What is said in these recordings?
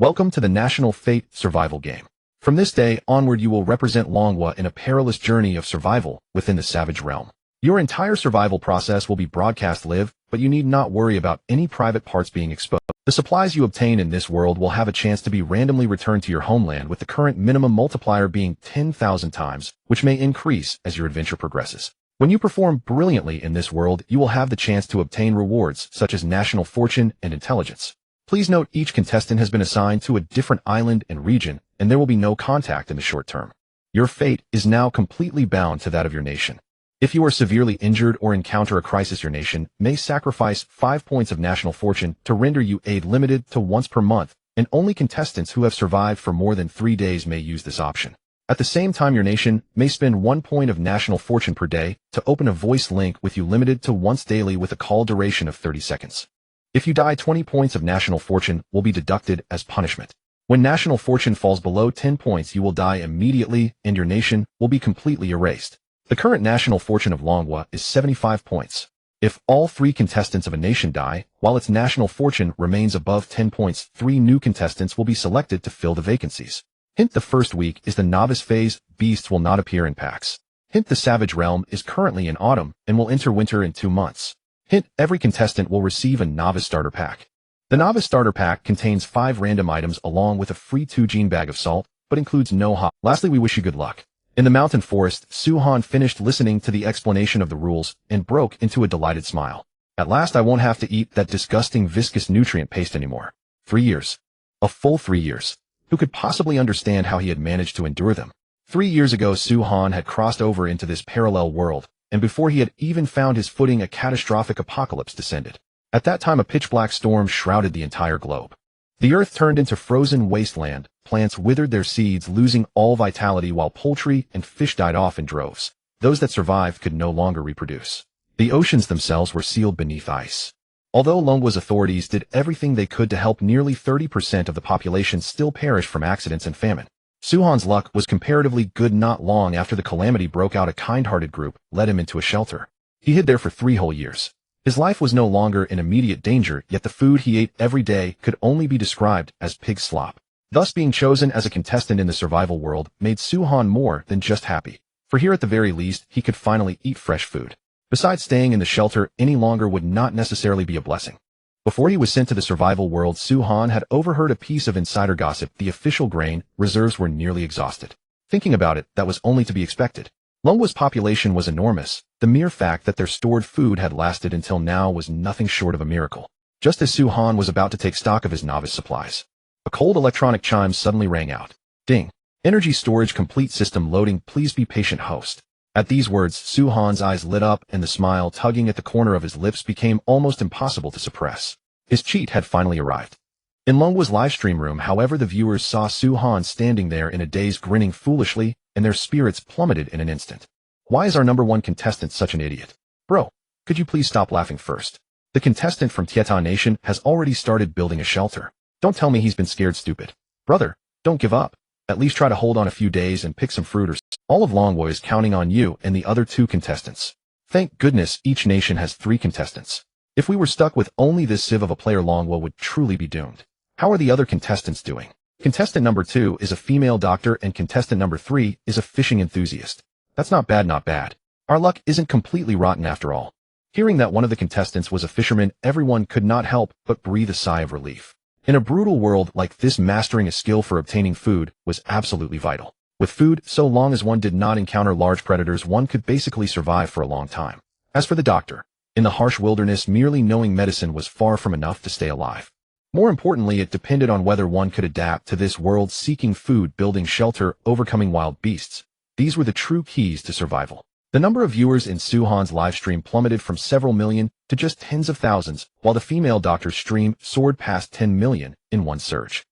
Welcome to the National Fate survival game. From this day onward you will represent Lin Xue in a perilous journey of survival within the savage realm. Your entire survival process will be broadcast live, but you need not worry about any private parts being exposed. The supplies you obtain in this world will have a chance to be randomly returned to your homeland, with the current minimum multiplier being 10,000 times, which may increase as your adventure progresses. When you perform brilliantly in this world, you will have the chance to obtain rewards such as national fortune and intelligence. Please note each contestant has been assigned to a different island and region, and there will be no contact in the short term. Your fate is now completely bound to that of your nation. If you are severely injured or encounter a crisis, your nation may sacrifice 5 points of national fortune to render you aid, limited to once per month, and only contestants who have survived for more than 3 days may use this option. At the same time, your nation may spend 1 point of national fortune per day to open a voice link with you, limited to once daily with a call duration of 30 seconds. If you die, 20 points of national fortune will be deducted as punishment. When national fortune falls below 10 points, you will die immediately and your nation will be completely erased. The current national fortune of Lin Xue is 75 points. If all 3 contestants of a nation die, while its national fortune remains above 10 points, 3 new contestants will be selected to fill the vacancies. Hint: the first week is the novice phase. Beasts will not appear in packs. Hint: the savage realm is currently in autumn and will enter winter in 2 months. Hint: every contestant will receive a novice starter pack. The novice starter pack contains 5 random items along with a free 2-gene bag of salt, but includes no hot. Lastly, we wish you good luck. In the mountain forest, Suhan finished listening to the explanation of the rules and broke into a delighted smile. At last I won't have to eat that disgusting viscous nutrient paste anymore. 3 years. A full 3 years. Who could possibly understand how he had managed to endure them? 3 years ago, Suhan had crossed over into this parallel world, and before he had even found his footing, a catastrophic apocalypse descended. At that time, a pitch-black storm shrouded the entire globe. The earth turned into frozen wasteland, plants withered their seeds, losing all vitality, while poultry and fish died off in droves. Those that survived could no longer reproduce. The oceans themselves were sealed beneath ice. Although Lin Xue's authorities did everything they could to help, nearly 30% of the population still perished from accidents and famine. Suhan's luck was comparatively good. Not long after the calamity broke out, a kind-hearted group led him into a shelter. He hid there for 3 whole years. His life was no longer in immediate danger, yet the food he ate every day could only be described as pig slop. Thus, being chosen as a contestant in the survival world made Suhan more than just happy, for here at the very least he could finally eat fresh food. Besides, staying in the shelter any longer would not necessarily be a blessing. Before he was sent to the survival world, Suhan had overheard a piece of insider gossip. The official grain reserves were nearly exhausted. Thinking about it, that was only to be expected. Lin Xue's population was enormous. The mere fact that their stored food had lasted until now was nothing short of a miracle. Just as Suhan was about to take stock of his novice supplies, a cold electronic chime suddenly rang out. Ding. Energy storage complete, system loading, please be patient, host. At these words, Suhan's eyes lit up and the smile tugging at the corner of his lips became almost impossible to suppress. His cheat had finally arrived. In Lin Xue's livestream room, however, the viewers saw Suhan standing there in a daze, grinning foolishly, and their spirits plummeted in an instant. Why is our number 1 contestant such an idiot? Bro, could you please stop laughing first? The contestant from Tietan Nation has already started building a shelter. Don't tell me he's been scared, stupid. Brother, don't give up. At least try to hold on a few days and pick some fruit or all of Lin Xue is counting on you and the other 2 contestants. Thank goodness each nation has 3 contestants. If we were stuck with only this sieve of a player, Lin Xue would truly be doomed. How are the other contestants doing? Contestant number 2 is a female doctor and contestant number 3 is a fishing enthusiast. That's not bad, not bad. Our luck isn't completely rotten after all. Hearing that one of the contestants was a fisherman, everyone could not help but breathe a sigh of relief. In a brutal world like this, mastering a skill for obtaining food was absolutely vital. With food, so long as one did not encounter large predators, one could basically survive for a long time. As for the doctor, in the harsh wilderness, merely knowing medicine was far from enough to stay alive. More importantly, it depended on whether one could adapt to this world, seeking food, building shelter, overcoming wild beasts. These were the true keys to survival. The number of viewers in Suhan's livestream plummeted from several million to just tens of thousands, while the female doctor's stream soared past 10 million in one surge.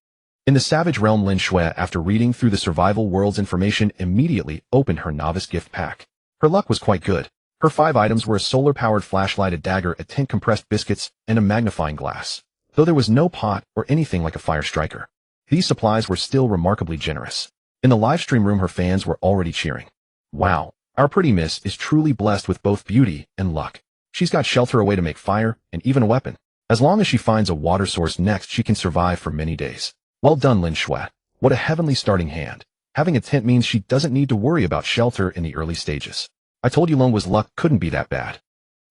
In the savage realm, Lin Xue, after reading through the survival world's information, immediately opened her novice gift pack. Her luck was quite good. Her 5 items were a solar-powered flashlight, a dagger, a tent, compressed biscuits, and a magnifying glass. Though there was no pot or anything like a fire striker, these supplies were still remarkably generous. In the livestream room, her fans were already cheering. Wow, our pretty miss is truly blessed with both beauty and luck. She's got shelter, a way to make fire, and even a weapon. As long as she finds a water source next, she can survive for many days. Well done, Lin Xue. What a heavenly starting hand. Having a tent means she doesn't need to worry about shelter in the early stages. I told you Longwa's luck couldn't be that bad.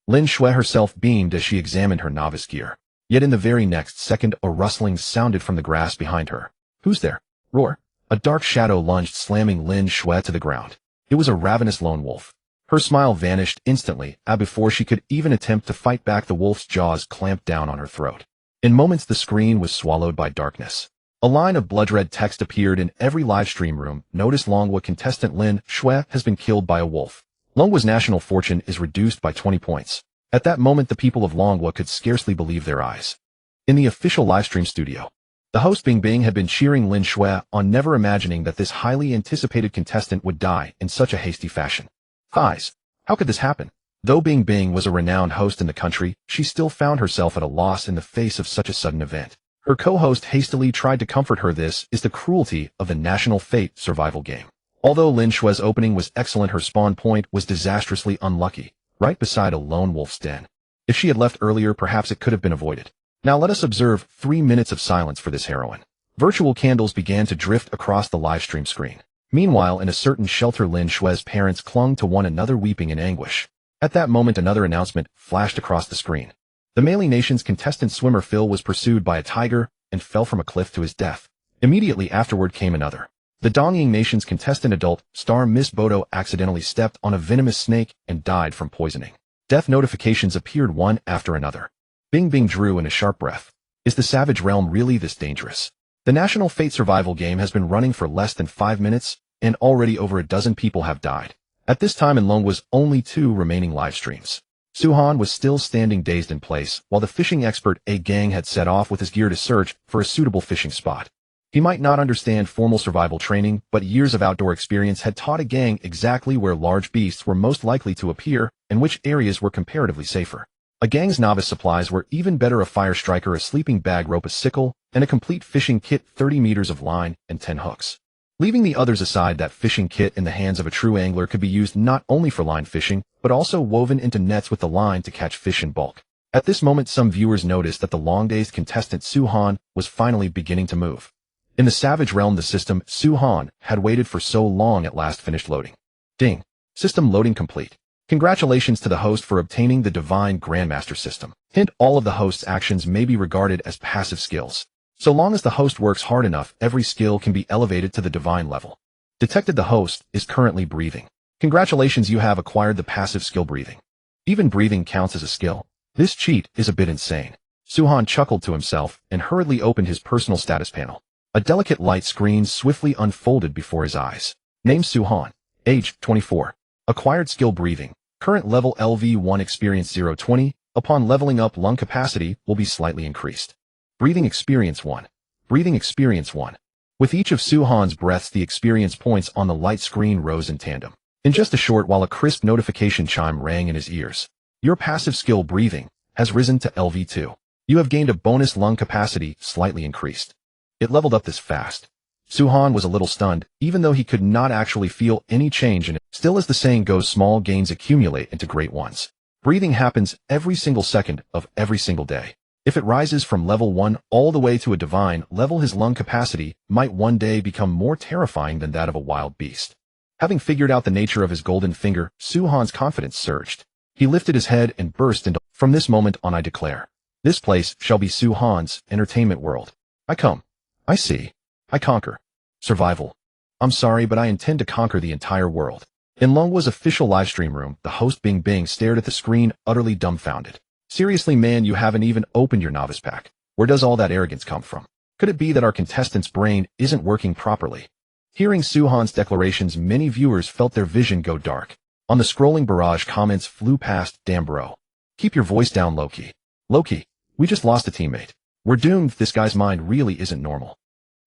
Lin Xue herself beamed as she examined her novice gear. Yet in the very next second, a rustling sounded from the grass behind her. Who's there? Roar. A dark shadow lunged, slamming Lin Xue to the ground. It was a ravenous lone wolf. Her smile vanished instantly, and before she could even attempt to fight back, the wolf's jaws clamped down on her throat. In moments, the screen was swallowed by darkness. A line of blood-red text appeared in every livestream room. Notice Longwa contestant Lin Xue has been killed by a wolf. Longwa's national fortune is reduced by 20 points. At that moment, the people of Longwa could scarcely believe their eyes. In the official livestream studio, the host Bing Bing had been cheering Lin Xue on, never imagining that this highly anticipated contestant would die in such a hasty fashion. Thighs. How could this happen? Though Bing Bing was a renowned host in the country, she still found herself at a loss in the face of such a sudden event. Her co-host hastily tried to comfort her. This is the cruelty of the National Fate survival game. Although Lin Xue's opening was excellent, her spawn point was disastrously unlucky, right beside a lone wolf's den. If she had left earlier, perhaps it could have been avoided. Now let us observe 3 minutes of silence for this heroine. Virtual candles began to drift across the livestream screen. Meanwhile, in a certain shelter, Lin Xue's parents clung to one another, weeping in anguish. At that moment, another announcement flashed across the screen. The Malay Nation's contestant swimmer Phil was pursued by a tiger and fell from a cliff to his death. Immediately afterward came another. The Dongying Nation's contestant adult star Miss Bodo accidentally stepped on a venomous snake and died from poisoning. Death notifications appeared one after another. Bing Bing drew in a sharp breath. Is the Savage Realm really this dangerous? The National Fate survival game has been running for less than 5 minutes, and already over a dozen people have died. At this time in Longwa's only 2 remaining live streams. Suhan was still standing dazed in place, while the fishing expert A Gang had set off with his gear to search for a suitable fishing spot. He might not understand formal survival training, but years of outdoor experience had taught A Gang exactly where large beasts were most likely to appear and which areas were comparatively safer. A Gang's novice supplies were even better: a fire striker, a sleeping bag, rope, a sickle, and a complete fishing kit, 30 meters of line, and 10 hooks. Leaving the others aside, that fishing kit in the hands of a true angler could be used not only for line fishing, but also woven into nets with the line to catch fish in bulk. At this moment, some viewers noticed that the long-dazed contestant Suhan was finally beginning to move. In the Savage Realm, the system Suhan had waited for so long at last finished loading. Ding. System loading complete. Congratulations to the host for obtaining the Divine Grandmaster System. Hint: all of the host's actions may be regarded as passive skills. So long as the host works hard enough, every skill can be elevated to the divine level. Detected: the host is currently breathing. Congratulations, you have acquired the passive skill breathing. Even breathing counts as a skill. This cheat is a bit insane. Suhan chuckled to himself and hurriedly opened his personal status panel. A delicate light screen swiftly unfolded before his eyes. Name: Suhan. Age: 24. Acquired skill breathing. Current level LV1, experience 020. Upon leveling up, lung capacity will be slightly increased. Breathing experience 1. Breathing experience 1. With each of Suhan's breaths, the experience points on the light screen rose in tandem. In just a short while, a crisp notification chime rang in his ears. Your passive skill breathing has risen to LV2. You have gained a bonus lung capacity, slightly increased. It leveled up this fast. Suhan was a little stunned, even though he could not actually feel any change in it. Still, as the saying goes, small gains accumulate into great ones. Breathing happens every single second of every single day. If it rises from level 1 all the way to a divine level, his lung capacity might one day become more terrifying than that of a wild beast. Having figured out the nature of his golden finger, Suhan's confidence surged. He lifted his head and burst into, from this moment on, I declare, this place shall be Suhan's entertainment world. I come. I see. I conquer. Survival. I'm sorry, but I intend to conquer the entire world. In Longwa's official livestream room, the host Bing Bing stared at the screen, utterly dumbfounded. Seriously, man, you haven't even opened your novice pack. Where does all that arrogance come from? Could it be that our contestant's brain isn't working properly? Hearing Suhan's declarations, many viewers felt their vision go dark. On the scrolling barrage, comments flew past. Damn bro. Keep your voice down, Loki. Loki, we just lost a teammate. We're doomed. This guy's mind really isn't normal.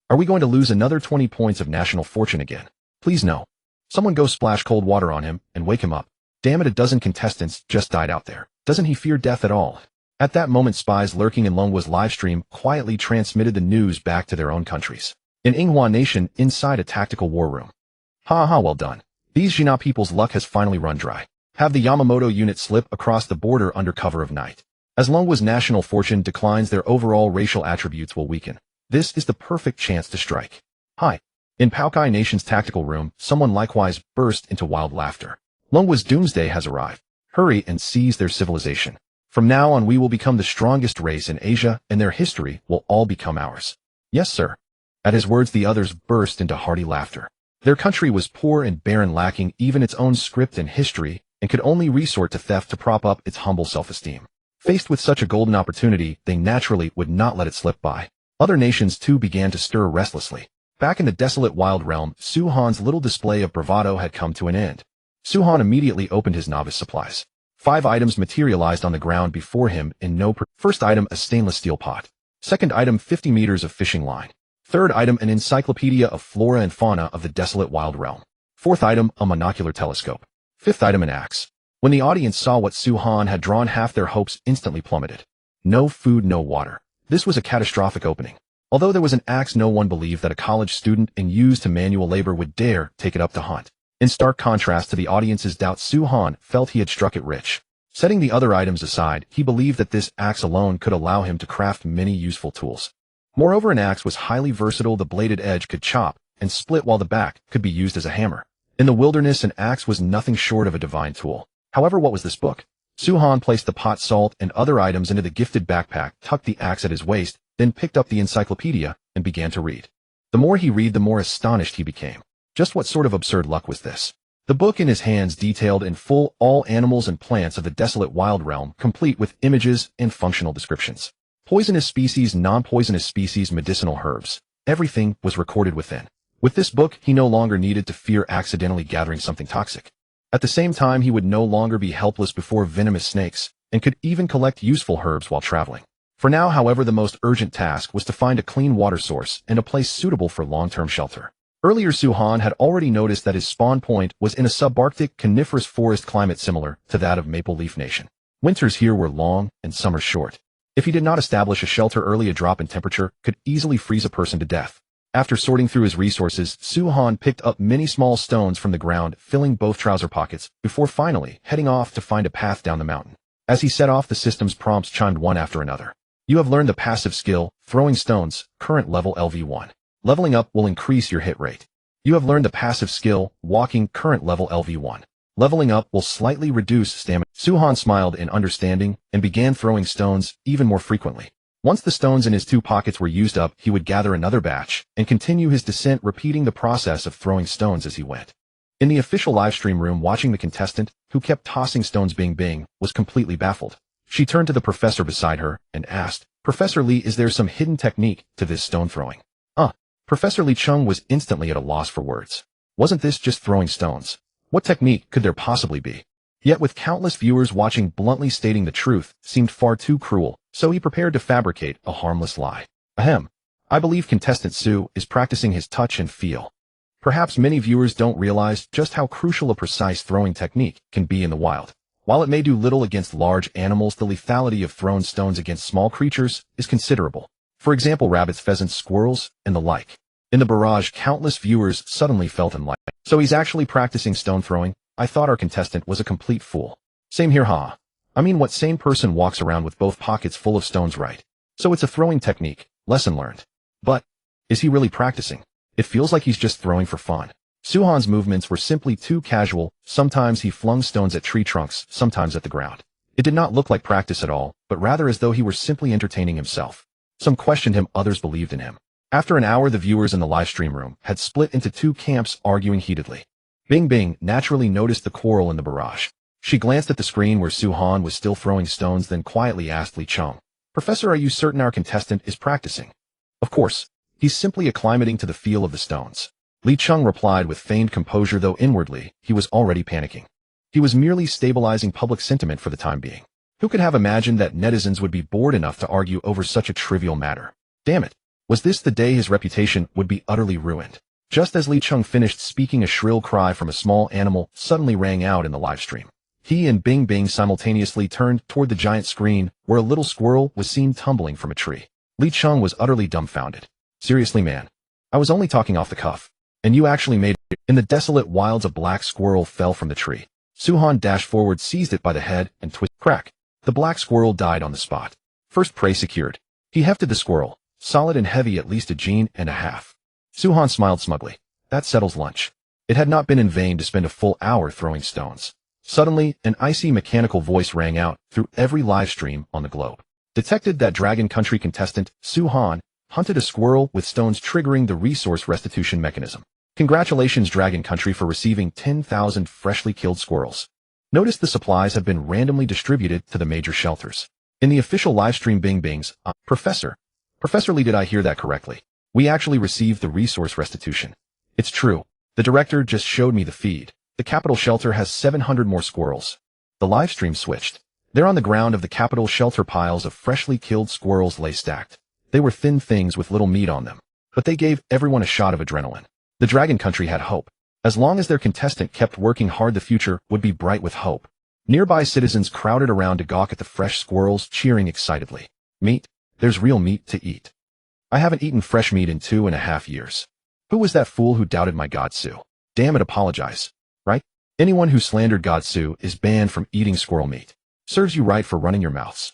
Are we going to lose another 20 points of national fortune again? Please no. Someone go splash cold water on him and wake him up. Damn it, a dozen contestants just died out there. Doesn't he fear death at all? At that moment, spies lurking in Longwa's livestream quietly transmitted the news back to their own countries. In Yinghua Nation, inside a tactical war room. Ha ha, well done. These Jina people's luck has finally run dry. Have the Yamamoto unit slip across the border under cover of night. As Longwa's national fortune declines, their overall racial attributes will weaken. This is the perfect chance to strike. Hi. In Paokai Nation's tactical room, someone likewise burst into wild laughter. Lin Xue's doomsday has arrived. Hurry and seize their civilization. From now on we will become the strongest race in Asia, and their history will all become ours. Yes, sir. At his words the others burst into hearty laughter. Their country was poor and barren, lacking even its own script and history, and could only resort to theft to prop up its humble self-esteem. Faced with such a golden opportunity, they naturally would not let it slip by. Other nations too began to stir restlessly. Back in the desolate wild realm, Su Han's little display of bravado had come to an end. Su Han immediately opened his novice supplies. 5 items materialized on the ground before him in no First item, a stainless steel pot. Second item, 50 meters of fishing line. Third item, an encyclopedia of flora and fauna of the desolate wild realm. Fourth item, a monocular telescope. Fifth item, an axe. When the audience saw what Su Han had drawn, half their hopes instantly plummeted. No food, no water. This was a catastrophic opening. Although there was an axe, no one believed that a college student and used to manual labor would dare take it up to hunt. In stark contrast to the audience's doubt, Su Han felt he had struck it rich. Setting the other items aside, he believed that this axe alone could allow him to craft many useful tools. Moreover, an axe was highly versatile. The bladed edge could chop and split, while the back could be used as a hammer. In the wilderness, an axe was nothing short of a divine tool. However, what was this book? Su Han placed the pot, salt, and other items into the gifted backpack, tucked the axe at his waist, then picked up the encyclopedia and began to read. The more he read, the more astonished he became. Just what sort of absurd luck was this? The book in his hands detailed in full all animals and plants of the desolate wild realm, complete with images and functional descriptions. Poisonous species, non-poisonous species, medicinal herbs. Everything was recorded within. With this book, he no longer needed to fear accidentally gathering something toxic. At the same time, he would no longer be helpless before venomous snakes, and could even collect useful herbs while traveling. For now, however, the most urgent task was to find a clean water source and a place suitable for long-term shelter. Earlier, Su Han had already noticed that his spawn point was in a subarctic coniferous forest climate similar to that of Maple Leaf Nation. Winters here were long and summers short. If he did not establish a shelter early, a drop in temperature could easily freeze a person to death. After sorting through his resources, Su Han picked up many small stones from the ground, filling both trouser pockets, before finally heading off to find a path down the mountain. As he set off, the system's prompts chimed one after another. You have learned the passive skill, throwing stones, current level LV1. Leveling up will increase your hit rate. You have learned the passive skill, walking, current level LV1. Leveling up will slightly reduce stamina. Su Han smiled in understanding and began throwing stones even more frequently. Once the stones in his 2 pockets were used up, he would gather another batch and continue his descent, repeating the process of throwing stones as he went. In the official livestream room, watching the contestant, who kept tossing stones, Bing, was completely baffled. She turned to the professor beside her and asked, Professor Li, is there some hidden technique to this stone throwing? Professor Li Chung was instantly at a loss for words. Wasn't this just throwing stones? What technique could there possibly be? Yet with countless viewers watching, bluntly stating the truth seemed far too cruel, so he prepared to fabricate a harmless lie. Ahem. I believe contestant Su is practicing his touch and feel. Perhaps many viewers don't realize just how crucial a precise throwing technique can be in the wild. While it may do little against large animals, the lethality of thrown stones against small creatures is considerable. For example, rabbits, pheasants, squirrels, and the like. In the barrage, countless viewers suddenly felt enlightened. So he's actually practicing stone throwing? I thought our contestant was a complete fool. Same here, huh? I mean, what sane person walks around with both pockets full of stones, right? So it's a throwing technique. Lesson learned. But, is he really practicing? It feels like he's just throwing for fun. Su Han's movements were simply too casual. Sometimes he flung stones at tree trunks, sometimes at the ground. It did not look like practice at all, but rather as though he were simply entertaining himself. Some questioned him, others believed in him. After an hour, the viewers in the livestream room had split into 2 camps, arguing heatedly. Bing naturally noticed the quarrel in the barrage. She glanced at the screen where Su Han was still throwing stones, then quietly asked Li Chung, Professor, are you certain our contestant is practicing? Of course. He's simply acclimating to the feel of the stones. Li Chung replied with feigned composure, though inwardly he was already panicking. He was merely stabilizing public sentiment for the time being. Who could have imagined that netizens would be bored enough to argue over such a trivial matter? Damn it. Was this the day his reputation would be utterly ruined? Just as Li Chung finished speaking, a shrill cry from a small animal suddenly rang out in the livestream. He and Bing simultaneously turned toward the giant screen, where a little squirrel was seen tumbling from a tree. Li Chung was utterly dumbfounded. Seriously, man. I was only talking off the cuff. And you actually made it. In the desolate wilds, a black squirrel fell from the tree. Su Han dashed forward, seized it by the head, and twisted. Crack. The black squirrel died on the spot. First prey secured. He hefted the squirrel, solid and heavy at least a gene and a half. Su-Han smiled smugly. That settles lunch. It had not been in vain to spend a full hour throwing stones. Suddenly, an icy mechanical voice rang out through every live stream on the globe. Detected that Dragon Country contestant, Su-Han, hunted a squirrel with stones triggering the resource restitution mechanism. Congratulations Dragon Country for receiving 10,000 freshly killed squirrels. Notice the supplies have been randomly distributed to the major shelters. In the official livestream Bing Bing's, Professor Lee, did I hear that correctly? We actually received the resource restitution. It's true. The director just showed me the feed. The capital shelter has 700 more squirrels. The livestream switched. There on the ground of the capital shelter piles of freshly killed squirrels lay stacked. They were thin things with little meat on them. But they gave everyone a shot of adrenaline. The Dragon Country had hope. As long as their contestant kept working hard, the future would be bright with hope. Nearby citizens crowded around to gawk at the fresh squirrels, cheering excitedly. Meat? There's real meat to eat. I haven't eaten fresh meat in 2.5 years. Who was that fool who doubted my God Su? Damn it, apologize. Right? Anyone who slandered God Su is banned from eating squirrel meat. Serves you right for running your mouths.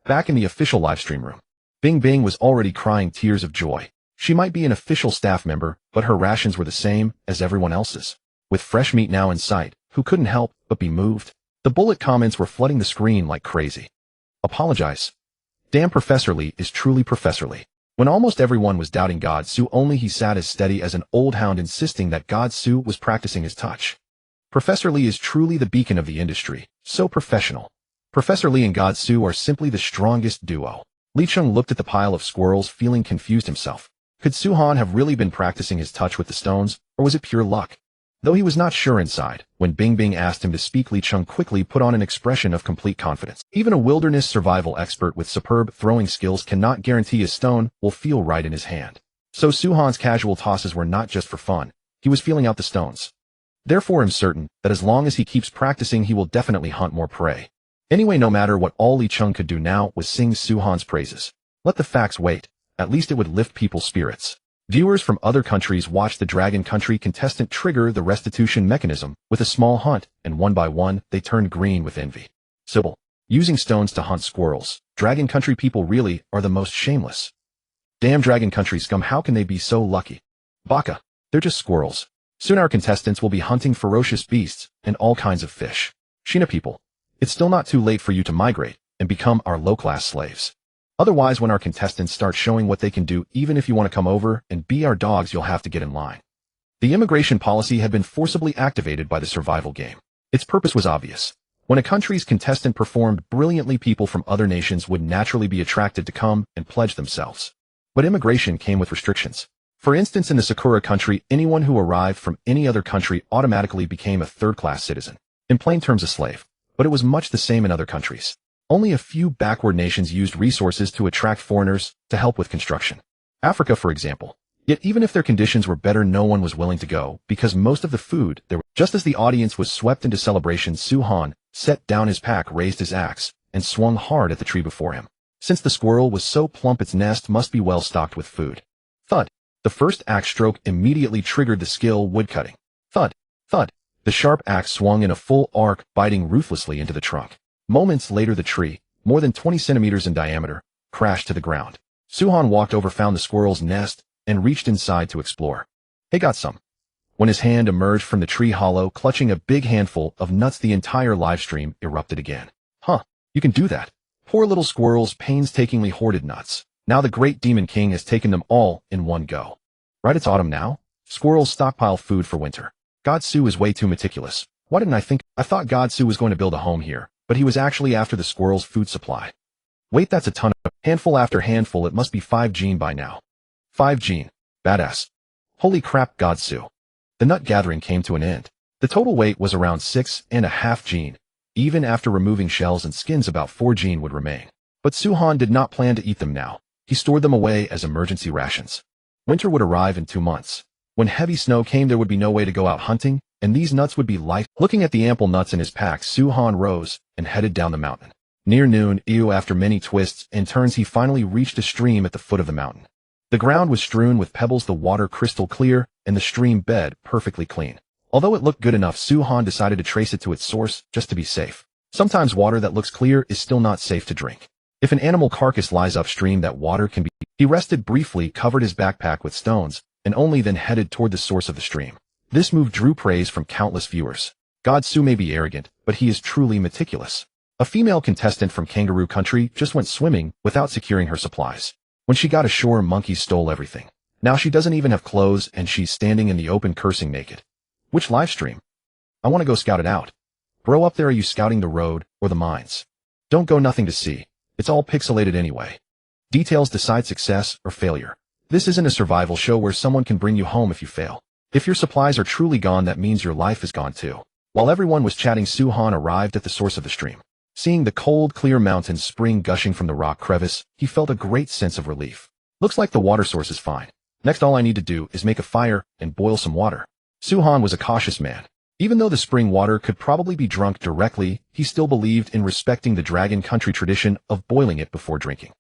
Back in the official livestream room, Bing Bing was already crying tears of joy. She might be an official staff member, but her rations were the same as everyone else's. With fresh meat now in sight, who couldn't help but be moved? The bullet comments were flooding the screen like crazy. Apologize. Damn, Professor Lee is truly Professor Lee. When almost everyone was doubting God Su, only he sat as steady as an old hound, insisting that God Su was practicing his touch. Professor Lee is truly the beacon of the industry, so professional. Professor Lee and God Su are simply the strongest duo. Li Cheng looked at the pile of squirrels, feeling confused himself. Could Su-Han have really been practicing his touch with the stones, or was it pure luck? Though he was not sure inside, when Bing Bing asked him to speak, Li Cheng quickly put on an expression of complete confidence. Even a wilderness survival expert with superb throwing skills cannot guarantee a stone will feel right in his hand. So Su-Han's casual tosses were not just for fun. He was feeling out the stones. Therefore, I'm certain that as long as he keeps practicing, he will definitely hunt more prey. Anyway, no matter what, all Li Cheng could do now was sing Su-Han's praises. Let the facts wait. At least it would lift people's spirits. Viewers from other countries watched the Dragon Country contestant trigger the restitution mechanism with a small hunt, and one by one, they turned green with envy. Sybil. Using stones to hunt squirrels. Dragon Country people really are the most shameless. Damn Dragon Country scum, how can they be so lucky? Baka. They're just squirrels. Soon our contestants will be hunting ferocious beasts and all kinds of fish. Sheena people. It's still not too late for you to migrate and become our low-class slaves. Otherwise, when our contestants start showing what they can do, even if you want to come over and be our dogs, you'll have to get in line. The immigration policy had been forcibly activated by the survival game. Its purpose was obvious. When a country's contestant performed brilliantly, people from other nations would naturally be attracted to come and pledge themselves. But immigration came with restrictions. For instance, in the Sakura country, anyone who arrived from any other country automatically became a third-class citizen. In plain terms, a slave. But it was much the same in other countries. Only a few backward nations used resources to attract foreigners to help with construction. Africa, for example. Yet even if their conditions were better, no one was willing to go, because most of the food there was. Just as the audience was swept into celebration, Su-Han set down his pack, raised his axe, and swung hard at the tree before him. Since the squirrel was so plump, its nest must be well stocked with food. Thud. The first axe stroke immediately triggered the skill woodcutting. Thud. Thud. The sharp axe swung in a full arc, biting ruthlessly into the trunk. Moments later, the tree, more than 20 centimeters in diameter, crashed to the ground. Su-Han walked over, found the squirrel's nest, and reached inside to explore. Hey, got some. When his hand emerged from the tree hollow, clutching a big handful of nuts, the entire livestream erupted again. Huh, you can do that. Poor little squirrels painstakingly hoarded nuts. Now the great Demon King has taken them all in one go. Right, it's autumn now. Squirrels stockpile food for winter. God Su is way too meticulous. Why didn't I think? I thought God Su was going to build a home here, but he was actually after the squirrel's food supply. Wait, that's a ton of handful after handful. It must be 5 gene by now. 5 gene. Badass. Holy crap, God Su. The nut gathering came to an end. The total weight was around 6.5 gene. Even after removing shells and skins, about 4 gene would remain. But Su-Han did not plan to eat them now. He stored them away as emergency rations. Winter would arrive in 2 months. When heavy snow came, there would be no way to go out hunting, and these nuts would be life. Looking at the ample nuts in his pack, Su-Han rose and headed down the mountain. Near noon, after many twists and turns, he finally reached a stream at the foot of the mountain. The ground was strewn with pebbles, the water crystal clear, and the stream bed perfectly clean. Although it looked good enough, Su-Han decided to trace it to its source just to be safe. Sometimes water that looks clear is still not safe to drink. If an animal carcass lies upstream, that water can be. He rested briefly, covered his backpack with stones, and only then headed toward the source of the stream. This move drew praise from countless viewers. God Xue may be arrogant, but he is truly meticulous. A female contestant from Kangaroo Country just went swimming without securing her supplies. When she got ashore, monkeys stole everything. Now she doesn't even have clothes, and she's standing in the open cursing naked. Which live stream? I want to go scout it out. Bro, up there, are you scouting the road or the mines? Don't go, nothing to see. It's all pixelated anyway. Details decide success or failure. This isn't a survival show where someone can bring you home if you fail. If your supplies are truly gone, that means your life is gone too. While everyone was chatting, Xue Han arrived at the source of the stream. Seeing the cold, clear mountain spring gushing from the rock crevice, he felt a great sense of relief. Looks like the water source is fine. Next, all I need to do is make a fire and boil some water. Xue Han was a cautious man. Even though the spring water could probably be drunk directly, he still believed in respecting the Dragon Country tradition of boiling it before drinking.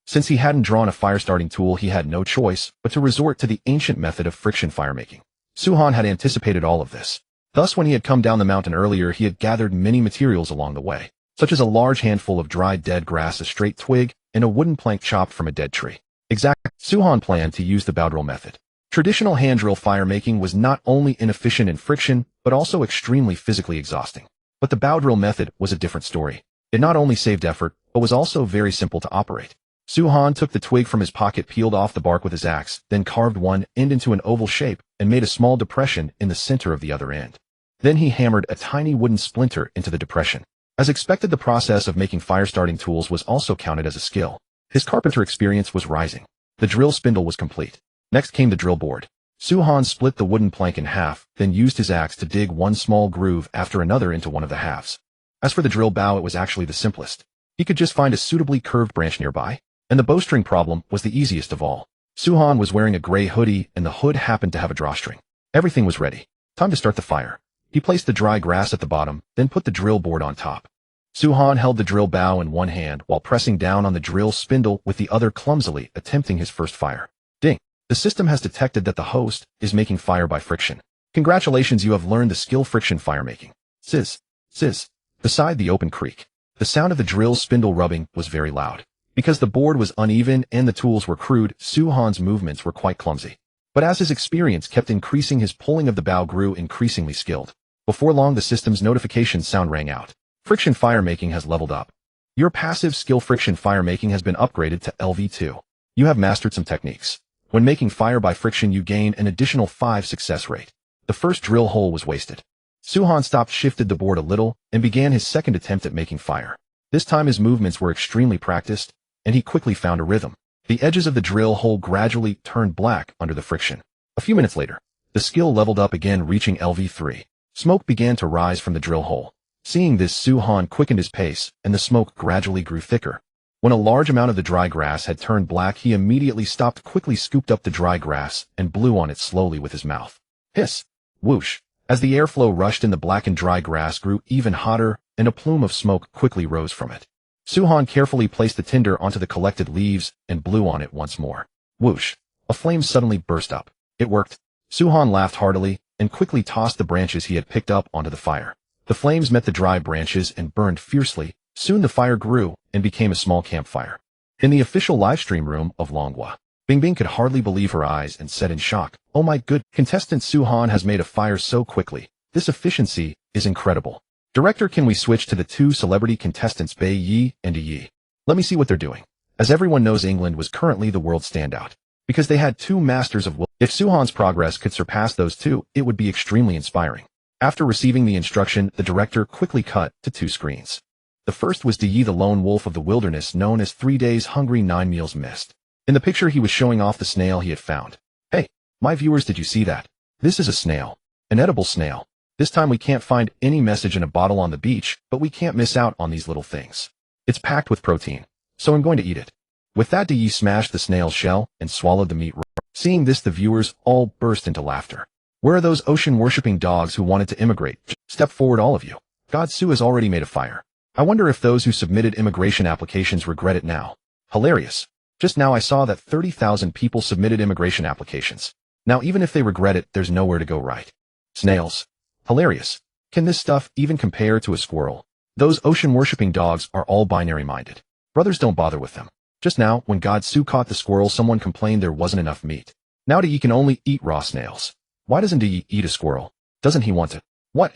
Since he hadn't drawn a fire-starting tool, he had no choice but to resort to the ancient method of friction firemaking. Xue Han had anticipated all of this. Thus, when he had come down the mountain earlier, he had gathered many materials along the way, such as a large handful of dried dead grass, a straight twig, and a wooden plank chopped from a dead tree. Xue Han planned to use the bow drill method. Traditional hand drill firemaking was not only inefficient in friction, but also extremely physically exhausting. But the bow drill method was a different story. It not only saved effort, but was also very simple to operate. Xue Han took the twig from his pocket, peeled off the bark with his axe, then carved one end into an oval shape and made a small depression in the center of the other end. Then he hammered a tiny wooden splinter into the depression. As expected, the process of making fire-starting tools was also counted as a skill. His carpenter experience was rising. The drill spindle was complete. Next came the drill board. Xue Han split the wooden plank in half, then used his axe to dig one small groove after another into one of the halves. As for the drill bow, it was actually the simplest. He could just find a suitably curved branch nearby, and the bowstring problem was the easiest of all. Xue Han was wearing a gray hoodie, and the hood happened to have a drawstring. Everything was ready. Time to start the fire. He placed the dry grass at the bottom, then put the drill board on top. Xue Han held the drill bow in one hand while pressing down on the drill spindle with the other, clumsily attempting his first fire. Ding! The system has detected that the host is making fire by friction. Congratulations, you have learned the skill friction firemaking. Sizz! Sizz! Beside the open creek, the sound of the drill spindle rubbing was very loud. Because the board was uneven and the tools were crude, Xue Han's movements were quite clumsy. But as his experience kept increasing, his pulling of the bow grew increasingly skilled. Before long, the system's notification sound rang out. Friction firemaking has leveled up. Your passive skill friction firemaking has been upgraded to LV2. You have mastered some techniques. When making fire by friction, you gain an additional 5 success rate. The first drill hole was wasted. Xue Han stopped, shifted the board a little, and began his second attempt at making fire. This time his movements were extremely practiced, and he quickly found a rhythm. The edges of the drill hole gradually turned black under the friction. A few minutes later, the skill leveled up again, reaching LV3. Smoke began to rise from the drill hole. Seeing this, Xue Han quickened his pace, and the smoke gradually grew thicker. When a large amount of the dry grass had turned black, he immediately stopped, quickly scooped up the dry grass, and blew on it slowly with his mouth. Hiss! Whoosh! As the airflow rushed in, the blackened dry grass grew even hotter, and a plume of smoke quickly rose from it. Xue Han carefully placed the tinder onto the collected leaves and blew on it once more. Whoosh! A flame suddenly burst up. It worked. Xue Han laughed heartily and quickly tossed the branches he had picked up onto the fire. The flames met the dry branches and burned fiercely. Soon the fire grew and became a small campfire. In the official livestream room of Longhua, Bingbing could hardly believe her eyes and said in shock, "Oh my good, contestant Xue Han has made a fire so quickly. This efficiency is incredible. Director, can we switch to the 2 celebrity contestants, Bai Yi and Yi? Let me see what they're doing." As everyone knows, England was currently the world standout, because they had 2 masters of will. If Xue Han's progress could surpass those 2, it would be extremely inspiring. After receiving the instruction, the director quickly cut to 2 screens. The first was Yi, the lone wolf of the wilderness, known as 3 days hungry, 9 meals missed. In the picture, he was showing off the snail he had found. Hey, my viewers, did you see that? This is a snail. An edible snail. This time we can't find any message in a bottle on the beach, but we can't miss out on these little things. It's packed with protein, so I'm going to eat it. With that, Yi smashed the snail's shell and swallowed the meat raw. Seeing this, the viewers all burst into laughter. Where are those ocean-worshipping dogs who wanted to immigrate? Step forward, all of you. God Xue has already made a fire. I wonder if those who submitted immigration applications regret it now. Hilarious. Just now I saw that 30,000 people submitted immigration applications. Now even if they regret it, there's nowhere to go, right? Snails. Hilarious. Can this stuff even compare to a squirrel? Those ocean-worshipping dogs are all binary-minded. Brothers don't bother with them. Just now, when God Su caught the squirrel, someone complained there wasn't enough meat. Now Yi can only eat raw snails. Why doesn't Yi eat a squirrel? Doesn't he want to? What?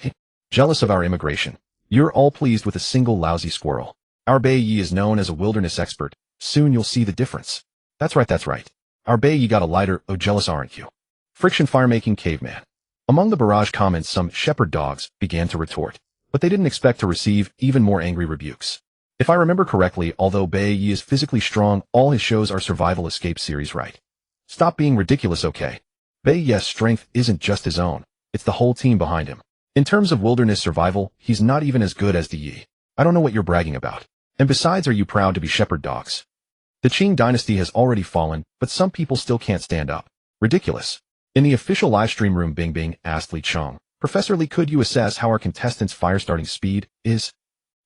Jealous of our immigration. You're all pleased with a single lousy squirrel. Our Yi is known as a wilderness expert. Soon you'll see the difference. That's right. Our Yi got a lighter. Oh, jealous aren't you? Friction fire-making caveman. Among the barrage comments, some shepherd dogs began to retort, but they didn't expect to receive even more angry rebukes. If I remember correctly, although Yi is physically strong, all his shows are survival escape series, right? Stop being ridiculous, okay? Yes, strength isn't just his own. It's the whole team behind him. In terms of wilderness survival, he's not even as good as the Yi. I don't know what you're bragging about. And besides, are you proud to be shepherd dogs? The Qing dynasty has already fallen, but some people still can't stand up. Ridiculous. In the official livestream room, Bing Bing asked Li Cheng, Professor Li, could you assess how our contestant's fire-starting speed is?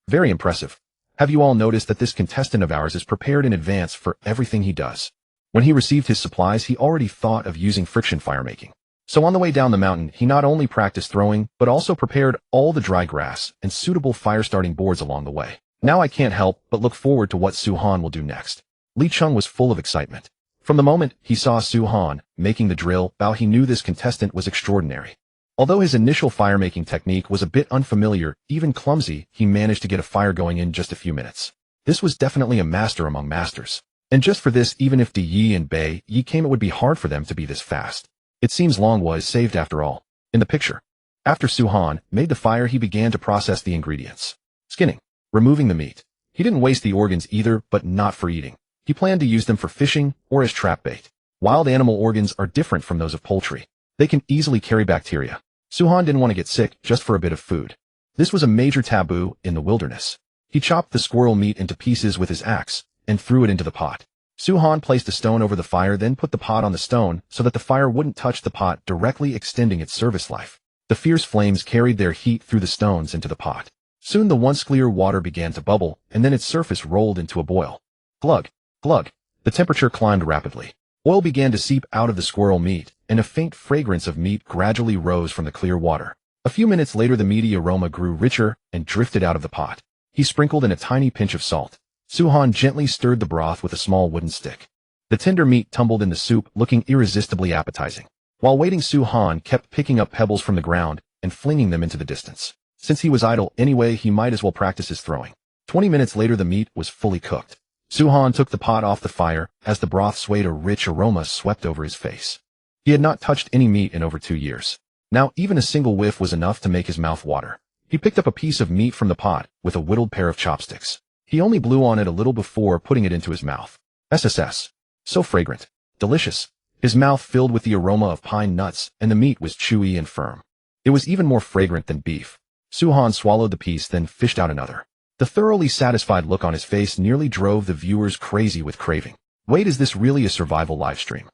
Very impressive. Have you all noticed that this contestant of ours is prepared in advance for everything he does? When he received his supplies, he already thought of using friction fire-making. So on the way down the mountain, he not only practiced throwing, but also prepared all the dry grass and suitable fire-starting boards along the way. Now I can't help but look forward to what Su Han will do next. Li Cheng was full of excitement. From the moment he saw Su Han making the drill bow, he knew this contestant was extraordinary. Although his initial fire-making technique was a bit unfamiliar, even clumsy, he managed to get a fire going in just a few minutes. This was definitely a master among masters. And just for this, even if Yi and Yi came, it would be hard for them to be this fast. It seems Long was saved after all. In the picture. After Su Han made the fire, he began to process the ingredients. Skinning. Removing the meat. He didn't waste the organs either, but not for eating. He planned to use them for fishing or as trap bait. Wild animal organs are different from those of poultry. They can easily carry bacteria. Su Han didn't want to get sick just for a bit of food. This was a major taboo in the wilderness. He chopped the squirrel meat into pieces with his axe and threw it into the pot. Su Han placed a stone over the fire, then put the pot on the stone so that the fire wouldn't touch the pot, directly extending its service life. The fierce flames carried their heat through the stones into the pot. Soon the once clear water began to bubble, and then its surface rolled into a boil. Glug, glug. The temperature climbed rapidly. Oil began to seep out of the squirrel meat, and a faint fragrance of meat gradually rose from the clear water. A few minutes later, the meaty aroma grew richer and drifted out of the pot. He sprinkled in a tiny pinch of salt. Su Han gently stirred the broth with a small wooden stick. The tender meat tumbled in the soup, looking irresistibly appetizing. While waiting, Su Han kept picking up pebbles from the ground and flinging them into the distance. Since he was idle anyway, he might as well practice his throwing. 20 minutes later, the meat was fully cooked. Su Han took the pot off the fire as the broth swayed. A rich aroma swept over his face. He had not touched any meat in over 2 years. Now even a single whiff was enough to make his mouth water. He picked up a piece of meat from the pot with a whittled pair of chopsticks. He only blew on it a little before putting it into his mouth. SSS. So fragrant. Delicious. His mouth filled with the aroma of pine nuts, and the meat was chewy and firm. It was even more fragrant than beef. Su Han swallowed the piece, then fished out another. The thoroughly satisfied look on his face nearly drove the viewers crazy with craving. Wait, is this really a survival livestream?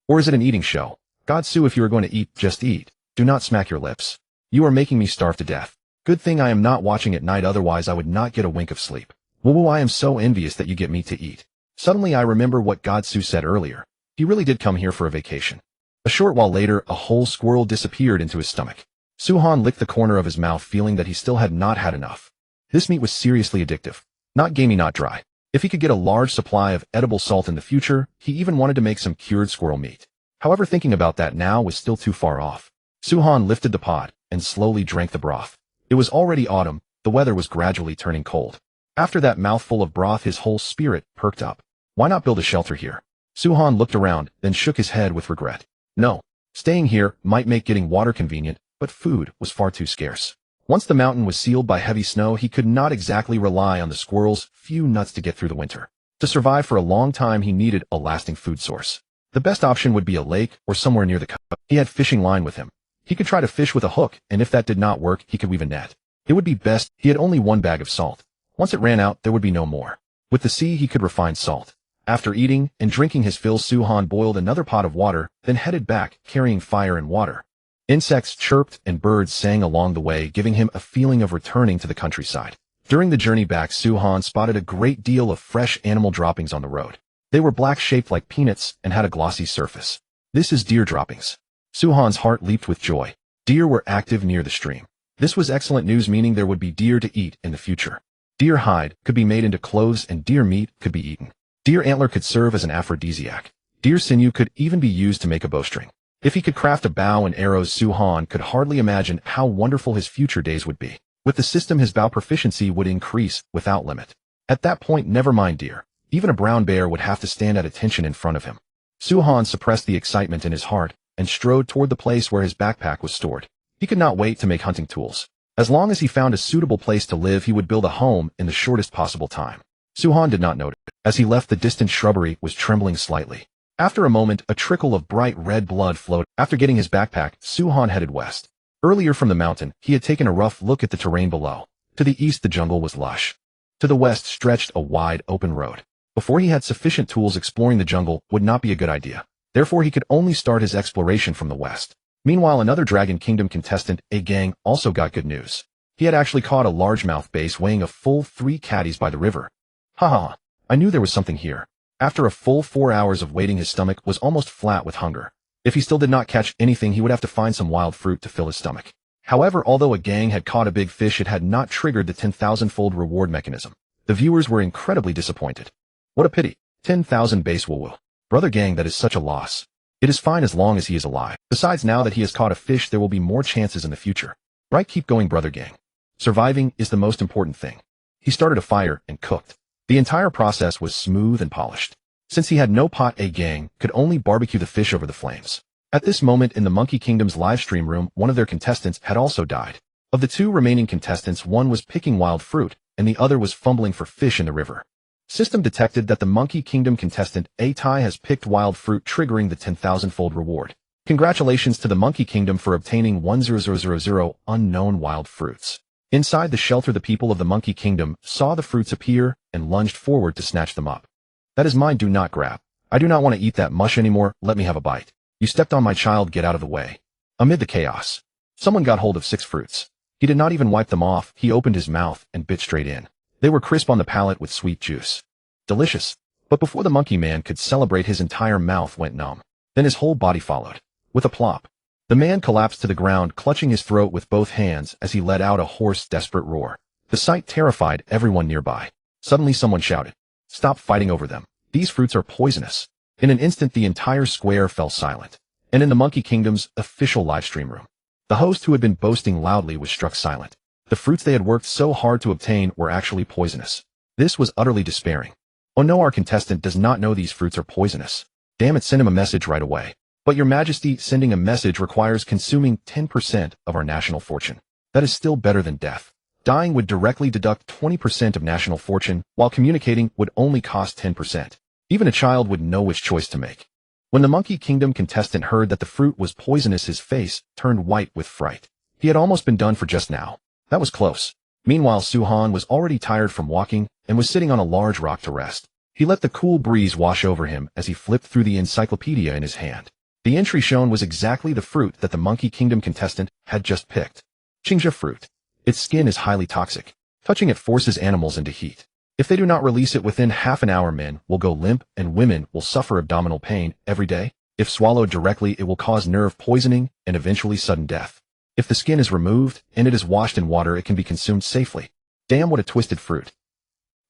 Or is it an eating show? God Su, if you are going to eat, just eat. Do not smack your lips. You are making me starve to death. Good thing I am not watching at night, otherwise I would not get a wink of sleep. Woo, I am so envious that you get meat to eat. Suddenly I remember what God Su said earlier. He really did come here for a vacation. A short while later, a whole squirrel disappeared into his stomach. Su Han licked the corner of his mouth, feeling that he still had not had enough. This meat was seriously addictive. Not gamey, not dry. If he could get a large supply of edible salt in the future, he even wanted to make some cured squirrel meat. However, thinking about that now was still too far off. Su Han lifted the pot and slowly drank the broth. It was already autumn. The weather was gradually turning cold. After that mouthful of broth, his whole spirit perked up. Why not build a shelter here? Su Han looked around, then shook his head with regret. No. Staying here might make getting water convenient, but food was far too scarce. Once the mountain was sealed by heavy snow, he could not exactly rely on the squirrel's few nuts to get through the winter. To survive for a long time, he needed a lasting food source. The best option would be a lake or somewhere near the coast. He had fishing line with him. He could try to fish with a hook, and if that did not work, he could weave a net. It would be best. He had only one bag of salt. Once it ran out, there would be no more. With the sea, he could refine salt. After eating and drinking his fill, Su Han boiled another pot of water, then headed back, carrying fire and water. Insects chirped and birds sang along the way, giving him a feeling of returning to the countryside. During the journey back, Su Han spotted a great deal of fresh animal droppings on the road. They were black, shaped like peanuts, and had a glossy surface. This is deer droppings. Su Han's heart leaped with joy. Deer were active near the stream. This was excellent news, meaning there would be deer to eat in the future. Deer hide could be made into clothes and deer meat could be eaten. Deer antler could serve as an aphrodisiac. Deer sinew could even be used to make a bowstring. If he could craft a bow and arrows, Su-Han could hardly imagine how wonderful his future days would be. With the system, his bow proficiency would increase without limit. At that point, never mind deer. Even a brown bear would have to stand at attention in front of him. Su-Han suppressed the excitement in his heart and strode toward the place where his backpack was stored. He could not wait to make hunting tools. As long as he found a suitable place to live, he would build a home in the shortest possible time. Su-Han did not notice. As he left, the distant shrubbery was trembling slightly. After a moment, a trickle of bright red blood flowed. After getting his backpack, Su-Han headed west. Earlier from the mountain, he had taken a rough look at the terrain below. To the east, the jungle was lush. To the west stretched a wide, open road. Before he had sufficient tools, exploring the jungle would not be a good idea. Therefore, he could only start his exploration from the west. Meanwhile, another Dragon Kingdom contestant, a gang, also got good news. He had actually caught a largemouth bass weighing a full 3 caddies by the river. Ha! I knew there was something here. After a full 4 hours of waiting, his stomach was almost flat with hunger. If he still did not catch anything, he would have to find some wild fruit to fill his stomach. However, although a gang had caught a big fish, it had not triggered the 10,000-fold reward mechanism. The viewers were incredibly disappointed. What a pity. 10,000 base will. Brother gang, that is such a loss. It is fine as long as he is alive. Besides, now that he has caught a fish, there will be more chances in the future. Right, keep going, brother gang. Surviving is the most important thing. He started a fire and cooked. The entire process was smooth and polished. Since he had no pot, a gang could only barbecue the fish over the flames. At this moment in the Monkey Kingdom's livestream room, one of their contestants had also died. Of the 2 remaining contestants, one was picking wild fruit, and the other was fumbling for fish in the river. System detected that the Monkey Kingdom contestant A-Tai has picked wild fruit, triggering the 10,000-fold reward. Congratulations to the Monkey Kingdom for obtaining 10000 unknown wild fruits. Inside the shelter, the people of the Monkey Kingdom saw the fruits appear and lunged forward to snatch them up. That is mine, do not grab. I do not want to eat that mush anymore, let me have a bite. You stepped on my child, get out of the way. Amid the chaos, someone got hold of 6 fruits. He did not even wipe them off, he opened his mouth and bit straight in. They were crisp on the palate with sweet juice. Delicious. But before the monkey man could celebrate, his entire mouth went numb. Then his whole body followed. With a plop, the man collapsed to the ground, clutching his throat with both hands as he let out a hoarse, desperate roar. The sight terrified everyone nearby. Suddenly someone shouted, "Stop fighting over them. These fruits are poisonous." In an instant, the entire square fell silent. And in the Monkey Kingdom's official livestream room, the host, who had been boasting loudly, was struck silent. The fruits they had worked so hard to obtain were actually poisonous. This was utterly despairing. Oh no, our contestant does not know these fruits are poisonous. Damn it, send him a message right away. But your majesty, sending a message requires consuming 10% of our national fortune. That is still better than death. Dying would directly deduct 20% of national fortune, while communicating would only cost 10%. Even a child would know which choice to make. When the Monkey Kingdom contestant heard that the fruit was poisonous, his face turned white with fright. He had almost been done for just now. That was close. Meanwhile, Su-Han was already tired from walking and was sitting on a large rock to rest. He let the cool breeze wash over him as he flipped through the encyclopedia in his hand. The entry shown was exactly the fruit that the Monkey Kingdom contestant had just picked. Qingxia fruit. Its skin is highly toxic. Touching it forces animals into heat. If they do not release it within half an hour, men will go limp and women will suffer abdominal pain every day. If swallowed directly, it will cause nerve poisoning and eventually sudden death. If the skin is removed and it is washed in water, it can be consumed safely. Damn, what a twisted fruit.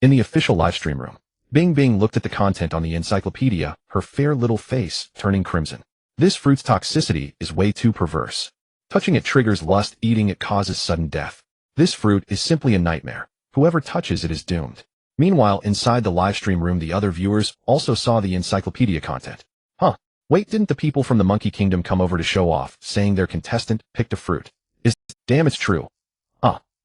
In the official livestream room, Bing Bing looked at the content on the encyclopedia, her fair little face turning crimson. This fruit's toxicity is way too perverse. Touching it triggers lust, eating it causes sudden death. This fruit is simply a nightmare. Whoever touches it is doomed. Meanwhile, inside the livestream room, the other viewers also saw the encyclopedia content. Huh. Wait, didn't the people from the Monkey Kingdom come over to show off, saying their contestant picked a fruit? Damn, it's true.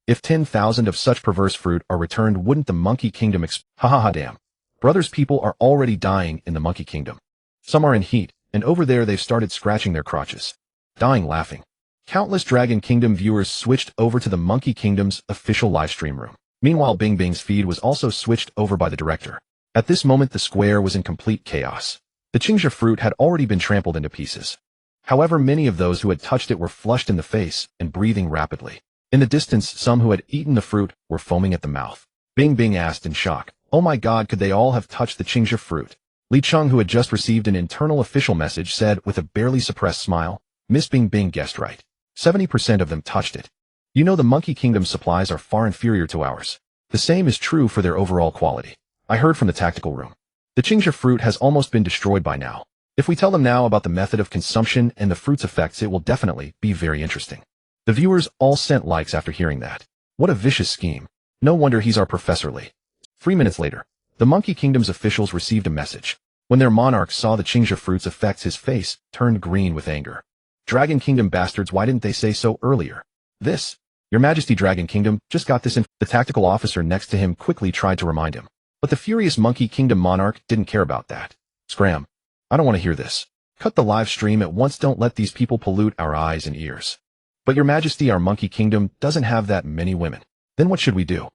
If 10,000 of such perverse fruit are returned, wouldn't the Monkey Kingdom damn. Brothers, people are already dying in the Monkey Kingdom. Some are in heat, and over there they've started scratching their crotches. Dying laughing. Countless Dragon Kingdom viewers switched over to the Monkey Kingdom's official livestream room. Meanwhile, Bing Bing's feed was also switched over by the director. At this moment, the square was in complete chaos. The Qingxia fruit had already been trampled into pieces. However, many of those who had touched it were flushed in the face and breathing rapidly. In the distance, some who had eaten the fruit were foaming at the mouth. Bing Bing asked in shock, "Oh my god, could they all have touched the Qingxia fruit?" Li Cheng, who had just received an internal official message, said with a barely suppressed smile, "Miss Bing Bing guessed right. 70% of them touched it. You know, the Monkey Kingdom supplies are far inferior to ours. The same is true for their overall quality. I heard from the tactical room. The Qingxia fruit has almost been destroyed by now. If we tell them now about the method of consumption and the fruit's effects, it will definitely be very interesting. The viewers all sent likes after hearing that. What a vicious scheme. No wonder he's our Professor Li. 3 minutes later, the Monkey Kingdom's officials received a message. When their monarch saw the Qingxia fruit's effects, his face turned green with anger. Dragon Kingdom bastards, why didn't they say so earlier? This, Your Majesty, Dragon Kingdom just got this in. The tactical officer next to him quickly tried to remind him. But the furious Monkey Kingdom monarch didn't care about that. Scram. I don't want to hear this. Cut the live stream at once. Don't let these people pollute our eyes and ears. But Your Majesty, our Monkey Kingdom doesn't have that many women. Then what should we do?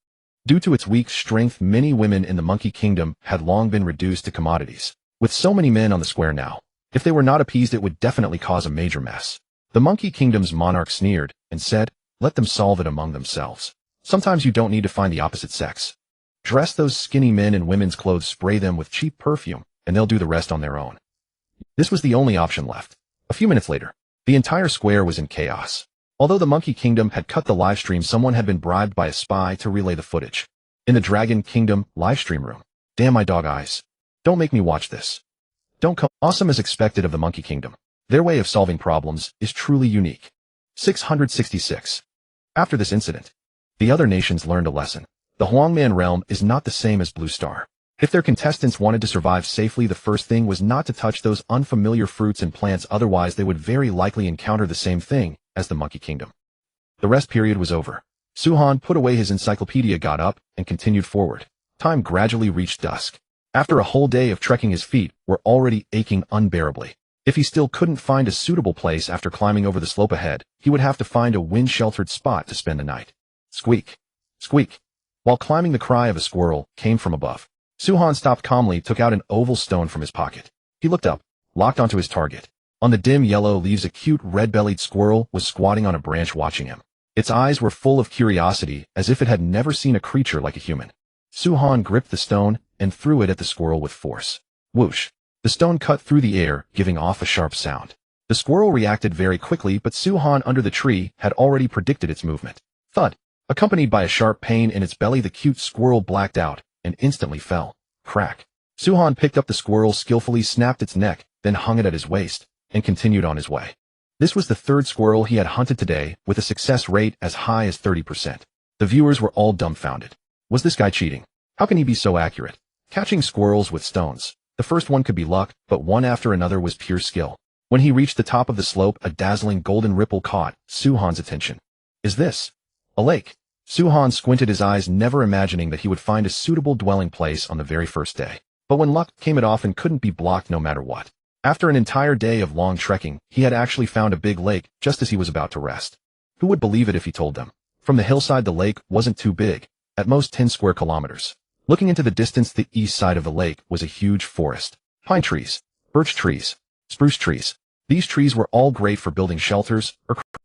Due to its weak strength, many women in the Monkey Kingdom had long been reduced to commodities. With so many men on the square now, if they were not appeased, it would definitely cause a major mess. The Monkey Kingdom's monarch sneered and said, let them solve it among themselves. Sometimes you don't need to find the opposite sex. Dress those skinny men in women's clothes, spray them with cheap perfume, and they'll do the rest on their own. This was the only option left. A few minutes later, the entire square was in chaos. Although the Monkey Kingdom had cut the livestream, someone had been bribed by a spy to relay the footage. In the Dragon Kingdom livestream room. Damn my dog eyes. Don't make me watch this. Don't come. Awesome as expected of the Monkey Kingdom. Their way of solving problems is truly unique. 666. After this incident, the other nations learned a lesson. The Huangman realm is not the same as Blue Star. If their contestants wanted to survive safely, the first thing was not to touch those unfamiliar fruits and plants, otherwise they would very likely encounter the same thing as the Monkey Kingdom. The rest period was over. Suhan put away his encyclopedia, got up, and continued forward. Time gradually reached dusk. After a whole day of trekking, his feet were already aching unbearably. If he still couldn't find a suitable place after climbing over the slope ahead, he would have to find a wind-sheltered spot to spend the night. Squeak! Squeak! While climbing, the cry of a squirrel came from above. Suhan stopped calmly, took out an oval stone from his pocket. He looked up, locked onto his target. On the dim yellow leaves, a cute red-bellied squirrel was squatting on a branch watching him. Its eyes were full of curiosity, as if it had never seen a creature like a human. Suhan gripped the stone and threw it at the squirrel with force. Whoosh! The stone cut through the air, giving off a sharp sound. The squirrel reacted very quickly, but Suhan under the tree had already predicted its movement. Thud! Accompanied by a sharp pain in its belly, the cute squirrel blacked out and instantly fell. Crack! Suhan picked up the squirrel, skillfully snapped its neck, then hung it at his waist, and continued on his way. This was the third squirrel he had hunted today, with a success rate as high as 30%. The viewers were all dumbfounded. Was this guy cheating? How can he be so accurate? Catching squirrels with stones. The first one could be luck, but one after another was pure skill. When he reached the top of the slope, a dazzling golden ripple caught Suhan's attention. Is this a lake? Suhan squinted his eyes, never imagining that he would find a suitable dwelling place on the very first day. But when luck came, it often couldn't be blocked no matter what. After an entire day of long trekking, he had actually found a big lake just as he was about to rest. Who would believe it if he told them? From the hillside, the lake wasn't too big, at most 10 square kilometers. Looking into the distance, the east side of the lake was a huge forest. Pine trees, birch trees, spruce trees. These trees were all great for building shelters.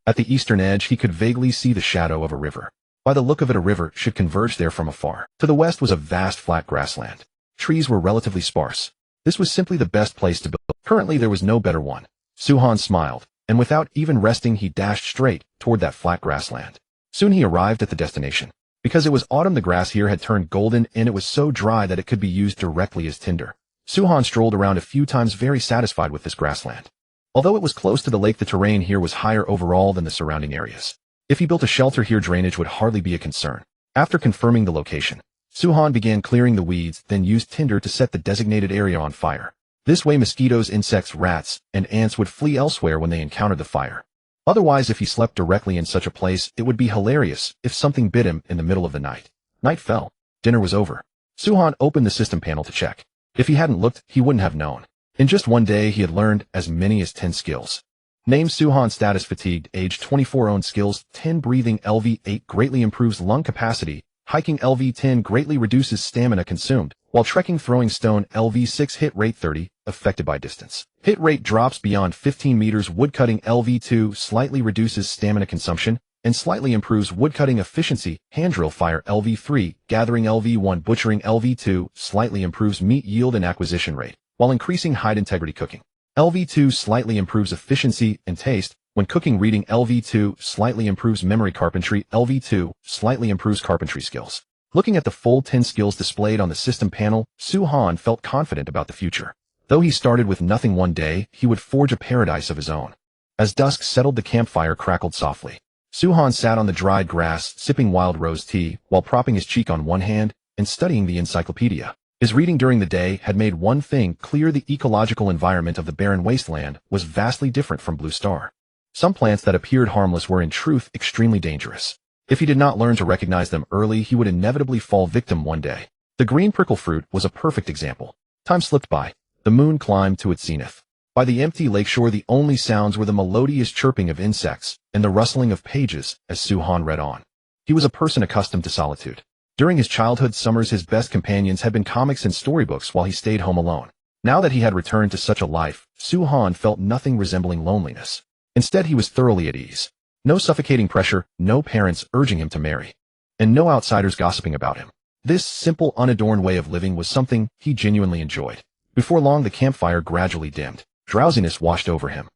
At the eastern edge, he could vaguely see the shadow of a river. By the look of it, a river should converge there from afar. To the west was a vast flat grassland. Trees were relatively sparse. This was simply the best place to build. Currently, there was no better one. Suhan smiled, and without even resting, he dashed straight toward that flat grassland. Soon he arrived at the destination. Because it was autumn, the grass here had turned golden, and it was so dry that it could be used directly as tinder. Suhan strolled around a few times, very satisfied with this grassland. Although it was close to the lake, the terrain here was higher overall than the surrounding areas. If he built a shelter here, drainage would hardly be a concern. After confirming the location, Suhan began clearing the weeds, then used tinder to set the designated area on fire. This way, mosquitoes, insects, rats, and ants would flee elsewhere when they encountered the fire. Otherwise, if he slept directly in such a place, it would be hilarious if something bit him in the middle of the night. Night fell. Dinner was over. Suhan opened the system panel to check. If he hadn't looked, he wouldn't have known. In just one day, he had learned as many as 10 skills. Name: Suhan. Status: fatigued. Age: 24. Own skills: 10. Breathing LV8 greatly improves lung capacity. Hiking LV10 greatly reduces stamina consumed. While trekking. Throwing stone LV6 hit rate 30, affected by distance. Hit rate drops beyond 15 meters. Woodcutting LV2 slightly reduces stamina consumption and slightly improves woodcutting efficiency. Hand drill fire LV3, gathering LV1, butchering LV2 slightly improves meat yield and acquisition rate, while increasing hide integrity. Cooking LV2 slightly improves efficiency and taste when cooking. Reading LV2 slightly improves memory. Carpentry LV2 slightly improves carpentry skills. Looking at the full 10 skills displayed on the system panel, Su Han felt confident about the future. Though he started with nothing one day, he would forge a paradise of his own. As dusk settled, the campfire crackled softly. Su Han sat on the dried grass, sipping wild rose tea, while propping his cheek on one hand and studying the encyclopedia. His reading during the day had made one thing clear: the ecological environment of the barren wasteland was vastly different from Blue Star. Some plants that appeared harmless were in truth extremely dangerous. If he did not learn to recognize them early, he would inevitably fall victim one day. The green prickle fruit was a perfect example. Time slipped by. The moon climbed to its zenith. By the empty lakeshore, the only sounds were the melodious chirping of insects and the rustling of pages as Su Han read on. He was a person accustomed to solitude. During his childhood summers, his best companions had been comics and storybooks while he stayed home alone. Now that he had returned to such a life, Su Han felt nothing resembling loneliness. Instead, he was thoroughly at ease. No suffocating pressure, no parents urging him to marry, and no outsiders gossiping about him. This simple, unadorned way of living was something he genuinely enjoyed. Before long, the campfire gradually dimmed. Drowsiness washed over him.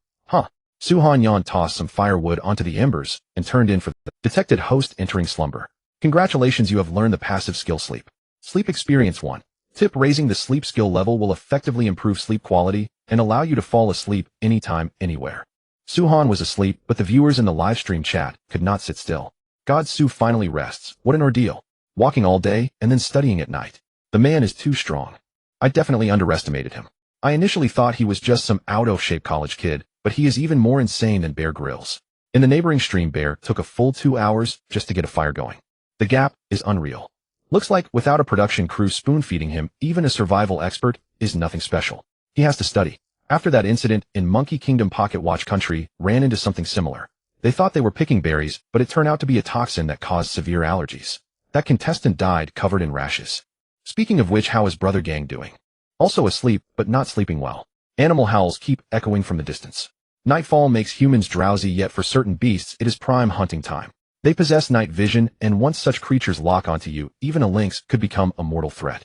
Su Han yawned, tossed some firewood onto the embers, and turned in for the detected host entering slumber. Congratulations, you have learned the passive skill Sleep. Sleep Experience 1. Tip: raising the sleep skill level will effectively improve sleep quality and allow you to fall asleep anytime, anywhere. Su Han was asleep, but the viewers in the livestream chat could not sit still. God, Su finally rests. What an ordeal. Walking all day and then studying at night. The man is too strong. I definitely underestimated him. I initially thought he was just some out-of-shape college kid, but he is even more insane than Bear Grylls. In the neighboring stream, Bear took a full 2 hours just to get a fire going. The gap is unreal. Looks like without a production crew spoon-feeding him, even a survival expert is nothing special. He has to study. After that incident in Monkey Kingdom, Pocket Watch Country ran into something similar. They thought they were picking berries, but it turned out to be a toxin that caused severe allergies. That contestant died covered in rashes. Speaking of which, how is Brother Gang doing? Also asleep, but not sleeping well. Animal howls keep echoing from the distance. Nightfall makes humans drowsy, yet for certain beasts it is prime hunting time. They possess night vision, and once such creatures lock onto you, even a lynx could become a mortal threat.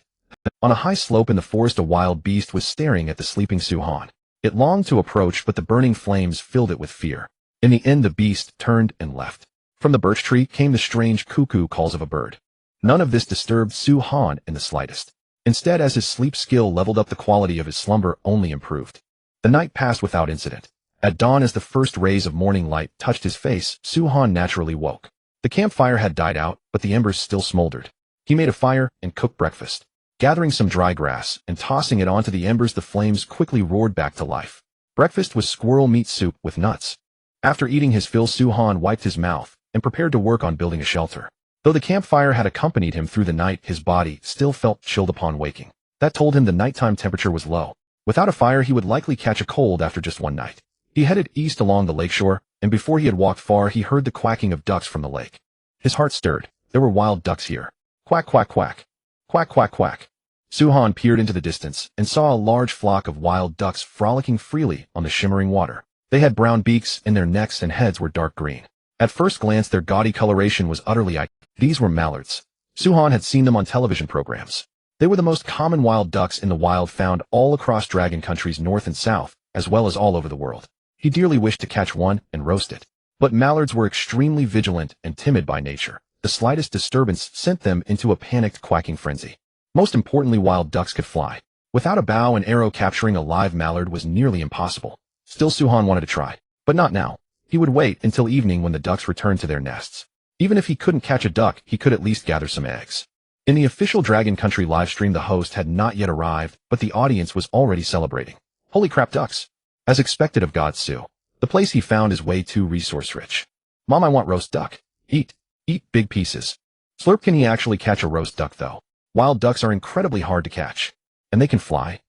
On a high slope in the forest, a wild beast was staring at the sleeping Su Han. It longed to approach, but the burning flames filled it with fear. In the end, the beast turned and left. From the birch tree came the strange cuckoo calls of a bird. None of this disturbed Su Han in the slightest. Instead, as his sleep skill leveled up, the quality of his slumber only improved. The night passed without incident. At dawn, as the first rays of morning light touched his face, Su Han naturally woke. The campfire had died out, but the embers still smoldered. He made a fire and cooked breakfast. Gathering some dry grass and tossing it onto the embers, the flames quickly roared back to life. Breakfast was squirrel meat soup with nuts. After eating his fill, Su Han wiped his mouth and prepared to work on building a shelter. Though the campfire had accompanied him through the night, his body still felt chilled upon waking. That told him the nighttime temperature was low. Without a fire, he would likely catch a cold after just one night. He headed east along the lakeshore, and before he had walked far, he heard the quacking of ducks from the lake. His heart stirred. There were wild ducks here. Quack, quack, quack. Quack, quack, quack. Su Han peered into the distance and saw a large flock of wild ducks frolicking freely on the shimmering water. They had brown beaks, and their necks and heads were dark green. At first glance, their gaudy coloration was utterly eye. These were mallards. Su Han had seen them on television programs. They were the most common wild ducks in the wild, found all across Dragon Country's north and south, as well as all over the world. He dearly wished to catch one and roast it. But mallards were extremely vigilant and timid by nature. The slightest disturbance sent them into a panicked quacking frenzy. Most importantly, wild ducks could fly. Without a bow and arrow, capturing a live mallard was nearly impossible. Still, Su Han wanted to try. But not now. He would wait until evening when the ducks returned to their nests. Even if he couldn't catch a duck, he could at least gather some eggs. In the official Dragon Country livestream, the host had not yet arrived, but the audience was already celebrating. Holy crap, ducks! As expected of God Su, the place he found is way too resource-rich. Mom, I want roast duck. Eat. Eat big pieces. Slurp. Can he actually catch a roast duck, though? Wild ducks are incredibly hard to catch. And they can fly.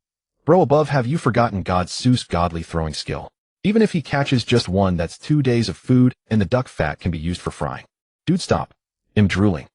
Bro, above, have you forgotten God Su's godly throwing skill? Even if he catches just one, that's 2 days of food, and the duck fat can be used for frying. Dude, stop. I'm drooling.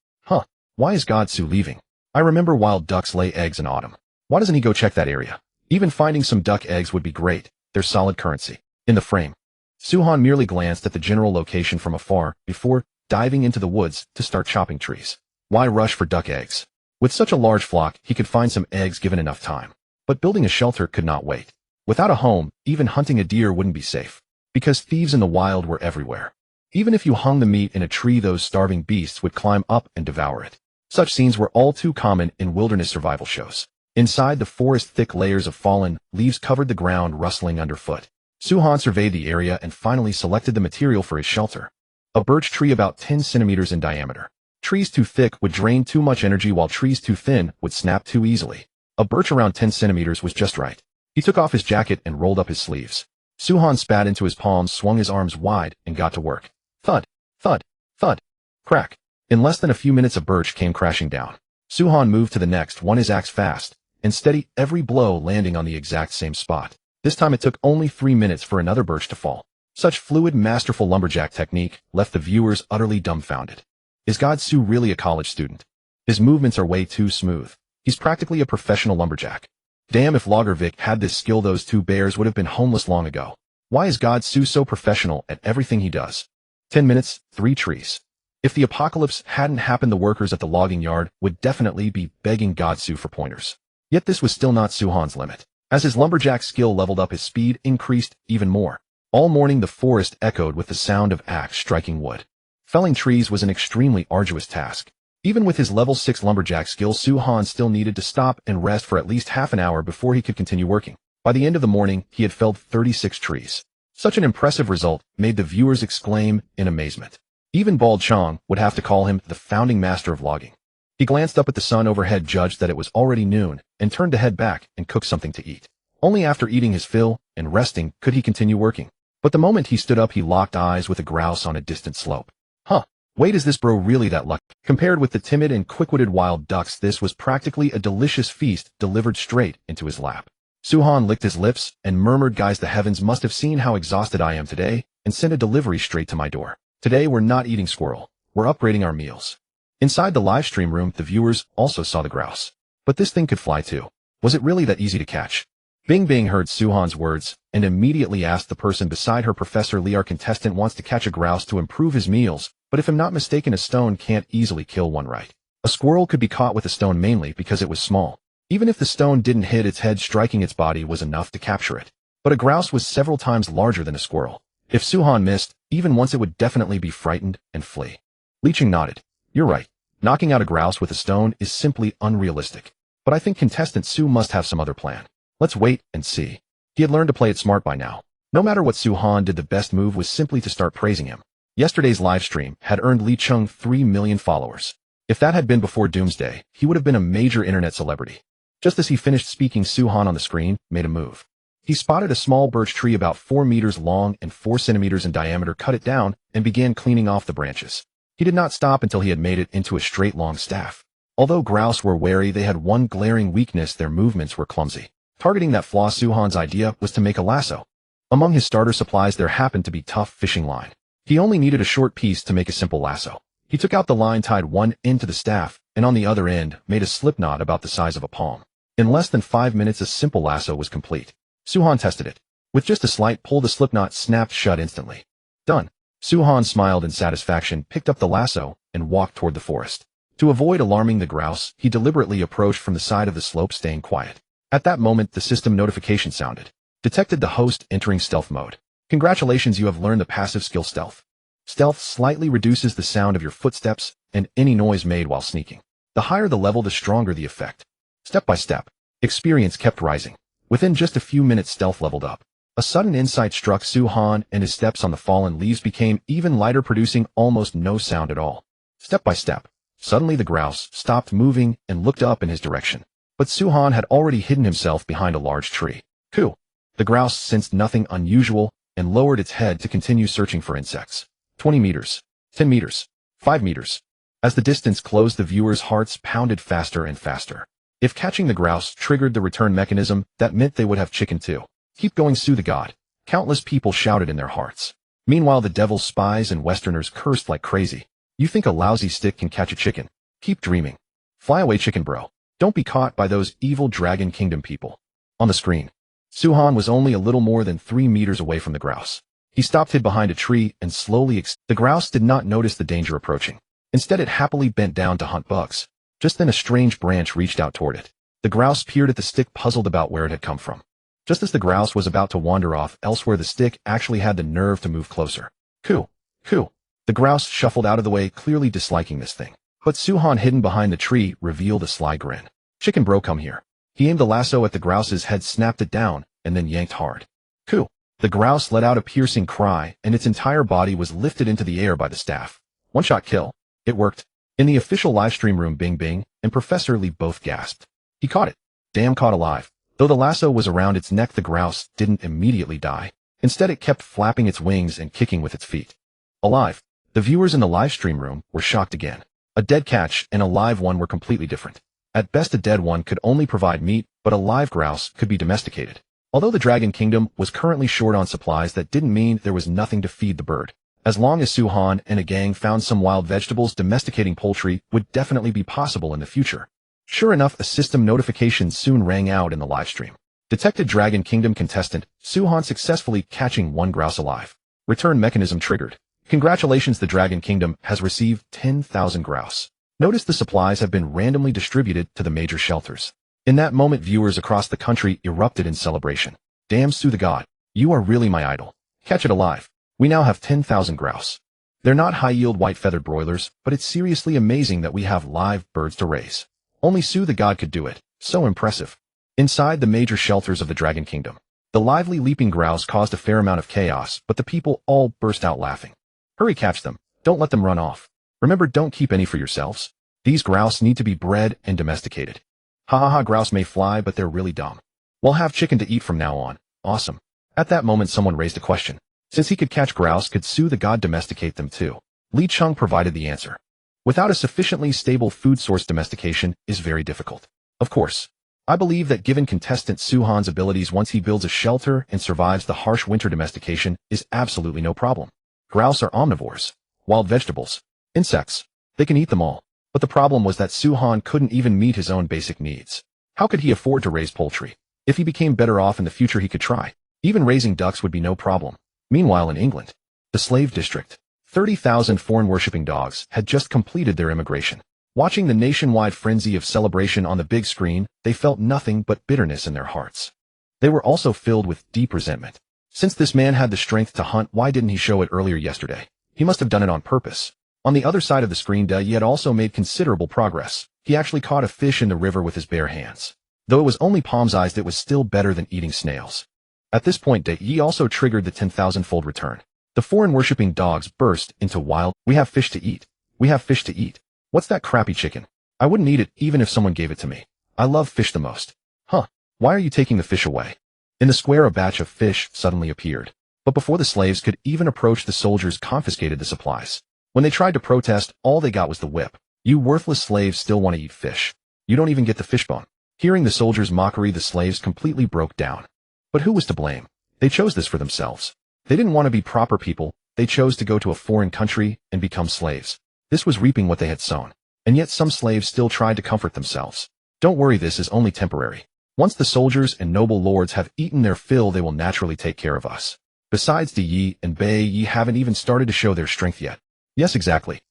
Why is God Su leaving? I remember wild ducks lay eggs in autumn. Why doesn't he go check that area? Even finding some duck eggs would be great. They're solid currency. In the frame. Su Han merely glanced at the general location from afar before diving into the woods to start chopping trees. Why rush for duck eggs? With such a large flock, he could find some eggs given enough time. But building a shelter could not wait. Without a home, even hunting a deer wouldn't be safe, because thieves in the wild were everywhere. Even if you hung the meat in a tree, those starving beasts would climb up and devour it. Such scenes were all too common in wilderness survival shows. Inside the forest, thick layers of fallen leaves covered the ground, rustling underfoot. Suhan surveyed the area and finally selected the material for his shelter. A birch tree about 10 centimeters in diameter. Trees too thick would drain too much energy, while trees too thin would snap too easily. A birch around 10 centimeters was just right. He took off his jacket and rolled up his sleeves. Suhan spat into his palms, swung his arms wide, and got to work. Thud, thud, thud, crack. In less than a few minutes, a birch came crashing down. Suhan moved to the next one, his axe fast and steady, every blow landing on the exact same spot. This time it took only 3 minutes for another birch to fall. Such fluid, masterful lumberjack technique left the viewers utterly dumbfounded. Is God Su really a college student? His movements are way too smooth. He's practically a professional lumberjack. Damn, if Logger Vic had this skill, those two bears would have been homeless long ago. Why is God Su so professional at everything he does? 10 minutes, 3 trees. If the apocalypse hadn't happened, the workers at the logging yard would definitely be begging God Su for pointers. Yet this was still not Suhan's limit. As his lumberjack skill leveled up, his speed increased even more. All morning the forest echoed with the sound of axe striking wood. Felling trees was an extremely arduous task. Even with his level 6 lumberjack skill, Suhan still needed to stop and rest for at least half an hour before he could continue working. By the end of the morning, he had felled 36 trees. Such an impressive result made the viewers exclaim in amazement. Even Bald Chong would have to call him the founding master of logging. He glanced up at the sun overhead, judged that it was already noon, and turned to head back and cook something to eat. Only after eating his fill and resting could he continue working. But the moment he stood up, he locked eyes with a grouse on a distant slope. Huh. Wait, is this bro really that lucky? Compared with the timid and quick-witted wild ducks, this was practically a delicious feast delivered straight into his lap. Suhan licked his lips and murmured, guys, the heavens must have seen how exhausted I am today and sent a delivery straight to my door. Today we're not eating squirrel. We're upgrading our meals. Inside the live stream room, the viewers also saw the grouse. But this thing could fly too. Was it really that easy to catch? Bing Bing heard Suhan's words and immediately asked the person beside her, Professor Lee, our contestant wants to catch a grouse to improve his meals, but if I'm not mistaken, a stone can't easily kill one, right? A squirrel could be caught with a stone mainly because it was small. Even if the stone didn't hit its head, striking its body was enough to capture it. But a grouse was several times larger than a squirrel. If Suhan missed, even once, it would definitely be frightened and flee. Li Ching nodded. You're right. Knocking out a grouse with a stone is simply unrealistic. But I think contestant Su must have some other plan. Let's wait and see. He had learned to play it smart by now. No matter what Suhan did, the best move was simply to start praising him. Yesterday's live stream had earned Li Cheng 3 million followers. If that had been before Doomsday, he would have been a major internet celebrity. Just as he finished speaking, Suhan on the screen made a move. He spotted a small birch tree about 4 meters long and 4 centimeters in diameter, cut it down, and began cleaning off the branches. He did not stop until he had made it into a straight long staff. Although grouse were wary, they had one glaring weakness: their movements were clumsy. Targeting that flaw, Suhan's idea was to make a lasso. Among his starter supplies there happened to be tough fishing line. He only needed a short piece to make a simple lasso. He took out the line, tied one end to the staff, and on the other end made a slip knot about the size of a palm. In less than 5 minutes a simple lasso was complete. Suhan tested it. With just a slight pull, the slip knot snapped shut instantly. Done. Suhan smiled in satisfaction, picked up the lasso, and walked toward the forest. To avoid alarming the grouse, he deliberately approached from the side of the slope, staying quiet. At that moment, the system notification sounded. Detected the host entering stealth mode. Congratulations, you have learned the passive skill Stealth. Stealth slightly reduces the sound of your footsteps and any noise made while sneaking. The higher the level, the stronger the effect. Step by step, experience kept rising. Within just a few minutes, Stealth leveled up. A sudden insight struck Suhan, and his steps on the fallen leaves became even lighter, producing almost no sound at all. Step by step, suddenly the grouse stopped moving and looked up in his direction. But Suhan had already hidden himself behind a large tree. Coo! The grouse sensed nothing unusual and lowered its head to continue searching for insects. 20 meters, 10 meters, 5 meters. As the distance closed, the viewers' hearts pounded faster and faster. If catching the grouse triggered the return mechanism, that meant they would have chicken too. Keep going, Su the god. Countless people shouted in their hearts. Meanwhile, the devil's spies and Westerners cursed like crazy. You think a lousy stick can catch a chicken? Keep dreaming. Fly away, chicken bro. Don't be caught by those evil Dragon Kingdom people. On the screen, Suhan was only a little more than 3 meters away from the grouse. He stopped, hid behind a tree, and slowly the grouse did not notice the danger approaching. Instead, it happily bent down to hunt bugs. Just then a strange branch reached out toward it. The grouse peered at the stick, puzzled about where it had come from. Just as the grouse was about to wander off elsewhere, the stick actually had the nerve to move closer. Coo! Coo! The grouse shuffled out of the way, clearly disliking this thing. But Suhan, hidden behind the tree, revealed a sly grin. "Chicken bro, come here." He aimed the lasso at the grouse's head, snapped it down, and then yanked hard. Coo! The grouse let out a piercing cry, and its entire body was lifted into the air by the staff. One-shot kill. It worked. In the official livestream room, Bing Bing and Professor Lee both gasped. He caught it. Damn, caught alive. Though the lasso was around its neck, the grouse didn't immediately die. Instead, it kept flapping its wings and kicking with its feet. Alive. The viewers in the livestream room were shocked again. A dead catch and a live one were completely different. At best, a dead one could only provide meat, but a live grouse could be domesticated. Although the Dragon Kingdom was currently short on supplies, that didn't mean there was nothing to feed the bird. As long as Suhan and a gang found some wild vegetables, domesticating poultry would definitely be possible in the future. Sure enough, a system notification soon rang out in the livestream. Detected Dragon Kingdom contestant, Suhan successfully catching one grouse alive. Return mechanism triggered. Congratulations, the Dragon Kingdom has received 10,000 grouse. Notice the supplies have been randomly distributed to the major shelters. In that moment, viewers across the country erupted in celebration. Damn, Su the God, you are really my idol. Catch it alive. We now have 10,000 grouse. They're not high-yield white-feathered broilers, but it's seriously amazing that we have live birds to raise. Only Su the God could do it. So impressive. Inside the major shelters of the Dragon Kingdom, the lively leaping grouse caused a fair amount of chaos, but the people all burst out laughing. Hurry, catch them. Don't let them run off. Remember, don't keep any for yourselves. These grouse need to be bred and domesticated. Ha ha ha, grouse may fly, but they're really dumb. We'll have chicken to eat from now on. Awesome. At that moment, someone raised a question. Since he could catch grouse, could Su the God domesticate them too? Li Chung provided the answer. Without a sufficiently stable food source, domestication is very difficult. Of course, I believe that given contestant Suhan's abilities, once he builds a shelter and survives the harsh winter, domestication is absolutely no problem. Grouse are omnivores. Wild vegetables, insects, they can eat them all. But the problem was that Suhan couldn't even meet his own basic needs. How could he afford to raise poultry? If he became better off in the future, he could try. Even raising ducks would be no problem. Meanwhile, in England, the slave district, 30,000 foreign-worshipping dogs had just completed their immigration. Watching the nationwide frenzy of celebration on the big screen, they felt nothing but bitterness in their hearts. They were also filled with deep resentment. Since this man had the strength to hunt, why didn't he show it earlier yesterday? He must have done it on purpose. On the other side of the screen, Yi had also made considerable progress. He actually caught a fish in the river with his bare hands. Though it was only palm-sized, it was still better than eating snails. At this point, Yi also triggered the 10,000-fold return. The foreign-worshipping dogs burst into wild, "We have fish to eat. We have fish to eat. What's that crappy chicken? I wouldn't eat it even if someone gave it to me. I love fish the most." "Huh. Why are you taking the fish away?" In the square, a batch of fish suddenly appeared. But before the slaves could even approach, the soldiers confiscated the supplies. When they tried to protest, all they got was the whip. "You worthless slaves still want to eat fish. You don't even get the fishbone." Hearing the soldiers' mockery, the slaves completely broke down. But who was to blame? They chose this for themselves. They didn't want to be proper people. They chose to go to a foreign country and become slaves. This was reaping what they had sown. And yet some slaves still tried to comfort themselves. "Don't worry, this is only temporary. Once the soldiers and noble lords have eaten their fill, they will naturally take care of us." Besides, Yi and Yi haven't even started to show their strength yet. Yes, exactly.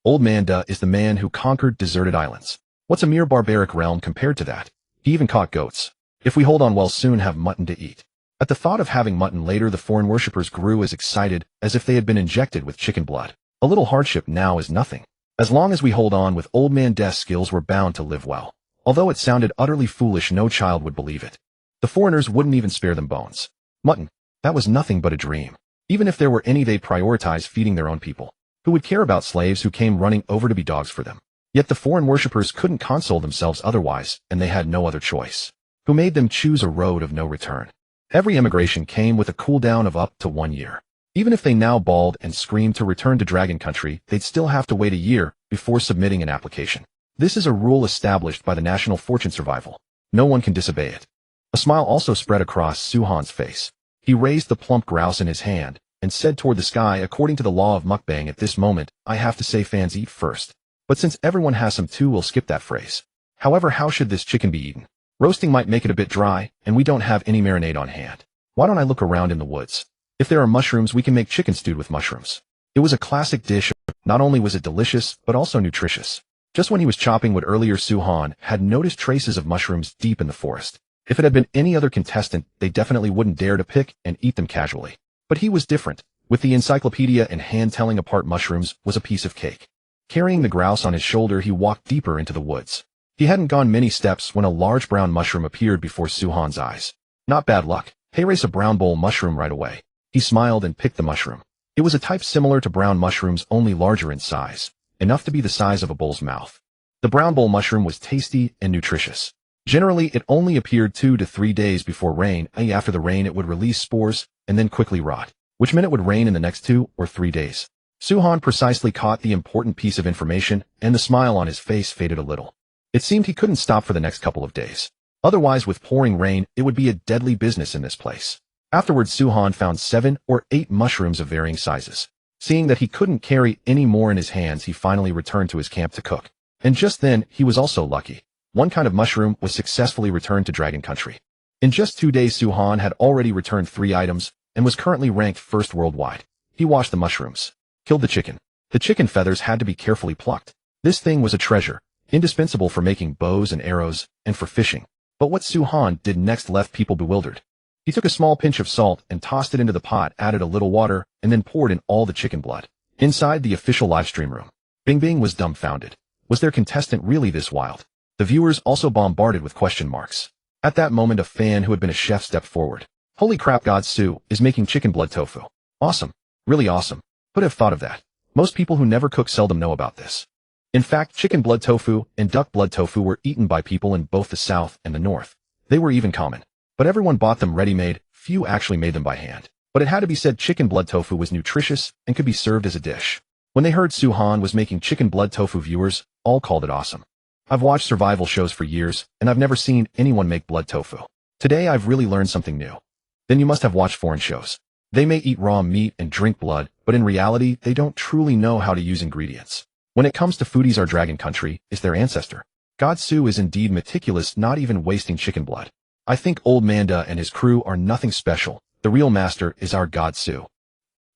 Old Man Da is the man who conquered deserted islands. What's a mere barbaric realm compared to that? He even caught goats. If we hold on, we'll soon have mutton to eat. At the thought of having mutton later, the foreign worshippers grew as excited as if they had been injected with chicken blood. A little hardship now is nothing. As long as we hold on with Old Man Da's skills, we're bound to live well. Although it sounded utterly foolish, no child would believe it. The foreigners wouldn't even spare them bones. Mutton. That was nothing but a dream. Even if there were any, they'd prioritize feeding their own people. Who would care about slaves who came running over to be dogs for them? Yet the foreign worshippers couldn't console themselves otherwise, and they had no other choice. Who made them choose a road of no return? Every immigration came with a cooldown of up to 1 year. Even if they now bawled and screamed to return to Dragon Country, they'd still have to wait a year before submitting an application. This is a rule established by the National Fortune Survival. No one can disobey it. A smile also spread across Suhan's face. He raised the plump grouse in his hand and said toward the sky, "According to the law of mukbang, at this moment, I have to say fans eat first. But since everyone has some too, we'll skip that phrase. However, how should this chicken be eaten? Roasting might make it a bit dry, and we don't have any marinade on hand. Why don't I look around in the woods? If there are mushrooms, we can make chicken stewed with mushrooms." It was a classic dish. Not only was it delicious, but also nutritious. Just when he was chopping wood earlier, Suhan had noticed traces of mushrooms deep in the forest. If it had been any other contestant, they definitely wouldn't dare to pick and eat them casually. But he was different. With the encyclopedia in hand, telling apart mushrooms was a piece of cake. Carrying the grouse on his shoulder, he walked deeper into the woods. He hadn't gone many steps when a large brown mushroom appeared before Su-han's eyes. Not bad luck. Hey, race a brown bowl mushroom right away. He smiled and picked the mushroom. It was a type similar to brown mushrooms, only larger in size, enough to be the size of a bull's mouth. The brown bowl mushroom was tasty and nutritious. Generally, it only appeared 2 to 3 days before rain, and after the rain it would release spores and then quickly rot, which meant it would rain in the next 2 or 3 days. Su-han precisely caught the important piece of information, and the smile on his face faded a little. It seemed he couldn't stop for the next couple of days. Otherwise, with pouring rain, it would be a deadly business in this place. Afterwards, Su-han found 7 or 8 mushrooms of varying sizes. Seeing that he couldn't carry any more in his hands, he finally returned to his camp to cook. And just then, he was also lucky. One kind of mushroom was successfully returned to Dragon Country. In just 2 days, Su-han had already returned 3 items and was currently ranked first worldwide. He washed the mushrooms, killed the chicken. The chicken feathers had to be carefully plucked. This thing was a treasure, indispensable for making bows and arrows and for fishing. But what Su-han did next left people bewildered. He took a small pinch of salt and tossed it into the pot, added a little water, and then poured in all the chicken blood. Inside the official livestream room, Bing Bing was dumbfounded. Was their contestant really this wild? The viewers also bombarded with question marks. At that moment, a fan who had been a chef stepped forward. Holy crap, God Su is making chicken blood tofu. Awesome. Really awesome. Who'd have thought of that? Most people who never cook seldom know about this. In fact, chicken blood tofu and duck blood tofu were eaten by people in both the South and the North. They were even common. But everyone bought them ready-made, few actually made them by hand. But it had to be said, chicken blood tofu was nutritious and could be served as a dish. When they heard Su-han was making chicken blood tofu, viewers all called it awesome. I've watched survival shows for years, and I've never seen anyone make blood tofu. Today I've really learned something new. Then you must have watched foreign shows. They may eat raw meat and drink blood, but in reality, they don't truly know how to use ingredients. When it comes to foodies, our Dragon Country is their ancestor. God Su is indeed meticulous, not even wasting chicken blood. I think Old Manda and his crew are nothing special. The real master is our God Su.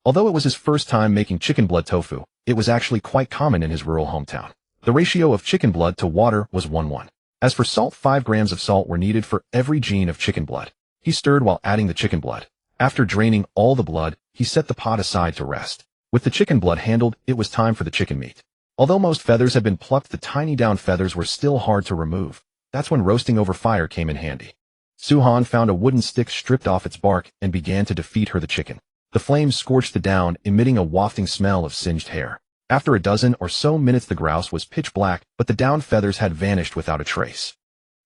Although it was his first time making chicken blood tofu, it was actually quite common in his rural hometown. The ratio of chicken blood to water was 1:1. As for salt, 5 grams of salt were needed for every gene of chicken blood. He stirred while adding the chicken blood. After draining all the blood, he set the pot aside to rest. With the chicken blood handled, it was time for the chicken meat. Although most feathers had been plucked, the tiny down feathers were still hard to remove. That's when roasting over fire came in handy. Su-han found a wooden stick, stripped off its bark, and began to defeat the chicken. The flames scorched the down, emitting a wafting smell of singed hair. After a dozen or so minutes, the grouse was pitch black, but the down feathers had vanished without a trace.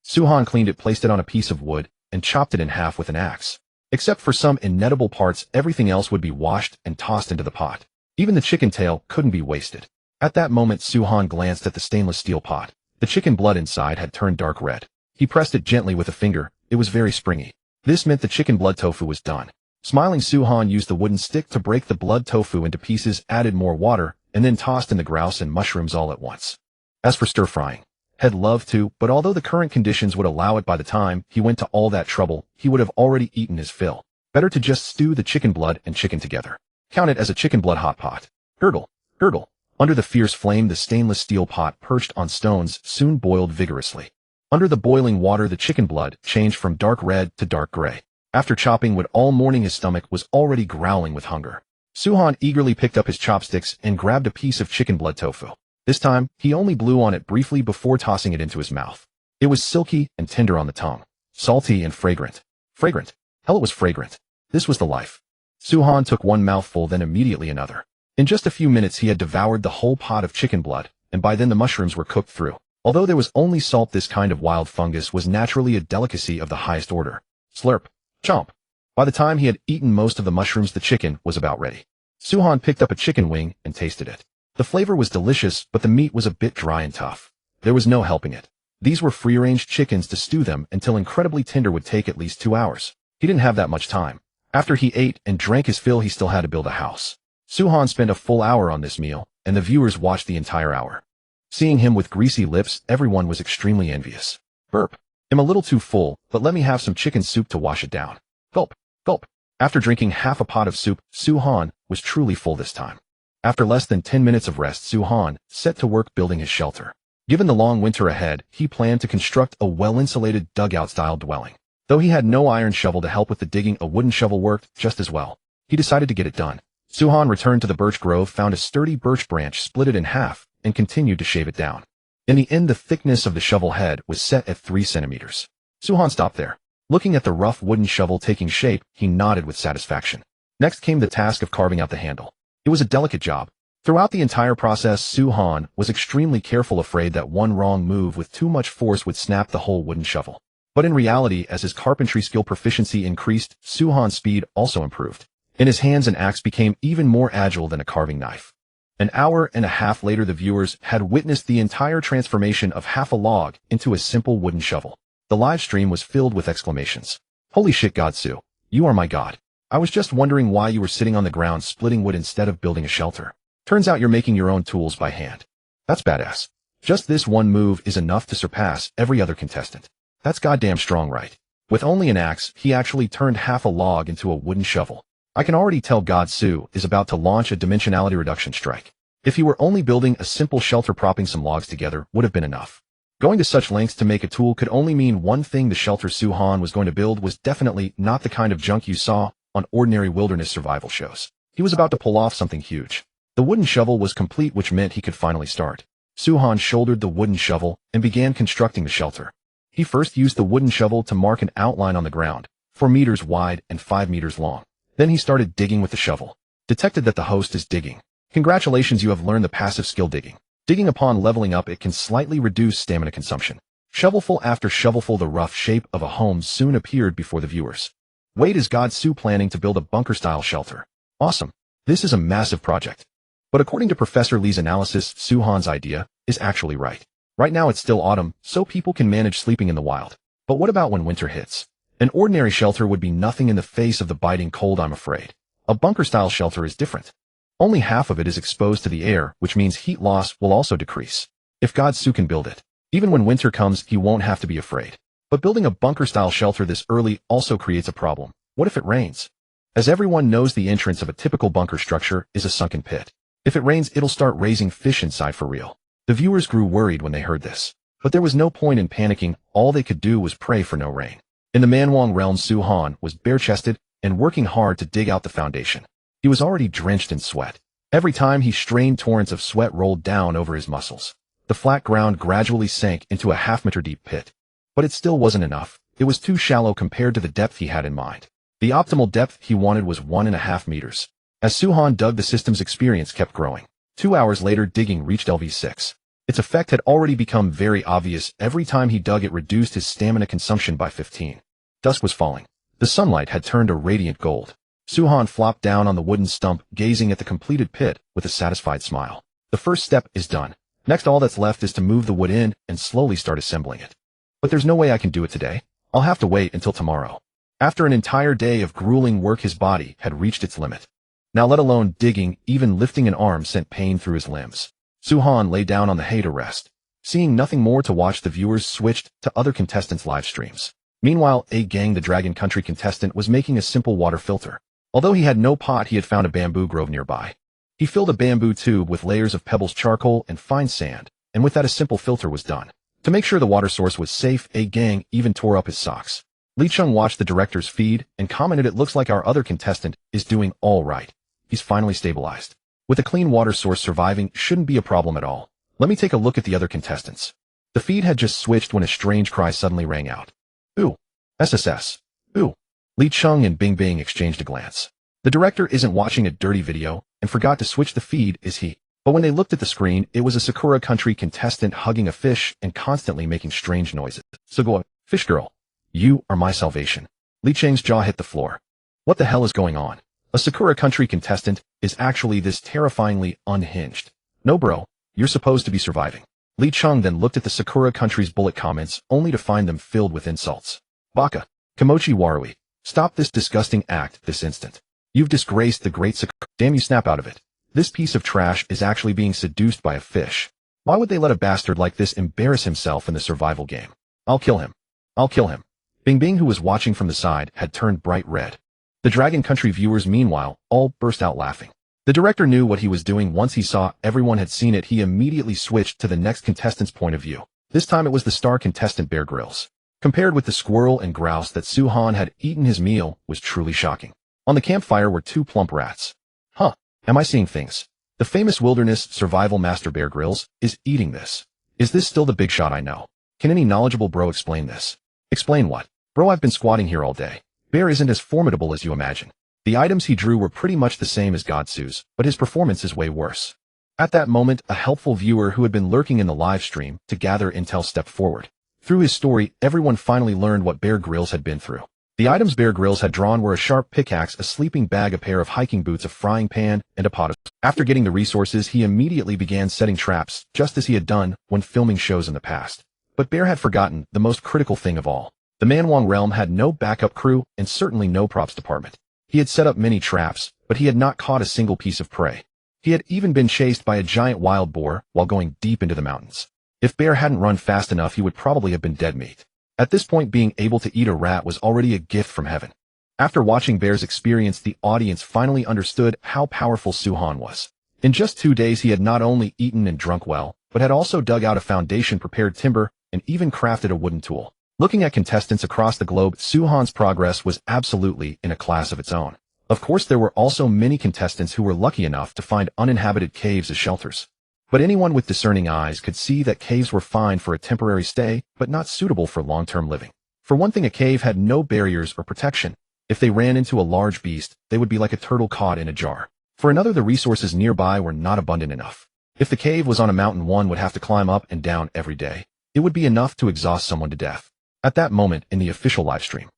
Su-han cleaned it, placed it on a piece of wood, and chopped it in half with an axe. Except for some inedible parts, everything else would be washed and tossed into the pot. Even the chicken tail couldn't be wasted. At that moment, Su-han glanced at the stainless steel pot. The chicken blood inside had turned dark red. He pressed it gently with a finger. It was very springy. This meant the chicken blood tofu was done. Smiling, Su-han used the wooden stick to break the blood tofu into pieces, added more water, and then tossed in the grouse and mushrooms all at once. As for stir-frying, had loved to, but although the current conditions would allow it, by the time he went to all that trouble, he would have already eaten his fill. Better to just stew the chicken blood and chicken together. Count it as a chicken blood hot pot. Gurgle, gurgle. Under the fierce flame, the stainless steel pot, perched on stones, soon boiled vigorously. Under the boiling water, the chicken blood changed from dark red to dark gray. After chopping wood all morning, his stomach was already growling with hunger. Su-han eagerly picked up his chopsticks and grabbed a piece of chicken blood tofu. This time, he only blew on it briefly before tossing it into his mouth. It was silky and tender on the tongue, salty and fragrant. Fragrant. Hell, it was fragrant. This was the life. Su-han took one mouthful, then immediately another. In just a few minutes, he had devoured the whole pot of chicken blood, and by then the mushrooms were cooked through. Although there was only salt, this kind of wild fungus was naturally a delicacy of the highest order. Slurp. Chomp. By the time he had eaten most of the mushrooms, the chicken was about ready. Su-han picked up a chicken wing and tasted it. The flavor was delicious, but the meat was a bit dry and tough. There was no helping it. These were free-range chickens. To stew them until incredibly tender would take at least 2 hours. He didn't have that much time. After he ate and drank his fill, he still had to build a house. Su-han spent a full hour on this meal, and the viewers watched the entire hour. Seeing him with greasy lips, everyone was extremely envious. Burp. I'm a little too full, but let me have some chicken soup to wash it down. Gulp. Gulp. After drinking half a pot of soup, Su-han was truly full this time. After less than 10 minutes of rest, Su-han set to work building his shelter. Given the long winter ahead, he planned to construct a well-insulated dugout-style dwelling. Though he had no iron shovel to help with the digging, a wooden shovel worked just as well. He decided to get it done. Su-han returned to the birch grove, found a sturdy birch branch, split it in half, and continued to shave it down. In the end, the thickness of the shovel head was set at 3 centimeters. Su-han stopped there. Looking at the rough wooden shovel taking shape, he nodded with satisfaction. Next came the task of carving out the handle. It was a delicate job. Throughout the entire process, Su-han was extremely careful, afraid that one wrong move with too much force would snap the whole wooden shovel. But in reality, as his carpentry skill proficiency increased, Su-han's speed also improved. In his hands, an axe became even more agile than a carving knife. An hour and a half later, the viewers had witnessed the entire transformation of half a log into a simple wooden shovel. The live stream was filled with exclamations. Holy shit, God Su, you are my god. I was just wondering why you were sitting on the ground splitting wood instead of building a shelter. Turns out you're making your own tools by hand. That's badass. Just this one move is enough to surpass every other contestant. That's goddamn strong, right? With only an axe, he actually turned half a log into a wooden shovel. I can already tell God Su is about to launch a dimensionality reduction strike. If he were only building a simple shelter, propping some logs together would have been enough. Going to such lengths to make a tool could only mean one thing: the shelter Su-han was going to build was definitely not the kind of junk you saw on ordinary wilderness survival shows. He was about to pull off something huge. The wooden shovel was complete, which meant he could finally start. Su-han shouldered the wooden shovel and began constructing the shelter. He first used the wooden shovel to mark an outline on the ground, 4 meters wide and 5 meters long. Then he started digging with the shovel. Detected that the host is digging. Congratulations, you have learned the passive skill digging. Digging, upon leveling up, it can slightly reduce stamina consumption. Shovelful after shovelful, the rough shape of a home soon appeared before the viewers. Wait, is God Su planning to build a bunker-style shelter? Awesome. This is a massive project. But according to Professor Lee's analysis, Su-han's idea is actually right. Right now it's still autumn, so people can manage sleeping in the wild. But what about when winter hits? An ordinary shelter would be nothing in the face of the biting cold, I'm afraid. A bunker-style shelter is different. Only half of it is exposed to the air, which means heat loss will also decrease. If God Su can build it, even when winter comes, he won't have to be afraid. But building a bunker-style shelter this early also creates a problem. What if it rains? As everyone knows, the entrance of a typical bunker structure is a sunken pit. If it rains, it'll start raising fish inside for real. The viewers grew worried when they heard this. But there was no point in panicking. All they could do was pray for no rain. In the Manwang realm, Su-han was bare-chested and working hard to dig out the foundation. He was already drenched in sweat. Every time he strained, torrents of sweat rolled down over his muscles. The flat ground gradually sank into a half-meter deep pit. But it still wasn't enough. It was too shallow compared to the depth he had in mind. The optimal depth he wanted was 1.5 meters. As Su-han dug, the system's experience kept growing. 2 hours later, digging reached LV6. Its effect had already become very obvious. Every time he dug, it reduced his stamina consumption by 15. Dusk was falling. The sunlight had turned a radiant gold. Su-han flopped down on the wooden stump, gazing at the completed pit with a satisfied smile. The first step is done. Next, all that's left is to move the wood in and slowly start assembling it. But there's no way I can do it today. I'll have to wait until tomorrow. After an entire day of grueling work, his body had reached its limit. Now, let alone digging, even lifting an arm sent pain through his limbs. Su-han lay down on the hay to rest. Seeing nothing more to watch, the viewers switched to other contestants' live streams. Meanwhile, A-Gang, the Dragon Country contestant, was making a simple water filter. Although he had no pot, he had found a bamboo grove nearby. He filled a bamboo tube with layers of pebbles, charcoal, and fine sand, and with that a simple filter was done. To make sure the water source was safe, A-Gang even tore up his socks. Li Chung watched the director's feed and commented, "It looks like our other contestant is doing all right. He's finally stabilized. With a clean water source, surviving shouldn't be a problem at all. Let me take a look at the other contestants." The feed had just switched when a strange cry suddenly rang out. "Ooh. SSS. Ooh." Li Chung and Bing Bing exchanged a glance. The director isn't watching a dirty video and forgot to switch the feed, is he? But when they looked at the screen, it was a Sakura Country contestant hugging a fish and constantly making strange noises. "Sugoi, fish girl. You are my salvation." Li Cheng's jaw hit the floor. What the hell is going on? A Sakura Country contestant is actually this terrifyingly unhinged. "No bro, you're supposed to be surviving." Li Chung then looked at the Sakura Country's bullet comments only to find them filled with insults. "Baka. Kimochi Warui. Stop this disgusting act this instant. You've disgraced the great Sakura. Damn you, snap out of it. This piece of trash is actually being seduced by a fish. Why would they let a bastard like this embarrass himself in the survival game? I'll kill him. I'll kill him." Bing Bing, who was watching from the side, had turned bright red. The Dragon Country viewers, meanwhile, all burst out laughing. The director knew what he was doing. Once he saw everyone had seen it, he immediately switched to the next contestant's point of view. This time it was the star contestant, Bear Grylls. Compared with the squirrel and grouse that Su-han had eaten, his meal was truly shocking. On the campfire were 2 plump rats. Huh, am I seeing things? The famous wilderness survival master Bear Grylls is eating this. Is this still the big shot I know? Can any knowledgeable bro explain this? Explain what? Bro, I've been squatting here all day. Bear isn't as formidable as you imagine. The items he drew were pretty much the same as Godsu's, but his performance is way worse. At that moment, a helpful viewer who had been lurking in the live stream to gather intel stepped forward. Through his story, everyone finally learned what Bear Grylls had been through. The items Bear Grylls had drawn were a sharp pickaxe, a sleeping bag, a pair of hiking boots, a frying pan, and a pot of... After getting the resources, he immediately began setting traps, just as he had done when filming shows in the past. But Bear had forgotten the most critical thing of all. The Manwang realm had no backup crew and certainly no props department. He had set up many traps, but he had not caught a single piece of prey. He had even been chased by a giant wild boar while going deep into the mountains. If Bear hadn't run fast enough, he would probably have been dead meat. At this point, being able to eat a rat was already a gift from heaven. After watching Bear's experience, the audience finally understood how powerful Suhan was. In just 2 days, he had not only eaten and drunk well, but had also dug out a foundation, prepared timber, and even crafted a wooden tool. Looking at contestants across the globe, Suhan's progress was absolutely in a class of its own. Of course, there were also many contestants who were lucky enough to find uninhabited caves as shelters. But anyone with discerning eyes could see that caves were fine for a temporary stay, but not suitable for long-term living. For one thing, a cave had no barriers or protection. If they ran into a large beast, they would be like a turtle caught in a jar. For another, the resources nearby were not abundant enough. If the cave was on a mountain, one would have to climb up and down every day. It would be enough to exhaust someone to death. At that moment, in the official livestream,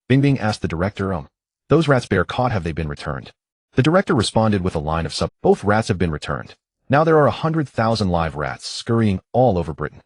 Bing asked the director, those rats Bear caught, have they been returned? The director responded with a line of both rats have been returned. Now there are 100,000 live rats scurrying all over Britain.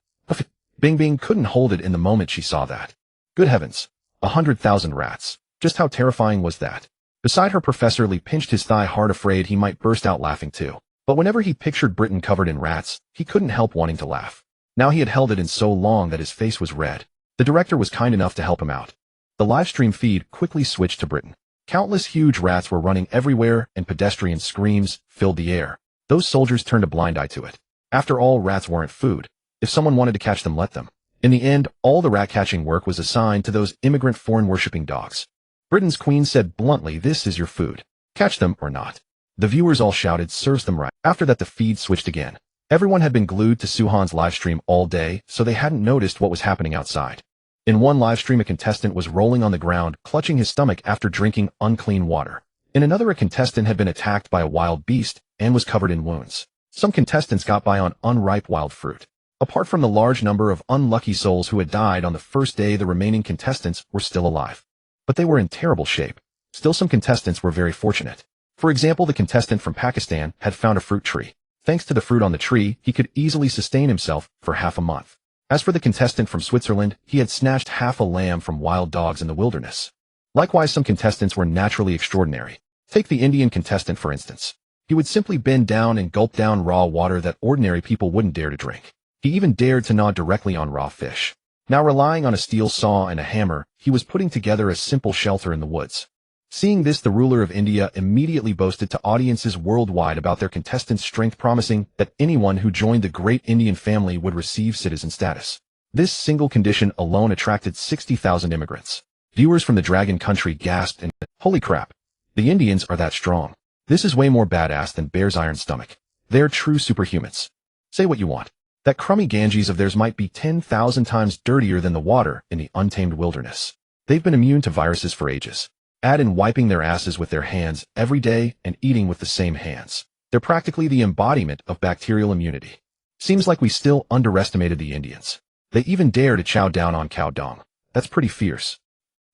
Bing couldn't hold it in the moment she saw that. Good heavens, 100,000 rats. Just how terrifying was that? Beside her, Professor Lee pinched his thigh hard, afraid he might burst out laughing too. But whenever he pictured Britain covered in rats, he couldn't help wanting to laugh. Now he had held it in so long that his face was red. The director was kind enough to help him out. The livestream feed quickly switched to Britain. Countless huge rats were running everywhere, and pedestrian screams filled the air. Those soldiers turned a blind eye to it. After all, rats weren't food. If someone wanted to catch them, let them. In the end, all the rat-catching work was assigned to those immigrant foreign-worshipping dogs. Britain's queen said bluntly, "This is your food. Catch them or not." The viewers all shouted, "Serves them right." After that, the feed switched again. Everyone had been glued to Suhan's livestream all day, so they hadn't noticed what was happening outside. In one livestream, a contestant was rolling on the ground, clutching his stomach after drinking unclean water. In another, a contestant had been attacked by a wild beast and was covered in wounds. Some contestants got by on unripe wild fruit. Apart from the large number of unlucky souls who had died on the first day, the remaining contestants were still alive. But they were in terrible shape. Still, some contestants were very fortunate. For example, the contestant from Pakistan had found a fruit tree. Thanks to the fruit on the tree, he could easily sustain himself for half a month. As for the contestant from Switzerland, he had snatched half a lamb from wild dogs in the wilderness. Likewise, some contestants were naturally extraordinary. Take the Indian contestant, for instance. He would simply bend down and gulp down raw water that ordinary people wouldn't dare to drink. He even dared to gnaw directly on raw fish. Now, relying on a steel saw and a hammer, he was putting together a simple shelter in the woods. Seeing this, the ruler of India immediately boasted to audiences worldwide about their contestant's strength, promising that anyone who joined the great Indian family would receive citizen status. This single condition alone attracted 60,000 immigrants. Viewers from the Dragon Country gasped and, "Holy crap! The Indians are that strong. This is way more badass than Bear's iron stomach. They're true superhumans." Say what you want. That crummy Ganges of theirs might be 10,000 times dirtier than the water in the untamed wilderness. They've been immune to viruses for ages. Add in wiping their asses with their hands every day and eating with the same hands. They're practically the embodiment of bacterial immunity. Seems like we still underestimated the Indians. They even dare to chow down on cow dung. That's pretty fierce.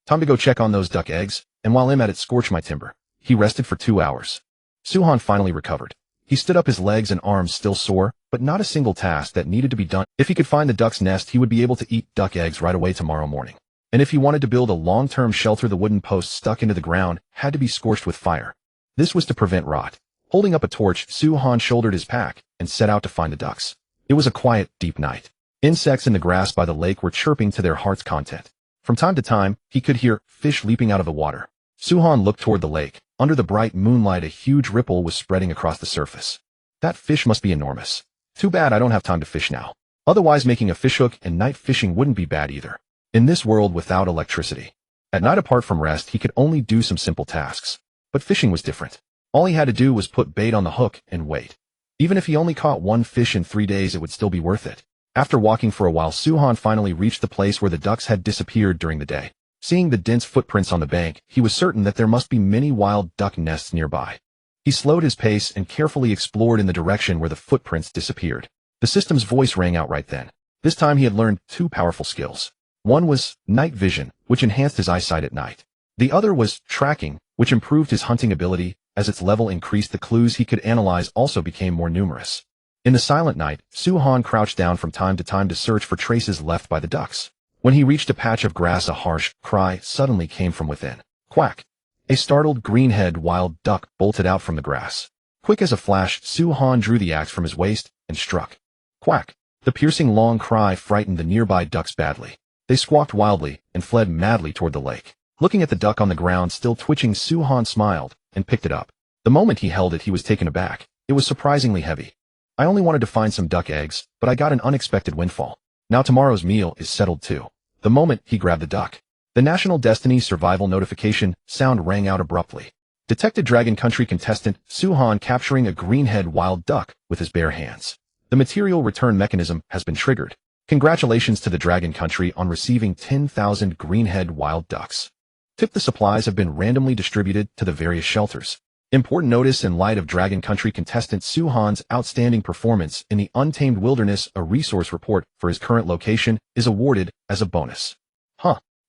Time to go check on those duck eggs, and while I'm at it, scorch my timber. He rested for 2 hours. Suhan finally recovered. He stood up, his legs and arms still sore, but not a single task that needed to be done. If he could find the duck's nest, he would be able to eat duck eggs right away tomorrow morning. And if he wanted to build a long-term shelter, the wooden posts stuck into the ground had to be scorched with fire. This was to prevent rot. Holding up a torch, Suhan shouldered his pack and set out to find the ducks. It was a quiet, deep night. Insects in the grass by the lake were chirping to their heart's content. From time to time, he could hear fish leaping out of the water. Suhan looked toward the lake. Under the bright moonlight, a huge ripple was spreading across the surface. That fish must be enormous. Too bad I don't have time to fish now. Otherwise, making a fishhook and night fishing wouldn't be bad either. In this world without electricity, at night, apart from rest, he could only do some simple tasks. But fishing was different. All he had to do was put bait on the hook and wait. Even if he only caught one fish in 3 days, it would still be worth it. After walking for a while, Suhan finally reached the place where the ducks had disappeared during the day. Seeing the dense footprints on the bank, he was certain that there must be many wild duck nests nearby. He slowed his pace and carefully explored in the direction where the footprints disappeared. The system's voice rang out right then. This time he had learned 2 powerful skills. One was night vision, which enhanced his eyesight at night. The other was tracking, which improved his hunting ability. As its level increased, the clues he could analyze also became more numerous. In the silent night, Suhan crouched down from time to time to search for traces left by the ducks. When he reached a patch of grass, a harsh cry suddenly came from within. Quack! A startled green-headed wild duck bolted out from the grass. Quick as a flash, Suhan drew the axe from his waist and struck. Quack! The piercing long cry frightened the nearby ducks badly. They squawked wildly and fled madly toward the lake. Looking at the duck on the ground still twitching, Suhan smiled and picked it up. The moment he held it, he was taken aback. It was surprisingly heavy. I only wanted to find some duck eggs, but I got an unexpected windfall. Now tomorrow's meal is settled too. The moment he grabbed the duck, the National Destiny survival notification sound rang out abruptly. Detected Dragon Country contestant Suhan capturing a greenhead wild duck with his bare hands. The material return mechanism has been triggered. Congratulations to the Dragon Country on receiving 10,000 greenhead wild ducks. Tip: the supplies have been randomly distributed to the various shelters. Important notice: in light of Dragon Country contestant Suhan's outstanding performance in the Untamed Wilderness, a resource report for his current location is awarded as a bonus.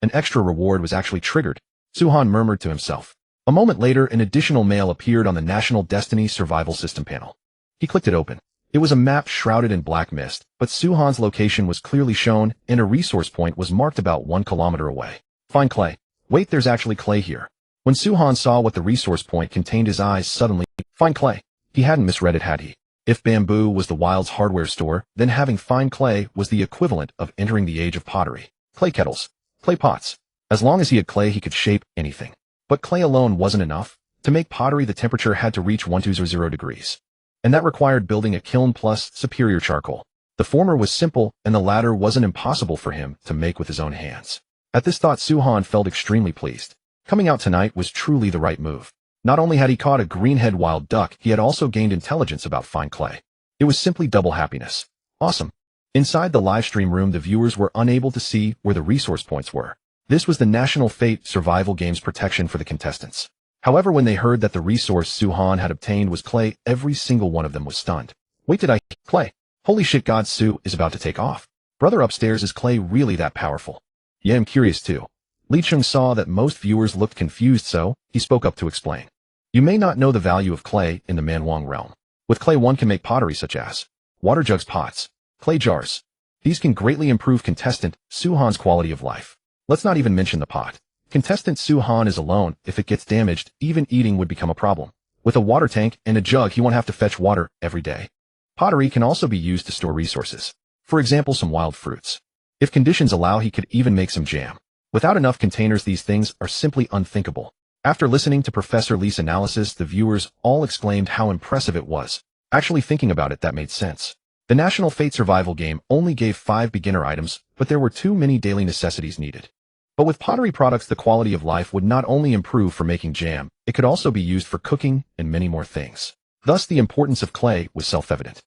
An extra reward was actually triggered, Suhan murmured to himself. A moment later, an additional mail appeared on the National Destiny Survival System panel. He clicked it open. It was a map shrouded in black mist, but Suhan's location was clearly shown, and a resource point was marked about 1 kilometer away. Find clay. Wait, there's actually clay here. When Suhan saw what the resource point contained, his eyes suddenly find clay. He hadn't misread it, had he? If bamboo was the wild's hardware store, then having fine clay was the equivalent of entering the age of pottery. Clay kettles. Clay pots. As long as he had clay, he could shape anything. But clay alone wasn't enough. To make pottery, the temperature had to reach 1200 degrees. And that required building a kiln plus superior charcoal. The former was simple, and the latter wasn't impossible for him to make with his own hands. At this thought, Suhan felt extremely pleased. Coming out tonight was truly the right move. Not only had he caught a greenhead wild duck, he had also gained intelligence about fine clay. It was simply double happiness. Awesome. Inside the livestream room, the viewers were unable to see where the resource points were. This was the National Fate Survival Game's protection for the contestants. However, when they heard that the resource Suhan had obtained was clay, every single one of them was stunned. Wait, did I clay? Holy shit, God, Su is about to take off. Brother upstairs, is clay really that powerful? Yeah, I'm curious too. Lin Xue saw that most viewers looked confused, so he spoke up to explain. You may not know the value of clay in the Manwang realm. With clay, one can make pottery such as water jugs, pots, clay jars. These can greatly improve contestant Suhan's quality of life. Let's not even mention the pot. Contestant Suhan is alone. If it gets damaged, even eating would become a problem. With a water tank and a jug, he won't have to fetch water every day. Pottery can also be used to store resources. For example, some wild fruits. If conditions allow, he could even make some jam. Without enough containers, these things are simply unthinkable. After listening to Professor Li's analysis, the viewers all exclaimed how impressive it was. Actually thinking about it, that made sense. The National Fate survival game only gave 5 beginner items, but there were too many daily necessities needed. But with pottery products, the quality of life would not only improve for making jam, it could also be used for cooking and many more things. Thus, the importance of clay was self-evident.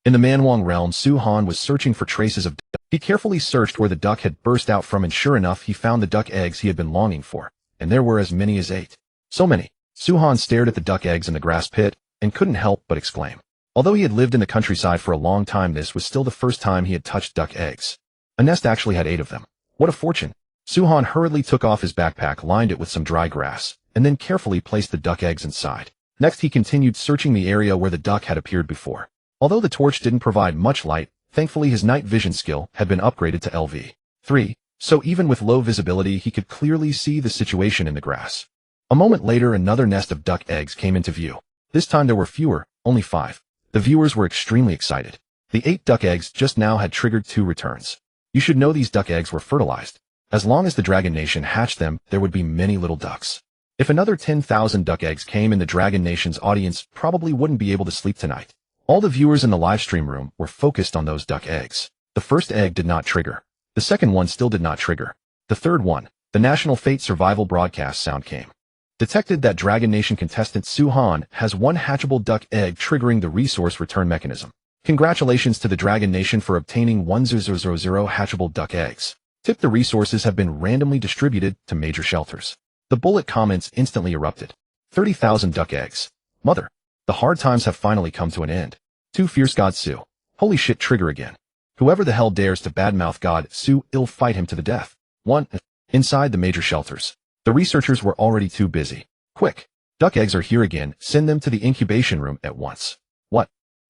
In the Manwang realm, Suhan was searching for traces of duck. He carefully searched where the duck had burst out from, and sure enough, he found the duck eggs he had been longing for, and there were as many as 8. So many. Suhan stared at the duck eggs in the grass pit and couldn't help but exclaim. Although he had lived in the countryside for a long time, this was still the first time he had touched duck eggs. A nest actually had 8 of them. What a fortune. Suhan hurriedly took off his backpack, lined it with some dry grass, and then carefully placed the duck eggs inside. Next, he continued searching the area where the duck had appeared before. Although the torch didn't provide much light, thankfully his night vision skill had been upgraded to LV3, so even with low visibility, he could clearly see the situation in the grass. A moment later, another nest of duck eggs came into view. This time there were fewer, only 5. The viewers were extremely excited. The 8 duck eggs just now had triggered 2 returns. You should know these duck eggs were fertilized. As long as the Dragon Nation hatched them, there would be many little ducks. If another 10,000 duck eggs came in, the Dragon Nation's audience probably wouldn't be able to sleep tonight. All the viewers in the live stream room were focused on those duck eggs. The first egg did not trigger. The second one still did not trigger. The third one, the National Fate survival broadcast sound came. Detected that Dragon Nation contestant Suhan has one hatchable duck egg, triggering the resource return mechanism. Congratulations to the Dragon Nation for obtaining 1000 hatchable duck eggs. Tip: the resources have been randomly distributed to major shelters. The bullet comments instantly erupted. 30,000 duck eggs. Mother. The hard times have finally come to an end. 2 Fierce God Su. Holy shit, trigger again. Whoever the hell dares to badmouth God Su, ill fight him to the death. 1. Inside the major shelters. The researchers were already too busy. Quick. Duck eggs are here again, send them to the incubation room at once. What?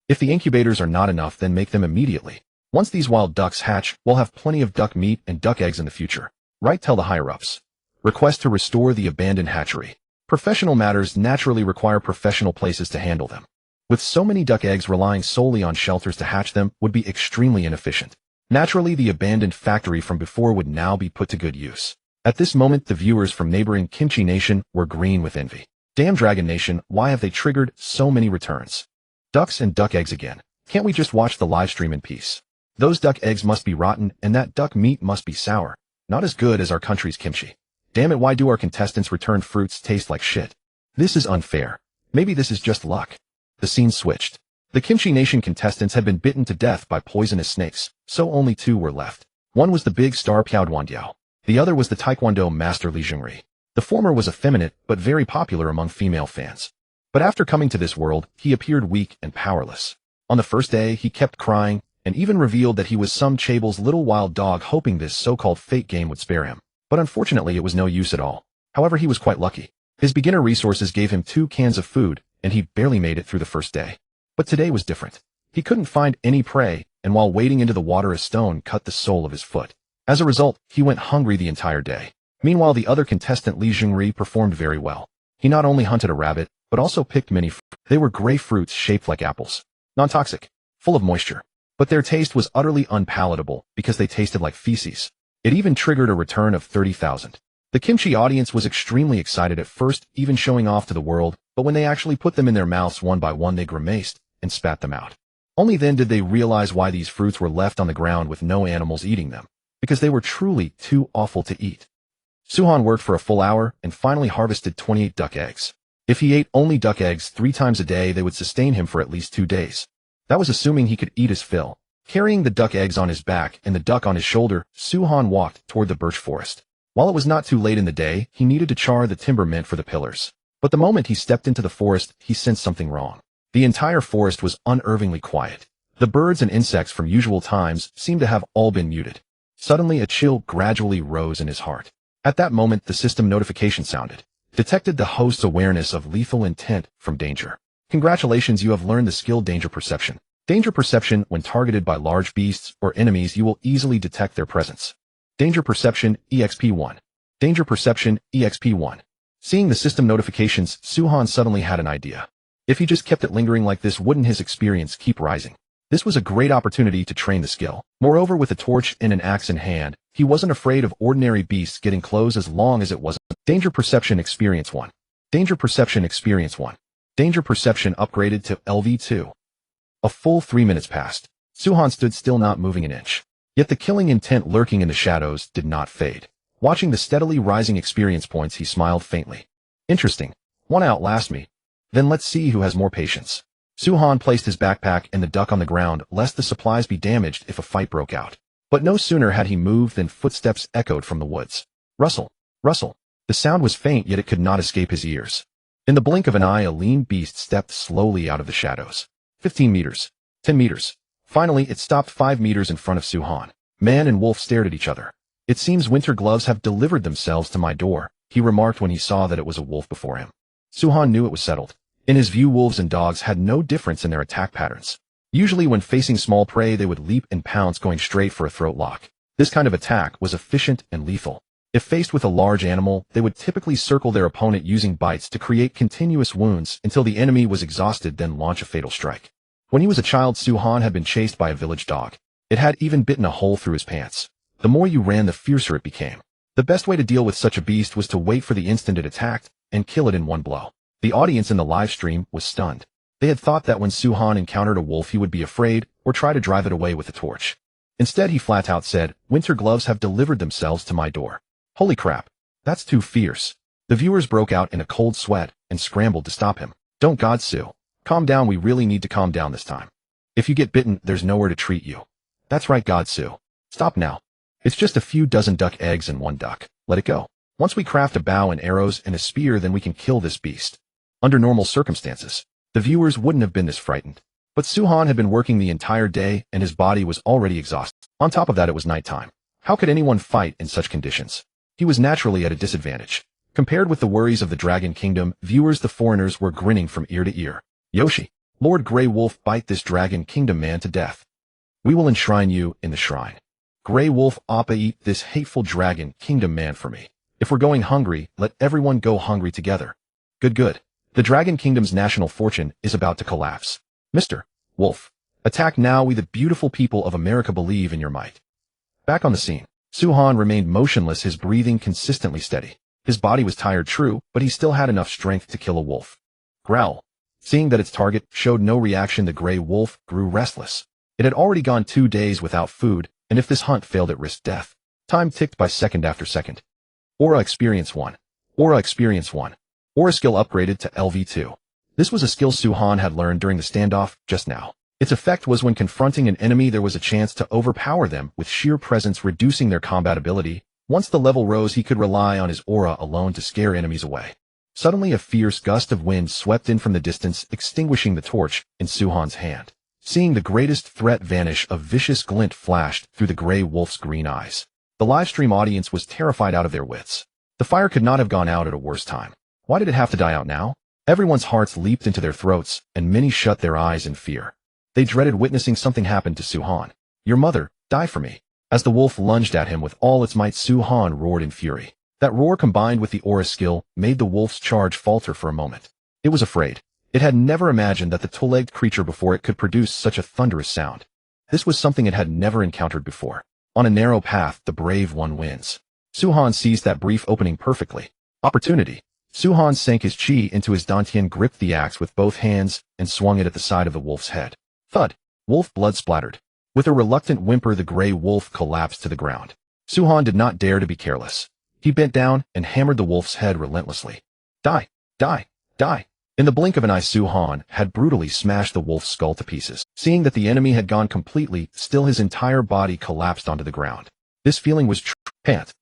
If the incubators are not enough, then make them immediately. Once these wild ducks hatch, we'll have plenty of duck meat and duck eggs in the future. Right, tell the higher-ups. Request to restore the abandoned hatchery. Professional matters naturally require professional places to handle them. With so many duck eggs, relying solely on shelters to hatch them would be extremely inefficient. Naturally, the abandoned factory from before would now be put to good use. At this moment, the viewers from neighboring Kimchi Nation were green with envy. Damn Dragon Nation, why have they triggered so many returns? Ducks and duck eggs again. Can't we just watch the live stream in peace? Those duck eggs must be rotten, and that duck meat must be sour. Not as good as our country's kimchi. Damn it, why do our contestants' returned fruits taste like shit? This is unfair. Maybe this is just luck. The scene switched. The Kimchi Nation contestants had been bitten to death by poisonous snakes, so only 2 were left. One was the big star Piao Duandiao. The other was the Taekwondo master Li Xue. The former was effeminate, but very popular among female fans. But after coming to this world, he appeared weak and powerless. On the first day, he kept crying, and even revealed that he was some Chabel's little wild dog, hoping this so-called fate game would spare him. But unfortunately, it was no use at all. However, he was quite lucky. His beginner resources gave him 2 cans of food, and he barely made it through the first day. But today was different. He couldn't find any prey, and while wading into the water, a stone cut the sole of his foot. As a result, he went hungry the entire day. Meanwhile, the other contestant Li Xue performed very well. He not only hunted a rabbit, but also picked many fruit. They were gray fruits shaped like apples. Non-toxic, full of moisture. But their taste was utterly unpalatable because they tasted like feces. It even triggered a return of 30,000. The kimchi audience was extremely excited at first, even showing off to the world, but when they actually put them in their mouths one by one, they grimaced and spat them out. Only then did they realize why these fruits were left on the ground with no animals eating them. Because they were truly too awful to eat. Suhan worked for a full hour and finally harvested 28 duck eggs. If he ate only duck eggs 3 times a day, they would sustain him for at least 2 days. That was assuming he could eat his fill. Carrying the duck eggs on his back and the duck on his shoulder, Suhan walked toward the birch forest. While it was not too late in the day, he needed to char the timber meant for the pillars. But the moment he stepped into the forest, he sensed something wrong. The entire forest was unnervingly quiet. The birds and insects from usual times seemed to have all been muted. Suddenly, a chill gradually rose in his heart. At that moment, the system notification sounded. Detected the host's awareness of lethal intent from danger. Congratulations, you have learned the skill Danger Perception. Danger Perception, when targeted by large beasts or enemies, you will easily detect their presence. Danger Perception, EXP1. Danger Perception, EXP1. Seeing the system notifications, Suhan suddenly had an idea. If he just kept it lingering like this, wouldn't his experience keep rising? This was a great opportunity to train the skill. Moreover, with a torch and an axe in hand, he wasn't afraid of ordinary beasts getting close as long as it wasn't. Danger Perception Experience 1. Danger Perception Experience 1. Danger Perception upgraded to LV2. A full 3 minutes passed. Suhan stood still, not moving an inch. Yet the killing intent lurking in the shadows did not fade. Watching the steadily rising experience points, he smiled faintly. Interesting. One outlast me. Then let's see who has more patience. Suhan placed his backpack and the duck on the ground, lest the supplies be damaged if a fight broke out. But no sooner had he moved than footsteps echoed from the woods. Rustle, rustle. The sound was faint, yet it could not escape his ears. In the blink of an eye, a lean beast stepped slowly out of the shadows. 15 meters. 10 meters. Finally, it stopped 5 meters in front of Suhan. Man and wolf stared at each other. It seems winter gloves have delivered themselves to my door, he remarked when he saw that it was a wolf before him. Suhan knew it was settled. In his view, wolves and dogs had no difference in their attack patterns. Usually when facing small prey, they would leap and pounce, going straight for a throat lock. This kind of attack was efficient and lethal. If faced with a large animal, they would typically circle their opponent using bites to create continuous wounds until the enemy was exhausted, then launch a fatal strike. When he was a child, Suhan had been chased by a village dog. It had even bitten a hole through his pants. The more you ran, the fiercer it became. The best way to deal with such a beast was to wait for the instant it attacked and kill it in one blow. The audience in the live stream was stunned. They had thought that when Suhan encountered a wolf, he would be afraid or try to drive it away with a torch. Instead, he flat out said, "Winter gloves have delivered themselves to my door." Holy crap. That's too fierce. The viewers broke out in a cold sweat and scrambled to stop him. Don't God Sue. Calm down, we really need to calm down this time. If you get bitten, there's nowhere to treat you. That's right, God Sue. Stop now. It's just a few dozen duck eggs and one duck. Let it go. Once we craft a bow and arrows and a spear, then we can kill this beast. Under normal circumstances, the viewers wouldn't have been this frightened. But Su-Han had been working the entire day and his body was already exhausted. On top of that, it was nighttime. How could anyone fight in such conditions? He was naturally at a disadvantage. Compared with the worries of the Dragon Kingdom, viewers, the foreigners, were grinning from ear to ear. Yoshi, Lord Grey Wolf, bite this Dragon Kingdom man to death. We will enshrine you in the shrine. Grey Wolf, Appa, eat this hateful Dragon Kingdom man for me. If we're going hungry, let everyone go hungry together. Good. The Dragon Kingdom's national fortune is about to collapse. Mr. Wolf, attack now. We the beautiful people of America believe in your might. Back on the scene, Su-Han remained motionless, his breathing consistently steady. His body was tired, true, but he still had enough strength to kill a wolf. Growl. Seeing that its target showed no reaction, the Grey Wolf grew restless. It had already gone 2 days without food, and if this hunt failed, it risked death. Time ticked by second after second. Aura Experience 1. Aura Experience 1. Aura skill upgraded to LV2. This was a skill Su-Han had learned during the standoff just now. Its effect was when confronting an enemy, there was a chance to overpower them with sheer presence, reducing their combat ability. Once the level rose, he could rely on his aura alone to scare enemies away. Suddenly, a fierce gust of wind swept in from the distance, extinguishing the torch in Su-Han's hand. Seeing the greatest threat vanish, a vicious glint flashed through the Grey Wolf's green eyes. The livestream audience was terrified out of their wits. The fire could not have gone out at a worse time. Why did it have to die out now? Everyone's hearts leaped into their throats, and many shut their eyes in fear. They dreaded witnessing something happen to Su-Han. Your mother, die for me. As the wolf lunged at him with all its might, Su-Han roared in fury. That roar, combined with the aura skill, made the wolf's charge falter for a moment. It was afraid. It had never imagined that the two-legged creature before it could produce such a thunderous sound. This was something it had never encountered before. On a narrow path, the brave one wins. Su-Han seized that brief opening perfectly. Opportunity. Su-Han sank his chi into his dantian, gripped the axe with both hands, and swung it at the side of the wolf's head. Thud. Wolf blood splattered. With a reluctant whimper, the Grey Wolf collapsed to the ground. Su-Han did not dare to be careless. He bent down and hammered the wolf's head relentlessly. Die! Die! Die! In the blink of an eye, Su-Han had brutally smashed the wolf's skull to pieces. Seeing that the enemy had gone completely still, his entire body collapsed onto the ground. This feeling was pant.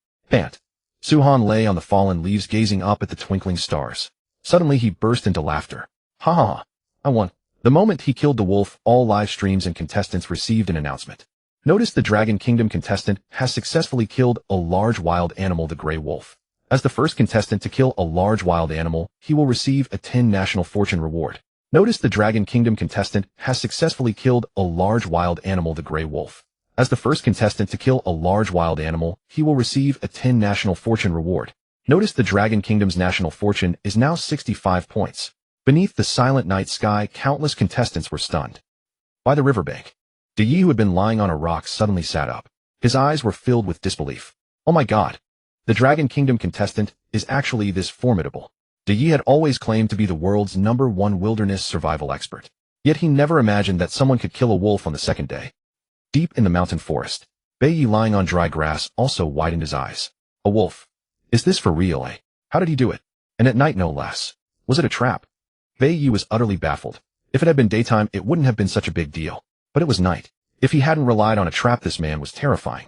Su-Han lay on the fallen leaves, gazing up at the twinkling stars. Suddenly, he burst into laughter. Ha ha ha! I won. The moment he killed the wolf, all live streams and contestants received an announcement. Notice the Dragon Kingdom contestant has successfully killed a large wild animal, the Grey Wolf. As the first contestant to kill a large wild animal, he will receive a 10 national fortune reward. Notice the Dragon Kingdom contestant has successfully killed a large wild animal, the Grey Wolf. As the first contestant to kill a large wild animal, he will receive a 10 national fortune reward. Notice the Dragon Kingdom's national fortune is now 65 points. Beneath the silent night sky, countless contestants were stunned. By the riverbank, Yi, who had been lying on a rock, suddenly sat up. His eyes were filled with disbelief. Oh my God! The Dragon Kingdom contestant is actually this formidable. Yi had always claimed to be the world's #1 wilderness survival expert. Yet he never imagined that someone could kill a wolf on the second day. Deep in the mountain forest, Yi, lying on dry grass, also widened his eyes. A wolf. Is this for real, eh? How did he do it? And at night, no less. Was it a trap? Yi was utterly baffled. If it had been daytime, it wouldn't have been such a big deal. But it was night. If he hadn't relied on a trap, this man was terrifying.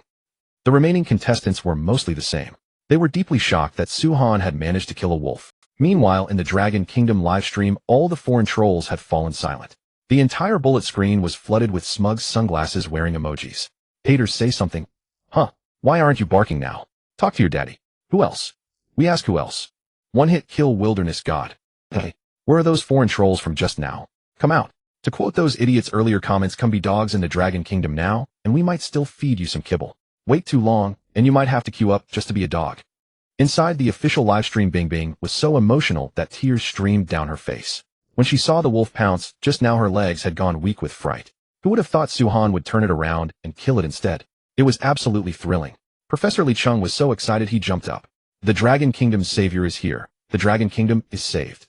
The remaining contestants were mostly the same. They were deeply shocked that Su-Han had managed to kill a wolf. Meanwhile, in the Dragon Kingdom livestream, all the foreign trolls had fallen silent. The entire bullet screen was flooded with smug sunglasses wearing emojis. Haters, say something. Huh? Why aren't you barking now? Talk to your daddy. Who else? We ask who else. One hit kill wilderness god. Hey. Where are those foreign trolls from just now? Come out. To quote those idiots' earlier comments, come be dogs in the Dragon Kingdom now, and we might still feed you some kibble. Wait too long, and you might have to queue up just to be a dog. Inside the official livestream, Bing Bing was so emotional that tears streamed down her face. When she saw the wolf pounce, just now her legs had gone weak with fright. Who would have thought Su-Han would turn it around and kill it instead? It was absolutely thrilling. Professor Li Chung was so excited he jumped up. The Dragon Kingdom's savior is here. The Dragon Kingdom is saved.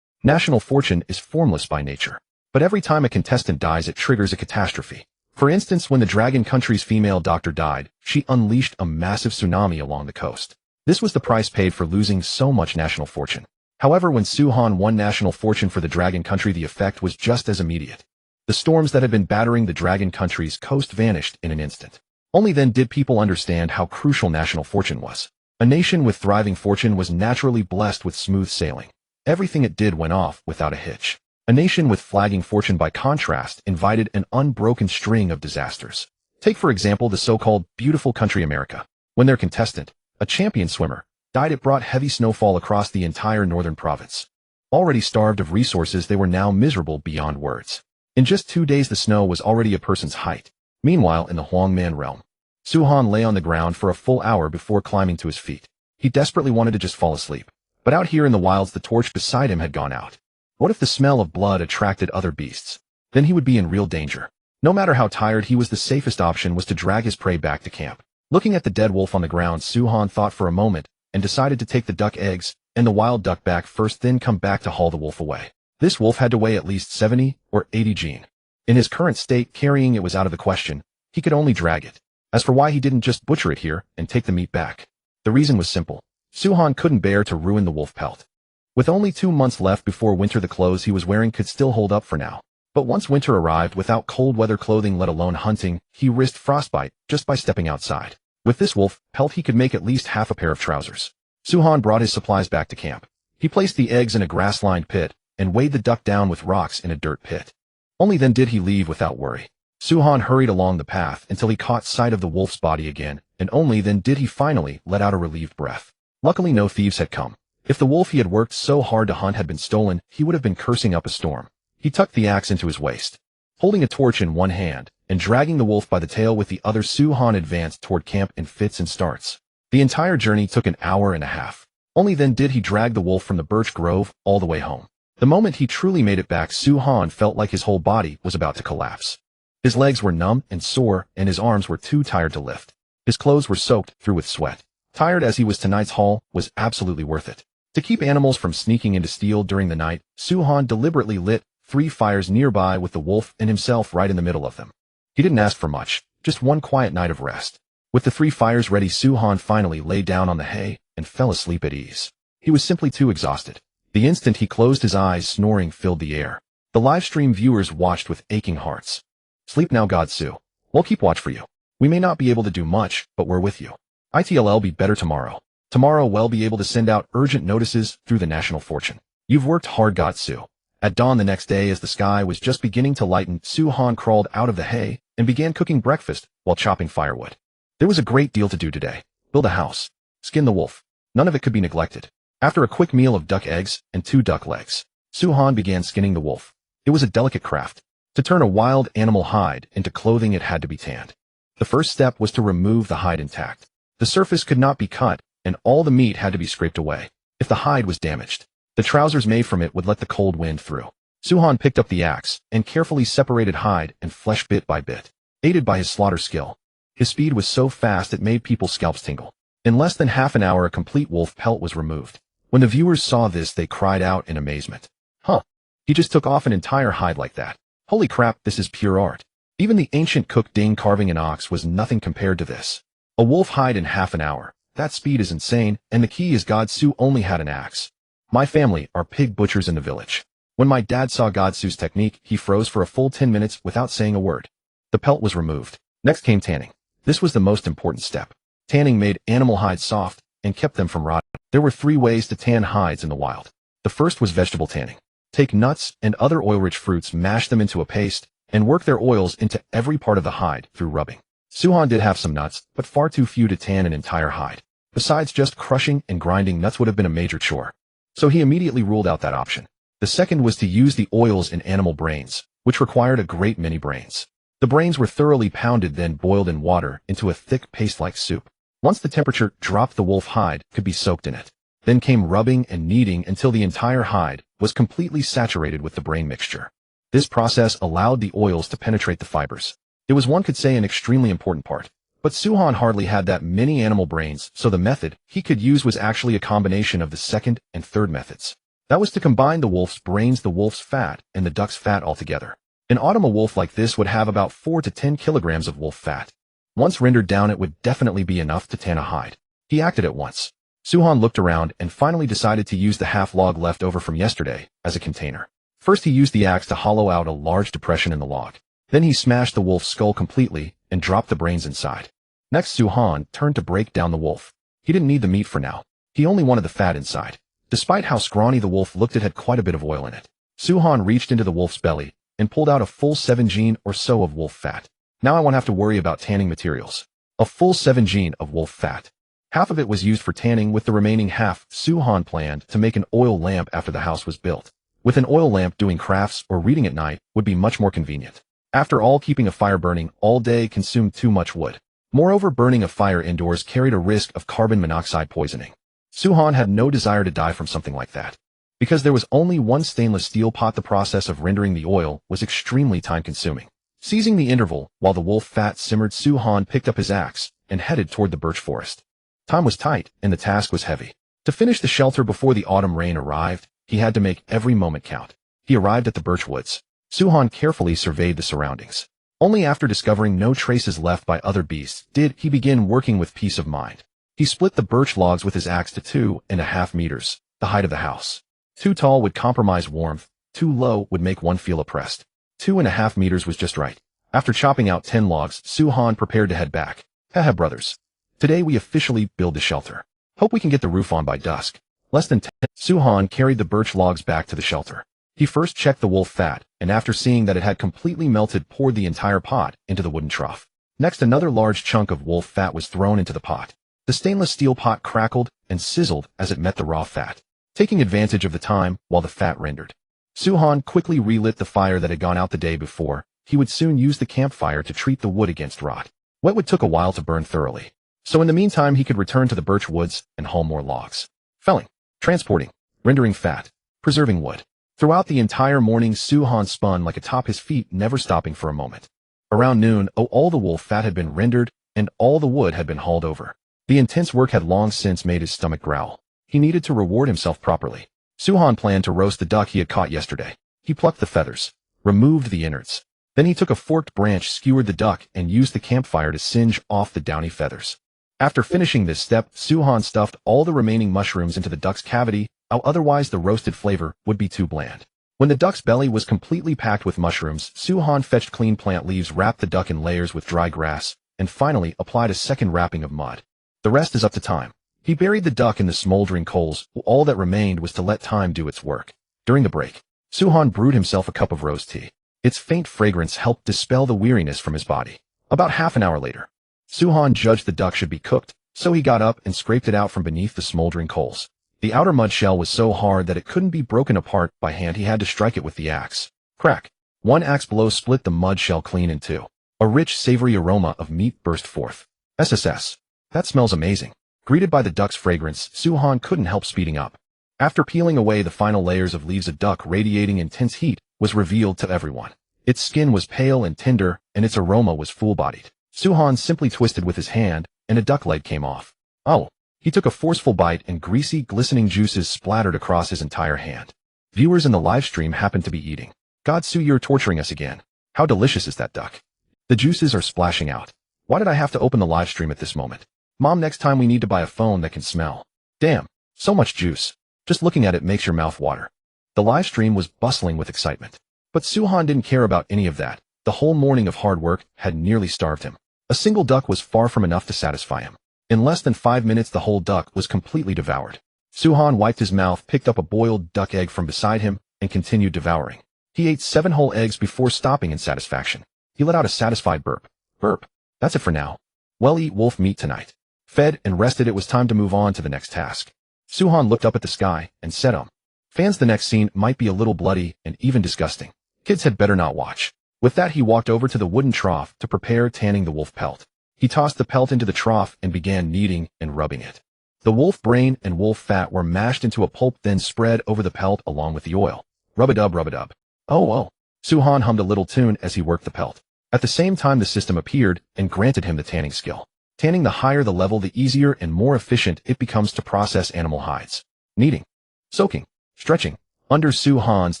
National fortune is formless by nature. But every time a contestant dies, it triggers a catastrophe. For instance, when the Dragon Country's female doctor died, she unleashed a massive tsunami along the coast. This was the price paid for losing so much national fortune. However, when Su Han won national fortune for the Dragon Country, the effect was just as immediate. The storms that had been battering the Dragon Country's coast vanished in an instant. Only then did people understand how crucial national fortune was. A nation with thriving fortune was naturally blessed with smooth sailing. Everything it did went off without a hitch. A nation with flagging fortune, by contrast, invited an unbroken string of disasters. Take, for example, the so-called beautiful country America. When their contestant, a champion swimmer, died, it brought heavy snowfall across the entire northern province. Already starved of resources, they were now miserable beyond words. In just 2 days, the snow was already a person's height. Meanwhile, in the Huangman realm, Su Han lay on the ground for a full hour before climbing to his feet. He desperately wanted to just fall asleep. But out here in the wilds, the torch beside him had gone out. What if the smell of blood attracted other beasts? Then he would be in real danger. No matter how tired he was, the safest option was to drag his prey back to camp. Looking at the dead wolf on the ground, Su Han thought for a moment and decided to take the duck eggs and the wild duck back first, then come back to haul the wolf away. This wolf had to weigh at least 70 or 80 gene. In his current state, carrying it was out of the question. He could only drag it. As for why he didn't just butcher it here and take the meat back, the reason was simple. Su Han couldn't bear to ruin the wolf pelt. With only 2 months left before winter, the clothes he was wearing could still hold up for now. But once winter arrived, without cold weather clothing, let alone hunting, he risked frostbite just by stepping outside. With this wolf pelt, he could make at least half a pair of trousers. Su Han brought his supplies back to camp. He placed the eggs in a grass-lined pit and weighed the duck down with rocks in a dirt pit. Only then did he leave without worry. Su Han hurried along the path until he caught sight of the wolf's body again, and only then did he finally let out a relieved breath. Luckily, no thieves had come. If the wolf he had worked so hard to hunt had been stolen, he would have been cursing up a storm. He tucked the axe into his waist. Holding a torch in one hand and dragging the wolf by the tail with the other, Su Han advanced toward camp in fits and starts. The entire journey took an hour and a half. Only then did he drag the wolf from the birch grove all the way home. The moment he truly made it back, Su Han felt like his whole body was about to collapse. His legs were numb and sore, and his arms were too tired to lift. His clothes were soaked through with sweat. Tired as he was, tonight's haul was absolutely worth it. To keep animals from sneaking in to steal during the night, Su Han deliberately lit 3 fires nearby with the wolf and himself right in the middle of them. He didn't ask for much, just one quiet night of rest. With the 3 fires ready, Su Han finally lay down on the hay and fell asleep at ease. He was simply too exhausted. The instant he closed his eyes, snoring filled the air. The livestream viewers watched with aching hearts. Sleep now, God Su. We'll keep watch for you. We may not be able to do much, but we're with you. ITLL be better tomorrow. Tomorrow we'll be able to send out urgent notices through the national fortune. You've worked hard, God Su. At dawn the next day, as the sky was just beginning to lighten, Su Han crawled out of the hay and began cooking breakfast while chopping firewood. There was a great deal to do today. Build a house. Skin the wolf. None of it could be neglected. After a quick meal of duck eggs and 2 duck legs, Su Han began skinning the wolf. It was a delicate craft. To turn a wild animal hide into clothing, it had to be tanned. The first step was to remove the hide intact. The surface could not be cut, and all the meat had to be scraped away. If the hide was damaged, the trousers made from it would let the cold wind through. Su Han picked up the axe and carefully separated hide and flesh bit by bit. Aided by his slaughter skill, his speed was so fast it made people's scalps tingle. In less than half an hour, a complete wolf pelt was removed. When the viewers saw this, they cried out in amazement. Huh! He just took off an entire hide like that. Holy crap, this is pure art. Even the ancient cook Ding carving an ox was nothing compared to this. A wolf hide in half an hour. That speed is insane, and the key is God Su only had an axe. My family are pig butchers in the village. When my dad saw God Su's technique, he froze for a full 10 minutes without saying a word. The pelt was removed. Next came tanning. This was the most important step. Tanning made animal hides soft and kept them from rotting. There were 3 ways to tan hides in the wild. The first was vegetable tanning. Take nuts and other oil-rich fruits, mash them into a paste, and work their oils into every part of the hide through rubbing. Su Han did have some nuts, but far too few to tan an entire hide. Besides, just crushing and grinding nuts would have been a major chore. So he immediately ruled out that option. The second was to use the oils in animal brains, which required a great many brains. The brains were thoroughly pounded, then boiled in water into a thick paste-like soup. Once the temperature dropped, the wolf hide could be soaked in it. Then came rubbing and kneading until the entire hide was completely saturated with the brain mixture. This process allowed the oils to penetrate the fibers. It was, one could say, an extremely important part. But Su Han hardly had that many animal brains, so the method he could use was actually a combination of the second and third methods. That was to combine the wolf's brains, the wolf's fat, and the duck's fat altogether. In autumn, a wolf like this would have about 4 to 10 kilograms of wolf fat. Once rendered down, it would definitely be enough to tan a hide. He acted at once. Suhan looked around and finally decided to use the half log left over from yesterday as a container. First he used the axe to hollow out a large depression in the log. Then he smashed the wolf's skull completely and dropped the brains inside. Next Suhan turned to break down the wolf. He didn't need the meat for now. He only wanted the fat inside. Despite how scrawny the wolf looked, it had quite a bit of oil in it. Suhan reached into the wolf's belly and pulled out a full 7 gene or so of wolf fat. Now I won't have to worry about tanning materials. A full 7 gene of wolf fat. Half of it was used for tanning, with the remaining half Suhan planned to make an oil lamp after the house was built. With an oil lamp, doing crafts or reading at night would be much more convenient. After all, keeping a fire burning all day consumed too much wood. Moreover, burning a fire indoors carried a risk of carbon monoxide poisoning. Suhan had no desire to die from something like that. Because there was only one stainless steel pot, the process of rendering the oil was extremely time-consuming. Seizing the interval while the wolf fat simmered, Suhan picked up his axe and headed toward the birch forest. Time was tight, and the task was heavy. To finish the shelter before the autumn rain arrived, he had to make every moment count. He arrived at the birch woods. Suhan carefully surveyed the surroundings. Only after discovering no traces left by other beasts did he begin working with peace of mind. He split the birch logs with his axe to 2.5 meters, the height of the house. Too tall would compromise warmth, too low would make one feel oppressed. 2.5 meters was just right. After chopping out 10 logs, Suhan prepared to head back. Haha, brothers. Today we officially build the shelter. Hope we can get the roof on by dusk. Less than 10. Suhan carried the birch logs back to the shelter. He first checked the wolf fat, and after seeing that it had completely melted, poured the entire pot into the wooden trough. Next, another large chunk of wolf fat was thrown into the pot. The stainless steel pot crackled and sizzled as it met the raw fat, taking advantage of the time while the fat rendered. Suhan quickly relit the fire that had gone out the day before. He would soon use the campfire to treat the wood against rot. Wet wood took a while to burn thoroughly, so in the meantime he could return to the birch woods and haul more logs. Felling, transporting, rendering fat, preserving wood. Throughout the entire morning, Suhan spun like a top, his feet never stopping for a moment. Around noon, all the wolf fat had been rendered and all the wood had been hauled over. The intense work had long since made his stomach growl. He needed to reward himself properly. Suhan planned to roast the duck he had caught yesterday. He plucked the feathers, removed the innards. Then he took a forked branch, skewered the duck, and used the campfire to singe off the downy feathers. After finishing this step, Suhan stuffed all the remaining mushrooms into the duck's cavity, otherwise the roasted flavor would be too bland. When the duck's belly was completely packed with mushrooms, Suhan fetched clean plant leaves, wrapped the duck in layers with dry grass, and finally applied a second wrapping of mud. The rest is up to time. He buried the duck in the smoldering coals. All that remained was to let time do its work. During the break, Suhan brewed himself a cup of rose tea. Its faint fragrance helped dispel the weariness from his body. About half an hour later, Suhan judged the duck should be cooked, so he got up and scraped it out from beneath the smoldering coals. The outer mud shell was so hard that it couldn't be broken apart by hand. He had to strike it with the axe. Crack. One axe blow split the mud shell clean in two. A rich, savory aroma of meat burst forth. SSS. That smells amazing. Greeted by the duck's fragrance, Suhan couldn't help speeding up. After peeling away the final layers of leaves, a duck radiating intense heat was revealed to everyone. Its skin was pale and tender, and its aroma was full-bodied. Suhan simply twisted with his hand, and a duck leg came off. Oh! He took a forceful bite, and greasy, glistening juices splattered across his entire hand. Viewers in the live stream happened to be eating. God, Su, you're torturing us again. How delicious is that duck? The juices are splashing out. Why did I have to open the live stream at this moment? Mom, next time we need to buy a phone that can smell. Damn, so much juice. Just looking at it makes your mouth water. The live stream was bustling with excitement. But Suhan didn't care about any of that. The whole morning of hard work had nearly starved him. A single duck was far from enough to satisfy him. In less than 5 minutes, the whole duck was completely devoured. Suhan wiped his mouth, picked up a boiled duck egg from beside him, and continued devouring. He ate 7 whole eggs before stopping in satisfaction. He let out a satisfied burp. Burp. That's it for now. Well, eat wolf meat tonight. Fed and rested, it was time to move on to the next task. Suhan looked up at the sky and said, Fans, the next scene might be a little bloody and even disgusting. Kids had better not watch. With that, he walked over to the wooden trough to prepare tanning the wolf pelt. He tossed the pelt into the trough and began kneading and rubbing it. The wolf brain and wolf fat were mashed into a pulp, then spread over the pelt along with the oil. Rub-a-dub, rub-a-dub. Oh. Suhan hummed a little tune as he worked the pelt. At the same time, the system appeared and granted him the tanning skill. Tanning, the higher the level, the easier and more efficient it becomes to process animal hides. Kneading, soaking, stretching. Under Suhan's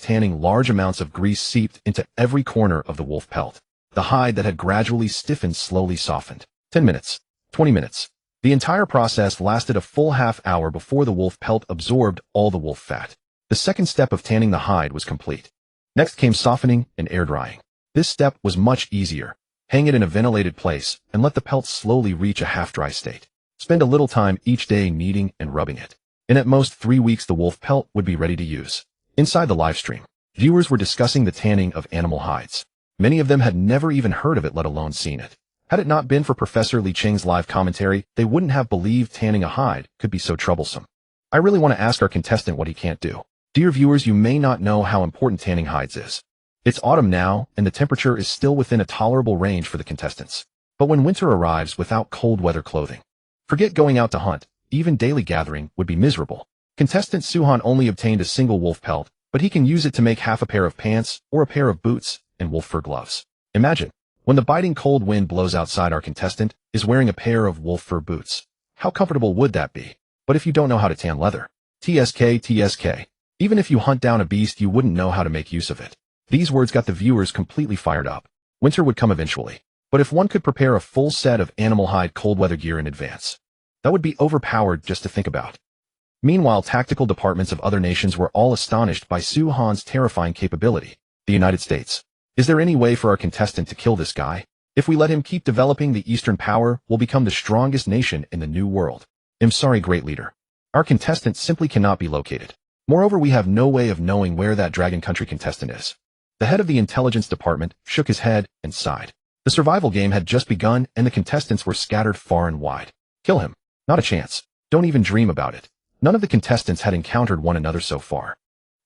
tanning, large amounts of grease seeped into every corner of the wolf pelt. The hide that had gradually stiffened slowly softened. 10 minutes. 20 minutes. The entire process lasted a full half-hour before the wolf pelt absorbed all the wolf fat. The second step of tanning the hide was complete. Next came softening and air drying. This step was much easier. Hang it in a ventilated place and let the pelt slowly reach a half-dry state. Spend a little time each day kneading and rubbing it. In at most 3 weeks the wolf pelt would be ready to use. Inside the live stream, viewers were discussing the tanning of animal hides. Many of them had never even heard of it, let alone seen it. Had it not been for Professor Li Cheng's live commentary, they wouldn't have believed tanning a hide could be so troublesome. I really want to ask our contestant what he can't do. Dear viewers, you may not know how important tanning hides is. It's autumn now, and the temperature is still within a tolerable range for the contestants. But when winter arrives without cold weather clothing, forget going out to hunt, even daily gathering would be miserable. Contestant Suhan only obtained a single wolf pelt, but he can use it to make half a pair of pants or a pair of boots and wolf fur gloves. Imagine, when the biting cold wind blows outside, our contestant is wearing a pair of wolf fur boots. How comfortable would that be? But if you don't know how to tan leather, TSK. Even if you hunt down a beast, you wouldn't know how to make use of it. These words got the viewers completely fired up. Winter would come eventually. But if one could prepare a full set of animal hide cold weather gear in advance, that would be overpowered just to think about. Meanwhile, tactical departments of other nations were all astonished by Su Han's terrifying capability. The United States. Is there any way for our contestant to kill this guy? If we let him keep developing, the Eastern power will become the strongest nation in the new world. I'm sorry, great leader. Our contestant simply cannot be located. Moreover, we have no way of knowing where that dragon country contestant is. The head of the intelligence department shook his head and sighed. The survival game had just begun and the contestants were scattered far and wide. Kill him. Not a chance. Don't even dream about it. None of the contestants had encountered one another so far.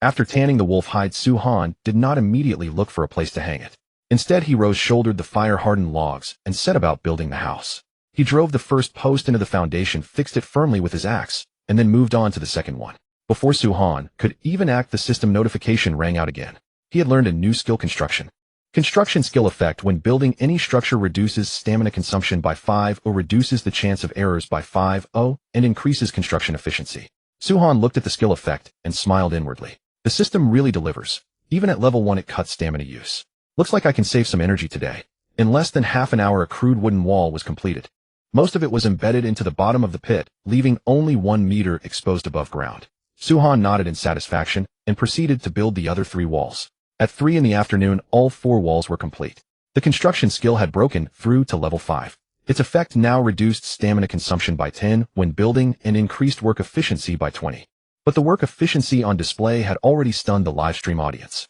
After tanning the wolf hide, Su Han did not immediately look for a place to hang it. Instead, he shouldered the fire-hardened logs and set about building the house. He drove the first post into the foundation, fixed it firmly with his axe, and then moved on to the second one. Before Su Han could even act, the system notification rang out again. He had learned a new skill: construction. Construction skill effect: when building any structure reduces stamina consumption by 5 or reduces the chance of errors by 5 and increases construction efficiency. Su Han looked at the skill effect and smiled inwardly. The system really delivers. Even at level 1 it cuts stamina use. Looks like I can save some energy today. In less than half an hour a crude wooden wall was completed. Most of it was embedded into the bottom of the pit, leaving only 1 meter exposed above ground. Su Han nodded in satisfaction and proceeded to build the other 3 walls. At 3 in the afternoon, all 4 walls were complete. The construction skill had broken through to level 5. Its effect now reduced stamina consumption by 10 when building and increased work efficiency by 20. But the work efficiency on display had already stunned the livestream audience.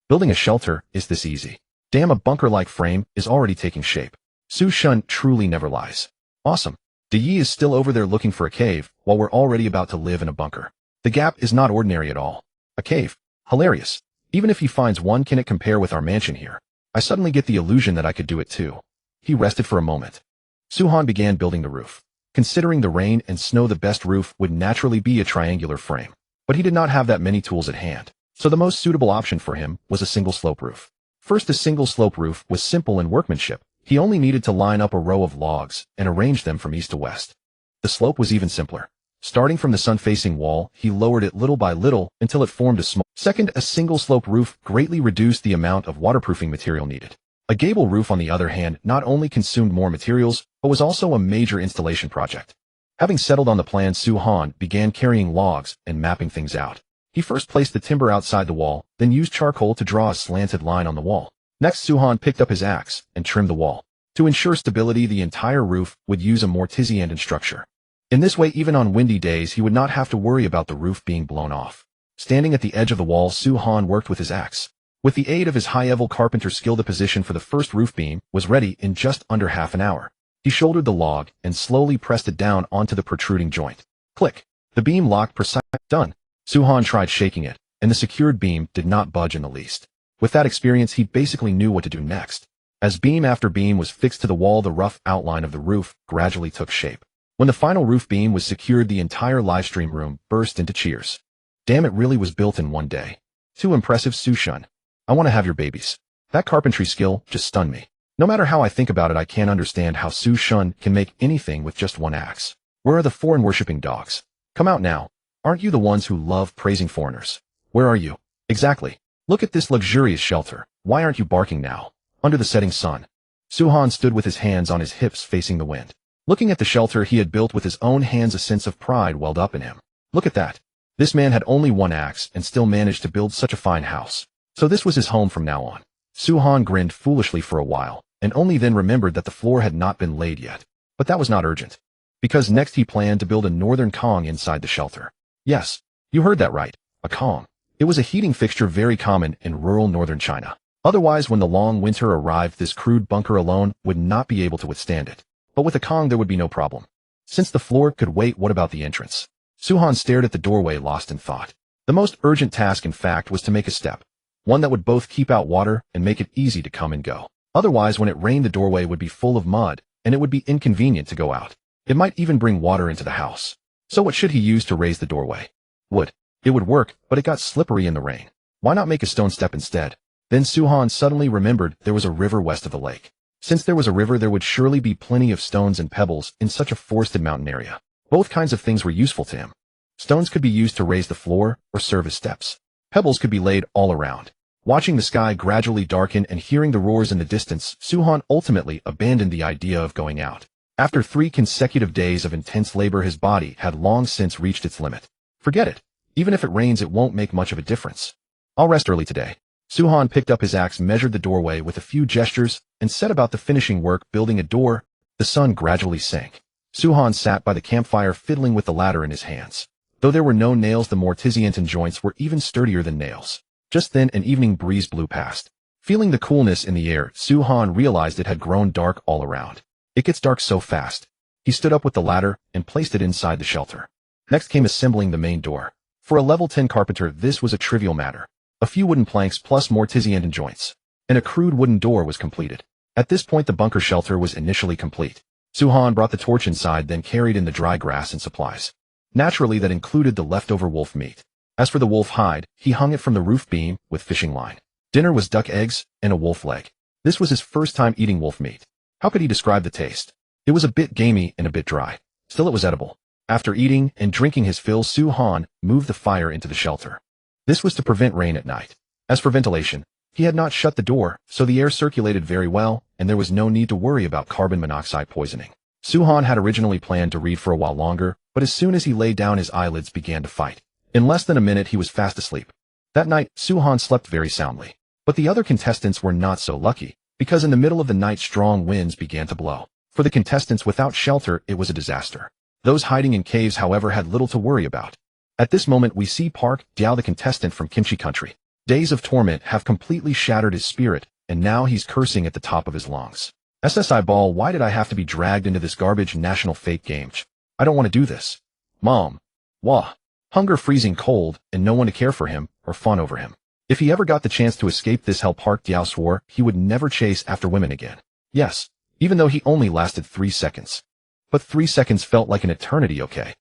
Building a shelter is this easy. Damn, a bunker-like frame is already taking shape. Su Shun truly never lies. Awesome. De Yi is still over there looking for a cave, while we're already about to live in a bunker. The gap is not ordinary at all. A cave. Hilarious. Even if he finds one, can it compare with our mansion here? I suddenly get the illusion that I could do it too. He rested for a moment. Su Han began building the roof. Considering the rain and snow, the best roof would naturally be a triangular frame. But he did not have that many tools at hand, so the most suitable option for him was a single slope roof. First, a single slope roof was simple in workmanship. He only needed to line up a row of logs and arrange them from east to west. The slope was even simpler. Starting from the sun-facing wall, he lowered it little by little until it formed a small. Second, a single slope roof greatly reduced the amount of waterproofing material needed. A gable roof, on the other hand, not only consumed more materials, but was also a major installation project. Having settled on the plan, Su Han began carrying logs and mapping things out. He first placed the timber outside the wall, then used charcoal to draw a slanted line on the wall. Next, Su Han picked up his axe and trimmed the wall. To ensure stability, the entire roof would use a mortise-and structure. In this way, even on windy days, he would not have to worry about the roof being blown off. Standing at the edge of the wall, Su Han worked with his axe. With the aid of his high-level carpenter skill, the position for the first roof beam was ready in just under half an hour. He shouldered the log and slowly pressed it down onto the protruding joint. Click. The beam locked precisely. Done. Su Han tried shaking it, and the secured beam did not budge in the least. With that experience, he basically knew what to do next. As beam after beam was fixed to the wall, the rough outline of the roof gradually took shape. When the final roof beam was secured, the entire livestream room burst into cheers. Damn, it really was built in one day. Too impressive, Su Shun. I want to have your babies. That carpentry skill just stunned me. No matter how I think about it, I can't understand how Su Shun can make anything with just one axe. Where are the foreign-worshipping dogs? Come out now. Aren't you the ones who love praising foreigners? Where are you? Exactly. Look at this luxurious shelter. Why aren't you barking now? Under the setting sun. Su Han stood with his hands on his hips facing the wind. Looking at the shelter he had built with his own hands, a sense of pride welled up in him. Look at that. This man had only one axe and still managed to build such a fine house. So this was his home from now on. Su-han grinned foolishly for a while, and only then remembered that the floor had not been laid yet. But that was not urgent, because next he planned to build a northern Kong inside the shelter. Yes, you heard that right, a Kong. It was a heating fixture very common in rural northern China. Otherwise, when the long winter arrived, this crude bunker alone would not be able to withstand it. But with a Kong there would be no problem. Since the floor could wait, what about the entrance? Su-han stared at the doorway, lost in thought. The most urgent task, in fact, was to make a step. One that would both keep out water and make it easy to come and go. Otherwise, when it rained, the doorway would be full of mud, and it would be inconvenient to go out. It might even bring water into the house. So what should he use to raise the doorway? Wood. It would work, but it got slippery in the rain. Why not make a stone step instead? Then Su-han suddenly remembered there was a river west of the lake. Since there was a river, there would surely be plenty of stones and pebbles in such a forested mountain area. Both kinds of things were useful to him. Stones could be used to raise the floor or serve as steps. Pebbles could be laid all around. Watching the sky gradually darken and hearing the roars in the distance, Su-han ultimately abandoned the idea of going out. After 3 consecutive days of intense labor, his body had long since reached its limit. Forget it. Even if it rains, it won't make much of a difference. I'll rest early today. Su-han picked up his axe, measured the doorway with a few gestures, and set about the finishing work, building a door. The sun gradually sank. Su-han sat by the campfire, fiddling with the ladder in his hands. Though there were no nails, the mortisian joints were even sturdier than nails. Just then, an evening breeze blew past. Feeling the coolness in the air, Su-han realized it had grown dark all around. It gets dark so fast. He stood up with the ladder and placed it inside the shelter. Next came assembling the main door. For a level 10 carpenter, this was a trivial matter. A few wooden planks plus mortisian joints, and a crude wooden door was completed. At this point, the bunker shelter was initially complete. Su-han brought the torch inside, then carried in the dry grass and supplies. Naturally, that included the leftover wolf meat. As for the wolf hide, he hung it from the roof beam with fishing line. Dinner was duck eggs and a wolf leg. This was his first time eating wolf meat. How could he describe the taste? It was a bit gamey and a bit dry. Still, it was edible. After eating and drinking his fill, Su-han moved the fire into the shelter. This was to prevent rain at night. As for ventilation, he had not shut the door, so the air circulated very well, and there was no need to worry about carbon monoxide poisoning. Su-han had originally planned to read for a while longer, but as soon as he lay down, his eyelids began to fight. In less than a minute, he was fast asleep. That night, Su-han slept very soundly. But the other contestants were not so lucky, because in the middle of the night, strong winds began to blow. For the contestants without shelter, it was a disaster. Those hiding in caves, however, had little to worry about. At this moment, we see Park Diao, the contestant from Kimchi country. Days of torment have completely shattered his spirit, and now he's cursing at the top of his lungs. SSI ball, why did I have to be dragged into this garbage national fate game? I don't want to do this. Mom. Wah. Hunger, freezing cold, and no one to care for him or fawn over him. If he ever got the chance to escape this hell, Park Diao swore he would never chase after women again. Yes, even though he only lasted 3 seconds. But 3 seconds felt like an eternity, okay?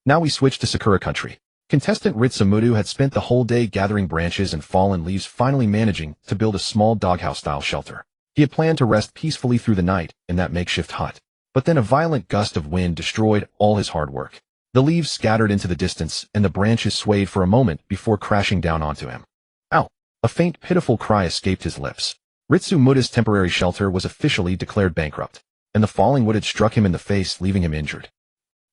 Now we switch to Sakura country. Contestant Ritsumudu had spent the whole day gathering branches and fallen leaves, finally managing to build a small doghouse-style shelter. He had planned to rest peacefully through the night in that makeshift hut. But then a violent gust of wind destroyed all his hard work. The leaves scattered into the distance, and the branches swayed for a moment before crashing down onto him. Ow! A faint, pitiful cry escaped his lips. Ritsumoto's temporary shelter was officially declared bankrupt, and the falling wood had struck him in the face, leaving him injured.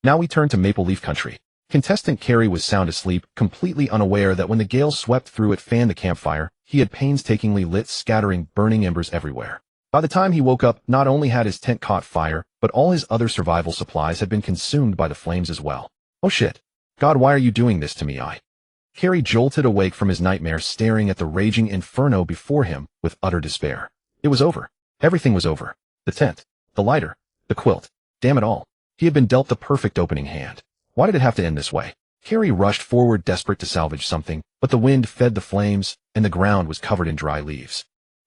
Now we turn to Maple Leaf Country. Contestant Carrie was sound asleep, completely unaware that when the gale swept through, it fanned the campfire he had painstakingly lit, scattering burning embers everywhere. By the time he woke up, not only had his tent caught fire, but all his other survival supplies had been consumed by the flames as well. Oh shit. God, why are you doing this to me? Carrie jolted awake from his nightmare, staring at the raging inferno before him with utter despair. It was over. Everything was over. The tent, the lighter, the quilt. Damn it all. He had been dealt the perfect opening hand. Why did it have to end this way? Carrie rushed forward, desperate to salvage something, but the wind fed the flames, and the ground was covered in dry leaves.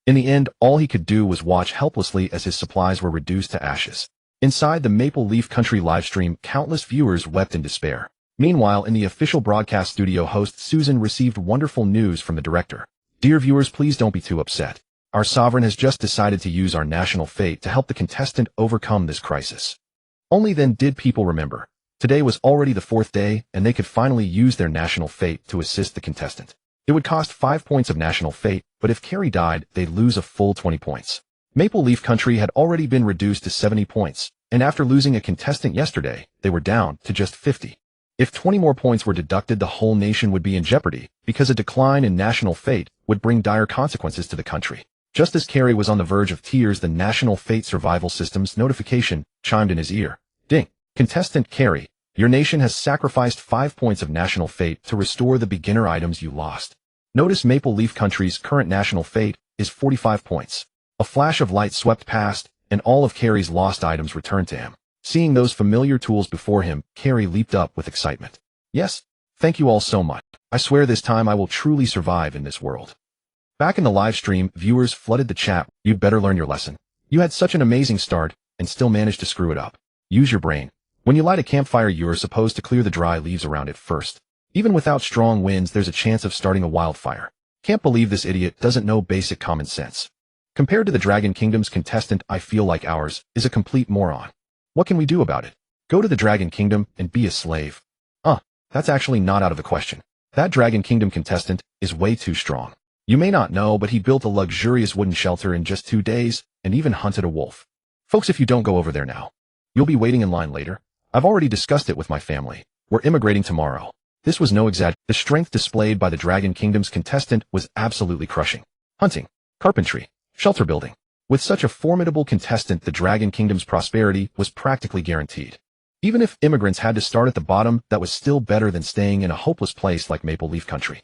In the end, all he could do was watch helplessly as his supplies were reduced to ashes. Inside the Maple Leaf Country livestream, countless viewers wept in despair. Meanwhile, in the official broadcast studio, host Susan received wonderful news from the director. Dear viewers, please don't be too upset. Our sovereign has just decided to use our national fate to help the contestant overcome this crisis. Only then did people remember. Today was already the 4th day, and they could finally use their national fate to assist the contestant. It would cost 5 points of national fate, but if Carrie died, they'd lose a full 20 points. Maple Leaf Country had already been reduced to 70 points, and after losing a contestant yesterday, they were down to just 50. If 20 more points were deducted, the whole nation would be in jeopardy, because a decline in national fate would bring dire consequences to the country. Just as Carrie was on the verge of tears, the National Fate Survival System's notification chimed in his ear. Ding! Contestant Carrie, your nation has sacrificed 5 points of national fate to restore the beginner items you lost. Notice Maple Leaf Country's current national fate is 45 points. A flash of light swept past, and all of Carrie's lost items returned to him. Seeing those familiar tools before him, Carrie leaped up with excitement. Yes, thank you all so much. I swear this time I will truly survive in this world. Back in the live stream, viewers flooded the chat. You'd better learn your lesson. You had such an amazing start, and still managed to screw it up. Use your brain. When you light a campfire, you are supposed to clear the dry leaves around it first. Even without strong winds, there's a chance of starting a wildfire. Can't believe this idiot doesn't know basic common sense. Compared to the Dragon Kingdom's contestant, I feel like ours is a complete moron. What can we do about it? Go to the Dragon Kingdom and be a slave. That's actually not out of the question. That Dragon Kingdom contestant is way too strong. You may not know, but he built a luxurious wooden shelter in just 2 days and even hunted a wolf. Folks, if you don't go over there now, you'll be waiting in line later. I've already discussed it with my family. We're immigrating tomorrow. This was no exaggeration. The strength displayed by the Dragon Kingdom's contestant was absolutely crushing. Hunting, carpentry, shelter building. With such a formidable contestant, the Dragon Kingdom's prosperity was practically guaranteed. Even if immigrants had to start at the bottom, that was still better than staying in a hopeless place like Maple Leaf Country.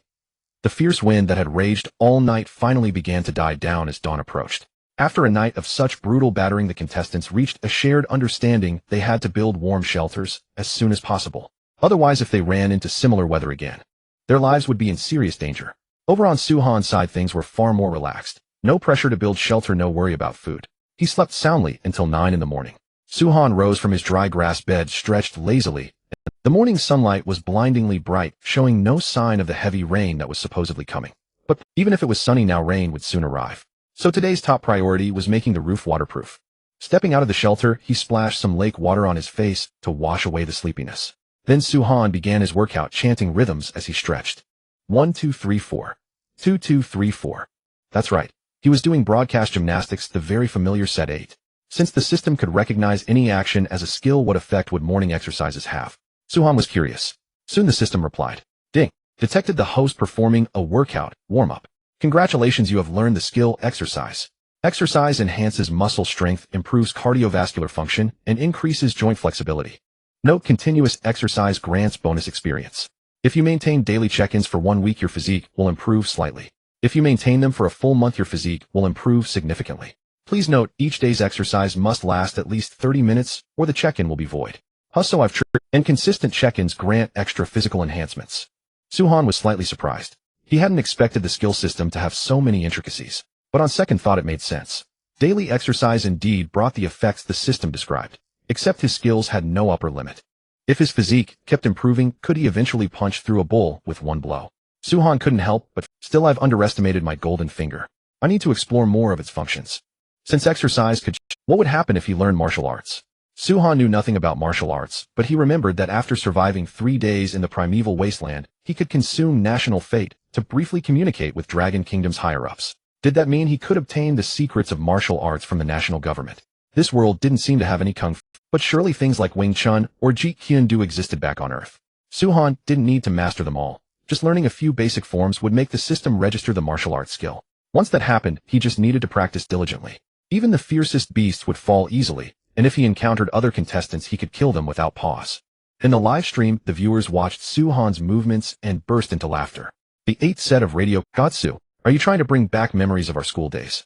The fierce wind that had raged all night finally began to die down as dawn approached. After a night of such brutal battering, the contestants reached a shared understanding they had to build warm shelters as soon as possible. Otherwise, if they ran into similar weather again, their lives would be in serious danger. Over on Suhan's side, things were far more relaxed. No pressure to build shelter, no worry about food. He slept soundly until 9 in the morning. Suhan rose from his dry grass bed, stretched lazily. The morning sunlight was blindingly bright, showing no sign of the heavy rain that was supposedly coming. But even if it was sunny now, rain would soon arrive. So today's top priority was making the roof waterproof. Stepping out of the shelter, he splashed some lake water on his face to wash away the sleepiness. Then Suhan began his workout, chanting rhythms as he stretched. 1, 2, 3, 4. 2, 2, 3, 4. That's right. He was doing broadcast gymnastics, the very familiar set 8. Since the system could recognize any action as a skill, what effect would morning exercises have? Suhan was curious. Soon the system replied. Ding. Detected the host performing a workout, warm-up. Congratulations, you have learned the skill exercise. Exercise enhances muscle strength, improves cardiovascular function, and increases joint flexibility. Note: continuous exercise grants bonus experience. If you maintain daily check-ins for 1 week, your physique will improve slightly. If you maintain them for a full month, your physique will improve significantly. Please note, each day's exercise must last at least 30 minutes or the check-in will be void. So I've tried, and consistent check-ins grant extra physical enhancements. Suhan was slightly surprised. He hadn't expected the skill system to have so many intricacies, but on second thought it made sense. Daily exercise indeed brought the effects the system described, except his skills had no upper limit. If his physique kept improving, could he eventually punch through a bull with one blow? Suhan couldn't help, but still, I've underestimated my golden finger. I need to explore more of its functions. Since exercise could, what would happen if he learned martial arts? Suhan knew nothing about martial arts, but he remembered that after surviving 3 days in the primeval wasteland, he could consume national fate to briefly communicate with Dragon Kingdom's higher-ups. Did that mean he could obtain the secrets of martial arts from the national government? This world didn't seem to have any kung fu, but surely things like Wing Chun or Jeet Kune Do existed back on Earth. Suhan didn't need to master them all. Just learning a few basic forms would make the system register the martial arts skill. Once that happened, he just needed to practice diligently. Even the fiercest beasts would fall easily, and if he encountered other contestants, he could kill them without pause. In the live stream, the viewers watched Suhan's movements and burst into laughter. The 8th set of radio. Godsu, are you trying to bring back memories of our school days?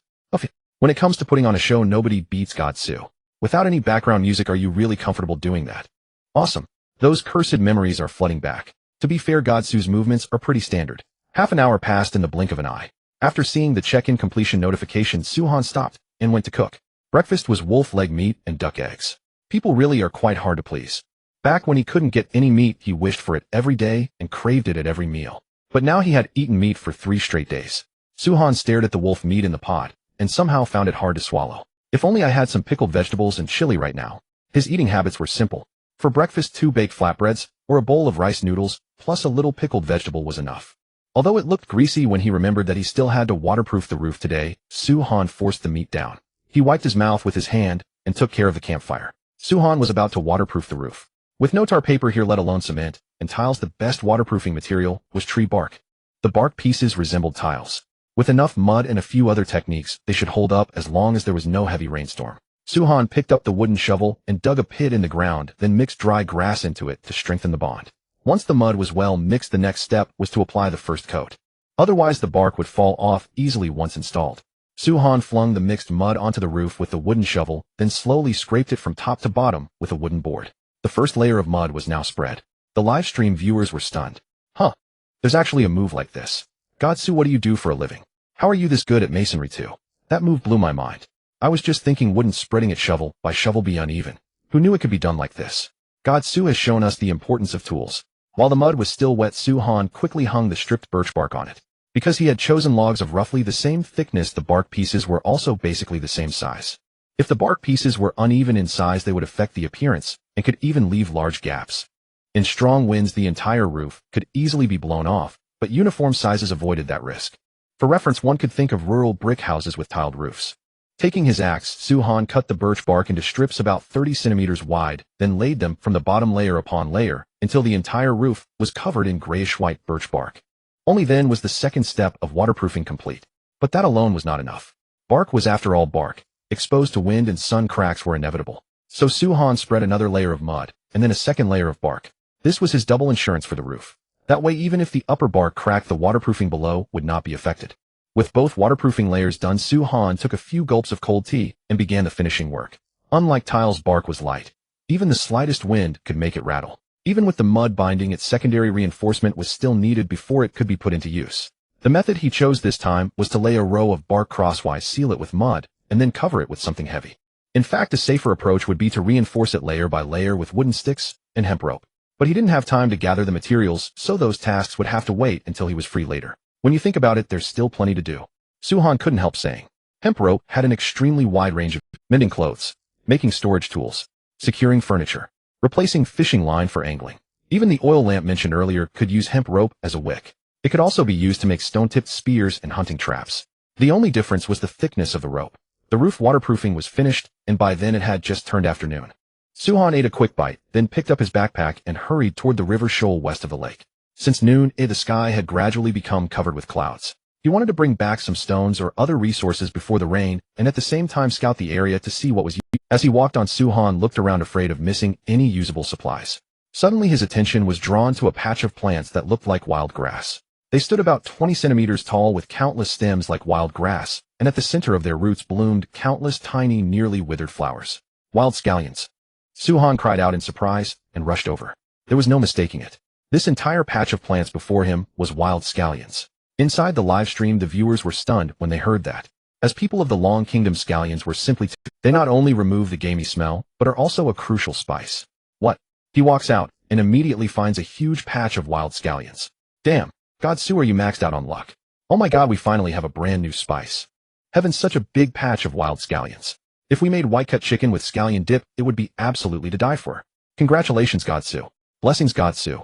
When it comes to putting on a show, nobody beats Godsu. Without any background music, are you really comfortable doing that? Awesome. Those cursed memories are flooding back. To be fair, Godsu's movements are pretty standard. Half an hour passed in the blink of an eye. After seeing the check-in completion notification, Suhan stopped and went to cook. Breakfast was wolf leg meat and duck eggs. People really are quite hard to please. Back when he couldn't get any meat, he wished for it every day and craved it at every meal. But now he had eaten meat for 3 straight days. Suhan stared at the wolf meat in the pot and somehow found it hard to swallow. If only I had some pickled vegetables and chili right now. His eating habits were simple. For breakfast, 2 baked flatbreads or a bowl of rice noodles plus a little pickled vegetable was enough. Although it looked greasy when he remembered that he still had to waterproof the roof today, Suhan forced the meat down. He wiped his mouth with his hand and took care of the campfire. Suhan was about to waterproof the roof. With no tar paper here, let alone cement, and tiles, the best waterproofing material was tree bark. The bark pieces resembled tiles. With enough mud and a few other techniques, they should hold up as long as there was no heavy rainstorm. Suhan picked up the wooden shovel and dug a pit in the ground, then mixed dry grass into it to strengthen the bond. Once the mud was well mixed, the next step was to apply the first coat. Otherwise, the bark would fall off easily once installed. Suhan flung the mixed mud onto the roof with the wooden shovel, then slowly scraped it from top to bottom with a wooden board. The first layer of mud was now spread. The live stream viewers were stunned. Huh. There's actually a move like this. Godsu, what do you do for a living? How are you this good at masonry too? That move blew my mind. I was just thinking, wouldn't spreading it shovel by shovel be uneven? Who knew it could be done like this? Godsu has shown us the importance of tools. While the mud was still wet, Suhan quickly hung the stripped birch bark on it. Because he had chosen logs of roughly the same thickness, the bark pieces were also basically the same size. If the bark pieces were uneven in size, they would affect the appearance and could even leave large gaps. In strong winds, the entire roof could easily be blown off, but uniform sizes avoided that risk. For reference, one could think of rural brick houses with tiled roofs. Taking his axe, Suhan cut the birch bark into strips about 30 centimeters wide, then laid them from the bottom layer upon layer until the entire roof was covered in grayish-white birch bark. Only then was the second step of waterproofing complete. But that alone was not enough. Bark was, after all, bark. Exposed to wind and sun, cracks were inevitable. So Suhan spread another layer of mud, and then a second layer of bark. This was his double insurance for the roof. That way, even if the upper bark cracked, the waterproofing below would not be affected. With both waterproofing layers done, Suhan took a few gulps of cold tea and began the finishing work. Unlike tiles, bark was light. Even the slightest wind could make it rattle. Even with the mud binding, its secondary reinforcement was still needed before it could be put into use. The method he chose this time was to lay a row of bark crosswise, seal it with mud, and then cover it with something heavy. In fact, a safer approach would be to reinforce it layer by layer with wooden sticks and hemp rope. But he didn't have time to gather the materials, so those tasks would have to wait until he was free later. When you think about it, there's still plenty to do. Suhan couldn't help saying. Hemp rope had an extremely wide range of mending clothes, making storage tools, securing furniture, replacing fishing line for angling. Even the oil lamp mentioned earlier could use hemp rope as a wick. It could also be used to make stone-tipped spears and hunting traps. The only difference was the thickness of the rope. The roof waterproofing was finished, and by then it had just turned afternoon. Suhan ate a quick bite, then picked up his backpack and hurried toward the river shoal west of the lake. Since noon, the sky had gradually become covered with clouds. He wanted to bring back some stones or other resources before the rain, and at the same time scout the area to see what was used. As he walked on, Suhan looked around, afraid of missing any usable supplies. Suddenly his attention was drawn to a patch of plants that looked like wild grass. They stood about 20 centimeters tall with countless stems like wild grass, and at the center of their roots bloomed countless tiny, nearly withered flowers. Wild scallions. Suhan cried out in surprise and rushed over. There was no mistaking it. This entire patch of plants before him was wild scallions. Inside the live stream, the viewers were stunned when they heard that. As people of the Long Kingdom, scallions were simply they not only remove the gamey smell, but are also a crucial spice. What? He walks out and immediately finds a huge patch of wild scallions. Damn, Godsu, are you maxed out on luck? Oh my god, we finally have a brand new spice. Heavens, such a big patch of wild scallions. If we made white cut chicken with scallion dip, it would be absolutely to die for. Congratulations, Godsu. Blessings, Godsu.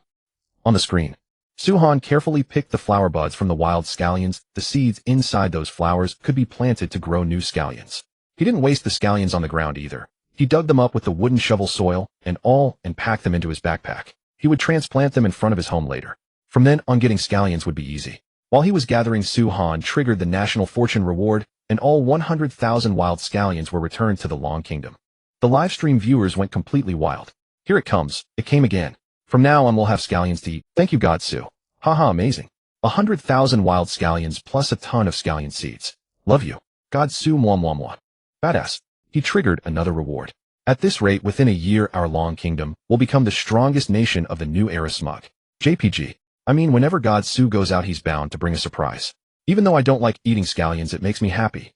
On the screen, Suhan carefully picked the flower buds from the wild scallions. The seeds inside those flowers could be planted to grow new scallions. He didn't waste the scallions on the ground either. He dug them up with the wooden shovel, soil, and all, and packed them into his backpack. He would transplant them in front of his home later. From then on, getting scallions would be easy. While he was gathering, Suhan triggered the National Fortune reward, and all 100,000 wild scallions were returned to the Long Kingdom. The livestream viewers went completely wild. Here it comes. It came again. From now on, we'll have scallions to eat. Thank you, Godsu. Haha, amazing. 100,000 wild scallions plus a ton of scallion seeds. Love you. Godsu, mwah mwah mwah. Badass. He triggered another reward. At this rate, within a year, our Long Kingdom will become the strongest nation of the new era. Smug. JPG. I mean, whenever Godsu goes out, he's bound to bring a surprise. Even though I don't like eating scallions, it makes me happy.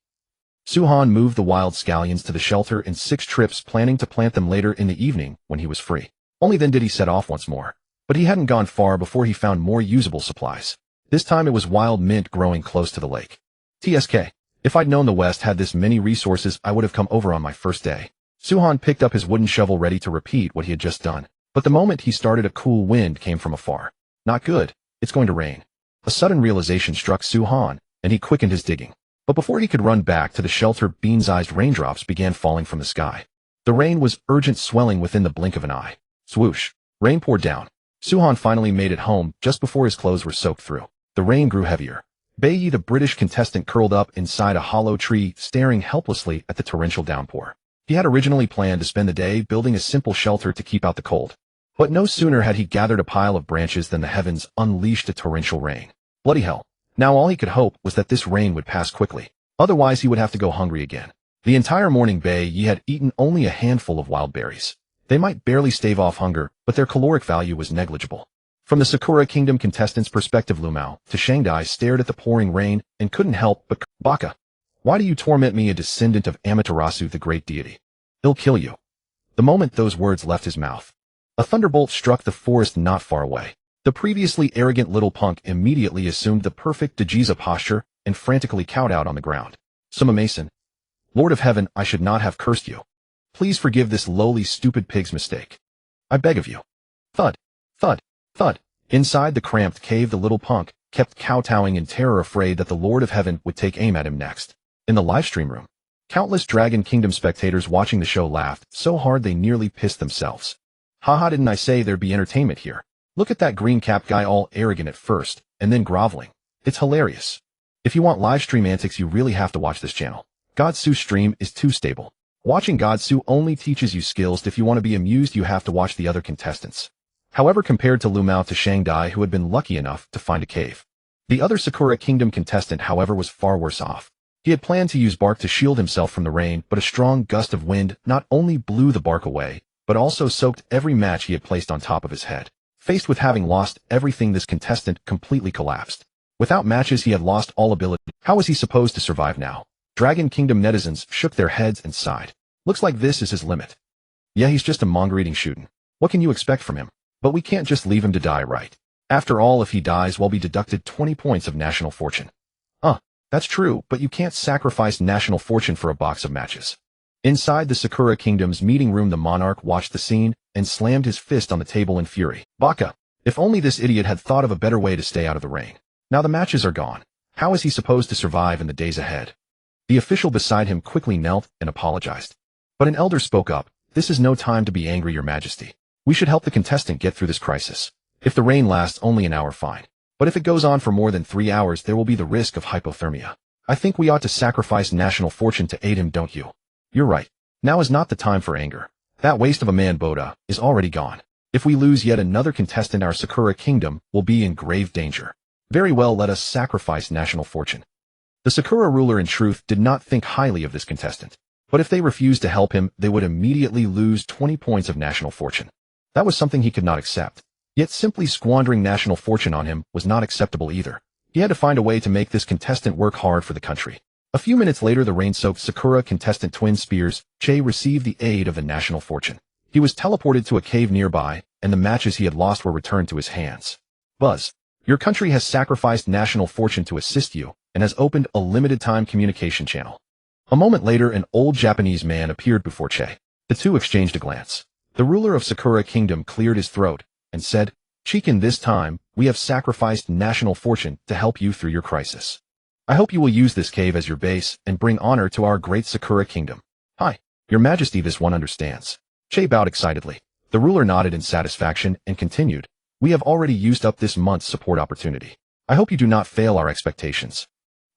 Suhan moved the wild scallions to the shelter in 6 trips, planning to plant them later in the evening when he was free. Only then did he set off once more. But he hadn't gone far before he found more usable supplies. This time it was wild mint growing close to the lake. TSK. If I'd known the West had this many resources, I would have come over on my first day. Suhan picked up his wooden shovel, ready to repeat what he had just done. But the moment he started, a cool wind came from afar. Not good. It's going to rain. A sudden realization struck Suhan, and he quickened his digging. But before he could run back to the shelter, beans-sized raindrops began falling from the sky. The rain was urgent, swelling within the blink of an eye. Swoosh. Rain poured down. Suhan finally made it home just before his clothes were soaked through. The rain grew heavier. Bai, the British contestant, curled up inside a hollow tree, staring helplessly at the torrential downpour. He had originally planned to spend the day building a simple shelter to keep out the cold. But no sooner had he gathered a pile of branches than the heavens unleashed a torrential rain. Bloody hell. Now all he could hope was that this rain would pass quickly. Otherwise he would have to go hungry again. The entire morning Bai had eaten only a handful of wild berries. They might barely stave off hunger, but their caloric value was negligible. From the Sakura Kingdom contestant's perspective, Lumao to Shangdai stared at the pouring rain and couldn't help but Baka. Why do you torment me, a descendant of Amaterasu, the great deity? He'll kill you. The moment those words left his mouth, a thunderbolt struck the forest not far away. The previously arrogant little punk immediately assumed the perfect Dajiza posture and frantically cowed out on the ground. Suma Mason, Lord of Heaven, I should not have cursed you. Please forgive this lowly, stupid pig's mistake. I beg of you. Thud, thud, thud. Inside the cramped cave, the little punk kept kowtowing in terror, afraid that the Lord of Heaven would take aim at him next. In the livestream room, countless Dragon Kingdom spectators watching the show laughed so hard they nearly pissed themselves. Haha, didn't I say there'd be entertainment here? Look at that green cap guy, all arrogant at first, and then groveling. It's hilarious. If you want livestream antics, you really have to watch this channel. Godsu's stream is too stable. Watching Godsu only teaches you skills. If you want to be amused, you have to watch the other contestants. However, compared to Lumao to Shangdai, who had been lucky enough to find a cave, the other Sakura Kingdom contestant, however, was far worse off. He had planned to use bark to shield himself from the rain, but a strong gust of wind not only blew the bark away, but also soaked every match he had placed on top of his head. Faced with having lost everything, this contestant completely collapsed. Without matches, he had lost all ability. How was he supposed to survive now? Dragon Kingdom netizens shook their heads and sighed. Looks like this is his limit. Yeah, he's just a monger-eating shootin'. What can you expect from him? But we can't just leave him to die, right? After all, if he dies, we'll be deducted 20 points of national fortune. That's true, but you can't sacrifice national fortune for a box of matches. Inside the Sakura Kingdom's meeting room, the monarch watched the scene and slammed his fist on the table in fury. Baka! If only this idiot had thought of a better way to stay out of the rain. Now the matches are gone. How is he supposed to survive in the days ahead? The official beside him quickly knelt and apologized. But an elder spoke up. This is no time to be angry, Your Majesty. We should help the contestant get through this crisis. If the rain lasts only an hour, fine. But if it goes on for more than 3 hours, there will be the risk of hypothermia. I think we ought to sacrifice national fortune to aid him, don't you? You're right. Now is not the time for anger. That waste of a man, Boda, is already gone. If we lose yet another contestant, our Sakura Kingdom will be in grave danger. Very well, let us sacrifice national fortune. The Sakura ruler, in truth, did not think highly of this contestant. But if they refused to help him, they would immediately lose 20 points of national fortune. That was something he could not accept. Yet simply squandering national fortune on him was not acceptable either. He had to find a way to make this contestant work hard for the country. A few minutes later, the rain-soaked Sakura contestant Twin Spears, Che, received the aid of the national fortune. He was teleported to a cave nearby, and the matches he had lost were returned to his hands. Buzz, your country has sacrificed national fortune to assist you, and has opened a limited-time communication channel. A moment later, an old Japanese man appeared before Che. The two exchanged a glance. The ruler of Sakura Kingdom cleared his throat and said, Chikin, this time, we have sacrificed national fortune to help you through your crisis. I hope you will use this cave as your base and bring honor to our great Sakura Kingdom. Hi, Your Majesty, this one understands. Che bowed excitedly. The ruler nodded in satisfaction and continued, we have already used up this month's support opportunity. I hope you do not fail our expectations.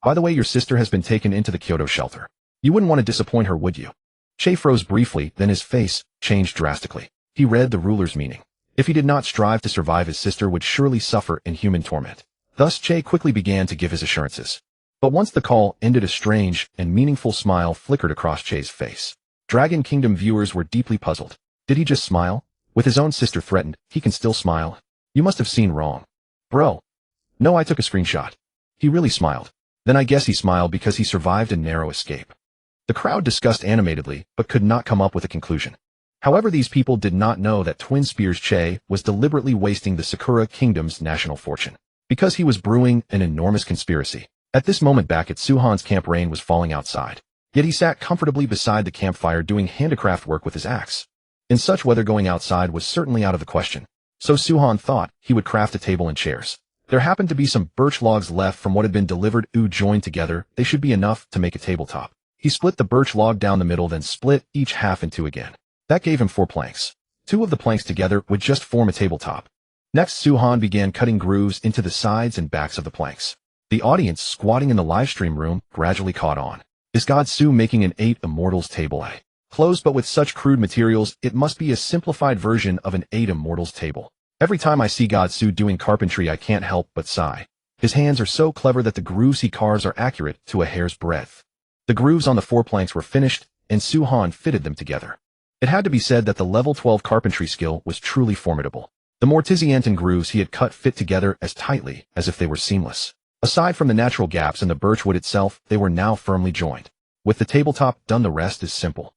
By the way, your sister has been taken into the Kyoto shelter. You wouldn't want to disappoint her, would you? Che froze briefly, then his face changed drastically. He read the ruler's meaning. If he did not strive to survive, his sister would surely suffer inhuman torment. Thus, Che quickly began to give his assurances. But once the call ended, a strange and meaningful smile flickered across Che's face. Dragon Kingdom viewers were deeply puzzled. Did he just smile? With his own sister threatened, he can still smile? You must have seen wrong. Bro. No, I took a screenshot. He really smiled. Then I guess he smiled because he survived a narrow escape. The crowd discussed animatedly, but could not come up with a conclusion. However, these people did not know that Twin Spears Che was deliberately wasting the Sakura Kingdom's national fortune, because he was brewing an enormous conspiracy. At this moment, back at Suhan's camp, rain was falling outside. Yet he sat comfortably beside the campfire doing handicraft work with his axe. In such weather, going outside was certainly out of the question. So Suhan thought he would craft a table and chairs. There happened to be some birch logs left from what had been delivered. Joined together, they should be enough to make a tabletop. He split the birch log down the middle, then split each half in two again. That gave him 4 planks. 2 of the planks together would just form a tabletop. Next, Su-Han began cutting grooves into the sides and backs of the planks. The audience, squatting in the livestream room, gradually caught on. Is God Su making an 8 Immortals table? Closed, but with such crude materials, it must be a simplified version of an 8 Immortals table. Every time I see God Su doing carpentry, I can't help but sigh. His hands are so clever that the grooves he carves are accurate to a hair's breadth. The grooves on the 4 planks were finished, and Su-Han fitted them together. It had to be said that the level 12 carpentry skill was truly formidable. The mortisian grooves he had cut fit together as tightly as if they were seamless. Aside from the natural gaps in the birch wood itself, they were now firmly joined. With the tabletop done, the rest is simple.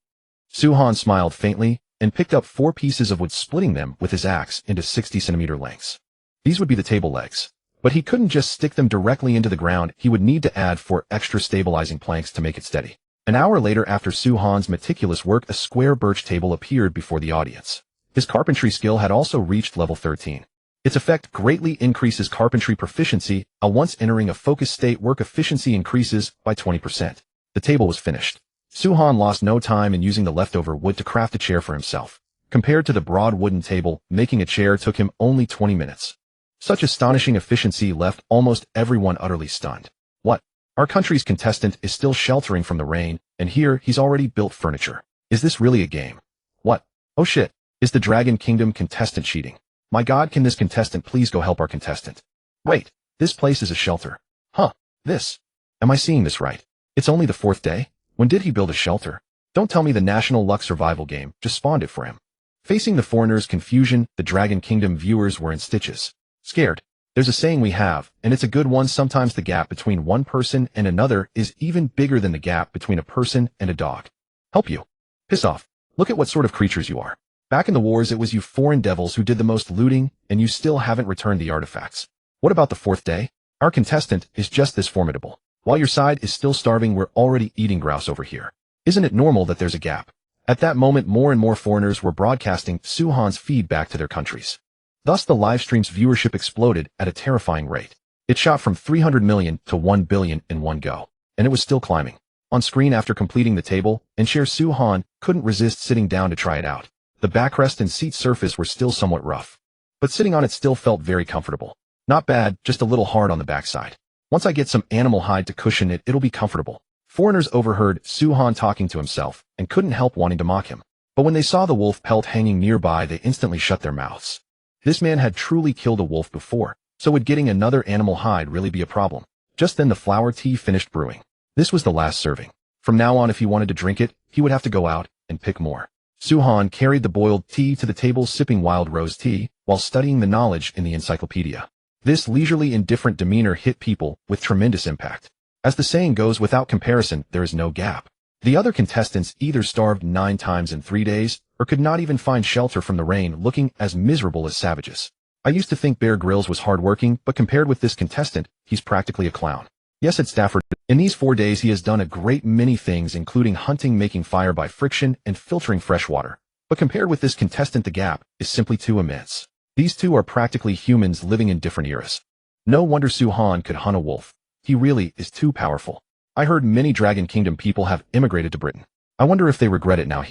Su-Han smiled faintly and picked up 4 pieces of wood, splitting them with his axe into 60-centimeter lengths. These would be the table legs. But he couldn't just stick them directly into the ground. He would need to add 4 extra stabilizing planks to make it steady. An hour later, after Su-Han's meticulous work, a square birch table appeared before the audience. His carpentry skill had also reached level 13. Its effect greatly increases carpentry proficiency. Once entering a focus state, work efficiency increases by 20%. The table was finished. Su-Han lost no time in using the leftover wood to craft a chair for himself. Compared to the broad wooden table, making a chair took him only 20 minutes. Such astonishing efficiency left almost everyone utterly stunned. What? Our country's contestant is still sheltering from the rain, and here he's already built furniture. Is this really a game? What? Oh shit. Is the Dragon Kingdom contestant cheating? My god, can this contestant please go help our contestant? Wait, this place is a shelter. Huh, this. Am I seeing this right? It's only the 4th day? When did he build a shelter? Don't tell me the National Luck survival game just spawned it for him. Facing the foreigners' confusion, the Dragon Kingdom viewers were in stitches. Scared. There's a saying we have, and it's a good one: sometimes the gap between one person and another is even bigger than the gap between a person and a dog. Help you. Piss off. Look at what sort of creatures you are. Back in the wars, it was you foreign devils who did the most looting, and you still haven't returned the artifacts. What about the 4th day? Our contestant is just this formidable. While your side is still starving, we're already eating grouse over here. Isn't it normal that there's a gap? At that moment, more and more foreigners were broadcasting Su-Han's feed back to their countries. Thus, the livestream's viewership exploded at a terrifying rate. It shot from 300 million to 1 billion in one go, and it was still climbing. On screen, after completing the table and chair, Su-Han couldn't resist sitting down to try it out. The backrest and seat surface were still somewhat rough, but sitting on it still felt very comfortable. Not bad, just a little hard on the backside. Once I get some animal hide to cushion it, it'll be comfortable. Foreigners overheard Su-Han talking to himself and couldn't help wanting to mock him. But when they saw the wolf pelt hanging nearby, they instantly shut their mouths. This man had truly killed a wolf before, so would getting another animal hide really be a problem? Just then the flower tea finished brewing. This was the last serving. From now on, if he wanted to drink it, he would have to go out and pick more. Su-Han carried the boiled tea to the table, sipping wild rose tea, while studying the knowledge in the encyclopedia. This leisurely, indifferent demeanor hit people with tremendous impact. As the saying goes, without comparison, there is no gap. The other contestants either starved 9 times in 3 days, or could not even find shelter from the rain, looking as miserable as savages. I used to think Bear Grylls was hardworking, but compared with this contestant, he's practically a clown. Yes, said Stafford. In these 4 days, he has done a great many things, including hunting, making fire by friction, and filtering fresh water. But compared with this contestant, the gap is simply too immense. These two are practically humans living in different eras. No wonder Su-Han could hunt a wolf. He really is too powerful. I heard many Dragon Kingdom people have immigrated to Britain. I wonder if they regret it now.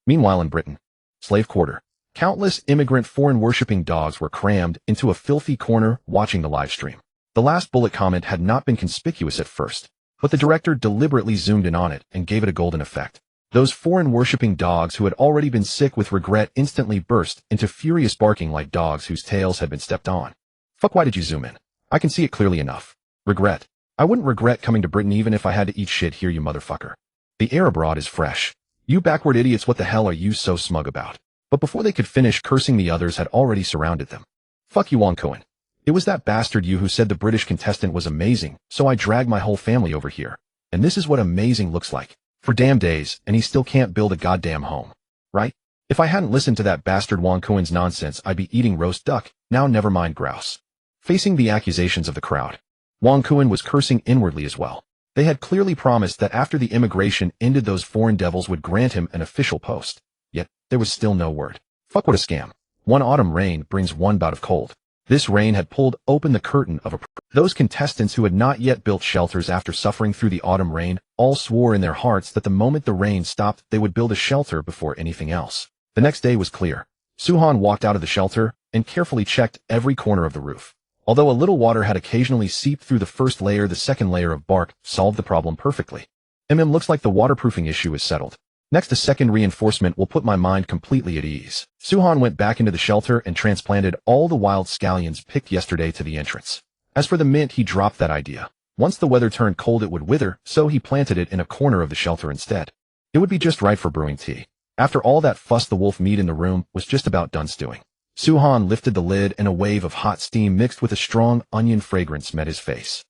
Meanwhile, in Britain, slave quarter, countless immigrant foreign-worshipping dogs were crammed into a filthy corner watching the live stream. The last bullet comment had not been conspicuous at first, but the director deliberately zoomed in on it and gave it a golden effect. Those foreign-worshipping dogs who had already been sick with regret instantly burst into furious barking like dogs whose tails had been stepped on. Fuck, why did you zoom in? I can see it clearly enough. Regret. I wouldn't regret coming to Britain even if I had to eat shit here, you motherfucker. The air abroad is fresh. You backward idiots, what the hell are you so smug about? But before they could finish cursing, the others had already surrounded them. Fuck you, Wong Cohen. It was that bastard you who said the British contestant was amazing, so I dragged my whole family over here. And this is what amazing looks like. For damn days, and he still can't build a goddamn home. Right? If I hadn't listened to that bastard Wong Cohen's nonsense, I'd be eating roast duck, now never mind grouse. Facing the accusations of the crowd, Wong Cohen was cursing inwardly as well. They had clearly promised that after the immigration ended, those foreign devils would grant him an official post. Yet, there was still no word. Fuck, what a scam. One autumn rain brings one bout of cold. This rain had pulled open the curtain of those contestants who had not yet built shelters after suffering through the autumn rain all swore in their hearts that the moment the rain stopped, they would build a shelter before anything else. The next day was clear. Suhan walked out of the shelter and carefully checked every corner of the roof. Although a little water had occasionally seeped through the first layer, the second layer of bark solved the problem perfectly. Looks like the waterproofing issue is settled. Next, a second reinforcement will put my mind completely at ease. Suhan went back into the shelter and transplanted all the wild scallions picked yesterday to the entrance. As for the mint, he dropped that idea. Once the weather turned cold, it would wither, so he planted it in a corner of the shelter instead. It would be just right for brewing tea. After all that fuss, the wolf meat in the room was just about done stewing. Suhan lifted the lid and a wave of hot steam mixed with a strong onion fragrance met his face.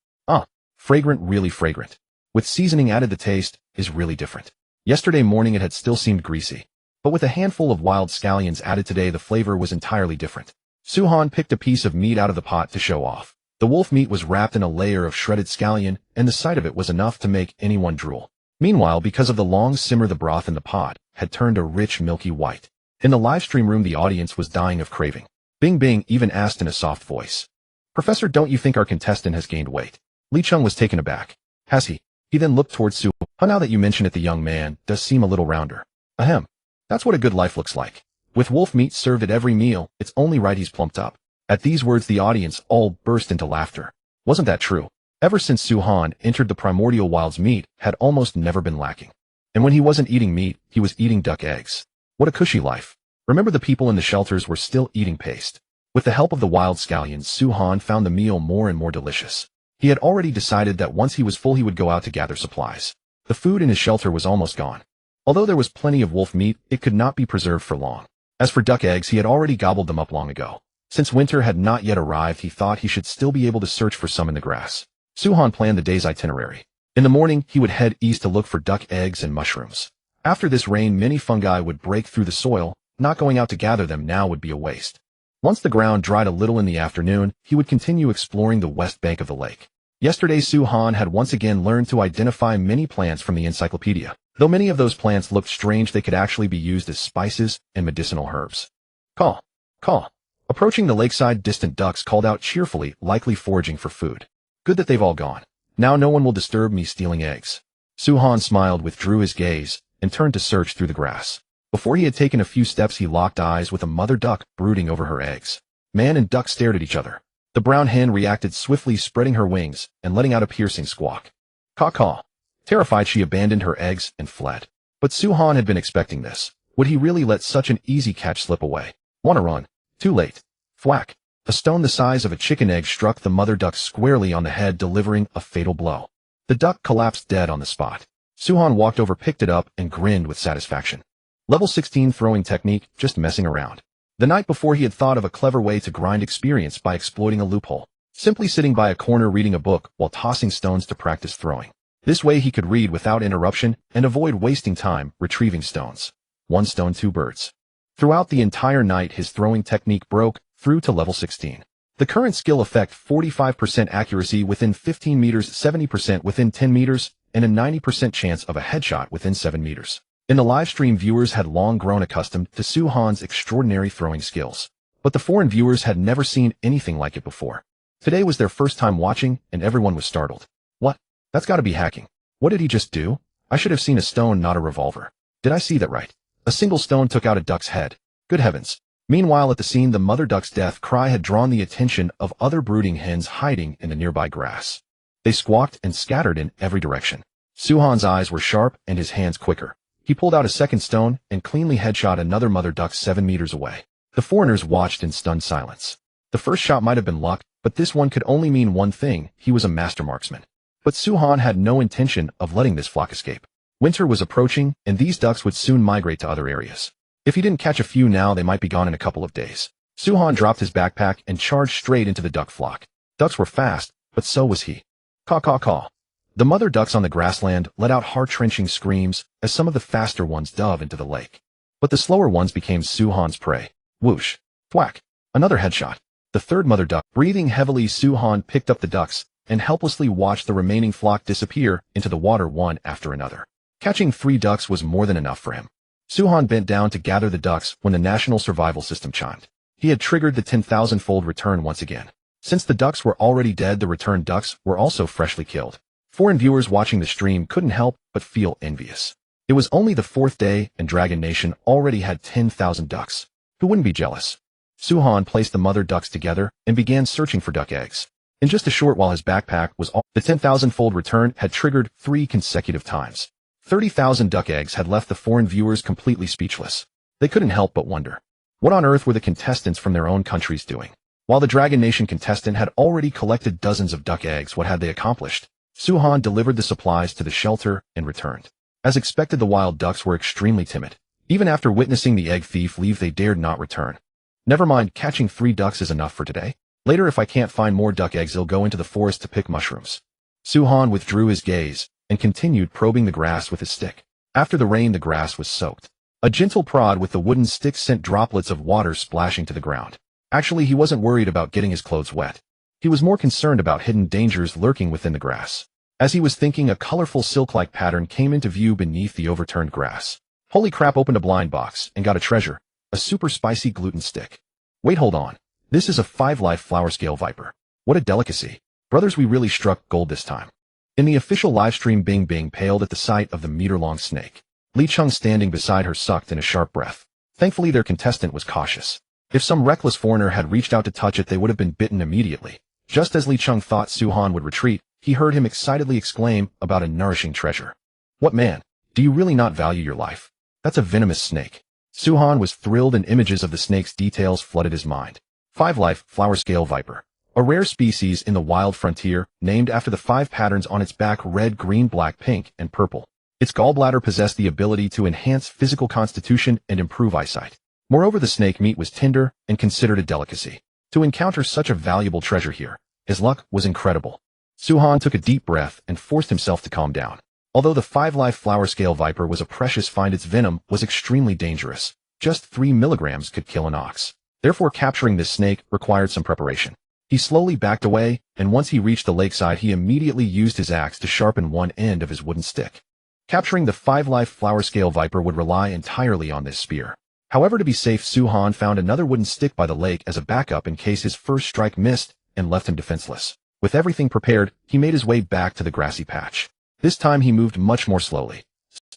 Fragrant, really fragrant. With seasoning added, the taste is really different. Yesterday morning it had still seemed greasy. But with a handful of wild scallions added today, the flavor was entirely different. Suhan picked a piece of meat out of the pot to show off. The wolf meat was wrapped in a layer of shredded scallion, and the sight of it was enough to make anyone drool. Meanwhile, because of the long simmer, the broth in the pot had turned a rich milky white. In the livestream room, the audience was dying of craving. Bing Bing even asked in a soft voice, "Professor, don't you think our contestant has gained weight?" Li Chung was taken aback. "Has he?" He then looked towards Su. "Now that you mention it, the young man does seem a little rounder." "Ahem. That's what a good life looks like. With wolf meat served at every meal, it's only right he's plumped up." At these words, the audience all burst into laughter. Wasn't that true? Ever since Suhan entered the primordial wilds, meat had almost never been lacking. And when he wasn't eating meat, he was eating duck eggs. What a cushy life. Remember, the people in the shelters were still eating paste. With the help of the wild scallions, Suhan found the meal more and more delicious. He had already decided that once he was full, he would go out to gather supplies. The food in his shelter was almost gone. Although there was plenty of wolf meat, it could not be preserved for long. As for duck eggs, he had already gobbled them up long ago. Since winter had not yet arrived, he thought he should still be able to search for some in the grass. Suhan planned the day's itinerary. In the morning, he would head east to look for duck eggs and mushrooms. After this rain, many fungi would break through the soil. Not going out to gather them now would be a waste. Once the ground dried a little in the afternoon, he would continue exploring the west bank of the lake. Yesterday, Suhan had once again learned to identify many plants from the encyclopedia. Though many of those plants looked strange, they could actually be used as spices and medicinal herbs. Caw, caw. Approaching the lakeside, distant ducks called out cheerfully, likely foraging for food. Good that they've all gone. Now no one will disturb me stealing eggs. Suhan smiled, withdrew his gaze, and turned to search through the grass. Before he had taken a few steps, he locked eyes with a mother duck brooding over her eggs. Man and duck stared at each other. The brown hen reacted swiftly, spreading her wings and letting out a piercing squawk. Caw-caw. Terrified, she abandoned her eggs and fled. But Suhan had been expecting this. Would he really let such an easy catch slip away? Wanna run? Too late. Thwack. A stone the size of a chicken egg struck the mother duck squarely on the head, delivering a fatal blow. The duck collapsed dead on the spot. Suhan walked over, picked it up, and grinned with satisfaction. Level 16 throwing technique, just messing around. The night before, he had thought of a clever way to grind experience by exploiting a loophole. Simply sitting by a corner reading a book while tossing stones to practice throwing. This way he could read without interruption and avoid wasting time retrieving stones. One stone, two birds. Throughout the entire night, his throwing technique broke through to level 16. The current skill effect: 45% accuracy within 15 meters, 70% within 10 meters, and a 90% chance of a headshot within 7 meters. In the livestream, viewers had long grown accustomed to Suhan's extraordinary throwing skills. But the foreign viewers had never seen anything like it before. Today was their first time watching, and everyone was startled. What? That's gotta be hacking. What did he just do? I should have seen a stone, not a revolver. Did I see that right? A single stone took out a duck's head. Good heavens. Meanwhile, at the scene, the mother duck's death cry had drawn the attention of other brooding hens hiding in the nearby grass. They squawked and scattered in every direction. Suhan's eyes were sharp and his hands quicker. He pulled out a second stone and cleanly headshot another mother duck 7 meters away. The foreigners watched in stunned silence. The first shot might have been luck, but this one could only mean one thing: he was a master marksman. But Suhan had no intention of letting this flock escape. Winter was approaching, and these ducks would soon migrate to other areas. If he didn't catch a few now, they might be gone in a couple of days. Suhan dropped his backpack and charged straight into the duck flock. Ducks were fast, but so was he. Caw-caw-caw. The mother ducks on the grassland let out heart-wrenching screams as some of the faster ones dove into the lake. But the slower ones became Suhan's prey. Whoosh. Thwack. Another headshot. The third mother duck. Breathing heavily, Suhan picked up the ducks and helplessly watched the remaining flock disappear into the water one after another. Catching 3 ducks was more than enough for him. Suhan bent down to gather the ducks when the national survival system chimed. He had triggered the 10,000-fold return once again. Since the ducks were already dead, the returned ducks were also freshly killed. Foreign viewers watching the stream couldn't help but feel envious. It was only the 4th day and Dragon Nation already had 10,000 ducks. Who wouldn't be jealous? Suhan placed the mother ducks together and began searching for duck eggs. In just a short while his backpack was all, the 10,000-fold return had triggered 3 consecutive times. 30,000 duck eggs had left the foreign viewers completely speechless. They couldn't help but wonder. What on earth were the contestants from their own countries doing? While the Dragon Nation contestant had already collected dozens of duck eggs, what had they accomplished? Suhan delivered the supplies to the shelter and returned. As expected, the wild ducks were extremely timid. Even after witnessing the egg thief leave, they dared not return. Never mind, catching 3 ducks is enough for today. Later, if I can't find more duck eggs, I'll go into the forest to pick mushrooms. Suhan withdrew his gaze and continued probing the grass with his stick. After the rain, the grass was soaked. A gentle prod with the wooden stick sent droplets of water splashing to the ground. Actually, he wasn't worried about getting his clothes wet. He was more concerned about hidden dangers lurking within the grass. As he was thinking, a colorful silk-like pattern came into view beneath the overturned grass. Holy crap, opened a blind box and got a treasure, a super spicy gluten stick. Wait, hold on. This is a 5-life flower scale viper. What a delicacy. Brothers, we really struck gold this time. In the official livestream, Bing Bing paled at the sight of the meter-long snake. Li Cheng standing beside her sucked in a sharp breath. Thankfully, their contestant was cautious. If some reckless foreigner had reached out to touch it, they would have been bitten immediately. Just as Li Cheng thought Suhan would retreat, he heard him excitedly exclaim about a nourishing treasure. What man? Do you really not value your life? That's a venomous snake. Suhan was thrilled and images of the snake's details flooded his mind. 5-life flower scale viper. A rare species in the wild frontier, named after the 5 patterns on its back: red, green, black, pink, and purple. Its gallbladder possessed the ability to enhance physical constitution and improve eyesight. Moreover, the snake meat was tender and considered a delicacy. To encounter such a valuable treasure here, his luck was incredible. Suhan took a deep breath and forced himself to calm down. Although the 5-life flower scale viper was a precious find, its venom was extremely dangerous. Just 3 milligrams could kill an ox. Therefore, capturing this snake required some preparation. He slowly backed away, and once he reached the lakeside, he immediately used his axe to sharpen one end of his wooden stick. Capturing the 5-life flower scale viper would rely entirely on this spear. However, to be safe, Suhan found another wooden stick by the lake as a backup in case his first strike missed and left him defenseless. With everything prepared, he made his way back to the grassy patch. This time he moved much more slowly.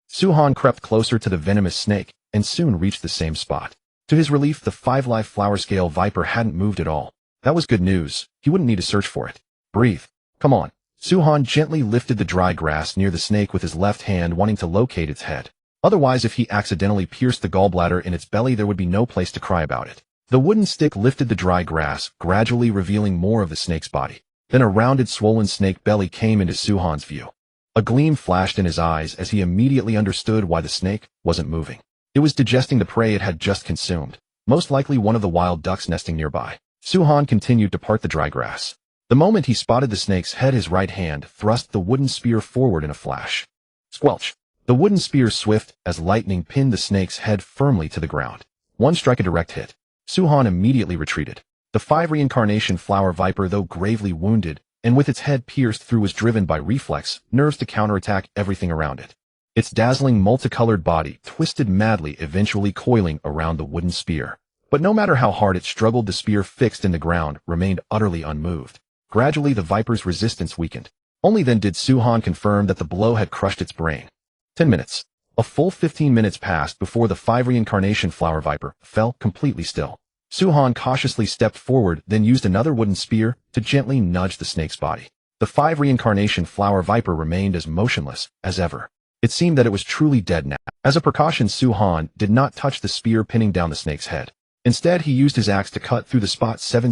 Suhan crept closer to the venomous snake and soon reached the same spot. To his relief, the 5-life flower scale viper hadn't moved at all. That was good news. He wouldn't need to search for it. Breathe. Come on. Suhan gently lifted the dry grass near the snake with his left hand, wanting to locate its head. Otherwise, if he accidentally pierced the gallbladder in its belly, there would be no place to cry about it. The wooden stick lifted the dry grass, gradually revealing more of the snake's body. Then a rounded, swollen snake belly came into Suhan's view. A gleam flashed in his eyes as he immediately understood why the snake wasn't moving. It was digesting the prey it had just consumed, most likely one of the wild ducks nesting nearby. Suhan continued to part the dry grass. The moment he spotted the snake's head, his right hand thrust the wooden spear forward in a flash. Squelch! The wooden spear, swift as lightning, pinned the snake's head firmly to the ground. One strike, a direct hit. Suhan immediately retreated. The 5 reincarnation flower viper, though gravely wounded, and with its head pierced through, was driven by reflex nerves to counterattack everything around it. Its dazzling multicolored body twisted madly, eventually coiling around the wooden spear. But no matter how hard it struggled, the spear, fixed in the ground, remained utterly unmoved. Gradually, the viper's resistance weakened. Only then did Suhan confirm that the blow had crushed its brain. 10 minutes. A full 15 minutes passed before the 5 reincarnation flower viper fell completely still. Suhan cautiously stepped forward, then used another wooden spear to gently nudge the snake's body. The 5 reincarnation flower viper remained as motionless as ever. It seemed that it was truly dead now. As a precaution, Suhan did not touch the spear pinning down the snake's head. Instead, he used his axe to cut through the spot 7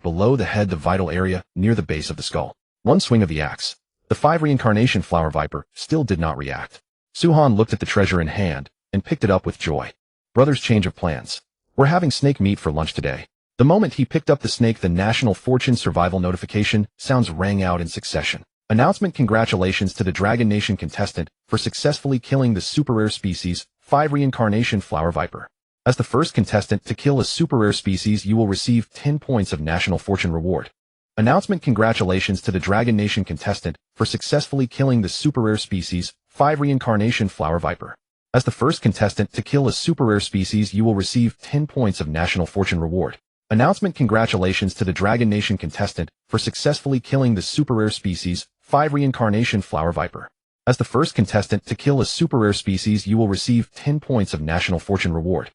below the head, the vital area near the base of the skull. One swing of the axe. The 5 reincarnation flower viper still did not react. Suhan looked at the treasure in hand and picked it up with joy. Brothers, change of plans. We're having snake meat for lunch today. The moment he picked up the snake, the National Fortune Survival notification sounds rang out in succession. Announcement: congratulations to the Dragon Nation contestant for successfully killing the super rare species 5 reincarnation flower viper. As the first contestant to kill a super rare species, you will receive 10 points of National Fortune reward. Announcement: congratulations to the Dragon Nation contestant for successfully killing the super rare species 5 reincarnation flower viper. As the first contestant to kill a super rare species, you will receive 10 points of National Fortune reward. Announcement: congratulations to the Dragon Nation contestant for successfully killing the super rare species 5 Reincarnation Flower Viper. As the first contestant to kill a super rare species, you will receive 10 points of National Fortune reward.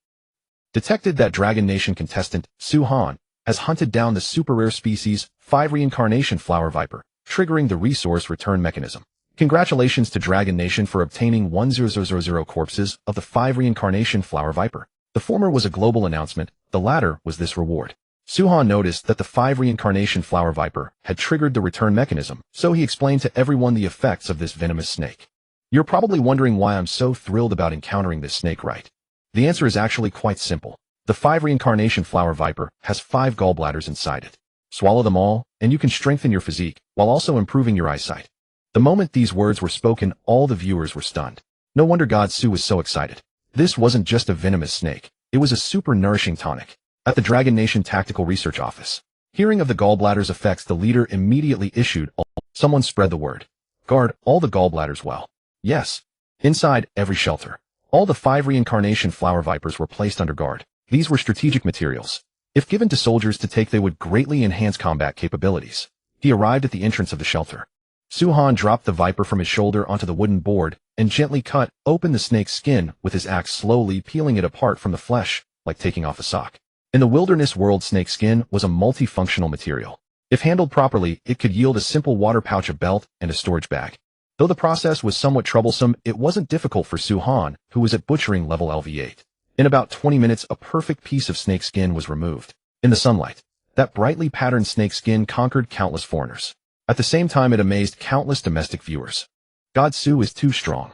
Detected that Dragon Nation contestant, Su Han, has hunted down the super rare species 5 Reincarnation Flower Viper, triggering the resource return mechanism. Congratulations to Dragon Nation for obtaining 10,000 corpses of the 5 Reincarnation Flower Viper. The former was a global announcement, the latter was this reward. Su Han noticed that the 5 Reincarnation Flower Viper had triggered the return mechanism, so he explained to everyone the effects of this venomous snake. You're probably wondering why I'm so thrilled about encountering this snake, right? The answer is actually quite simple. The 5 Reincarnation Flower Viper has 5 gallbladders inside it. Swallow them all, and you can strengthen your physique, while also improving your eyesight. The moment these words were spoken, all the viewers were stunned. No wonder God Su was so excited. This wasn't just a venomous snake, it was a super nourishing tonic. At the Dragon Nation Tactical Research Office, hearing of the gallbladder's effects, the leader immediately issued, someone spread the word. Guard all the gallbladders well. Yes. Inside every shelter, all the 5 Reincarnation Flower Vipers were placed under guard. These were strategic materials. If given to soldiers to take, they would greatly enhance combat capabilities. He arrived at the entrance of the shelter. Su Han dropped the viper from his shoulder onto the wooden board and gently cut open the snake's skin with his axe, slowly peeling it apart from the flesh, like taking off a sock. In the wilderness world, snake skin was a multifunctional material. If handled properly, it could yield a simple water pouch, a belt, and a storage bag. Though the process was somewhat troublesome, it wasn't difficult for Su Han, who was at butchering level LV8. In about 20 minutes, a perfect piece of snake skin was removed. In the sunlight, that brightly patterned snake skin conquered countless foreigners. At the same time, it amazed countless domestic viewers. God Su is too strong.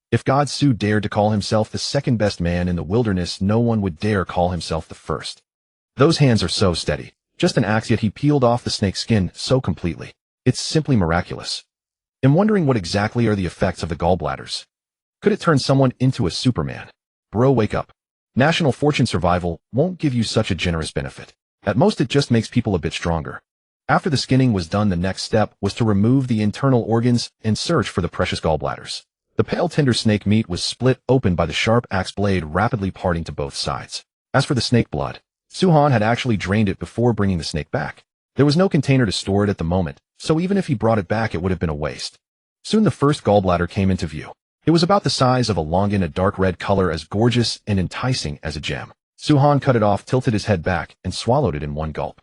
If God Su dared to call himself the second best man in the wilderness, no one would dare call himself the first. Those hands are so steady. Just an axe, yet he peeled off the snake skin so completely. It's simply miraculous. I'm wondering what exactly are the effects of the gallbladders. Could it turn someone into a Superman? Bro, wake up. National Fortune survival won't give you such a generous benefit. At most, it just makes people a bit stronger. After the skinning was done, the next step was to remove the internal organs and search for the precious gallbladders. The pale, tender snake meat was split open by the sharp axe blade, rapidly parting to both sides. As for the snake blood, Su Han had actually drained it before bringing the snake back. There was no container to store it at the moment, so even if he brought it back, it would have been a waste. Soon the first gallbladder came into view. It was about the size of a longan, a dark red color, as gorgeous and enticing as a gem. Su Han cut it off, tilted his head back, and swallowed it in one gulp.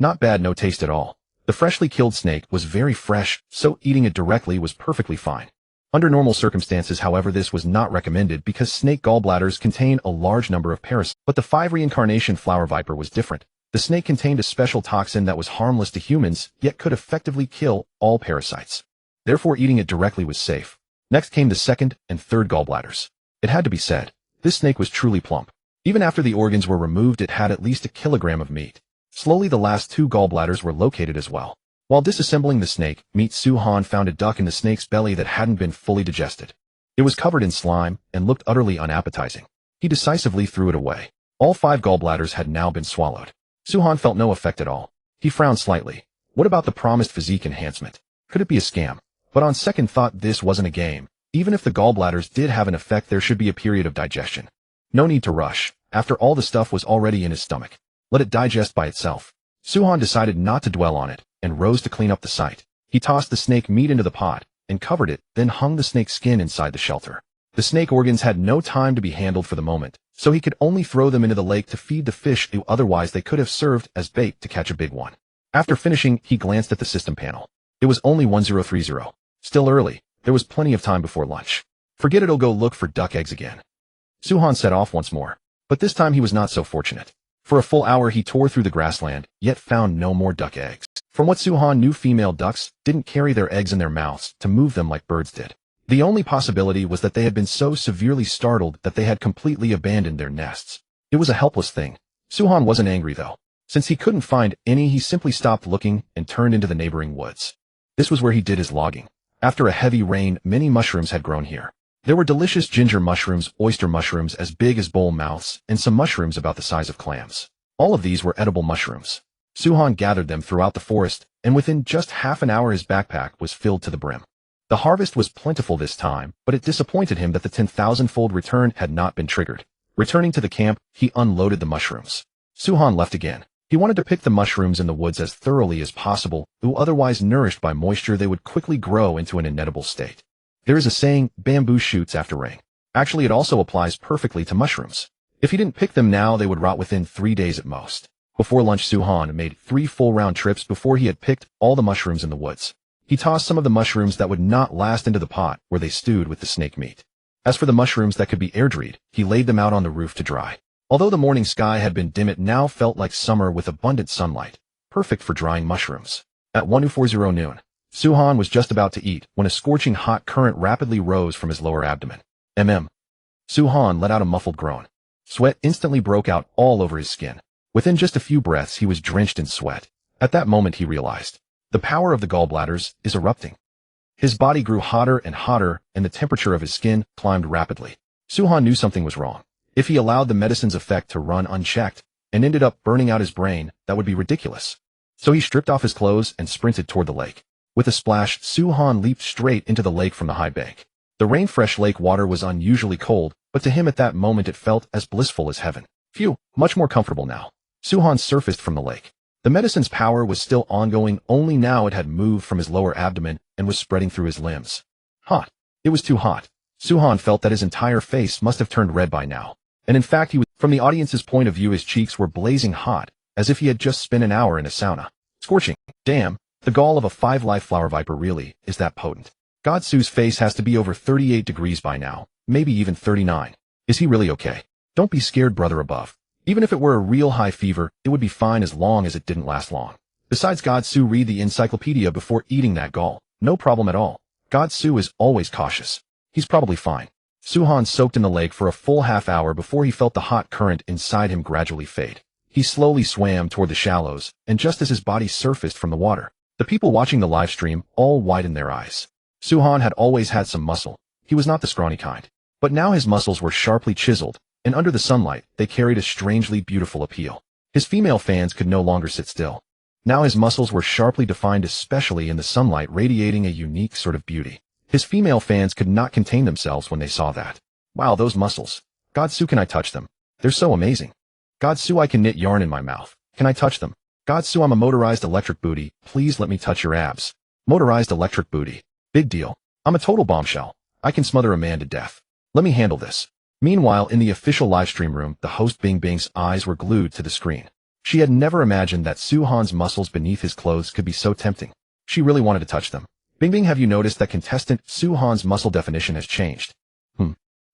Not bad, no taste at all. The freshly killed snake was very fresh, so eating it directly was perfectly fine. Under normal circumstances, however, this was not recommended because snake gallbladders contain a large number of parasites. But the 5 Reincarnation Flower Viper was different. The snake contained a special toxin that was harmless to humans, yet could effectively kill all parasites. Therefore, eating it directly was safe. Next came the second and third gallbladders. It had to be said, this snake was truly plump. Even after the organs were removed, it had at least a kilogram of meat. Slowly, the last 2 gallbladders were located as well. While disassembling the snake meat, Su Han found a duck in the snake's belly that hadn't been fully digested. It was covered in slime and looked utterly unappetizing. He decisively threw it away. All 5 gallbladders had now been swallowed. Su Han felt no effect at all. He frowned slightly. What about the promised physique enhancement? Could it be a scam? But on second thought, this wasn't a game. Even if the gallbladders did have an effect, there should be a period of digestion. No need to rush. After all, the stuff was already in his stomach. Let it digest by itself. Su Han decided not to dwell on it and rose to clean up the site. He tossed the snake meat into the pot and covered it, then hung the snake's skin inside the shelter. The snake organs had no time to be handled for the moment, so he could only throw them into the lake to feed the fish, who otherwise they could have served as bait to catch a big one. After finishing, he glanced at the system panel. It was only 1030. Still early. There was plenty of time before lunch. Forget it, I'll go look for duck eggs again. Su Han set off once more, but this time he was not so fortunate. For a full hour he tore through the grassland, yet found no more duck eggs. From what Su Han knew, female ducks didn't carry their eggs in their mouths to move them like birds did. The only possibility was that they had been so severely startled that they had completely abandoned their nests. It was a helpless thing. Su Han wasn't angry though. Since he couldn't find any, he simply stopped looking and turned into the neighboring woods. This was where he did his logging. After a heavy rain, many mushrooms had grown here. There were delicious ginger mushrooms, oyster mushrooms as big as bowl mouths, and some mushrooms about the size of clams. All of these were edible mushrooms. Su Han gathered them throughout the forest, and within just half an hour his backpack was filled to the brim. The harvest was plentiful this time, but it disappointed him that the 10,000-fold return had not been triggered. Returning to the camp, he unloaded the mushrooms. Su Han left again. He wanted to pick the mushrooms in the woods as thoroughly as possible, though otherwise nourished by moisture they would quickly grow into an inedible state. There is a saying, bamboo shoots after rain. Actually, it also applies perfectly to mushrooms. If he didn't pick them now, they would rot within 3 days at most. Before lunch, Su-han made 3 full round trips before he had picked all the mushrooms in the woods. He tossed some of the mushrooms that would not last into the pot where they stewed with the snake meat. As for the mushrooms that could be air-dried, he laid them out on the roof to dry. Although the morning sky had been dim, it now felt like summer with abundant sunlight, perfect for drying mushrooms. At 1:40 noon, Su-han was just about to eat when a scorching hot current rapidly rose from his lower abdomen. Su-han let out a muffled groan. Sweat instantly broke out all over his skin. Within just a few breaths, he was drenched in sweat. At that moment, he realized the power of the gallbladders is erupting. His body grew hotter and hotter, and the temperature of his skin climbed rapidly. Su-han knew something was wrong. If he allowed the medicine's effect to run unchecked and ended up burning out his brain, that would be ridiculous. So he stripped off his clothes and sprinted toward the lake. With a splash, Su-han leaped straight into the lake from the high bank. The rain-fresh lake water was unusually cold, but to him at that moment it felt as blissful as heaven. Phew, much more comfortable now. Su-han surfaced from the lake. The medicine's power was still ongoing, only now it had moved from his lower abdomen and was spreading through his limbs. Hot. It was too hot. Su-han felt that his entire face must have turned red by now. And in fact, from the audience's point of view, his cheeks were blazing hot, as if he had just spent an hour in a sauna. Scorching. Damn, the gall of a 5-life flower viper really is that potent. God Su's face has to be over 38 degrees by now, maybe even 39. Is he really okay? Don't be scared, brother above. Even if it were a real high fever, it would be fine as long as it didn't last long. Besides, God Su read the encyclopedia before eating that gall. No problem at all. God Su is always cautious. He's probably fine. Su-han soaked in the lake for a full half-hour before he felt the hot current inside him gradually fade. He slowly swam toward the shallows, and just as his body surfaced from the water, the people watching the live stream all widened their eyes. Su-han had always had some muscle. He was not the scrawny kind. But now his muscles were sharply chiseled, and under the sunlight, they carried a strangely beautiful appeal. His female fans could no longer sit still. Now his muscles were sharply defined, especially in the sunlight, radiating a unique sort of beauty. His female fans could not contain themselves when they saw that. Wow, those muscles. God Su, can I touch them? They're so amazing. God Su, I can knit yarn in my mouth. Can I touch them? God Su, I'm a motorized electric booty. Please let me touch your abs. Motorized electric booty. Big deal. I'm a total bombshell. I can smother a man to death. Let me handle this. Meanwhile, in the official livestream room, the host Bing Bing's eyes were glued to the screen. She had never imagined that Su-han's muscles beneath his clothes could be so tempting. She really wanted to touch them. Bing Bing, have you noticed that contestant Su-han's muscle definition has changed?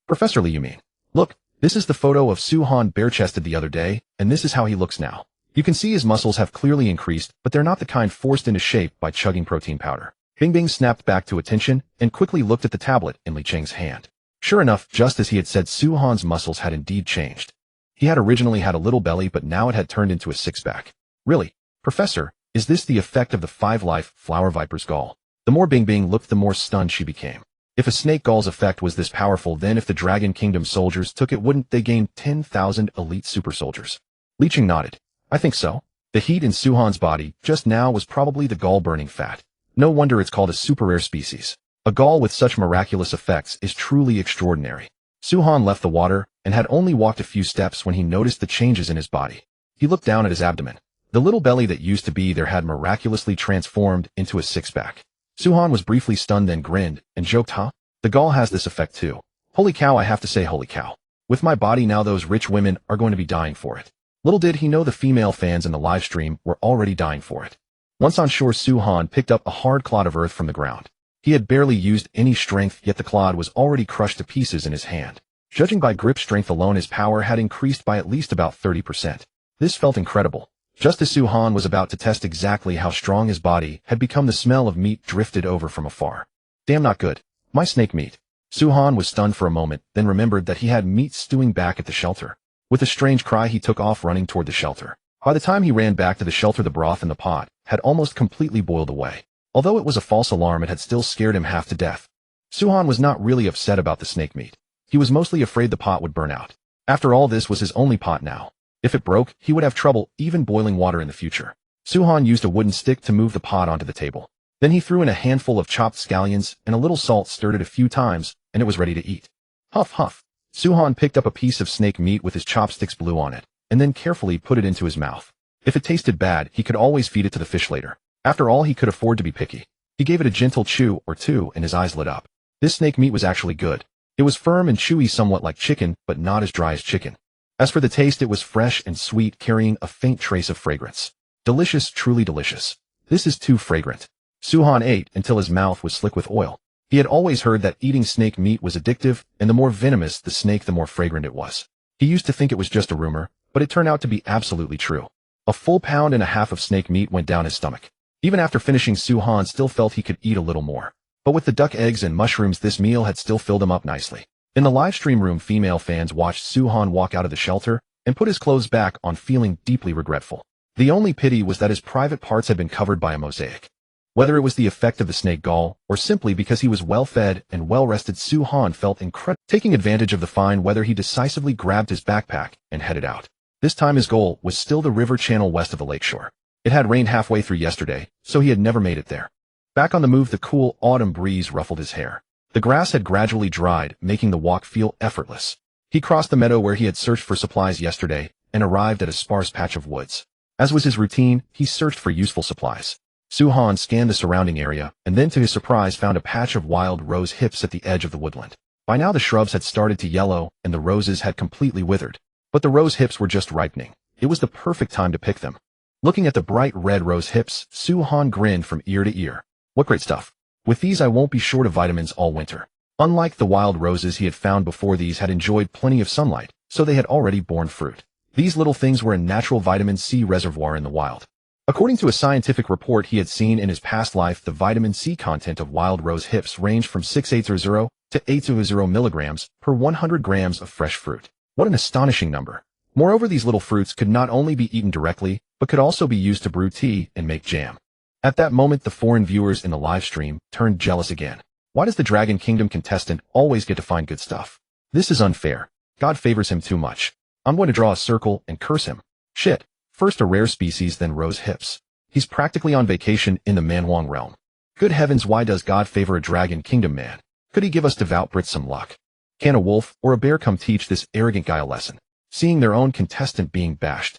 Professor Lee, you mean? Look, this is the photo of Su-han bare-chested the other day, and this is how he looks now. You can see his muscles have clearly increased, but they're not the kind forced into shape by chugging protein powder. Bing Bing snapped back to attention and quickly looked at the tablet in Li Cheng's hand. Sure enough, just as he had said, Su-han's muscles had indeed changed. He had originally had a little belly, but now it had turned into a six-pack. Really? Professor, is this the effect of the 5-life flower viper's gall? The more Bing Bing looked, the more stunned she became. If a snake gall's effect was this powerful, then if the Dragon Kingdom soldiers took it, wouldn't they gain 10,000 elite super soldiers? Li Cheng nodded. I think so. The heat in Su-han's body just now was probably the gall-burning fat. No wonder it's called a super-rare species. A gall with such miraculous effects is truly extraordinary. Su-han left the water and had only walked a few steps when he noticed the changes in his body. He looked down at his abdomen. The little belly that used to be there had miraculously transformed into a six-pack. Su-han was briefly stunned, then grinned and joked, huh? The gall has this effect too. Holy cow, I have to say holy cow. With my body now, those rich women are going to be dying for it. Little did he know the female fans in the live stream were already dying for it. Once on shore, Su-han picked up a hard clod of earth from the ground. He had barely used any strength, yet the clod was already crushed to pieces in his hand. Judging by grip strength alone, his power had increased by at least about 30%. This felt incredible. Just as Su-han was about to test exactly how strong his body had become, the smell of meat drifted over from afar. Damn, not good. My snake meat. Su-han was stunned for a moment, then remembered that he had meat stewing back at the shelter. With a strange cry, he took off running toward the shelter. By the time he ran back to the shelter, the broth in the pot had almost completely boiled away. Although it was a false alarm, it had still scared him half to death. Su-han was not really upset about the snake meat. He was mostly afraid the pot would burn out. After all, this was his only pot now. If it broke, he would have trouble even boiling water in the future. Su-han used a wooden stick to move the pot onto the table. Then he threw in a handful of chopped scallions and a little salt, stirred it a few times, and it was ready to eat. Huff, huff. Su-han picked up a piece of snake meat with his chopsticks, blew on it, and then carefully put it into his mouth. If it tasted bad, he could always feed it to the fish later. After all, he could afford to be picky. He gave it a gentle chew or two and his eyes lit up. This snake meat was actually good. It was firm and chewy, somewhat like chicken, but not as dry as chicken. As for the taste, it was fresh and sweet, carrying a faint trace of fragrance. Delicious, truly delicious. This is too fragrant. Su-Han ate until his mouth was slick with oil. He had always heard that eating snake meat was addictive, and the more venomous the snake, the more fragrant it was. He used to think it was just a rumor, but it turned out to be absolutely true. A full pound and a half of snake meat went down his stomach. Even after finishing, Su-Han still felt he could eat a little more. But with the duck eggs and mushrooms, this meal had still filled him up nicely. In the live stream room, female fans watched Su-Han walk out of the shelter and put his clothes back on, feeling deeply regretful. The only pity was that his private parts had been covered by a mosaic. Whether it was the effect of the snake gall, or simply because he was well-fed and well-rested, Su-Han felt incredible. Taking advantage of the fine weather, he decisively grabbed his backpack and headed out. This time his goal was still the river channel west of the lakeshore. It had rained halfway through yesterday, so he had never made it there. Back on the move, the cool autumn breeze ruffled his hair. The grass had gradually dried, making the walk feel effortless. He crossed the meadow where he had searched for supplies yesterday and arrived at a sparse patch of woods. As was his routine, he searched for useful supplies. Su-Han scanned the surrounding area and then, to his surprise, found a patch of wild rose hips at the edge of the woodland. By now the shrubs had started to yellow and the roses had completely withered. But the rose hips were just ripening. It was the perfect time to pick them. Looking at the bright red rose hips, Su-Han grinned from ear to ear. What great stuff. With these I won't be short of vitamins all winter. Unlike the wild roses he had found before, these had enjoyed plenty of sunlight, so they had already borne fruit. These little things were a natural vitamin C reservoir in the wild. According to a scientific report he had seen in his past life, the vitamin C content of wild rose hips ranged from 680 to 820 milligrams per 100 grams of fresh fruit. What an astonishing number. Moreover, these little fruits could not only be eaten directly, but could also be used to brew tea and make jam. At that moment, the foreign viewers in the live stream turned jealous again. Why does the Dragon Kingdom contestant always get to find good stuff? This is unfair. God favors him too much. I'm going to draw a circle and curse him. Shit. First a rare species, then rose hips. He's practically on vacation in the Manhuang realm. Good heavens, why does God favor a Dragon Kingdom man? Could he give us devout Brits some luck? Can a wolf or a bear come teach this arrogant guy a lesson? Seeing their own contestant being bashed,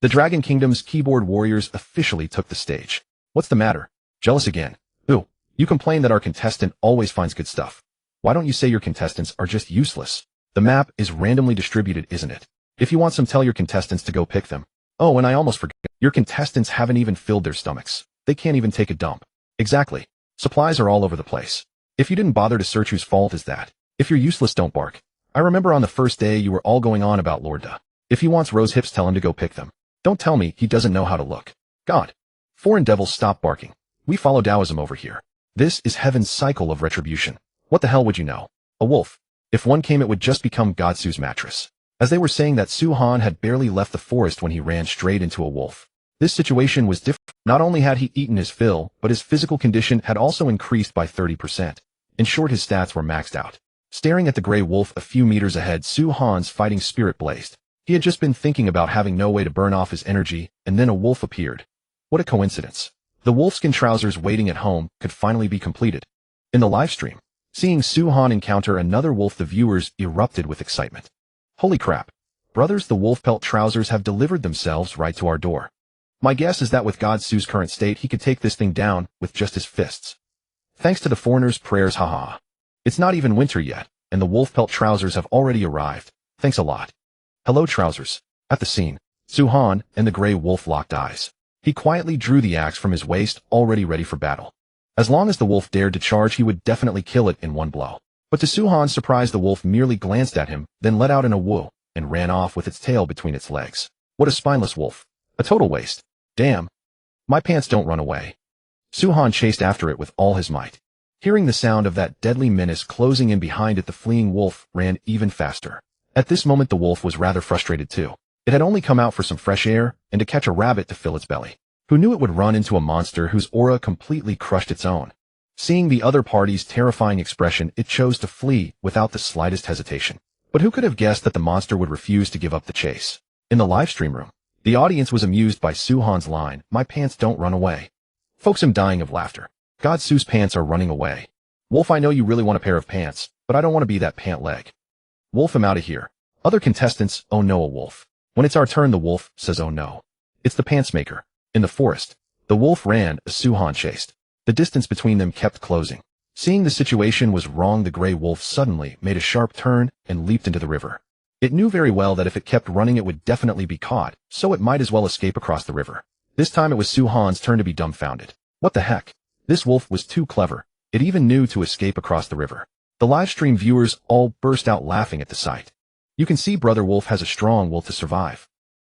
the Dragon Kingdom's keyboard warriors officially took the stage. What's the matter? Jealous again? Ooh, you complain that our contestant always finds good stuff. Why don't you say your contestants are just useless? The map is randomly distributed, isn't it? If you want some, tell your contestants to go pick them. Oh, and I almost forgot. Your contestants haven't even filled their stomachs. They can't even take a dump. Exactly. Supplies are all over the place. If you didn't bother to search, whose fault is that? If you're useless, don't bark. I remember on the first day you were all going on about Lord Da. If he wants rose hips, tell him to go pick them. Don't tell me he doesn't know how to look. God. Foreign devils, stop barking. We follow Taoism over here. This is heaven's cycle of retribution. What the hell would you know? A wolf. If one came, it would just become Godsu's mattress. As they were saying that, Su-Han had barely left the forest when he ran straight into a wolf. This situation was different. Not only had he eaten his fill, but his physical condition had also increased by 30%. In short, his stats were maxed out. Staring at the gray wolf a few meters ahead, Su-Han's fighting spirit blazed. He had just been thinking about having no way to burn off his energy, and then a wolf appeared. What a coincidence. The wolfskin trousers waiting at home could finally be completed. In the livestream, seeing Su-Han encounter another wolf, the viewers erupted with excitement. Holy crap. Brothers, the wolf pelt trousers have delivered themselves right to our door. My guess is that with Godsu's current state, he could take this thing down with just his fists. Thanks to the foreigner's prayers, haha. It's not even winter yet, and the wolf pelt trousers have already arrived. Thanks a lot. Hello, trousers. At the scene, Su-Han and the gray wolf locked eyes. He quietly drew the axe from his waist, already ready for battle. As long as the wolf dared to charge, he would definitely kill it in one blow. But to Su-Han's surprise, the wolf merely glanced at him, then let out in a woo, and ran off with its tail between its legs. What a spineless wolf. A total waste. Damn. My pants don't run away. Su-Han chased after it with all his might. Hearing the sound of that deadly menace closing in behind it, the fleeing wolf ran even faster. At this moment, the wolf was rather frustrated too. It had only come out for some fresh air and to catch a rabbit to fill its belly. Who knew it would run into a monster whose aura completely crushed its own? Seeing the other party's terrifying expression, it chose to flee without the slightest hesitation. But who could have guessed that the monster would refuse to give up the chase? In the livestream room, the audience was amused by Su-Han's line, "My pants don't run away." Folks, I'm dying of laughter. Godsu's pants are running away. Wolf, I know you really want a pair of pants, but I don't want to be that pant leg. Wolf, I'm out of here. Other contestants, oh no, a wolf. When it's our turn, the wolf says, oh no. It's the pants maker. In the forest, the wolf ran as Su-Han chased. The distance between them kept closing. Seeing the situation was wrong, the gray wolf suddenly made a sharp turn and leaped into the river. It knew very well that if it kept running it would definitely be caught, so it might as well escape across the river. This time it was Su-Han's turn to be dumbfounded. What the heck? This wolf was too clever. It even knew to escape across the river. The livestream viewers all burst out laughing at the sight. You can see Brother Wolf has a strong will to survive.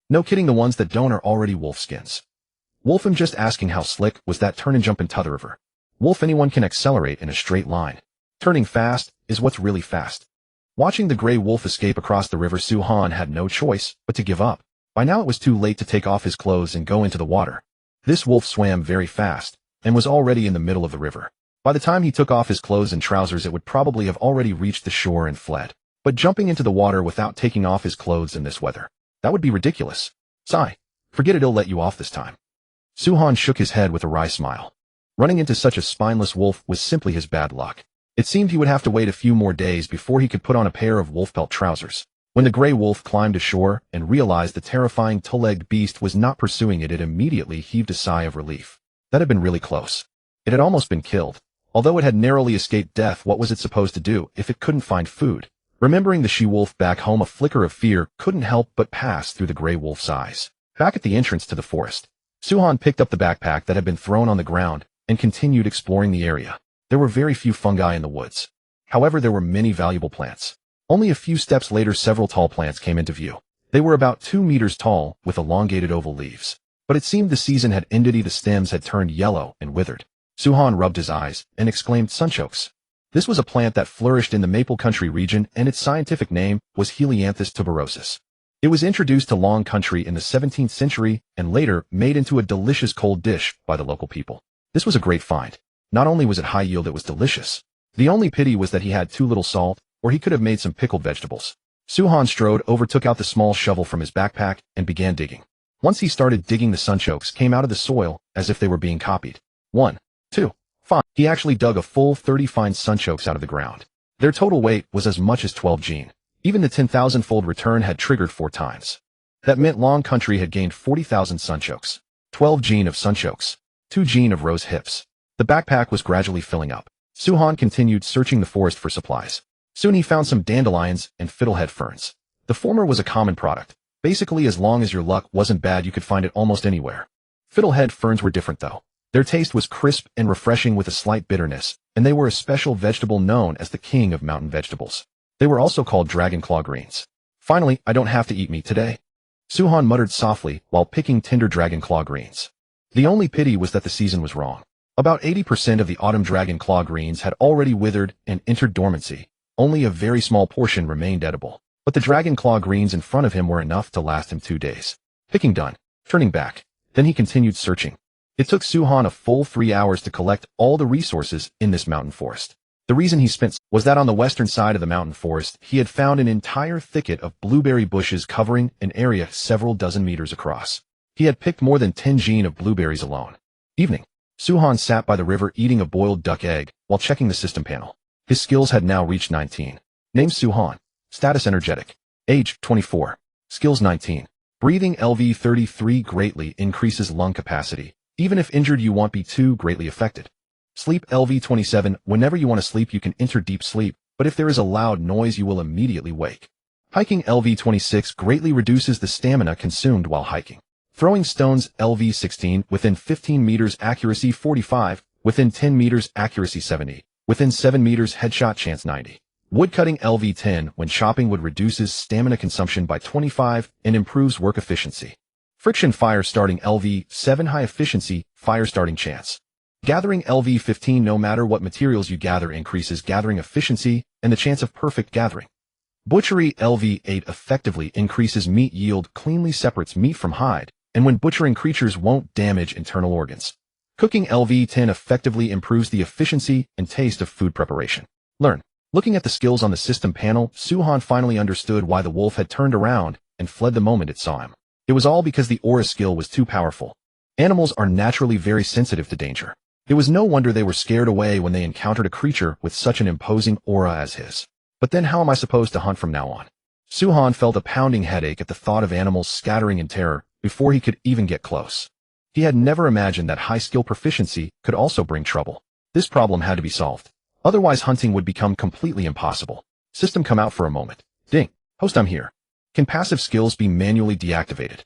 No kidding, the ones that don't are already wolfskins. Wolf, I'm just asking how slick was that turn and jump into the river. Wolf, anyone can accelerate in a straight line. Turning fast is what's really fast. Watching the gray wolf escape across the river, Su-Han had no choice but to give up. By now it was too late to take off his clothes and go into the water. This wolf swam very fast and was already in the middle of the river. By the time he took off his clothes and trousers, it would probably have already reached the shore and fled. But jumping into the water without taking off his clothes in this weather, that would be ridiculous. Sigh. Forget it, it'll let you off this time. Su-Han shook his head with a wry smile. Running into such a spineless wolf was simply his bad luck. It seemed he would have to wait a few more days before he could put on a pair of wolf pelt trousers. When the gray wolf climbed ashore and realized the terrifying two-legged beast was not pursuing it, it immediately heaved a sigh of relief. That had been really close. It had almost been killed. Although it had narrowly escaped death, what was it supposed to do if it couldn't find food? Remembering the she-wolf back home, a flicker of fear couldn't help but pass through the gray wolf's eyes. Back at the entrance to the forest, Su-Han picked up the backpack that had been thrown on the ground and continued exploring the area. There were very few fungi in the woods. However, there were many valuable plants. Only a few steps later, several tall plants came into view. They were about 2 meters tall with elongated oval leaves. But it seemed the season had ended. The stems had turned yellow and withered. Su-Han rubbed his eyes and exclaimed, "Sunchokes." This was a plant that flourished in the Maple Country region, and its scientific name was Helianthus tuberosus. It was introduced to Long Country in the 17th century and later made into a delicious cold dish by the local people. This was a great find. Not only was it high yield, it was delicious. The only pity was that he had too little salt, or he could have made some pickled vegetables. Su-Han strode over, took out the small shovel from his backpack, and began digging. Once he started digging, the sunchokes came out of the soil as if they were being copied. 1, 2, 5. He actually dug a full 30 fine sunchokes out of the ground. Their total weight was as much as 12 gene. Even the 10,000-fold return had triggered 4 times. That meant Long Country had gained 40,000 sunchokes. 12 gene of sunchokes. 2 gene of rose hips. The backpack was gradually filling up. Su-Han continued searching the forest for supplies. Soon he found some dandelions and fiddlehead ferns. The former was a common product. Basically, as long as your luck wasn't bad, you could find it almost anywhere. Fiddlehead ferns were different though. Their taste was crisp and refreshing with a slight bitterness, and they were a special vegetable known as the king of mountain vegetables. They were also called dragon claw greens. Finally, I don't have to eat meat today. Su-Han muttered softly while picking tender dragon claw greens. The only pity was that the season was wrong. About 80% of the autumn dragon claw greens had already withered and entered dormancy. Only a very small portion remained edible. But the dragon claw greens in front of him were enough to last him 2 days. Picking done, turning back. Then he continued searching. It took Su-Han a full 3 hours to collect all the resources in this mountain forest. The reason he spent was that on the western side of the mountain forest, he had found an entire thicket of blueberry bushes covering an area several dozen meters across. He had picked more than 10 gene of blueberries alone. Evening. Su-Han sat by the river eating a boiled duck egg while checking the system panel. His skills had now reached 19. Name Su-Han. Status energetic. Age 24. Skills 19. Breathing LV 33 greatly increases lung capacity. Even if injured, you won't be too greatly affected. Sleep LV 27. Whenever you want to sleep, you can enter deep sleep, but if there is a loud noise, you will immediately wake. Hiking LV 26 greatly reduces the stamina consumed while hiking. Throwing stones LV 16, within 15 meters accuracy 45, within 10 meters accuracy 70, within 7 meters headshot chance 90. Woodcutting LV 10, when chopping wood, reduces stamina consumption by 25 and improves work efficiency. Friction fire starting LV 7, high efficiency, fire starting chance. Gathering LV 15, no matter what materials you gather, increases gathering efficiency and the chance of perfect gathering. Butchery LV 8 effectively increases meat yield, cleanly separates meat from hide, and when butchering creatures won't damage internal organs. Cooking LV 10 effectively improves the efficiency and taste of food preparation. Learn. Looking at the skills on the system panel, Su-Han finally understood why the wolf had turned around and fled the moment it saw him. It was all because the aura skill was too powerful. Animals are naturally very sensitive to danger. It was no wonder they were scared away when they encountered a creature with such an imposing aura as his. But then how am I supposed to hunt from now on? Su-Han felt a pounding headache at the thought of animals scattering in terror before he could even get close. He had never imagined that high skill proficiency could also bring trouble. This problem had to be solved. Otherwise hunting would become completely impossible. System come out for a moment. Ding. Host, I'm here. Can passive skills be manually deactivated?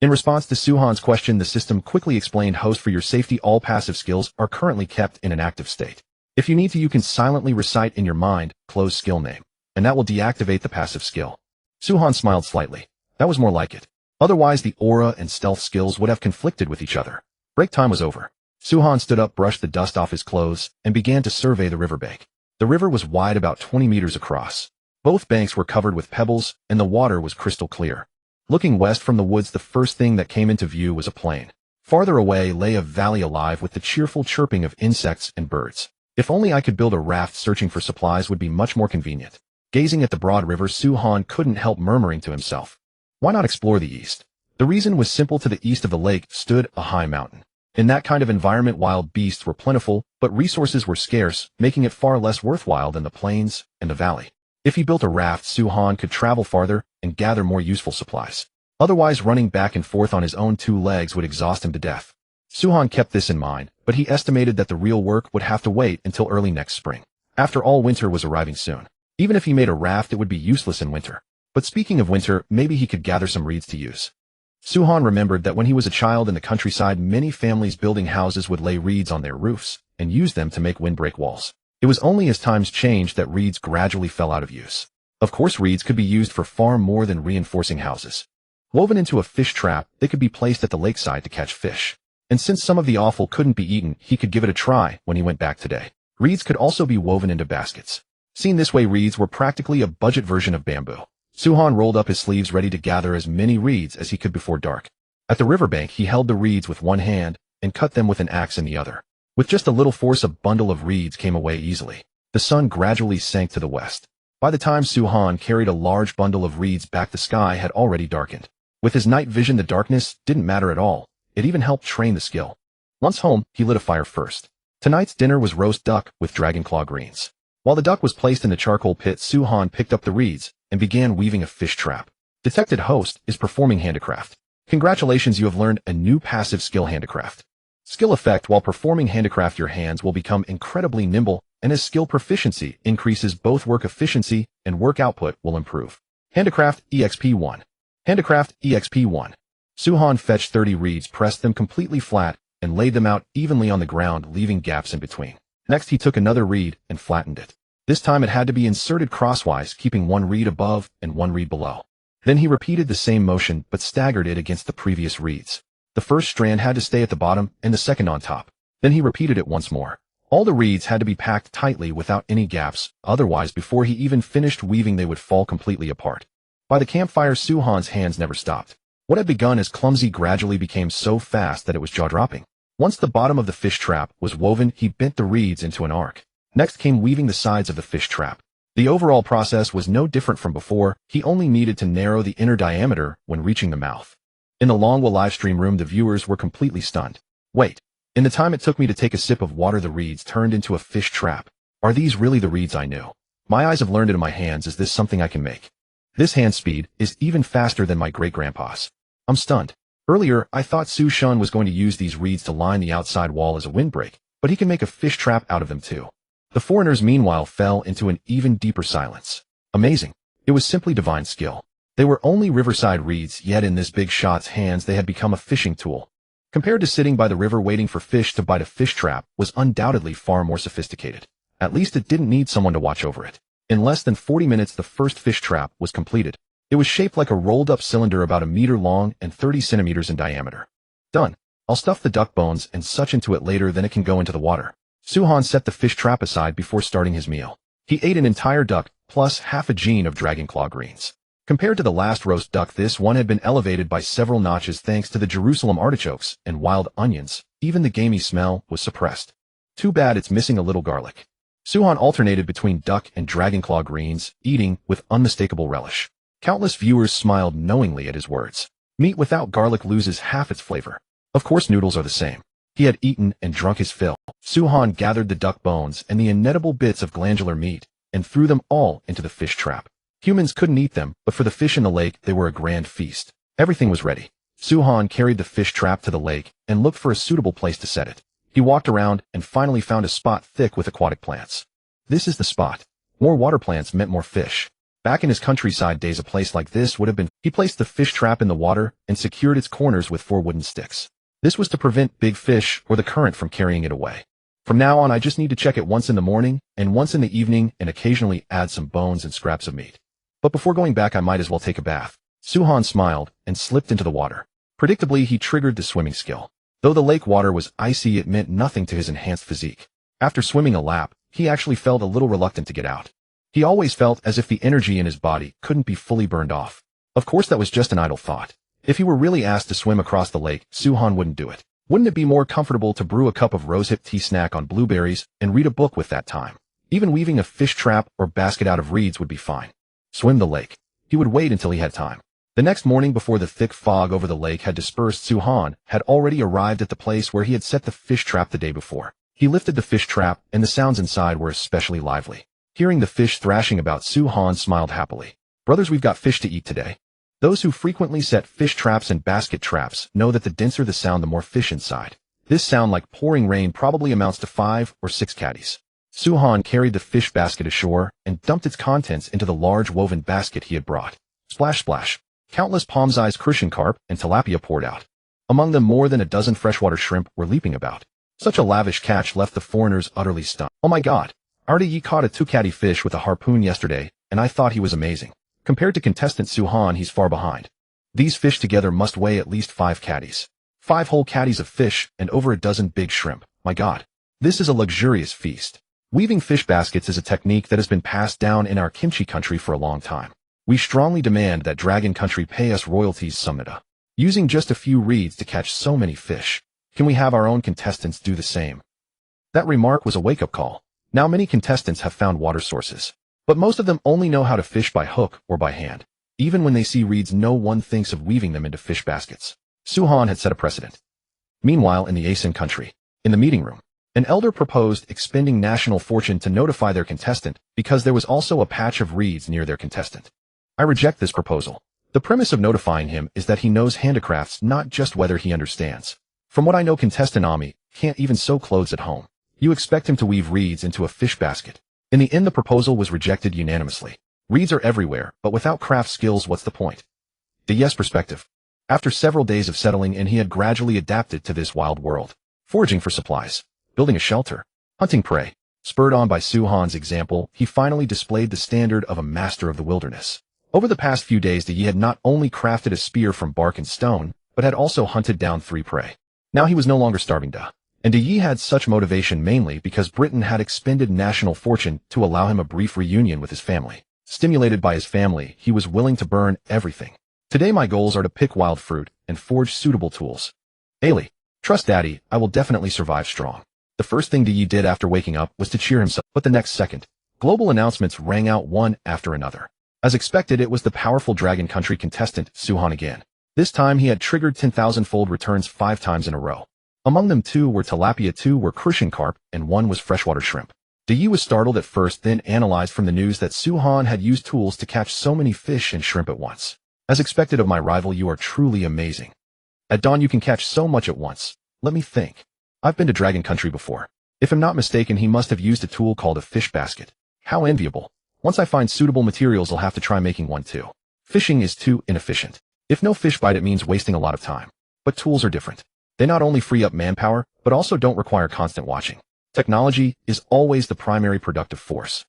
In response to Suhan's question, the system quickly explained, host, for your safety, all passive skills are currently kept in an active state. If you need to, you can silently recite in your mind, close skill name, and that will deactivate the passive skill. Suhan smiled slightly. That was more like it. Otherwise, the aura and stealth skills would have conflicted with each other. Break time was over. Suhan stood up, brushed the dust off his clothes, and began to survey the riverbank. The river was wide, about 20 meters across. Both banks were covered with pebbles, and the water was crystal clear. Looking west from the woods, the first thing that came into view was a plain. Farther away lay a valley alive with the cheerful chirping of insects and birds. If only I could build a raft, searching for supplies would be much more convenient. Gazing at the broad river, Suhan couldn't help murmuring to himself. Why not explore the east? The reason was simple. To the east of the lake stood a high mountain. In that kind of environment, wild beasts were plentiful, but resources were scarce, making it far less worthwhile than the plains and the valley. If he built a raft, Suhan could travel farther and gather more useful supplies. Otherwise, running back and forth on his own two legs would exhaust him to death. Suhan kept this in mind, but he estimated that the real work would have to wait until early next spring. After all, winter was arriving soon. Even if he made a raft, it would be useless in winter. But speaking of winter, maybe he could gather some reeds to use. Suhan remembered that when he was a child in the countryside, many families building houses would lay reeds on their roofs and use them to make windbreak walls. It was only as times changed that reeds gradually fell out of use. Of course, reeds could be used for far more than reinforcing houses. Woven into a fish trap, they could be placed at the lakeside to catch fish. And since some of the offal couldn't be eaten, he could give it a try when he went back today. Reeds could also be woven into baskets. Seen this way, reeds were practically a budget version of bamboo. Suhan rolled up his sleeves, ready to gather as many reeds as he could before dark. At the riverbank, he held the reeds with one hand and cut them with an axe in the other. With just a little force, a bundle of reeds came away easily. The sun gradually sank to the west. By the time Suhan carried a large bundle of reeds back, the sky had already darkened. With his night vision, the darkness didn't matter at all. It even helped train the skill. Once home, he lit a fire first. Tonight's dinner was roast duck with dragon claw greens. While the duck was placed in the charcoal pit, Suhan picked up the reeds and began weaving a fish trap. Detected host is performing handicraft. Congratulations, you have learned a new passive skill, handicraft. Skill effect: while performing handicraft, your hands will become incredibly nimble, and as skill proficiency increases, both work efficiency and work output will improve. Handicraft EXP 1. Handicraft EXP 1. Suhan fetched 30 reeds, pressed them completely flat, and laid them out evenly on the ground, leaving gaps in between. Next, he took another reed and flattened it. This time it had to be inserted crosswise, keeping one reed above and one reed below. Then he repeated the same motion, but staggered it against the previous reeds. The first strand had to stay at the bottom and the second on top. Then he repeated it once more. All the reeds had to be packed tightly without any gaps, otherwise before he even finished weaving they would fall completely apart. By the campfire, Suhan's hands never stopped. What had begun as clumsy gradually became so fast that it was jaw-dropping. Once the bottom of the fish trap was woven, he bent the reeds into an arc. Next came weaving the sides of the fish trap. The overall process was no different from before. He only needed to narrow the inner diameter when reaching the mouth. In the Longwa livestream room, the viewers were completely stunned. Wait. In the time it took me to take a sip of water, the reeds turned into a fish trap. Are these really the reeds I knew? My eyes have learned it in my hands. Is this something I can make? This hand speed is even faster than my great-grandpa's. I'm stunned. Earlier, I thought Su Shun was going to use these reeds to line the outside wall as a windbreak, but he can make a fish trap out of them too. The foreigners meanwhile fell into an even deeper silence. Amazing. It was simply divine skill. They were only riverside reeds, yet in this big shot's hands they had become a fishing tool. Compared to sitting by the river waiting for fish to bite, a fish trap was undoubtedly far more sophisticated. At least it didn't need someone to watch over it. In less than 40 minutes, the first fish trap was completed. It was shaped like a rolled-up cylinder about 1 meter long and 30 centimeters in diameter. Done. I'll stuff the duck bones and such into it later, then it can go into the water. Suhan set the fish trap aside before starting his meal. He ate an entire duck, plus half a gene of dragon claw greens. Compared to the last roast duck, this one had been elevated by several notches thanks to the Jerusalem artichokes and wild onions. Even the gamey smell was suppressed. Too bad it's missing a little garlic. Suhan alternated between duck and dragon claw greens, eating with unmistakable relish. Countless viewers smiled knowingly at his words. Meat without garlic loses half its flavor. Of course, noodles are the same. He had eaten and drunk his fill. Suhan gathered the duck bones and the inedible bits of glandular meat and threw them all into the fish trap. Humans couldn't eat them, but for the fish in the lake, they were a grand feast. Everything was ready. Suhan carried the fish trap to the lake and looked for a suitable place to set it. He walked around and finally found a spot thick with aquatic plants. This is the spot. More water plants meant more fish. Back in his countryside days, a place like this would have been. He placed the fish trap in the water and secured its corners with 4 wooden sticks. This was to prevent big fish or the current from carrying it away. From now on, I just need to check it once in the morning and once in the evening and occasionally add some bones and scraps of meat. But before going back, I might as well take a bath. Suhan smiled and slipped into the water. Predictably, he triggered the swimming skill. Though the lake water was icy, it meant nothing to his enhanced physique. After swimming a lap, he actually felt a little reluctant to get out. He always felt as if the energy in his body couldn't be fully burned off. Of course, that was just an idle thought. If he were really asked to swim across the lake, Suhan wouldn't do it. Wouldn't it be more comfortable to brew a cup of rosehip tea, snack on blueberries, and read a book with that time? Even weaving a fish trap or basket out of reeds would be fine. Swim the lake. He would wait until he had time. The next morning, before the thick fog over the lake had dispersed, Suhan had already arrived at the place where he had set the fish trap the day before. He lifted the fish trap, and the sounds inside were especially lively. Hearing the fish thrashing about, Suhan smiled happily. Brothers, we've got fish to eat today. Those who frequently set fish traps and basket traps know that the denser the sound, the more fish inside. This sound, like pouring rain, probably amounts to 5 or 6 caddies. Suhan carried the fish basket ashore and dumped its contents into the large woven basket he had brought. Splash, splash. Countless palm-sized crucian carp and tilapia poured out. Among them, more than a dozen freshwater shrimp were leaping about. Such a lavish catch left the foreigners utterly stunned. Oh my God! Artie caught a 2-caddy fish with a harpoon yesterday, and I thought he was amazing. Compared to contestant Suhan, he's far behind. These fish together must weigh at least 5 caddies. 5 whole caddies of fish and over a dozen big shrimp. My God. This is a luxurious feast. Weaving fish baskets is a technique that has been passed down in our kimchi country for a long time. We strongly demand that Dragon Country pay us royalties, Summita. Using just a few reeds to catch so many fish. Can we have our own contestants do the same? That remark was a wake-up call. Now many contestants have found water sources. But most of them only know how to fish by hook or by hand. Even when they see reeds, no one thinks of weaving them into fish baskets. Suhan had set a precedent. Meanwhile, in the Asen country, in the meeting room, an elder proposed expending national fortune to notify their contestant because there was also a patch of reeds near their contestant. I reject this proposal. The premise of notifying him is that he knows handicrafts, not just whether he understands. From what I know, contestant Ami can't even sew clothes at home. You expect him to weave reeds into a fish basket. In the end, the proposal was rejected unanimously. Reeds are everywhere, but without craft skills, what's the point? The yes perspective. After several days of settling in, he had gradually adapted to this wild world. Foraging for supplies, building a shelter, hunting prey. Spurred on by Suhan's example, he finally displayed the standard of a master of the wilderness. Over the past few days, Yi had not only crafted a spear from bark and stone, but had also hunted down 3 prey. Now he was no longer starving. And Yi had such motivation mainly because Britain had expended national fortune to allow him a brief reunion with his family. Stimulated by his family, he was willing to burn everything. Today my goals are to pick wild fruit and forge suitable tools. Ailey, trust Daddy, I will definitely survive strong. The first thing Yi did after waking up was to cheer himself, but the next second, global announcements rang out one after another. As expected, it was the powerful Dragon Country contestant, Suhan again. This time he had triggered 10,000-fold returns 5 times in a row. Among them 2 were tilapia, 2 were crucian carp, and 1 was freshwater shrimp. Yi was startled at first, then analyzed from the news that Suhan had used tools to catch so many fish and shrimp at once. As expected of my rival, you are truly amazing. At dawn you can catch so much at once. Let me think. I've been to Dragon Country before. If I'm not mistaken, he must have used a tool called a fish basket. How enviable. Once I find suitable materials, I'll have to try making one too. Fishing is too inefficient. If no fish bite, it means wasting a lot of time. But tools are different. They not only free up manpower, but also don't require constant watching. Technology is always the primary productive force.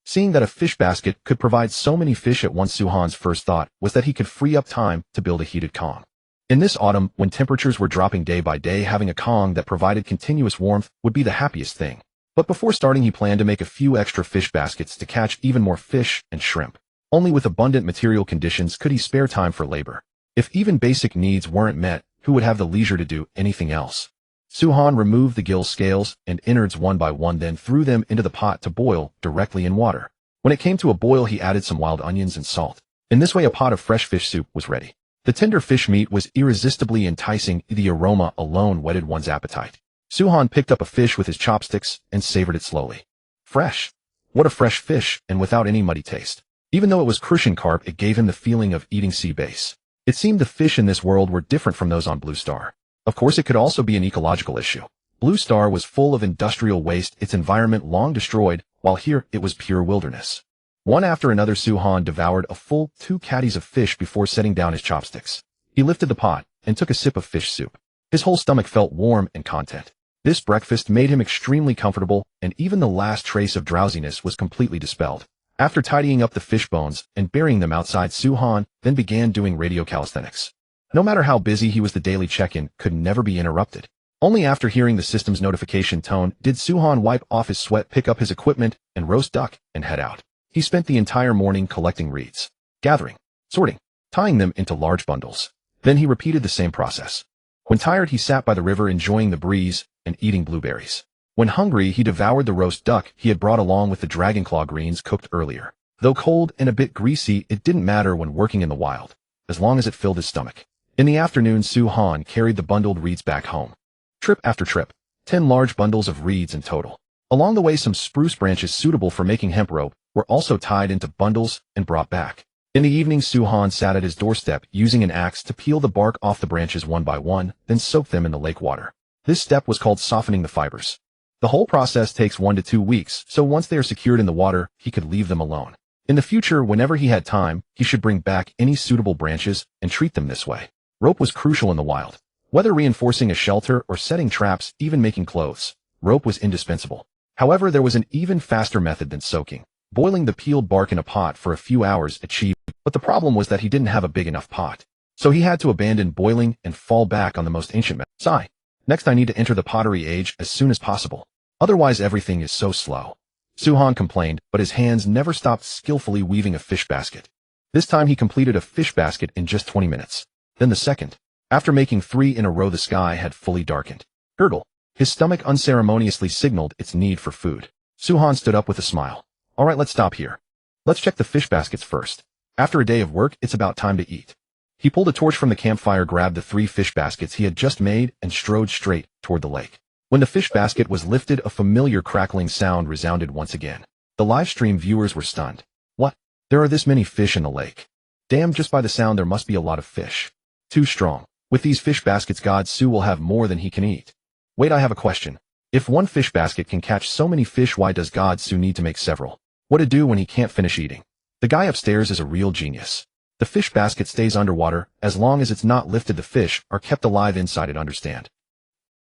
Seeing that a fish basket could provide so many fish at once, Suhan's first thought was that he could free up time to build a heated Kong. In this autumn, when temperatures were dropping day by day, having a Kong that provided continuous warmth would be the happiest thing. But before starting, he planned to make a few extra fish baskets to catch even more fish and shrimp. Only with abundant material conditions could he spare time for labor. If even basic needs weren't met, who would have the leisure to do anything else? Suhan removed the gill scales and innards one by one, then threw them into the pot to boil directly in water. When it came to a boil, he added some wild onions and salt. In this way, a pot of fresh fish soup was ready. The tender fish meat was irresistibly enticing. The aroma alone whetted one's appetite. Suhan picked up a fish with his chopsticks and savored it slowly. Fresh. What a fresh fish, and without any muddy taste. Even though it was crucian carp, it gave him the feeling of eating sea bass. It seemed the fish in this world were different from those on Blue Star. Of course, it could also be an ecological issue. Blue Star was full of industrial waste, its environment long destroyed, while here it was pure wilderness. One after another, Su-Han devoured a full 2 caddies of fish before setting down his chopsticks. He lifted the pot and took a sip of fish soup. His whole stomach felt warm and content. This breakfast made him extremely comfortable, and even the last trace of drowsiness was completely dispelled. After tidying up the fish bones and burying them outside, Su-Han then began doing radio calisthenics. No matter how busy he was, the daily check-in could never be interrupted. Only after hearing the system's notification tone did Su-Han wipe off his sweat, pick up his equipment, and roast duck, and head out. He spent the entire morning collecting reeds, gathering, sorting, tying them into large bundles. Then he repeated the same process. When tired, he sat by the river enjoying the breeze and eating blueberries. When hungry, he devoured the roast duck he had brought along with the dragonclaw greens cooked earlier. Though cold and a bit greasy, it didn't matter when working in the wild, as long as it filled his stomach. In the afternoon, Su-Han carried the bundled reeds back home. Trip after trip, 10 large bundles of reeds in total. Along the way, some spruce branches suitable for making hemp rope were also tied into bundles and brought back. In the evening, Su-Han sat at his doorstep using an axe to peel the bark off the branches one by one, then soak them in the lake water. This step was called softening the fibers. The whole process takes 1 to 2 weeks, so once they are secured in the water, he could leave them alone. In the future, whenever he had time, he should bring back any suitable branches and treat them this way. Rope was crucial in the wild. Whether reinforcing a shelter or setting traps, even making clothes, rope was indispensable. However, there was an even faster method than soaking. Boiling the peeled bark in a pot for a few hours achieved, but the problem was that he didn't have a big enough pot. So he had to abandon boiling and fall back on the most ancient method. Sigh. Next, I need to enter the pottery age as soon as possible. Otherwise, everything is so slow. Su-Han complained, but his hands never stopped skillfully weaving a fish basket. This time he completed a fish basket in just 20 minutes. Then the second. After making 3 in a row, the sky had fully darkened. Gurgle. His stomach unceremoniously signaled its need for food. Su-Han stood up with a smile. All right, let's stop here. Let's check the fish baskets first. After a day of work, it's about time to eat. He pulled a torch from the campfire, grabbed the 3 fish baskets he had just made, and strode straight toward the lake. When the fish basket was lifted, a familiar crackling sound resounded once again. The live stream viewers were stunned. What? There are this many fish in the lake. Damn, just by the sound there must be a lot of fish. Too strong. With these fish baskets, God Su will have more than he can eat. Wait, I have a question. If one fish basket can catch so many fish, why does God Su need to make several? What to do when he can't finish eating? The guy upstairs is a real genius. The fish basket stays underwater. As long as it's not lifted, the fish are kept alive inside it, understand?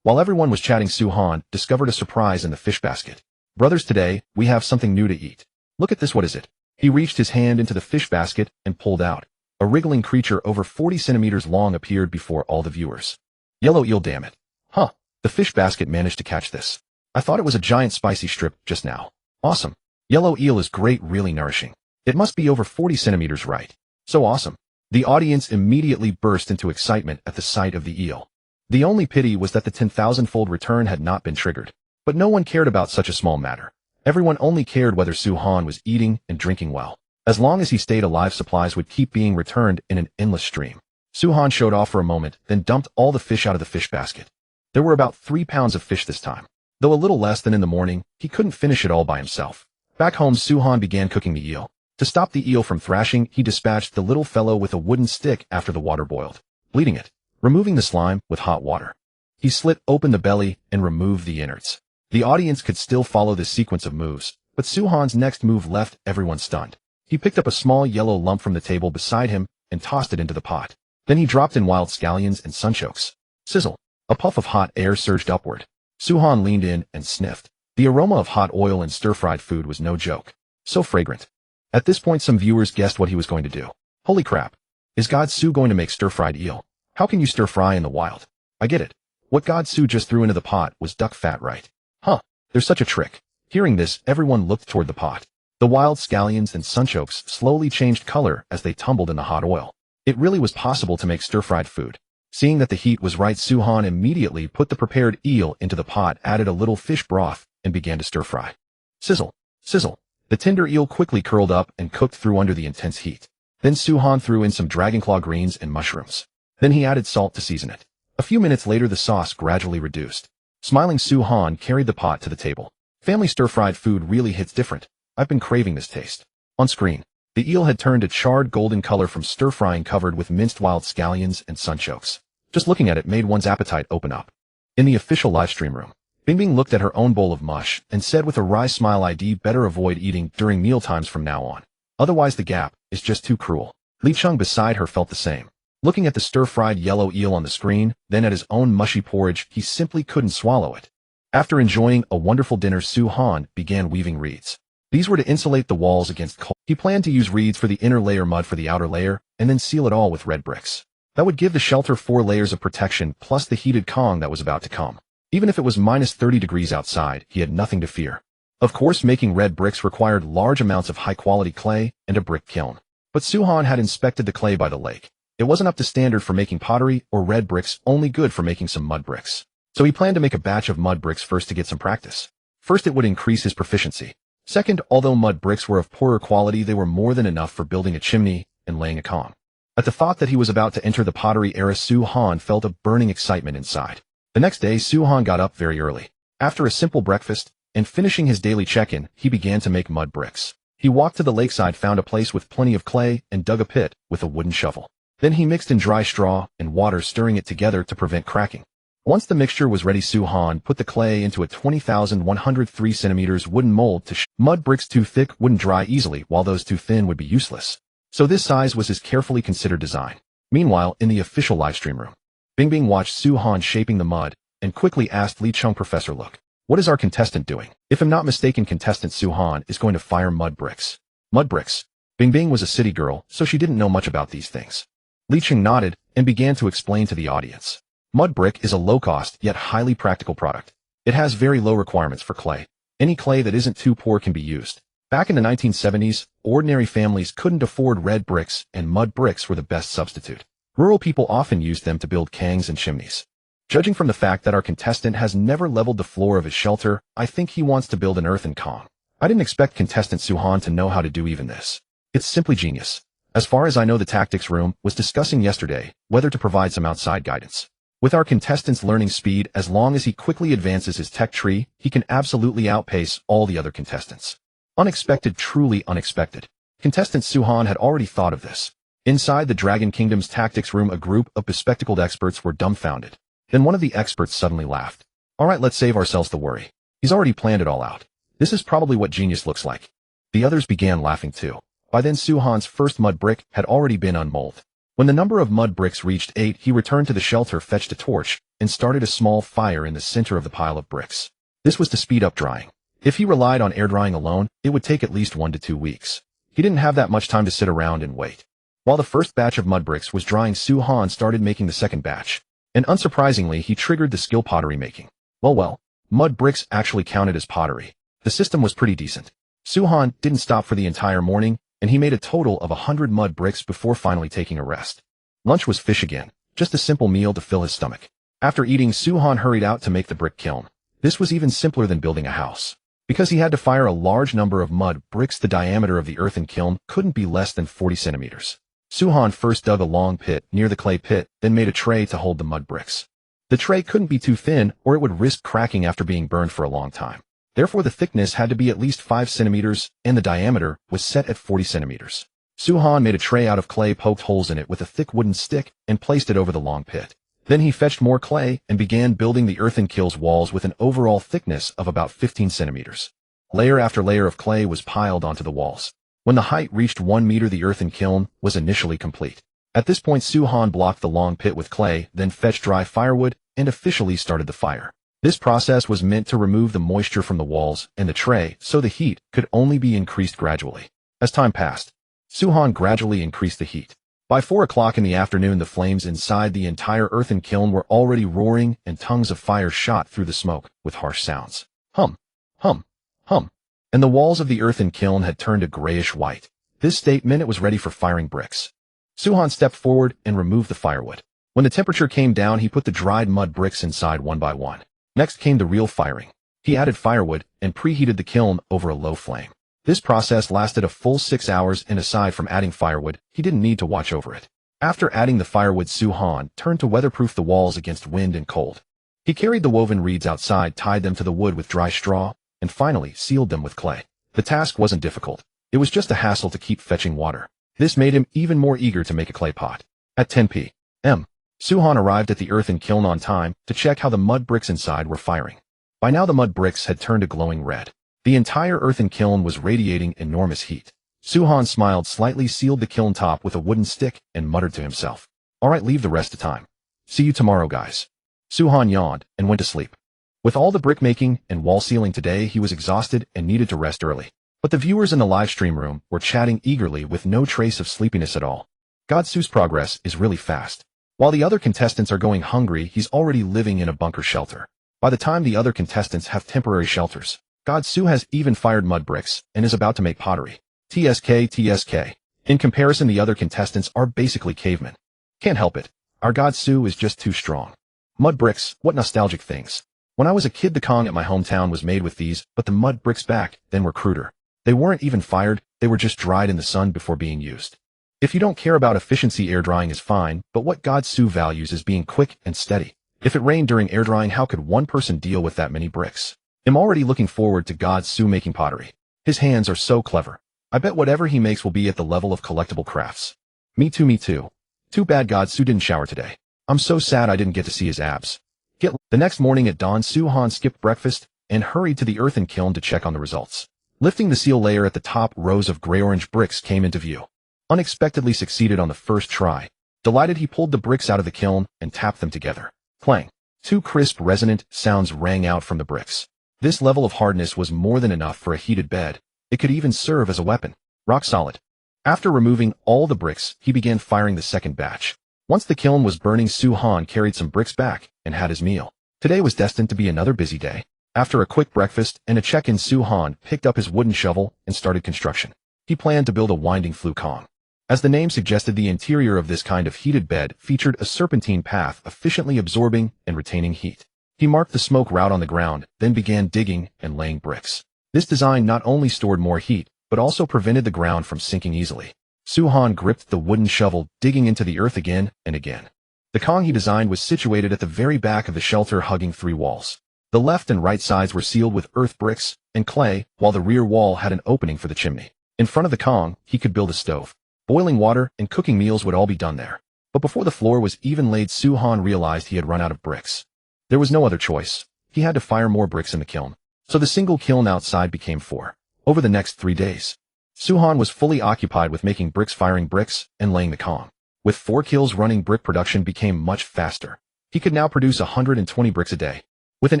While everyone was chatting, Su-Han discovered a surprise in the fish basket. Brothers, today, we have something new to eat. Look at this, what is it? He reached his hand into the fish basket and pulled out. A wriggling creature over 40 centimeters long appeared before all the viewers. Yellow eel, damn it. Huh. The fish basket managed to catch this. I thought it was a giant spicy strip just now. Awesome. Yellow eel is great, really nourishing. It must be over 40 centimeters, right? So awesome. The audience immediately burst into excitement at the sight of the eel. The only pity was that the 10,000-fold return had not been triggered. But no one cared about such a small matter. Everyone only cared whether Su-Han was eating and drinking well. As long as he stayed alive, supplies would keep being returned in an endless stream. Su-Han showed off for a moment, then dumped all the fish out of the fish basket. There were about 3 pounds of fish this time. Though a little less than in the morning, he couldn't finish it all by himself. Back home, Su-Han began cooking the eel. To stop the eel from thrashing, he dispatched the little fellow with a wooden stick after the water boiled, bleeding it, removing the slime with hot water. He slit open the belly and removed the innards. The audience could still follow this sequence of moves, but Su-Han's next move left everyone stunned. He picked up a small yellow lump from the table beside him and tossed it into the pot. Then he dropped in wild scallions and sunchokes. Sizzle. A puff of hot air surged upward. Su-Han leaned in and sniffed. The aroma of hot oil and stir-fried food was no joke. So fragrant. At this point, some viewers guessed what he was going to do. Holy crap. Is God Su going to make stir-fried eel? How can you stir-fry in the wild? I get it. What God Su just threw into the pot was duck fat, right? Huh. There's such a trick. Hearing this, everyone looked toward the pot. The wild scallions and sunchokes slowly changed color as they tumbled in the hot oil. It really was possible to make stir-fried food. Seeing that the heat was right, Su-Han immediately put the prepared eel into the pot, added a little fish broth, and began to stir-fry. Sizzle. Sizzle. The tender eel quickly curled up and cooked through under the intense heat. Then Su-Han threw in some dragonclaw greens and mushrooms. Then he added salt to season it. A few minutes later, the sauce gradually reduced. Smiling, Su-Han carried the pot to the table. Family stir-fried food really hits different. I've been craving this taste. On screen, The eel had turned a charred golden color from stir-frying covered with minced wild scallions and sunchokes. Just looking at it made one's appetite open up. In the official livestream room, Bingbing looked at her own bowl of mush and said with a wry smile, "I'd better avoid eating during mealtimes from now on. Otherwise the gap is just too cruel." Li Cheng beside her felt the same. Looking at the stir-fried yellow eel on the screen, then at his own mushy porridge, he simply couldn't swallow it. After enjoying a wonderful dinner, Su Han began weaving reeds. These were to insulate the walls against cold. He planned to use reeds for the inner layer, mud for the outer layer, and then seal it all with red bricks. That would give the shelter 4 layers of protection plus the heated Kong that was about to come. Even if it was minus 30 degrees outside, he had nothing to fear. Of course, making red bricks required large amounts of high-quality clay and a brick kiln. But Su Han had inspected the clay by the lake. It wasn't up to standard for making pottery or red bricks, only good for making some mud bricks. So he planned to make a batch of mud bricks first to get some practice. First, it would increase his proficiency. Second, although mud bricks were of poorer quality, they were more than enough for building a chimney and laying a Kong. At the thought that he was about to enter the pottery era, Su Han felt a burning excitement inside. The next day, Su Han got up very early. After a simple breakfast and finishing his daily check-in, he began to make mud bricks. He walked to the lakeside, found a place with plenty of clay, and dug a pit with a wooden shovel. Then he mixed in dry straw and water, stirring it together to prevent cracking. Once the mixture was ready, Su Han put the clay into a 20,103 centimeters wooden mold to mud bricks too thick wouldn't dry easily, while those too thin would be useless. So this size was his carefully considered design. Meanwhile, in the official livestream room, Bingbing watched Su Han shaping the mud and quickly asked Li Cheng, "Professor, look, what is our contestant doing?" If I'm not mistaken, contestant Su Han is going to fire mud bricks. Mud bricks? Bingbing was a city girl, so she didn't know much about these things. Li Cheng nodded and began to explain to the audience. Mud brick is a low-cost yet highly practical product. It has very low requirements for clay. Any clay that isn't too poor can be used. Back in the 1970s, ordinary families couldn't afford red bricks, and mud bricks were the best substitute. Rural people often used them to build kangs and chimneys. Judging from the fact that our contestant has never leveled the floor of his shelter, I think he wants to build an earthen Kong. I didn't expect contestant Su Han to know how to do even this. It's simply genius. As far as I know, the tactics room was discussing yesterday whether to provide some outside guidance. With our contestant's learning speed, as long as he quickly advances his tech tree, he can absolutely outpace all the other contestants. Unexpected, truly unexpected. Contestant Su Han had already thought of this. Inside the Dragon Kingdom's tactics room, a group of bespectacled experts were dumbfounded. Then one of the experts suddenly laughed. "Alright, let's save ourselves the worry. He's already planned it all out. This is probably what genius looks like." The others began laughing too. By then, Su Han's first mud brick had already been unmolded. When the number of mud bricks reached 8, he returned to the shelter, fetched a torch, and started a small fire in the center of the pile of bricks. This was to speed up drying. If he relied on air drying alone, it would take at least 1 to 2 weeks. He didn't have that much time to sit around and wait. While the first batch of mud bricks was drying, Su Han started making the second batch. And unsurprisingly, he triggered the skill pottery making. Well, mud bricks actually counted as pottery. The system was pretty decent. Su Han didn't stop for the entire morning, and he made a total of 100 mud bricks before finally taking a rest. Lunch was fish again, just a simple meal to fill his stomach. After eating, Su Han hurried out to make the brick kiln. This was even simpler than building a house. Because he had to fire a large number of mud bricks, the diameter of the earthen kiln couldn't be less than 40 centimeters. Su Han first dug a long pit near the clay pit, then made a tray to hold the mud bricks. The tray couldn't be too thin, or it would risk cracking after being burned for a long time. Therefore, the thickness had to be at least 5 centimeters, and the diameter was set at 40 centimeters. Su Han made a tray out of clay, poked holes in it with a thick wooden stick, and placed it over the long pit. Then he fetched more clay and began building the earthen kiln's walls with an overall thickness of about 15 centimeters. Layer after layer of clay was piled onto the walls. When the height reached 1 meter, the earthen kiln was initially complete. At this point, Su Han blocked the long pit with clay, then fetched dry firewood, and officially started the fire. This process was meant to remove the moisture from the walls and the tray, so the heat could only be increased gradually. As time passed, Su Han gradually increased the heat. By 4 o'clock in the afternoon, the flames inside the entire earthen kiln were already roaring, and tongues of fire shot through the smoke with harsh sounds. Hum, hum, hum. And the walls of the earthen kiln had turned a grayish white. This state meant it was ready for firing bricks. Su Han stepped forward and removed the firewood. When the temperature came down, he put the dried mud bricks inside one by one. Next came the real firing. He added firewood and preheated the kiln over a low flame. This process lasted a full 6 hours, and aside from adding firewood, he didn't need to watch over it. After adding the firewood, Su Han turned to weatherproof the walls against wind and cold. He carried the woven reeds outside, tied them to the wood with dry straw, and finally sealed them with clay. The task wasn't difficult. It was just a hassle to keep fetching water. This made him even more eager to make a clay pot. At 10 p.m., Suhan arrived at the earthen kiln on time to check how the mud bricks inside were firing. By now the mud bricks had turned a glowing red. The entire earthen kiln was radiating enormous heat. Suhan smiled slightly, sealed the kiln top with a wooden stick, and muttered to himself, "All right, leave the rest to time. See you tomorrow, guys." Suhan yawned and went to sleep. With all the brickmaking and wall sealing today, he was exhausted and needed to rest early. But the viewers in the live stream room were chatting eagerly with no trace of sleepiness at all. Godsu's progress is really fast. While the other contestants are going hungry, he's already living in a bunker shelter. By the time the other contestants have temporary shelters, Godsu has even fired mud bricks and is about to make pottery. TSK. In comparison, the other contestants are basically cavemen. Can't help it. Our Godsu is just too strong. Mud bricks, what nostalgic things. When I was a kid, the Kong at my hometown was made with these, but the mud bricks back then were cruder. They weren't even fired, they were just dried in the sun before being used. If you don't care about efficiency, air drying is fine, but what Godsu values is being quick and steady. If it rained during air drying, how could one person deal with that many bricks? I'm already looking forward to Godsu making pottery. His hands are so clever. I bet whatever he makes will be at the level of collectible crafts. Me too. Too bad Godsu didn't shower today. I'm so sad I didn't get to see his abs. The next morning at dawn, Suhan skipped breakfast and hurried to the earthen kiln to check on the results. Lifting the seal layer at the top, rows of gray-orange bricks came into view. Unexpectedly succeeded on the first try. Delighted, he pulled the bricks out of the kiln and tapped them together. Clang. Two crisp, resonant sounds rang out from the bricks. This level of hardness was more than enough for a heated bed. It could even serve as a weapon. Rock solid. After removing all the bricks, he began firing the second batch. Once the kiln was burning, Suhan carried some bricks back and had his meal. Today was destined to be another busy day. After a quick breakfast and a check-in, Suhan picked up his wooden shovel and started construction. He planned to build a winding flue Kong. As the name suggested, the interior of this kind of heated bed featured a serpentine path efficiently absorbing and retaining heat. He marked the smoke route on the ground, then began digging and laying bricks. This design not only stored more heat, but also prevented the ground from sinking easily. Suhan gripped the wooden shovel, digging into the earth again and again. The Kong he designed was situated at the very back of the shelter, hugging three walls. The left and right sides were sealed with earth bricks and clay, while the rear wall had an opening for the chimney. In front of the Kong, he could build a stove. Boiling water and cooking meals would all be done there. But before the floor was even laid, Suhan realized he had run out of bricks. There was no other choice. He had to fire more bricks in the kiln. So the single kiln outside became 4. Over the next 3 days, Suhan was fully occupied with making bricks, firing bricks, and laying the Kong. With 4 kilns running, brick production became much faster. He could now produce 120 bricks a day. With an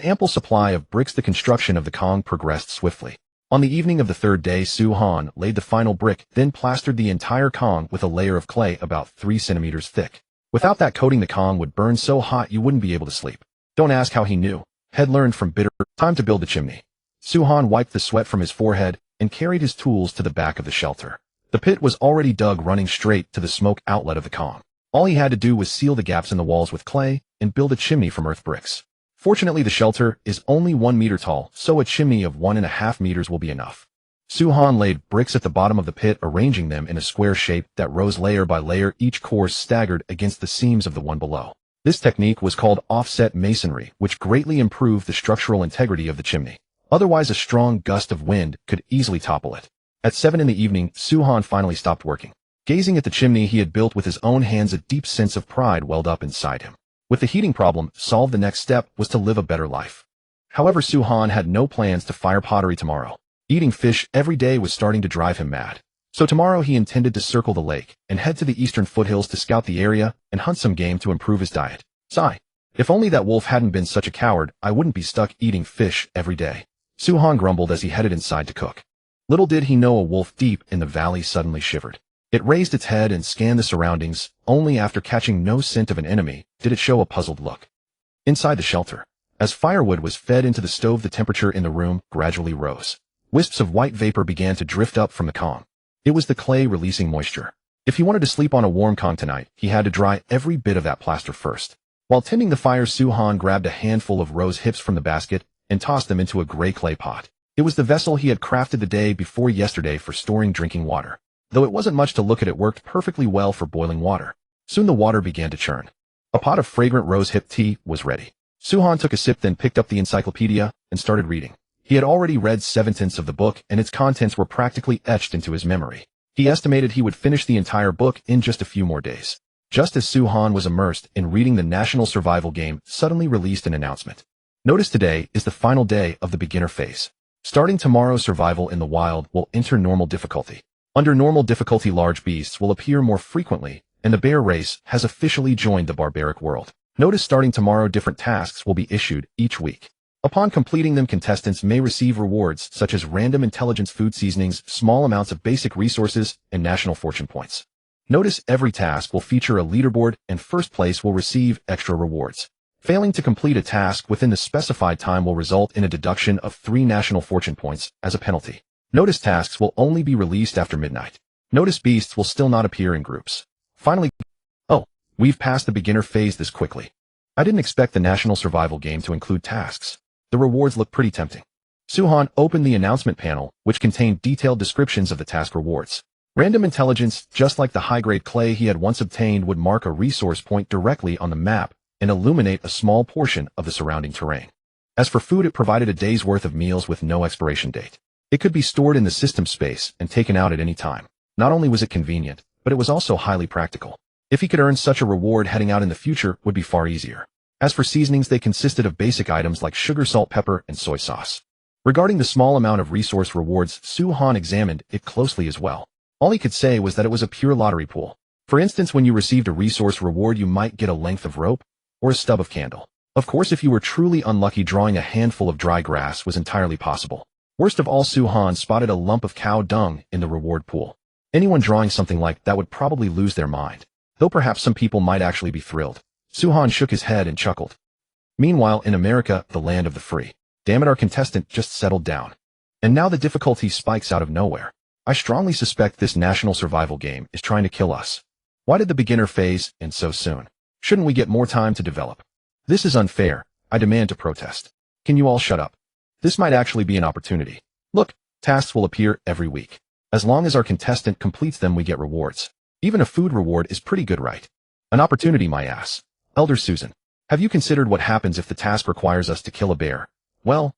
ample supply of bricks, the construction of the Kong progressed swiftly. On the evening of the 3rd day, Suhan laid the final brick, then plastered the entire Kong with a layer of clay about 3 centimeters thick. Without that coating, the Kong would burn so hot you wouldn't be able to sleep. Don't ask how he knew. Had learned from bitter. Time to build the chimney. Suhan wiped the sweat from his forehead and carried his tools to the back of the shelter. The pit was already dug, running straight to the smoke outlet of the Kong. All he had to do was seal the gaps in the walls with clay and build a chimney from earth bricks. Fortunately, the shelter is only 1 meter tall, so a chimney of 1.5 meters will be enough. Suhan laid bricks at the bottom of the pit, arranging them in a square shape that rose layer by layer, each course staggered against the seams of the one below. This technique was called offset masonry, which greatly improved the structural integrity of the chimney. Otherwise, a strong gust of wind could easily topple it. At 7 in the evening, Suhan finally stopped working. Gazing at the chimney he had built with his own hands, a deep sense of pride welled up inside him. With the heating problem solved, the next step was to live a better life. However, Suhan had no plans to fire pottery tomorrow. Eating fish every day was starting to drive him mad. So tomorrow he intended to circle the lake and head to the eastern foothills to scout the area and hunt some game to improve his diet. Sigh. If only that wolf hadn't been such a coward, I wouldn't be stuck eating fish every day. Suhan grumbled as he headed inside to cook. Little did he know, a wolf deep in the valley suddenly shivered. It raised its head and scanned the surroundings. Only after catching no scent of an enemy did it show a puzzled look. Inside the shelter, as firewood was fed into the stove, the temperature in the room gradually rose. Wisps of white vapor began to drift up from the Kong. It was the clay releasing moisture. If he wanted to sleep on a warm Kong tonight, he had to dry every bit of that plaster first. While tending the fire, Suhan grabbed a handful of rose hips from the basket and tossed them into a gray clay pot. It was the vessel he had crafted the day before yesterday for storing drinking water. Though it wasn't much to look at, it worked perfectly well for boiling water. Soon the water began to churn. A pot of fragrant rose hip tea was ready. Suhan took a sip, then picked up the encyclopedia and started reading. He had already read 7/10 of the book, and its contents were practically etched into his memory. He estimated he would finish the entire book in just a few more days. Just as Su-Han was immersed in reading the national survival game, suddenly released an announcement. Notice today is the final day of the beginner phase. Starting tomorrow, survival in the wild will enter normal difficulty. Under normal difficulty, large beasts will appear more frequently, and the bear race has officially joined the barbaric world. Notice starting tomorrow, different tasks will be issued each week. Upon completing them, contestants may receive rewards such as random intelligence food seasonings, small amounts of basic resources, and national fortune points. Notice every task will feature a leaderboard, and first place will receive extra rewards. Failing to complete a task within the specified time will result in a deduction of 3 national fortune points as a penalty. Notice tasks will only be released after midnight. Notice beasts will still not appear in groups. Finally, we've passed the beginner phase this quickly. I didn't expect the national survival game to include tasks. The rewards look pretty tempting. Su-Han opened the announcement panel, which contained detailed descriptions of the task rewards. Random intelligence, just like the high-grade clay he had once obtained, would mark a resource point directly on the map and illuminate a small portion of the surrounding terrain. As for food, it provided a day's worth of meals with no expiration date. It could be stored in the system space and taken out at any time. Not only was it convenient, but it was also highly practical. If he could earn such a reward, heading out in the future would be far easier. As for seasonings, they consisted of basic items like sugar, salt, pepper, and soy sauce. Regarding the small amount of resource rewards, Su-Han examined it closely as well. All he could say was that it was a pure lottery pool. For instance, when you received a resource reward, you might get a length of rope or a stub of candle. Of course, if you were truly unlucky, drawing a handful of dry grass was entirely possible. Worst of all, Su-Han spotted a lump of cow dung in the reward pool. Anyone drawing something like that would probably lose their mind, though perhaps some people might actually be thrilled. Su-Han shook his head and chuckled. Meanwhile, in America, the land of the free. Damn it, our contestant just settled down. And now the difficulty spikes out of nowhere. I strongly suspect this national survival game is trying to kill us. Why did the beginner phase end so soon? Shouldn't we get more time to develop? This is unfair. I demand to protest. Can you all shut up? This might actually be an opportunity. Look, tasks will appear every week. As long as our contestant completes them, we get rewards. Even a food reward is pretty good, right? An opportunity, my ass. Elder Susan, have you considered what happens if the task requires us to kill a bear? Well,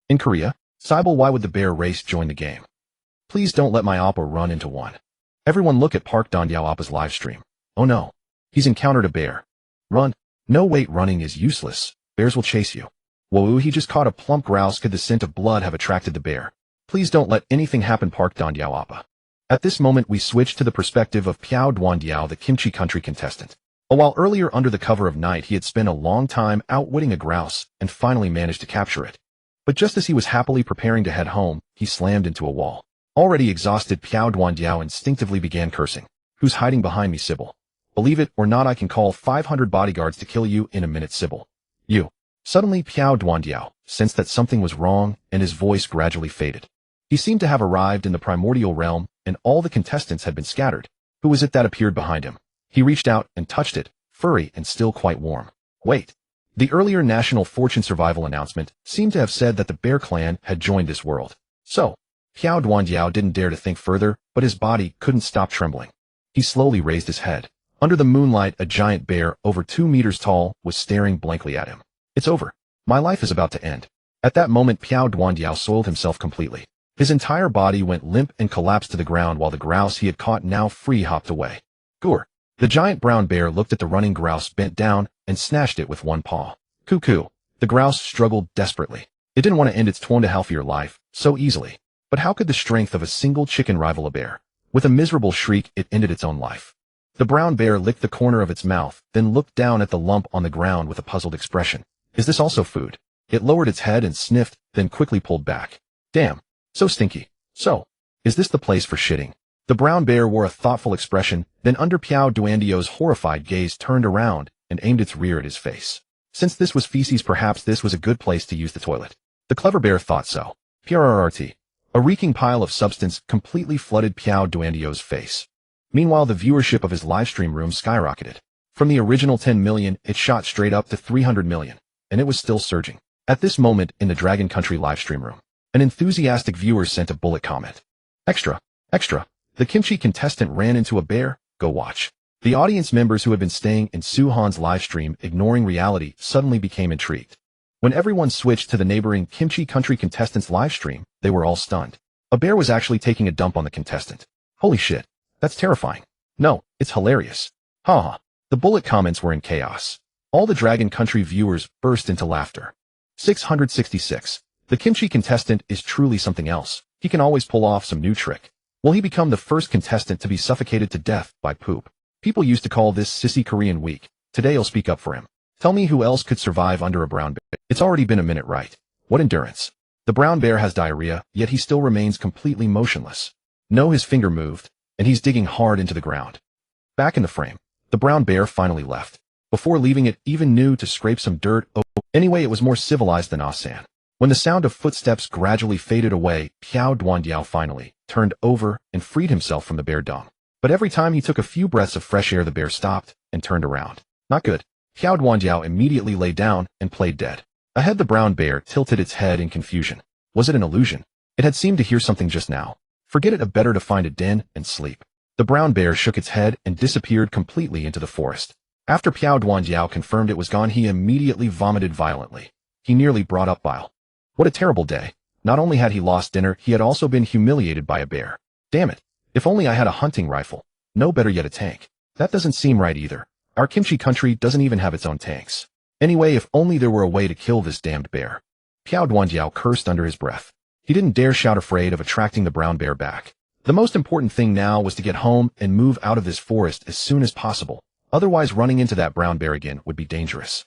in Korea, Cybele, why would the bear race join the game? Please don't let my oppa run into one. Everyone look at Park Dondyao oppa's live stream. Oh no. He's encountered a bear. Run. No, wait, running is useless. Bears will chase you. Whoa, he just caught a plump grouse. Could the scent of blood have attracted the bear? Please don't let anything happen, Park Dondyao oppa. At this moment, we switch to the perspective of Piao Duandiao, the kimchi country contestant. A while earlier, under the cover of night, he had spent a long time outwitting a grouse and finally managed to capture it. But just as he was happily preparing to head home, he slammed into a wall. Already exhausted, Piao Duandiao instinctively began cursing. Who's hiding behind me, Sybil? Believe it or not, I can call 500 bodyguards to kill you in a minute, Sybil. You. Suddenly, Piao Duandiao sensed that something was wrong, and his voice gradually faded. He seemed to have arrived in the primordial realm, and all the contestants had been scattered. Who was it that appeared behind him? He reached out and touched it, furry and still quite warm. Wait. The earlier national fortune survival announcement seemed to have said that the bear clan had joined this world. So, Piao Duandiao didn't dare to think further, but his body couldn't stop trembling. He slowly raised his head. Under the moonlight, a giant bear, over 2 meters tall, was staring blankly at him. It's over. My life is about to end. At that moment, Piao Duandiao soiled himself completely. His entire body went limp and collapsed to the ground, while the grouse he had caught, now free, hopped away. Gur. The giant brown bear looked at the running grouse, bent down, and snatched it with one paw. Cuckoo. The grouse struggled desperately. It didn't want to end its 20 healthier life so easily. But how could the strength of a single chicken rival a bear? With a miserable shriek, it ended its own life. The brown bear licked the corner of its mouth, then looked down at the lump on the ground with a puzzled expression. Is this also food? It lowered its head and sniffed, then quickly pulled back. Damn. So stinky. So, is this the place for shitting? The brown bear wore a thoughtful expression, then under Piao Duandiao's horrified gaze turned around and aimed its rear at his face. Since this was feces, perhaps this was a good place to use the toilet. The clever bear thought so. PRRT. A reeking pile of substance completely flooded Piao Duandiao's face. Meanwhile, the viewership of his livestream room skyrocketed. From the original 10 million, it shot straight up to 300 million, and it was still surging. At this moment, in the Dragon Country livestream room, an enthusiastic viewer sent a bullet comment. Extra. Extra. The kimchi contestant ran into a bear. Go watch. The audience members who had been staying in Su-Han's livestream, ignoring reality, suddenly became intrigued. When everyone switched to the neighboring Kimchi Country contestant's livestream, they were all stunned. A bear was actually taking a dump on the contestant. Holy shit. That's terrifying. No, it's hilarious. Haha. The bullet comments were in chaos. All the Dragon Country viewers burst into laughter. 666. The Kimchi contestant is truly something else. He can always pull off some new trick. Will he become the first contestant to be suffocated to death by poop? People used to call this Sissy Korean week. Today I'll speak up for him. Tell me who else could survive under a brown bear. It's already been a minute, right? What endurance. The brown bear has diarrhea, yet he still remains completely motionless. No, his finger moved, and he's digging hard into the ground. Back in the frame, the brown bear finally left. Before leaving, it even knew to scrape some dirt. Oh, anyway, it was more civilized than Asan. When the sound of footsteps gradually faded away, Piao Duandiao finally turned over and freed himself from the bear dung. But every time he took a few breaths of fresh air, the bear stopped and turned around. Not good. Piao Duandiao immediately lay down and played dead. Ahead, the brown bear tilted its head in confusion. Was it an illusion? It had seemed to hear something just now. Forget it, better to find a den and sleep. The brown bear shook its head and disappeared completely into the forest. After Piao Duandiao confirmed it was gone, he immediately vomited violently. He nearly brought up bile. What a terrible day. Not only had he lost dinner, he had also been humiliated by a bear. Damn it. If only I had a hunting rifle. No, better yet, a tank. That doesn't seem right either. Our Kimchi Country doesn't even have its own tanks. Anyway, if only there were a way to kill this damned bear. Piao Duandiao cursed under his breath. He didn't dare shout, afraid of attracting the brown bear back. The most important thing now was to get home and move out of this forest as soon as possible. Otherwise, running into that brown bear again would be dangerous.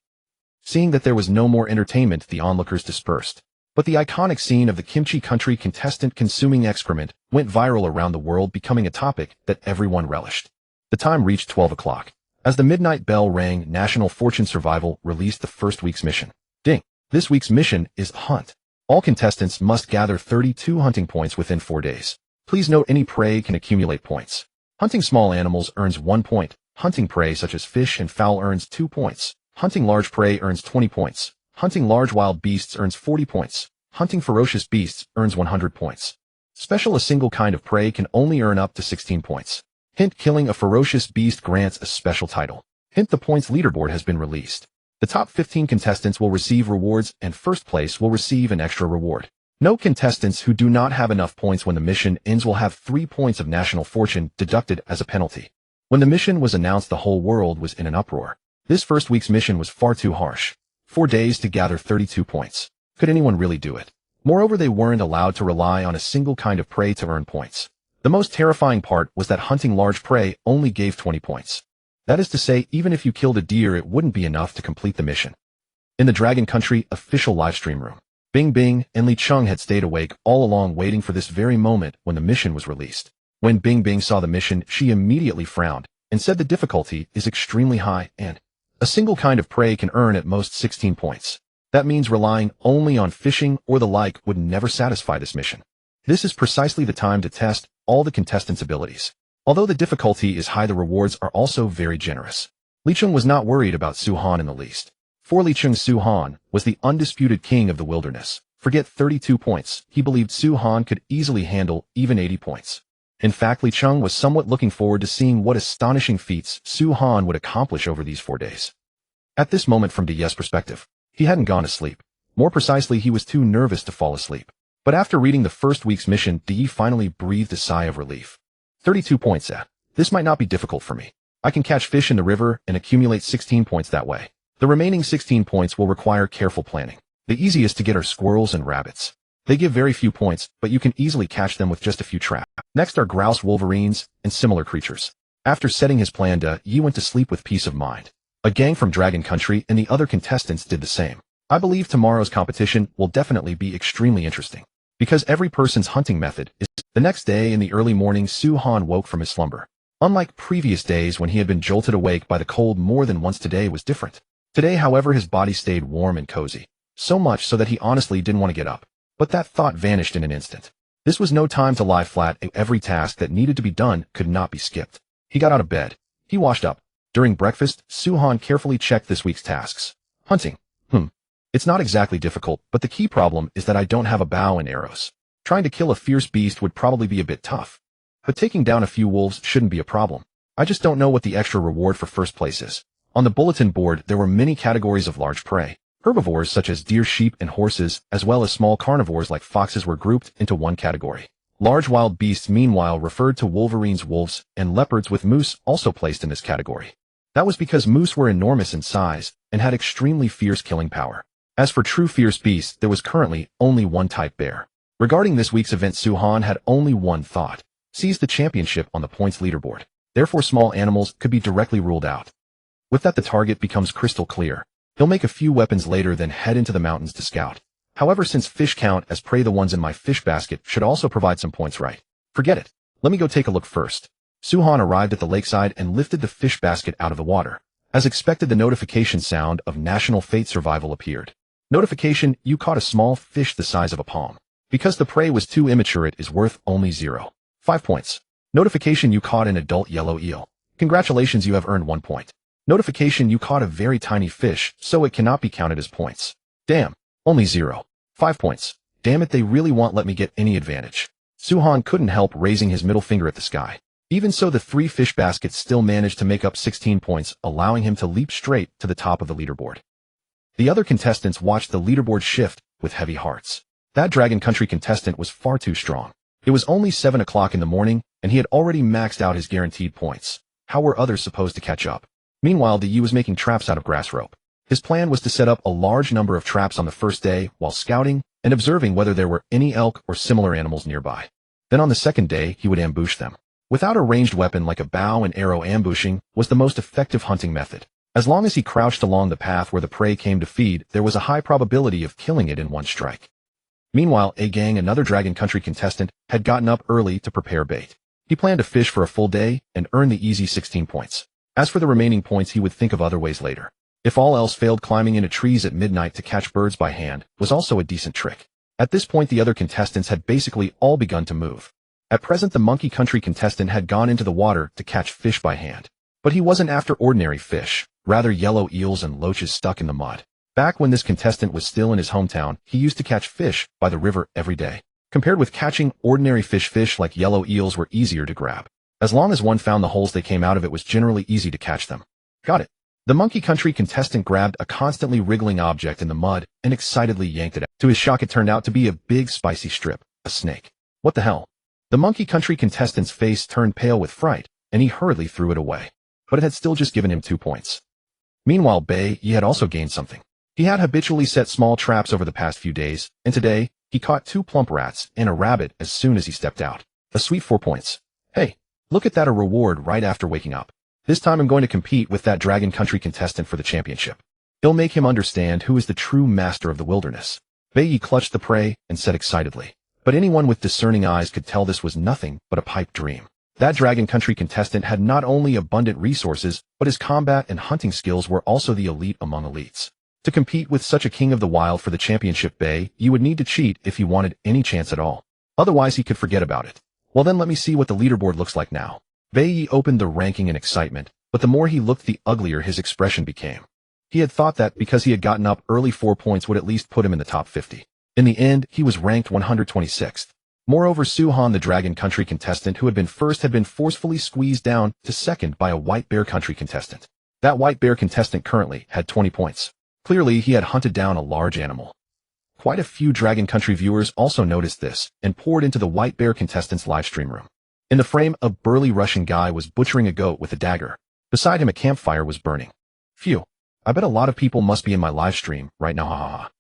Seeing that there was no more entertainment, the onlookers dispersed. But the iconic scene of the Kimchi Country contestant consuming excrement went viral around the world, becoming a topic that everyone relished. The time reached 12 o'clock. As the midnight bell rang, National Fortune Survival released the first week's mission. Ding! This week's mission is hunt. All contestants must gather 32 hunting points within 4 days. Please note, any prey can accumulate points. Hunting small animals earns 1 point. Hunting prey such as fish and fowl earns 2 points. Hunting large prey earns 20 points. Hunting large wild beasts earns 40 points. Hunting ferocious beasts earns 100 points. Special: a single kind of prey can only earn up to 16 points. Hint: killing a ferocious beast grants a special title. Hint: the points leaderboard has been released. The top 15 contestants will receive rewards, and first place will receive an extra reward. No contestants who do not have enough points when the mission ends will have 3 points of national fortune deducted as a penalty. When the mission was announced, the whole world was in an uproar. This first week's mission was far too harsh. 4 days to gather 32 points. Could anyone really do it? Moreover, they weren't allowed to rely on a single kind of prey to earn points. The most terrifying part was that hunting large prey only gave 20 points. That is to say, even if you killed a deer, it wouldn't be enough to complete the mission. In the Dragon Country official livestream room, Bing Bing and Li Chung had stayed awake all along, waiting for this very moment when the mission was released. When Bing Bing saw the mission, she immediately frowned and said the difficulty is extremely high, and a single kind of prey can earn at most 16 points. That means relying only on fishing or the like would never satisfy this mission. This is precisely the time to test all the contestants' abilities. Although the difficulty is high, the rewards are also very generous. Li Chung was not worried about Su Han in the least. For Li Chung, Su Han was the undisputed king of the wilderness. Forget 32 points, he believed Su Han could easily handle even 80 points. In fact, Li Chung was somewhat looking forward to seeing what astonishing feats Su Han would accomplish over these 4 days. At this moment, from Di's perspective, he hadn't gone to sleep. More precisely, he was too nervous to fall asleep. But after reading the first week's mission, Di finally breathed a sigh of relief. 32 points, this might not be difficult for me. I can catch fish in the river and accumulate 16 points that way. The remaining 16 points will require careful planning. The easiest to get are squirrels and rabbits. They give very few points, but you can easily catch them with just a few traps. Next are grouse, wolverines, and similar creatures. After setting his plan, Yi went to sleep with peace of mind. A gang from Dragon Country and the other contestants did the same. I believe tomorrow's competition will definitely be extremely interesting, because every person's hunting method is. The next day in the early morning, Su Han woke from his slumber. Unlike previous days when he had been jolted awake by the cold more than once, today was different. Today, however, his body stayed warm and cozy. So much so that he honestly didn't want to get up. But that thought vanished in an instant. This was no time to lie flat. Every task that needed to be done could not be skipped. He got out of bed. He washed up. During breakfast, Su Han carefully checked this week's tasks. Hunting. It's not exactly difficult, but the key problem is that I don't have a bow and arrows. Trying to kill a fierce beast would probably be a bit tough. But taking down a few wolves shouldn't be a problem. I just don't know what the extra reward for first place is. On the bulletin board, there were many categories of large prey. Herbivores such as deer, sheep, and horses, as well as small carnivores like foxes were grouped into one category. Large wild beasts, meanwhile, referred to wolverines, wolves, and leopards, with moose also placed in this category. That was because moose were enormous in size and had extremely fierce killing power. As for true fierce beasts, there was currently only one type: bear. Regarding this week's event, Suhan had only one thought: seize the championship on the points leaderboard. Therefore, small animals could be directly ruled out. With that, the target becomes crystal clear. He'll make a few weapons later, then head into the mountains to scout. However, since fish count as prey, the ones in my fish basket should also provide some points, right? Forget it. Let me go take a look first. Suhan arrived at the lakeside and lifted the fish basket out of the water. As expected, the notification sound of National Fate Survival appeared. Notification: you caught a small fish the size of a palm. Because the prey was too immature, it is worth only 0.5 points. Notification: you caught an adult yellow eel. Congratulations, you have earned 1 point. Notification: you caught a very tiny fish, so it cannot be counted as points. Damn, only 0.5 points. Damn it, they really won't let me get any advantage. Suhan couldn't help raising his middle finger at the sky. Even so, the 3 fish baskets still managed to make up 16 points, allowing him to leap straight to the top of the leaderboard. The other contestants watched the leaderboard shift with heavy hearts. That Dragon Country contestant was far too strong. It was only 7 o'clock in the morning, and he had already maxed out his guaranteed points. How were others supposed to catch up? Meanwhile, the Yi was making traps out of grass rope. His plan was to set up a large number of traps on the first day while scouting and observing whether there were any elk or similar animals nearby. Then on the second day, he would ambush them. Without a ranged weapon like a bow and arrow, ambushing was the most effective hunting method. As long as he crouched along the path where the prey came to feed, there was a high probability of killing it in one strike. Meanwhile, Gang, another Dragon Country contestant, had gotten up early to prepare bait. He planned to fish for a full day and earn the easy 16 points. As for the remaining points, he would think of other ways later. If all else failed, climbing into trees at midnight to catch birds by hand was also a decent trick. At this point, the other contestants had basically all begun to move. At present, the Monkey Country contestant had gone into the water to catch fish by hand. But he wasn't after ordinary fish, rather yellow eels and loaches stuck in the mud. Back when this contestant was still in his hometown, he used to catch fish by the river every day. Compared with catching ordinary fish, fish like yellow eels were easier to grab. As long as one found the holes they came out of, it was generally easy to catch them. Got it. The Monkey Country contestant grabbed a constantly wriggling object in the mud and excitedly yanked it out. To his shock, it turned out to be a big spicy strip, a snake. What the hell? The Monkey Country contestant's face turned pale with fright, and he hurriedly threw it away. But it had still just given him 2 points. Meanwhile, Yi had also gained something. He had habitually set small traps over the past few days, and today, he caught 2 plump rats and a rabbit as soon as he stepped out. A sweet 4 points. Hey, look at that, a reward right after waking up. This time I'm going to compete with that Dragon Country contestant for the championship. It'll make him understand who is the true master of the wilderness. Yi clutched the prey and said excitedly. But anyone with discerning eyes could tell this was nothing but a pipe dream. That Dragon Country contestant had not only abundant resources, but his combat and hunting skills were also the elite among elites. To compete with such a king of the wild for the championship, you would need to cheat if he wanted any chance at all. Otherwise, he could forget about it. Well, then let me see what the leaderboard looks like now. Yi opened the ranking in excitement, but the more he looked, the uglier his expression became. He had thought that because he had gotten up early, 4 points would at least put him in the top 50. In the end, he was ranked 126th. Moreover, Suhan, the Dragon Country contestant who had been first, had been forcefully squeezed down to second by a White Bear Country contestant. That White Bear contestant currently had 20 points. Clearly, he had hunted down a large animal. Quite a few Dragon Country viewers also noticed this and poured into the White Bear contestant's livestream room. In the frame, a burly Russian guy was butchering a goat with a dagger. Beside him, a campfire was burning. Phew, I bet a lot of people must be in my livestream right now, hahaha.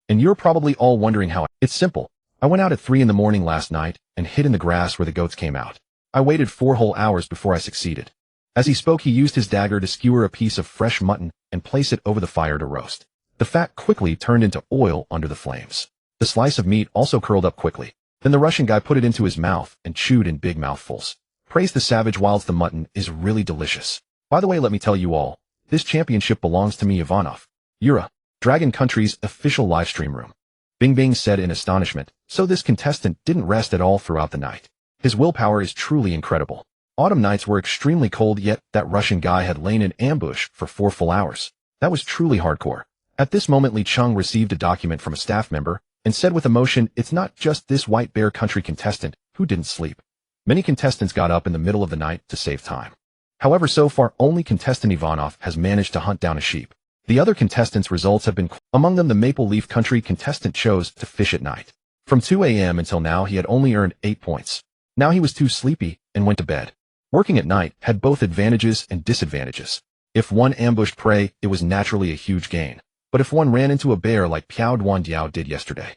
And you're probably all wondering how. It's simple. I went out at 3 in the morning last night and hid in the grass where the goats came out. I waited 4 whole hours before I succeeded. As he spoke, he used his dagger to skewer a piece of fresh mutton and place it over the fire to roast. The fat quickly turned into oil under the flames. The slice of meat also curled up quickly. Then the Russian guy put it into his mouth and chewed in big mouthfuls. Praise the savage, whilst the mutton is really delicious. By the way, let me tell you all, this championship belongs to me, Ivanov. Yura, Dragon Country's official livestream room. Bing Bing said in astonishment, so this contestant didn't rest at all throughout the night. His willpower is truly incredible. Autumn nights were extremely cold, yet that Russian guy had lain in ambush for 4 full hours. That was truly hardcore. At this moment, Li Chung received a document from a staff member and said with emotion, it's not just this White Bear Country contestant who didn't sleep. Many contestants got up in the middle of the night to save time. However, so far only contestant Ivanov has managed to hunt down a sheep. The other contestants' results have been among them. The Maple Leaf Country contestant chose to fish at night. From 2 a.m. until now he had only earned 8 points. Now he was too sleepy and went to bed. Working at night had both advantages and disadvantages. If one ambushed prey, it was naturally a huge gain. But if one ran into a bear like Piao Duandiao did yesterday,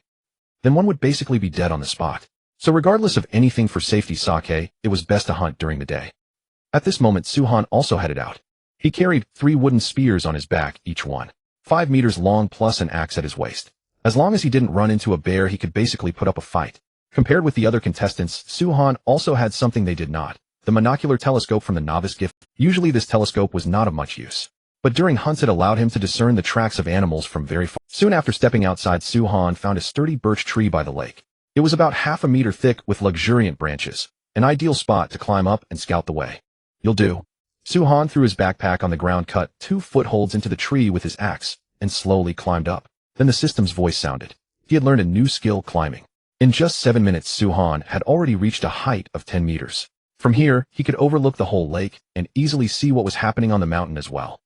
then one would basically be dead on the spot. So regardless of anything for safety sake, it was best to hunt during the day. At this moment Suhan also headed out. He carried 3 wooden spears on his back, each one 5 meters long plus an axe at his waist. As long as he didn't run into a bear he could basically put up a fight. Compared with the other contestants, Suhan also had something they did not. The monocular telescope from the novice gift. Usually this telescope was not of much use. But during hunts it allowed him to discern the tracks of animals from very far. Soon after stepping outside, Suhan found a sturdy birch tree by the lake. It was about half a meter thick with luxuriant branches. An ideal spot to climb up and scout the way. You'll do. Suhan threw his backpack on the ground, cut 2 footholds into the tree with his axe, and slowly climbed up. Then the system's voice sounded. He had learned a new skill, climbing. In just 7 minutes Suhan had already reached a height of 10 meters. From here, he could overlook the whole lake and easily see what was happening on the mountain as well.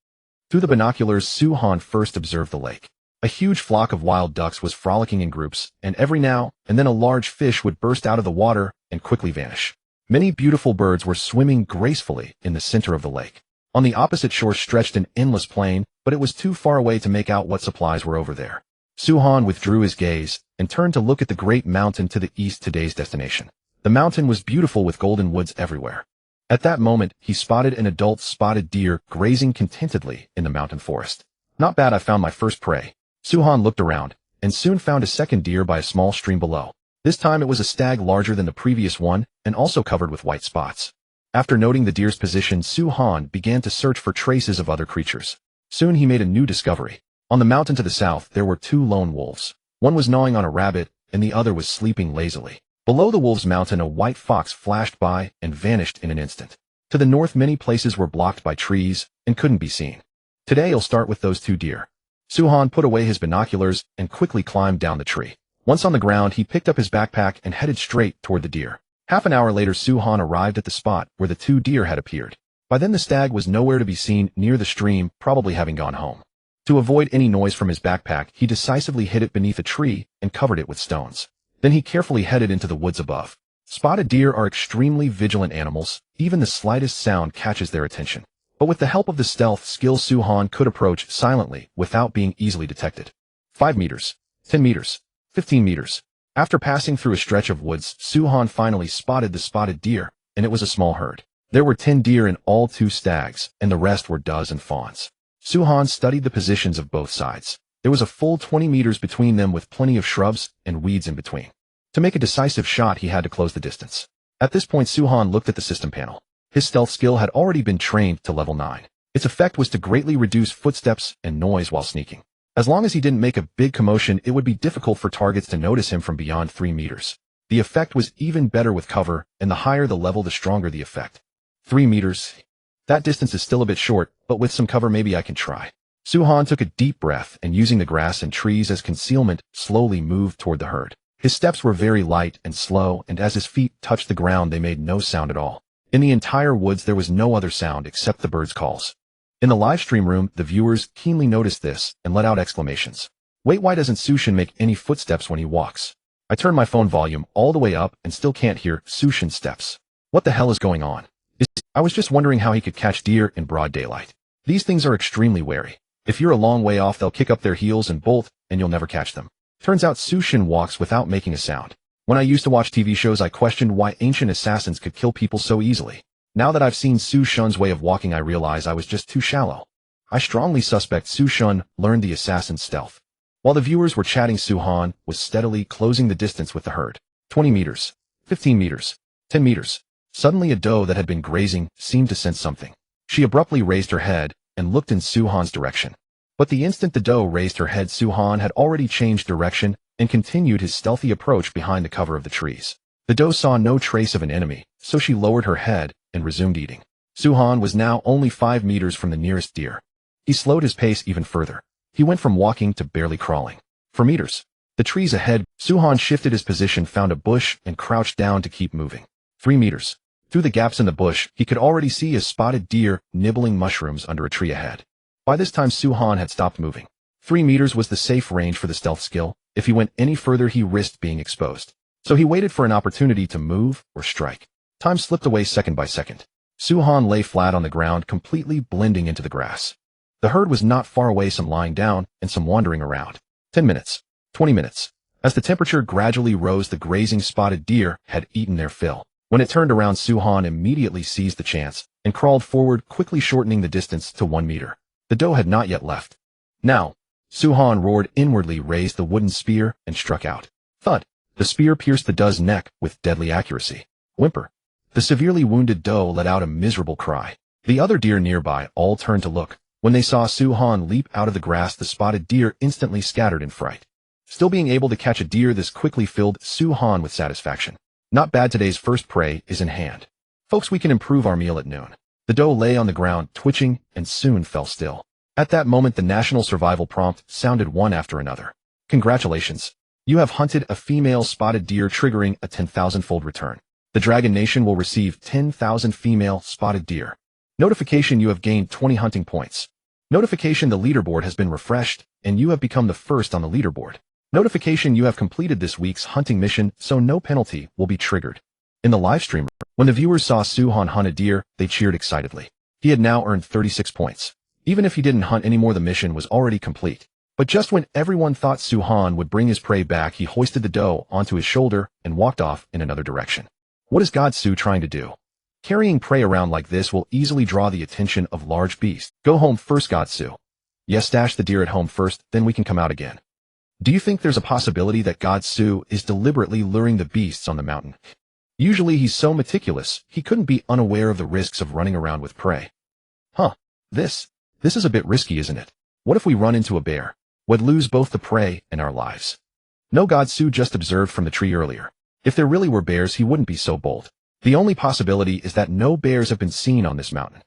Through the binoculars, Suhan first observed the lake. A huge flock of wild ducks was frolicking in groups, and every now and then a large fish would burst out of the water and quickly vanish. Many beautiful birds were swimming gracefully in the center of the lake. On the opposite shore stretched an endless plain, but it was too far away to make out what supplies were over there. Suhan withdrew his gaze and turned to look at the great mountain to the east, today's destination. The mountain was beautiful with golden woods everywhere. At that moment, he spotted an adult spotted deer grazing contentedly in the mountain forest. Not bad, I found my first prey. Suhan looked around and soon found a second deer by a small stream below. This time it was a stag larger than the previous one and also covered with white spots. After noting the deer's position, Suhan began to search for traces of other creatures. Soon he made a new discovery. On the mountain to the south, there were 2 lone wolves. One was gnawing on a rabbit and the other was sleeping lazily. Below the wolves' mountain, a white fox flashed by and vanished in an instant. To the north, many places were blocked by trees and couldn't be seen. Today I'll start with those 2 deer. Suhan put away his binoculars and quickly climbed down the tree. Once on the ground, he picked up his backpack and headed straight toward the deer. Half an hour later, Suhan arrived at the spot where the 2 deer had appeared. By then the stag was nowhere to be seen near the stream, probably having gone home. To avoid any noise from his backpack, he decisively hid it beneath a tree and covered it with stones. Then he carefully headed into the woods above. Spotted deer are extremely vigilant animals. Even the slightest sound catches their attention. But with the help of the stealth skill, Suhan could approach silently without being easily detected. 5 meters, 10 meters, 15 meters. After passing through a stretch of woods, Suhan finally spotted the spotted deer, and it was a small herd. There were 10 deer in all, 2 stags, and the rest were does and fawns. Suhan studied the positions of both sides. There was a full 20 meters between them with plenty of shrubs and weeds in between. To make a decisive shot, he had to close the distance. At this point, Suhan looked at the system panel. His stealth skill had already been trained to level 9. Its effect was to greatly reduce footsteps and noise while sneaking. As long as he didn't make a big commotion, it would be difficult for targets to notice him from beyond 3 meters. The effect was even better with cover, and the higher the level, the stronger the effect. 3 meters. That distance is still a bit short, but with some cover maybe I can try. Suhan took a deep breath and, using the grass and trees as concealment, slowly moved toward the herd. His steps were very light and slow, and as his feet touched the ground they made no sound at all. In the entire woods there was no other sound except the birds' calls. In the live stream room, the viewers keenly noticed this and let out exclamations. Wait, why doesn't Sushin make any footsteps when he walks? I turned my phone volume all the way up and still can't hear Sushin's steps. What the hell is going on? I was just wondering how he could catch deer in broad daylight. These things are extremely wary. If you're a long way off, they'll kick up their heels and bolt, and you'll never catch them. Turns out Sushin walks without making a sound. When I used to watch TV shows, I questioned why ancient assassins could kill people so easily. Now that I've seen Su Shun's way of walking, I realize I was just too shallow. I strongly suspect Su Shun learned the assassin's stealth. While the viewers were chatting, Suhan was steadily closing the distance with the herd. 20 meters, 15 meters, 10 meters. Suddenly a doe that had been grazing seemed to sense something. She abruptly raised her head and looked in Suhan's direction. But the instant the doe raised her head, Suhan had already changed direction and continued his stealthy approach behind the cover of the trees. The doe saw no trace of an enemy, so she lowered her head and resumed eating. Suhan was now only 5 meters from the nearest deer. He slowed his pace even further. He went from walking to barely crawling. For meters. The trees ahead, Suhan shifted his position, found a bush, and crouched down to keep moving. 3 meters. Through the gaps in the bush, he could already see a spotted deer nibbling mushrooms under a tree ahead. By this time Su-Han had stopped moving. 3 meters was the safe range for the stealth skill. If he went any further he risked being exposed. So he waited for an opportunity to move or strike. Time slipped away second by second. Su-Han lay flat on the ground, completely blending into the grass. The herd was not far away, some lying down and some wandering around. 10 minutes. 20 minutes. As the temperature gradually rose, the grazing spotted deer had eaten their fill. When it turned around, Su-Han immediately seized the chance and crawled forward, quickly shortening the distance to 1 meter. The doe had not yet left. Now, Su-Han roared inwardly, raised the wooden spear, and struck out. Thud! The spear pierced the doe's neck with deadly accuracy. Whimper! The severely wounded doe let out a miserable cry. The other deer nearby all turned to look. When they saw Su-Han leap out of the grass, the spotted deer instantly scattered in fright. Still being able to catch a deer this quickly filled Su-Han with satisfaction. Not bad, today's first prey is in hand. Folks, we can improve our meal at noon. The doe lay on the ground, twitching, and soon fell still. At that moment, the national survival prompt sounded one after another. Congratulations. You have hunted a female spotted deer, triggering a 10,000-fold return. The Dragon Nation will receive 10,000 female spotted deer. Notification: you have gained 20 hunting points. Notification: the leaderboard has been refreshed, and you have become the first on the leaderboard. Notification: you have completed this week's hunting mission, so no penalty will be triggered. In the live stream, when the viewers saw Su-Han hunt a deer, they cheered excitedly. He had now earned 36 points. Even if he didn't hunt anymore, the mission was already complete. But just when everyone thought Su-Han would bring his prey back, he hoisted the doe onto his shoulder and walked off in another direction. What is God Su trying to do? Carrying prey around like this will easily draw the attention of large beasts. Go home first, God Su. Yes, stash the deer at home first, then we can come out again. Do you think there's a possibility that God Su is deliberately luring the beasts on the mountain? Usually he's so meticulous, he couldn't be unaware of the risks of running around with prey. Huh. This is a bit risky, isn't it? What if we run into a bear? We'd lose both the prey and our lives. No, God Su just observed from the tree earlier. If there really were bears, he wouldn't be so bold. The only possibility is that no bears have been seen on this mountain.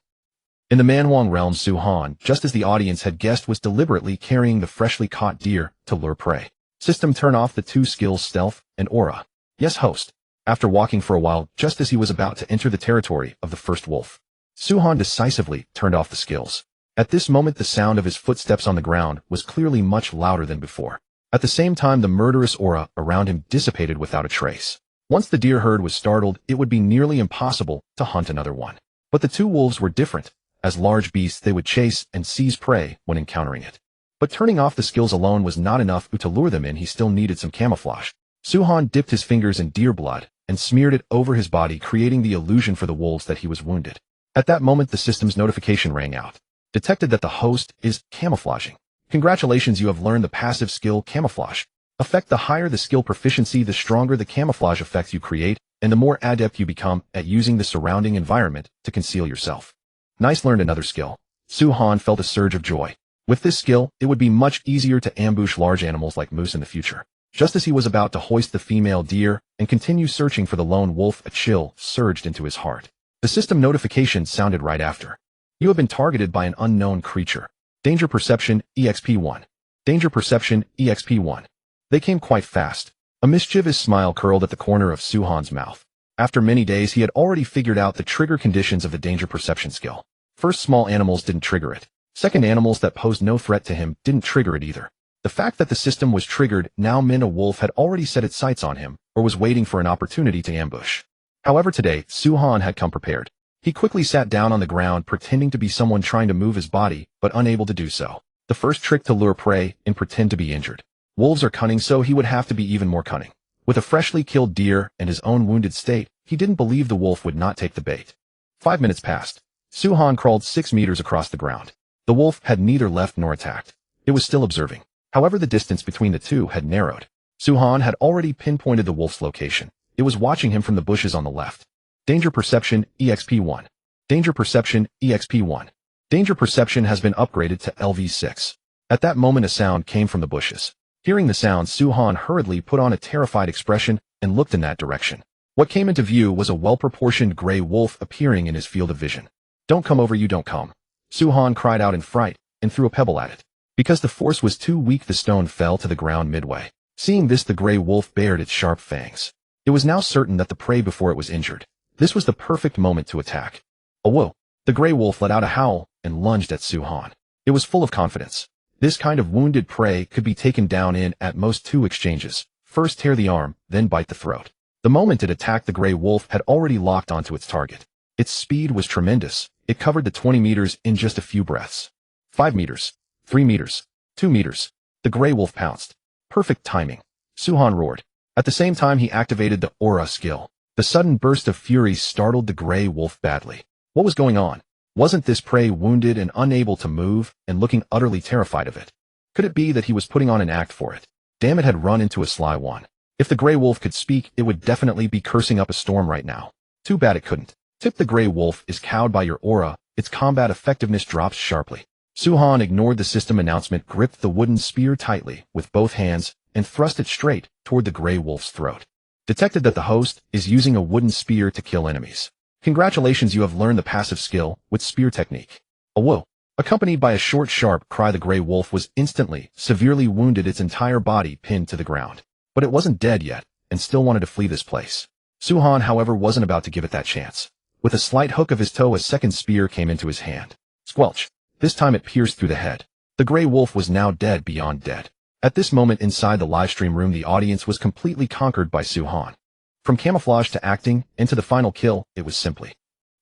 In the Manhuang realm, Su-Han, just as the audience had guessed, was deliberately carrying the freshly caught deer to lure prey. System: turn off the 2 skills, stealth and aura. Yes, host. After walking for a while, just as he was about to enter the territory of the first wolf, Su-Han decisively turned off the skills. At this moment, the sound of his footsteps on the ground was clearly much louder than before. At the same time, the murderous aura around him dissipated without a trace. Once the deer herd was startled, it would be nearly impossible to hunt another one. But the 2 wolves were different. As large beasts, they would chase and seize prey when encountering it. But turning off the skills alone was not enough to lure them in. He still needed some camouflage. Su-Han dipped his fingers in deer blood and smeared it over his body, creating the illusion for the wolves that he was wounded. At that moment, the system's notification rang out. Detected that the host is camouflaging. Congratulations, you have learned the passive skill Camouflage. Effect: the higher the skill proficiency, the stronger the camouflage effects you create, and the more adept you become at using the surrounding environment to conceal yourself. Nice. Learned another skill. Su-Han felt a surge of joy. With this skill, it would be much easier to ambush large animals like moose in the future. Just as he was about to hoist the female deer and continue searching for the lone wolf, a chill surged into his heart. The system notification sounded right after. You have been targeted by an unknown creature. Danger perception, EXP1. Danger perception, EXP1. They came quite fast. A mischievous smile curled at the corner of Su-Han's mouth. After many days, he had already figured out the trigger conditions of the danger perception skill. First, small animals didn't trigger it. Second, animals that posed no threat to him didn't trigger it either. The fact that the system was triggered now meant a wolf had already set its sights on him, or was waiting for an opportunity to ambush. However, today, Su-Han had come prepared. He quickly sat down on the ground, pretending to be someone trying to move his body, but unable to do so. The first trick: to lure prey and pretend to be injured. Wolves are cunning, so he would have to be even more cunning. With a freshly killed deer and his own wounded state, he didn't believe the wolf would not take the bait. 5 minutes passed. Su-Han crawled 6 meters across the ground. The wolf had neither left nor attacked. It was still observing. However, the distance between the two had narrowed. Su-Han had already pinpointed the wolf's location. It was watching him from the bushes on the left. Danger perception, EXP1. Danger perception, EXP1. Danger perception has been upgraded to LV6. At that moment, a sound came from the bushes. Hearing the sound, Su-Han hurriedly put on a terrified expression and looked in that direction. What came into view was a well-proportioned gray wolf appearing in his field of vision. Don't come over, you don't come. Su-Han cried out in fright and threw a pebble at it. Because the force was too weak, the stone fell to the ground midway. Seeing this, the gray wolf bared its sharp fangs. It was now certain that the prey before it was injured. This was the perfect moment to attack. Oh, whoa! The gray wolf let out a howl and lunged at Su-Han. It was full of confidence. This kind of wounded prey could be taken down in at most 2 exchanges. First tear the arm, then bite the throat. The moment it attacked, the gray wolf had already locked onto its target. Its speed was tremendous. It covered the 20 meters in just a few breaths. 5 meters, 3 meters, 2 meters. The gray wolf pounced. Perfect timing. Su-Han roared. At the same time, he activated the aura skill. The sudden burst of fury startled the gray wolf badly. What was going on? Wasn't this prey wounded and unable to move and looking utterly terrified of it? Could it be that he was putting on an act for it? Damn, it had run into a sly one. If the gray wolf could speak, it would definitely be cursing up a storm right now. Too bad it couldn't. Tip: the gray wolf is cowed by your aura. Its combat effectiveness drops sharply. Su-Han ignored the system announcement, gripped the wooden spear tightly with both hands, and thrust it straight toward the gray wolf's throat. Detected that the host is using a wooden spear to kill enemies. Congratulations, you have learned the passive skill with spear technique. A whoa. Accompanied by a short, sharp cry, the gray wolf was instantly severely wounded, its entire body pinned to the ground. But it wasn't dead yet, and still wanted to flee this place. Su-Han, however, wasn't about to give it that chance. With a slight hook of his toe, a second spear came into his hand. Squelch. This time it pierced through the head. The gray wolf was now dead beyond dead. At this moment inside the livestream room, the audience was completely conquered by Su-Han. From camouflage to acting, and to the final kill, it was simply,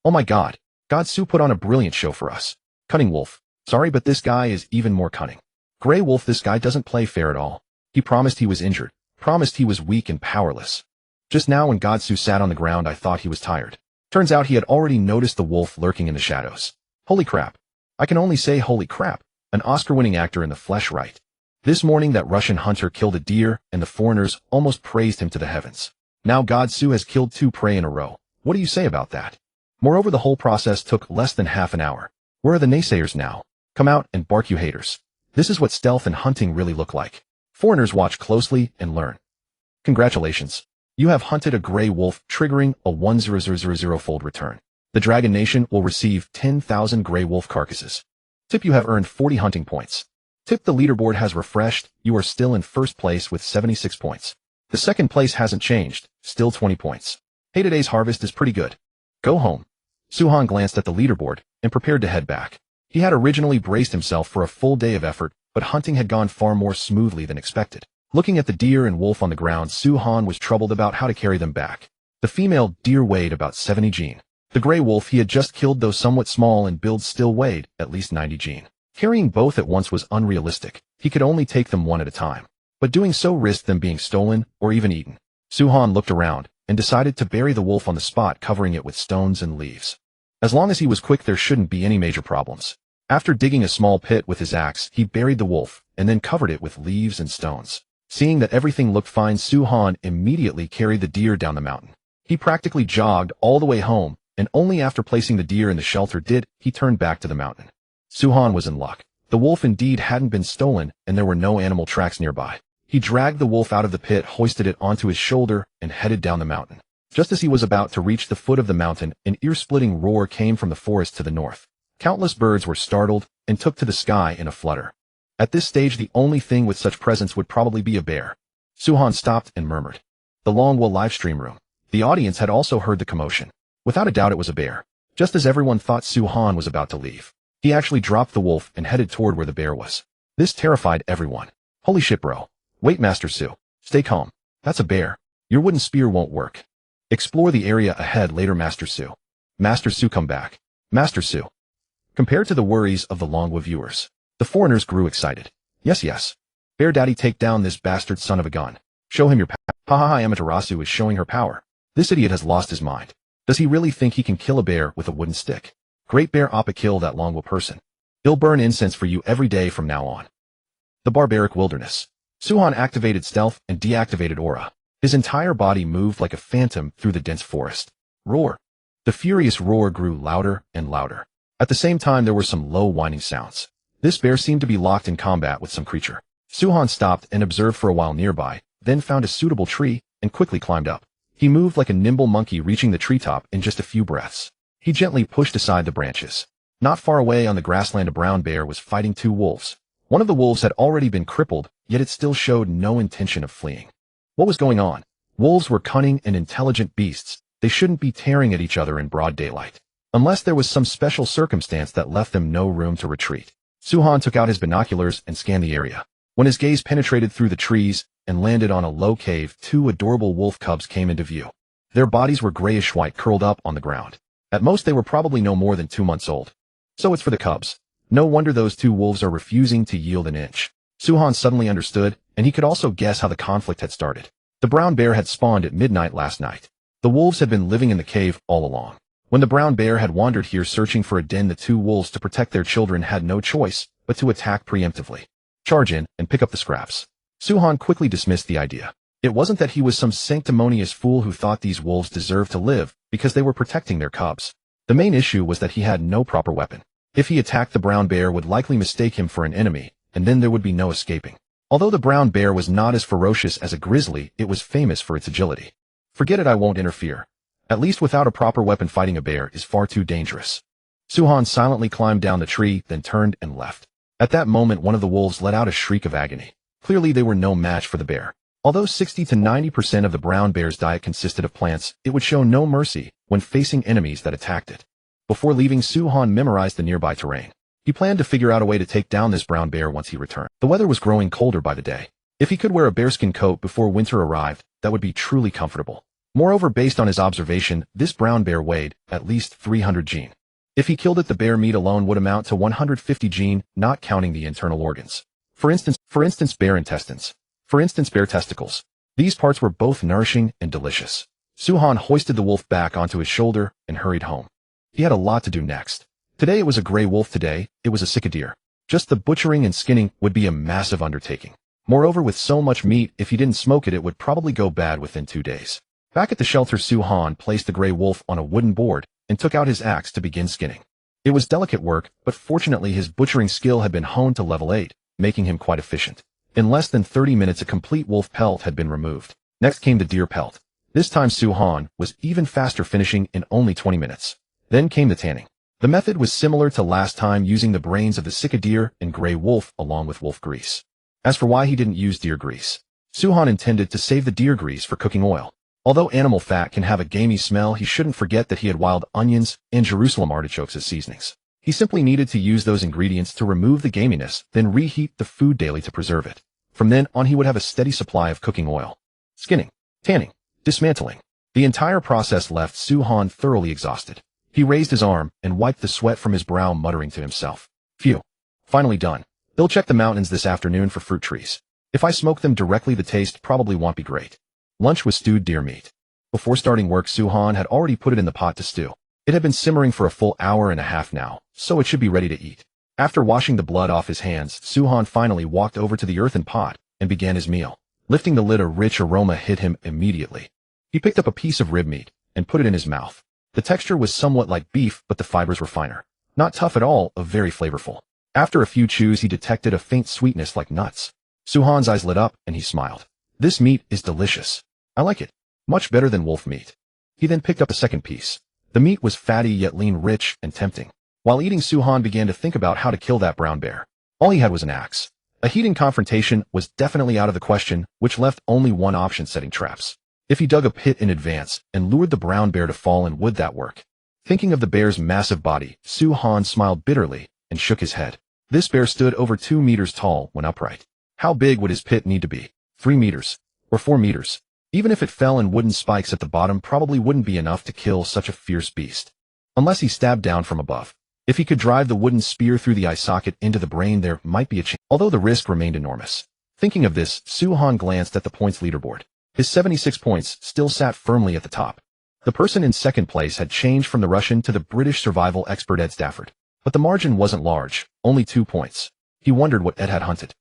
oh my god, Su put on a brilliant show for us. Cunning wolf. Sorry, but this guy is even more cunning. Gray wolf, this guy doesn't play fair at all. He promised he was injured, promised he was weak and powerless. Just now when Su sat on the ground, I thought he was tired. Turns out he had already noticed the wolf lurking in the shadows. Holy crap. I can only say holy crap. An Oscar-winning actor in the flesh, right? This morning that Russian hunter killed a deer, and the foreigners almost praised him to the heavens. Now Su has killed 2 prey in a row. What do you say about that? Moreover, the whole process took less than half an hour. Where are the naysayers now? Come out and bark, you haters. This is what stealth and hunting really look like. Foreigners, watch closely and learn. Congratulations. You have hunted a gray wolf, triggering a 1000-fold return. The Dragon Nation will receive 10,000 gray wolf carcasses. Tip: you have earned 40 hunting points. Tip: the leaderboard has refreshed. You are still in first place with 76 points. The second place hasn't changed, still 20 points. Hey, today's harvest is pretty good. Go home. Su-Han glanced at the leaderboard and prepared to head back. He had originally braced himself for a full day of effort, but hunting had gone far more smoothly than expected. Looking at the deer and wolf on the ground, Su-Han was troubled about how to carry them back. The female deer weighed about 70 gene. The gray wolf he had just killed, though somewhat small in build, still weighed at least 90 gene. Carrying both at once was unrealistic. He could only take them one at a time. But doing so risked them being stolen or even eaten. Su-Han looked around and decided to bury the wolf on the spot, covering it with stones and leaves. As long as he was quick, there shouldn't be any major problems. After digging a small pit with his axe, he buried the wolf and then covered it with leaves and stones. Seeing that everything looked fine, Su-Han immediately carried the deer down the mountain. He practically jogged all the way home, and only after placing the deer in the shelter did he turn back to the mountain. Su-Han was in luck. The wolf indeed hadn't been stolen, and there were no animal tracks nearby. He dragged the wolf out of the pit, hoisted it onto his shoulder, and headed down the mountain. Just as he was about to reach the foot of the mountain, an ear-splitting roar came from the forest to the north. Countless birds were startled and took to the sky in a flutter. At this stage, the only thing with such presence would probably be a bear. Su-Han stopped and murmured. The Longwa livestream room. The audience had also heard the commotion. Without a doubt, it was a bear. Just as everyone thought Su-Han was about to leave, he actually dropped the wolf and headed toward where the bear was. This terrified everyone. Holy shit, bro. Wait, Master Su. Stay calm. That's a bear. Your wooden spear won't work. Explore the area ahead later, Master Su. Master Su, come back. Master Su. Compared to the worries of the Longwa viewers, the foreigners grew excited. Yes. Bear Daddy, take down this bastard son of a gun. Show him your power. Hahaha, Amaterasu is showing her power. This idiot has lost his mind. Does he really think he can kill a bear with a wooden stick? Great Bear Appa, kill that Longwa person. He'll burn incense for you every day from now on. The barbaric wilderness. Su-Han activated stealth and deactivated aura. His entire body moved like a phantom through the dense forest. Roar. The furious roar grew louder and louder. At the same time, there were some low whining sounds. This bear seemed to be locked in combat with some creature. Su-Han stopped and observed for a while nearby, then found a suitable tree and quickly climbed up. He moved like a nimble monkey, reaching the treetop in just a few breaths. He gently pushed aside the branches. Not far away on the grassland, a brown bear was fighting 2 wolves. One of the wolves had already been crippled, yet it still showed no intention of fleeing. What was going on? Wolves were cunning and intelligent beasts. They shouldn't be tearing at each other in broad daylight, unless there was some special circumstance that left them no room to retreat. Suhan took out his binoculars and scanned the area. When his gaze penetrated through the trees and landed on a low cave, two adorable wolf cubs came into view. Their bodies were grayish-white, curled up on the ground. At most, they were probably no more than 2 months old. So it's for the cubs. No wonder those two wolves are refusing to yield an inch. Suhan suddenly understood, and he could also guess how the conflict had started. The brown bear had spawned at midnight last night. The wolves had been living in the cave all along. When the brown bear had wandered here searching for a den, the two wolves, to protect their children, had no choice but to attack preemptively. Charge in and pick up the scraps. Suhan quickly dismissed the idea. It wasn't that he was some sanctimonious fool who thought these wolves deserved to live because they were protecting their cubs. The main issue was that he had no proper weapon. If he attacked, the brown bear would likely mistake him for an enemy, and then there would be no escaping. Although the brown bear was not as ferocious as a grizzly, it was famous for its agility. Forget it, I won't interfere. At least without a proper weapon, fighting a bear is far too dangerous. Suhan silently climbed down the tree, then turned and left. At that moment, one of the wolves let out a shriek of agony. Clearly they were no match for the bear. Although 60 to 90% of the brown bear's diet consisted of plants, it would show no mercy when facing enemies that attacked it. Before leaving, Suhan memorized the nearby terrain. He planned to figure out a way to take down this brown bear once he returned. The weather was growing colder by the day. If he could wear a bearskin coat before winter arrived, that would be truly comfortable. Moreover, based on his observation, this brown bear weighed at least 300 gene. If he killed it, the bear meat alone would amount to 150 gene, not counting the internal organs. For instance, bear intestines. For instance, bear testicles. These parts were both nourishing and delicious. Suhan hoisted the wolf back onto his shoulder and hurried home. He had a lot to do next. Today it was a gray wolf, today it was a cicadeer. Just the butchering and skinning would be a massive undertaking. Moreover, with so much meat, if he didn't smoke it, it would probably go bad within 2 days. Back at the shelter, Suhan placed the gray wolf on a wooden board and took out his axe to begin skinning. It was delicate work, but fortunately his butchering skill had been honed to level 8, making him quite efficient. In less than 30 minutes, a complete wolf pelt had been removed. Next came the deer pelt. This time Suhan was even faster, finishing in only 20 minutes. Then came the tanning. The method was similar to last time, using the brains of the cicadeer and gray wolf along with wolf grease. As for why he didn't use deer grease, Suhan intended to save the deer grease for cooking oil. Although animal fat can have a gamey smell, he shouldn't forget that he had wild onions and Jerusalem artichokes as seasonings. He simply needed to use those ingredients to remove the gaminess, then reheat the food daily to preserve it. From then on, he would have a steady supply of cooking oil. Skinning, tanning, dismantling. The entire process left Suhan thoroughly exhausted. He raised his arm and wiped the sweat from his brow, muttering to himself. Phew. Finally done. They'll check the mountains this afternoon for fruit trees. If I smoke them directly, the taste probably won't be great. Lunch was stewed deer meat. Before starting work, Suhan had already put it in the pot to stew. It had been simmering for a full hour and a half now, so it should be ready to eat. After washing the blood off his hands, Suhan finally walked over to the earthen pot and began his meal. Lifting the lid, a rich aroma hit him immediately. He picked up a piece of rib meat and put it in his mouth. The texture was somewhat like beef, but the fibers were finer. Not tough at all, very flavorful. After a few chews, he detected a faint sweetness like nuts. Suhan's eyes lit up and he smiled. This meat is delicious. I like it. Much better than wolf meat. He then picked up a second piece. The meat was fatty yet lean, rich and tempting. While eating, Suhan began to think about how to kill that brown bear. All he had was an axe. A heated confrontation was definitely out of the question, which left only one option: setting traps. If he dug a pit in advance and lured the brown bear to fall in, would that work? Thinking of the bear's massive body, Suhan smiled bitterly and shook his head. This bear stood over 2 meters tall when upright. How big would his pit need to be? 3 meters? Or 4 meters? Even if it fell in wooden spikes at the bottom, probably wouldn't be enough to kill such a fierce beast. Unless he stabbed down from above. If he could drive the wooden spear through the eye socket into the brain, there might be a chance, although the risk remained enormous. Thinking of this, Suhan glanced at the points leaderboard. His 76 points still sat firmly at the top. The person in second place had changed from the Russian to the British survival expert Ed Stafford. But the margin wasn't large, only 2 points. He wondered what Ed had hunted.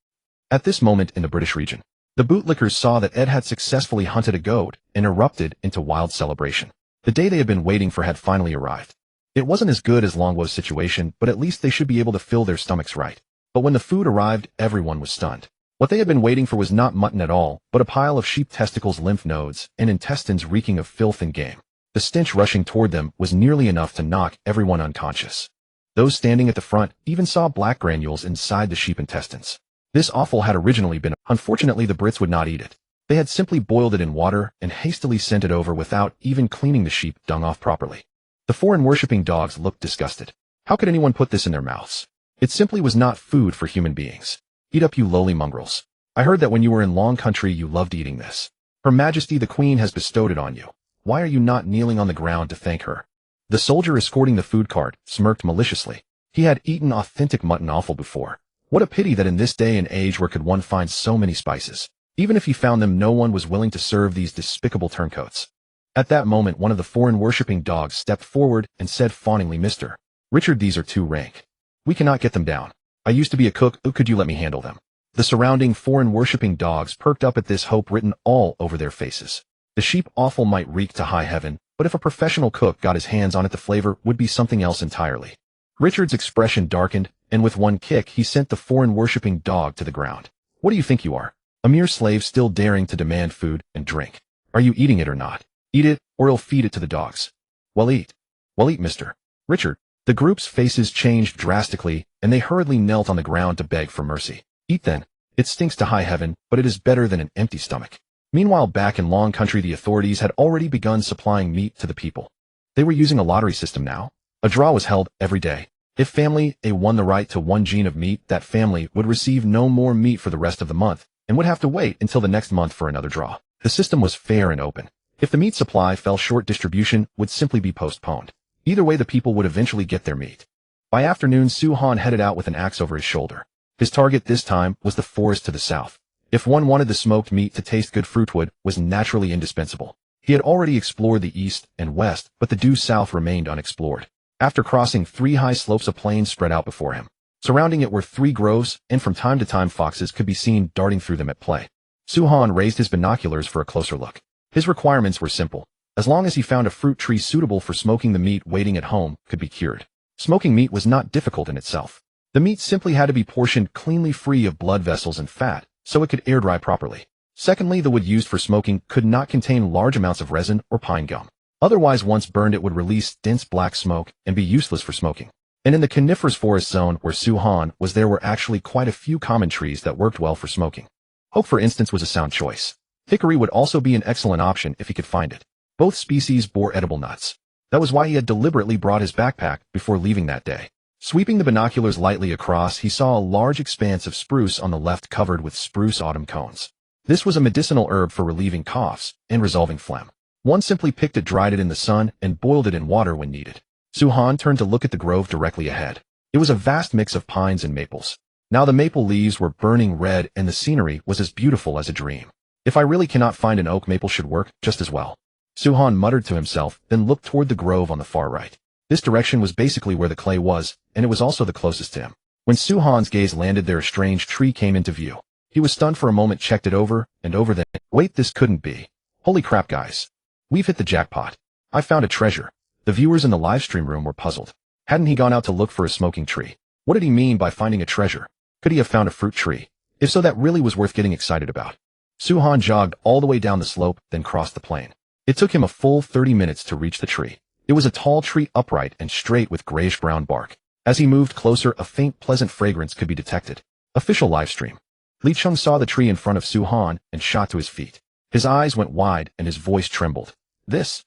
At this moment in the British region, the bootlickers saw that Ed had successfully hunted a goat and erupted into wild celebration. The day they had been waiting for had finally arrived. It wasn't as good as Lin Xue's situation, but at least they should be able to fill their stomachs right. But when the food arrived, everyone was stunned. What they had been waiting for was not mutton at all, but a pile of sheep testicles, lymph nodes, and intestines reeking of filth and game. The stench rushing toward them was nearly enough to knock everyone unconscious. Those standing at the front even saw black granules inside the sheep intestines. This offal had originally been. Unfortunately, the Brits would not eat it. They had simply boiled it in water and hastily sent it over without even cleaning the sheep dung off properly. The foreign worshipping dogs looked disgusted. How could anyone put this in their mouths? It simply was not food for human beings. Eat up, you lowly mongrels. I heard that when you were in Long Country you loved eating this. Her Majesty the Queen has bestowed it on you. Why are you not kneeling on the ground to thank her? The soldier escorting the food cart smirked maliciously. He had eaten authentic mutton offal before. What a pity that in this day and age where could one find so many spices. Even if he found them, no one was willing to serve these despicable turncoats. At that moment, one of the foreign-worshipping dogs stepped forward and said fawningly, Mr. Richard, these are too rank. We cannot get them down. I used to be a cook. Could you let me handle them? The surrounding foreign-worshipping dogs perked up at this hope written all over their faces. The sheep offal might reek to high heaven, but if a professional cook got his hands on it, the flavor would be something else entirely. Richard's expression darkened, and with one kick he sent the foreign-worshipping dog to the ground. What do you think you are? A mere slave still daring to demand food and drink. Are you eating it or not? Eat it, or I'll feed it to the dogs. Well, eat. Well, eat, Mr. Richard. The group's faces changed drastically, and they hurriedly knelt on the ground to beg for mercy. Eat then. It stinks to high heaven, but it is better than an empty stomach. Meanwhile, back in Long Country, the authorities had already begun supplying meat to the people. They were using a lottery system now. A draw was held every day. If family A won the right to 1 gene of meat, that family would receive no more meat for the rest of the month, and would have to wait until the next month for another draw. The system was fair and open. If the meat supply fell short, distribution would simply be postponed. Either way, the people would eventually get their meat. By afternoon, Su Han headed out with an axe over his shoulder. His target this time was the forest to the south. If one wanted the smoked meat to taste good, fruitwood was naturally indispensable. He had already explored the east and west, but the due south remained unexplored. After crossing 3 high slopes, a plain spread out before him. Surrounding it were 3 groves, and from time to time foxes could be seen darting through them at play. Su Han raised his binoculars for a closer look. His requirements were simple. As long as he found a fruit tree suitable for smoking, the meat waiting at home could be cured. Smoking meat was not difficult in itself. The meat simply had to be portioned cleanly, free of blood vessels and fat, so it could air dry properly. Secondly, the wood used for smoking could not contain large amounts of resin or pine gum. Otherwise, once burned, it would release dense black smoke and be useless for smoking. And in the coniferous forest zone where Su Han was, there were actually quite a few common trees that worked well for smoking. Oak, for instance, was a sound choice. Hickory would also be an excellent option if he could find it. Both species bore edible nuts. That was why he had deliberately brought his backpack before leaving that day. Sweeping the binoculars lightly across, he saw a large expanse of spruce on the left covered with spruce autumn cones. This was a medicinal herb for relieving coughs and resolving phlegm. One simply picked it, dried it in the sun, and boiled it in water when needed. Su Han turned to look at the grove directly ahead. It was a vast mix of pines and maples. Now the maple leaves were burning red, and the scenery was as beautiful as a dream. If I really cannot find an oak, maple should work just as well. Su Han muttered to himself, then looked toward the grove on the far right. This direction was basically where the clay was, and it was also the closest to him. When Su Han's gaze landed there, a strange tree came into view. He was stunned for a moment, checked it over and over, then, wait, this couldn't be. Holy crap, guys. We've hit the jackpot. I found a treasure. The viewers in the livestream room were puzzled. Hadn't he gone out to look for a smoking tree? What did he mean by finding a treasure? Could he have found a fruit tree? If so, that really was worth getting excited about. Su Han jogged all the way down the slope, then crossed the plain. It took him a full 30 minutes to reach the tree. It was a tall tree, upright and straight with grayish-brown bark. As he moved closer, a faint, pleasant fragrance could be detected. Official livestream. Li Cheng saw the tree in front of Su Han and shot to his feet. His eyes went wide and his voice trembled. This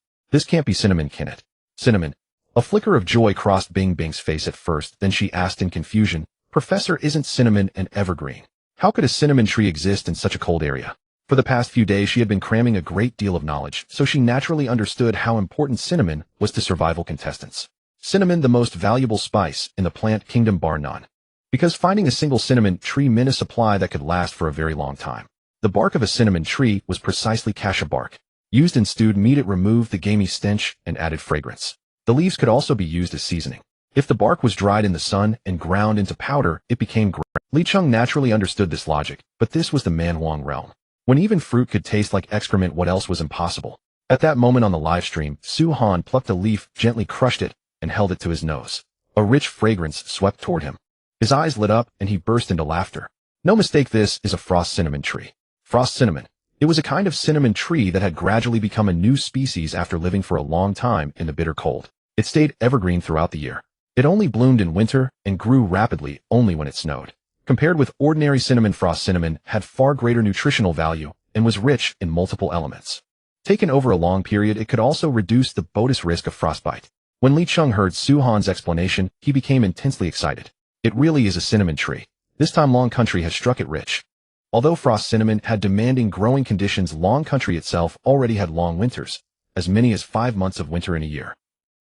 can't be cinnamon, can it? Cinnamon. A flicker of joy crossed Bing Bing's face at first, then she asked in confusion, Professor, isn't cinnamon an evergreen? How could a cinnamon tree exist in such a cold area? For the past few days she had been cramming a great deal of knowledge, so she naturally understood how important cinnamon was to survival contestants. Cinnamon, the most valuable spice in the plant kingdom bar none. Because finding a single cinnamon tree meant a supply that could last for a very long time. The bark of a cinnamon tree was precisely cassia bark. Used in stewed meat, it removed the gamey stench and added fragrance. The leaves could also be used as seasoning. If the bark was dried in the sun and ground into powder, it became ground. Li Cheng naturally understood this logic, but this was the Man Huang realm. When even fruit could taste like excrement, what else was impossible? At that moment on the live stream, Su Han plucked a leaf, gently crushed it, and held it to his nose. A rich fragrance swept toward him. His eyes lit up, and he burst into laughter. No mistake, this is a frost cinnamon tree. Frost cinnamon. It was a kind of cinnamon tree that had gradually become a new species after living for a long time in the bitter cold. It stayed evergreen throughout the year. It only bloomed in winter and grew rapidly only when it snowed. Compared with ordinary cinnamon, frost cinnamon had far greater nutritional value and was rich in multiple elements. Taken over a long period, it could also reduce the bogus risk of frostbite. When Li Cheng heard Su Han's explanation, he became intensely excited. It really is a cinnamon tree. This time Long Country has struck it rich. Although frost cinnamon had demanding growing conditions, Long Country itself already had long winters, as many as 5 months of winter in a year.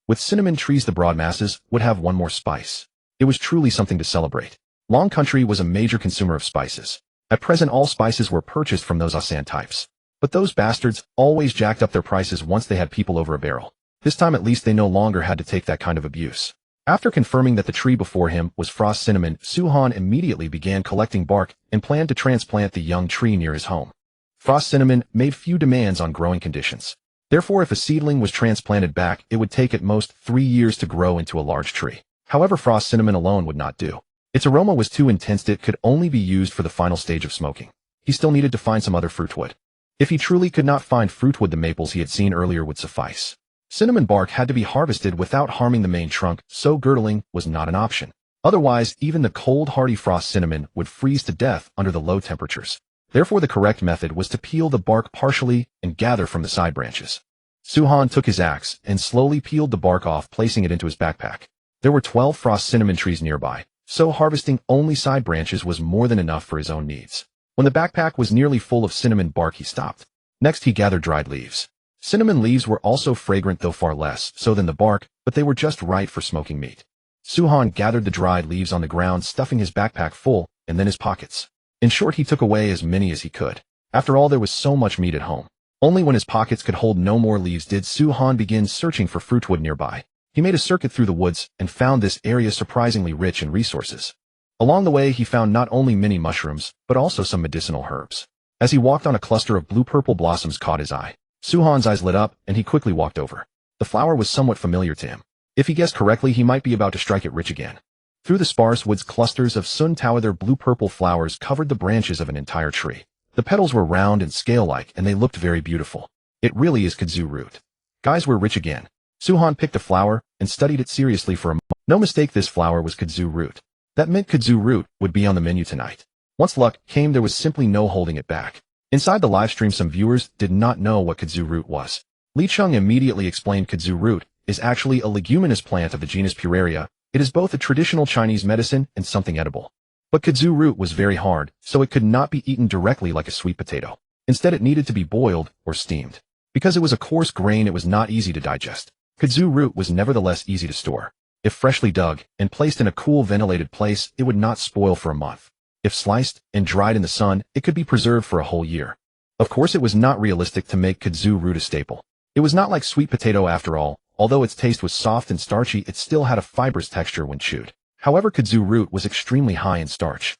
With cinnamon trees, the broad masses would have one more spice. It was truly something to celebrate. Long Country was a major consumer of spices. At present, all spices were purchased from those Asan types. But those bastards always jacked up their prices once they had people over a barrel. This time at least they no longer had to take that kind of abuse. After confirming that the tree before him was frost cinnamon, Su-Han immediately began collecting bark and planned to transplant the young tree near his home. Frost cinnamon made few demands on growing conditions. Therefore, if a seedling was transplanted back, it would take at most 3 years to grow into a large tree. However, frost cinnamon alone would not do. Its aroma was too intense that it could only be used for the final stage of smoking. He still needed to find some other fruitwood. If he truly could not find fruitwood, the maples he had seen earlier would suffice. Cinnamon bark had to be harvested without harming the main trunk, so girdling was not an option. Otherwise, even the cold, hardy frost cinnamon would freeze to death under the low temperatures. Therefore, the correct method was to peel the bark partially and gather from the side branches. Su-Han took his axe and slowly peeled the bark off, placing it into his backpack. There were 12 frost cinnamon trees nearby, so harvesting only side branches was more than enough for his own needs. When the backpack was nearly full of cinnamon bark, he stopped. Next, he gathered dried leaves. Cinnamon leaves were also fragrant, though far less so than the bark, but they were just right for smoking meat. Su-Han gathered the dried leaves on the ground, stuffing his backpack full, and then his pockets. In short, he took away as many as he could. After all, there was so much meat at home. Only when his pockets could hold no more leaves did Su-Han begin searching for fruitwood nearby. He made a circuit through the woods and found this area surprisingly rich in resources. Along the way, he found not only many mushrooms, but also some medicinal herbs. As he walked on, a cluster of blue-purple blossoms caught his eye. Su-Han's eyes lit up, and he quickly walked over. The flower was somewhat familiar to him. If he guessed correctly, he might be about to strike it rich again. Through the sparse woods, clusters of sun tao, their blue-purple flowers covered the branches of an entire tree. The petals were round and scale-like, and they looked very beautiful. It really is kudzu root. Guys, we're rich again. Su-Han picked a flower and studied it seriously for a moment. No mistake, this flower was kudzu root. That meant kudzu root would be on the menu tonight. Once luck came, there was simply no holding it back. Inside the livestream, some viewers did not know what kudzu root was. Li Cheng immediately explained kudzu root is actually a leguminous plant of the genus Puraria. It is both a traditional Chinese medicine and something edible. But kudzu root was very hard, so it could not be eaten directly like a sweet potato. Instead, it needed to be boiled or steamed. Because it was a coarse grain, it was not easy to digest. Kudzu root was nevertheless easy to store. If freshly dug and placed in a cool, ventilated place, it would not spoil for a month. If sliced and dried in the sun, it could be preserved for a whole year. Of course, it was not realistic to make kudzu root a staple. It was not like sweet potato after all. Although its taste was soft and starchy, it still had a fibrous texture when chewed. However, kudzu root was extremely high in starch.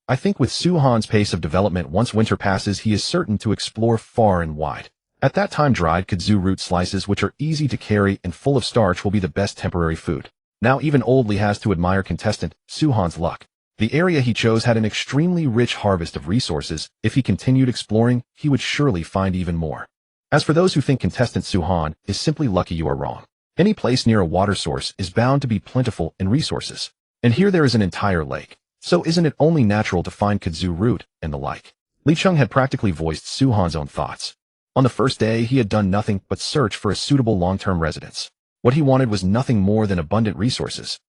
I think with Su-Han's pace of development, once winter passes, he is certain to explore far and wide. At that time, dried kudzu root slices, which are easy to carry and full of starch, will be the best temporary food. Now even Old Li has to admire contestant Su-Han's luck. The area he chose had an extremely rich harvest of resources. If he continued exploring, he would surely find even more. As for those who think contestant Su-Han is simply lucky, you are wrong. Any place near a water source is bound to be plentiful in resources. And here there is an entire lake. So isn't it only natural to find kudzu root and the like? Li Cheng had practically voiced Su-Han's own thoughts. On the first day, he had done nothing but search for a suitable long-term residence. What he wanted was nothing more than abundant resources.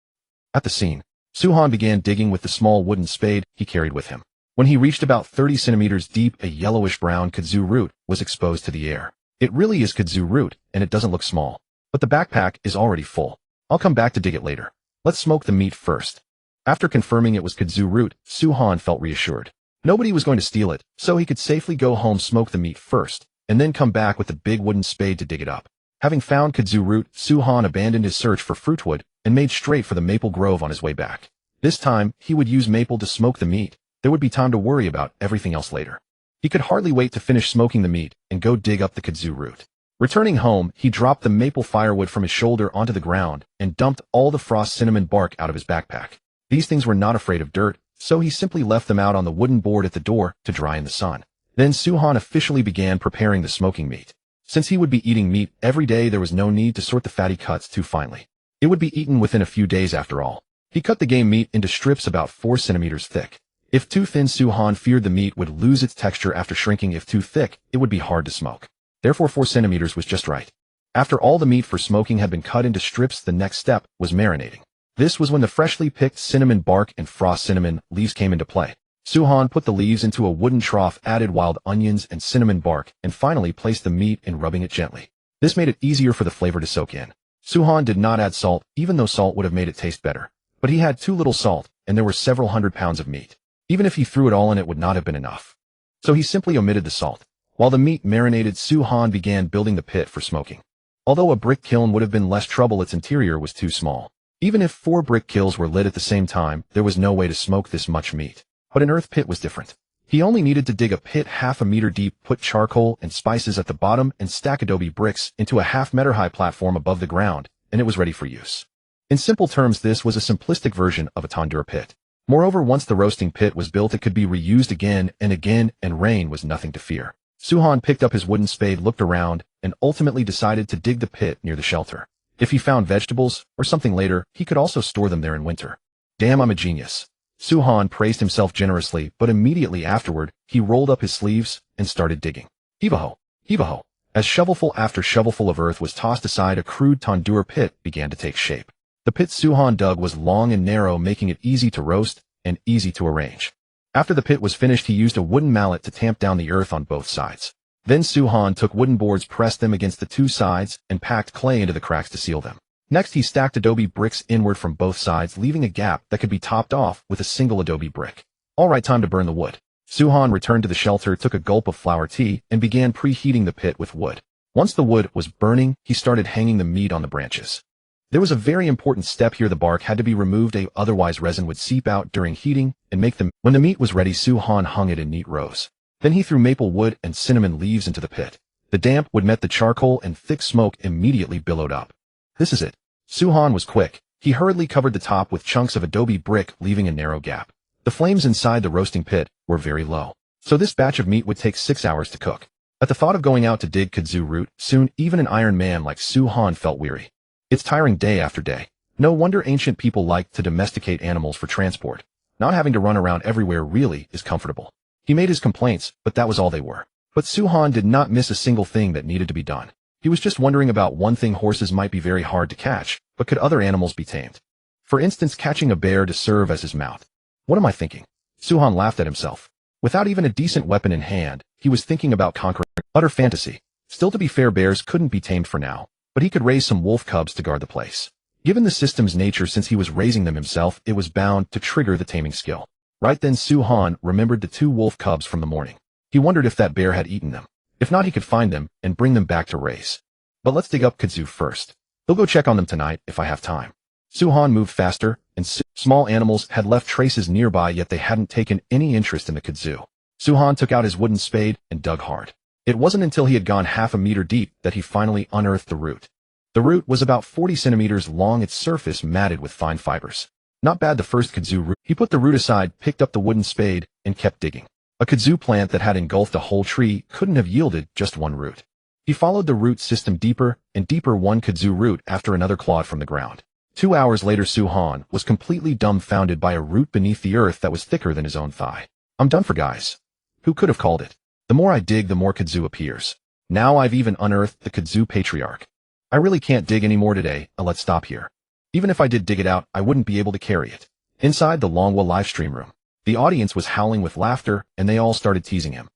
At the scene, Su-Han began digging with the small wooden spade he carried with him. When he reached about 30 centimeters deep, a yellowish-brown kudzu root was exposed to the air. It really is kudzu root, and it doesn't look small. But the backpack is already full. I'll come back to dig it later. Let's smoke the meat first. After confirming it was kudzu root, Su-Han felt reassured. Nobody was going to steal it, so he could safely go home, smoke the meat first, and then come back with the big wooden spade to dig it up. Having found kudzu root, Su-Han abandoned his search for fruitwood and made straight for the maple grove on his way back. This time, he would use maple to smoke the meat. There would be time to worry about everything else later. He could hardly wait to finish smoking the meat and go dig up the kudzu root. Returning home, he dropped the maple firewood from his shoulder onto the ground and dumped all the frost cinnamon bark out of his backpack. These things were not afraid of dirt, so he simply left them out on the wooden board at the door to dry in the sun. Then Su-Han officially began preparing the smoking meat. Since he would be eating meat every day, there was no need to sort the fatty cuts too finely. It would be eaten within a few days after all. He cut the game meat into strips about 4 centimeters thick. If too thin, Su-Han feared the meat would lose its texture after shrinking. If too thick, it would be hard to smoke. Therefore, 4 centimeters was just right. After all the meat for smoking had been cut into strips, the next step was marinating. This was when the freshly picked cinnamon bark and frost cinnamon leaves came into play. Su-han put the leaves into a wooden trough, added wild onions and cinnamon bark, and finally placed the meat in, rubbing it gently. This made it easier for the flavor to soak in. Su-han did not add salt, even though salt would have made it taste better. But he had too little salt, and there were several hundred pounds of meat. Even if he threw it all in, it would not have been enough. So he simply omitted the salt. While the meat marinated, Su-han began building the pit for smoking. Although a brick kiln would have been less trouble, its interior was too small. Even if 4 brick kilns were lit at the same time, there was no way to smoke this much meat. But an earth pit was different. He only needed to dig a pit half a meter deep, put charcoal and spices at the bottom, and stack adobe bricks into a half-meter high platform above the ground, and it was ready for use. In simple terms, this was a simplistic version of a tandoor pit. Moreover, once the roasting pit was built, it could be reused again, and rain was nothing to fear. Su-han picked up his wooden spade, looked around, and ultimately decided to dig the pit near the shelter. If he found vegetables or something later, he could also store them there in winter. Damn, I'm a genius. Su-han praised himself generously, but immediately afterward, he rolled up his sleeves and started digging. Heave-a-ho, heave-a-ho. As shovelful after shovelful of earth was tossed aside, a crude tandoor pit began to take shape. The pit Su-han dug was long and narrow, making it easy to roast and easy to arrange. After the pit was finished, he used a wooden mallet to tamp down the earth on both sides. Then Su-han took wooden boards, pressed them against the 2 sides, and packed clay into the cracks to seal them. Next, he stacked adobe bricks inward from both sides, leaving a gap that could be topped off with a single adobe brick. All right, time to burn the wood. Su-han returned to the shelter, took a gulp of flour tea, and began preheating the pit with wood. Once the wood was burning, he started hanging the meat on the branches. There was a very important step here. The bark had to be removed, otherwise resin would seep out during heating and make them. When the meat was ready, Su-han hung it in neat rows. Then he threw maple wood and cinnamon leaves into the pit. The damp wood met the charcoal, and thick smoke immediately billowed up. This is it. Su-han was quick. He hurriedly covered the top with chunks of adobe brick, leaving a narrow gap. The flames inside the roasting pit were very low, so this batch of meat would take 6 hours to cook. At the thought of going out to dig kudzu root, soon even an iron man like Su-han felt weary. It's tiring day after day. No wonder ancient people liked to domesticate animals for transport. Not having to run around everywhere really is comfortable. He made his complaints, but that was all they were. But Su-han did not miss a single thing that needed to be done. He was just wondering about one thing. Horses might be very hard to catch, but could other animals be tamed? For instance, catching a bear to serve as his mount. What am I thinking? Su-han laughed at himself. Without even a decent weapon in hand, he was thinking about conquering utter fantasy. Still, to be fair, bears couldn't be tamed for now, but he could raise some wolf cubs to guard the place. Given the system's nature, since he was raising them himself, it was bound to trigger the taming skill. Right then, Su-han remembered the 2 wolf cubs from the morning. He wondered if that bear had eaten them. If not, he could find them and bring them back to raise. But let's dig up kudzu first. He'll go check on them tonight if I have time. Su-han moved faster, and small animals had left traces nearby, yet they hadn't taken any interest in the kudzu. Su-han took out his wooden spade and dug hard. It wasn't until he had gone half a meter deep that he finally unearthed the root. The root was about 40 centimeters long, its surface matted with fine fibers. Not bad, the first kudzu root. He put the root aside, picked up the wooden spade, and kept digging. A kudzu plant that had engulfed a whole tree couldn't have yielded just one root. He followed the root system deeper and deeper, one kudzu root after another clawed from the ground. 2 hours later, Su-han was completely dumbfounded by a root beneath the earth that was thicker than his own thigh. I'm done for, guys. Who could have called it? The more I dig, the more kudzu appears. Now I've even unearthed the kudzu patriarch. I really can't dig anymore today. Let's stop here. Even if I did dig it out, I wouldn't be able to carry it. Inside the Longwa livestream room, the audience was howling with laughter, and they all started teasing him.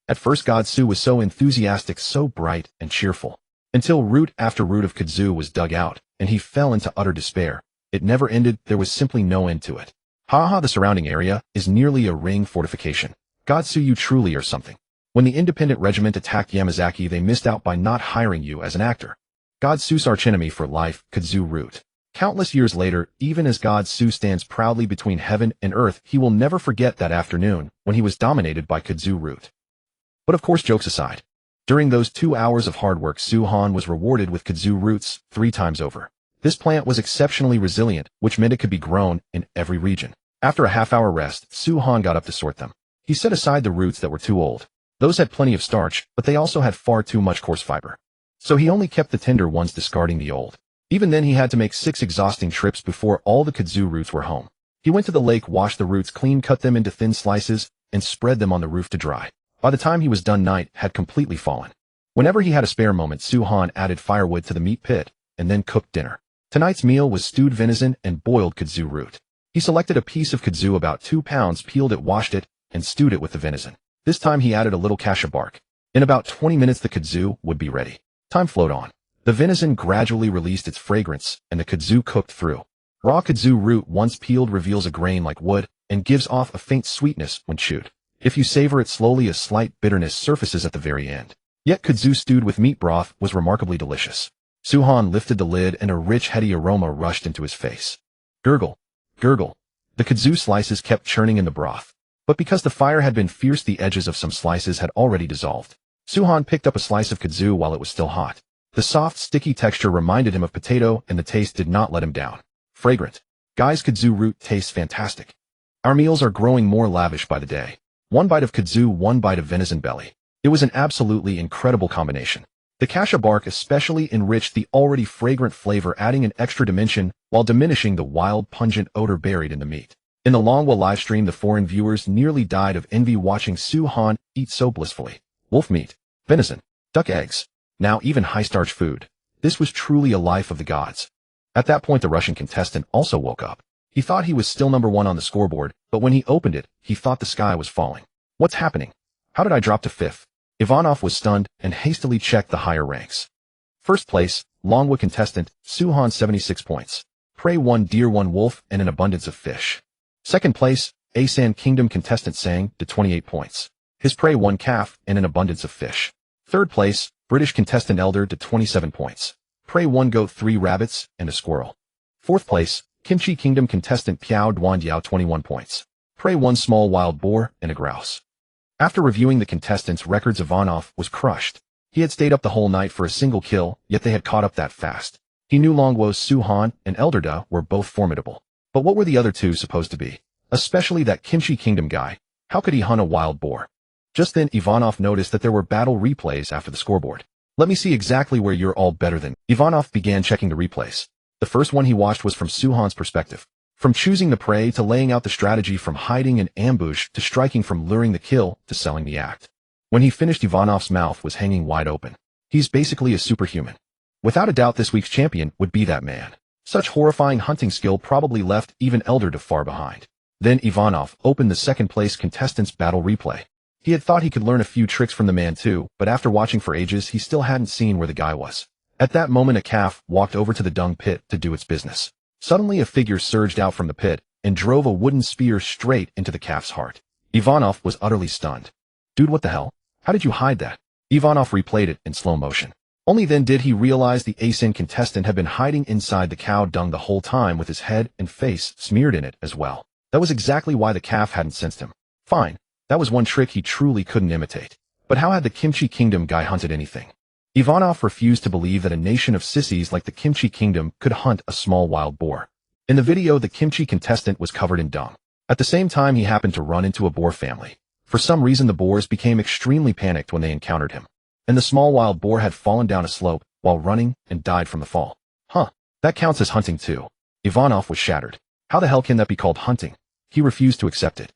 At first, Godsu was so enthusiastic, so bright and cheerful, until root after root of kudzu was dug out, and he fell into utter despair. It never ended. There was simply no end to it. Haha, the surrounding area is nearly a ring fortification. Godsu, you truly are something. When the independent regiment attacked Yamazaki, they missed out by not hiring you as an actor. Godsu's archenemy for life, kudzu root. Countless years later, even as Godsu stands proudly between heaven and earth, he will never forget that afternoon when he was dominated by kudzu root. But of course, jokes aside, during those 2 hours of hard work, Su-han was rewarded with kudzu roots 3 times over. This plant was exceptionally resilient, which meant it could be grown in every region. After a half-hour rest, Su-han got up to sort them. He set aside the roots that were too old. Those had plenty of starch, but they also had far too much coarse fiber. So he only kept the tender ones, discarding the old. Even then, he had to make 6 exhausting trips before all the kudzu roots were home. He went to the lake, washed the roots clean, cut them into thin slices, and spread them on the roof to dry. By the time he was done, night had completely fallen. Whenever he had a spare moment, Su-han added firewood to the meat pit and then cooked dinner. Tonight's meal was stewed venison and boiled kudzu root. He selected a piece of kudzu about 2 pounds, peeled it, washed it, and stewed it with the venison. This time he added a little cassia bark. In about 20 minutes the kudzu would be ready. Time flowed on. The venison gradually released its fragrance, and the kudzu cooked through. Raw kudzu root, once peeled, reveals a grain like wood and gives off a faint sweetness when chewed. If you savor it slowly, a slight bitterness surfaces at the very end. Yet kudzu stewed with meat broth was remarkably delicious. Su-han lifted the lid and a rich, heady aroma rushed into his face. Gurgle, gurgle. The kudzu slices kept churning in the broth. But because the fire had been fierce, the edges of some slices had already dissolved. Su-han picked up a slice of kudzu while it was still hot. The soft, sticky texture reminded him of potato, and the taste did not let him down. Fragrant. Guys, kudzu root tastes fantastic. Our meals are growing more lavish by the day. 1 bite of kudzu, 1 bite of venison belly. It was an absolutely incredible combination. The cassia bark especially enriched the already fragrant flavor, adding an extra dimension while diminishing the wild, pungent odor buried in the meat. In the Longwa livestream, the foreign viewers nearly died of envy watching Su-han eat so blissfully. Wolf meat, venison, duck eggs, now even high-starch food. This was truly a life of the gods. At that point, the Russian contestant also woke up. He thought he was still number 1 on the scoreboard, but when he opened it, he thought the sky was falling. What's happening? How did I drop to 5th? Ivanov was stunned and hastily checked the higher ranks. First place, Longwa contestant, Su-han, 76 points. Prey 1, deer 1, wolf, and an abundance of fish. Second place, Asan Kingdom contestant Sang, to 28 points. His prey 1, calf, and an abundance of fish. Third place, British contestant Elder, to 27 points. Prey 1, goat, 3 rabbits, and a squirrel. Fourth place, Kimchi Kingdom contestant Piao Duandiao, 21 points. Prey 1, small wild boar, and a grouse. After reviewing the contestants' records, Ivanov was crushed. He had stayed up the whole night for a single kill, yet they had caught up that fast. He knew Longwo's Su-han and Elderda were both formidable. But what were the other two supposed to be? Especially that Kimchi Kingdom guy. How could he hunt a wild boar? Just then, Ivanov noticed that there were battle replays after the scoreboard. Let me see exactly where you're all better than. Ivanov began checking the replays. The first one he watched was from Su-han's perspective. From choosing the prey to laying out the strategy, from hiding an ambush to striking, from luring the kill to selling the act. When he finished, Ivanov's mouth was hanging wide open. He's basically a superhuman. Without a doubt, this week's champion would be that man. Such horrifying hunting skill probably left even Elderda far behind. Then Ivanov opened the second-place contestant's battle replay. He had thought he could learn a few tricks from the man too, but after watching for ages, he still hadn't seen where the guy was. At that moment, a calf walked over to the dung pit to do its business. Suddenly, a figure surged out from the pit and drove a wooden spear straight into the calf's heart. Ivanov was utterly stunned. Dude, what the hell? How did you hide that? Ivanov replayed it in slow motion. Only then did he realize the Asin contestant had been hiding inside the cow dung the whole time, with his head and face smeared in it as well. That was exactly why the calf hadn't sensed him. Fine, that was one trick he truly couldn't imitate. But how had the Kimchi Kingdom guy hunted anything? Ivanov refused to believe that a nation of sissies like the Kimchi Kingdom could hunt a small wild boar. In the video, the Kimchi contestant was covered in dung. At the same time, he happened to run into a boar family. For some reason, the boars became extremely panicked when they encountered him. And the small wild boar had fallen down a slope while running and died from the fall. Huh, that counts as hunting too. Ivanov was shattered. How the hell can that be called hunting? He refused to accept it.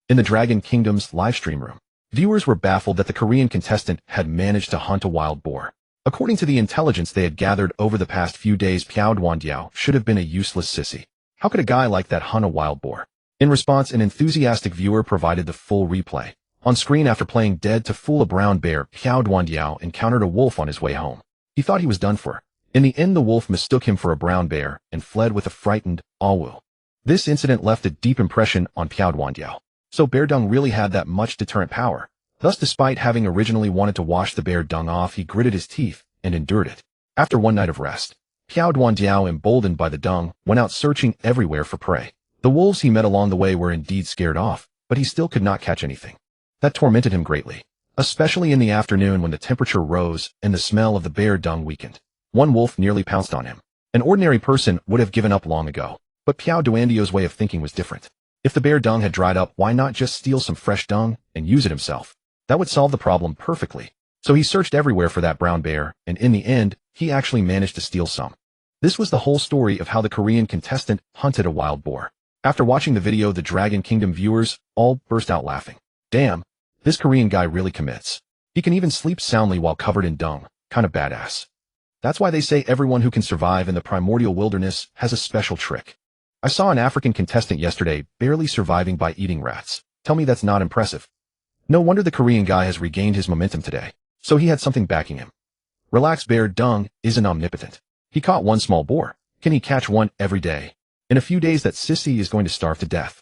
In the Dragon Kingdom's livestream room, viewers were baffled that the Korean contestant had managed to hunt a wild boar. According to the intelligence they had gathered over the past few days, Piao Duandiao should have been a useless sissy. How could a guy like that hunt a wild boar? In response, an enthusiastic viewer provided the full replay. On screen, after playing dead to fool a brown bear, Piao Duandiao encountered a wolf on his way home. He thought he was done for. In the end, the wolf mistook him for a brown bear and fled with a frightened Awu. This incident left a deep impression on Piao Duandiao. So bear dung really had that much deterrent power. Thus, despite having originally wanted to wash the bear dung off, he gritted his teeth and endured it. After one night of rest, Piao Duandiao, emboldened by the dung, went out searching everywhere for prey. The wolves he met along the way were indeed scared off, but he still could not catch anything. That tormented him greatly, especially in the afternoon when the temperature rose and the smell of the bear dung weakened. One wolf nearly pounced on him. An ordinary person would have given up long ago, but Piao Duandiao's way of thinking was different. If the bear dung had dried up, why not just steal some fresh dung and use it himself? That would solve the problem perfectly. So he searched everywhere for that brown bear, and in the end, he actually managed to steal some. This was the whole story of how the Korean contestant hunted a wild boar. After watching the video, the Dragon Kingdom viewers all burst out laughing. Damn, this Korean guy really commits. He can even sleep soundly while covered in dung. Kinda badass. That's why they say everyone who can survive in the primordial wilderness has a special trick. I saw an African contestant yesterday barely surviving by eating rats. Tell me that's not impressive. No wonder the Korean guy has regained his momentum today. So he had something backing him. Relax, bear dung isn't omnipotent. He caught one small boar. Can he catch one every day? In a few days that sissy is going to starve to death.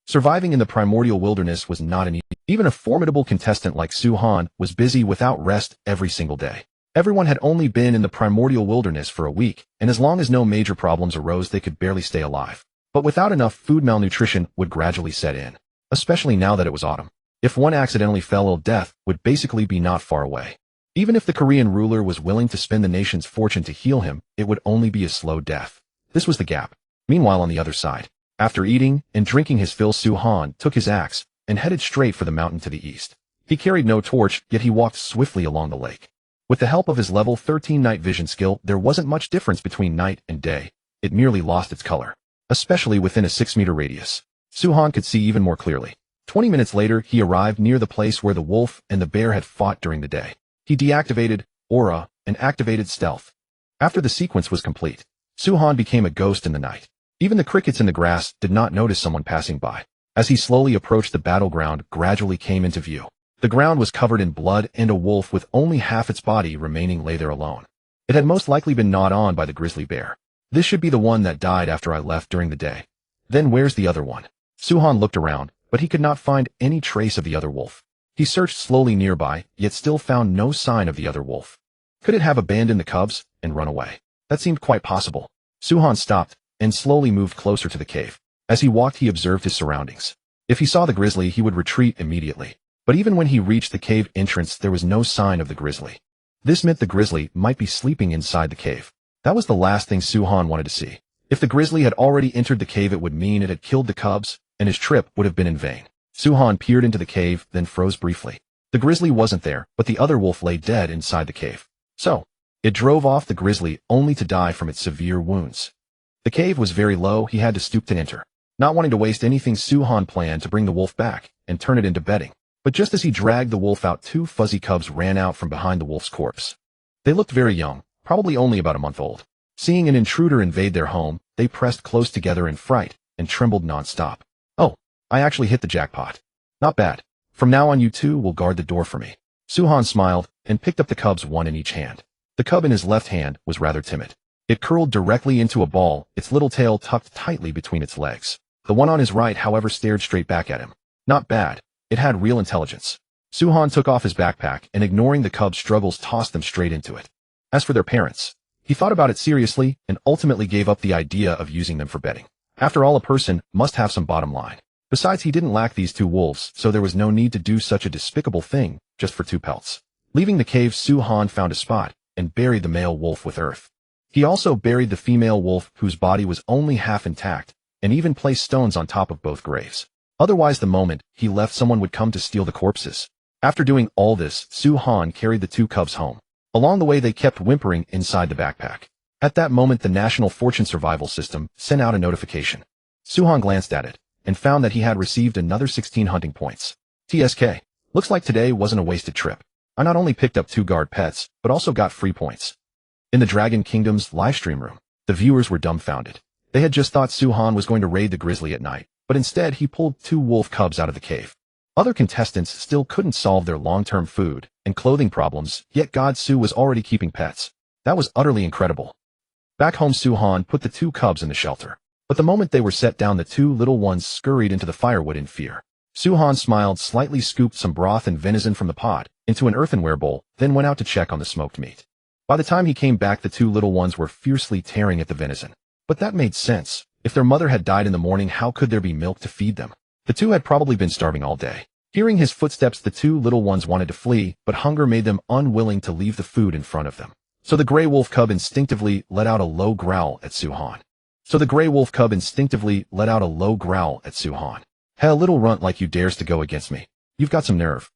Surviving in the primordial wilderness was not an easy. Even a formidable contestant like Su Han was busy without rest every single day. Everyone had only been in the primordial wilderness for a week, and as long as no major problems arose they could barely stay alive. But without enough food, malnutrition would gradually set in, especially now that it was autumn. If one accidentally fell ill, death would basically be not far away. Even if the Korean ruler was willing to spend the nation's fortune to heal him, it would only be a slow death. This was the gap. Meanwhile, on the other side, after eating and drinking his fill, Su Han took his axe and headed straight for the mountain to the east. He carried no torch, yet he walked swiftly along the lake. With the help of his level 13 night vision skill, there wasn't much difference between night and day. It merely lost its color, especially within a 6-meter radius. Su Han could see even more clearly. 20 minutes later, he arrived near the place where the wolf and the bear had fought during the day. He deactivated aura and activated stealth. After the sequence was complete, Su Han became a ghost in the night. Even the crickets in the grass did not notice someone passing by. As he slowly approached, the battleground gradually came into view. The ground was covered in blood, and a wolf with only half its body remaining lay there alone. It had most likely been gnawed on by the grizzly bear. This should be the one that died after I left during the day. Then where's the other one? Su Han looked around, but he could not find any trace of the other wolf. He searched slowly nearby, yet still found no sign of the other wolf. Could it have abandoned the cubs and run away? That seemed quite possible. Su Han stopped and slowly moved closer to the cave. As he walked, he observed his surroundings. If he saw the grizzly, he would retreat immediately. But even when he reached the cave entrance, there was no sign of the grizzly. This meant the grizzly might be sleeping inside the cave. That was the last thing Su Han wanted to see. If the grizzly had already entered the cave, it would mean it had killed the cubs, and his trip would have been in vain. Su Han peered into the cave, then froze briefly. The grizzly wasn't there, but the other wolf lay dead inside the cave. So, it drove off the grizzly only to die from its severe wounds. The cave was very low, he had to stoop to enter. Not wanting to waste anything, Su Han planned to bring the wolf back and turn it into bedding. But just as he dragged the wolf out, 2 fuzzy cubs ran out from behind the wolf's corpse. They looked very young, probably only about a month old. Seeing an intruder invade their home, they pressed close together in fright and trembled non-stop. Oh, I actually hit the jackpot. Not bad. From now on, you two will guard the door for me. Su Han smiled and picked up the cubs, one in each hand. The cub in his left hand was rather timid. It curled directly into a ball, its little tail tucked tightly between its legs. The one on his right, however, stared straight back at him. Not bad. It had real intelligence. Su Han took off his backpack and, ignoring the cub's struggles, tossed them straight into it. As for their parents, he thought about it seriously and ultimately gave up the idea of using them for bedding. After all, a person must have some bottom line. Besides, he didn't lack these 2 wolves, so there was no need to do such a despicable thing just for 2 pelts. Leaving the cave, Su Han found a spot and buried the male wolf with earth. He also buried the female wolf, whose body was only half intact, and even placed stones on top of both graves. Otherwise, the moment he left, someone would come to steal the corpses. After doing all this, Su Han carried the 2 cubs home. Along the way, they kept whimpering inside the backpack. At that moment, the National Fortune Survival System sent out a notification. Su Han glanced at it and found that he had received another 16 hunting points. TSK. Looks like today wasn't a wasted trip. I not only picked up 2 guard pets, but also got free points. In the Dragon Kingdom's livestream room, the viewers were dumbfounded. They had just thought Su Han was going to raid the grizzly at night, but instead he pulled 2 wolf cubs out of the cave. Other contestants still couldn't solve their long-term food and clothing problems, yet God Su was already keeping pets. That was utterly incredible. Back home, Su Han put the 2 cubs in the shelter. But the moment they were set down, the 2 little ones scurried into the firewood in fear. Su Han smiled, slightly scooped some broth and venison from the pot into an earthenware bowl, then went out to check on the smoked meat. By the time he came back, the 2 little ones were fiercely tearing at the venison. But that made sense. If their mother had died in the morning, how could there be milk to feed them? The 2 had probably been starving all day. Hearing his footsteps, the 2 little ones wanted to flee, but hunger made them unwilling to leave the food in front of them. So the gray wolf cub instinctively let out a low growl at Su Han. Hey, a little runt like you dares to go against me. You've got some nerve.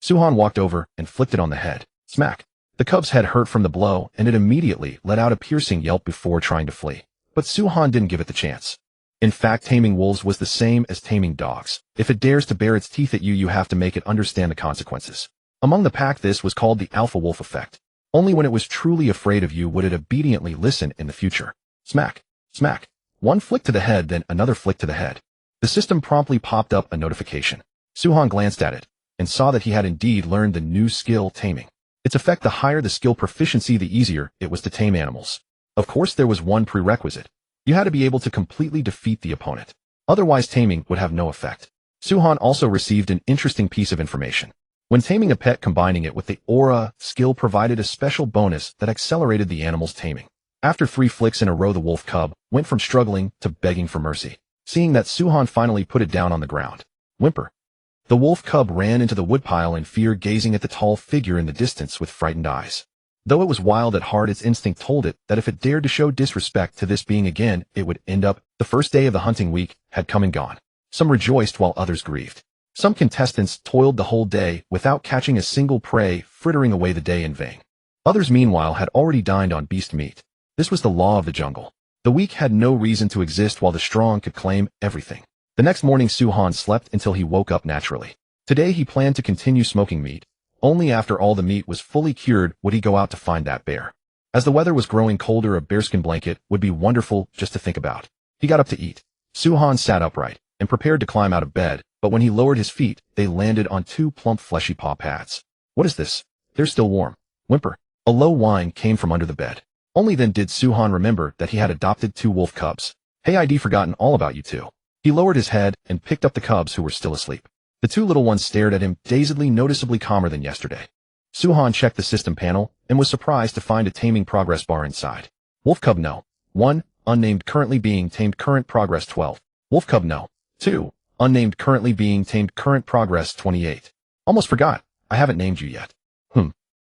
Su Han walked over and flicked it on the head. Smack. The cub's head hurt from the blow, and it immediately let out a piercing yelp before trying to flee. But Su Han didn't give it the chance. In fact, taming wolves was the same as taming dogs. If it dares to bare its teeth at you, you have to make it understand the consequences. Among the pack, this was called the alpha wolf effect. Only when it was truly afraid of you would it obediently listen in the future. Smack, smack. One flick to the head, then another flick to the head. The system promptly popped up a notification. Suhan glanced at it and saw that he had indeed learned the new skill, taming. Its effect: the higher the skill proficiency, the easier it was to tame animals. Of course, there was one prerequisite. You had to be able to completely defeat the opponent. Otherwise, taming would have no effect. Suhan also received an interesting piece of information. When taming a pet, combining it with the aura skill provided a special bonus that accelerated the animal's taming. After 3 flicks in a row, the wolf cub went from struggling to begging for mercy. Seeing that, Suhan finally put it down on the ground. Whimper. The wolf cub ran into the woodpile in fear, gazing at the tall figure in the distance with frightened eyes. Though it was wild at heart, its instinct told it that if it dared to show disrespect to this being again, it would end up. The first day of the hunting week had come and gone. Some rejoiced while others grieved. Some contestants toiled the whole day without catching a single prey, frittering away the day in vain. Others, meanwhile, had already dined on beast meat. This was the law of the jungle. The weak had no reason to exist, while the strong could claim everything. The next morning, Suhan slept until he woke up naturally. Today he planned to continue smoking meat. Only after all the meat was fully cured would he go out to find that bear. As the weather was growing colder, a bearskin blanket would be wonderful just to think about. He got up to eat. Suhan sat upright and prepared to climb out of bed, but when he lowered his feet, they landed on 2 plump fleshy paw pads. What is this? They're still warm. Whimper. A low whine came from under the bed. Only then did Suhan remember that he had adopted 2 wolf cubs. Hey, I'd forgotten all about you two. He lowered his head and picked up the cubs, who were still asleep. The 2 little ones stared at him, dazedly, noticeably calmer than yesterday. Suhan checked the system panel and was surprised to find a taming progress bar inside. Wolf cub no. 1. Unnamed, currently being tamed, current progress 12. Wolf cub no. 2. Unnamed, currently being tamed, current progress 28. Almost forgot. I haven't named you yet.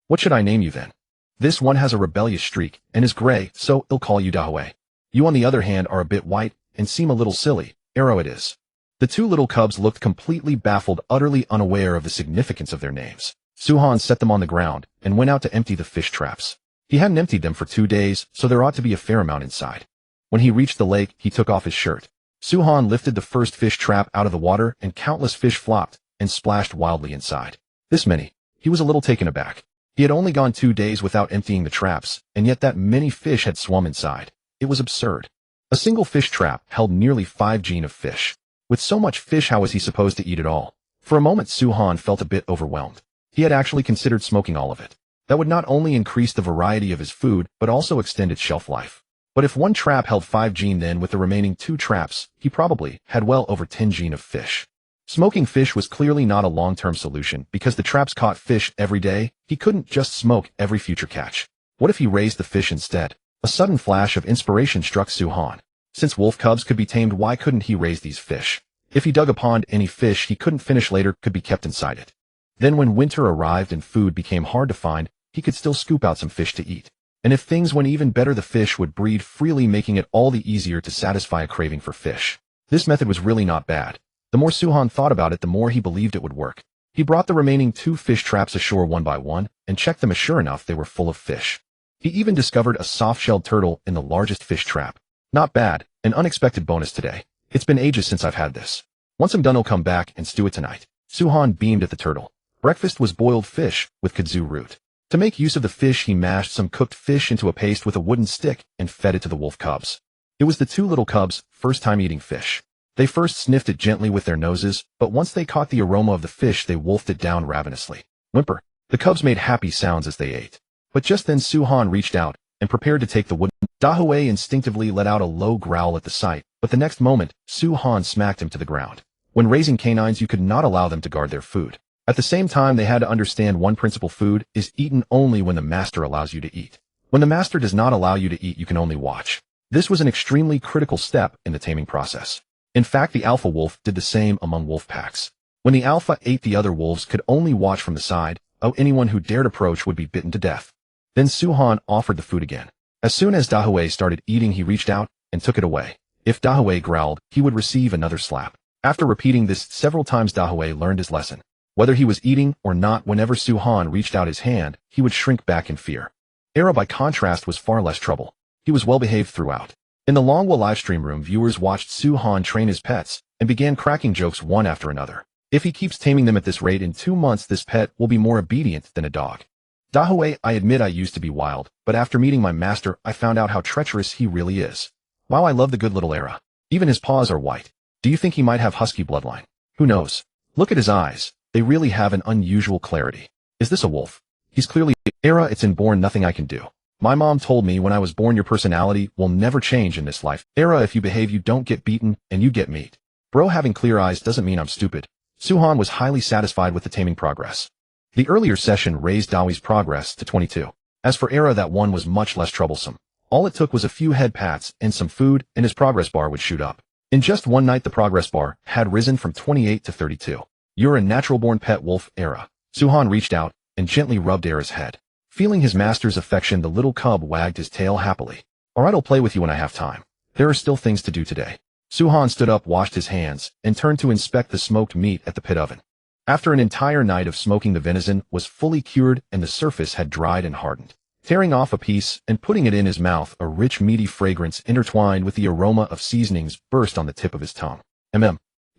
What should I name you then? This one has a rebellious streak and is gray, so I'll call you Dahue. You, on the other hand, are a bit white and seem a little silly. Arrow it is. The 2 little cubs looked completely baffled, utterly unaware of the significance of their names. Suhan set them on the ground and went out to empty the fish traps. He hadn't emptied them for 2 days, so there ought to be a fair amount inside. When he reached the lake, he took off his shirt. Suhan lifted the first fish trap out of the water, and countless fish flopped and splashed wildly inside. This many. He was a little taken aback. He had only gone 2 days without emptying the traps, and yet that many fish had swum inside. It was absurd. A single fish trap held nearly 5 gene of fish. With so much fish, how was he supposed to eat it all? For a moment, Suhan felt a bit overwhelmed. He had actually considered smoking all of it. That would not only increase the variety of his food, but also extend its shelf life. But if one trap held 5 gene, then with the remaining 2 traps, he probably had well over 10 gene of fish. Smoking fish was clearly not a long-term solution, because the traps caught fish every day. He couldn't just smoke every future catch. What if he raised the fish instead? A sudden flash of inspiration struck Suhan. Since wolf cubs could be tamed, why couldn't he raise these fish? If he dug a pond, any fish he couldn't finish later could be kept inside it. Then when winter arrived and food became hard to find, he could still scoop out some fish to eat. And if things went even better, the fish would breed freely, making it all the easier to satisfy a craving for fish. This method was really not bad. The more Suhan thought about it, the more he believed it would work. He brought the remaining 2 fish traps ashore one by one and checked them, as sure enough they were full of fish. He even discovered a soft-shelled turtle in the largest fish trap. Not bad, an unexpected bonus today. It's been ages since I've had this. Once I'm done, I'll come back and stew it tonight. Suhan beamed at the turtle. Breakfast was boiled fish with kudzu root. To make use of the fish, he mashed some cooked fish into a paste with a wooden stick and fed it to the wolf cubs. It was the 2 little cubs' first time eating fish. They first sniffed it gently with their noses, but once they caught the aroma of the fish, they wolfed it down ravenously. Whimper. The cubs made happy sounds as they ate. But just then Suhan reached out and prepared to take the wood. Dahue instinctively let out a low growl at the sight, but the next moment, Suhan smacked him to the ground. When raising canines, you could not allow them to guard their food. At the same time, they had to understand one principle: food is eaten only when the master allows you to eat. When the master does not allow you to eat, you can only watch. This was an extremely critical step in the taming process. In fact, the alpha wolf did the same among wolf packs. When the alpha ate, the other wolves could only watch from the side. Anyone who dared approach would be bitten to death. Then Suhan offered the food again. As soon as Dahue started eating, he reached out and took it away. If Dahue growled, he would receive another slap. After repeating this several times, Dahue learned his lesson. Whether he was eating or not, whenever Suhan reached out his hand, he would shrink back in fear. Arrow, by contrast, was far less trouble. He was well behaved throughout. In the Longwa livestream room, viewers watched Suhan train his pets and began cracking jokes one after another. If he keeps taming them at this rate, in 2 months this pet will be more obedient than a dog. Dahue, I admit I used to be wild, but after meeting my master, I found out how treacherous he really is. Wow, I love the good little Era. Even his paws are white. Do you think he might have husky bloodline? Who knows? Look at his eyes. They really have an unusual clarity. Is this a wolf? He's clearly Era. It's inborn, nothing I can do. My mom told me when I was born your personality will never change in this life. Era, if you behave you don't get beaten, and you get meat. Bro, having clear eyes doesn't mean I'm stupid. Suhan was highly satisfied with the taming progress. The earlier session raised Dawi's progress to 22. As for Era, that one was much less troublesome. All it took was a few head pats and some food, and his progress bar would shoot up. In just one night the progress bar had risen from 28 to 32. You're a natural-born pet wolf, Era. Suhan reached out and gently rubbed Era's head. Feeling his master's affection, the little cub wagged his tail happily. Alright, I'll play with you when I have time. There are still things to do today. Suhan stood up, washed his hands, and turned to inspect the smoked meat at the pit oven. After an entire night of smoking, the venison was fully cured and the surface had dried and hardened. Tearing off a piece and putting it in his mouth, a rich meaty fragrance intertwined with the aroma of seasonings burst on the tip of his tongue.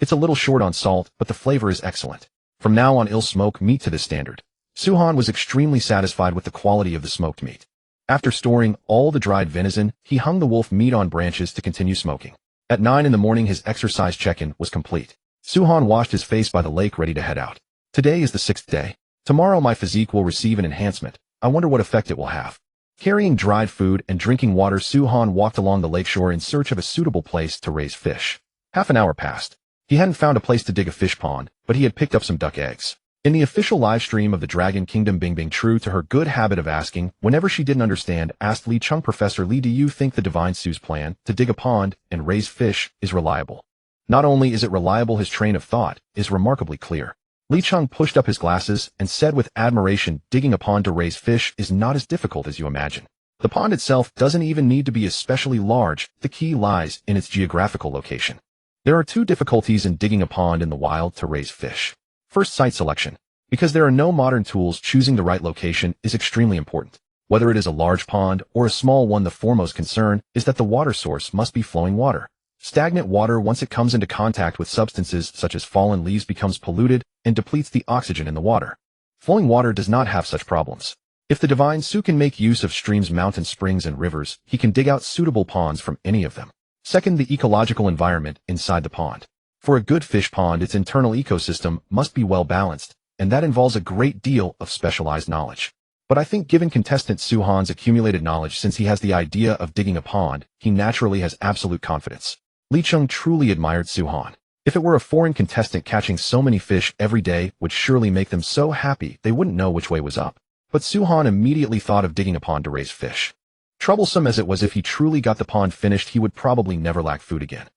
It's a little short on salt, but the flavor is excellent. From now on, I'll smoke meat to this standard. Suhan was extremely satisfied with the quality of the smoked meat. After storing all the dried venison, he hung the wolf meat on branches to continue smoking. At 9 in the morning, his exercise check-in was complete. Suhan washed his face by the lake, ready to head out. Today is the 6th day. Tomorrow my physique will receive an enhancement. I wonder what effect it will have. Carrying dried food and drinking water, Suhan walked along the lakeshore in search of a suitable place to raise fish. Half an hour passed. He hadn't found a place to dig a fish pond, but he had picked up some duck eggs. In the official live stream of the Dragon Kingdom, Bing, true to her good habit of asking whenever she didn't understand, asked Li Chung, Professor Li, do you think the Divine Sue's plan to dig a pond and raise fish is reliable? Not only is it reliable, his train of thought is remarkably clear. Li Chung pushed up his glasses and said with admiration, digging a pond to raise fish is not as difficult as you imagine. The pond itself doesn't even need to be especially large. The key lies in its geographical location. There are two difficulties in digging a pond in the wild to raise fish. First, site selection. Because there are no modern tools, choosing the right location is extremely important. Whether it is a large pond or a small one, the foremost concern is that the water source must be flowing water. Stagnant water, once it comes into contact with substances such as fallen leaves, becomes polluted and depletes the oxygen in the water. Flowing water does not have such problems. If the Divine Sue can make use of streams, mountains, springs, and rivers, he can dig out suitable ponds from any of them. Second, the ecological environment inside the pond. For a good fish pond, its internal ecosystem must be well balanced, and that involves a great deal of specialized knowledge. But I think given contestant Suhan's accumulated knowledge, since he has the idea of digging a pond, he naturally has absolute confidence. Li Chung truly admired Suhan. If it were a foreign contestant, catching so many fish every day would surely make them so happy they wouldn't know which way was up. But Suhan immediately thought of digging a pond to raise fish. Troublesome as it was, if he truly got the pond finished, he would probably never lack food again.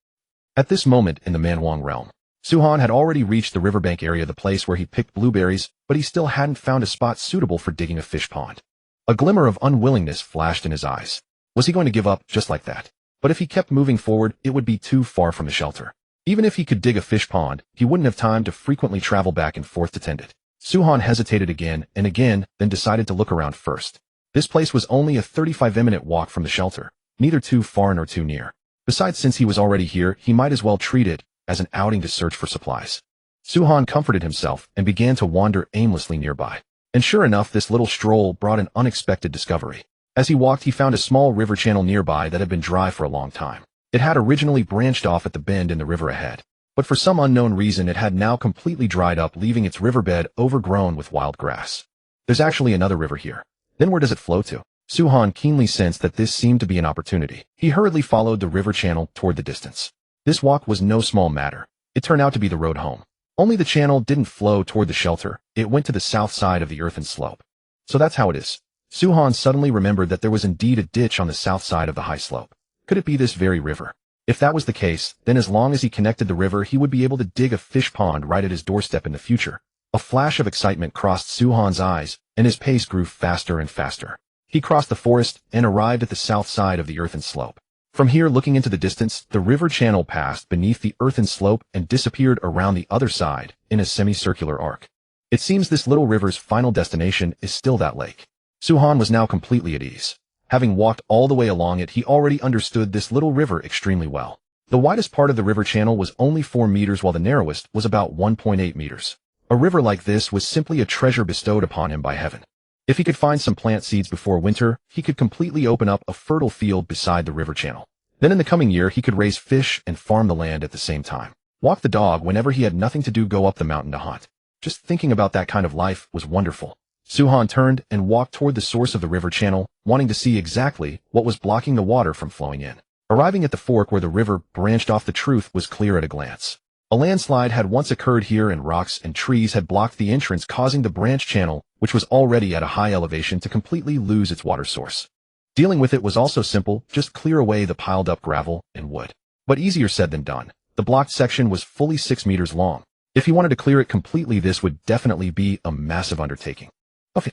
At this moment in the Manwang realm, Suhan had already reached the riverbank area, the place where he picked blueberries, but he still hadn't found a spot suitable for digging a fish pond. A glimmer of unwillingness flashed in his eyes. Was he going to give up just like that? But if he kept moving forward, it would be too far from the shelter. Even if he could dig a fish pond, he wouldn't have time to frequently travel back and forth to tend it. Suhan hesitated again and again, then decided to look around first. This place was only a 35-minute walk from the shelter, neither too far nor too near. Besides, since he was already here, he might as well treat it as an outing to search for supplies. Suhan comforted himself and began to wander aimlessly nearby. And sure enough, this little stroll brought an unexpected discovery. As he walked, he found a small river channel nearby that had been dry for a long time. It had originally branched off at the bend in the river ahead, but for some unknown reason it had now completely dried up, leaving its riverbed overgrown with wild grass. There's actually another river here. Then where does it flow to? Suhan keenly sensed that this seemed to be an opportunity. He hurriedly followed the river channel toward the distance. This walk was no small matter. It turned out to be the road home. Only the channel didn't flow toward the shelter. It went to the south side of the earthen slope. So that's how it is. Suhan suddenly remembered that there was indeed a ditch on the south side of the high slope. Could it be this very river? If that was the case, then as long as he connected the river, he would be able to dig a fish pond right at his doorstep in the future. A flash of excitement crossed Suhan's eyes, and his pace grew faster and faster. He crossed the forest and arrived at the south side of the earthen slope. From here, looking into the distance, the river channel passed beneath the earthen slope and disappeared around the other side in a semicircular arc. It seems this little river's final destination is still that lake. Suhan was now completely at ease. Having walked all the way along it, he already understood this little river extremely well. The widest part of the river channel was only 4 meters, while the narrowest was about 1.8 meters. A river like this was simply a treasure bestowed upon him by heaven. If he could find some plant seeds before winter, he could completely open up a fertile field beside the river channel. Then in the coming year, he could raise fish and farm the land at the same time. Walk the dog whenever he had nothing to do, go up the mountain to hunt. Just thinking about that kind of life was wonderful. Su-han turned and walked toward the source of the river channel, wanting to see exactly what was blocking the water from flowing in. Arriving at the fork where the river branched off, the truth was clear at a glance. A landslide had once occurred here, and rocks and trees had blocked the entrance, causing the branch channel, which was already at a high elevation, to completely lose its water source. Dealing with it was also simple, just clear away the piled up gravel and wood. But easier said than done. The blocked section was fully 6 meters long. If he wanted to clear it completely, this would definitely be a massive undertaking. Okay.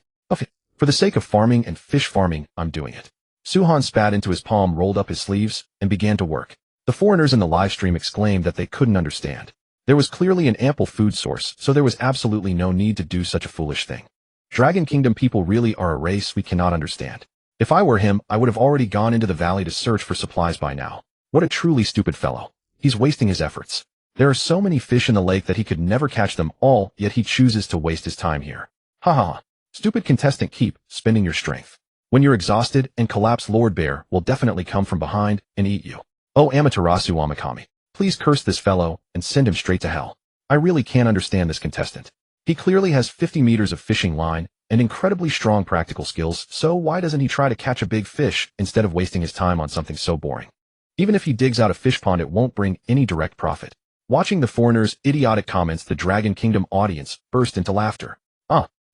For the sake of farming and fish farming, I'm doing it. Su-han spat into his palm, rolled up his sleeves, and began to work. The foreigners in the live stream exclaimed that they couldn't understand. There was clearly an ample food source, so there was absolutely no need to do such a foolish thing. Dragon Kingdom people really are a race we cannot understand. If I were him, I would have already gone into the valley to search for supplies by now. What a truly stupid fellow. He's wasting his efforts. There are so many fish in the lake that he could never catch them all, yet he chooses to waste his time here. Ha ha. Stupid contestant, keep spending your strength. When you're exhausted and collapse, Lord Bear will definitely come from behind and eat you. Oh Amaterasu Amakami. Please curse this fellow and send him straight to hell. I really can't understand this contestant. He clearly has 50 meters of fishing line and incredibly strong practical skills, so why doesn't he try to catch a big fish instead of wasting his time on something so boring? Even if he digs out a fish pond, it won't bring any direct profit. Watching the foreigner's idiotic comments, the Dragon Kingdom audience burst into laughter.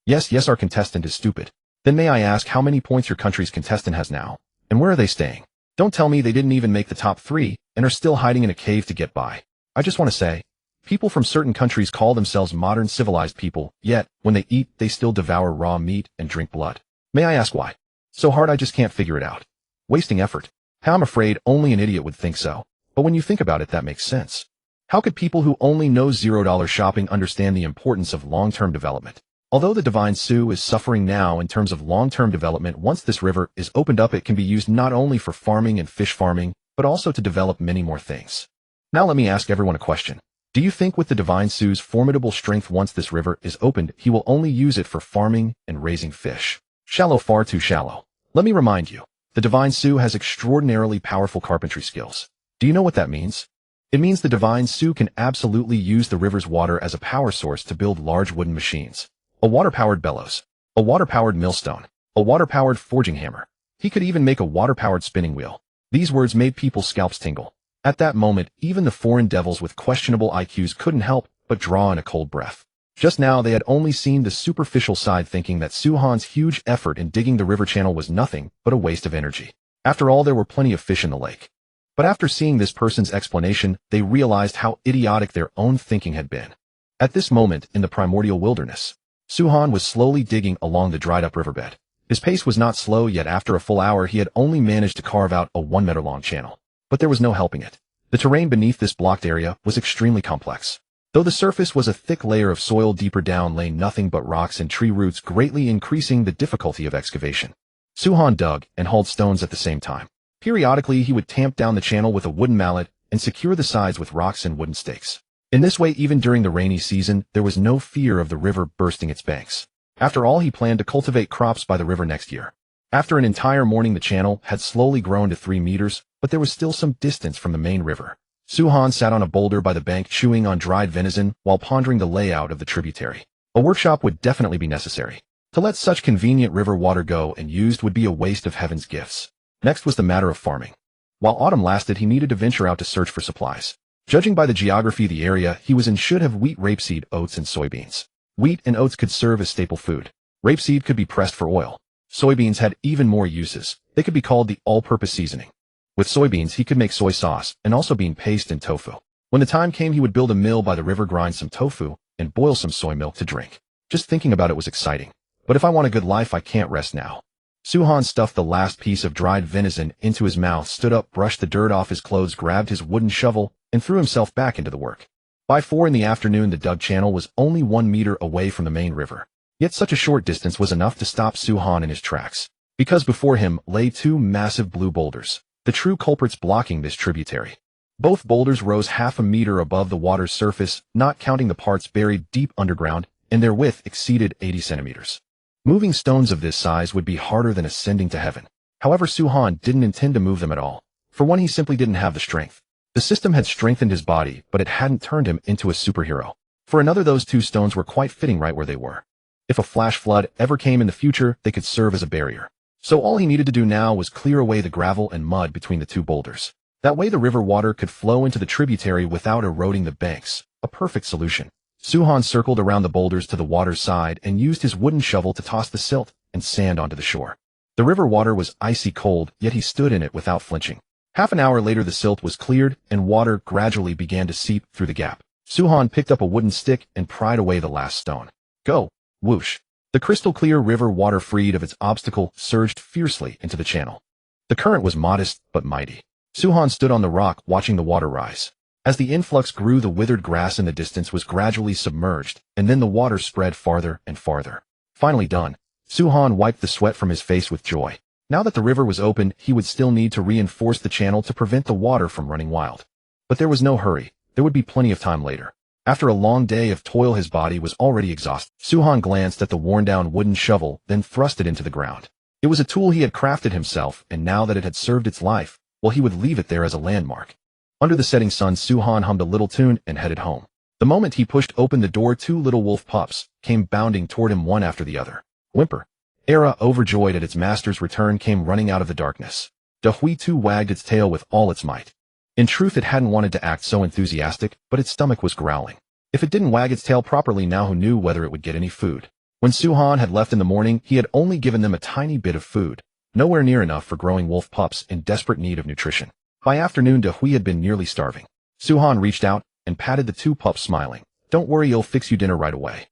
Yes, our contestant is stupid. Then may I ask how many points your country's contestant has now? And where are they staying? Don't tell me they didn't even make the top 3 and are still hiding in a cave to get by. I just want to say, people from certain countries call themselves modern civilized people, yet, when they eat, they still devour raw meat and drink blood. May I ask why? So hard I just can't figure it out. Wasting effort. I'm afraid only an idiot would think so. But when you think about it, that makes sense. How could people who only know $0 shopping understand the importance of long-term development? Although the Divine Xue is suffering now in terms of long-term development, once this river is opened up, it can be used not only for farming and fish farming, but also to develop many more things. Now let me ask everyone a question. Do you think with the Divine Xue's formidable strength, once this river is opened, he will only use it for farming and raising fish? Shallow, far too shallow. Let me remind you, the Divine Xue has extraordinarily powerful carpentry skills. Do you know what that means? It means the Divine Xue can absolutely use the river's water as a power source to build large wooden machines. A water-powered bellows, a water-powered millstone, a water-powered forging hammer. He could even make a water-powered spinning wheel. These words made people's scalps tingle. At that moment, even the foreign devils with questionable IQs couldn't help but draw in a cold breath. Just now they had only seen the superficial side, thinking that Su-han's huge effort in digging the river channel was nothing but a waste of energy. After all, there were plenty of fish in the lake. But after seeing this person's explanation, they realized how idiotic their own thinking had been. At this moment in the primordial wilderness, Su-han was slowly digging along the dried-up riverbed. His pace was not slow, yet after a full hour he had only managed to carve out a 1-meter-long channel. But there was no helping it. The terrain beneath this blocked area was extremely complex. Though the surface was a thick layer of soil, deeper down lay nothing but rocks and tree roots, greatly increasing the difficulty of excavation. Su-han dug and hauled stones at the same time. Periodically he would tamp down the channel with a wooden mallet and secure the sides with rocks and wooden stakes. In this way, even during the rainy season, there was no fear of the river bursting its banks. After all, he planned to cultivate crops by the river next year. After an entire morning, the channel had slowly grown to 3 meters, but there was still some distance from the main river. Su-han sat on a boulder by the bank, chewing on dried venison while pondering the layout of the tributary. A workshop would definitely be necessary. To let such convenient river water go unused would be a waste of heaven's gifts. Next was the matter of farming. While autumn lasted, he needed to venture out to search for supplies. Judging by the geography of the area he was in, should have wheat, rapeseed, oats, and soybeans. Wheat and oats could serve as staple food. Rapeseed could be pressed for oil. Soybeans had even more uses. They could be called the all-purpose seasoning. With soybeans, he could make soy sauce and also bean paste and tofu. When the time came, he would build a mill by the river, grind some tofu, and boil some soy milk to drink. Just thinking about it was exciting. But if I want a good life, I can't rest now. Su-han stuffed the last piece of dried venison into his mouth, stood up, brushed the dirt off his clothes, grabbed his wooden shovel, and threw himself back into the work. By 4 in the afternoon, the dug channel was only 1 meter away from the main river. Yet such a short distance was enough to stop Su-han in his tracks. Because before him lay 2 massive blue boulders, the true culprits blocking this tributary. Both boulders rose half a meter above the water's surface, not counting the parts buried deep underground, and their width exceeded 80 centimeters. Moving stones of this size would be harder than ascending to heaven. However, Su-han didn't intend to move them at all. For one, he simply didn't have the strength. The system had strengthened his body, but it hadn't turned him into a superhero. For another, those two stones were quite fitting right where they were. If a flash flood ever came in the future, they could serve as a barrier. So all he needed to do now was clear away the gravel and mud between the two boulders. That way the river water could flow into the tributary without eroding the banks. A perfect solution. Su-han circled around the boulders to the water's side and used his wooden shovel to toss the silt and sand onto the shore. The river water was icy cold, yet he stood in it without flinching. Half an hour later the silt was cleared and water gradually began to seep through the gap. Su-han picked up a wooden stick and pried away the last stone. Go! Whoosh! The crystal-clear river water, freed of its obstacle, surged fiercely into the channel. The current was modest but mighty. Su-han stood on the rock watching the water rise. As the influx grew, the withered grass in the distance was gradually submerged, and then the water spread farther and farther. Finally done, Su-han wiped the sweat from his face with joy. Now that the river was open, he would still need to reinforce the channel to prevent the water from running wild. But there was no hurry. There would be plenty of time later. After a long day of toil, his body was already exhausted. Su-han glanced at the worn-down wooden shovel, then thrust it into the ground. It was a tool he had crafted himself, and now that it had served its life, well, he would leave it there as a landmark. Under the setting sun, Su-han hummed a little tune and headed home. The moment he pushed open the door, two little wolf pups came bounding toward him, one after the other. Whimper. Era, overjoyed at its master's return, came running out of the darkness. Hui too wagged its tail with all its might. In truth, it hadn't wanted to act so enthusiastic, but its stomach was growling. If it didn't wag its tail properly now, who knew whether it would get any food? When Su-han had left in the morning, he had only given them a tiny bit of food, nowhere near enough for growing wolf pups in desperate need of nutrition. By afternoon, Hui had been nearly starving. Su-han reached out and patted the two pups, smiling. Don't worry, you'll fix you dinner right away.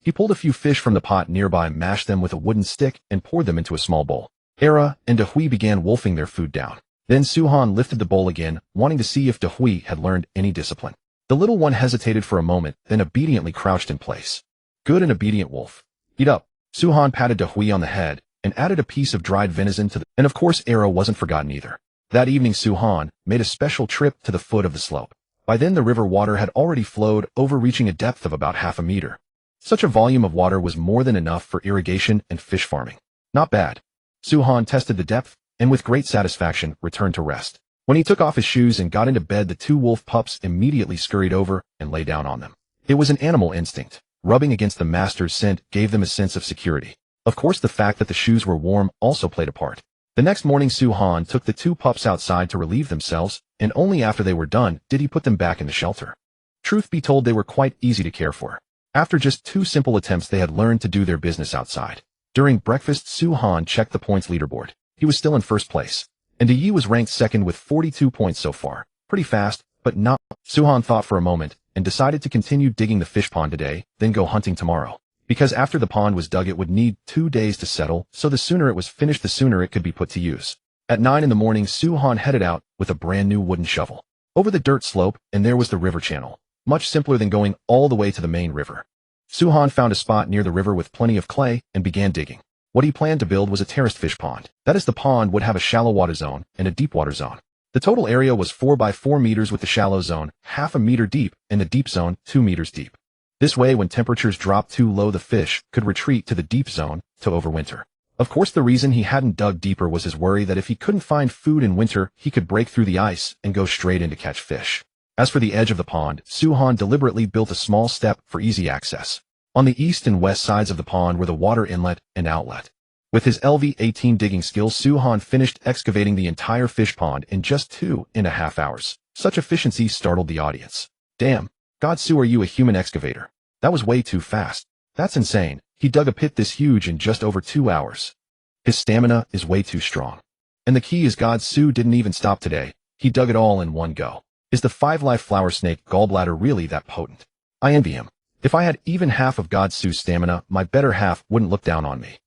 He pulled a few fish from the pot nearby, mashed them with a wooden stick, and poured them into a small bowl. Era and Hui began wolfing their food down. Then Su-han lifted the bowl again, wanting to see if Hui had learned any discipline. The little one hesitated for a moment, then obediently crouched in place. Good and obedient wolf. Eat up. Su-han patted Hui on the head and added a piece of dried venison to the... And of course, Era wasn't forgotten either. That evening, Su-han made a special trip to the foot of the slope. By then, the river water had already flowed over, reaching a depth of about half a meter. Such a volume of water was more than enough for irrigation and fish farming. Not bad. Su-han tested the depth, and with great satisfaction, returned to rest. When he took off his shoes and got into bed, the two wolf pups immediately scurried over and lay down on them. It was an animal instinct. Rubbing against the master's scent gave them a sense of security. Of course, the fact that the shoes were warm also played a part. The next morning, Su-han took the two pups outside to relieve themselves, and only after they were done did he put them back in the shelter. Truth be told, they were quite easy to care for. After just 2 simple attempts, they had learned to do their business outside. During breakfast, Su-han checked the points leaderboard. He was still in first place, and Yi was ranked second with 42 points so far. Pretty fast, but not. Su-han thought for a moment and decided to continue digging the fish pond today, then go hunting tomorrow. Because after the pond was dug, it would need 2 days to settle, so the sooner it was finished, the sooner it could be put to use. At 9 in the morning, Su-han headed out with a brand new wooden shovel. Over the dirt slope, and there was the river channel. Much simpler than going all the way to the main river. Su-han found a spot near the river with plenty of clay and began digging. What he planned to build was a terraced fish pond. That is, the pond would have a shallow water zone and a deep water zone. The total area was 4 by 4 meters, with the shallow zone half a meter deep and the deep zone 2 meters deep. This way, when temperatures dropped too low, the fish could retreat to the deep zone to overwinter. Of course, the reason he hadn't dug deeper was his worry that if he couldn't find food in winter, he could break through the ice and go straight in to catch fish. As for the edge of the pond, Su-han deliberately built a small step for easy access. On the east and west sides of the pond were the water inlet and outlet. With his LV-18 digging skills, Su-han finished excavating the entire fish pond in just 2.5 hours. Such efficiency startled the audience. Damn, God, Su, are you a human excavator? That was way too fast. That's insane. He dug a pit this huge in just over 2 hours. His stamina is way too strong. And the key is, God, Su didn't even stop today. He dug it all in one go. Is the 5-life flower snake gallbladder really that potent? I envy him. If I had even half of God Su's stamina, my better half wouldn't look down on me.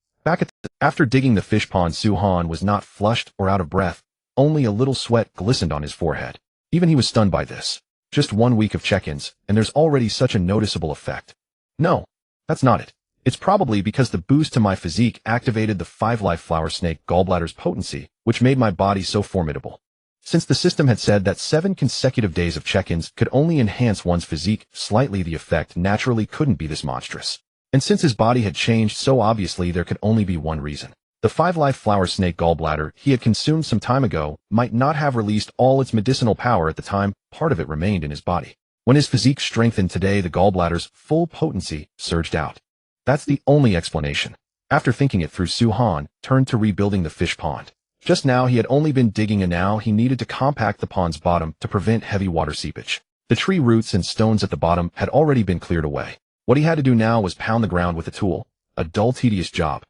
After digging the fish pond, Su-han was not flushed or out of breath. Only a little sweat glistened on his forehead. Even he was stunned by this. Just 1 week of check-ins, and there's already such a noticeable effect. No, that's not it. It's probably because the boost to my physique activated the 5-life flower snake gallbladder's potency, which made my body so formidable. Since the system had said that 7 consecutive days of check-ins could only enhance one's physique slightly, the effect naturally couldn't be this monstrous. And since his body had changed so obviously, there could only be one reason. The 5-life flower snake gallbladder he had consumed some time ago might not have released all its medicinal power at the time part of it remained in his body. When his physique strengthened today, the gallbladder's full potency surged out. That's the only explanation. After thinking it through, Su-Han turned to rebuilding the fish pond. Just now he had only been digging, and now he needed to compact the pond's bottom to prevent heavy water seepage. The tree roots and stones at the bottom had already been cleared away. What he had to do now was pound the ground with a tool, a dull, tedious job.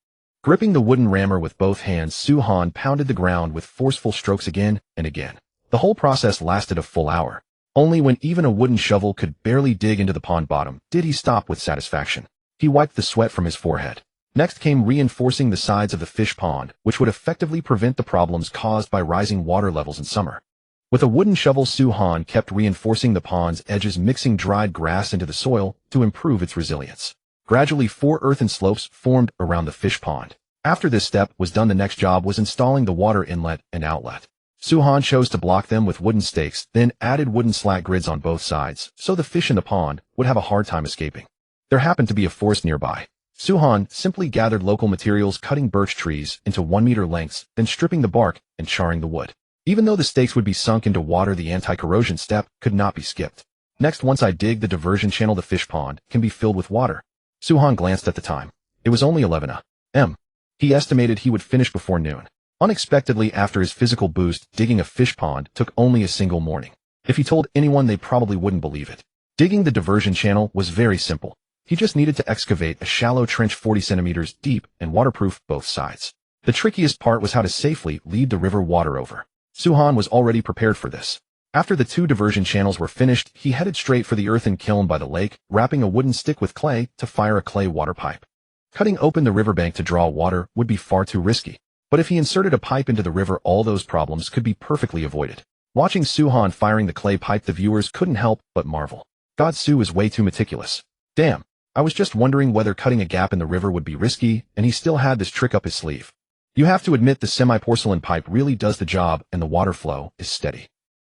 Gripping the wooden rammer with both hands, Su-Han pounded the ground with forceful strokes again and again. The whole process lasted a full hour. Only when even a wooden shovel could barely dig into the pond bottom did he stop with satisfaction. He wiped the sweat from his forehead. Next came reinforcing the sides of the fish pond, which would effectively prevent the problems caused by rising water levels in summer. With a wooden shovel, Su-Han kept reinforcing the pond's edges, mixing dried grass into the soil to improve its resilience. Gradually, 4 earthen slopes formed around the fish pond. After this step was done, the next job was installing the water inlet and outlet. Su-Han chose to block them with wooden stakes, then added wooden slat grids on both sides, so the fish in the pond would have a hard time escaping. There happened to be a forest nearby. Su-Han simply gathered local materials, cutting birch trees into 1-meter lengths, then stripping the bark and charring the wood. Even though the stakes would be sunk into water, the anti-corrosion step could not be skipped. Next, once I dig the diversion channel, the fish pond can be filled with water. Su-Han glanced at the time. It was only 11 a.m. He estimated he would finish before noon. Unexpectedly, after his physical boost, digging a fish pond took only a single morning. If he told anyone, they probably wouldn't believe it. Digging the diversion channel was very simple. He just needed to excavate a shallow trench 40 centimeters deep and waterproof both sides. The trickiest part was how to safely lead the river water over. Su-Han was already prepared for this. After the 2 diversion channels were finished, he headed straight for the earthen kiln by the lake, wrapping a wooden stick with clay to fire a clay water pipe. Cutting open the riverbank to draw water would be far too risky. But if he inserted a pipe into the river, all those problems could be perfectly avoided. Watching Su-Han firing the clay pipe, the viewers couldn't help but marvel. God, Su is way too meticulous. Damn, I was just wondering whether cutting a gap in the river would be risky, and he still had this trick up his sleeve. You have to admit, the semi-porcelain pipe really does the job, and the water flow is steady.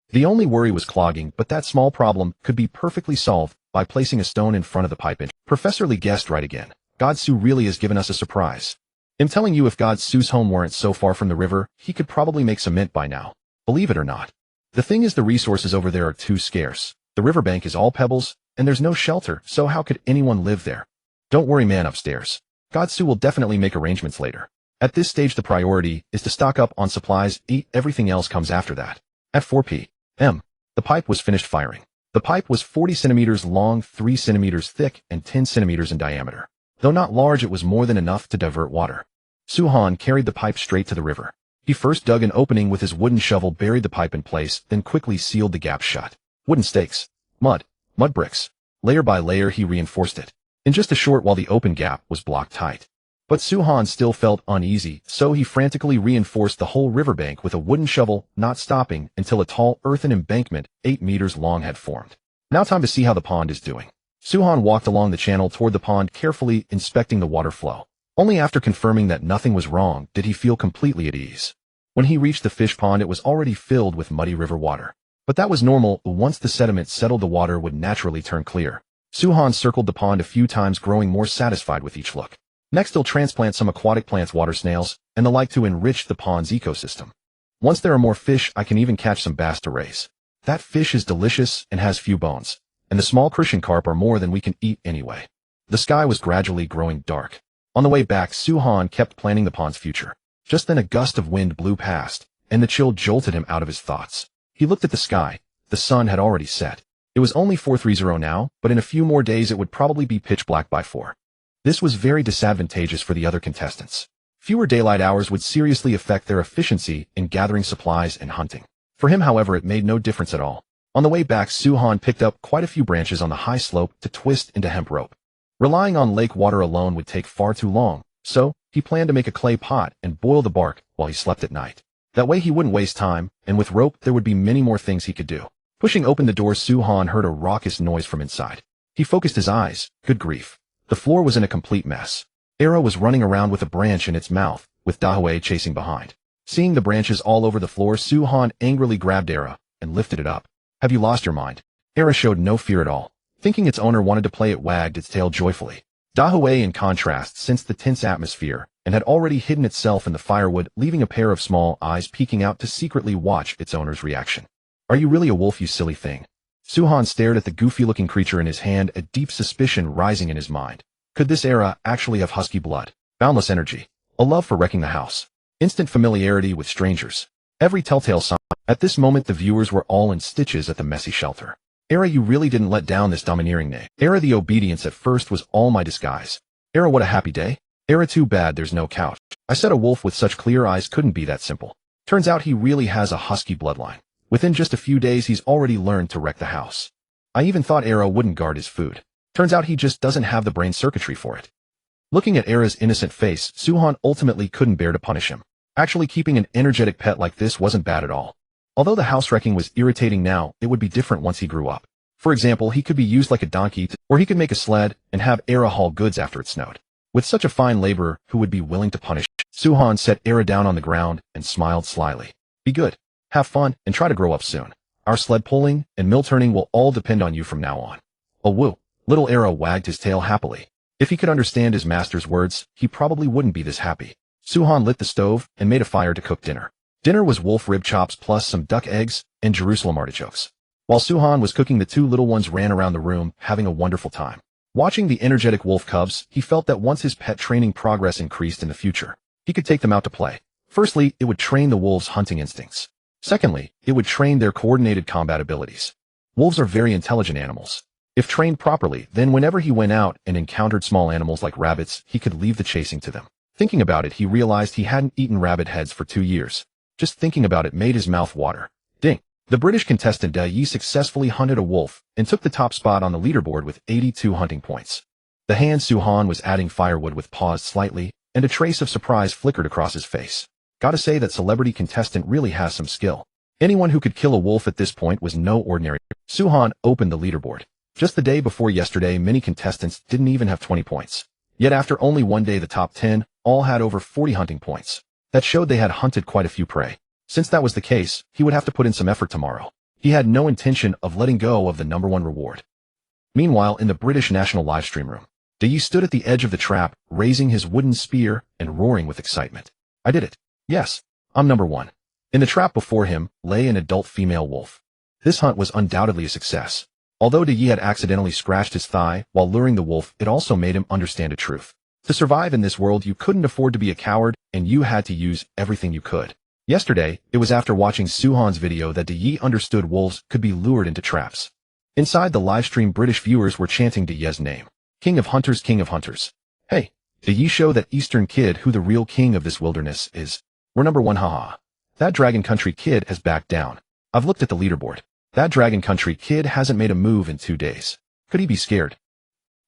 The only worry was clogging, but that small problem could be perfectly solved by placing a stone in front of the pipe. Professor Lee guessed right again. God, Su really has given us a surprise. I'm telling you, if God Su's home weren't so far from the river, he could probably make cement by now. Believe it or not. The thing is, the resources over there are too scarce. The riverbank is all pebbles, and there's no shelter, so how could anyone live there? Don't worry, man upstairs. God Su will definitely make arrangements later. At this stage, the priority is to stock up on supplies, eat, everything else comes after that. At 4 p.m., the pipe was finished firing. The pipe was 40 centimeters long, 3 centimeters thick, and 10 centimeters in diameter. Though not large, it was more than enough to divert water. Su-Han carried the pipe straight to the river. He first dug an opening with his wooden shovel, buried the pipe in place, then quickly sealed the gap shut. Wooden stakes, mud bricks. Layer by layer, he reinforced it. In just a short while, the open gap was blocked tight. But Su-Han still felt uneasy, so he frantically reinforced the whole riverbank with a wooden shovel, not stopping until a tall earthen embankment 8 meters long had formed. Now time to see how the pond is doing. Su-Han walked along the channel toward the pond, carefully inspecting the water flow. Only after confirming that nothing was wrong did he feel completely at ease. When he reached the fish pond, it was already filled with muddy river water. But that was normal. Once the sediment settled, the water would naturally turn clear. Su-Han circled the pond a few times, growing more satisfied with each look. Next, he'll transplant some aquatic plants, water snails, and the like to enrich the pond's ecosystem. Once there are more fish, I can even catch some bass to raise. That fish is delicious and has few bones, and the small crucian carp are more than we can eat anyway. The sky was gradually growing dark. On the way back, Su-Han kept planning the pond's future. Just then a gust of wind blew past, and the chill jolted him out of his thoughts. He looked at the sky. The sun had already set. It was only 4:30 now, but in a few more days it would probably be pitch black by 4. This was very disadvantageous for the other contestants. Fewer daylight hours would seriously affect their efficiency in gathering supplies and hunting. For him, however, it made no difference at all. On the way back, Su-Han picked up quite a few branches on the high slope to twist into hemp rope. Relying on lake water alone would take far too long, so he planned to make a clay pot and boil the bark while he slept at night. That way he wouldn't waste time, and with rope there would be many more things he could do. Pushing open the door, Su-Han heard a raucous noise from inside. He focused his eyes. Good grief. The floor was in a complete mess. Era was running around with a branch in its mouth, with Dahue chasing behind. Seeing the branches all over the floor, Su-Han angrily grabbed Era and lifted it up. Have you lost your mind? Era showed no fear at all. Thinking its owner wanted to play, it wagged its tail joyfully. Dahue, in contrast, sensed the tense atmosphere and had already hidden itself in the firewood, leaving a pair of small eyes peeking out to secretly watch its owner's reaction. Are you really a wolf, you silly thing? Suhan stared at the goofy-looking creature in his hand, a deep suspicion rising in his mind. Could this era actually have husky blood? Boundless energy. A love for wrecking the house. Instant familiarity with strangers. Every telltale sign. At this moment the viewers were all in stitches at the messy shelter. Era, you really didn't let down this domineering nay. Era, the obedience at first was all my disguise. Era, what a happy day. Era, too bad there's no couch. I said a wolf with such clear eyes couldn't be that simple. Turns out he really has a husky bloodline. Within just a few days he's already learned to wreck the house. I even thought Era wouldn't guard his food. Turns out he just doesn't have the brain circuitry for it. Looking at Era's innocent face, Suhan ultimately couldn't bear to punish him. Actually, keeping an energetic pet like this wasn't bad at all. Although the house wrecking was irritating now, it would be different once he grew up. For example, he could be used like a donkey, or he could make a sled and have Era haul goods after it snowed. With such a fine laborer who would be willing to punish, Suhan set Era down on the ground and smiled slyly. Be good, have fun, and try to grow up soon. Our sled pulling and mill turning will all depend on you from now on. Oh woo. Little Era wagged his tail happily. If he could understand his master's words, he probably wouldn't be this happy. Suhan lit the stove and made a fire to cook dinner. Dinner was wolf rib chops plus some duck eggs and Jerusalem artichokes. While Suhan was cooking, the two little ones ran around the room, having a wonderful time. Watching the energetic wolf cubs, he felt that once his pet training progress increased in the future, he could take them out to play. Firstly, it would train the wolves' hunting instincts. Secondly, it would train their coordinated combat abilities. Wolves are very intelligent animals. If trained properly, then whenever he went out and encountered small animals like rabbits, he could leave the chasing to them. Thinking about it, he realized he hadn't eaten rabbit heads for 2 years. Just thinking about it made his mouth water. Ding! The British contestant Da Yi successfully hunted a wolf and took the top spot on the leaderboard with 82 hunting points. The hand Suhan was adding firewood with paused slightly, and a trace of surprise flickered across his face. Gotta say that celebrity contestant really has some skill. Anyone who could kill a wolf at this point was no ordinary. Suhan opened the leaderboard. Just the day before yesterday, many contestants didn't even have 20 points. Yet after only one day, the top 10 all had over 40 hunting points. That showed they had hunted quite a few prey. Since that was the case, he would have to put in some effort tomorrow. He had no intention of letting go of the #1 reward. Meanwhile, in the British national livestream room, Da Yi stood at the edge of the trap, raising his wooden spear and roaring with excitement. I did it. Yes, I'm #1. In the trap before him lay an adult female wolf. This hunt was undoubtedly a success. Although Da Yi had accidentally scratched his thigh while luring the wolf, it also made him understand a truth. To survive in this world, you couldn't afford to be a coward, and you had to use everything you could. Yesterday, it was after watching Suhan's video that Da Yi understood wolves could be lured into traps. Inside the livestream, British viewers were chanting Da Yi's name. King of Hunters, King of Hunters. Hey, Da Yi, show that Eastern kid who the real king of this wilderness is. We're #1, haha. That Dragon Country kid has backed down. I've looked at the leaderboard. That Dragon Country kid hasn't made a move in 2 days. Could he be scared?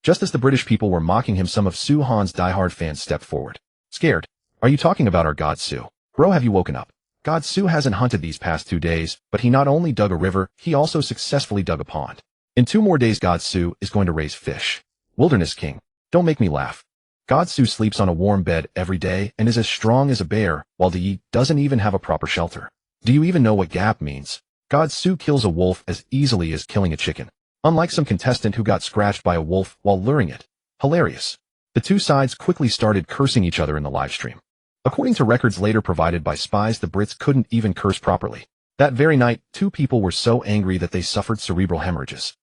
Just as the British people were mocking him, some of Suhan's diehard fans stepped forward. Scared? Are you talking about our God Su? Bro, have you woken up? God Su hasn't hunted these past 2 days, but he not only dug a river, he also successfully dug a pond. In 2 more days, God Su is going to raise fish. Wilderness King. Don't make me laugh. God Su sleeps on a warm bed every day and is as strong as a bear, while Da Yi doesn't even have a proper shelter. Do you even know what gap means? God Su kills a wolf as easily as killing a chicken. Unlike some contestant who got scratched by a wolf while luring it. Hilarious. The two sides quickly started cursing each other in the livestream. According to records later provided by spies, the Brits couldn't even curse properly. That very night, 2 people were so angry that they suffered cerebral hemorrhages.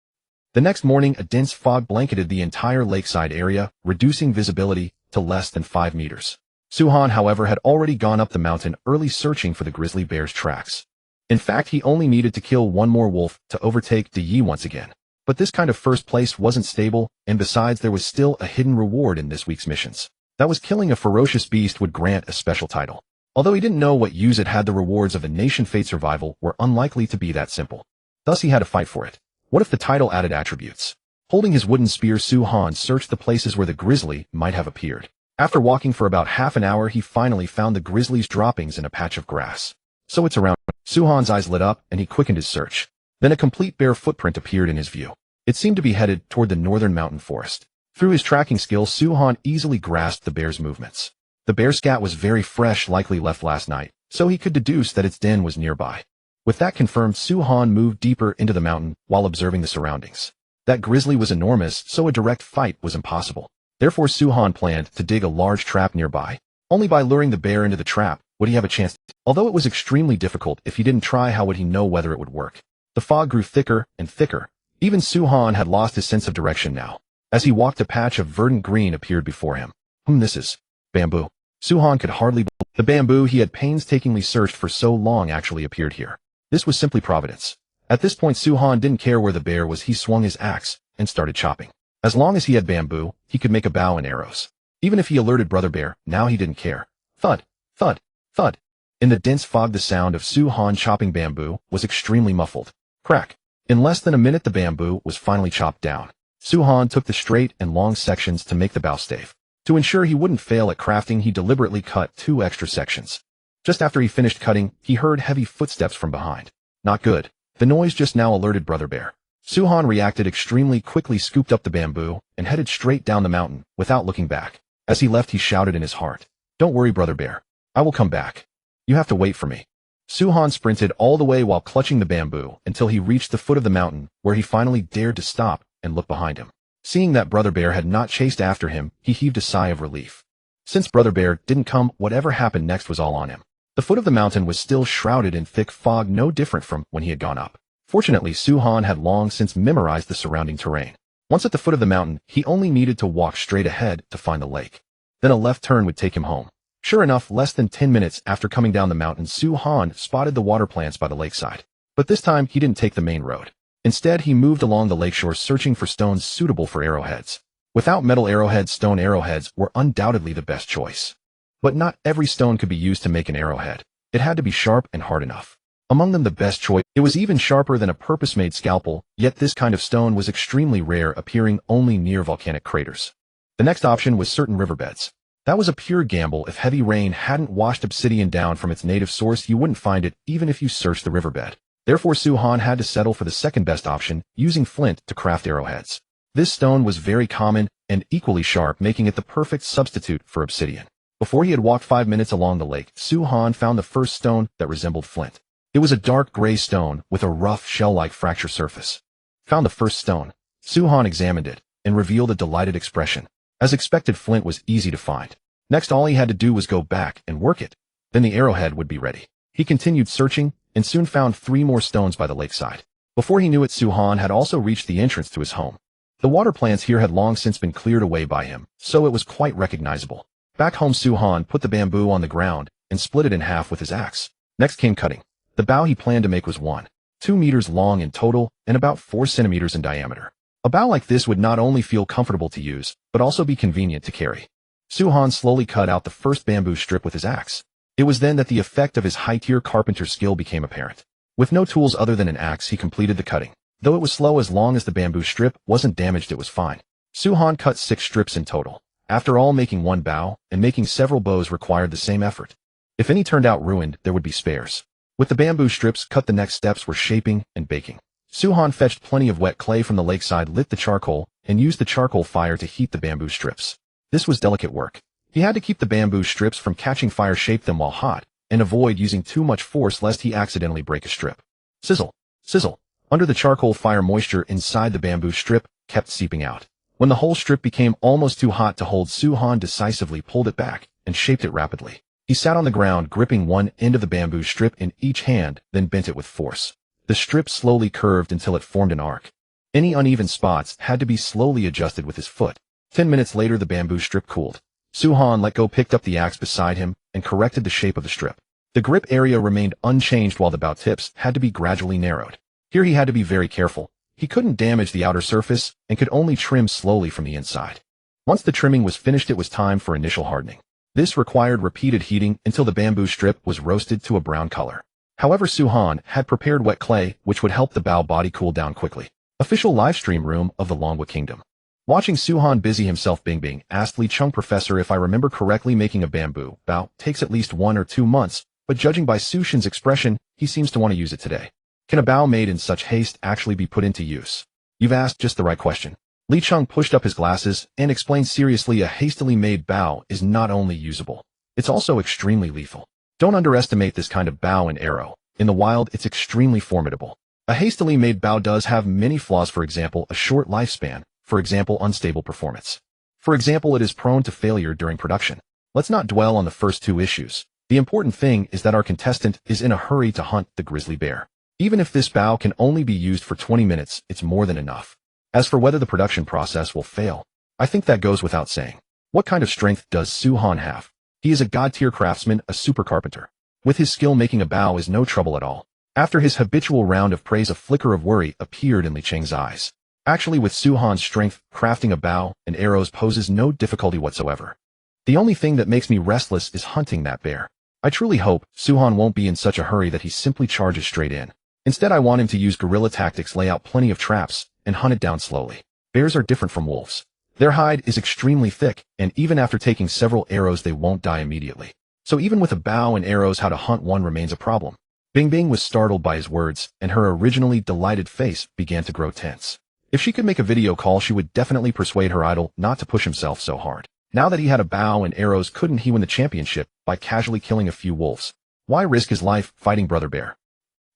The next morning, a dense fog blanketed the entire lakeside area, reducing visibility to less than 5 meters. Suhan, however, had already gone up the mountain early, searching for the grizzly bear's tracks. In fact, he only needed to kill 1 more wolf to overtake Da Yi once again. But this kind of first place wasn't stable, and besides, there was still a hidden reward in this week's missions. That was killing a ferocious beast would grant a special title. Although he didn't know what use it had, the rewards of a nation fate survival were unlikely to be that simple. Thus he had to fight for it. What if the title added attributes? Holding his wooden spear, Suhan searched the places where the grizzly might have appeared. After walking for about half an hour, he finally found the grizzly's droppings in a patch of grass. So it's around. Suhan's eyes lit up and he quickened his search. Then a complete bear footprint appeared in his view. It seemed to be headed toward the northern mountain forest. Through his tracking skills, Suhan easily grasped the bear's movements. The bear's scat was very fresh, likely left last night, so he could deduce that its den was nearby. With that confirmed, Suhan moved deeper into the mountain while observing the surroundings. That grizzly was enormous, so a direct fight was impossible. Therefore Su-han planned to dig a large trap nearby. Only by luring the bear into the trap would he have a chance. Although it was extremely difficult, if he didn't try, how would he know whether it would work? The fog grew thicker and thicker. Even Su-han had lost his sense of direction now. As he walked, a patch of verdant green appeared before him. This is bamboo. Su-han could hardly believe the bamboo he had painstakingly searched for so long actually appeared here. This was simply providence. At this point, Su-han didn't care where the bear was. He swung his axe and started chopping. As long as he had bamboo, he could make a bow and arrows. Even if he alerted Brother Bear, now he didn't care. Thud, thud, thud. In the dense fog, the sound of Su-han chopping bamboo was extremely muffled. Crack. In less than a minute, the bamboo was finally chopped down. Su-han took the straight and long sections to make the bow stave. To ensure he wouldn't fail at crafting, he deliberately cut 2 extra sections. Just after he finished cutting, he heard heavy footsteps from behind. Not good. The noise just now alerted Brother Bear. Su-han reacted extremely quickly, scooped up the bamboo, and headed straight down the mountain, without looking back. As he left, he shouted in his heart, "Don't worry, Brother Bear. I will come back. You have to wait for me." Su-han sprinted all the way while clutching the bamboo until he reached the foot of the mountain, where he finally dared to stop and look behind him. Seeing that Brother Bear had not chased after him, he heaved a sigh of relief. Since Brother Bear didn't come, whatever happened next was all on him. The foot of the mountain was still shrouded in thick fog, no different from when he had gone up. Fortunately, Su-han had long since memorized the surrounding terrain. Once at the foot of the mountain, he only needed to walk straight ahead to find the lake. Then a left turn would take him home. Sure enough, less than 10 minutes after coming down the mountain, Su-han spotted the water plants by the lakeside. But this time, he didn't take the main road. Instead, he moved along the lakeshore, searching for stones suitable for arrowheads. Without metal arrowheads, stone arrowheads were undoubtedly the best choice. But not every stone could be used to make an arrowhead. It had to be sharp and hard enough. Among them, the best choice. It was even sharper than a purpose-made scalpel, yet this kind of stone was extremely rare, appearing only near volcanic craters. The next option was certain riverbeds. That was a pure gamble. If heavy rain hadn't washed obsidian down from its native source, you wouldn't find it, even if you searched the riverbed. Therefore, Su-han had to settle for the second best option, using flint to craft arrowheads. This stone was very common and equally sharp, making it the perfect substitute for obsidian. Before he had walked 5 minutes along the lake, Su-han found the first stone that resembled flint. It was a dark gray stone with a rough shell-like fracture surface. Found the first stone. Su-han examined it and revealed a delighted expression. As expected, flint was easy to find. Next, all he had to do was go back and work it. Then the arrowhead would be ready. He continued searching and soon found 3 more stones by the lakeside. Before he knew it, Su-han had also reached the entrance to his home. The water plants here had long since been cleared away by him, so it was quite recognizable. Back home, Su-han put the bamboo on the ground and split it in half with his axe. Next came cutting. The bow he planned to make was 1.2 meters long in total and about 4 centimeters in diameter. A bow like this would not only feel comfortable to use, but also be convenient to carry. Su-han slowly cut out the first bamboo strip with his axe. It was then that the effect of his high-tier carpenter skill became apparent. With no tools other than an axe, he completed the cutting. Though it was slow, as long as the bamboo strip wasn't damaged, it was fine. Su-han cut 6 strips in total. After all, making one bow and making several bows required the same effort. If any turned out ruined, there would be spares. With the bamboo strips cut, the next steps were shaping and baking. Su-han fetched plenty of wet clay from the lakeside, lit the charcoal, and used the charcoal fire to heat the bamboo strips. This was delicate work. He had to keep the bamboo strips from catching fire, shape them while hot, and avoid using too much force lest he accidentally break a strip. Sizzle, sizzle. Under the charcoal fire, moisture inside the bamboo strip kept seeping out. When the whole strip became almost too hot to hold, Su-han decisively pulled it back and shaped it rapidly. He sat on the ground, gripping one end of the bamboo strip in each hand, then bent it with force. The strip slowly curved until it formed an arc. Any uneven spots had to be slowly adjusted with his foot. 10 minutes later, the bamboo strip cooled. Su-han let go, picked up the axe beside him, and corrected the shape of the strip. The grip area remained unchanged while the bow tips had to be gradually narrowed. Here he had to be very careful. He couldn't damage the outer surface and could only trim slowly from the inside. Once the trimming was finished, it was time for initial hardening. This required repeated heating until the bamboo strip was roasted to a brown color. However, Su-han had prepared wet clay, which would help the bow body cool down quickly. Official livestream room of the Longwa Kingdom. Watching Su-han busy himself, Bing asked Li Chung, "Professor, if I remember correctly, making a bamboo bow takes at least 1 or 2 months, but judging by Su-shin's expression, he seems to want to use it today. Can a bow made in such haste actually be put into use?" "You've asked just the right question." Li Chung pushed up his glasses and explained seriously, "A hastily made bow is not only usable, it's also extremely lethal. Don't underestimate this kind of bow and arrow. In the wild, it's extremely formidable. A hastily made bow does have many flaws, for example, a short lifespan, for example, unstable performance. For example, it is prone to failure during production. Let's not dwell on the first two issues. The important thing is that our contestant is in a hurry to hunt the grizzly bear. Even if this bow can only be used for 20 minutes, it's more than enough. As for whether the production process will fail, I think that goes without saying. What kind of strength does Su-Han have? He is a god-tier craftsman, a super carpenter. With his skill, making a bow is no trouble at all. After his habitual round of praise, a flicker of worry appeared in Li Cheng's eyes. Actually, with Su-Han's strength, crafting a bow and arrows poses no difficulty whatsoever. The only thing that makes me restless is hunting that bear. I truly hope Su-Han won't be in such a hurry that he simply charges straight in. Instead, I want him to use guerrilla tactics, lay out plenty of traps, and hunt it down slowly. Bears are different from wolves. Their hide is extremely thick, and even after taking several arrows, they won't die immediately. So even with a bow and arrows, how to hunt one remains a problem. Bing Bing was startled by his words, and her originally delighted face began to grow tense. If she could make a video call, she would definitely persuade her idol not to push himself so hard. Now that he had a bow and arrows, couldn't he win the championship by casually killing a few wolves? Why risk his life fighting Brother Bear?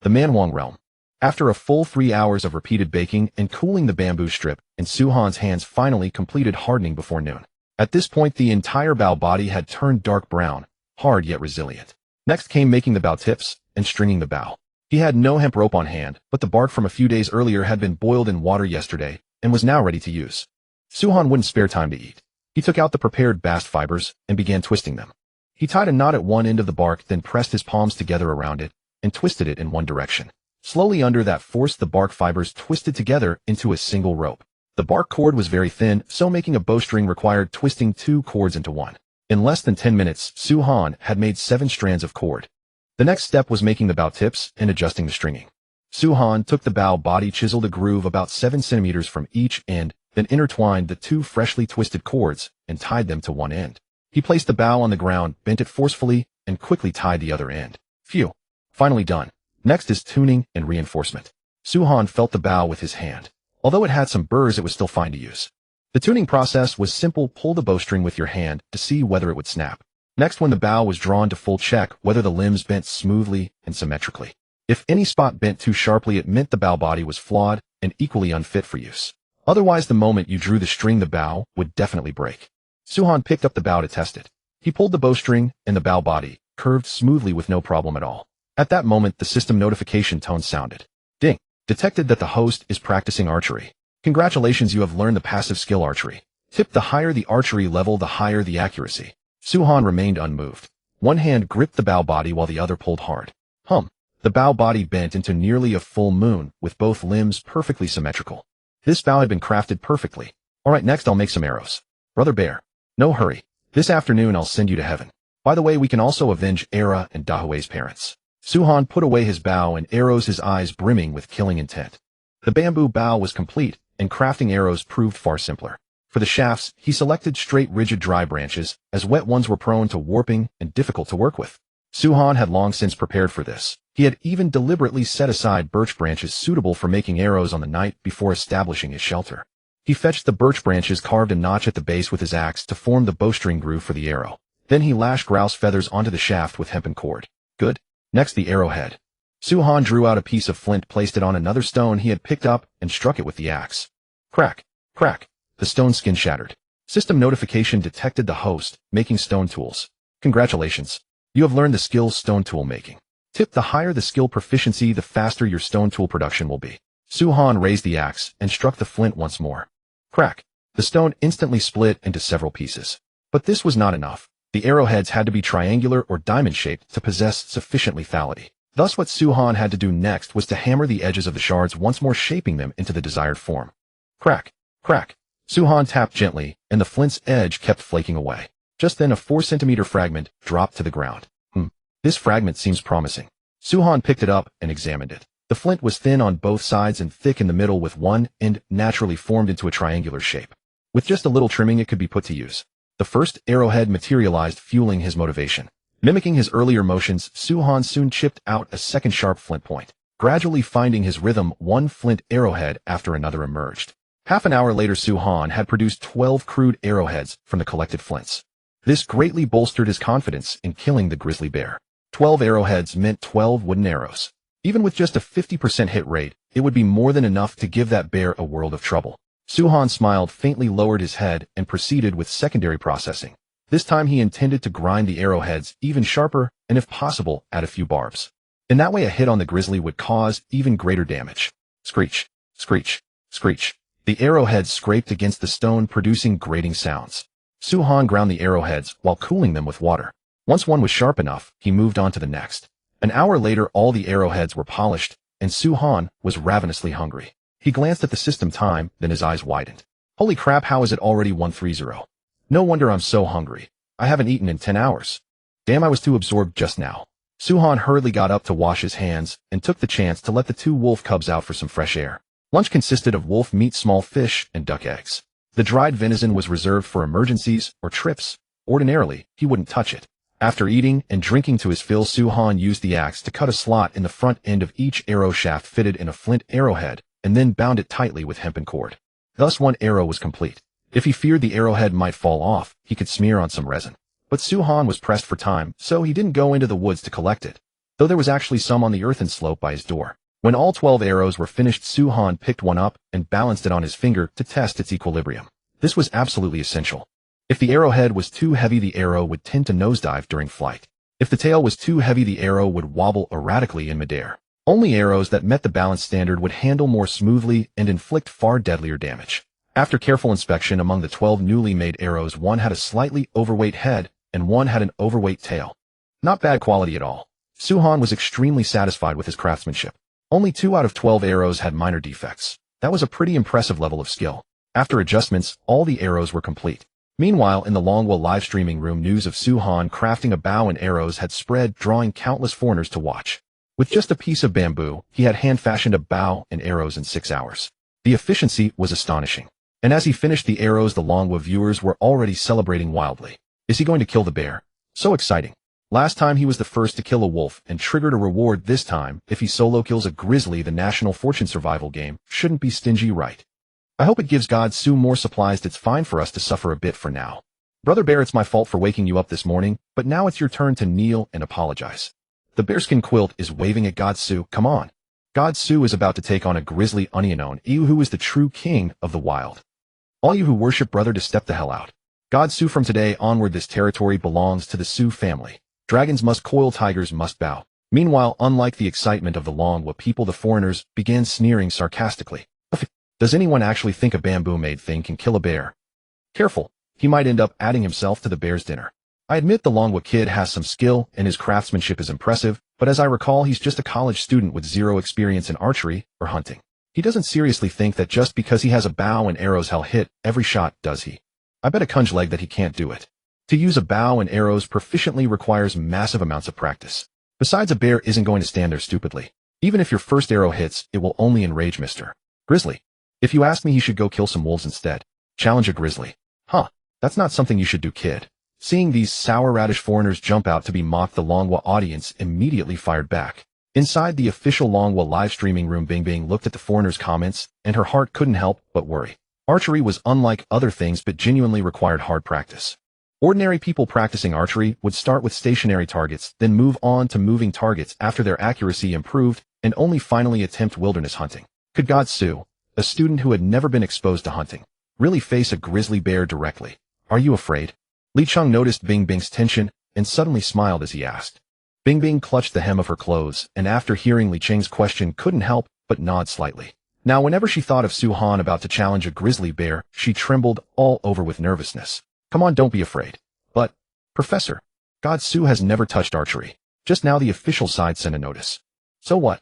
The Manwang realm. After a full 3 hours of repeated baking and cooling, the bamboo strip and Su-Han's hands finally completed hardening before noon. At this point, the entire bow body had turned dark brown, hard yet resilient. Next came making the bow tips and stringing the bow. He had no hemp rope on hand, but the bark from a few days earlier had been boiled in water yesterday and was now ready to use. Su-Han wouldn't spare time to eat. He took out the prepared bast fibers and began twisting them. He tied a knot at one end of the bark, then pressed his palms together around it and twisted it in one direction. Slowly, under that force, the bark fibers twisted together into a single rope. The bark cord was very thin, so making a bowstring required twisting 2 cords into one. In less than 10 minutes, Su-Han had made 7 strands of cord. The next step was making the bow tips and adjusting the stringing. Su-Han took the bow body, chiseled a groove about 7 centimeters from each end, then intertwined the 2 freshly twisted cords and tied them to one end. He placed the bow on the ground, bent it forcefully, and quickly tied the other end. Phew. Finally done. Next is tuning and reinforcement. Su-Han felt the bow with his hand. Although it had some burrs, it was still fine to use. The tuning process was simple. Pull the bowstring with your hand to see whether it would snap. Next, when the bow was drawn to full, check whether the limbs bent smoothly and symmetrically. If any spot bent too sharply, it meant the bow body was flawed and equally unfit for use. Otherwise, the moment you drew the string, the bow would definitely break. Su-Han picked up the bow to test it. He pulled the bowstring, and the bow body curved smoothly with no problem at all. At that moment, the system notification tone sounded. Ding! Detected that the host is practicing archery. Congratulations, you have learned the passive skill archery. Tip: the higher the archery level, the higher the accuracy. Su-Han remained unmoved. One hand gripped the bow body while the other pulled hard. The bow body bent into nearly a full moon, with both limbs perfectly symmetrical. This bow had been crafted perfectly. Alright, next I'll make some arrows. Brother Bear, no hurry. This afternoon I'll send you to heaven. By the way, we can also avenge Era and Dahue's parents. Su-Han put away his bow and arrows, his eyes brimming with killing intent. The bamboo bow was complete, and crafting arrows proved far simpler. For the shafts, he selected straight, rigid, dry branches, as wet ones were prone to warping and difficult to work with. Su-Han had long since prepared for this. He had even deliberately set aside birch branches suitable for making arrows on the night before establishing his shelter. He fetched the birch branches, carved a notch at the base with his axe to form the bowstring groove for the arrow. Then he lashed grouse feathers onto the shaft with hempen cord. Good. Next, the arrowhead. Su-Han drew out a piece of flint, placed it on another stone he had picked up, and struck it with the axe. Crack! Crack! The stone skin shattered. System notification detected the host making stone tools. Congratulations. You have learned the skill stone tool making. Tip: the higher the skill proficiency, the faster your stone tool production will be. Su-Han raised the axe and struck the flint once more. Crack! The stone instantly split into several pieces. But this was not enough. The arrowheads had to be triangular or diamond-shaped to possess sufficient lethality. Thus, what Su-Han had to do next was to hammer the edges of the shards once more, shaping them into the desired form. Crack! Crack! Su-Han tapped gently, and the flint's edge kept flaking away. Just then, a 4-centimeter fragment dropped to the ground. This fragment seems promising. Su-Han picked it up and examined it. The flint was thin on both sides and thick in the middle, with one end naturally formed into a triangular shape. With just a little trimming, it could be put to use. The first arrowhead materialized, fueling his motivation. Mimicking his earlier motions, Su-Han soon chipped out a second sharp flint point. Gradually finding his rhythm, one flint arrowhead after another emerged. Half an hour later, Su-Han had produced 12 crude arrowheads from the collected flints. This greatly bolstered his confidence in killing the grizzly bear. 12 arrowheads meant 12 wooden arrows. Even with just a 50% hit rate, it would be more than enough to give that bear a world of trouble. Su-han smiled, faintly lowered his head, and proceeded with secondary processing. This time he intended to grind the arrowheads even sharper and, if possible, add a few barbs. In that way, a hit on the grizzly would cause even greater damage. Screech, screech, screech. The arrowheads scraped against the stone, producing grating sounds. Su-han ground the arrowheads while cooling them with water. Once one was sharp enough, he moved on to the next. An hour later, all the arrowheads were polished, and Su-han was ravenously hungry. He glanced at the system time, then his eyes widened. Holy crap, how is it already 1:30? No wonder I'm so hungry. I haven't eaten in 10 hours. Damn, I was too absorbed just now. Su-han hurriedly got up to wash his hands and took the chance to let the two wolf cubs out for some fresh air. Lunch consisted of wolf meat, small fish, and duck eggs. The dried venison was reserved for emergencies or trips. Ordinarily, he wouldn't touch it. After eating and drinking to his fill, Su-han used the axe to cut a slot in the front end of each arrow shaft fitted in a flint arrowhead, and then bound it tightly with hempen cord. Thus one arrow was complete. If he feared the arrowhead might fall off, he could smear on some resin. But Su-han was pressed for time, so he didn't go into the woods to collect it, though there was actually some on the earthen slope by his door. When all 12 arrows were finished, Su-han picked one up and balanced it on his finger to test its equilibrium. This was absolutely essential. If the arrowhead was too heavy, the arrow would tend to nosedive during flight. If the tail was too heavy, the arrow would wobble erratically in midair. Only arrows that met the balance standard would handle more smoothly and inflict far deadlier damage. After careful inspection, among the 12 newly made arrows, one had a slightly overweight head and one had an overweight tail. Not bad quality at all. Su-han was extremely satisfied with his craftsmanship. Only 2 out of 12 arrows had minor defects. That was a pretty impressive level of skill. After adjustments, all the arrows were complete. Meanwhile, in the Longwa live streaming room, news of Su-han crafting a bow and arrows had spread, drawing countless foreigners to watch. With just a piece of bamboo, he had hand-fashioned a bow and arrows in 6 hours. The efficiency was astonishing. And as he finished the arrows, the Longwa viewers were already celebrating wildly. Is he going to kill the bear? So exciting. Last time he was the first to kill a wolf and triggered a reward. This time, if he solo kills a grizzly, the National Fortune survival game shouldn't be stingy, right? I hope it gives God Su more supplies. It's fine for us to suffer a bit for now. Brother Bear, it's my fault for waking you up this morning, but now it's your turn to kneel and apologize. The bearskin quilt is waving at God Su. Come on. God Su is about to take on a grizzly unknown, who is the true king of the wild. All you who worship brother to step the hell out. God Su, from today onward, this territory belongs to the Su family. Dragons must coil, tigers must bow. Meanwhile, unlike the excitement of the Longwa people, the foreigners began sneering sarcastically. Does anyone actually think a bamboo-made thing can kill a bear? Careful, he might end up adding himself to the bear's dinner. I admit the Longwa kid has some skill and his craftsmanship is impressive, but as I recall, he's just a college student with 0 experience in archery or hunting. He doesn't seriously think that just because he has a bow and arrows he'll hit every shot, does he? I bet a conch leg that he can't do it. To use a bow and arrows proficiently requires massive amounts of practice. Besides, a bear isn't going to stand there stupidly. Even if your first arrow hits, it will only enrage Mr. Grizzly. If you ask me, he should go kill some wolves instead. Challenge a grizzly. Huh, that's not something you should do, kid. Seeing these sour radish foreigners jump out to be mocked, the Longwa audience immediately fired back. Inside the official Longwa live streaming room, Bing Bing looked at the foreigners' comments, and her heart couldn't help but worry. Archery was unlike other things but genuinely required hard practice. Ordinary people practicing archery would start with stationary targets, then move on to moving targets after their accuracy improved, and only finally attempt wilderness hunting. Could God Su, a student who had never been exposed to hunting, really face a grizzly bear directly? Are you afraid? Li Cheng noticed Bing Bing's tension and suddenly smiled as he asked. Bing Bing clutched the hem of her clothes, and after hearing Li Cheng's question, couldn't help but nod slightly. Now, whenever she thought of Su-han about to challenge a grizzly bear, she trembled all over with nervousness. Come on, don't be afraid. But, Professor, God Su has never touched archery. Just now the official side sent a notice. So what?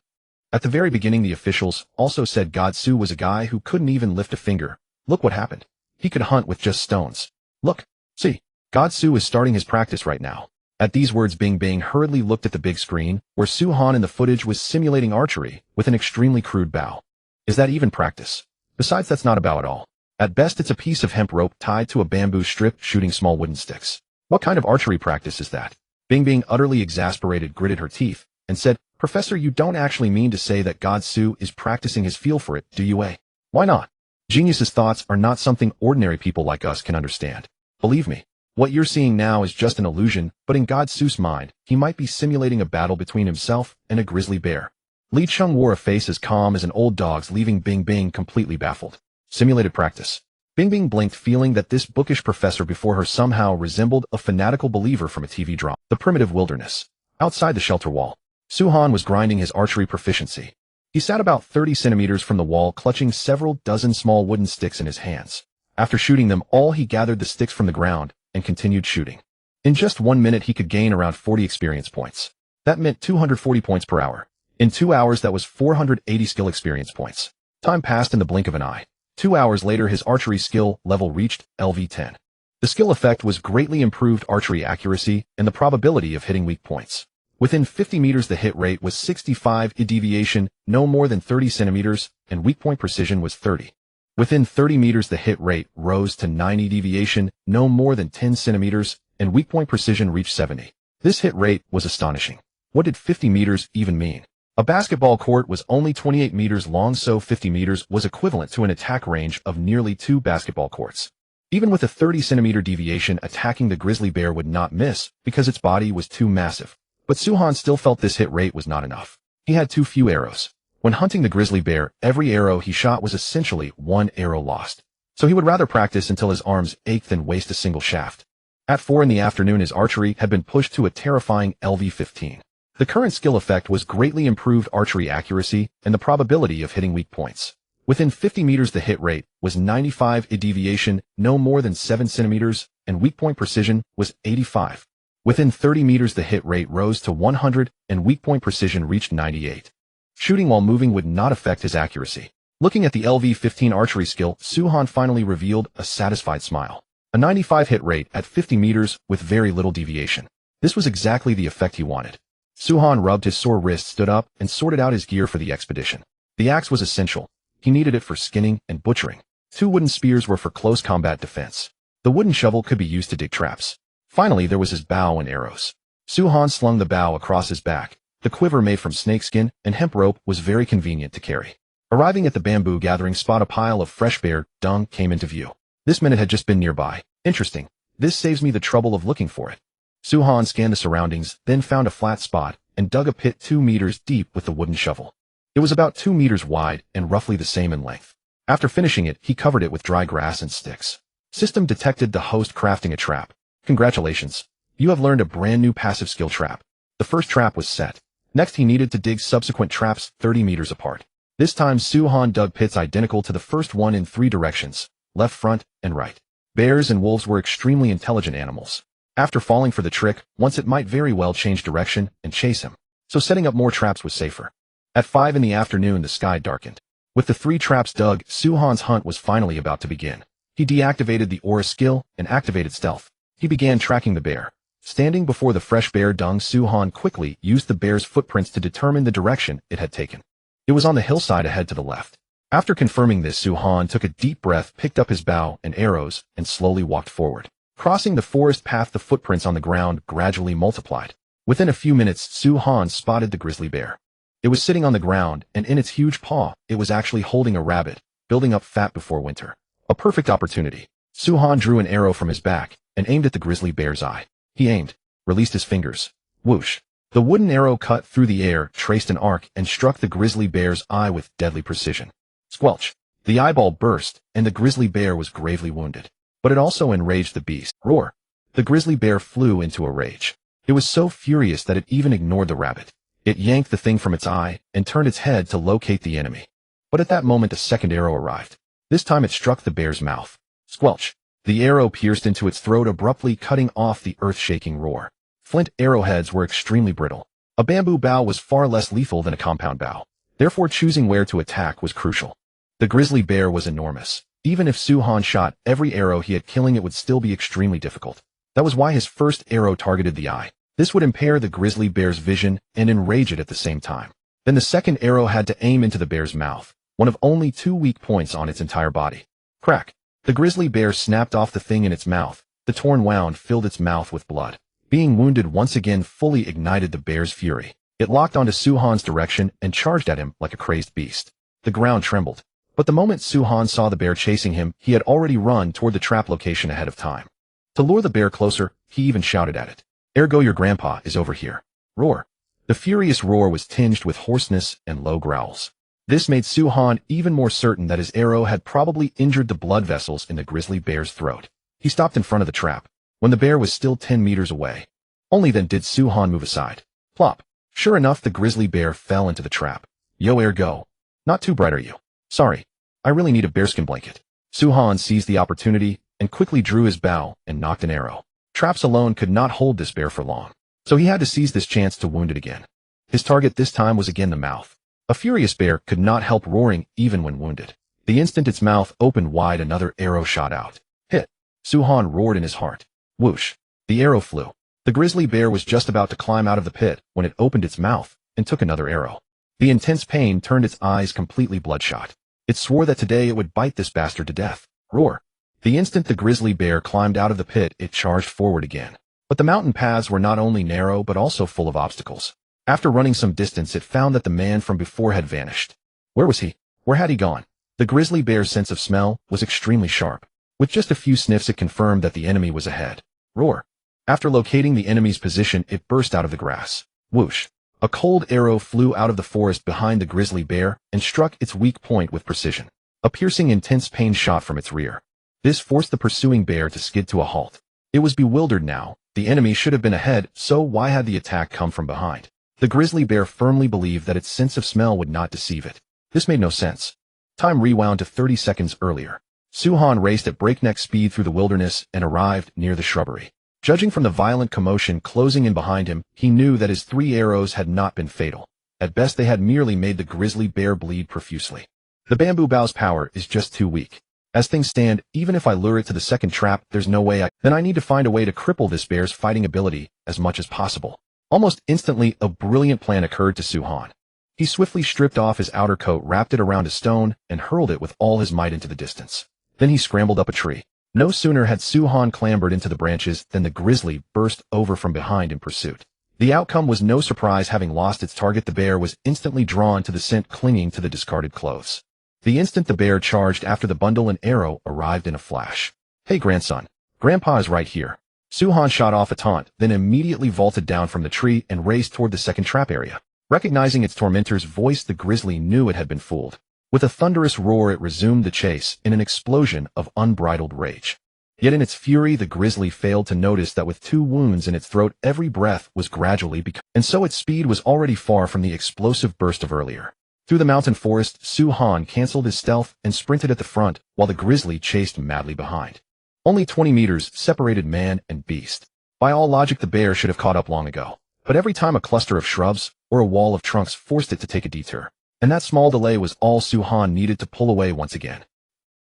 At the very beginning, the officials also said God Su was a guy who couldn't even lift a finger. Look what happened. He could hunt with just stones. Look, see, God Su is starting his practice right now. At these words, Bing Bing hurriedly looked at the big screen, where Su-han in the footage was simulating archery with an extremely crude bow. Is that even practice? Besides, that's not a bow at all. At best, it's a piece of hemp rope tied to a bamboo strip shooting small wooden sticks. What kind of archery practice is that? Bing Bing, utterly exasperated, gritted her teeth and said, Professor, you don't actually mean to say that God Su is practicing his feel for it, do you, eh? Why not? Genius's thoughts are not something ordinary people like us can understand. Believe me, what you're seeing now is just an illusion, but in God Su's mind, he might be simulating a battle between himself and a grizzly bear. Li Cheng wore a face as calm as an old dog's, leaving Bing Bing completely baffled. Simulated practice. Bing Bing blinked, feeling that this bookish professor before her somehow resembled a fanatical believer from a TV drama. The primitive wilderness. Outside the shelter wall, Su-Han was grinding his archery proficiency. He sat about 30 centimeters from the wall, clutching several dozen small wooden sticks in his hands. After shooting them all, he gathered the sticks from the ground and continued shooting. In just 1 minute, he could gain around 40 experience points. That meant 240 points per hour. In 2 hours, that was 480 skill experience points. Time passed in the blink of an eye. 2 hours later, his archery skill level reached LV10. The skill effect was greatly improved archery accuracy and the probability of hitting weak points. Within 50 meters, the hit rate was 65, deviation no more than 30 centimeters, and weak point precision was 30. Within 30 meters, the hit rate rose to 90, deviation no more than 10 centimeters, and weak point precision reached 70. This hit rate was astonishing. What did 50 meters even mean? A basketball court was only 28 meters long, so 50 meters was equivalent to an attack range of nearly 2 basketball courts. Even with a 30-centimeter deviation, attacking the grizzly bear would not miss because its body was too massive. But Su-Han still felt this hit rate was not enough. He had too few arrows. When hunting the grizzly bear, every arrow he shot was essentially 1 arrow lost. So he would rather practice until his arms ached than waste a single shaft. At 4 in the afternoon, his archery had been pushed to a terrifying LV15. The current skill effect was greatly improved archery accuracy and the probability of hitting weak points. Within 50 meters, the hit rate was 95, a deviation no more than 7 centimeters, and weak point precision was 85. Within 30 meters, the hit rate rose to 100, and weak point precision reached 98. Shooting while moving would not affect his accuracy. Looking at the LV15 archery skill, Su-Han finally revealed a satisfied smile. A 95 hit rate at 50 meters with very little deviation. This was exactly the effect he wanted. Su-Han rubbed his sore wrist, stood up, and sorted out his gear for the expedition. The axe was essential. He needed it for skinning and butchering. 2 wooden spears were for close combat defense. The wooden shovel could be used to dig traps. Finally, there was his bow and arrows. Su-Han slung the bow across his back. The quiver, made from snakeskin and hemp rope, was very convenient to carry. Arriving at the bamboo gathering spot, a pile of fresh bear dung came into view. This minute had just been nearby. Interesting. This saves me the trouble of looking for it. Su-Han scanned the surroundings, then found a flat spot and dug a pit 2 meters deep with the wooden shovel. It was about 2 meters wide and roughly the same in length. After finishing it, he covered it with dry grass and sticks. System detected the host crafting a trap. Congratulations. You have learned a brand new passive skill trap. The first trap was set. Next, he needed to dig subsequent traps 30 meters apart. This time, Su-Han dug pits identical to the first one in 3 directions, left, front, and right. Bears and wolves were extremely intelligent animals. After falling for the trick, once it might very well change direction and chase him. So setting up more traps was safer. At 5 in the afternoon, the sky darkened. With the 3 traps dug, Su-Han's hunt was finally about to begin. He deactivated the aura skill and activated stealth. He began tracking the bear. Standing before the fresh bear dung, Su-Han quickly used the bear's footprints to determine the direction it had taken. It was on the hillside ahead to the left. After confirming this, Su-Han took a deep breath, picked up his bow and arrows, and slowly walked forward. Crossing the forest path, the footprints on the ground gradually multiplied. Within a few minutes, Su-Han spotted the grizzly bear. It was sitting on the ground, and in its huge paw, it was actually holding a rabbit, building up fat before winter. A perfect opportunity. Su-Han drew an arrow from his back and aimed at the grizzly bear's eye. He aimed, released his fingers. Whoosh. The wooden arrow cut through the air, traced an arc, and struck the grizzly bear's eye with deadly precision. Squelch. The eyeball burst, and the grizzly bear was gravely wounded. But it also enraged the beast. Roar. The grizzly bear flew into a rage. It was so furious that it even ignored the rabbit. It yanked the thing from its eye and turned its head to locate the enemy. But at that moment, a second arrow arrived. This time it struck the bear's mouth. Squelch. The arrow pierced into its throat, abruptly cutting off the earth-shaking roar. Flint arrowheads were extremely brittle. A bamboo bow was far less lethal than a compound bow. Therefore, choosing where to attack was crucial. The grizzly bear was enormous. Even if Su-Han shot every arrow he had, killing it would still be extremely difficult. That was why his first arrow targeted the eye. This would impair the grizzly bear's vision and enrage it at the same time. Then the second arrow had to aim into the bear's mouth, one of only 2 weak points on its entire body. Crack. The grizzly bear snapped off the thing in its mouth. The torn wound filled its mouth with blood. Being wounded once again fully ignited the bear's fury. It locked onto Su-Han's direction and charged at him like a crazed beast. The ground trembled. But the moment Su-Han saw the bear chasing him, he had already run toward the trap location ahead of time. To lure the bear closer, he even shouted at it. Ergo, your grandpa is over here. Roar. The furious roar was tinged with hoarseness and low growls. This made Su-han even more certain that his arrow had probably injured the blood vessels in the grizzly bear's throat. He stopped in front of the trap, when the bear was still 10 meters away. Only then did Su-han move aside. Plop. Sure enough, the grizzly bear fell into the trap. Yo, ergo. Not too bright, are you? Sorry. I really need a bearskin blanket. Su-han seized the opportunity and quickly drew his bow and knocked an arrow. Traps alone could not hold this bear for long, so he had to seize this chance to wound it again. His target this time was again the mouth. A furious bear could not help roaring even when wounded. The instant its mouth opened wide, another arrow shot out. Hit! Su-han roared in his heart. Whoosh! The arrow flew. The grizzly bear was just about to climb out of the pit when it opened its mouth and took another arrow. The intense pain turned its eyes completely bloodshot. It swore that today it would bite this bastard to death. Roar! The instant the grizzly bear climbed out of the pit, it charged forward again. But the mountain paths were not only narrow but also full of obstacles. After running some distance, it found that the man from before had vanished. Where was he? Where had he gone? The grizzly bear's sense of smell was extremely sharp. With just a few sniffs, it confirmed that the enemy was ahead. Roar! After locating the enemy's position, it burst out of the grass. Whoosh! A cold arrow flew out of the forest behind the grizzly bear and struck its weak point with precision. A piercing, intense pain shot from its rear. This forced the pursuing bear to skid to a halt. It was bewildered now. The enemy should have been ahead, so why had the attack come from behind? The grizzly bear firmly believed that its sense of smell would not deceive it. This made no sense. Time rewound to 30 seconds earlier. Su-han raced at breakneck speed through the wilderness and arrived near the shrubbery. Judging from the violent commotion closing in behind him, he knew that his 3 arrows had not been fatal. At best, they had merely made the grizzly bear bleed profusely. The bamboo bough's power is just too weak. As things stand, even if I lure it to the second trap, there's no way then I need to find a way to cripple this bear's fighting ability as much as possible. Almost instantly, a brilliant plan occurred to Su-han. He swiftly stripped off his outer coat, wrapped it around a stone, and hurled it with all his might into the distance. Then he scrambled up a tree. No sooner had Su-han clambered into the branches than the grizzly burst over from behind in pursuit. The outcome was no surprise. Having lost its target, the bear was instantly drawn to the scent clinging to the discarded clothes. The instant the bear charged after the bundle, an arrow arrived in a flash. Hey, grandson. Grandpa is right here. Su-han shot off a taunt, then immediately vaulted down from the tree and raced toward the second trap area. Recognizing its tormentor's voice, the grizzly knew it had been fooled. With a thunderous roar, it resumed the chase in an explosion of unbridled rage. Yet in its fury, the grizzly failed to notice that with 2 wounds in its throat, every breath was gradually becoming, and so its speed was already far from the explosive burst of earlier. Through the mountain forest, Su-han canceled his stealth and sprinted at the front, while the grizzly chased madly behind. Only 20 meters separated man and beast. By all logic, the bear should have caught up long ago. But every time a cluster of shrubs or a wall of trunks forced it to take a detour, and that small delay was all Su-han needed to pull away once again.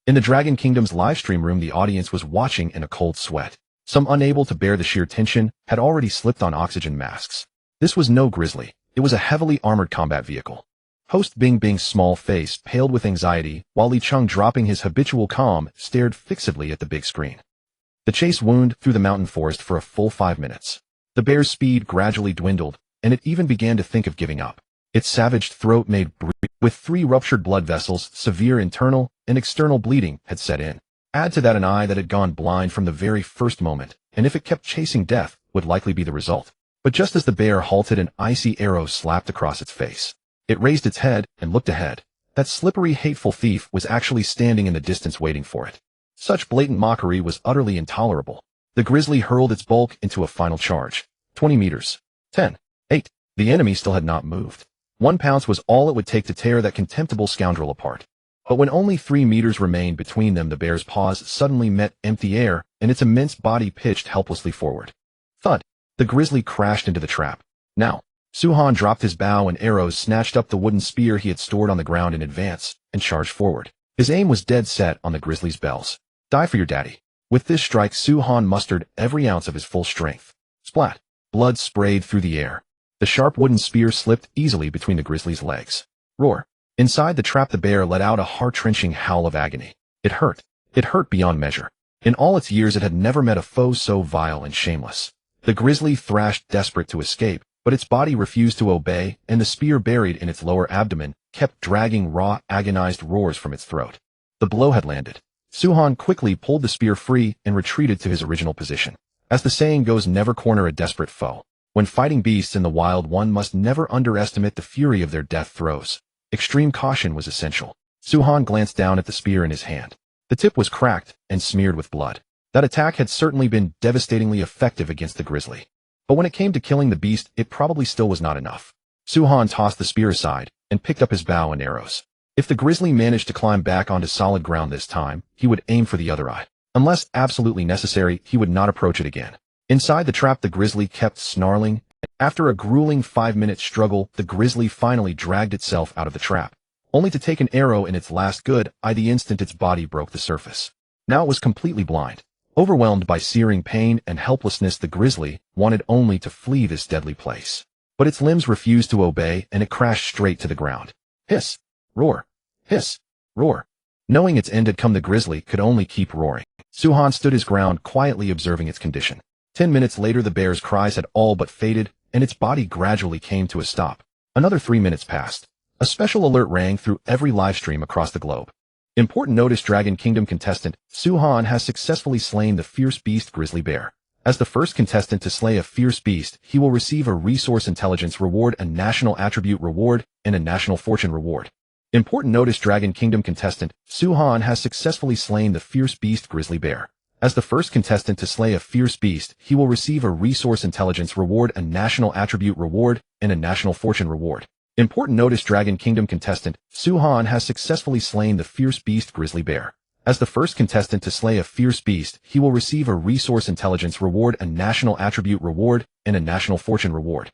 In the Dragon Kingdom's livestream room, the audience was watching in a cold sweat. Some, unable to bear the sheer tension, had already slipped on oxygen masks. This was no grizzly. It was a heavily armored combat vehicle. Host Bing Bing's small face paled with anxiety, while Li Chung, dropping his habitual calm, stared fixedly at the big screen. The chase wound through the mountain forest for a full 5 minutes. The bear's speed gradually dwindled, and it even began to think of giving up. Its savage throat made with 3 ruptured blood vessels, severe internal and external bleeding had set in. Add to that an eye that had gone blind from the very first moment, and if it kept chasing, death would likely be the result. But just as the bear halted, an icy arrow slapped across its face. It raised its head and looked ahead. That slippery, hateful thief was actually standing in the distance waiting for it. Such blatant mockery was utterly intolerable. The grizzly hurled its bulk into a final charge. 20 meters. 10. 8. The enemy still had not moved. 1 pounce was all it would take to tear that contemptible scoundrel apart. But when only 3 meters remained between them, the bear's paws suddenly met empty air, and its immense body pitched helplessly forward. Thud! The grizzly crashed into the trap. Now, Su-han dropped his bow and arrows, snatched up the wooden spear he had stored on the ground in advance, and charged forward. His aim was dead set on the grizzly's bells. Die for your daddy. With this strike, Su-han mustered every ounce of his full strength. Splat! Blood sprayed through the air. The sharp wooden spear slipped easily between the grizzly's legs. Roar! Inside the trap, the bear let out a heart-wrenching howl of agony. It hurt. It hurt beyond measure. In all its years, it had never met a foe so vile and shameless. The grizzly thrashed, desperate to escape, but its body refused to obey, and the spear buried in its lower abdomen kept dragging raw, agonized roars from its throat. The blow had landed. Su-han quickly pulled the spear free and retreated to his original position. As the saying goes, never corner a desperate foe. When fighting beasts in the wild, one must never underestimate the fury of their death throes. Extreme caution was essential. Su-Han glanced down at the spear in his hand. The tip was cracked and smeared with blood. That attack had certainly been devastatingly effective against the grizzly. But when it came to killing the beast, it probably still was not enough. Su-Han tossed the spear aside and picked up his bow and arrows. If the grizzly managed to climb back onto solid ground this time, he would aim for the other eye. Unless absolutely necessary, he would not approach it again. Inside the trap, the grizzly kept snarling. After a grueling 5-minute struggle, the grizzly finally dragged itself out of the trap, only to take an arrow in its last good eye the instant its body broke the surface. Now it was completely blind. Overwhelmed by searing pain and helplessness, the grizzly wanted only to flee this deadly place. But its limbs refused to obey, and it crashed straight to the ground. Hiss! Roar! Hiss! Roar! Knowing its end had come, the grizzly could only keep roaring. Su-Han stood his ground, quietly observing its condition. 10 minutes later, the bear's cries had all but faded, and its body gradually came to a stop. Another 3 minutes passed. A special alert rang through every livestream across the globe. Important notice: Dragon Kingdom contestant Su-Han has successfully slain the fierce beast grizzly bear. As the first contestant to slay a fierce beast, he will receive a resource intelligence reward, a national attribute reward, and a national fortune reward. Important notice: Dragon Kingdom contestant Su-Han has successfully slain the fierce beast grizzly bear. As the first contestant to slay a fierce beast, he will receive a resource intelligence reward, a national attribute reward, and a national fortune reward. Important notice: Dragon Kingdom contestant Su-Han has successfully slain the fierce beast grizzly bear. As the first contestant to slay a fierce beast, he will receive a resource intelligence reward, a national attribute reward, and a national fortune reward.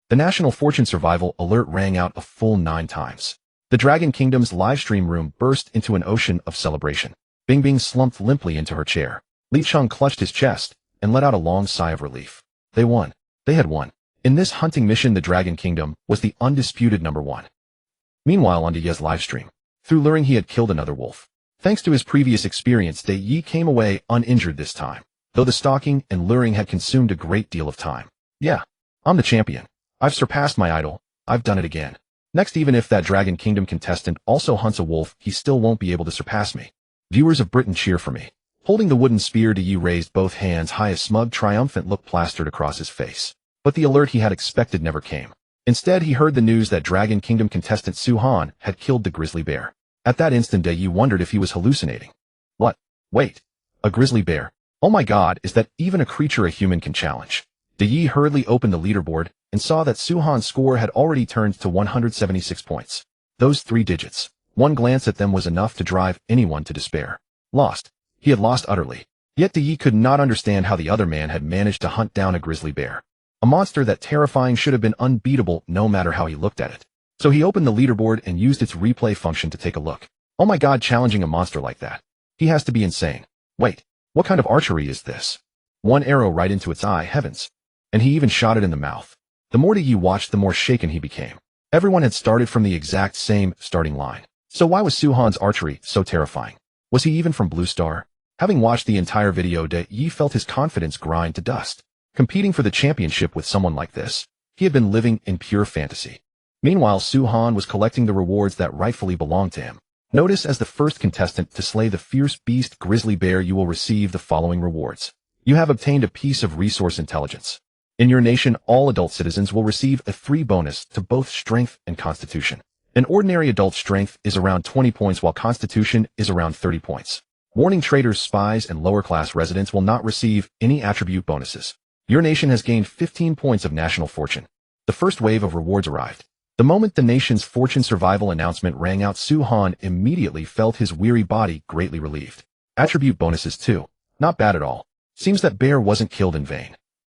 The national fortune survival alert rang out a full 9 times. The Dragon Kingdom's livestream room burst into an ocean of celebration. Bing Bing slumped limply into her chair. Li Cheng clutched his chest and let out a long sigh of relief. They won. They had won. In this hunting mission, the Dragon Kingdom was the undisputed #1. Meanwhile, on Ye's livestream, through luring, he had killed another wolf. Thanks to his previous experience, Ye came away uninjured this time, though the stalking and luring had consumed a great deal of time. Yeah, I'm the champion. I've surpassed my idol. I've done it again. Next, even if that Dragon Kingdom contestant also hunts a wolf, he still won't be able to surpass me. Viewers of Britain, cheer for me. Holding the wooden spear, Ye raised both hands high, a smug, triumphant look plastered across his face. But the alert he had expected never came. Instead, he heard the news that Dragon Kingdom contestant Su-Han had killed the grizzly bear. At that instant, Ye wondered if he was hallucinating. What? Wait. A grizzly bear? Oh my god, is that even a creature a human can challenge? Ye hurriedly opened the leaderboard and saw that Su-Han's score had already turned to 176 points. Those 3 digits. One glance at them was enough to drive anyone to despair. Lost. He had lost utterly. Yet Ye could not understand how the other man had managed to hunt down a grizzly bear. A monster that terrifying should have been unbeatable no matter how he looked at it. So he opened the leaderboard and used its replay function to take a look. Oh my god, challenging a monster like that. He has to be insane. Wait, what kind of archery is this? One arrow right into its eye, heavens. And he even shot it in the mouth. The more Ye watched, the more shaken he became. Everyone had started from the exact same starting line. So why was Su-Han's archery so terrifying? Was he even from Blue Star? Having watched the entire video, Ye felt his confidence grind to dust. Competing for the championship with someone like this, he had been living in pure fantasy. Meanwhile, Su-Han was collecting the rewards that rightfully belonged to him. Notice: as the first contestant to slay the fierce beast grizzly bear, you will receive the following rewards. You have obtained a piece of resource intelligence. In your nation, all adult citizens will receive a 3 bonus to both strength and constitution. An ordinary adult strength is around 20 points, while constitution is around 30 points. Warning: traders, spies, and lower-class residents will not receive any attribute bonuses. Your nation has gained 15 points of national fortune. The first wave of rewards arrived. The moment the nation's fortune survival announcement rang out, Su-Han immediately felt his weary body greatly relieved. Attribute bonuses too. Not bad at all. Seems that bear wasn't killed in vain.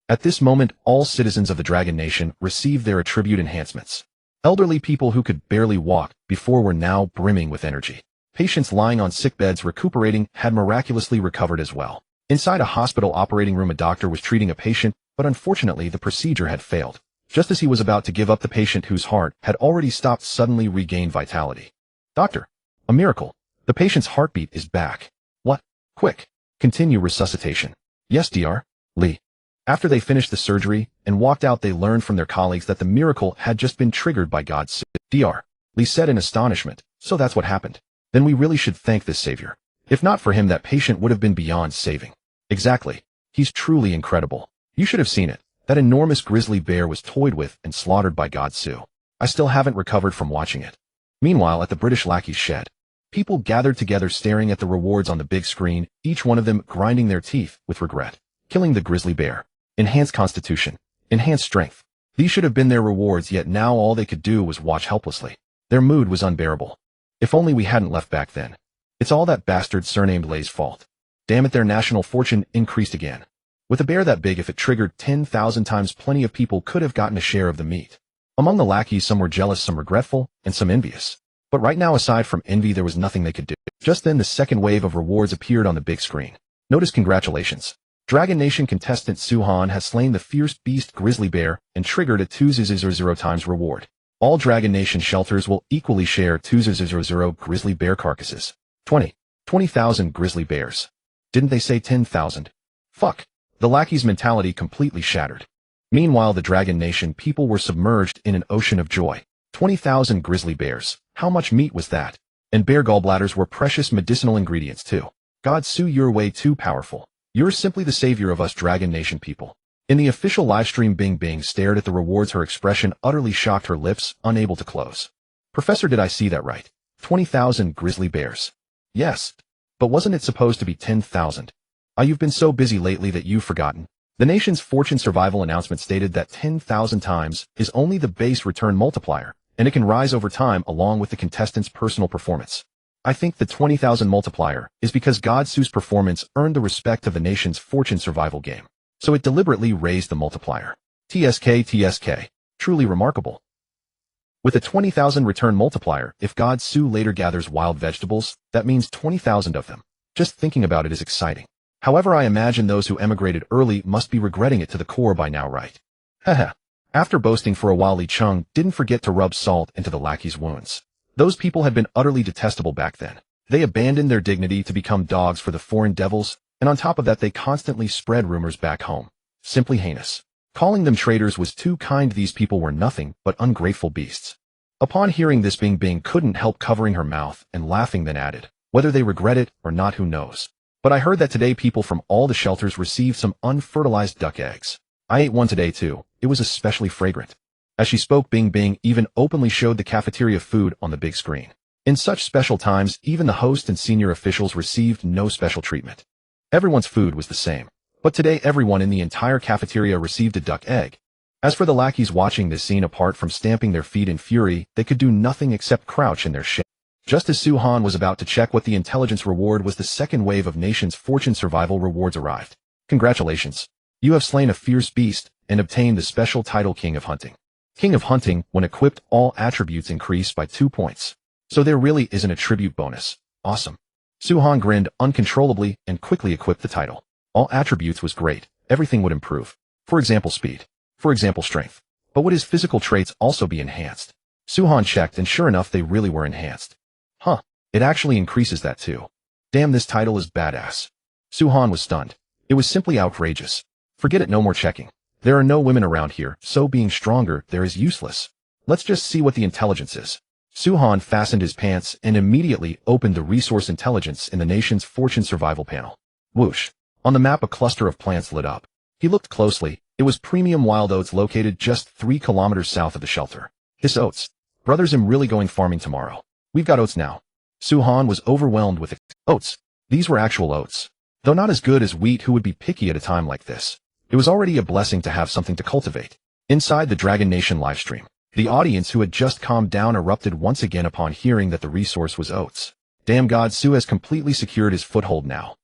At this moment, all citizens of the Dragon Nation received their attribute enhancements. Elderly people who could barely walk before were now brimming with energy. Patients lying on sick beds recuperating had miraculously recovered as well. Inside a hospital operating room, a doctor was treating a patient, but unfortunately the procedure had failed. Just as he was about to give up, the patient, whose heart had already stopped, suddenly regained vitality. Doctor, a miracle. The patient's heartbeat is back. What? Quick. Continue resuscitation. Yes, Dr. Li. After they finished the surgery and walked out, they learned from their colleagues that the miracle had just been triggered by God's. Dr. Li said in astonishment. So that's what happened. Then we really should thank this savior. If not for him, that patient would have been beyond saving. Exactly. He's truly incredible. You should have seen it. That enormous grizzly bear was toyed with and slaughtered by God Su. I still haven't recovered from watching it. Meanwhile, at the British lackey's shed, people gathered together staring at the rewards on the big screen, each one of them grinding their teeth with regret. Killing the grizzly bear. Enhanced constitution. Enhanced strength. These should have been their rewards, yet now all they could do was watch helplessly. Their mood was unbearable. If only we hadn't left back then. It's all that bastard surnamed Lay's fault. Damn it, their national fortune increased again. With a bear that big, if it triggered 10,000 times, plenty of people could have gotten a share of the meat. Among the lackeys, some were jealous, some regretful, and some envious. But right now, aside from envy, there was nothing they could do. Just then, the second wave of rewards appeared on the big screen. Notice congratulations. Dragon Nation contestant Suhan has slain the fierce beast grizzly bear and triggered a 2,000 times reward. All Dragon Nation shelters will equally share 2,000 grizzly bear carcasses. 20,000 grizzly bears. Didn't they say 10,000? Fuck. The lackey's mentality completely shattered. Meanwhile, the Dragon Nation people were submerged in an ocean of joy. 20,000 grizzly bears. How much meat was that? And bear gallbladders were precious medicinal ingredients too. God Su, you're way too powerful. You're simply the savior of us Dragon Nation people. In the official livestream, Bing Bing stared at the rewards, her expression utterly shocked, her lips unable to close. Professor, did I see that right? 20,000 grizzly bears. Yes. But wasn't it supposed to be 10,000? You've been so busy lately that you've forgotten. The nation's fortune survival announcement stated that 10,000 times is only the base return multiplier, and it can rise over time along with the contestant's personal performance. I think the 20,000 multiplier is because God Su's performance earned the respect of the nation's fortune survival game. So it deliberately raised the multiplier. TSK. Truly remarkable. With a 20,000 return multiplier, if God Su later gathers wild vegetables, that means 20,000 of them. Just thinking about it is exciting. However, I imagine those who emigrated early must be regretting it to the core by now, right? Haha. After boasting for a while, Li Chung didn't forget to rub salt into the lackey's wounds. Those people had been utterly detestable back then. They abandoned their dignity to become dogs for the foreign devils, and on top of that they constantly spread rumors back home. Simply heinous. Calling them traitors was too kind. These people were nothing but ungrateful beasts. Upon hearing this, Bing Bing couldn't help covering her mouth and laughing, then added, whether they regret it or not, who knows. But I heard that today people from all the shelters received some unfertilized duck eggs. I ate one today too. It was especially fragrant. As she spoke, Bing Bing even openly showed the cafeteria food on the big screen. In such special times, even the host and senior officials received no special treatment. Everyone's food was the same. But today everyone in the entire cafeteria received a duck egg. As for the lackeys watching this scene, apart from stamping their feet in fury, they could do nothing except crouch in their shame. Just as Su Han was about to check what the intelligence reward was, the second wave of nation's fortune survival rewards arrived. Congratulations. You have slain a fierce beast and obtained the special title King of Hunting. King of Hunting, when equipped, all attributes increase by 2 points. So there really is an attribute bonus. Awesome. Su Han grinned uncontrollably and quickly equipped the title. All attributes was great. Everything would improve. For example, speed. For example, strength. But would his physical traits also be enhanced? Su Han checked, and sure enough, they really were enhanced. Huh. It actually increases that too. Damn, this title is badass. Su Han was stunned. It was simply outrageous. Forget it, no more checking. There are no women around here, so being stronger there is useless. Let's just see what the intelligence is. Su Han fastened his pants and immediately opened the resource intelligence in the nation's fortune survival panel. Whoosh. On the map, a cluster of plants lit up. He looked closely. It was premium wild oats located just 3 kilometers south of the shelter. This oats. Brothers, I'm really going farming tomorrow. We've got oats now. Su Han was overwhelmed with oats. These were actual oats. Though not as good as wheat, who would be picky at a time like this? It was already a blessing to have something to cultivate. Inside the Dragon Nation livestream, the audience, who had just calmed down, erupted once again upon hearing that the resource was oats. Damn, God Su has completely secured his foothold now.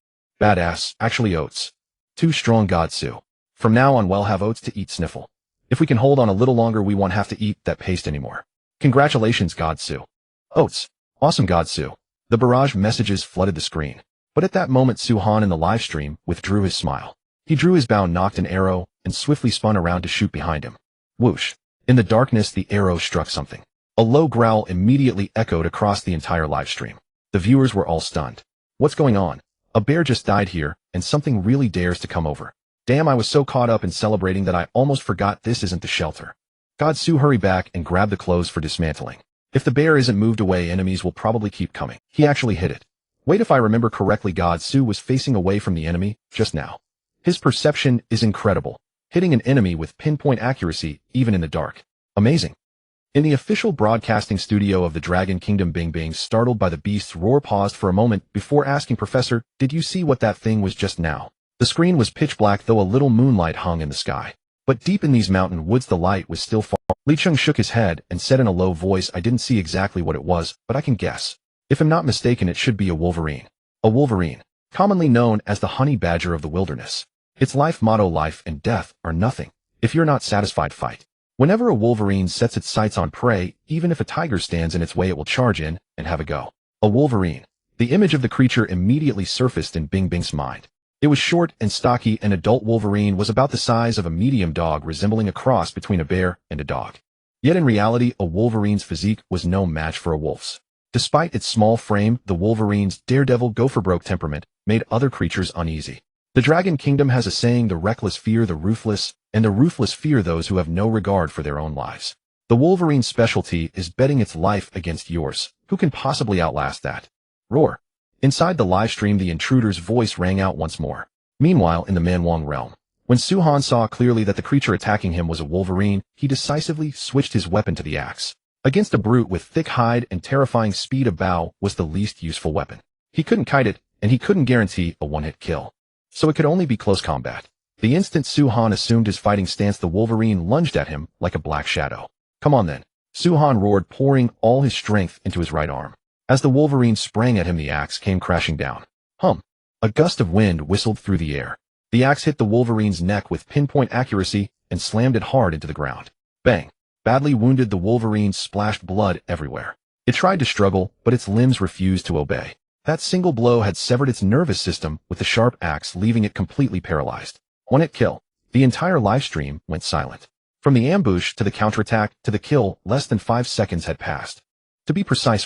Badass, actually oats. Too strong, God Su. From now on we'll have oats to eat, sniffle. If we can hold on a little longer, we won't have to eat that paste anymore. Congratulations, God Su. Oats. Awesome, God Su. The barrage messages flooded the screen. But at that moment, Su Han in the livestream withdrew his smile. He drew his bow, nocked an arrow, and swiftly spun around to shoot behind him. Whoosh. In the darkness, the arrow struck something. A low growl immediately echoed across the entire livestream. The viewers were all stunned. What's going on? A bear just died here, and something really dares to come over. Damn, I was so caught up in celebrating that I almost forgot this isn't the shelter. God Su, hurry back and grab the clothes for dismantling. If the bear isn't moved away, enemies will probably keep coming. He actually hit it. Wait, if I remember correctly, God Su was facing away from the enemy just now. His perception is incredible, hitting an enemy with pinpoint accuracy even in the dark. Amazing. In the official broadcasting studio of the Dragon Kingdom, Bing Bing, startled by the beast's roar, paused for a moment before asking, "Professor, did you see what that thing was just now?" The screen was pitch black, though a little moonlight hung in the sky. But deep in these mountain woods the light was still far. Lin Xue shook his head and said in a low voice, "I didn't see exactly what it was, but I can guess. If I'm not mistaken, it should be a wolverine." A wolverine, commonly known as the honey badger of the wilderness. Its life motto: life and death are nothing. If you're not satisfied, fight. Whenever a wolverine sets its sights on prey, even if a tiger stands in its way, it will charge in and have a go. A wolverine. The image of the creature immediately surfaced in Bing Bing's mind. It was short and stocky. An adult wolverine was about the size of a medium dog, resembling a cross between a bear and a dog. Yet in reality, a wolverine's physique was no match for a wolf's. Despite its small frame, the wolverine's daredevil, gopher-broke temperament made other creatures uneasy. The Dragon Kingdom has a saying: the reckless fear the ruthless, and the ruthless fear those who have no regard for their own lives. The wolverine's specialty is betting its life against yours. Who can possibly outlast that? Roar. Inside the live stream, the intruder's voice rang out once more. Meanwhile, in the Manwang realm, when Su Han saw clearly that the creature attacking him was a wolverine, he decisively switched his weapon to the axe. Against a brute with thick hide and terrifying speed, a bow was the least useful weapon. He couldn't kite it, and he couldn't guarantee a one-hit kill. So it could only be close combat. The instant Su Han assumed his fighting stance, the wolverine lunged at him like a black shadow. "Come on then," Su Han roared, pouring all his strength into his right arm. As the wolverine sprang at him, the axe came crashing down. Hum! A gust of wind whistled through the air. The axe hit the wolverine's neck with pinpoint accuracy and slammed it hard into the ground. Bang! Badly wounded, the wolverine splashed blood everywhere. It tried to struggle, but its limbs refused to obey. That single blow had severed its nervous system with the sharp axe, leaving it completely paralyzed. One-hit kill. The entire livestream went silent. From the ambush to the counterattack to the kill, less than 5 seconds had passed. To be precise,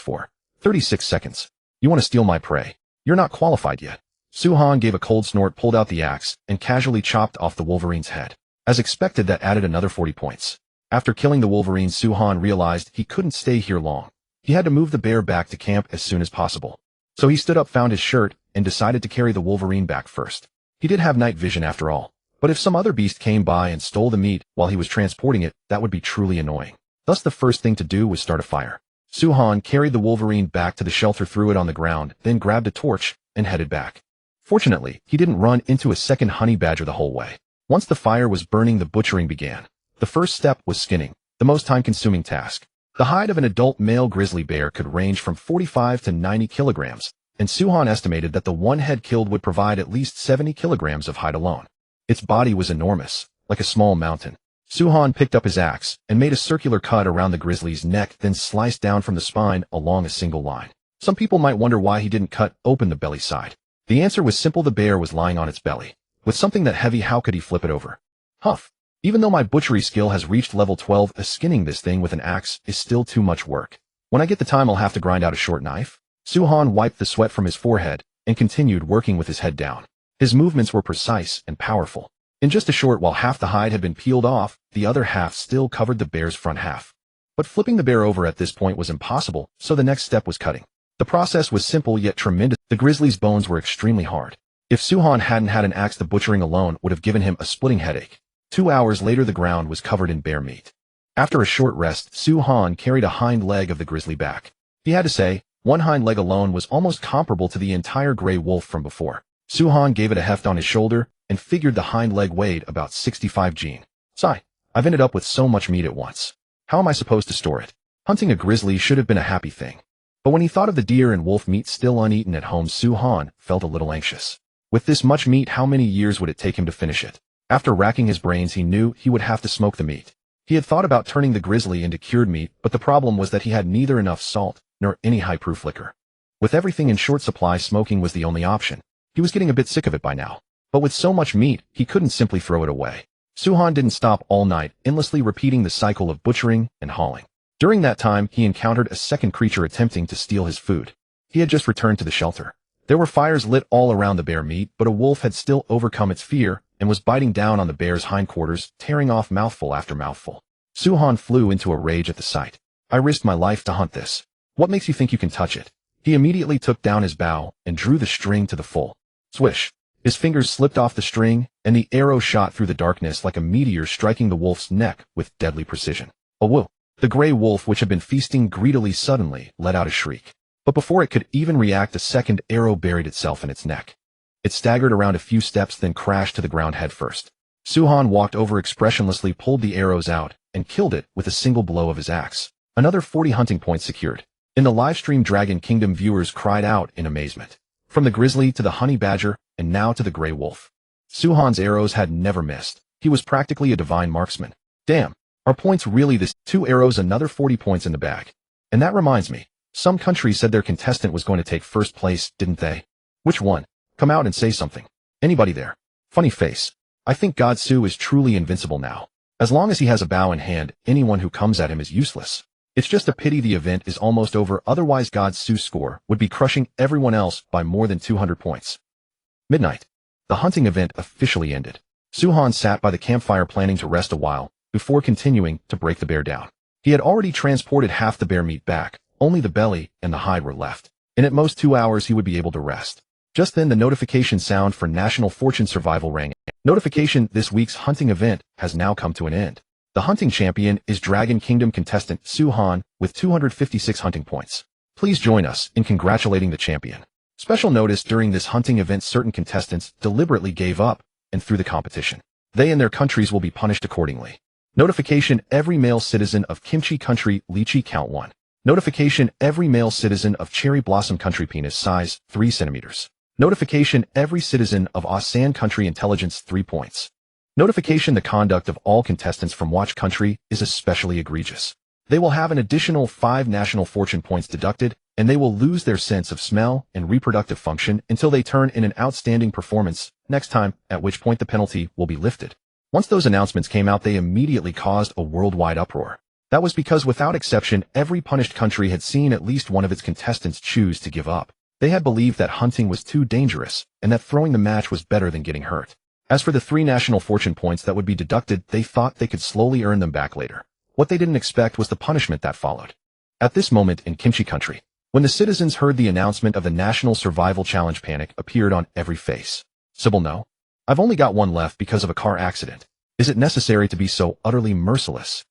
36 seconds. You want to steal my prey? You're not qualified yet. Su Han gave a cold snort, pulled out the axe, and casually chopped off the wolverine's head. As expected, that added another 40 points. After killing the wolverine, Su Han realized he couldn't stay here long. He had to move the bear back to camp as soon as possible. So he stood up, found his shirt, and decided to carry the wolverine back first. He did have night vision after all. But if some other beast came by and stole the meat while he was transporting it, that would be truly annoying. Thus the first thing to do was start a fire. Su Han carried the wolverine back to the shelter, threw it on the ground, then grabbed a torch and headed back. Fortunately, he didn't run into a second honey badger the whole way. Once the fire was burning, the butchering began. The first step was skinning, the most time-consuming task. The hide of an adult male grizzly bear could range from 45 to 90 kilograms, and Su Han estimated that the one head killed would provide at least 70 kilograms of hide alone. Its body was enormous, like a small mountain. Su Han picked up his axe and made a circular cut around the grizzly's neck, then sliced down from the spine along a single line. Some people might wonder why he didn't cut open the belly side. The answer was simple: the bear was lying on its belly. With something that heavy, how could he flip it over? Huff. Even though my butchery skill has reached level 12, skinning this thing with an axe is still too much work. When I get the time, I'll have to grind out a short knife. Su Han wiped the sweat from his forehead and continued working with his head down. His movements were precise and powerful. In just a short while, half the hide had been peeled off, the other half still covered the bear's front half. But flipping the bear over at this point was impossible, so the next step was cutting. The process was simple yet tremendous. The grizzly's bones were extremely hard. If Su Han hadn't had an axe, the butchering alone would have given him a splitting headache. 2 hours later, the ground was covered in bear meat. After a short rest, Su Han carried a hind leg of the grizzly back. He had to say, one hind leg alone was almost comparable to the entire gray wolf from before. Su Han gave it a heft on his shoulder and figured the hind leg weighed about 65 gene. Sigh, I've ended up with so much meat at once. How am I supposed to store it? Hunting a grizzly should have been a happy thing. But when he thought of the deer and wolf meat still uneaten at home, Su Han felt a little anxious. With this much meat, how many years would it take him to finish it? After racking his brains, he knew he would have to smoke the meat. He had thought about turning the grizzly into cured meat, but the problem was that he had neither enough salt nor any high-proof liquor. With everything in short supply, smoking was the only option. He was getting a bit sick of it by now. But with so much meat, he couldn't simply throw it away. Su Han didn't stop all night, endlessly repeating the cycle of butchering and hauling. During that time, he encountered a second creature attempting to steal his food. He had just returned to the shelter. There were fires lit all around the bear meat, but a wolf had still overcome its fear and was biting down on the bear's hindquarters, tearing off mouthful after mouthful. Su Han flew into a rage at the sight. I risked my life to hunt this. What makes you think you can touch it? He immediately took down his bow and drew the string to the full. Swish. His fingers slipped off the string, and the arrow shot through the darkness like a meteor, striking the wolf's neck with deadly precision. A whoop! The gray wolf, which had been feasting greedily, suddenly let out a shriek. But before it could even react, a second arrow buried itself in its neck. It staggered around a few steps, then crashed to the ground headfirst. Suhan walked over expressionlessly, pulled the arrows out, and killed it with a single blow of his axe. Another 40 hunting points secured. In the livestream, Dragon Kingdom viewers cried out in amazement. From the grizzly to the honey badger, and now to the gray wolf. Suhan's arrows had never missed. He was practically a divine marksman. Damn, are points really this? 2 arrows, another 40 points in the bag. And that reminds me, some country said their contestant was going to take first place, didn't they? Which one? Come out and say something. Anybody there? Funny face. I think God Su is truly invincible now. As long as he has a bow in hand, anyone who comes at him is useless. It's just a pity the event is almost over, otherwise God Su's score would be crushing everyone else by more than 200 points. Midnight. The hunting event officially ended. Suhan sat by the campfire planning to rest a while, before continuing to break the bear down. He had already transported half the bear meat back, only the belly and the hide were left. And at most 2 hours he would be able to rest. Just then the notification sound for National Fortune Survival rang. Notification: this week's hunting event has now come to an end. The hunting champion is Dragon Kingdom contestant Suhan with 256 hunting points. Please join us in congratulating the champion. Special notice: during this hunting event, certain contestants deliberately gave up and threw the competition. They and their countries will be punished accordingly. Notification: every male citizen of Kimchi Country, Lychee count 1. Notification: every male citizen of Cherry Blossom Country, penis size 3 centimeters. Notification: every citizen of Asan Country, intelligence 3 points. Notification: the conduct of all contestants from Watch Country is especially egregious. They will have an additional 5 national fortune points deducted, and they will lose their sense of smell and reproductive function until they turn in an outstanding performance next time, at which point the penalty will be lifted. Once those announcements came out, they immediately caused a worldwide uproar. That was because, without exception, every punished country had seen at least one of its contestants choose to give up. They had believed that hunting was too dangerous, and that throwing the match was better than getting hurt. As for the 3 national fortune points that would be deducted, they thought they could slowly earn them back later. What they didn't expect was the punishment that followed. At this moment in Kimchi Country, when the citizens heard the announcement of the National Survival Challenge, panic appeared on every face. Sybil, no. I've only got 1 left because of a car accident. Is it necessary to be so utterly merciless?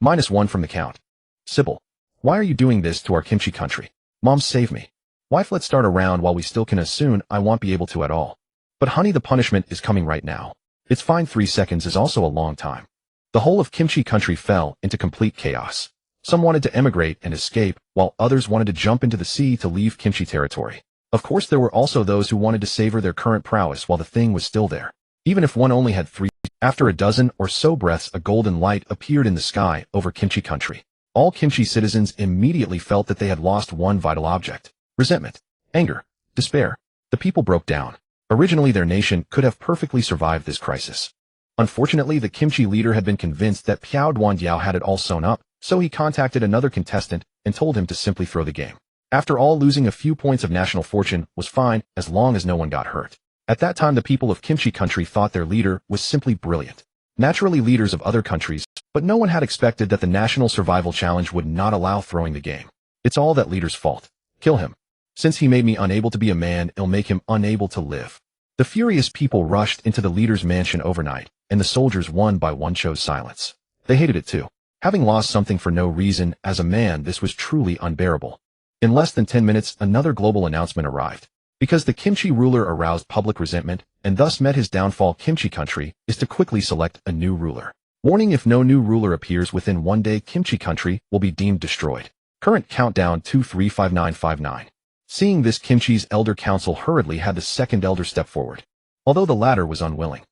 -1 from the count. Sybil, why are you doing this to our Kimchi Country? Mom, save me. Wife, let's start a round while we still can. Soon I won't be able to at all. But honey, the punishment is coming right now. It's fine. 3 seconds is also a long time. The whole of Kimchi Country fell into complete chaos. Some wanted to emigrate and escape, while others wanted to jump into the sea to leave Kimchi territory. Of course, there were also those who wanted to savor their current prowess while the thing was still there. Even if one only had 3, after a dozen or so breaths, a golden light appeared in the sky over Kimchi Country. All Kimchi citizens immediately felt that they had lost one vital object. Resentment, anger, despair. The people broke down. Originally, their nation could have perfectly survived this crisis. Unfortunately, the Kimchi leader had been convinced that Piao Duandiao had it all sewn up, so he contacted another contestant and told him to simply throw the game. After all, losing a few points of national fortune was fine as long as no one got hurt. At that time, the people of Kimchi Country thought their leader was simply brilliant. Naturally, leaders of other countries, but no one had expected that the National Survival Challenge would not allow throwing the game. It's all that leader's fault. Kill him. Since he made me unable to be a man, it'll make him unable to live. The furious people rushed into the leader's mansion overnight, and the soldiers one by one chose silence. They hated it too. Having lost something for no reason, as a man, this was truly unbearable. In less than 10 minutes, another global announcement arrived. Because the Kimchi ruler aroused public resentment, and thus met his downfall, Kimchi Country is to quickly select a new ruler. Warning: if no new ruler appears within 1 day, Kimchi Country will be deemed destroyed. Current countdown 235959. Seeing this, Kimchi's elder council hurriedly had the second elder step forward, although the latter was unwilling.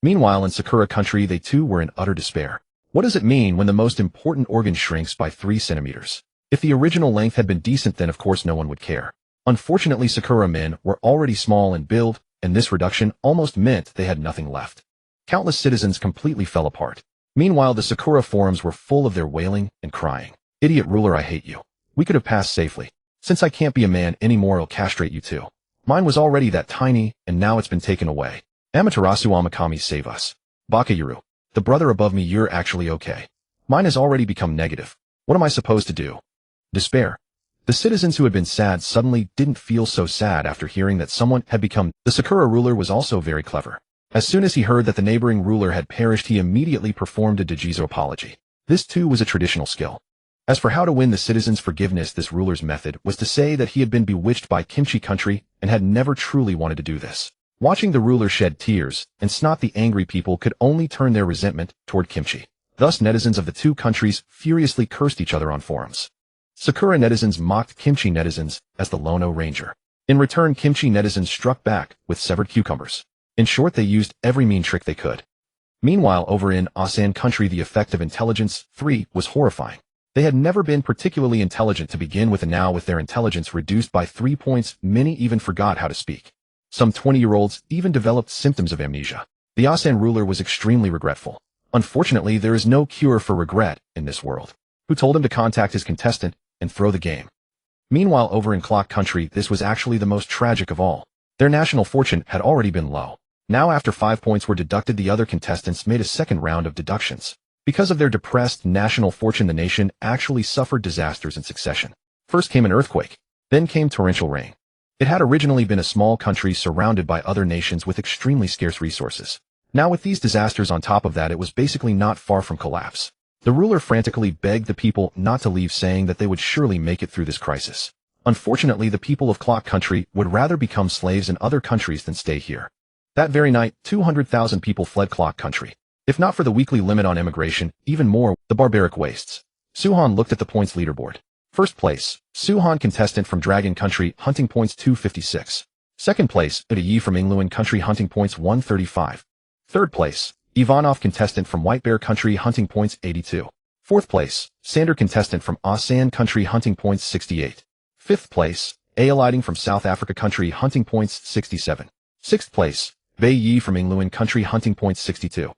Meanwhile, in Sakura Country, they too were in utter despair. What does it mean when the most important organ shrinks by 3 centimeters? If the original length had been decent, then of course no one would care. Unfortunately, Sakura men were already small in build, and this reduction almost meant they had nothing left. Countless citizens completely fell apart. Meanwhile, the Sakura forums were full of their wailing and crying. Idiot ruler, I hate you. We could have passed safely. Since I can't be a man anymore, I'll castrate you too. Mine was already that tiny, and now it's been taken away. Amaterasu Amakami, save us. Bakayuru, the brother above me, you're actually okay. Mine has already become negative. What am I supposed to do? Despair. The citizens who had been sad suddenly didn't feel so sad after hearing that someone had become. The Sakura ruler was also very clever. As soon as he heard that the neighboring ruler had perished, he immediately performed a Dejizo apology. This too was a traditional skill. As for how to win the citizens' forgiveness, this ruler's method was to say that he had been bewitched by kimchi country and had never truly wanted to do this. Watching the ruler shed tears and snot, the angry people could only turn their resentment toward kimchi. Thus, netizens of the two countries furiously cursed each other on forums. Sakura netizens mocked kimchi netizens as the Lono Ranger. In return, kimchi netizens struck back with severed cucumbers. In short, they used every mean trick they could. Meanwhile, over in Asan country, the effect of intelligence 3 was horrifying. They had never been particularly intelligent to begin with, and now with their intelligence reduced by 3 points, many even forgot how to speak. Some 20-year-olds even developed symptoms of amnesia. The Asan ruler was extremely regretful. Unfortunately, there is no cure for regret in this world. Who told him to contact his contestant and throw the game? Meanwhile, over in Clock country, this was actually the most tragic of all. Their national fortune had already been low. Now, after 5 points were deducted, the other contestants made a second round of deductions. Because of their depressed national fortune, the nation actually suffered disasters in succession. First came an earthquake, then came torrential rain. It had originally been a small country surrounded by other nations with extremely scarce resources. Now, with these disasters on top of that, it was basically not far from collapse. The ruler frantically begged the people not to leave, saying that they would surely make it through this crisis. Unfortunately, the people of Clock country would rather become slaves in other countries than stay here. That very night, 200,000 people fled Clock country. If not for the weekly limit on immigration, even more, the barbaric wastes. Suhan looked at the points leaderboard. First place, Suhan contestant from Dragon country, hunting points 256. Second place, Yi from Ingluan country, hunting points 135. Third place, Ivanov contestant from White Bear country, hunting points 82. Fourth place, Sander contestant from Asan country, hunting points 68. Fifth place, Aeliding from South Africa country, hunting points 67. Sixth place, Bei Yi from Ingluan country, hunting points 62.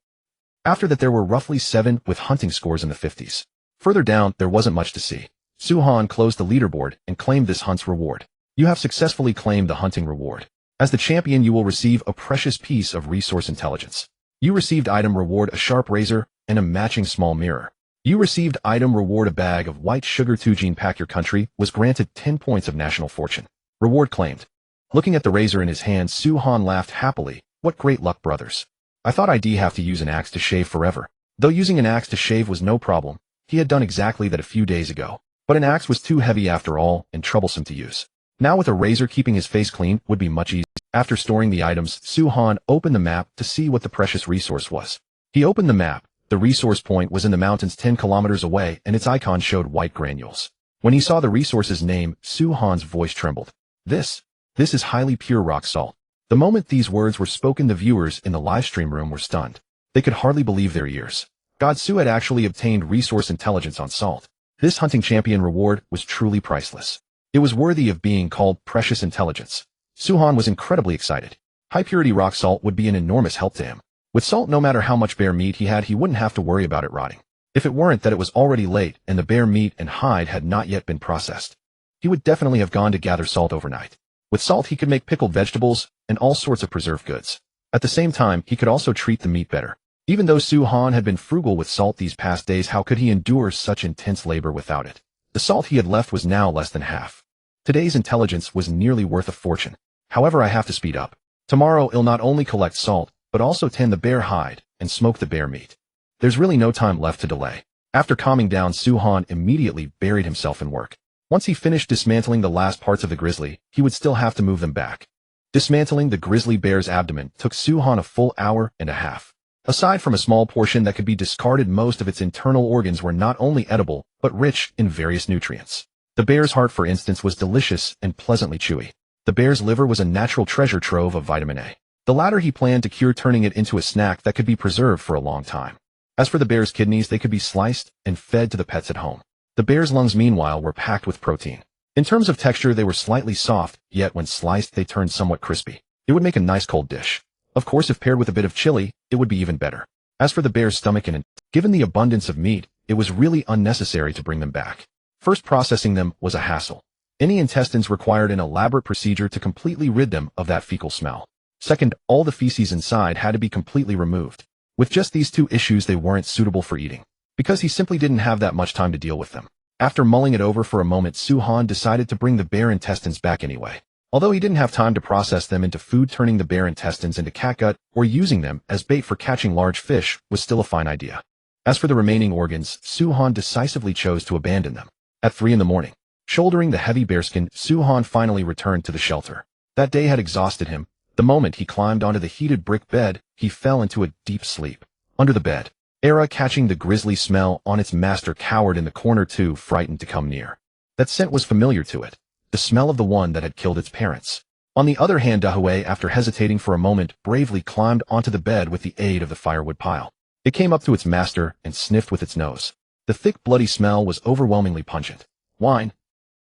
After that, there were roughly 7 with hunting scores in the 50s. Further down, there wasn't much to see. Suhan closed the leaderboard and claimed this hunt's reward. You have successfully claimed the hunting reward. As the champion, you will receive a precious piece of resource intelligence. You received item reward, a sharp razor, and a matching small mirror. You received item reward, a bag of white sugar. Tujin Pack. Your country was granted 10 points of national fortune. Reward claimed. Looking at the razor in his hand, Suhan laughed happily. What great luck, brothers. I thought I'd have to use an axe to shave forever. Though using an axe to shave was no problem, he had done exactly that a few days ago. But an axe was too heavy after all and troublesome to use. Now with a razor, keeping his face clean would be much easier. After storing the items, Suhan opened the map to see what the precious resource was. He opened the map. The resource point was in the mountains 10 kilometers away, and its icon showed white granules. When he saw the resource's name, Suhan's voice trembled. This is highly pure rock salt. The moment these words were spoken, the viewers in the livestream room were stunned. They could hardly believe their ears. Godsu had actually obtained resource intelligence on salt. This hunting champion reward was truly priceless. It was worthy of being called precious intelligence. Suhan was incredibly excited. High-purity rock salt would be an enormous help to him. With salt, no matter how much bear meat he had, he wouldn't have to worry about it rotting. If it weren't that it was already late and the bear meat and hide had not yet been processed, he would definitely have gone to gather salt overnight. With salt, he could make pickled vegetables and all sorts of preserved goods. At the same time, he could also treat the meat better. Even though Suhan had been frugal with salt these past days, how could he endure such intense labor without it? The salt he had left was now less than half. Today's intelligence was nearly worth a fortune. However, I have to speed up. Tomorrow, I'll not only collect salt, but also tend the bear hide and smoke the bear meat. There's really no time left to delay. After calming down, Suhan immediately buried himself in work. Once he finished dismantling the last parts of the grizzly, he would still have to move them back. Dismantling the grizzly bear's abdomen took Suhan a full hour and a half. Aside from a small portion that could be discarded, most of its internal organs were not only edible, but rich in various nutrients. The bear's heart, for instance, was delicious and pleasantly chewy. The bear's liver was a natural treasure trove of vitamin A. The latter he planned to cure, turning it into a snack that could be preserved for a long time. As for the bear's kidneys, they could be sliced and fed to the pets at home. The bear's lungs, meanwhile, were packed with protein. In terms of texture, they were slightly soft, yet when sliced, they turned somewhat crispy. It would make a nice cold dish. Of course, if paired with a bit of chili, it would be even better. As for the bear's stomach and given the abundance of meat, it was really unnecessary to bring them back. First, processing them was a hassle. Any intestines required an elaborate procedure to completely rid them of that fecal smell. Second, all the feces inside had to be completely removed. With just these two issues, they weren't suitable for eating, because he simply didn't have that much time to deal with them. After mulling it over for a moment, Suhan decided to bring the bear intestines back anyway. Although he didn't have time to process them into food, turning the bear intestines into catgut or using them as bait for catching large fish was still a fine idea. As for the remaining organs, Su-han decisively chose to abandon them. At 3 in the morning, shouldering the heavy bearskin, Su-han finally returned to the shelter. That day had exhausted him. The moment he climbed onto the heated brick bed, he fell into a deep sleep. Under the bed, Era, catching the grisly smell on its master, cowered in the corner too frightened to come near. That scent was familiar to it, the smell of the one that had killed its parents. On the other hand, Dahue, after hesitating for a moment, bravely climbed onto the bed with the aid of the firewood pile. It came up to its master and sniffed with its nose. The thick, bloody smell was overwhelmingly pungent. Wine.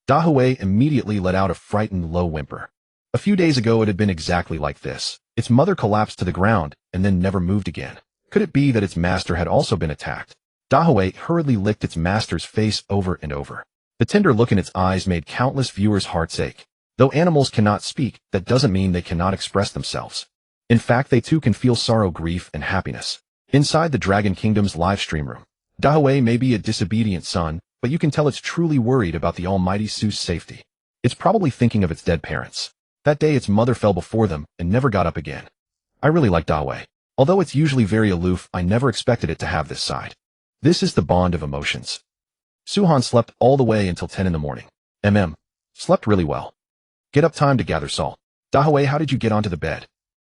Dahue immediately let out a frightened, low whimper. A few days ago it had been exactly like this. Its mother collapsed to the ground and then never moved again. Could it be that its master had also been attacked? Dahue hurriedly licked its master's face over and over. The tender look in its eyes made countless viewers' hearts ache. Though animals cannot speak, that doesn't mean they cannot express themselves. In fact, they too can feel sorrow, grief, and happiness. Inside the Dragon Kingdom's live stream room, Dahue may be a disobedient son, but you can tell it's truly worried about the almighty Su's safety. It's probably thinking of its dead parents. That day its mother fell before them and never got up again. I really like Dahue. Although it's usually very aloof, I never expected it to have this side. This is the bond of emotions. Su-han slept all the way until 10 in the morning. Slept really well. Get up, time to gather salt. Dahue, how did you get onto the bed?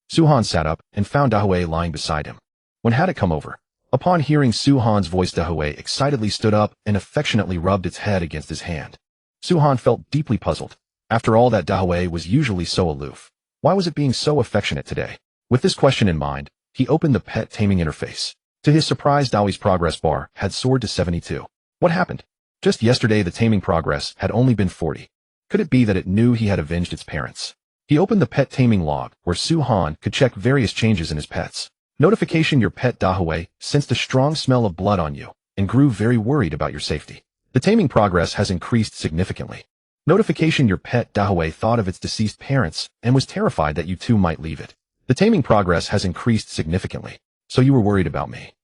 Su-han sat up and found Dahue lying beside him. When had it come over? Upon hearing Su-han's voice, Dahue excitedly stood up and affectionately rubbed its head against his hand. Su-han felt deeply puzzled. After all, that Dahue was usually so aloof. Why was it being so affectionate today? With this question in mind, he opened the pet taming interface. To his surprise, Dahue's progress bar had soared to 72. What happened? Just yesterday the taming progress had only been 40. Could it be that it knew he had avenged its parents? He opened the pet taming log, where Su-han could check various changes in his pets. Notification: your pet Dahue sensed a strong smell of blood on you and grew very worried about your safety. The taming progress has increased significantly. Notification: your pet Dahue thought of its deceased parents and was terrified that you too might leave it. The taming progress has increased significantly. So you were worried about me.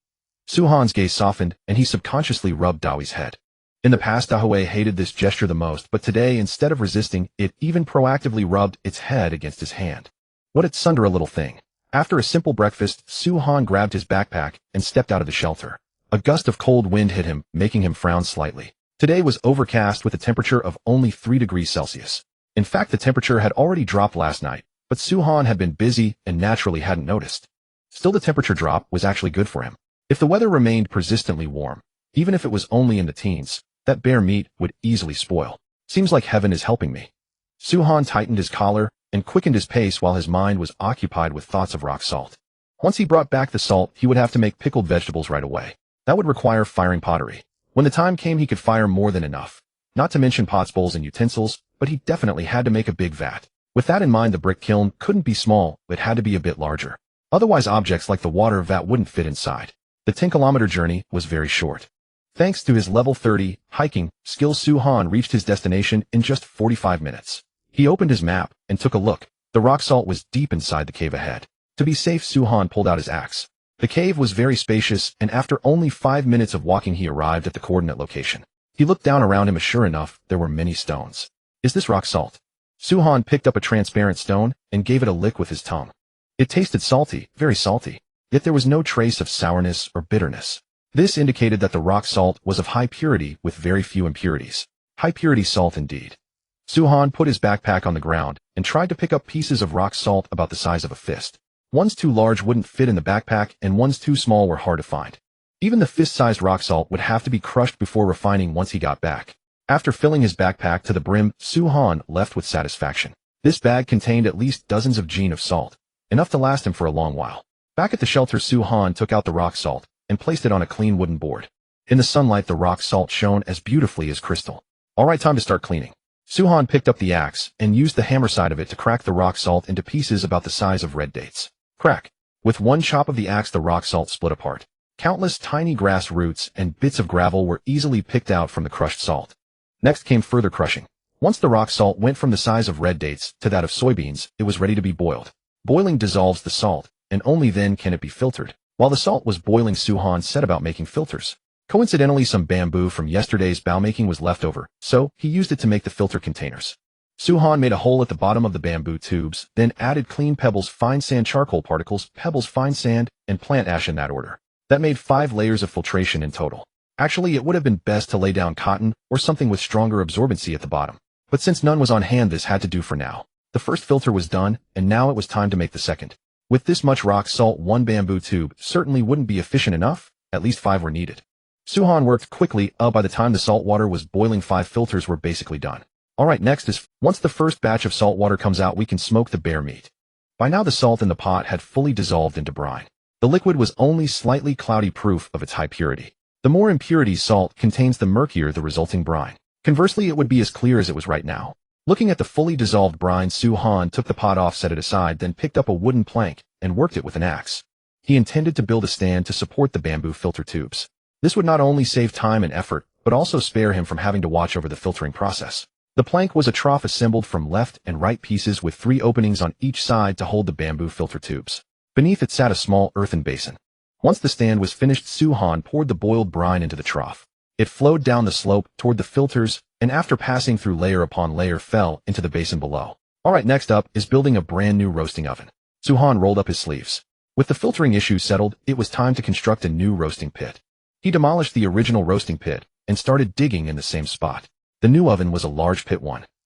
Su-han's gaze softened and he subconsciously rubbed Dahue's head. In the past, Dahue hated this gesture the most, but today, instead of resisting, it even proactively rubbed its head against his hand. What a sunder a little thing. After a simple breakfast, Su-han grabbed his backpack and stepped out of the shelter. A gust of cold wind hit him, making him frown slightly. Today was overcast with a temperature of only 3 degrees Celsius. In fact, the temperature had already dropped last night, but Su-han had been busy and naturally hadn't noticed. Still, the temperature drop was actually good for him. If the weather remained persistently warm, even if it was only in the teens, that bear meat would easily spoil. Seems like heaven is helping me. Su-han tightened his collar and quickened his pace while his mind was occupied with thoughts of rock salt. Once he brought back the salt, he would have to make pickled vegetables right away. That would require firing pottery. When the time came, he could fire more than enough. Not to mention pots, bowls, and utensils, but he definitely had to make a big vat. With that in mind, the brick kiln couldn't be small, but had to be a bit larger. Otherwise, objects like the water vat wouldn't fit inside. The 10-kilometer journey was very short. Thanks to his level 30 hiking skill, Su-han reached his destination in just 45 minutes. He opened his map and took a look. The rock salt was deep inside the cave ahead. To be safe, Su-han pulled out his axe. The cave was very spacious, and after only 5 minutes of walking, he arrived at the coordinate location. He looked down around him, and sure enough, there were many stones. Is this rock salt? Su-han picked up a transparent stone and gave it a lick with his tongue. It tasted salty, very salty, yet there was no trace of sourness or bitterness. This indicated that the rock salt was of high purity with very few impurities. High purity salt indeed. Su-han put his backpack on the ground and tried to pick up pieces of rock salt about the size of a fist. Ones too large wouldn't fit in the backpack, and ones too small were hard to find. Even the fist-sized rock salt would have to be crushed before refining once he got back. After filling his backpack to the brim, Su-han left with satisfaction. This bag contained at least dozens of jeans of salt, enough to last him for a long while. Back at the shelter, Su-han took out the rock salt and placed it on a clean wooden board. In the sunlight, the rock salt shone as beautifully as crystal. All right, time to start cleaning. Su-han picked up the axe and used the hammer side of it to crack the rock salt into pieces about the size of red dates. Crack. With one chop of the axe, the rock salt split apart. Countless tiny grass roots and bits of gravel were easily picked out from the crushed salt. Next came further crushing. Once the rock salt went from the size of red dates to that of soybeans, it was ready to be boiled. Boiling dissolves the salt, and only then can it be filtered. While the salt was boiling, Su-han set about making filters. Coincidentally, some bamboo from yesterday's bow making was left over, so he used it to make the filter containers. Su-han made a hole at the bottom of the bamboo tubes, then added clean pebbles, fine sand, charcoal particles, pebbles, fine sand, and plant ash in that order. That made 5 layers of filtration in total. Actually, it would have been best to lay down cotton or something with stronger absorbency at the bottom. But since none was on hand, this had to do for now. The first filter was done, and now it was time to make the second. With this much rock salt, 1 bamboo tube certainly wouldn't be efficient enough. At least 5 were needed. Suhan worked quickly. By the time the salt water was boiling, 5 filters were basically done. Alright, next is, once the first batch of salt water comes out, we can smoke the bear meat. By now the salt in the pot had fully dissolved into brine. The liquid was only slightly cloudy, proof of its high purity. The more impurities salt contains, the murkier the resulting brine. Conversely, it would be as clear as it was right now. Looking at the fully dissolved brine, Suhan took the pot off, set it aside, then picked up a wooden plank and worked it with an axe. He intended to build a stand to support the bamboo filter tubes. This would not only save time and effort, but also spare him from having to watch over the filtering process. The plank was a trough assembled from left and right pieces with 3 openings on each side to hold the bamboo filter tubes. Beneath it sat a small earthen basin. Once the stand was finished, Suhan poured the boiled brine into the trough. It flowed down the slope toward the filters, and after passing through layer upon layer, fell into the basin below. Alright, next up is building a brand new roasting oven. Suhan rolled up his sleeves. With the filtering issue settled, it was time to construct a new roasting pit. He demolished the original roasting pit and started digging in the same spot. The new oven was a large pit,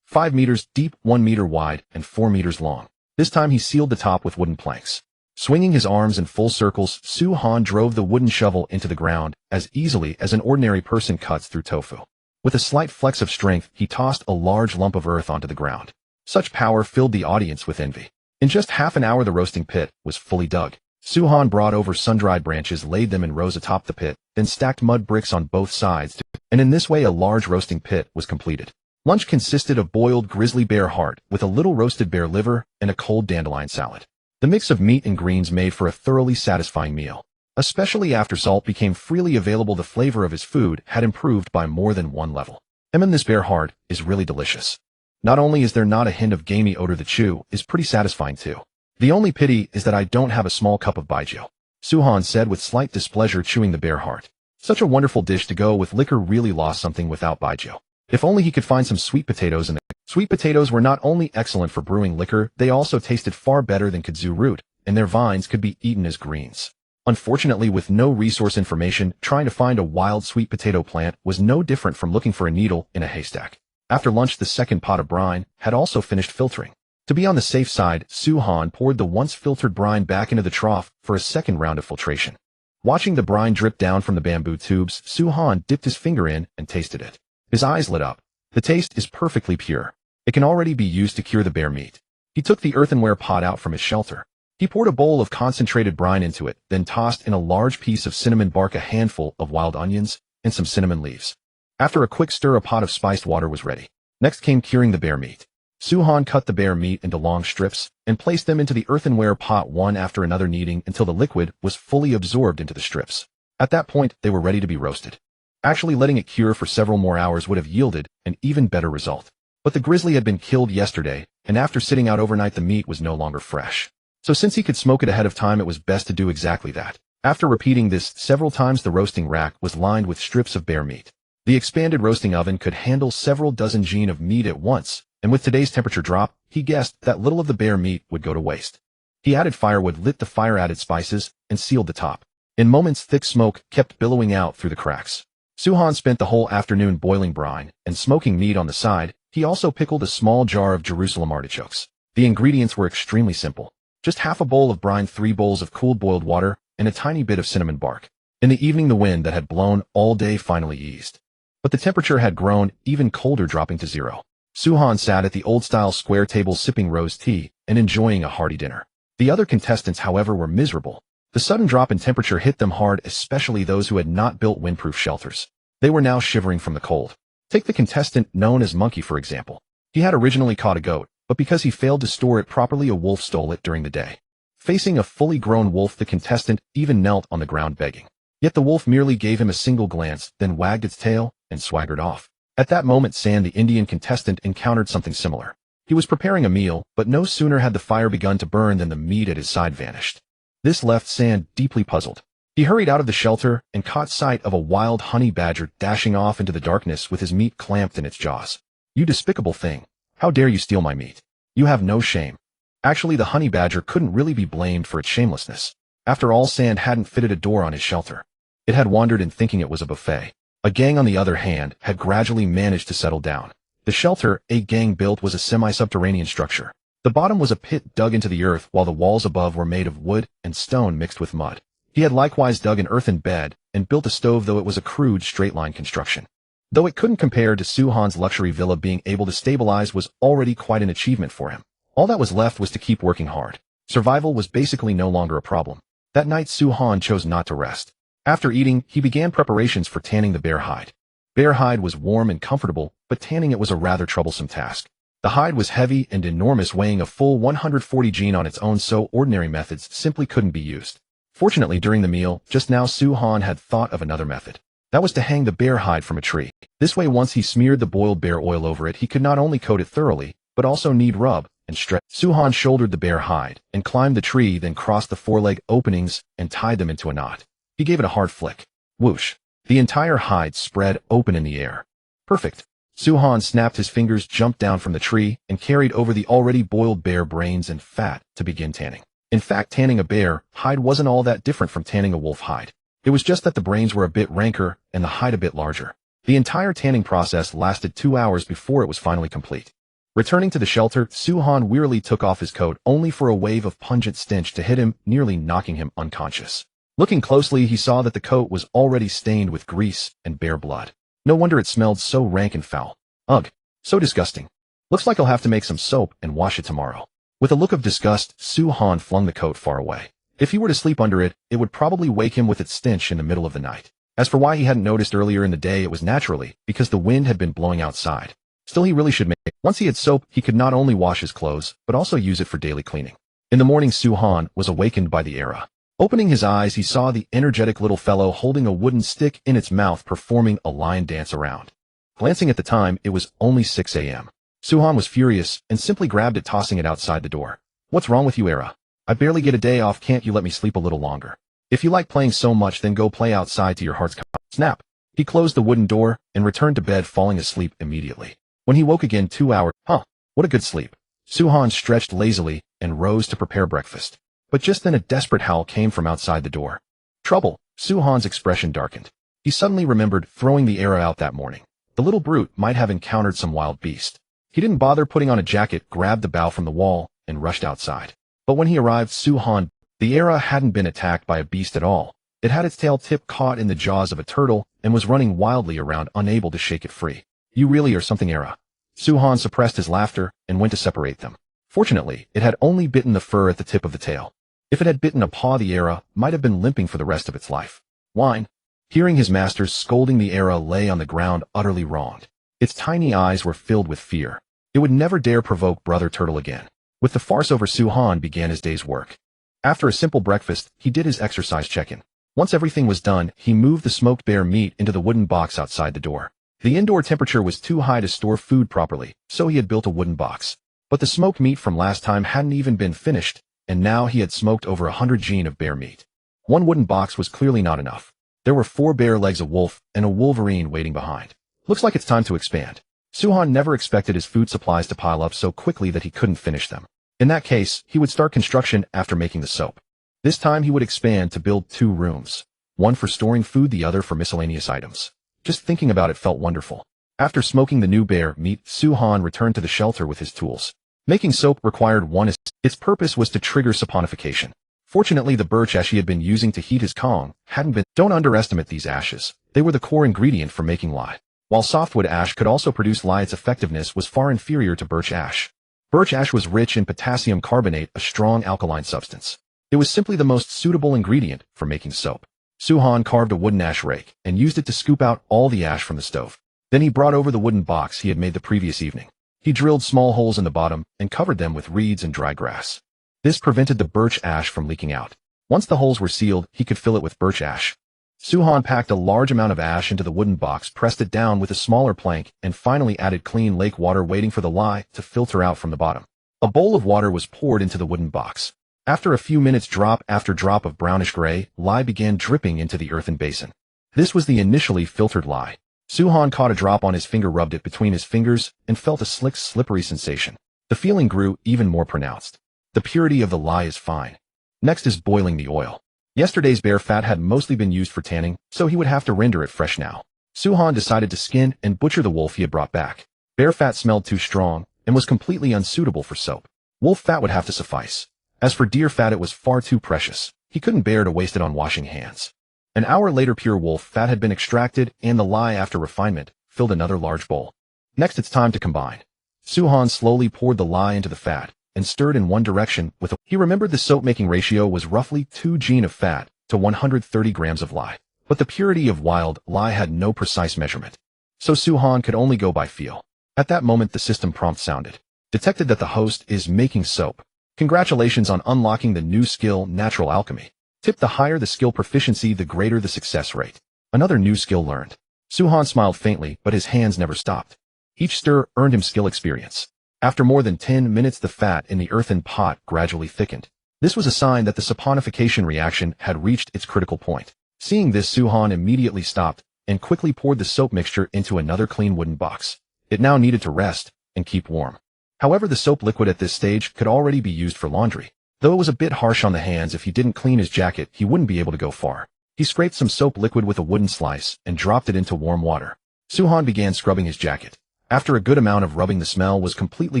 5 meters deep, 1 meter wide, and 4 meters long. This time he sealed the top with wooden planks. Swinging his arms in full circles, Suhan drove the wooden shovel into the ground as easily as an ordinary person cuts through tofu. With a slight flex of strength, he tossed a large lump of earth onto the ground. Such power filled the audience with envy. In just half an hour, the roasting pit was fully dug. Suhan brought over sun-dried branches, laid them in rows atop the pit, then stacked mud bricks on both sides, and in this way a large roasting pit was completed. Lunch consisted of boiled grizzly bear heart with a little roasted bear liver and a cold dandelion salad. The mix of meat and greens made for a thoroughly satisfying meal. Especially after salt became freely available, the flavor of his food had improved by more than 1 level. This bear heart is really delicious. Not only is there not a hint of gamey odor, the chew is pretty satisfying too. The only pity is that I don't have a small cup of baijiu, Suhan said with slight displeasure, chewing the bear heart. Such a wonderful dish to go with liquor, really lost something without baijiu. If only he could find some sweet potatoes in it. Sweet potatoes were not only excellent for brewing liquor, they also tasted far better than kudzu root, and their vines could be eaten as greens. Unfortunately, with no resource information, trying to find a wild sweet potato plant was no different from looking for a needle in a haystack. After lunch, the second pot of brine had also finished filtering. To be on the safe side, Suhan poured the once filtered brine back into the trough for a second round of filtration. Watching the brine drip down from the bamboo tubes, Suhan dipped his finger in and tasted it. His eyes lit up. The taste is perfectly pure. It can already be used to cure the bear meat. He took the earthenware pot out from his shelter. He poured a bowl of concentrated brine into it, then tossed in a large piece of cinnamon bark, a handful of wild onions, and some cinnamon leaves. After a quick stir, a pot of spiced water was ready. Next came curing the bear meat. Suhan cut the bear meat into long strips and placed them into the earthenware pot one after another, kneading until the liquid was fully absorbed into the strips. At that point, they were ready to be roasted. Actually, letting it cure for several more hours would have yielded an even better result. But the grizzly had been killed yesterday, and after sitting out overnight, the meat was no longer fresh. So since he could smoke it ahead of time, it was best to do exactly that. After repeating this several times, the roasting rack was lined with strips of bear meat. The expanded roasting oven could handle several dozen jin of meat at once, and with today's temperature drop, he guessed that little of the bear meat would go to waste. He added firewood, lit the fire, added spices, and sealed the top. In moments, thick smoke kept billowing out through the cracks. Suhan spent the whole afternoon boiling brine and smoking meat on the side. He also pickled a small jar of Jerusalem artichokes. The ingredients were extremely simple. Just half a bowl of brine, 3 bowls of cooled boiled water, and a tiny bit of cinnamon bark. In the evening, the wind that had blown all day finally eased. But the temperature had grown even colder, dropping to 0. Suhan sat at the old-style square table sipping rose tea and enjoying a hearty dinner. The other contestants, however, were miserable. The sudden drop in temperature hit them hard, especially those who had not built windproof shelters. They were now shivering from the cold. Take the contestant known as Monkey, for example. He had originally caught a goat, but because he failed to store it properly, a wolf stole it during the day. Facing a fully grown wolf, the contestant even knelt on the ground begging. Yet the wolf merely gave him a single glance, then wagged its tail and swaggered off. At that moment, San, the Indian contestant, encountered something similar. He was preparing a meal, but no sooner had the fire begun to burn than the meat at his side vanished. This left San deeply puzzled. He hurried out of the shelter and caught sight of a wild honey badger dashing off into the darkness with his meat clamped in its jaws. "You despicable thing! How dare you steal my meat? You have no shame." Actually, the honey badger couldn't really be blamed for its shamelessness. After all, sand hadn't fitted a door on his shelter. It had wandered in thinking it was a buffet. A gang, on the other hand, had gradually managed to settle down. The shelter a gang built was a semi-subterranean structure. The bottom was a pit dug into the earth, while the walls above were made of wood and stone mixed with mud. He had likewise dug an earthen bed and built a stove, though it was a crude straight-line construction. Though it couldn't compare to Su-han's luxury villa, being able to stabilize was already quite an achievement for him. All that was left was to keep working hard. Survival was basically no longer a problem. That night, Su-han chose not to rest. After eating, he began preparations for tanning the bear hide. Bear hide was warm and comfortable, but tanning it was a rather troublesome task. The hide was heavy and enormous, weighing a full 140 g on its own, so ordinary methods simply couldn't be used. Fortunately, during the meal, just now, Su-han had thought of another method. That was to hang the bear hide from a tree. This way, once he smeared the boiled bear oil over it, he could not only coat it thoroughly, but also knead, rub, and stretch. Su-han shouldered the bear hide and climbed the tree, then crossed the four-leg openings and tied them into a knot. He gave it a hard flick. Whoosh! The entire hide spread open in the air. Perfect. Su-han snapped his fingers, jumped down from the tree, and carried over the already boiled bear brains and fat to begin tanning. In fact, tanning a bear hide wasn't all that different from tanning a wolf hide. It was just that the brains were a bit ranker and the hide a bit larger. The entire tanning process lasted 2 hours before it was finally complete. Returning to the shelter, Su-han wearily took off his coat, only for a wave of pungent stench to hit him, nearly knocking him unconscious. Looking closely, he saw that the coat was already stained with grease and bear blood. No wonder it smelled so rank and foul. Ugh, so disgusting. Looks like I'll have to make some soap and wash it tomorrow. With a look of disgust, Su-han flung the coat far away. If he were to sleep under it, it would probably wake him with its stench in the middle of the night. As for why he hadn't noticed earlier in the day, it was naturally because the wind had been blowing outside. Still, he really should make it. Once he had soap, he could not only wash his clothes, but also use it for daily cleaning. In the morning, Su-han was awakened by the era. Opening his eyes, he saw the energetic little fellow holding a wooden stick in its mouth, performing a lion dance around. Glancing at the time, it was only 6 a.m. Su-han was furious and simply grabbed it, tossing it outside the door. What's wrong with you, Era? I barely get a day off. Can't you let me sleep a little longer? If you like playing so much, then go play outside to your heart's content. Snap! He closed the wooden door and returned to bed, falling asleep immediately. When he woke again 2 hours, what a good sleep. Su-han stretched lazily and rose to prepare breakfast. But just then a desperate howl came from outside the door. Trouble! Su-han's expression darkened. He suddenly remembered throwing the Era out that morning. The little brute might have encountered some wild beast. He didn't bother putting on a jacket, grabbed the bough from the wall, and rushed outside. But when he arrived, the Era hadn't been attacked by a beast at all. It had its tail tip caught in the jaws of a turtle and was running wildly around, unable to shake it free. You really are something, Era. Su-han suppressed his laughter and went to separate them. Fortunately, it had only bitten the fur at the tip of the tail. If it had bitten a paw, the Era might have been limping for the rest of its life. Whine! Hearing his masters scolding, the Era lay on the ground, utterly wronged. Its tiny eyes were filled with fear. It would never dare provoke Brother Turtle again. With the farce over, Su-han began his day's work. After a simple breakfast, he did his exercise check-in. Once everything was done, he moved the smoked bear meat into the wooden box outside the door. The indoor temperature was too high to store food properly, so he had built a wooden box. But the smoked meat from last time hadn't even been finished, and now he had smoked over 100 g of bear meat. One wooden box was clearly not enough. There were 4 bear legs, a wolf, and a wolverine waiting behind. Looks like it's time to expand. Su-han never expected his food supplies to pile up so quickly that he couldn't finish them. In that case, he would start construction after making the soap. This time he would expand to build 2 rooms. One for storing food, the other for miscellaneous items. Just thinking about it felt wonderful. After smoking the new bear meat, Su-han returned to the shelter with his tools. Making soap required one. Its purpose was to trigger saponification. Fortunately, the birch ash he had been using to heat his Kong hadn't been. Don't underestimate these ashes. They were the core ingredient for making lye. While softwood ash could also produce lye, its effectiveness was far inferior to birch ash. Birch ash was rich in potassium carbonate, a strong alkaline substance. It was simply the most suitable ingredient for making soap. Su-han carved a wooden ash rake and used it to scoop out all the ash from the stove. Then he brought over the wooden box he had made the previous evening. He drilled small holes in the bottom and covered them with reeds and dry grass. This prevented the birch ash from leaking out. Once the holes were sealed, he could fill it with birch ash. Su-han packed a large amount of ash into the wooden box, pressed it down with a smaller plank, and finally added clean lake water, waiting for the lye to filter out from the bottom. A bowl of water was poured into the wooden box. After a few minutes, drop after drop of brownish-gray lye began dripping into the earthen basin. This was the initially filtered lye. Su-han caught a drop on his finger, rubbed it between his fingers, and felt a slick, slippery sensation. The feeling grew even more pronounced. The purity of the lye is fine. Next is boiling the oil. Yesterday's bear fat had mostly been used for tanning, so he would have to render it fresh now. Su-Han decided to skin and butcher the wolf he had brought back. Bear fat smelled too strong and was completely unsuitable for soap. Wolf fat would have to suffice. As for deer fat, it was far too precious. He couldn't bear to waste it on washing hands. An hour later, pure wolf fat had been extracted, and the lye, after refinement, filled another large bowl. Next, it's time to combine. Su-Han slowly poured the lye into the fat and stirred in one direction with a... He remembered the soap-making ratio was roughly 2 g of fat to 130 grams of lye. But the purity of wild lye had no precise measurement. So Su-Han could only go by feel. At that moment, the system prompt sounded. Detected that the host is making soap. Congratulations on unlocking the new skill, Natural Alchemy. Tip: the higher the skill proficiency, the greater the success rate. Another new skill learned. Su-Han smiled faintly, but his hands never stopped. Each stir earned him skill experience. After more than 10 minutes, the fat in the earthen pot gradually thickened. This was a sign that the saponification reaction had reached its critical point. Seeing this, Su-Han immediately stopped and quickly poured the soap mixture into another clean wooden box. It now needed to rest and keep warm. However, the soap liquid at this stage could already be used for laundry. Though it was a bit harsh on the hands, if he didn't clean his jacket, he wouldn't be able to go far. He scraped some soap liquid with a wooden slice and dropped it into warm water. Su-Han began scrubbing his jacket. After a good amount of rubbing, the smell was completely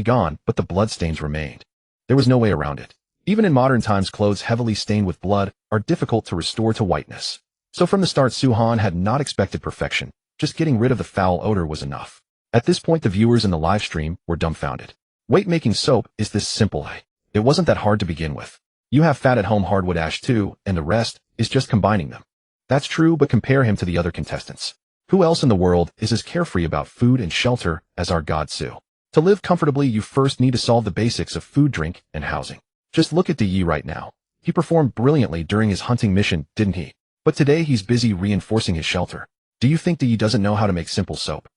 gone, but the bloodstains remained. There was no way around it. Even in modern times, clothes heavily stained with blood are difficult to restore to whiteness. So from the start, Su-Han had not expected perfection. Just getting rid of the foul odor was enough. At this point, the viewers in the live stream were dumbfounded. Wait, making soap is this simple? It wasn't that hard to begin with. You have fat at home, hardwood ash too, and the rest is just combining them. That's true, but compare him to the other contestants. Who else in the world is as carefree about food and shelter as our God Su? To live comfortably, you first need to solve the basics of food, drink, and housing. Just look at Yi right now. He performed brilliantly during his hunting mission, didn't he? But today he's busy reinforcing his shelter. Do you think Yi doesn't know how to make simple soap?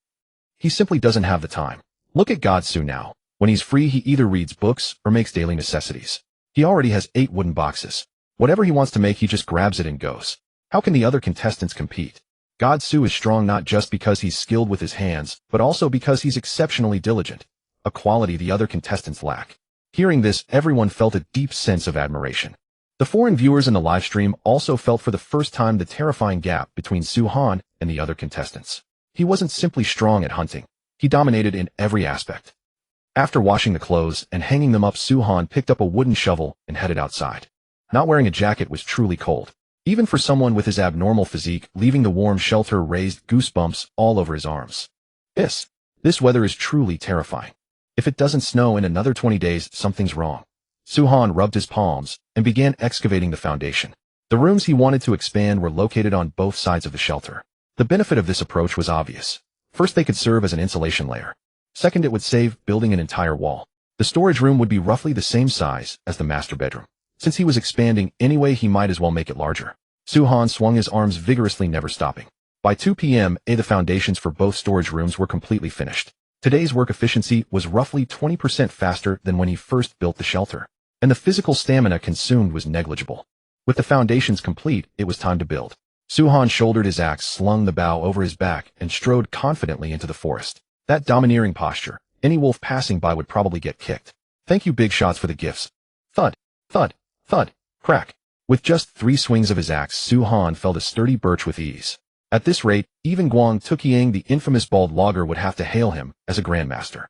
He simply doesn't have the time. Look at God Su now. When he's free, he either reads books or makes daily necessities. He already has 8 wooden boxes. Whatever he wants to make, he just grabs it and goes. How can the other contestants compete? God Su is strong not just because he's skilled with his hands, but also because he's exceptionally diligent, a quality the other contestants lack. Hearing this, everyone felt a deep sense of admiration. The foreign viewers in the live stream also felt for the first time the terrifying gap between Su-Han and the other contestants. He wasn't simply strong at hunting. He dominated in every aspect. After washing the clothes and hanging them up, Su-Han picked up a wooden shovel and headed outside. Not wearing a jacket was truly cold. Even for someone with his abnormal physique, leaving the warm shelter raised goosebumps all over his arms. This weather is truly terrifying. If it doesn't snow in another 20 days, something's wrong. Su-Han rubbed his palms and began excavating the foundation. The rooms he wanted to expand were located on both sides of the shelter. The benefit of this approach was obvious. First, they could serve as an insulation layer. Second, it would save building an entire wall. The storage room would be roughly the same size as the master bedroom. Since he was expanding anyway, he might as well make it larger. Su-Han swung his arms vigorously, never stopping. By 2 p.m., the foundations for both storage rooms were completely finished. Today's work efficiency was roughly 20% faster than when he first built the shelter, and the physical stamina consumed was negligible. With the foundations complete, it was time to build. Su-Han shouldered his axe, slung the bow over his back, and strode confidently into the forest. That domineering posture, any wolf passing by would probably get kicked. Thank you, big shots, for the gifts. Thud, thud, thud, crack. With just 3 swings of his axe, Su-Han felled a sturdy birch with ease. At this rate, even Guang Tuqiang, the infamous bald logger, would have to hail him as a grandmaster.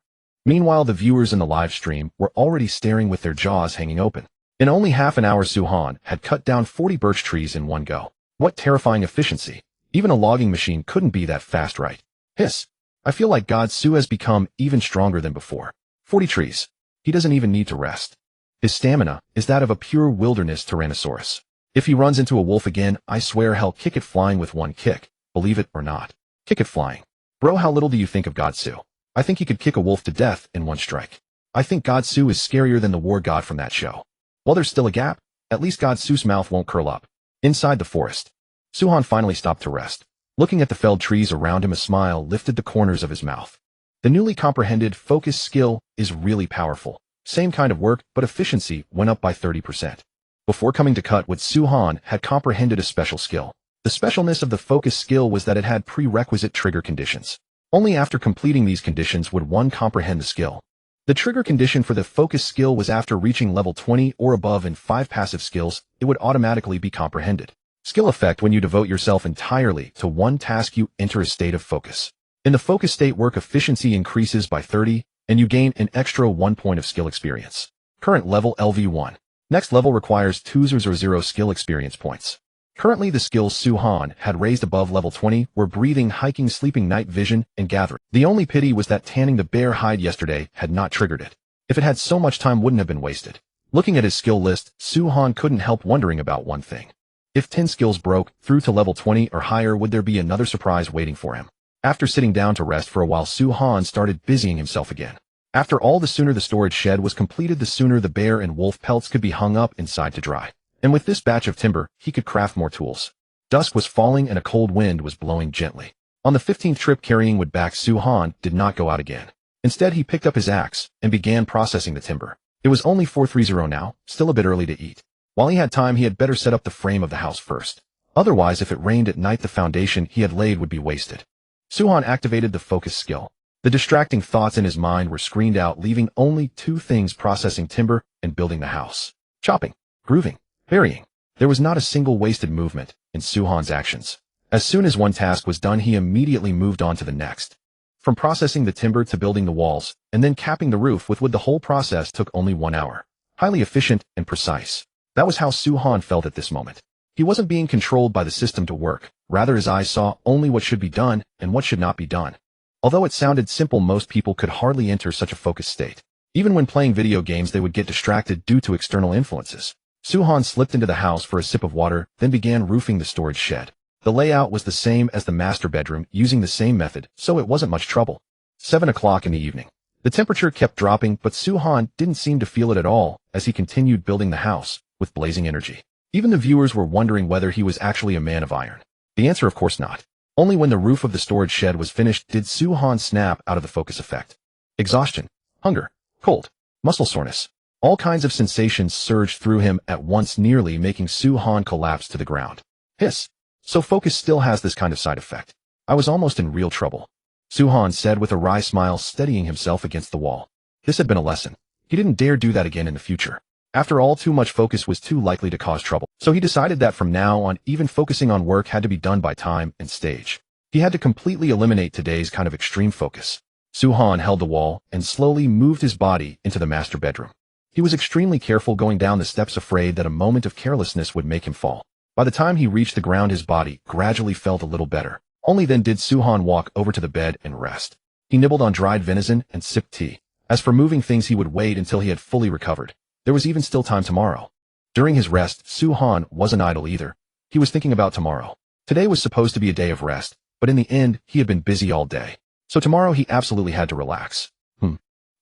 Meanwhile, the viewers in the live stream were already staring with their jaws hanging open. In only half an hour, Su-Han had cut down 40 birch trees in one go. What terrifying efficiency! Even a logging machine couldn't be that fast, right? Hiss! I feel like God Su has become even stronger than before. 40 trees. He doesn't even need to rest. His stamina is that of a pure wilderness tyrannosaurus. If he runs into a wolf again, I swear he'll kick it flying with one kick. Believe it or not. Kick it flying. Bro, how little do you think of God Su? I think he could kick a wolf to death in one strike. I think God Su is scarier than the war god from that show. While there's still a gap, at least God Su's mouth won't curl up. Inside the forest, Su-Han finally stopped to rest. Looking at the felled trees around him, a smile lifted the corners of his mouth. The newly comprehended focus skill is really powerful. Same kind of work, but efficiency went up by 30%. Before coming to cut wood, Su-Han had comprehended a special skill. The specialness of the focus skill was that it had prerequisite trigger conditions. Only after completing these conditions would one comprehend the skill. The trigger condition for the focus skill was after reaching level 20 or above in 5 passive skills, it would automatically be comprehended. Skill effect: when you devote yourself entirely to one task, you enter a state of focus. In the focus state, work efficiency increases by 30, and you gain an extra 1 point of skill experience. Current level LV1. Next level requires 200 skill experience points. Currently, the skills Su-Han had raised above level 20 were breathing, hiking, sleeping, night vision, and gathering. The only pity was that tanning the bear hide yesterday had not triggered it. If it had, so much time wouldn't have been wasted. Looking at his skill list, Su-Han couldn't help wondering about one thing. If 10 skills broke through to level 20 or higher, would there be another surprise waiting for him? After sitting down to rest for a while, Su-Han started busying himself again. After all, the sooner the storage shed was completed, the sooner the bear and wolf pelts could be hung up inside to dry. And with this batch of timber, he could craft more tools. Dusk was falling and a cold wind was blowing gently. On the 15th trip carrying wood back, Su-Han did not go out again. Instead, he picked up his axe and began processing the timber. It was only 4:30 now, still a bit early to eat. While he had time, he had better set up the frame of the house first. Otherwise, if it rained at night, the foundation he had laid would be wasted. Su-Han activated the focus skill. The distracting thoughts in his mind were screened out, leaving only 2 things: processing timber and building the house. Chopping, grooving, burying. There was not a single wasted movement in Su-Han's actions. As soon as one task was done, he immediately moved on to the next. From processing the timber to building the walls, and then capping the roof with wood, the whole process took only 1 hour. Highly efficient and precise. That was how Su-Han felt at this moment. He wasn't being controlled by the system to work. Rather, his eyes saw only what should be done and what should not be done. Although it sounded simple, most people could hardly enter such a focused state. Even when playing video games, they would get distracted due to external influences. Su-Han slipped into the house for a sip of water, then began roofing the storage shed. The layout was the same as the master bedroom, using the same method, so it wasn't much trouble. 7 o'clock in the evening. The temperature kept dropping, but Su-Han didn't seem to feel it at all as he continued building the house with blazing energy. Even the viewers were wondering whether he was actually a man of iron. The answer, of course, not. Only when the roof of the storage shed was finished did Su-Han snap out of the focus effect. Exhaustion, hunger, cold, muscle soreness. All kinds of sensations surged through him at once, nearly making Su-Han collapse to the ground. Hiss. So focus still has this kind of side effect. I was almost in real trouble. Su-Han said with a wry smile, steadying himself against the wall. This had been a lesson. He didn't dare do that again in the future. After all, too much focus was too likely to cause trouble. So he decided that from now on, even focusing on work had to be done by time and stage. He had to completely eliminate today's kind of extreme focus. Su-Han held the wall and slowly moved his body into the master bedroom. He was extremely careful going down the steps, afraid that a moment of carelessness would make him fall. By the time he reached the ground, his body gradually felt a little better. Only then did Su-Han walk over to the bed and rest. He nibbled on dried venison and sipped tea. As for moving things, he would wait until he had fully recovered. There was even still time tomorrow. During his rest, Su-Han wasn't idle either. He was thinking about tomorrow. Today was supposed to be a day of rest, but in the end, he had been busy all day. So tomorrow he absolutely had to relax.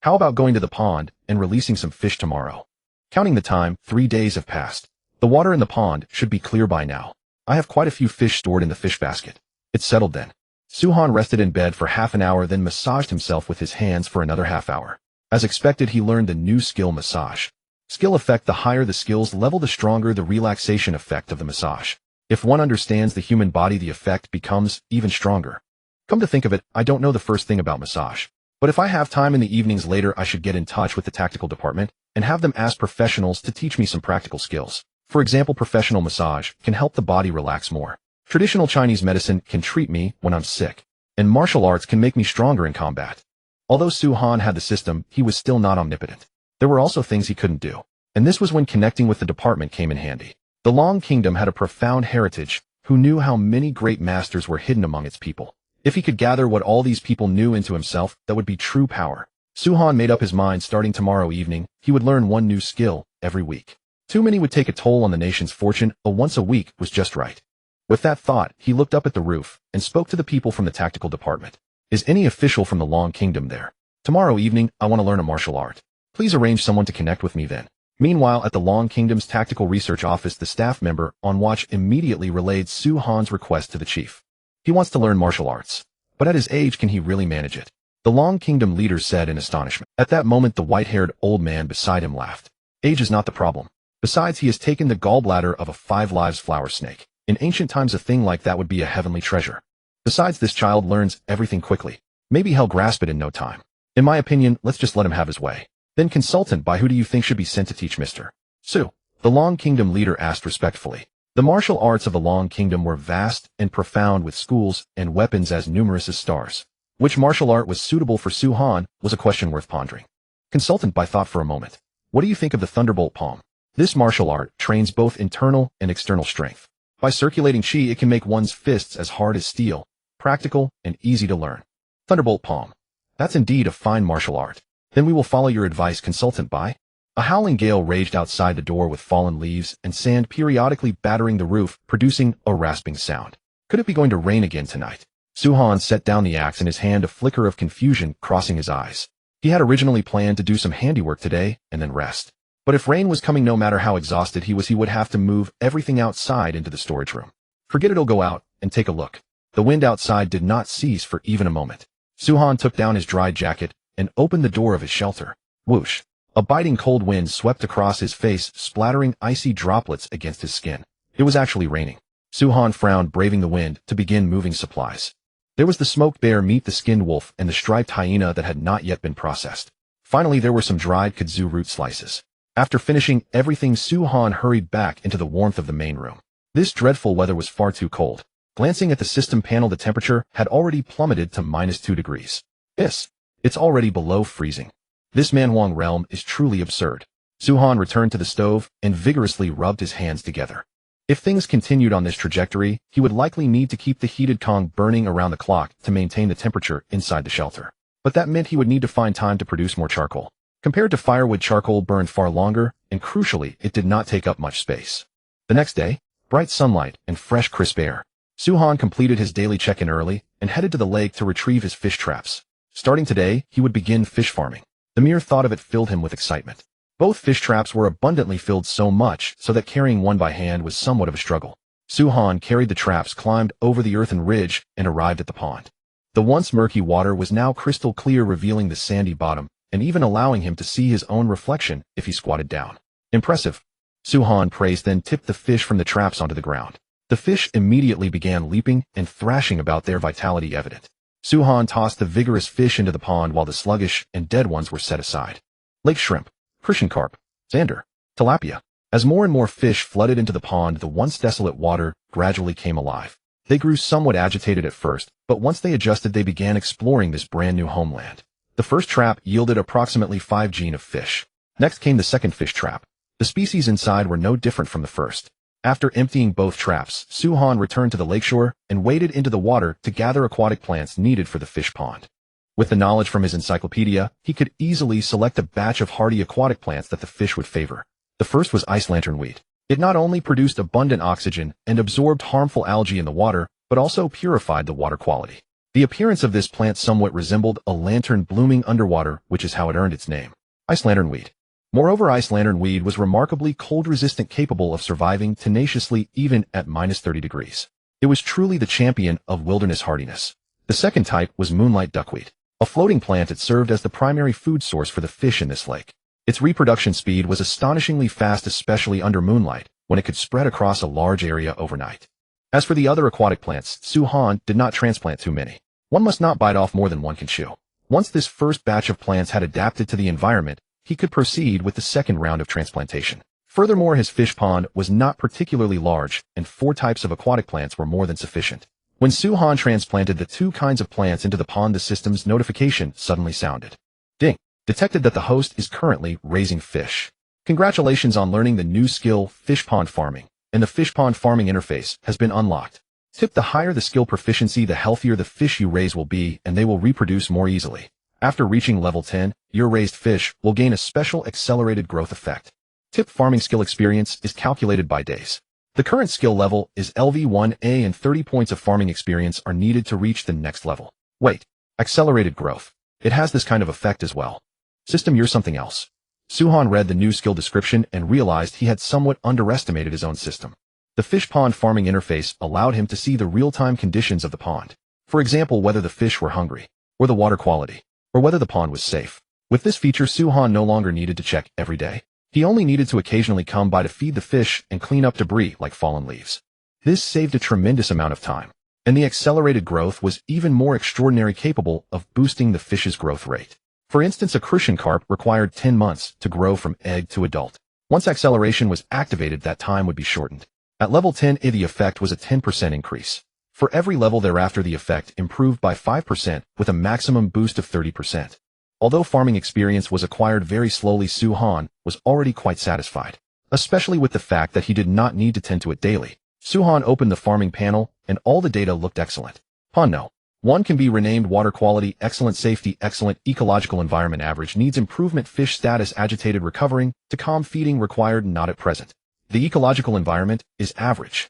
How about going to the pond and releasing some fish tomorrow? Counting the time, 3 days have passed. The water in the pond should be clear by now. I have quite a few fish stored in the fish basket. It's settled then. Su-Han rested in bed for half an hour, then massaged himself with his hands for another half hour. As expected, he learned the new skill massage. Skill effect: the higher the skills level, the stronger the relaxation effect of the massage. If one understands the human body, the effect becomes even stronger. Come to think of it, I don't know the first thing about massage. But if I have time in the evenings later, I should get in touch with the tactical department and have them ask professionals to teach me some practical skills. For example, professional massage can help the body relax more. Traditional Chinese medicine can treat me when I'm sick. And martial arts can make me stronger in combat. Although Su-Han had the system, he was still not omnipotent. There were also things he couldn't do. And this was when connecting with the department came in handy. The Long Kingdom had a profound heritage. Who knew how many great masters were hidden among its people? If he could gather what all these people knew into himself, that would be true power. Su-Han made up his mind, starting tomorrow evening, he would learn one new skill every week. Too many would take a toll on the nation's fortune, but once a week was just right. With that thought, he looked up at the roof and spoke to the people from the tactical department. Is any official from the Long Kingdom there? Tomorrow evening, I want to learn a martial art. Please arrange someone to connect with me then. Meanwhile, at the Long Kingdom's tactical research office, the staff member on watch immediately relayed Su-Han's request to the chief. He wants to learn martial arts. But at his age, can he really manage it? The Long Kingdom leader said in astonishment. At that moment, the white-haired old man beside him laughed. Age is not the problem. Besides, he has taken the gallbladder of a 5 lives flower snake. In ancient times, a thing like that would be a heavenly treasure. Besides, this child learns everything quickly. Maybe he'll grasp it in no time. In my opinion, let's just let him have his way. Then consultant by who do you think should be sent to teach Mr. Xue? The Long Kingdom leader asked respectfully. The martial arts of the Long Kingdom were vast and profound with schools and weapons as numerous as stars. Which martial art was suitable for Su Han was a question worth pondering. Consultant by thought for a moment. What do you think of the Thunderbolt Palm? This martial art trains both internal and external strength. By circulating qi, it can make one's fists as hard as steel, practical and easy to learn. Thunderbolt Palm. That's indeed a fine martial art. Then we will follow your advice, consultant by. A howling gale raged outside the door with fallen leaves and sand periodically battering the roof, producing a rasping sound. Could it be going to rain again tonight? Su Han set down the axe in his hand, a flicker of confusion crossing his eyes. He had originally planned to do some handiwork today and then rest. But if rain was coming, no matter how exhausted he was, he would have to move everything outside into the storage room. Forget it'll go out and take a look. The wind outside did not cease for even a moment. Su Han took down his dry jacket and opened the door of his shelter. Whoosh! A biting cold wind swept across his face, splattering icy droplets against his skin. It was actually raining. Su Han frowned, braving the wind, to begin moving supplies. There was the smoked bear meat, the skinned wolf, and the striped hyena that had not yet been processed. Finally, there were some dried kudzu root slices. After finishing everything, Su Han hurried back into the warmth of the main room. This dreadful weather was far too cold. Glancing at the system panel, the temperature had already plummeted to -2 degrees. It's already below freezing. This Manhuang realm is truly absurd. Su Han returned to the stove and vigorously rubbed his hands together. If things continued on this trajectory, he would likely need to keep the heated Kong burning around the clock to maintain the temperature inside the shelter. But that meant he would need to find time to produce more charcoal. Compared to firewood, charcoal burned far longer, and crucially, it did not take up much space. The next day, bright sunlight and fresh crisp air. Su Han completed his daily check-in early and headed to the lake to retrieve his fish traps. Starting today, he would begin fish farming. The mere thought of it filled him with excitement. Both fish traps were abundantly filled, so much so that carrying one by hand was somewhat of a struggle. Su Han carried the traps, climbed over the earthen ridge, and arrived at the pond. The once murky water was now crystal clear, revealing the sandy bottom, and even allowing him to see his own reflection if he squatted down. Impressive. Su Han praised, then tipped the fish from the traps onto the ground. The fish immediately began leaping and thrashing about, their vitality evident. Su Han tossed the vigorous fish into the pond while the sluggish and dead ones were set aside. Lake shrimp, Persian carp, zander, tilapia. As more and more fish flooded into the pond, the once desolate water gradually came alive. They grew somewhat agitated at first, but once they adjusted, they began exploring this brand new homeland. The first trap yielded approximately 5 gene of fish. Next came the second fish trap. The species inside were no different from the first. After emptying both traps, Su Han returned to the lakeshore and waded into the water to gather aquatic plants needed for the fish pond. With the knowledge from his encyclopedia, he could easily select a batch of hardy aquatic plants that the fish would favor. The first was ice lanternweed. It not only produced abundant oxygen and absorbed harmful algae in the water, but also purified the water quality. The appearance of this plant somewhat resembled a lantern blooming underwater, which is how it earned its name. Ice lanternweed. Moreover, ice lanternweed was remarkably cold-resistant, capable of surviving tenaciously even at -30 degrees. It was truly the champion of wilderness hardiness. The second type was moonlight duckweed. A floating plant, it served as the primary food source for the fish in this lake. Its reproduction speed was astonishingly fast, especially under moonlight, when it could spread across a large area overnight. As for the other aquatic plants, Su Han did not transplant too many. One must not bite off more than one can chew. Once this first batch of plants had adapted to the environment, he could proceed with the second round of transplantation. Furthermore, his fish pond was not particularly large, and 4 types of aquatic plants were more than sufficient. When Su Han transplanted the 2 kinds of plants into the pond, the system's notification suddenly sounded. Ding! Detected that the host is currently raising fish. Congratulations on learning the new skill, fish pond farming, and the fish pond farming interface has been unlocked. Tip: the higher the skill proficiency, the healthier the fish you raise will be, and they will reproduce more easily. After reaching level 10, your raised fish will gain a special accelerated growth effect. Tip: farming skill experience is calculated by days. The current skill level is LV1A, and 30 points of farming experience are needed to reach the next level. Wait, accelerated growth. It has this kind of effect as well. System, you're something else. Su Han read the new skill description and realized he had somewhat underestimated his own system. The fish pond farming interface allowed him to see the real-time conditions of the pond. For example, whether the fish were hungry, or the water quality, or whether the pond was safe. With this feature, Su Han no longer needed to check every day. He only needed to occasionally come by to feed the fish and clean up debris like fallen leaves. This saved a tremendous amount of time, and the accelerated growth was even more extraordinary, capable of boosting the fish's growth rate. For instance, a crucian carp required 10 months to grow from egg to adult. Once acceleration was activated, that time would be shortened. At level 10, the effect was a 10% increase. For every level thereafter, the effect improved by 5% with a maximum boost of 30%. Although farming experience was acquired very slowly, Su Han was already quite satisfied, especially with the fact that he did not need to tend to it daily. Su Han opened the farming panel, and all the data looked excellent. No. One can be renamed: water quality, excellent; safety, excellent; ecological environment, average; needs improvement; fish status, agitated; recovering; to calm; feeding required, not at present. The ecological environment is average.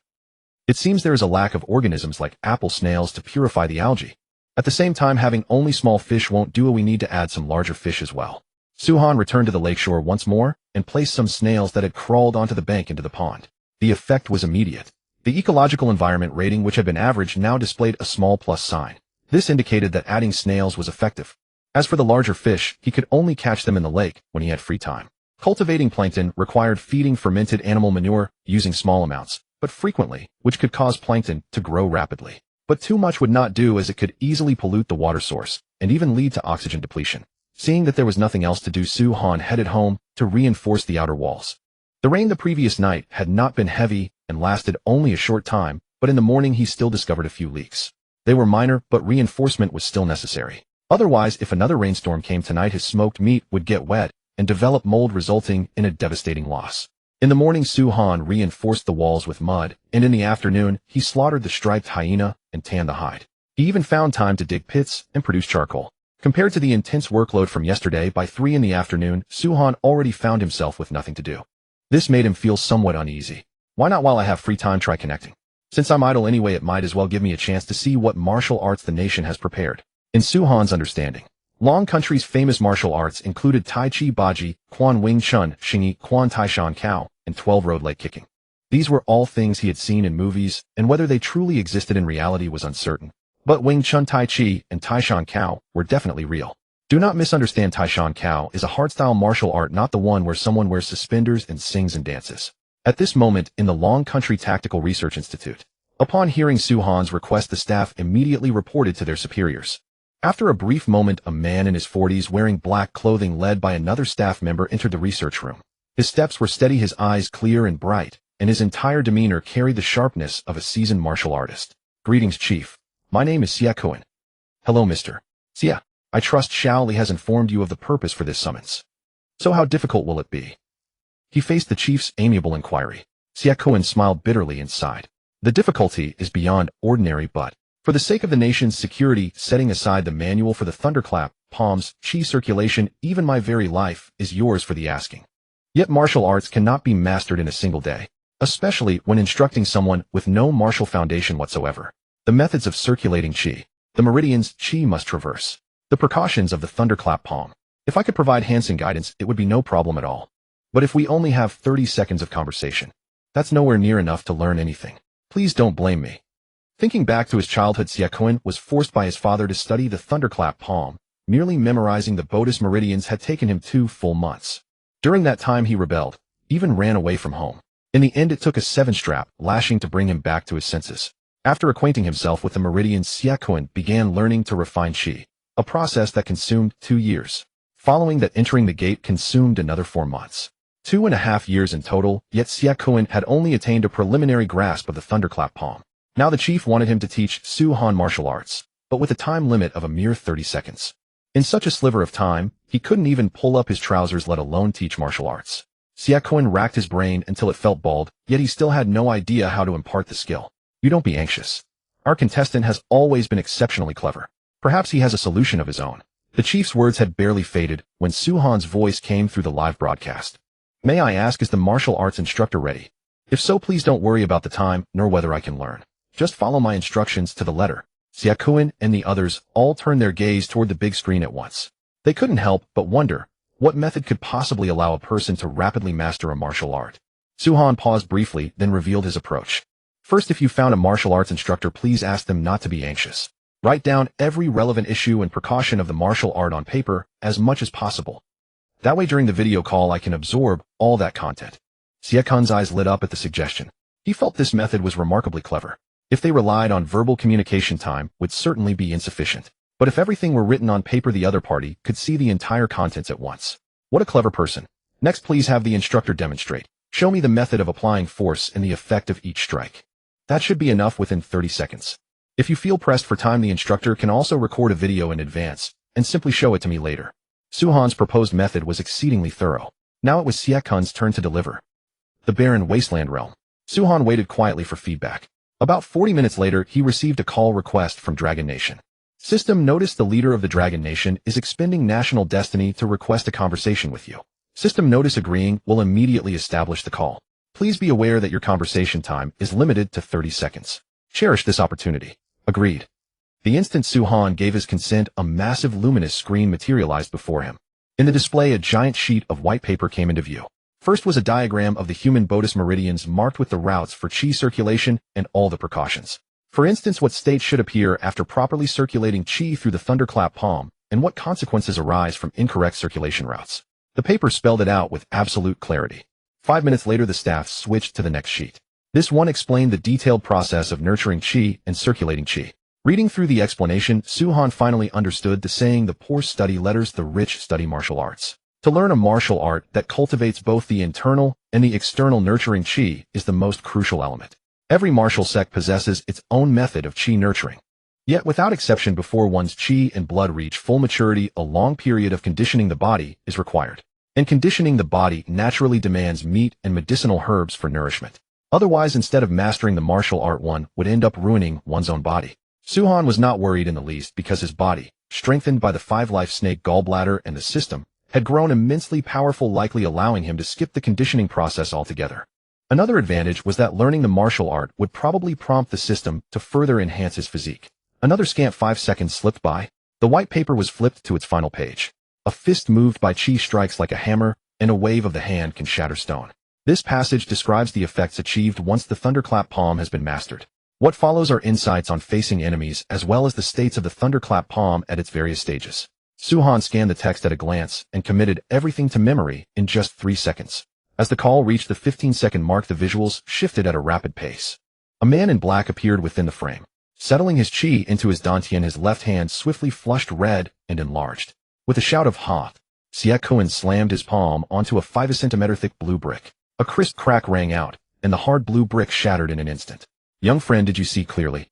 It seems there is a lack of organisms like apple snails to purify the algae. At the same time, having only small fish won't do. We need to add some larger fish as well. Su Han returned to the lakeshore once more and placed some snails that had crawled onto the bank into the pond. The effect was immediate. The ecological environment rating, which had been average, now displayed a small plus sign. This indicated that adding snails was effective. As for the larger fish, he could only catch them in the lake when he had free time. Cultivating plankton required feeding fermented animal manure, using small amounts, but frequently, which could cause plankton to grow rapidly. But too much would not do, as it could easily pollute the water source and even lead to oxygen depletion. Seeing that there was nothing else to do, Su Han headed home to reinforce the outer walls. The rain the previous night had not been heavy and lasted only a short time, but in the morning he still discovered a few leaks. They were minor, but reinforcement was still necessary. Otherwise, if another rainstorm came tonight, his smoked meat would get wet and develop mold, resulting in a devastating loss. In the morning, Su Han reinforced the walls with mud, and in the afternoon, he slaughtered the striped hyena and tanned the hide. He even found time to dig pits and produce charcoal. Compared to the intense workload from yesterday, by 3 in the afternoon, Su Han already found himself with nothing to do. This made him feel somewhat uneasy. Why not, while I have free time, try connecting? Since I'm idle anyway, it might as well give me a chance to see what martial arts the nation has prepared. In Su Han's understanding, Long Country's famous martial arts included Tai Chi, Baji, Quan Wing Chun, Xingyi, Quan Tai Shan Kao, and 12-road leg kicking. These were all things he had seen in movies, and whether they truly existed in reality was uncertain. But Wing Chun, Tai Chi, and Tai Shan Kao were definitely real. Do not misunderstand, Tai Shan Kao is a hardstyle martial art, not the one where someone wears suspenders and sings and dances. At this moment, in the Long Country Tactical Research Institute, upon hearing Su Han's request, the staff immediately reported to their superiors. After a brief moment, a man in his 40s wearing black clothing, led by another staff member, entered the research room. His steps were steady, his eyes clear and bright, and his entire demeanor carried the sharpness of a seasoned martial artist. Greetings, Chief. My name is Xie Cohen. Hello, Mr. Xie. I trust Xiao Li has informed you of the purpose for this summons. So how difficult will it be? He faced the chief's amiable inquiry. Xie Cohen smiled bitterly and sighed. The difficulty is beyond ordinary, but for the sake of the nation's security, setting aside the manual for the thunderclap, palms, chi circulation, even my very life is yours for the asking. Yet martial arts cannot be mastered in a single day, especially when instructing someone with no martial foundation whatsoever. The methods of circulating chi, the meridians chi must traverse, the precautions of the thunderclap palm. If I could provide hands-on guidance, it would be no problem at all. But if we only have 30 seconds of conversation, that's nowhere near enough to learn anything. Please don't blame me. Thinking back to his childhood, Xie Cohen was forced by his father to study the thunderclap palm. Merely memorizing the Bodis meridians had taken him 2 full months. During that time he rebelled, even ran away from home. In the end, it took a 7-strap lashing to bring him back to his senses. After acquainting himself with the meridians, Xie Cohen began learning to refine chi, a process that consumed 2 years. Following that, entering the gate consumed another 4 months. 2.5 years in total, yet Xie Cohen had only attained a preliminary grasp of the thunderclap palm. Now the chief wanted him to teach Su Han martial arts, but with a time limit of a mere 30 seconds. In such a sliver of time, he couldn't even pull up his trousers, let alone teach martial arts. Xie Cohen racked his brain until it felt bald, yet he still had no idea how to impart the skill. You don't be anxious. Our contestant has always been exceptionally clever. Perhaps he has a solution of his own. The chief's words had barely faded when Su Han's voice came through the live broadcast. May I ask, is the martial arts instructor ready? If so, please don't worry about the time, nor whether I can learn. Just follow my instructions to the letter. Xie Cohen and the others all turned their gaze toward the big screen at once. They couldn't help but wonder, what method could possibly allow a person to rapidly master a martial art? Su Han paused briefly, then revealed his approach. First, if you found a martial arts instructor, please ask them not to be anxious. Write down every relevant issue and precaution of the martial art on paper as much as possible. That way, during the video call, I can absorb all that content. Xie Cohen's eyes lit up at the suggestion. He felt this method was remarkably clever. If they relied on verbal communication, time would certainly be insufficient. But if everything were written on paper, the other party could see the entire contents at once. What a clever person. Next, please have the instructor demonstrate. Show me the method of applying force and the effect of each strike. That should be enough within 30 seconds. If you feel pressed for time, the instructor can also record a video in advance and simply show it to me later. Su-han's proposed method was exceedingly thorough. Now it was Siak-kun's turn to deliver. The barren wasteland realm. Su-han waited quietly for feedback. About 40 minutes later, he received a call request from Dragon Nation. System, notice the leader of the Dragon Nation is expending national destiny to request a conversation with you. System, notice agreeing will immediately establish the call. Please be aware that your conversation time is limited to 30 seconds. Cherish this opportunity. Agreed. The instant Su-han gave his consent, a massive luminous screen materialized before him. In the display, a giant sheet of white paper came into view. First was a diagram of the human Bodis meridians marked with the routes for qi circulation and all the precautions. For instance, what state should appear after properly circulating qi through the thunderclap palm, and what consequences arise from incorrect circulation routes. The paper spelled it out with absolute clarity. 5 minutes later, the staff switched to the next sheet. This one explained the detailed process of nurturing qi and circulating qi. Reading through the explanation, Su-han finally understood the saying, the poor study letters, the rich study martial arts. To learn a martial art that cultivates both the internal and the external nurturing qi is the most crucial element. Every martial sect possesses its own method of qi nurturing. Yet without exception, before one's qi and blood reach full maturity, a long period of conditioning the body is required. And conditioning the body naturally demands meat and medicinal herbs for nourishment. Otherwise, instead of mastering the martial art, one would end up ruining one's own body. Su-han was not worried in the least because his body, strengthened by the 5-life snake gallbladder and the system, had grown immensely powerful, likely allowing him to skip the conditioning process altogether. Another advantage was that learning the martial art would probably prompt the system to further enhance his physique. Another scant 5 seconds slipped by. The white paper was flipped to its final page. A fist moved by qi strikes like a hammer, and a wave of the hand can shatter stone. This passage describes the effects achieved once the thunderclap palm has been mastered. What follows are insights on facing enemies as well as the states of the thunderclap palm at its various stages. Su-han scanned the text at a glance and committed everything to memory in just 3 seconds. As the call reached the 15-second mark, the visuals shifted at a rapid pace. A man in black appeared within the frame. Settling his qi into his dantian, his left hand swiftly flushed red and enlarged. With a shout of "Ha!" Siak-kun slammed his palm onto a 5-centimeter thick blue brick. A crisp crack rang out, and the hard blue brick shattered in an instant. Young friend, did you see clearly?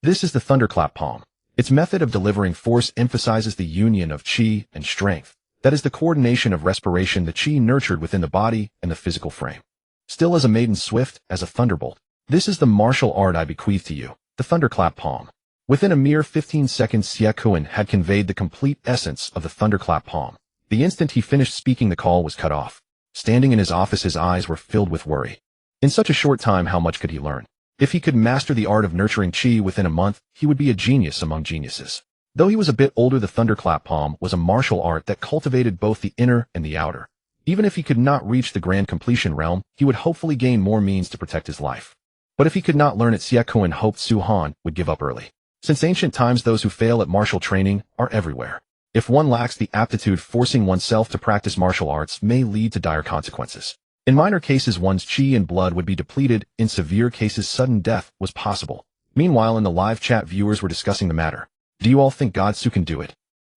This is the thunderclap palm. Its method of delivering force emphasizes the union of qi and strength. That is the coordination of respiration, the qi nurtured within the body and the physical frame. Still as a maiden, swift as a thunderbolt. This is the martial art I bequeath to you, the thunderclap palm. Within a mere 15 seconds, Siak-kun had conveyed the complete essence of the thunderclap palm. The instant he finished speaking, the call was cut off. Standing in his office, his eyes were filled with worry. In such a short time, how much could he learn? If he could master the art of nurturing qi within a month, he would be a genius among geniuses. Though he was a bit older, the thunderclap palm was a martial art that cultivated both the inner and the outer. Even if he could not reach the grand completion realm, he would hopefully gain more means to protect his life. But if he could not learn it, Siak-kun hoped Su-han would give up early. Since ancient times, those who fail at martial training are everywhere. If one lacks the aptitude, forcing oneself to practice martial arts may lead to dire consequences. In minor cases, one's qi and blood would be depleted. In severe cases, sudden death was possible. Meanwhile, in the live chat, viewers were discussing the matter. Do you all think God Su can do it?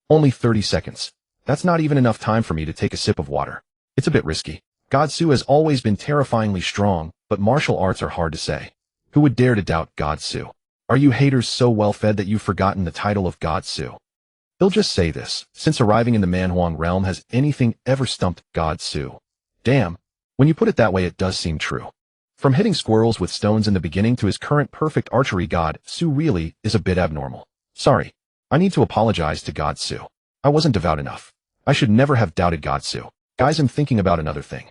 Only 30 seconds. That's not even enough time for me to take a sip of water. It's a bit risky. God Su has always been terrifyingly strong, but martial arts are hard to say. Who would dare to doubt God Su? Are you haters so well fed that you've forgotten the title of God Su? They'll just say this. Since arriving in the Manhuang realm, has anything ever stumped God Su? Damn. When you put it that way, it does seem true. From hitting squirrels with stones in the beginning to his current perfect archery, God Su really is a bit abnormal. Sorry. I need to apologize to God Su. I wasn't devout enough. I should never have doubted God Su. Guys, I'm thinking about another thing.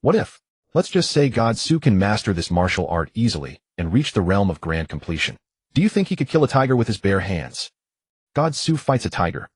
What if? Let's just say God Su can master this martial art easily and reach the realm of grand completion. Do you think he could kill a tiger with his bare hands? God Su fights a tiger.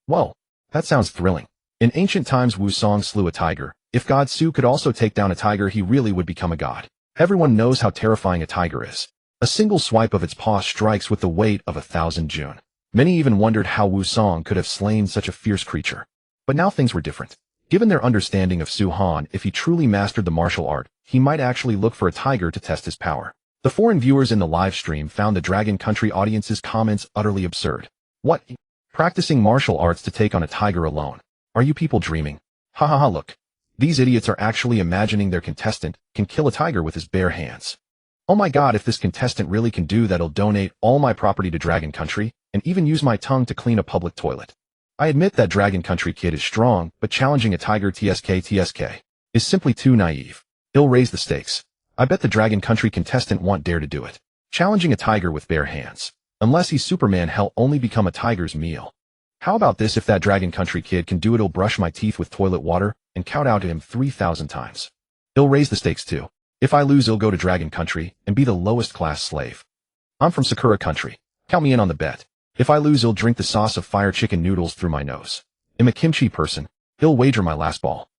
Whoa, that sounds thrilling. In ancient times, Wu Song slew a tiger. If God Su could also take down a tiger, he really would become a god. Everyone knows how terrifying a tiger is. A single swipe of its paw strikes with the weight of 1,000 Jun. Many even wondered how Wu Song could have slain such a fierce creature. But now things were different. Given their understanding of Su-han, if he truly mastered the martial art, he might actually look for a tiger to test his power. The foreign viewers in the live stream found the Dragon Country audience's comments utterly absurd. What? Practicing martial arts to take on a tiger alone. Are you people dreaming? Ha ha ha, look. These idiots are actually imagining their contestant can kill a tiger with his bare hands. Oh my god, if this contestant really can do that, I'll donate all my property to Dragon Country, and even use my tongue to clean a public toilet. I admit that Dragon Country kid is strong, but challenging a tiger TSK is simply too naive. He'll raise the stakes. I bet the Dragon Country contestant won't dare to do it. Challenging a tiger with bare hands. Unless he's Superman, he'll only become a tiger's meal. How about this? If that Dragon Country kid can do it, he'll brush my teeth with toilet water and kowtow to him 3,000 times. He'll raise the stakes too. If I lose, he'll go to Dragon Country and be the lowest class slave. I'm from Sakura Country. Count me in on the bet. If I lose, he'll drink the sauce of fire chicken noodles through my nose. I'm a kimchi person. He'll wager my last ball.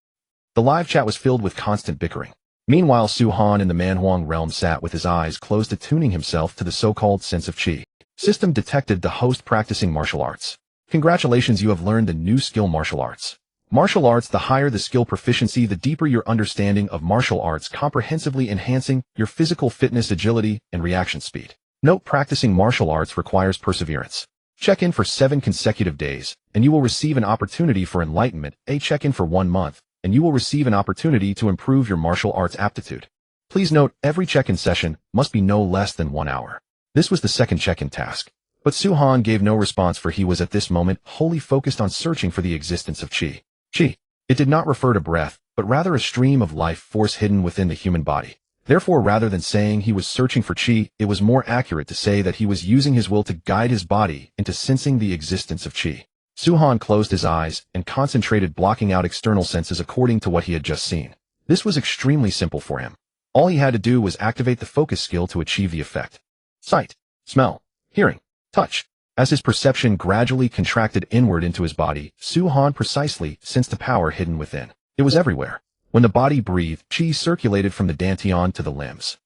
The live chat was filled with constant bickering. Meanwhile, Su-Han in the Manhuang realm sat with his eyes closed, attuning himself to the so-called sense of chi. System detected the host practicing martial arts. Congratulations, you have learned the new skill martial arts. Martial arts, the higher the skill proficiency, the deeper your understanding of martial arts, comprehensively enhancing your physical fitness, agility, and reaction speed. Note: practicing martial arts requires perseverance. Check in for 7 consecutive days, and you will receive an opportunity for enlightenment. Check in for 1 month, and you will receive an opportunity to improve your martial arts aptitude. Please note, every check-in session must be no less than 1 hour. This was the second check-in task. But Su-Han gave no response, for he was at this moment wholly focused on searching for the existence of chi. Chi. It did not refer to breath, but rather a stream of life force hidden within the human body. Therefore, rather than saying he was searching for chi, it was more accurate to say that he was using his will to guide his body into sensing the existence of chi. Su-Han closed his eyes and concentrated, blocking out external senses according to what he had just seen. This was extremely simple for him. All he had to do was activate the focus skill to achieve the effect. Sight, smell, hearing, touch. As his perception gradually contracted inward into his body, Su-Han precisely sensed the power hidden within. It was everywhere. When the body breathed, chi circulated from the dantian to the limbs.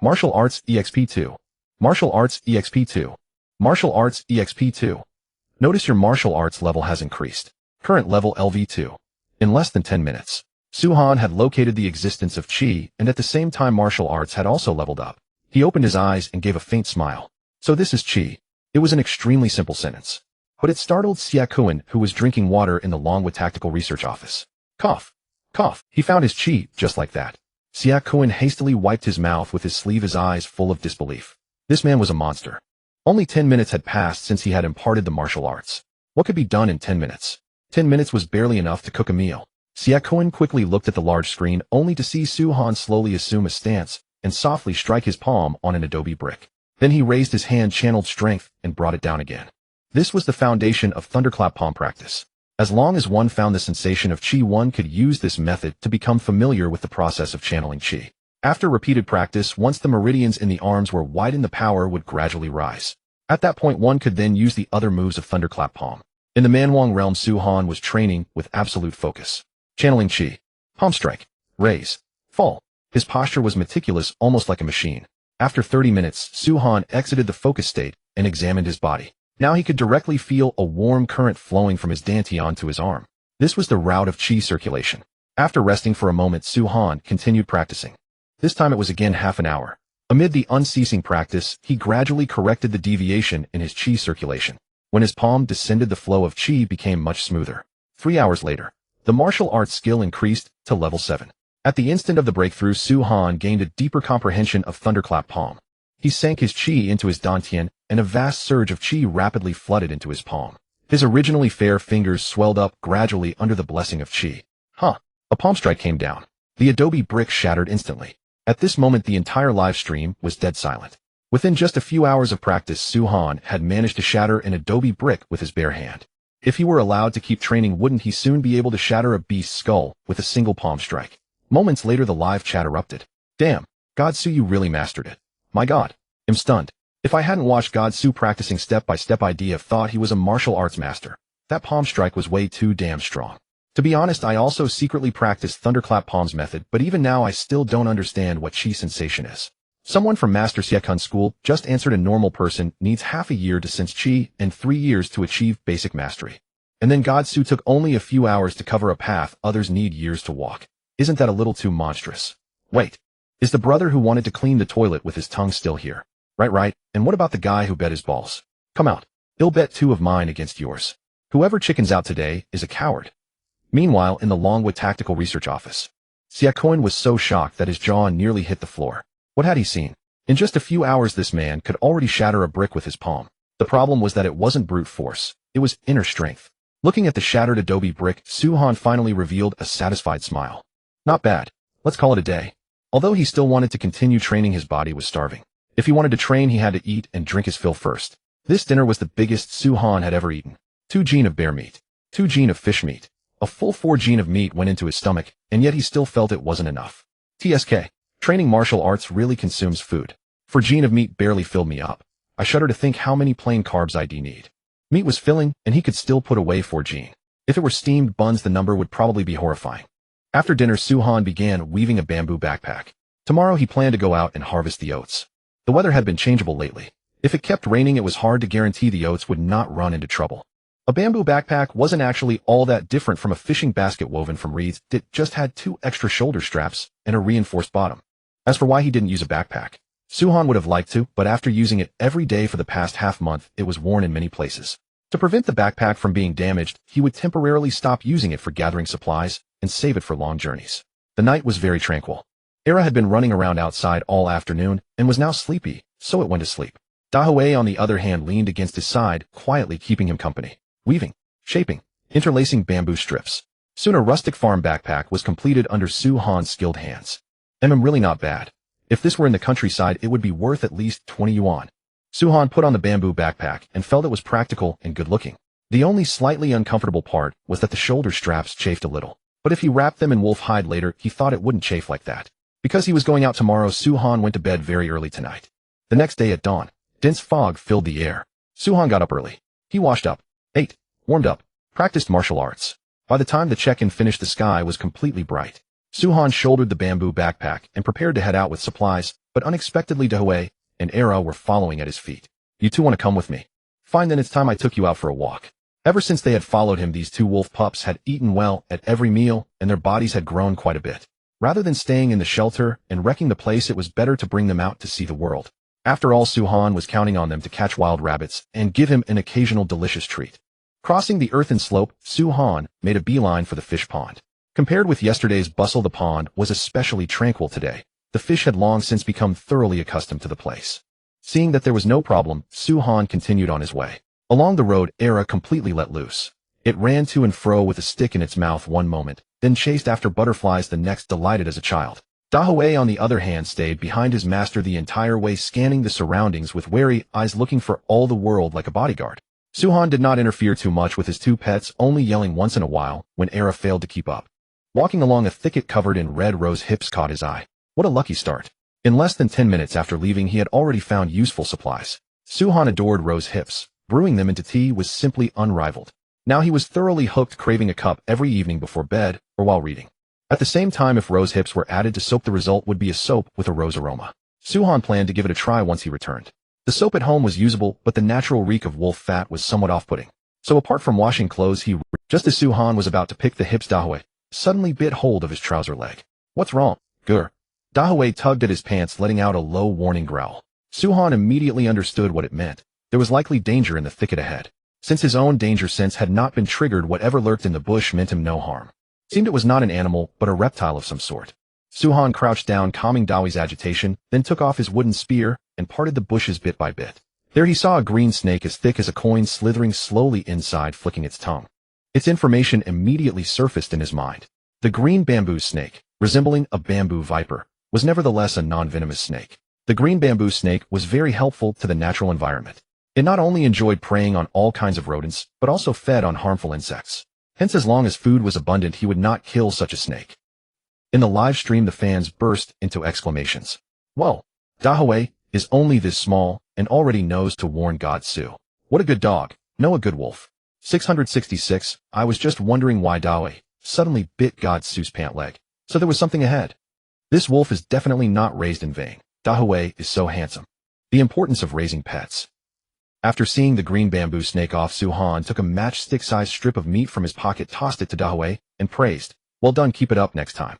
Martial Arts EXP2. Martial Arts EXP2. Martial Arts EXP2. Notice your martial arts level has increased. Current level LV2. In less than 10 minutes, Su-Han had located the existence of chi, and at the same time martial arts had also leveled up. He opened his eyes and gave a faint smile. So this is chi. It was an extremely simple sentence. But it startled Xia Kuan, who was drinking water in the Longwa Tactical Research Office. Cough. Cough. He found his chi, just like that. Xia Kuan hastily wiped his mouth with his sleeve, his eyes full of disbelief. This man was a monster. Only 10 minutes had passed since he had imparted the martial arts. What could be done in 10 minutes? 10 minutes was barely enough to cook a meal. Xia Kuan quickly looked at the large screen, only to see Su-Han slowly assume a stance and softly strike his palm on an adobe brick. Then he raised his hand, channeled strength, and brought it down again. This was the foundation of thunderclap palm practice. As long as one found the sensation of chi, one could use this method to become familiar with the process of channeling chi. After repeated practice, once the meridians in the arms were widened, the power would gradually rise. At that point, one could then use the other moves of thunderclap palm. In the Manhuang realm, Su-Han was training with absolute focus. Channeling chi. Palm strike. Raise. Fall. His posture was meticulous, almost like a machine. After 30 minutes, Su-Han exited the focus state and examined his body. Now he could directly feel a warm current flowing from his dantian to his arm. This was the route of chi circulation. After resting for a moment, Su-Han continued practicing. This time it was again half an hour. Amid the unceasing practice, he gradually corrected the deviation in his chi circulation. When his palm descended, the flow of chi became much smoother. 3 hours later, the martial arts skill increased to level 7. At the instant of the breakthrough, Su-Han gained a deeper comprehension of thunderclap palm. He sank his chi into his dantian, and a vast surge of chi rapidly flooded into his palm. His originally fair fingers swelled up gradually under the blessing of chi. A palm strike came down. The adobe brick shattered instantly. At this moment, the entire live stream was dead silent. Within just a few hours of practice, Su-Han had managed to shatter an adobe brick with his bare hand. If he were allowed to keep training, wouldn't he soon be able to shatter a beast's skull with a single palm strike? Moments later, the live chat erupted. Damn, Godsu, you really mastered it. My God, I'm stunned. If I hadn't watched Godsu practicing step by step, I'd have thought he was a martial arts master. That palm strike was way too damn strong. To be honest, I also secretly practiced thunderclap palms method, but even now I still don't understand what chi sensation is. Someone from Master Siekun School just answered a normal person needs half a year to sense chi and 3 years to achieve basic mastery. And then Godsu took only a few hours to cover a path others need years to walk. Isn't that a little too monstrous? Wait, is the brother who wanted to clean the toilet with his tongue still here? Right, and what about the guy who bet his balls? Come out. I'll bet 2 of mine against yours. Whoever chickens out today is a coward. Meanwhile, in the Longwood Tactical Research Office, Xiaocoin was so shocked that his jaw nearly hit the floor. What had he seen? In just a few hours this man could already shatter a brick with his palm. The problem was that it wasn't brute force, it was inner strength. Looking at the shattered adobe brick, Su-Han finally revealed a satisfied smile. Not bad. Let's call it a day. Although he still wanted to continue training, his body was starving. If he wanted to train, he had to eat and drink his fill first. This dinner was the biggest Su-Han had ever eaten. 2 gene of bear meat, 2 gene of fish meat. A full 4 gene of meat went into his stomach, and yet he still felt it wasn't enough. TSK. Training martial arts really consumes food. 4 gene of meat barely filled me up. I shudder to think how many plain carbs I'd need. Meat was filling, and he could still put away 4 gene. If it were steamed buns, the number would probably be horrifying. After dinner, Su-Han began weaving a bamboo backpack. Tomorrow he planned to go out and harvest the oats. The weather had been changeable lately. If it kept raining, it was hard to guarantee the oats would not run into trouble. A bamboo backpack wasn't actually all that different from a fishing basket woven from reeds. It just had 2 extra shoulder straps and a reinforced bottom. As for why he didn't use a backpack, Su-Han would have liked to, but after using it every day for the past half-month, it was worn in many places. To prevent the backpack from being damaged, he would temporarily stop using it for gathering supplies and save it for long journeys. The night was very tranquil. Era had been running around outside all afternoon and was now sleepy, so it went to sleep. Dahui, on the other hand, leaned against his side, quietly keeping him company. Weaving, shaping, interlacing bamboo strips. Soon a rustic farm backpack was completed under Su-Han's skilled hands. Really not bad. If this were in the countryside, it would be worth at least 20 yuan. Su-Han put on the bamboo backpack and felt it was practical and good-looking. The only slightly uncomfortable part was that the shoulder straps chafed a little. But if he wrapped them in wolf hide later, he thought it wouldn't chafe like that. Because he was going out tomorrow, Su-Han went to bed very early tonight. The next day at dawn, dense fog filled the air. Su-Han got up early. He washed up, ate, warmed up, practiced martial arts. By the time the check-in finished, the sky was completely bright. Su-Han shouldered the bamboo backpack and prepared to head out with supplies, but unexpectedly Dahui and Era were following at his feet. You 2 want to come with me? Fine, then it's time I took you out for a walk. Ever since they had followed him, these 2 wolf pups had eaten well at every meal, and their bodies had grown quite a bit. Rather than staying in the shelter and wrecking the place, it was better to bring them out to see the world. After all, Su-Han was counting on them to catch wild rabbits and give him an occasional delicious treat. Crossing the earthen slope, Su-Han made a beeline for the fish pond. Compared with yesterday's bustle, the pond was especially tranquil today. The fish had long since become thoroughly accustomed to the place. Seeing that there was no problem, Su-Han continued on his way. Along the road, Era completely let loose. It ran to and fro with a stick in its mouth one moment, then chased after butterflies the next, delighted as a child. Dahui, on the other hand, stayed behind his master the entire way, scanning the surroundings with wary eyes, looking for all the world like a bodyguard. Su-Han did not interfere too much with his 2 pets, only yelling once in a while when Era failed to keep up. Walking along a thicket covered in red rose hips caught his eye. What a lucky start. In less than 10 minutes after leaving, he had already found useful supplies. Su-Han adored rose hips. Brewing them into tea was simply unrivaled. Now he was thoroughly hooked, craving a cup every evening before bed or while reading. At the same time, if rose hips were added to soap, the result would be a soap with a rose aroma. Su-Han planned to give it a try once he returned. The soap at home was usable, but the natural reek of wolf fat was somewhat off-putting. So apart from washing clothes, just as Su-Han was about to pick the hips, Dahui suddenly bit hold of his trouser leg. What's wrong? Grr. Dahui tugged at his pants, letting out a low warning growl. Su-Han immediately understood what it meant. There was likely danger in the thicket ahead. Since his own danger sense had not been triggered, whatever lurked in the bush meant him no harm. Seemed it was not an animal, but a reptile of some sort. Su-Han crouched down, calming Dahui's agitation, then took off his wooden spear and parted the bushes bit by bit. There he saw a green snake as thick as a coin slithering slowly inside, flicking its tongue. Its information immediately surfaced in his mind. The green bamboo snake, resembling a bamboo viper, was nevertheless a non-venomous snake. The green bamboo snake was very helpful to the natural environment. It not only enjoyed preying on all kinds of rodents, but also fed on harmful insects. Hence, as long as food was abundant, he would not kill such a snake. In the live stream, the fans burst into exclamations. Whoa, Dahui is only this small and already knows to warn God Su. What a good dog, no a good wolf. 666, I was just wondering why Dahui suddenly bit God Su's pant leg. So there was something ahead. This wolf is definitely not raised in vain. Dahui is so handsome. The importance of raising pets. After seeing the green bamboo snake off, Su-Han took a matchstick-sized strip of meat from his pocket, tossed it to Dahui, and praised, "Well done, keep it up next time."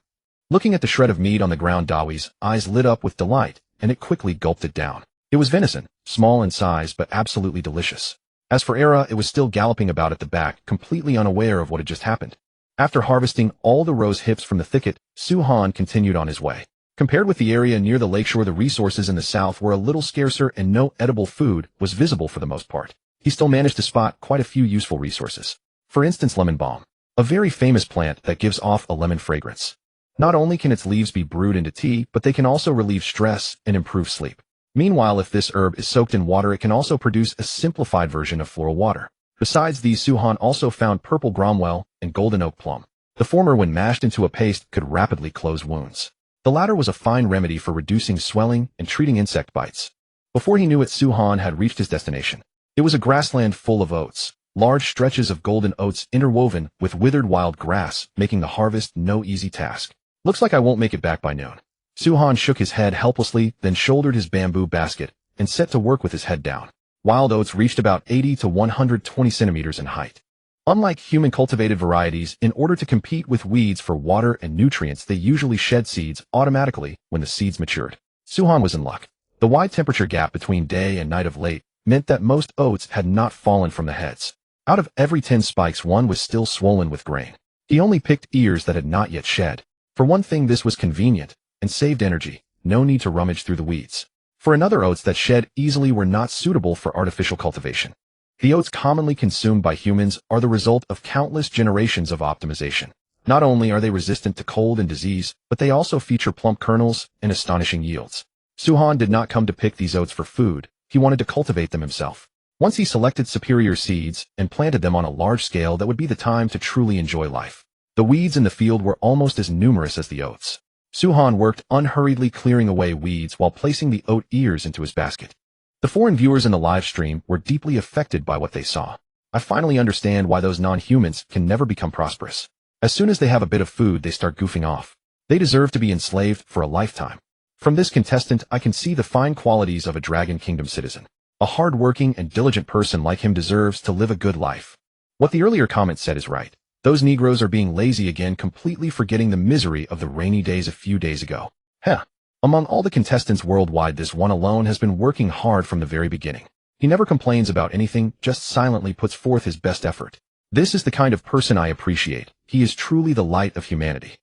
Looking at the shred of meat on the ground, Dahui's eyes lit up with delight, and it quickly gulped it down. It was venison, small in size but absolutely delicious. As for Era, it was still galloping about at the back, completely unaware of what had just happened. After harvesting all the rose hips from the thicket, Su-han continued on his way. Compared with the area near the lakeshore, the resources in the south were a little scarcer and no edible food was visible for the most part. He still managed to spot quite a few useful resources. For instance, lemon balm, a very famous plant that gives off a lemon fragrance. Not only can its leaves be brewed into tea, but they can also relieve stress and improve sleep. Meanwhile, if this herb is soaked in water, it can also produce a simplified version of floral water. Besides these, Su-han also found purple gromwell and golden oak plum. The former, when mashed into a paste, could rapidly close wounds. The latter was a fine remedy for reducing swelling and treating insect bites. Before he knew it, Su-han had reached his destination. It was a grassland full of oats, large stretches of golden oats interwoven with withered wild grass, making the harvest no easy task. Looks like I won't make it back by noon. Su-han shook his head helplessly, then shouldered his bamboo basket and set to work with his head down. Wild oats reached about 80 to 120 centimeters in height. Unlike human-cultivated varieties, in order to compete with weeds for water and nutrients, they usually shed seeds automatically when the seeds matured. Su-han was in luck. The wide temperature gap between day and night of late meant that most oats had not fallen from the heads. Out of every 10 spikes, one was still swollen with grain. He only picked ears that had not yet shed. For one thing, this was convenient and saved energy. No need to rummage through the weeds. For another, oats that shed easily were not suitable for artificial cultivation. The oats commonly consumed by humans are the result of countless generations of optimization. Not only are they resistant to cold and disease, but they also feature plump kernels and astonishing yields. Su-han did not come to pick these oats for food. He wanted to cultivate them himself. Once he selected superior seeds and planted them on a large scale, that would be the time to truly enjoy life. The weeds in the field were almost as numerous as the oats. Su-han worked unhurriedly, clearing away weeds while placing the oat ears into his basket. The foreign viewers in the live stream were deeply affected by what they saw. I finally understand why those non-humans can never become prosperous. As soon as they have a bit of food, they start goofing off. They deserve to be enslaved for a lifetime. From this contestant, I can see the fine qualities of a Dragon Kingdom citizen. A hard-working and diligent person like him deserves to live a good life. What the earlier comment said is right. Those Negroes are being lazy again, completely forgetting the misery of the rainy days a few days ago. Among all the contestants worldwide, this one alone has been working hard from the very beginning. He never complains about anything, just silently puts forth his best effort. This is the kind of person I appreciate. He is truly the light of humanity.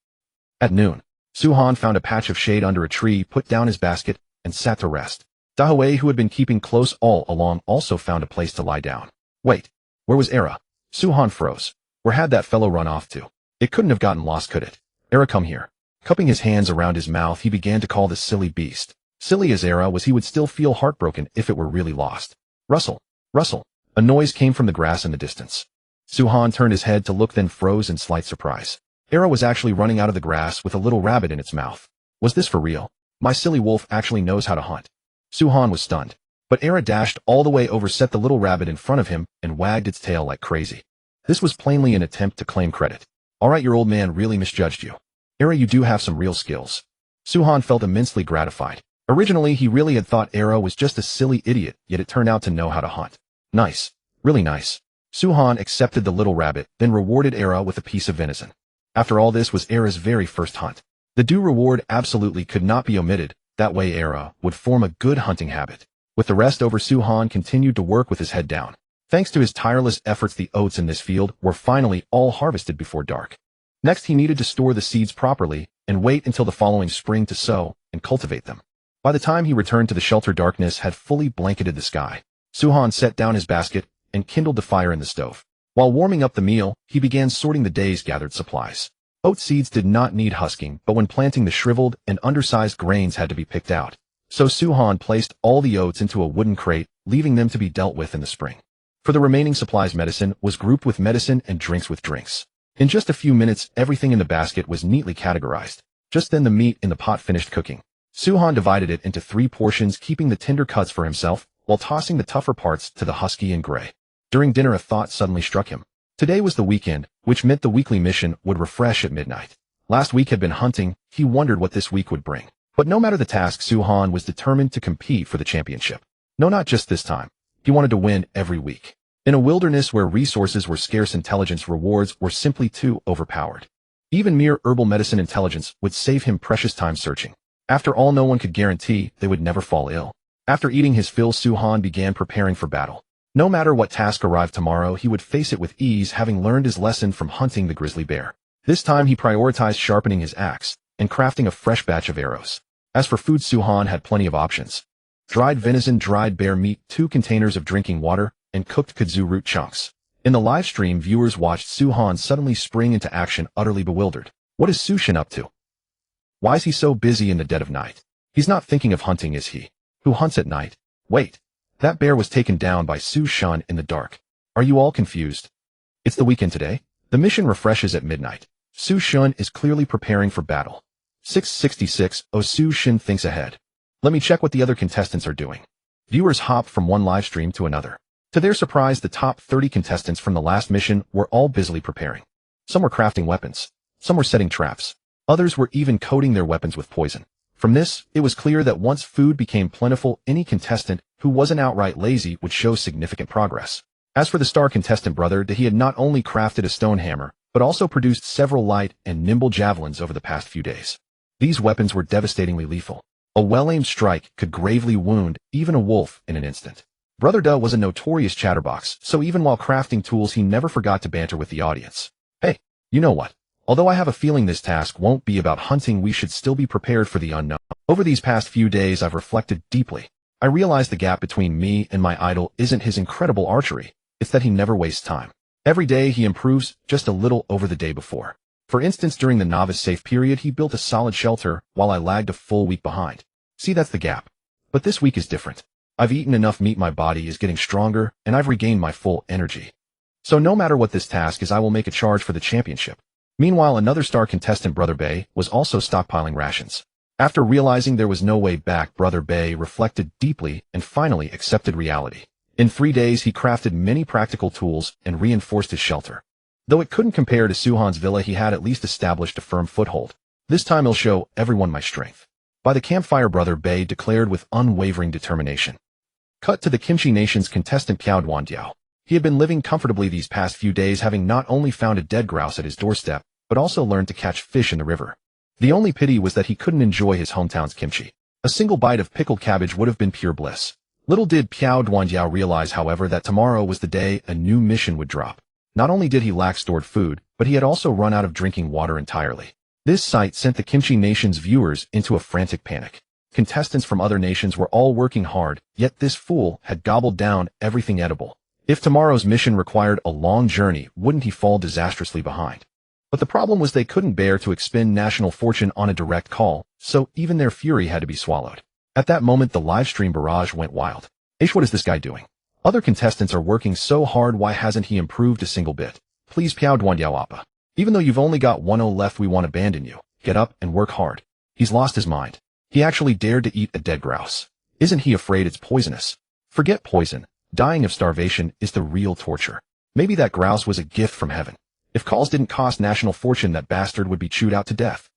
At noon, Su-han found a patch of shade under a tree, put down his basket, and sat to rest. Dahue, who had been keeping close all along, also found a place to lie down. Wait, where was Era? Su-han froze. Where had that fellow run off to? It couldn't have gotten lost, could it? Era, come here. Cupping his hands around his mouth, he began to call the silly beast. Silly as Era was, he would still feel heartbroken if it were really lost. Rustle, rustle. A noise came from the grass in the distance. Su-han turned his head to look, then froze in slight surprise. Era was actually running out of the grass with a little rabbit in its mouth. Was this for real? My silly wolf actually knows how to hunt. Su-han was stunned. But Era dashed all the way over, set the little rabbit in front of him, and wagged its tail like crazy. This was plainly an attempt to claim credit. All right, your old man really misjudged you. Era, you do have some real skills. Su-han felt immensely gratified. Originally, he really had thought Era was just a silly idiot, yet it turned out to know how to hunt. Nice. Really nice. Su-han accepted the little rabbit, then rewarded Era with a piece of venison. After all, this was Era's very first hunt. The due reward absolutely could not be omitted. That way Era would form a good hunting habit. With the rest over, Su-han continued to work with his head down. Thanks to his tireless efforts, the oats in this field were finally all harvested before dark. Next, he needed to store the seeds properly and wait until the following spring to sow and cultivate them. By the time he returned to the shelter, darkness had fully blanketed the sky. Su-han set down his basket and kindled the fire in the stove. While warming up the meal, he began sorting the day's gathered supplies. Oat seeds did not need husking, but when planting, the shriveled and undersized grains had to be picked out. So Su-han placed all the oats into a wooden crate, leaving them to be dealt with in the spring. For the remaining supplies, medicine was grouped with medicine and drinks with drinks. In just a few minutes, everything in the basket was neatly categorized. Just then, the meat in the pot finished cooking. Su-han divided it into 3 portions, keeping the tender cuts for himself, while tossing the tougher parts to the husky and gray. During dinner, a thought suddenly struck him. Today was the weekend, which meant the weekly mission would refresh at midnight. Last week had been hunting. He wondered what this week would bring. But no matter the task, Su-han was determined to compete for the championship. No, not just this time. He wanted to win every week. In a wilderness where resources were scarce, intelligence rewards were simply too overpowered. Even mere herbal medicine intelligence would save him precious time searching. After all, no one could guarantee they would never fall ill. After eating his fill, Su-han began preparing for battle. No matter what task arrived tomorrow, he would face it with ease, having learned his lesson from hunting the grizzly bear. This time he prioritized sharpening his axe and crafting a fresh batch of arrows. As for food, Su-han had plenty of options. Dried venison, dried bear meat, 2 containers of drinking water, and cooked kudzu root chunks. In the live stream, viewers watched Su-han suddenly spring into action, utterly bewildered. What is Su-shin up to? Why is he so busy in the dead of night? He's not thinking of hunting, is he? Who hunts at night? Wait. That bear was taken down by Su-shin in the dark. Are you all confused? It's the weekend today. The mission refreshes at midnight. Su-shin is clearly preparing for battle. 666. Oh, Su-shin thinks ahead. Let me check what the other contestants are doing. Viewers hop from one live stream to another. To their surprise, the top 30 contestants from the last mission were all busily preparing. Some were crafting weapons. Some were setting traps. Others were even coating their weapons with poison. From this, it was clear that once food became plentiful, any contestant who wasn't outright lazy would show significant progress. As for the star contestant Brother D, he had not only crafted a stone hammer, but also produced several light and nimble javelins over the past few days. These weapons were devastatingly lethal. A well-aimed strike could gravely wound even a wolf in an instant. Brother D was a notorious chatterbox, so even while crafting tools he never forgot to banter with the audience. Hey, you know what? Although I have a feeling this task won't be about hunting, we should still be prepared for the unknown. Over these past few days I've reflected deeply. I realize the gap between me and my idol isn't his incredible archery, it's that he never wastes time. Every day he improves just a little over the day before. For instance, during the novice safe period he built a solid shelter while I lagged a full week behind. See, that's the gap. But this week is different. I've eaten enough meat, my body is getting stronger, and I've regained my full energy. So no matter what this task is, I will make a charge for the championship. Meanwhile, another star contestant, Brother Bay, was also stockpiling rations. After realizing there was no way back, Brother Bay reflected deeply and finally accepted reality. In 3 days, he crafted many practical tools and reinforced his shelter. Though it couldn't compare to Su-han's villa, he had at least established a firm foothold. This time I'll show everyone my strength. By the campfire, Brother Bay declared with unwavering determination. Cut to the Kimchi Nation's contestant Piao Duandiao. He had been living comfortably these past few days, having not only found a dead grouse at his doorstep, but also learned to catch fish in the river. The only pity was that he couldn't enjoy his hometown's kimchi. A single bite of pickled cabbage would have been pure bliss. Little did Piao Duandiao realize, however, that tomorrow was the day a new mission would drop. Not only did he lack stored food, but he had also run out of drinking water entirely. This sight sent the Kimchi Nation's viewers into a frantic panic. Contestants from other nations were all working hard, yet this fool had gobbled down everything edible. If tomorrow's mission required a long journey, wouldn't he fall disastrously behind? But the problem was they couldn't bear to expend national fortune on a direct call, so even their fury had to be swallowed. At that moment, the livestream barrage went wild. Ish, what is this guy doing? Other contestants are working so hard, why hasn't he improved a single bit? Please, Piao Duandiao Appa. Even though you've only got 1-0 left, we won't abandon you. Get up and work hard. He's lost his mind. He actually dared to eat a dead grouse. Isn't he afraid it's poisonous? Forget poison. Dying of starvation is the real torture. Maybe that grouse was a gift from heaven. If calls didn't cost national fortune, that bastard would be chewed out to death.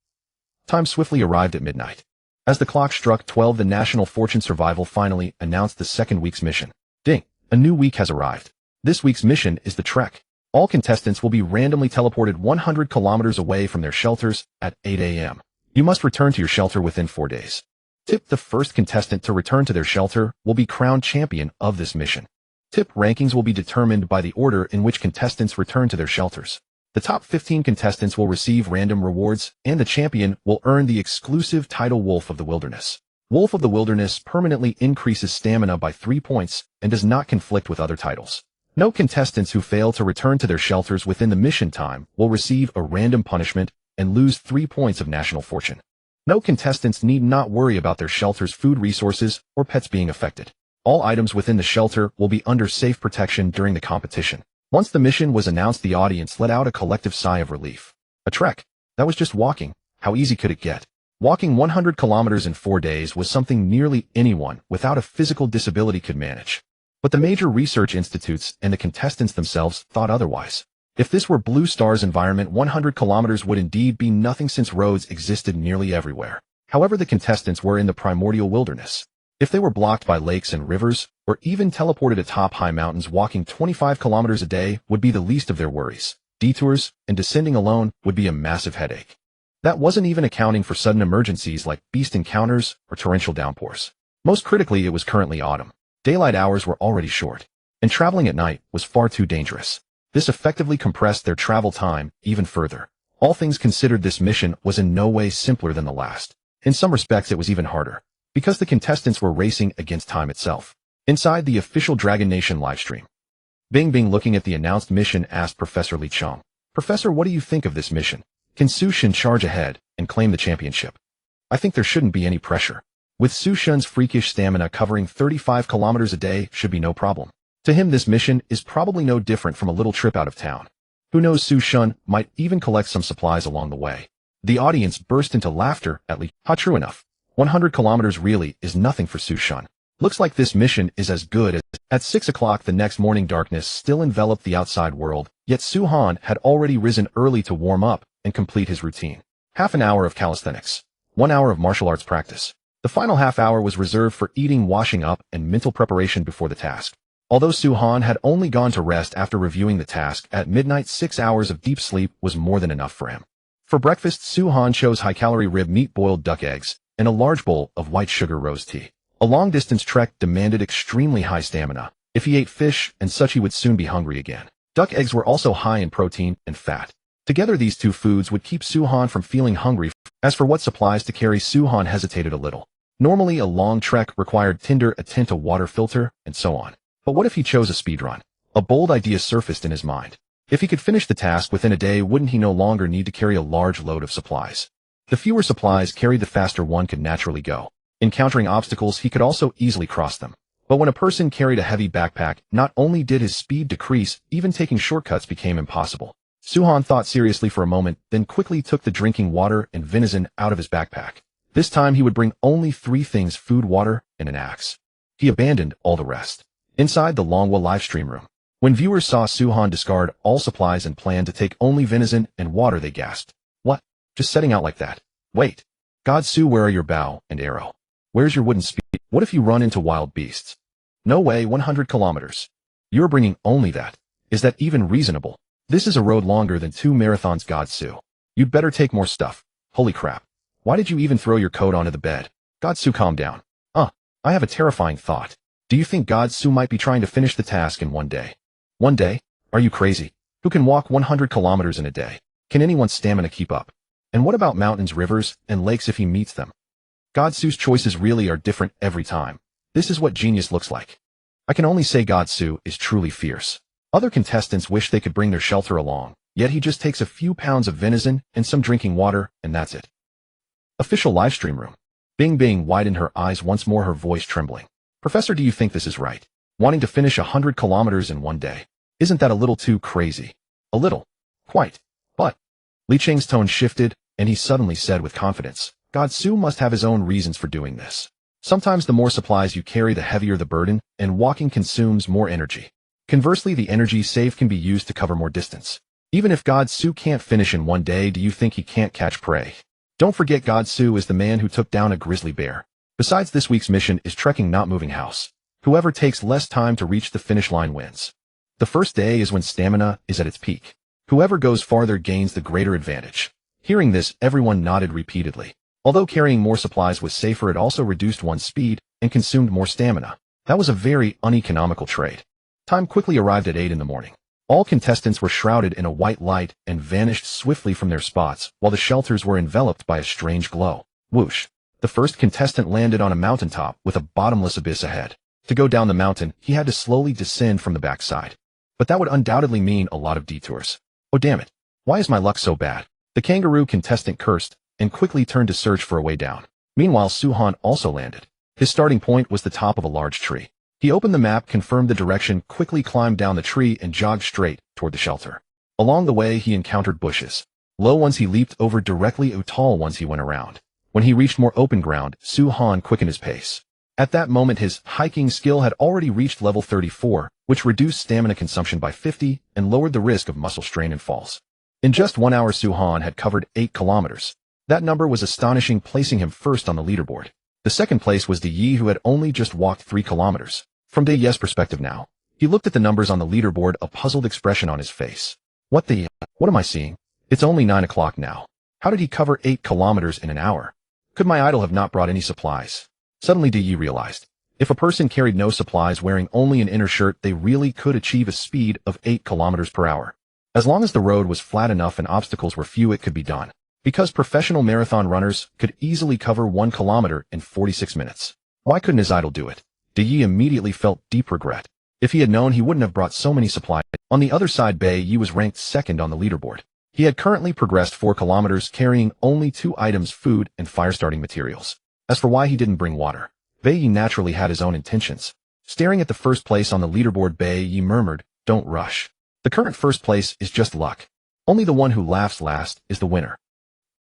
Time swiftly arrived at midnight. As the clock struck 12, the National Fortune Survival finally announced the second week's mission. Ding! A new week has arrived. This week's mission is the trek. All contestants will be randomly teleported 100 kilometers away from their shelters at 8 a.m. You must return to your shelter within 4 days. Tip: the first contestant to return to their shelter will be crowned champion of this mission. Tip: rankings will be determined by the order in which contestants return to their shelters. The top 15 contestants will receive random rewards, and the champion will earn the exclusive title Wolf of the Wilderness. Wolf of the Wilderness permanently increases stamina by 3 points and does not conflict with other titles. No contestants who fail to return to their shelters within the mission time will receive a random punishment and lose 3 points of national fortune. No contestants need not worry about their shelter's food resources or pets being affected. All items within the shelter will be under safe protection during the competition. Once the mission was announced, the audience let out a collective sigh of relief. A trek? That was just walking. How easy could it get? Walking 100 kilometers in 4 days was something nearly anyone without a physical disability could manage. But the major research institutes and the contestants themselves thought otherwise. If this were Blue Star's environment, 100 kilometers would indeed be nothing, since roads existed nearly everywhere. However, the contestants were in the primordial wilderness. If they were blocked by lakes and rivers, or even teleported atop high mountains, walking 25 kilometers a day would be the least of their worries. Detours and descending alone would be a massive headache. That wasn't even accounting for sudden emergencies like beast encounters or torrential downpours. Most critically, it was currently autumn. Daylight hours were already short. and traveling at night was far too dangerous. This effectively compressed their travel time even further. All things considered, this mission was in no way simpler than the last. In some respects it was even harder, because the contestants were racing against time itself. Inside the official Dragon Nation livestream, Bing looking at the announced mission asked Professor Li Cheng, "Professor, what do you think of this mission? Can Su Shen charge ahead and claim the championship?" "I think there shouldn't be any pressure. With Su Shen's freakish stamina, covering 35 kilometers a day should be no problem. To him this mission is probably no different from a little trip out of town. Who knows, Su Shen might even collect some supplies along the way." The audience burst into laughter at Li. True enough. 100 kilometers really is nothing for Su Shen. Looks like this mission is as good as... At 6 o'clock the next morning, darkness still enveloped the outside world, yet Su Han had already risen early to warm up and complete his routine. Half an hour of calisthenics. 1 hour of martial arts practice. The final half hour was reserved for eating, washing up, and mental preparation before the task. Although Su Han had only gone to rest after reviewing the task at midnight, 6 hours of deep sleep was more than enough for him. For breakfast, Su Han chose high-calorie rib meat, boiled duck eggs, and a large bowl of white sugar rose tea. A long-distance trek demanded extremely high stamina. If he ate fish and such, he would soon be hungry again. Duck eggs were also high in protein and fat. Together these two foods would keep Su Han from feeling hungry. As for what supplies to carry, Su Han hesitated a little. Normally a long trek required tinder, a tent, a water filter, and so on. But what if he chose a speedrun? A bold idea surfaced in his mind. If he could finish the task within a day, wouldn't he no longer need to carry a large load of supplies? The fewer supplies carried, the faster one could naturally go. Encountering obstacles, he could also easily cross them. But when a person carried a heavy backpack, not only did his speed decrease, even taking shortcuts became impossible. Su Han thought seriously for a moment, then quickly took the drinking water and venison out of his backpack. This time he would bring only 3 things: food, water, and an axe. He abandoned all the rest. Inside the Longwa livestream room, when viewers saw Su Han discard all supplies and plan to take only venison and water, they gasped. "What? Just setting out like that? Wait. God, Su, where are your bow and arrow? Where's your wooden spear? What if you run into wild beasts? No way, 100 kilometers. You're bringing only that. Is that even reasonable? This is a road longer than 2 marathons, God, Su. You'd better take more stuff. Holy crap. Why did you even throw your coat onto the bed? God, Su, calm down. I have a terrifying thought. Do you think God, Su might be trying to finish the task in 1 day? 1 day? Are you crazy? Who can walk 100 kilometers in a day? Can anyone's stamina keep up? And what about mountains, rivers, and lakes if he meets them? God, Su's choices really are different every time. This is what genius looks like. I can only say God, Su is truly fierce. Other contestants wish they could bring their shelter along, yet he just takes a few pounds of venison and some drinking water, and that's it. Official livestream room. Bing widened her eyes once more, her voice trembling. "Professor, do you think this is right? Wanting to finish 100 kilometers in 1 day? Isn't that a little too crazy?" "A little. Quite. But..." Li Cheng's tone shifted, and he suddenly said with confidence, "God, Su must have his own reasons for doing this. Sometimes the more supplies you carry, the heavier the burden, and walking consumes more energy. Conversely, the energy saved can be used to cover more distance. Even if God, Su can't finish in 1 day, do you think he can't catch prey? Don't forget, God, Su is the man who took down a grizzly bear. Besides, this week's mission is trekking, not moving house. Whoever takes less time to reach the finish line wins. The first day is when stamina is at its peak. Whoever goes farther gains the greater advantage." Hearing this, everyone nodded repeatedly. Although carrying more supplies was safer, it also reduced one's speed and consumed more stamina. That was a very uneconomical trade. Time quickly arrived at 8 in the morning. All contestants were shrouded in a white light and vanished swiftly from their spots, while the shelters were enveloped by a strange glow. Whoosh! The first contestant landed on a mountaintop with a bottomless abyss ahead. To go down the mountain, he had to slowly descend from the backside. But that would undoubtedly mean a lot of detours. "Oh damn it! Why is my luck so bad?" The kangaroo contestant cursed, and quickly turned to search for a way down. Meanwhile, Su Han also landed. His starting point was the top of a large tree. He opened the map, confirmed the direction, quickly climbed down the tree, and jogged straight toward the shelter. Along the way, he encountered bushes. Low ones he leaped over directly, tall ones he went around. When he reached more open ground, Su Han quickened his pace. At that moment, his hiking skill had already reached level 34, which reduced stamina consumption by 50 and lowered the risk of muscle strain and falls. In just 1 hour, Su Han had covered 8 kilometers. That number was astonishing, placing him first on the leaderboard. The second place was De Yi, who had only just walked 3 kilometers. From De Yi's perspective now, he looked at the numbers on the leaderboard, a puzzled expression on his face. What am I seeing? It's only 9 o'clock now. How did he cover 8 kilometers in an hour? Could my idol have not brought any supplies? Suddenly De Yi realized. If a person carried no supplies wearing only an inner shirt, they really could achieve a speed of 8 kilometers per hour. As long as the road was flat enough and obstacles were few, it could be done. Because professional marathon runners could easily cover 1 kilometer in 46 minutes. Why couldn't his idol do it? Yi immediately felt deep regret. If he had known, he wouldn't have brought so many supplies. On the other side, Yi was ranked second on the leaderboard. He had currently progressed 4 kilometers, carrying only 2 items: food and fire-starting materials. As for why he didn't bring water, Yi naturally had his own intentions. Staring at the first place on the leaderboard, Yi murmured, "Don't rush. The current first place is just luck. Only the one who laughs last is the winner."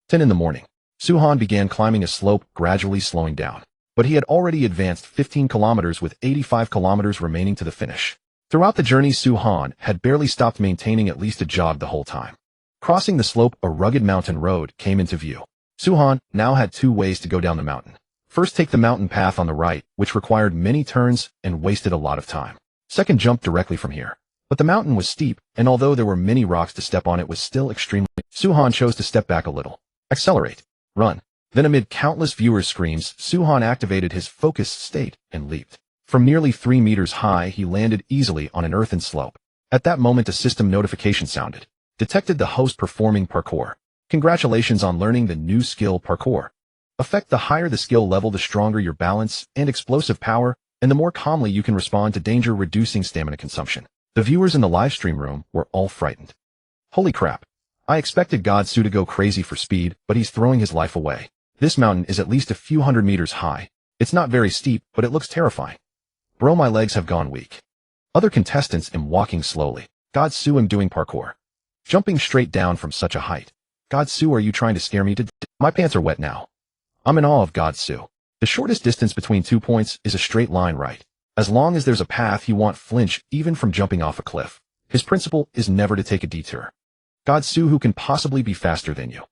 10 in the morning. Suhan began climbing a slope, gradually slowing down. But he had already advanced 15 kilometers with 85 kilometers remaining to the finish. Throughout the journey, Suhan had barely stopped, maintaining at least a jog the whole time. Crossing the slope, a rugged mountain road came into view. Suhan now had 2 ways to go down the mountain. First, take the mountain path on the right, which required many turns and wasted a lot of time. Second, jump directly from here. But the mountain was steep, and although there were many rocks to step on, it was still extremely. Suhan chose to step back a little. Accelerate. Run. Then, amid countless viewers' screams, Suhan activated his focused state and leaped. From nearly 3 meters high, he landed easily on an earthen slope. At that moment, a system notification sounded. Detected the host performing parkour. Congratulations on learning the new skill parkour. Effect: the higher the skill level, the stronger your balance and explosive power, and the more calmly you can respond to danger, reducing stamina consumption. The viewers in the livestream room were all frightened. Holy crap. I expected Godsu to go crazy for speed, but he's throwing his life away. This mountain is at least a few hundred meters high. It's not very steep, but it looks terrifying. Bro, my legs have gone weak. Other contestants am walking slowly. Godsu, am doing parkour. Jumping straight down from such a height. Godsu, are you trying to scare me to My pants are wet now. I'm in awe of Godsu. The shortest distance between 2 points is a straight line, right? As long as there's a path, he won't flinch even from jumping off a cliff. His principle is never to take a detour. Godsu, who can possibly be faster than you?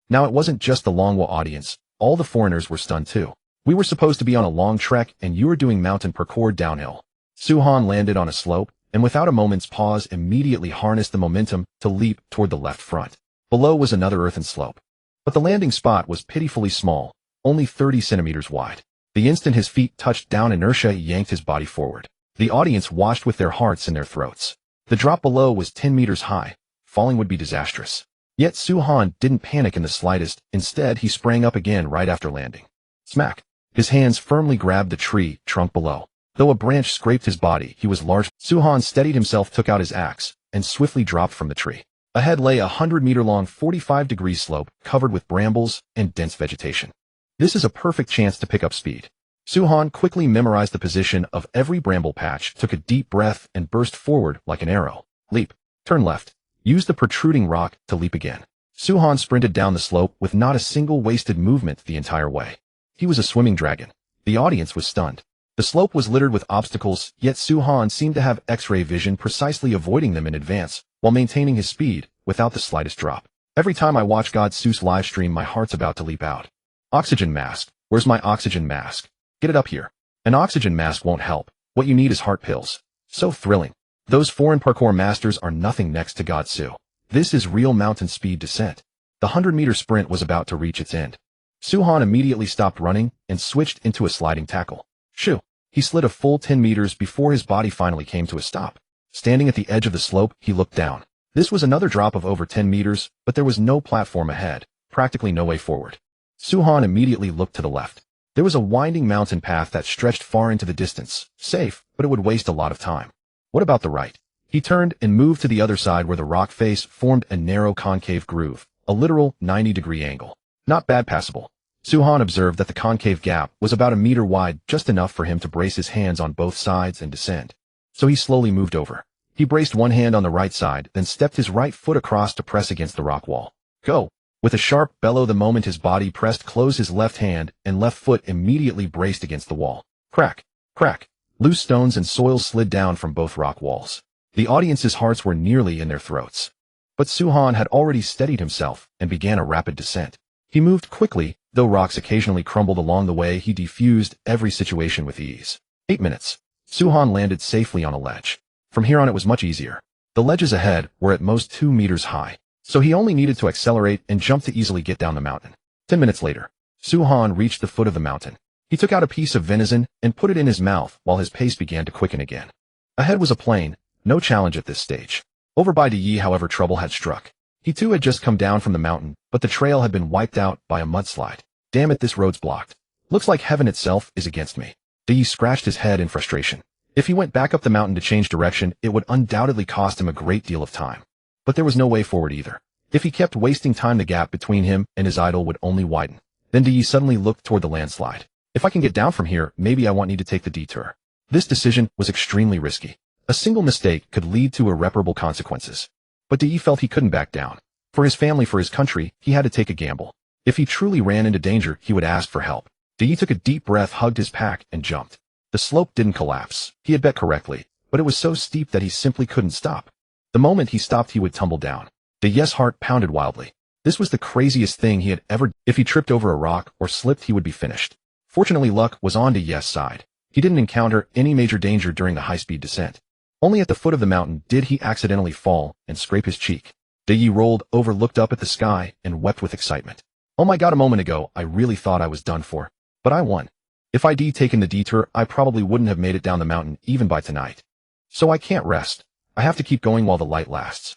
Now, it wasn't just the Longwa audience. All the foreigners were stunned too. We were supposed to be on a long trek, and you were doing mountain parkour downhill. Suhan landed on a slope, and without a moment's pause, immediately harnessed the momentum to leap toward the left front. Below was another earthen slope. But the landing spot was pitifully small, only 30 centimeters wide. The instant his feet touched down, inertia yanked his body forward. The audience watched with their hearts in their throats. The drop below was 10 meters high. Falling would be disastrous. Yet Suhan didn't panic in the slightest. Instead, he sprang up again right after landing. Smack! His hands firmly grabbed the tree trunk below. Though a branch scraped his body, he was large. Suhan steadied himself, took out his axe, and swiftly dropped from the tree. Ahead lay a 100-meter-long 45-degree slope covered with brambles and dense vegetation. This is a perfect chance to pick up speed. Suhan quickly memorized the position of every bramble patch, took a deep breath, and burst forward like an arrow. Leap. Turn left. Use the protruding rock to leap again. Suhan sprinted down the slope with not a single wasted movement the entire way. He was a swimming dragon. The audience was stunned. The slope was littered with obstacles, yet Suhan seemed to have X-ray vision, precisely avoiding them in advance, while maintaining his speed without the slightest drop. Every time I watch Godsu's livestream, my heart's about to leap out. Oxygen mask. Where's my oxygen mask? Get it up here. An oxygen mask won't help. What you need is heart pills. So thrilling. Those foreign parkour masters are nothing next to Godsu. This is real mountain speed descent. The 100-meter sprint was about to reach its end. Suhan immediately stopped running and switched into a sliding tackle. Shoo! He slid a full 10 meters before his body finally came to a stop. Standing at the edge of the slope, he looked down. This was another drop of over 10 meters, but there was no platform ahead, practically no way forward. Suhan immediately looked to the left. There was a winding mountain path that stretched far into the distance. Safe, but it would waste a lot of time. What about the right? He turned and moved to the other side, where the rock face formed a narrow concave groove, a literal 90-degree angle. Not bad, passable. Suhan observed that the concave gap was about a meter wide, just enough for him to brace his hands on both sides and descend. So he slowly moved over. He braced one hand on the right side, then stepped his right foot across to press against the rock wall. Go! With a sharp bellow, the moment his body pressed close, his left hand and left foot immediately braced against the wall. Crack! Crack! Loose stones and soil slid down from both rock walls. The audience's hearts were nearly in their throats. But Suhan had already steadied himself and began a rapid descent. He moved quickly, though rocks occasionally crumbled along the way. He defused every situation with ease. 8 minutes. Suhan landed safely on a ledge. From here on, it was much easier. The ledges ahead were at most 2 meters high, so he only needed to accelerate and jump to easily get down the mountain. 10 minutes later, Suhan reached the foot of the mountain. He took out a piece of venison and put it in his mouth while his pace began to quicken again. Ahead was a plain, no challenge at this stage. Over by Yi, however, trouble had struck. He too had just come down from the mountain, but the trail had been wiped out by a mudslide. Damn it, this road's blocked. Looks like heaven itself is against me. Yi scratched his head in frustration. If he went back up the mountain to change direction, it would undoubtedly cost him a great deal of time. But there was no way forward either. If he kept wasting time, the gap between him and his idol would only widen. Then Yi suddenly looked toward the landslide. If I can get down from here, maybe I won't need to take the detour. This decision was extremely risky. A single mistake could lead to irreparable consequences. But Yi felt he couldn't back down. For his family, for his country, he had to take a gamble. If he truly ran into danger, he would ask for help. Yi took a deep breath, hugged his pack, and jumped. The slope didn't collapse. He had bet correctly, but it was so steep that he simply couldn't stop. The moment he stopped, he would tumble down. Yi's heart pounded wildly. This was the craziest thing he had ever done. If he tripped over a rock or slipped, he would be finished. Fortunately, luck was on Yi's side. He didn't encounter any major danger during the high-speed descent. Only at the foot of the mountain did he accidentally fall and scrape his cheek. Yi rolled over, looked up at the sky, and wept with excitement. Oh my god, a moment ago, I really thought I was done for. But I won. If I'd taken the detour, I probably wouldn't have made it down the mountain even by tonight. So I can't rest. I have to keep going while the light lasts.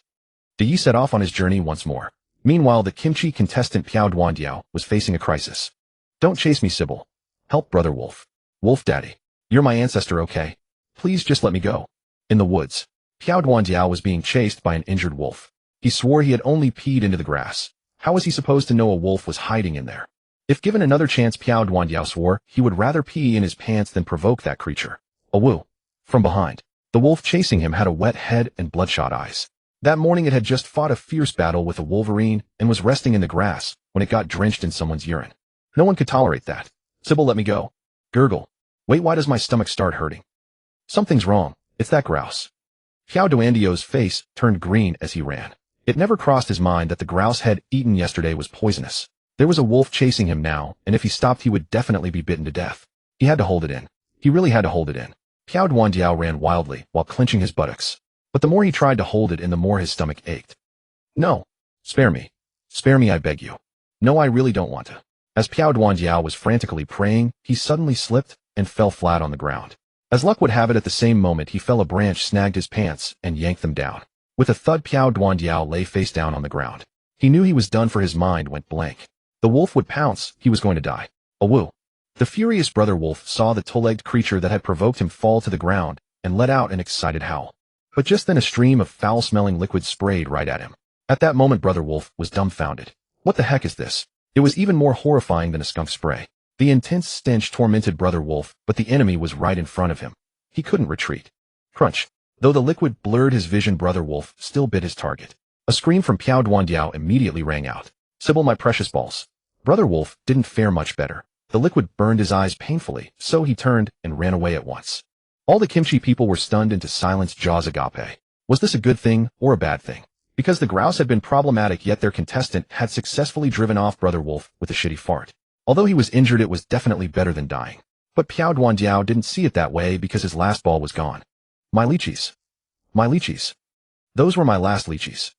Yi set off on his journey once more. Meanwhile, the kimchi contestant Piao Duandiao was facing a crisis. Don't chase me, Sybil. Help, Brother Wolf. Wolf Daddy. You're my ancestor, okay? Please just let me go. In the woods, Piao Duandiao was being chased by an injured wolf. He swore he had only peed into the grass. How was he supposed to know a wolf was hiding in there? If given another chance, Piao Duandiao swore he would rather pee in his pants than provoke that creature. Awoo. From behind, the wolf chasing him had a wet head and bloodshot eyes. That morning it had just fought a fierce battle with a wolverine and was resting in the grass when it got drenched in someone's urine. No one could tolerate that. Sybil, let me go. Gurgle. Wait, why does my stomach start hurting? Something's wrong. It's that grouse. Piao Duandiao's face turned green as he ran. It never crossed his mind that the grouse had eaten yesterday was poisonous. There was a wolf chasing him now, and if he stopped, he would definitely be bitten to death. He had to hold it in. He really had to hold it in. Piao Duandiao ran wildly while clenching his buttocks. But the more he tried to hold it in, the more his stomach ached. No. Spare me. Spare me, I beg you. No, I really don't want to. As Piao Duandiao was frantically praying, he suddenly slipped and fell flat on the ground. As luck would have it, at the same moment he fell, a branch snagged his pants and yanked them down. With a thud, Piao Duandiao lay face down on the ground. He knew he was done, for his mind went blank. The wolf would pounce, he was going to die. Awoo. The furious brother wolf saw the two-legged creature that had provoked him fall to the ground and let out an excited howl. But just then a stream of foul-smelling liquid sprayed right at him. At that moment, Brother Wolf was dumbfounded. What the heck is this? It was even more horrifying than a skunk spray. The intense stench tormented Brother Wolf, but the enemy was right in front of him. He couldn't retreat. Crunch. Though the liquid blurred his vision, Brother Wolf still bit his target. A scream from Piao Duandiao immediately rang out. Sybil, my precious balls. Brother Wolf didn't fare much better. The liquid burned his eyes painfully, so he turned and ran away at once. All the kimchi people were stunned into silence. Jaws agape. Was this a good thing or a bad thing? Because the grouse had been problematic, yet their contestant had successfully driven off Brother Wolf with a shitty fart. Although he was injured, it was definitely better than dying. But Piao Duandiao didn't see it that way, because his last ball was gone. My lychees. My lychees. Those were my last lychees.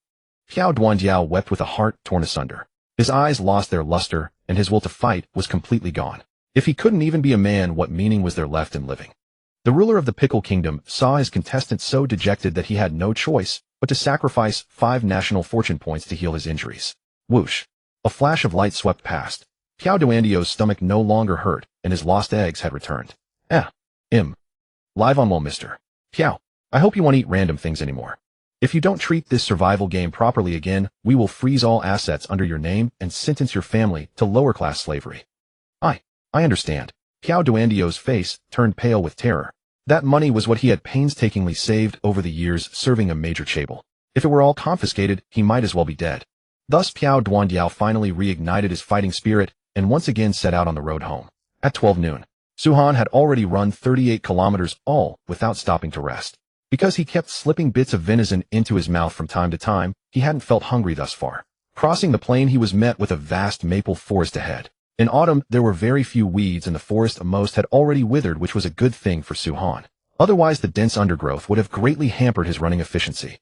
Piao Duandiao wept with a heart torn asunder. His eyes lost their luster, and his will to fight was completely gone. If he couldn't even be a man, what meaning was there left in living? The ruler of the Pickle Kingdom saw his contestant so dejected that he had no choice but to sacrifice 5 national fortune points to heal his injuries. Whoosh. A flash of light swept past. Piao Duandiao's stomach no longer hurt, and his lost eggs had returned. Live on, well, Mr. Piao. I hope you won't eat random things anymore. If you don't treat this survival game properly again, we will freeze all assets under your name and sentence your family to lower-class slavery. I understand. Piao Duandiao's face turned pale with terror. That money was what he had painstakingly saved over the years serving a major chable. If it were all confiscated, he might as well be dead. Thus Piao Duandiao finally reignited his fighting spirit and once again set out on the road home. At 12 noon, Suhan had already run 38 kilometers, all without stopping to rest. Because he kept slipping bits of venison into his mouth from time to time, he hadn't felt hungry thus far. Crossing the plain, he was met with a vast maple forest ahead. In autumn, there were very few weeds, and the forest most had already withered, which was a good thing for Suhan. Otherwise, the dense undergrowth would have greatly hampered his running efficiency.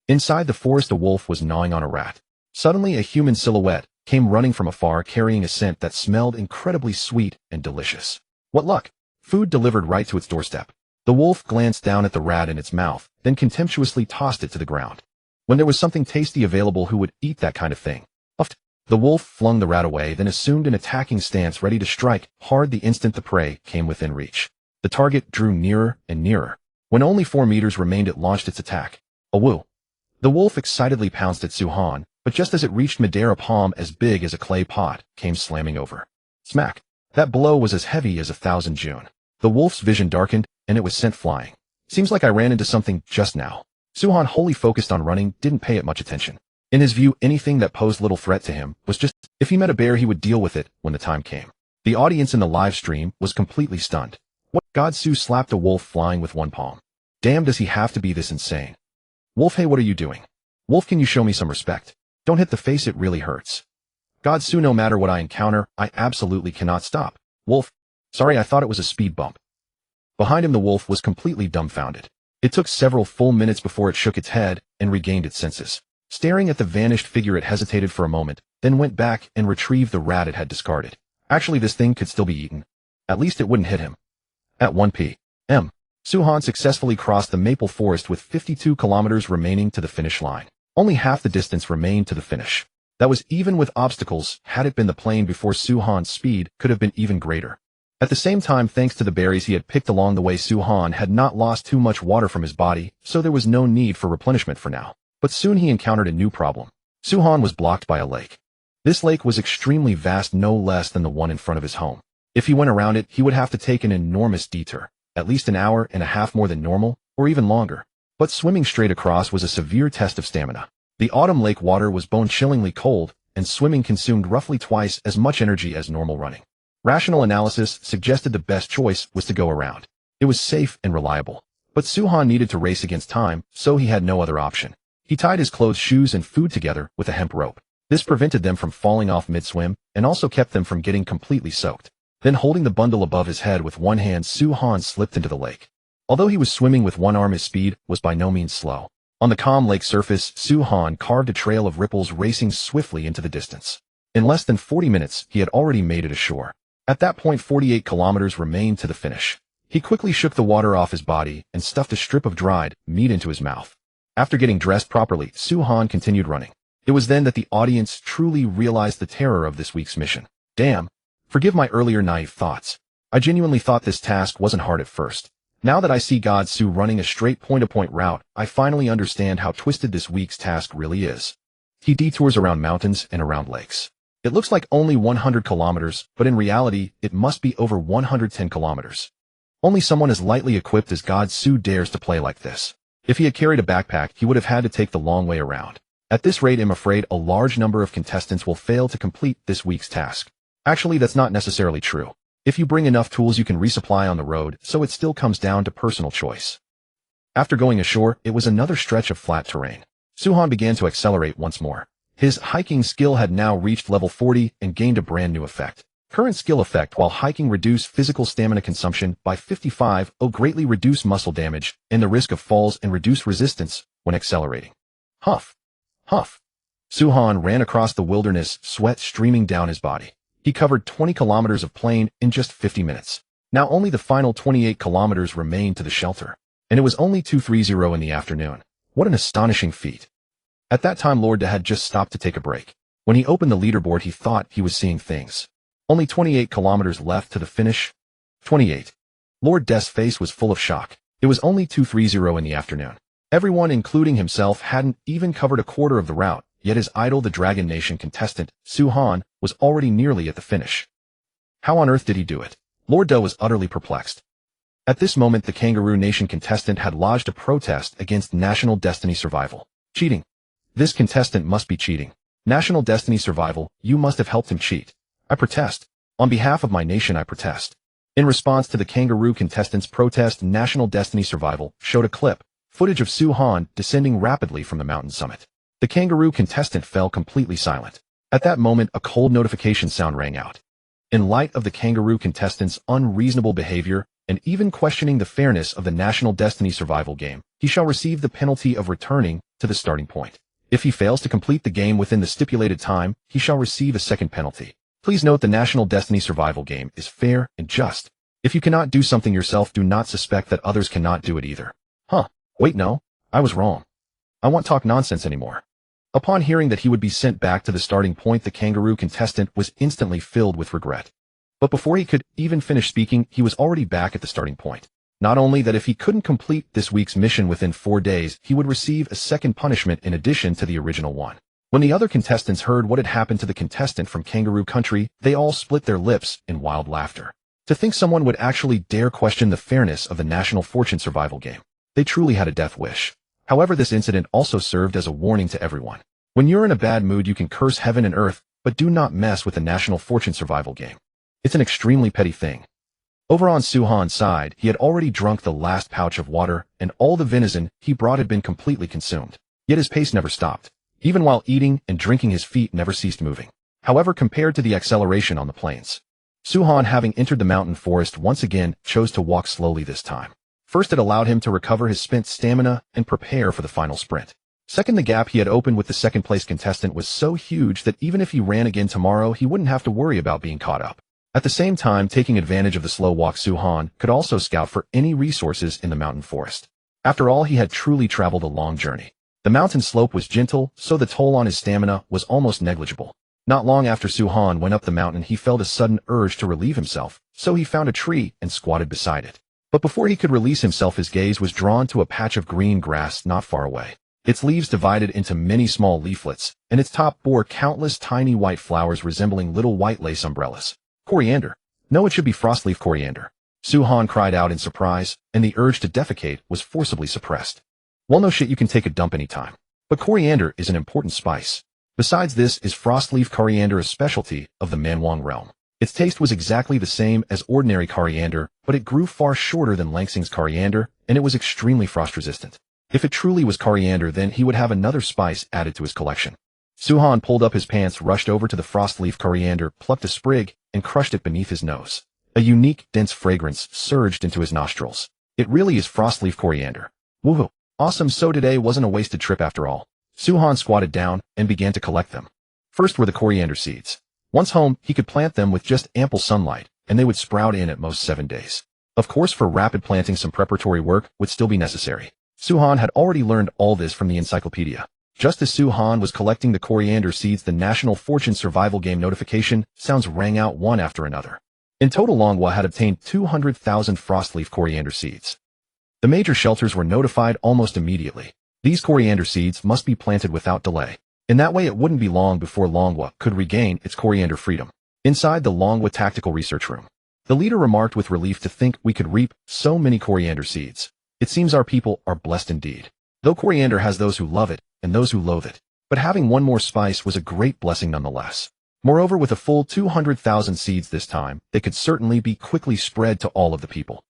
Inside the forest, a wolf was gnawing on a rat. Suddenly, a human silhouette came running from afar, carrying a scent that smelled incredibly sweet and delicious. What luck! Food delivered right to its doorstep. The wolf glanced down at the rat in its mouth, then contemptuously tossed it to the ground. When there was something tasty available, who would eat that kind of thing? Uffed. The wolf flung the rat away, then assumed an attacking stance, ready to strike hard the instant the prey came within reach. The target drew nearer and nearer. When only 4 meters remained, it launched its attack. A woo! The wolf excitedly pounced at Su Han, but just as it reached midair, a palm as big as a clay pot came slamming over. Smack! That blow was as heavy as 1,000 June. The wolf's vision darkened, and it was sent flying. Seems like I ran into something just now. Su Han, wholly focused on running, didn't pay it much attention. In his view, anything that posed little threat to him was just, if he met a bear, he would deal with it when the time came. The audience in the live stream was completely stunned. What? God, Su slapped a wolf flying with one palm. Damn, does he have to be this insane? Wolf, hey, what are you doing? Wolf, can you show me some respect? Don't hit the face, it really hurts. God, Su, no matter what I encounter, I absolutely cannot stop. Wolf, sorry, I thought it was a speed bump. Behind him, the wolf was completely dumbfounded. It took several full minutes before it shook its head and regained its senses. Staring at the vanished figure, it hesitated for a moment, then went back and retrieved the rat it had discarded. Actually, this thing could still be eaten. At least it wouldn't hit him. At 1 p.m., Su Han successfully crossed the maple forest with 52 kilometers remaining to the finish line. Only half the distance remained to the finish. That was even with obstacles. Had it been the plane before, Su Han's speed could have been even greater. At the same time, thanks to the berries he had picked along the way, Su Han had not lost too much water from his body, so there was no need for replenishment for now. But soon he encountered a new problem. Su Han was blocked by a lake. This lake was extremely vast, no less than the one in front of his home. If he went around it, he would have to take an enormous detour, at least an hour and a half more than normal, or even longer. But swimming straight across was a severe test of stamina. The autumn lake water was bone-chillingly cold, and swimming consumed roughly twice as much energy as normal running. Rational analysis suggested the best choice was to go around. It was safe and reliable. But Su Han needed to race against time, so he had no other option. He tied his clothes, shoes, and food together with a hemp rope. This prevented them from falling off mid-swim, and also kept them from getting completely soaked. Then, holding the bundle above his head with one hand, Su Han slipped into the lake. Although he was swimming with one arm, his speed was by no means slow. On the calm lake surface, Su Han carved a trail of ripples racing swiftly into the distance. In less than 40 minutes, he had already made it ashore. At that point, 48 kilometers remained to the finish. He quickly shook the water off his body and stuffed a strip of dried meat into his mouth. After getting dressed properly, Su Han continued running. It was then that the audience truly realized the terror of this week's mission. Damn. Forgive my earlier naive thoughts. I genuinely thought this task wasn't hard at first. Now that I see God Su running a straight point-to-point route, I finally understand how twisted this week's task really is. He detours around mountains and around lakes. It looks like only 100 kilometers, but in reality, it must be over 110 kilometers. Only someone as lightly equipped as God Su dares to play like this. If he had carried a backpack, he would have had to take the long way around. At this rate, I'm afraid a large number of contestants will fail to complete this week's task. Actually, that's not necessarily true. If you bring enough tools, you can resupply on the road, so it still comes down to personal choice. After going ashore, it was another stretch of flat terrain. Su Han began to accelerate once more. His hiking skill had now reached level 40 and gained a brand new effect. Current skill effect: while hiking, reduce physical stamina consumption by 55, greatly reduce muscle damage and the risk of falls, and reduce resistance when accelerating. Huff. Huff. Su Han ran across the wilderness, sweat streaming down his body. He covered 20 kilometers of plain in just 50 minutes. Now only the final 28 kilometers remained to the shelter. And it was only 2:30 in the afternoon. What an astonishing feat. At that time, Lord Da had just stopped to take a break. When he opened the leaderboard, he thought he was seeing things. Only 28 kilometers left to the finish. 28. Lord Da's face was full of shock. It was only 2:30 in the afternoon. Everyone, including himself, hadn't even covered a quarter of the route. Yet his idol, the Dragon Nation contestant, Su Han, was already nearly at the finish. How on earth did he do it? Lord Da was utterly perplexed. At this moment, the Kangaroo Nation contestant had lodged a protest against National Destiny Survival. Cheating. This contestant must be cheating. National Destiny Survival, you must have helped him cheat. I protest. On behalf of my nation, I protest. In response to the Kangaroo contestant's protest, National Destiny Survival showed a clip, footage of Su Han descending rapidly from the mountain summit. The Kangaroo contestant fell completely silent. At that moment, a cold notification sound rang out. In light of the Kangaroo contestant's unreasonable behavior, and even questioning the fairness of the National Destiny Survival game, he shall receive the penalty of returning to the starting point. If he fails to complete the game within the stipulated time, he shall receive a second penalty. Please note, the National Destiny Survival game is fair and just. If you cannot do something yourself, do not suspect that others cannot do it either. Huh, wait no, I was wrong. I won't talk nonsense anymore. Upon hearing that he would be sent back to the starting point, the kangaroo contestant was instantly filled with regret. But before he could even finish speaking, he was already back at the starting point. Not only that, if he couldn't complete this week's mission within 4 days, he would receive a second punishment in addition to the original one. When the other contestants heard what had happened to the contestant from Kangaroo Country, they all split their lips in wild laughter. To think someone would actually dare question the fairness of the National Fortune survival game. They truly had a death wish. However, this incident also served as a warning to everyone. When you're in a bad mood, you can curse heaven and earth, but do not mess with the National Fortune survival game. It's an extremely petty thing. Over on Su-han's side, he had already drunk the last pouch of water, and all the venison he brought had been completely consumed. Yet his pace never stopped. Even while eating and drinking, his feet never ceased moving. However, compared to the acceleration on the plains, Su-han, having entered the mountain forest once again, chose to walk slowly this time. First, it allowed him to recover his spent stamina and prepare for the final sprint. Second, the gap he had opened with the second-place contestant was so huge that even if he ran again tomorrow, he wouldn't have to worry about being caught up. At the same time, taking advantage of the slow walk, Su-han could also scout for any resources in the mountain forest. After all, he had truly traveled a long journey. The mountain slope was gentle, so the toll on his stamina was almost negligible. Not long after Su-han went up the mountain, he felt a sudden urge to relieve himself, so he found a tree and squatted beside it. But before he could release himself, his gaze was drawn to a patch of green grass not far away. Its leaves divided into many small leaflets, and its top bore countless tiny white flowers resembling little white lace umbrellas. Coriander. No, it should be frostleaf coriander. Su-han cried out in surprise, and the urge to defecate was forcibly suppressed. Well, no shit, you can take a dump anytime. But coriander is an important spice. Besides this, is frostleaf coriander a specialty of the Manwang realm. Its taste was exactly the same as ordinary coriander, but it grew far shorter than Langsing's coriander, and it was extremely frost-resistant. If it truly was coriander, then he would have another spice added to his collection. Su-han pulled up his pants, rushed over to the frostleaf coriander, plucked a sprig, and crushed it beneath his nose. A unique, dense fragrance surged into his nostrils. It really is frostleaf coriander. Woohoo! Awesome, so today wasn't a wasted trip after all. Su-han squatted down and began to collect them. First were the coriander seeds. Once home, he could plant them with just ample sunlight, and they would sprout in at most 7 days. Of course, for rapid planting, some preparatory work would still be necessary. Su-han had already learned all this from the encyclopedia. Just as Su-han was collecting the coriander seeds, the National Fortune survival game notification sounds rang out one after another. In total, Lin Xue had obtained 200,000 frostleaf coriander seeds. The major shelters were notified almost immediately. These coriander seeds must be planted without delay. In that way, it wouldn't be long before Lin Xue could regain its coriander freedom. Inside the Lin Xue Tactical Research Room, the leader remarked with relief to think we could reap so many coriander seeds. It seems our people are blessed indeed. Though coriander has those who love it and those who loathe it, but having one more spice was a great blessing nonetheless. Moreover, with a full 200,000 seeds this time, they could certainly be quickly spread to all of the people.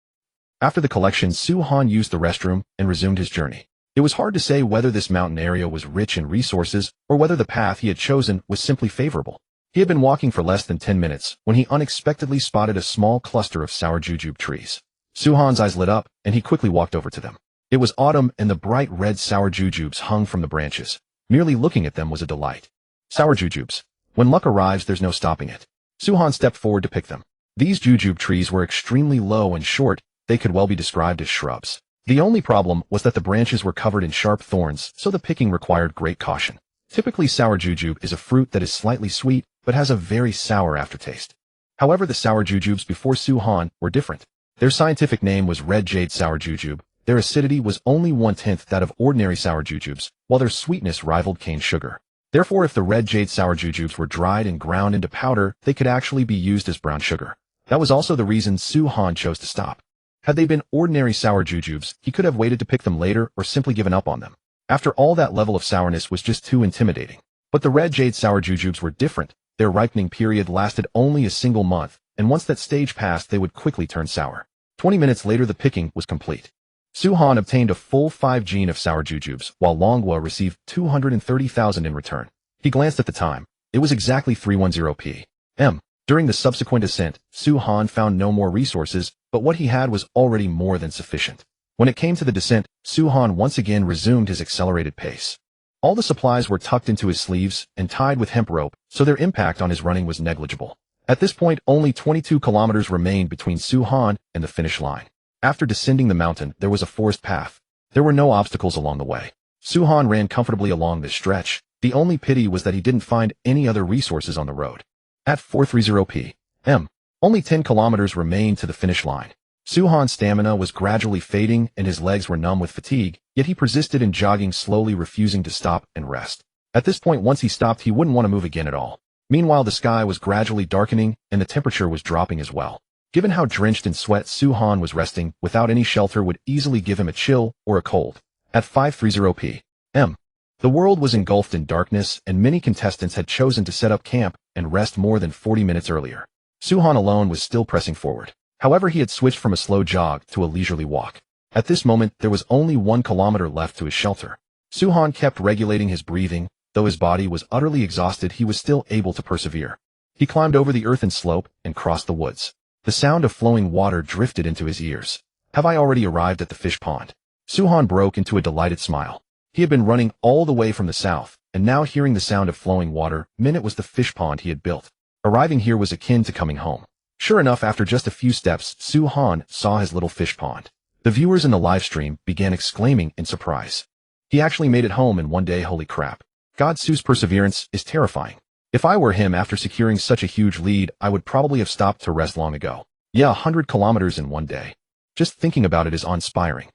After the collection, Su-han used the restroom and resumed his journey. It was hard to say whether this mountain area was rich in resources or whether the path he had chosen was simply favorable. He had been walking for less than 10 minutes when he unexpectedly spotted a small cluster of sour jujube trees. Su-han's eyes lit up, and he quickly walked over to them. It was autumn, and the bright red sour jujubes hung from the branches. Merely looking at them was a delight. Sour jujubes. When luck arrives, there's no stopping it. Su-han stepped forward to pick them. These jujube trees were extremely low and short. They could well be described as shrubs. The only problem was that the branches were covered in sharp thorns, so the picking required great caution. Typically, sour jujube is a fruit that is slightly sweet, but has a very sour aftertaste. However, the sour jujubes before Su-han were different. Their scientific name was red jade sour jujube. Their acidity was only 1/10 that of ordinary sour jujubes, while their sweetness rivaled cane sugar. Therefore, if the red jade sour jujubes were dried and ground into powder, they could actually be used as brown sugar. That was also the reason Su-han chose to stop. Had they been ordinary sour jujubes, he could have waited to pick them later or simply given up on them. After all, that level of sourness was just too intimidating. But the red jade sour jujubes were different. Their ripening period lasted only a single month, and once that stage passed, they would quickly turn sour. 20 minutes later, the picking was complete. Su-han obtained a full 5 gene of sour jujubes, while Lin Xue received 230,000 in return. He glanced at the time. It was exactly 310 p.m. During the subsequent ascent, Su-han found no more resources, but what he had was already more than sufficient. When it came to the descent, Su-han once again resumed his accelerated pace. All the supplies were tucked into his sleeves and tied with hemp rope, so their impact on his running was negligible. At this point, only 22 kilometers remained between Su-Han and the finish line. After descending the mountain, there was a forest path. There were no obstacles along the way. Su-Han ran comfortably along this stretch. The only pity was that he didn't find any other resources on the road. At 4:30 p.m., only 10 kilometers remained to the finish line. Su-Han's stamina was gradually fading and his legs were numb with fatigue, yet he persisted in jogging slowly, refusing to stop and rest. At this point, once he stopped, he wouldn't want to move again at all. Meanwhile, the sky was gradually darkening and the temperature was dropping as well. Given how drenched in sweat Su-Han was resting, without any shelter would easily give him a chill or a cold. At 5:30 p.m., the world was engulfed in darkness and many contestants had chosen to set up camp and rest more than 40 minutes earlier. Su-Han alone was still pressing forward. However, he had switched from a slow jog to a leisurely walk. At this moment, there was only 1 kilometer left to his shelter. Su-Han kept regulating his breathing. Though his body was utterly exhausted, he was still able to persevere. He climbed over the earthen slope and crossed the woods. The sound of flowing water drifted into his ears. Have I already arrived at the fish pond? Su-Han broke into a delighted smile. He had been running all the way from the south, and now hearing the sound of flowing water meant it was the fish pond he had built. Arriving here was akin to coming home. Sure enough, after just a few steps, Su-Han saw his little fish pond. The viewers in the live stream began exclaiming in surprise. He actually made it home in one day, holy crap. God, Su's perseverance is terrifying. If I were him after securing such a huge lead, I would probably have stopped to rest long ago. Yeah, 100 kilometers in one day. Just thinking about it is awe-inspiring.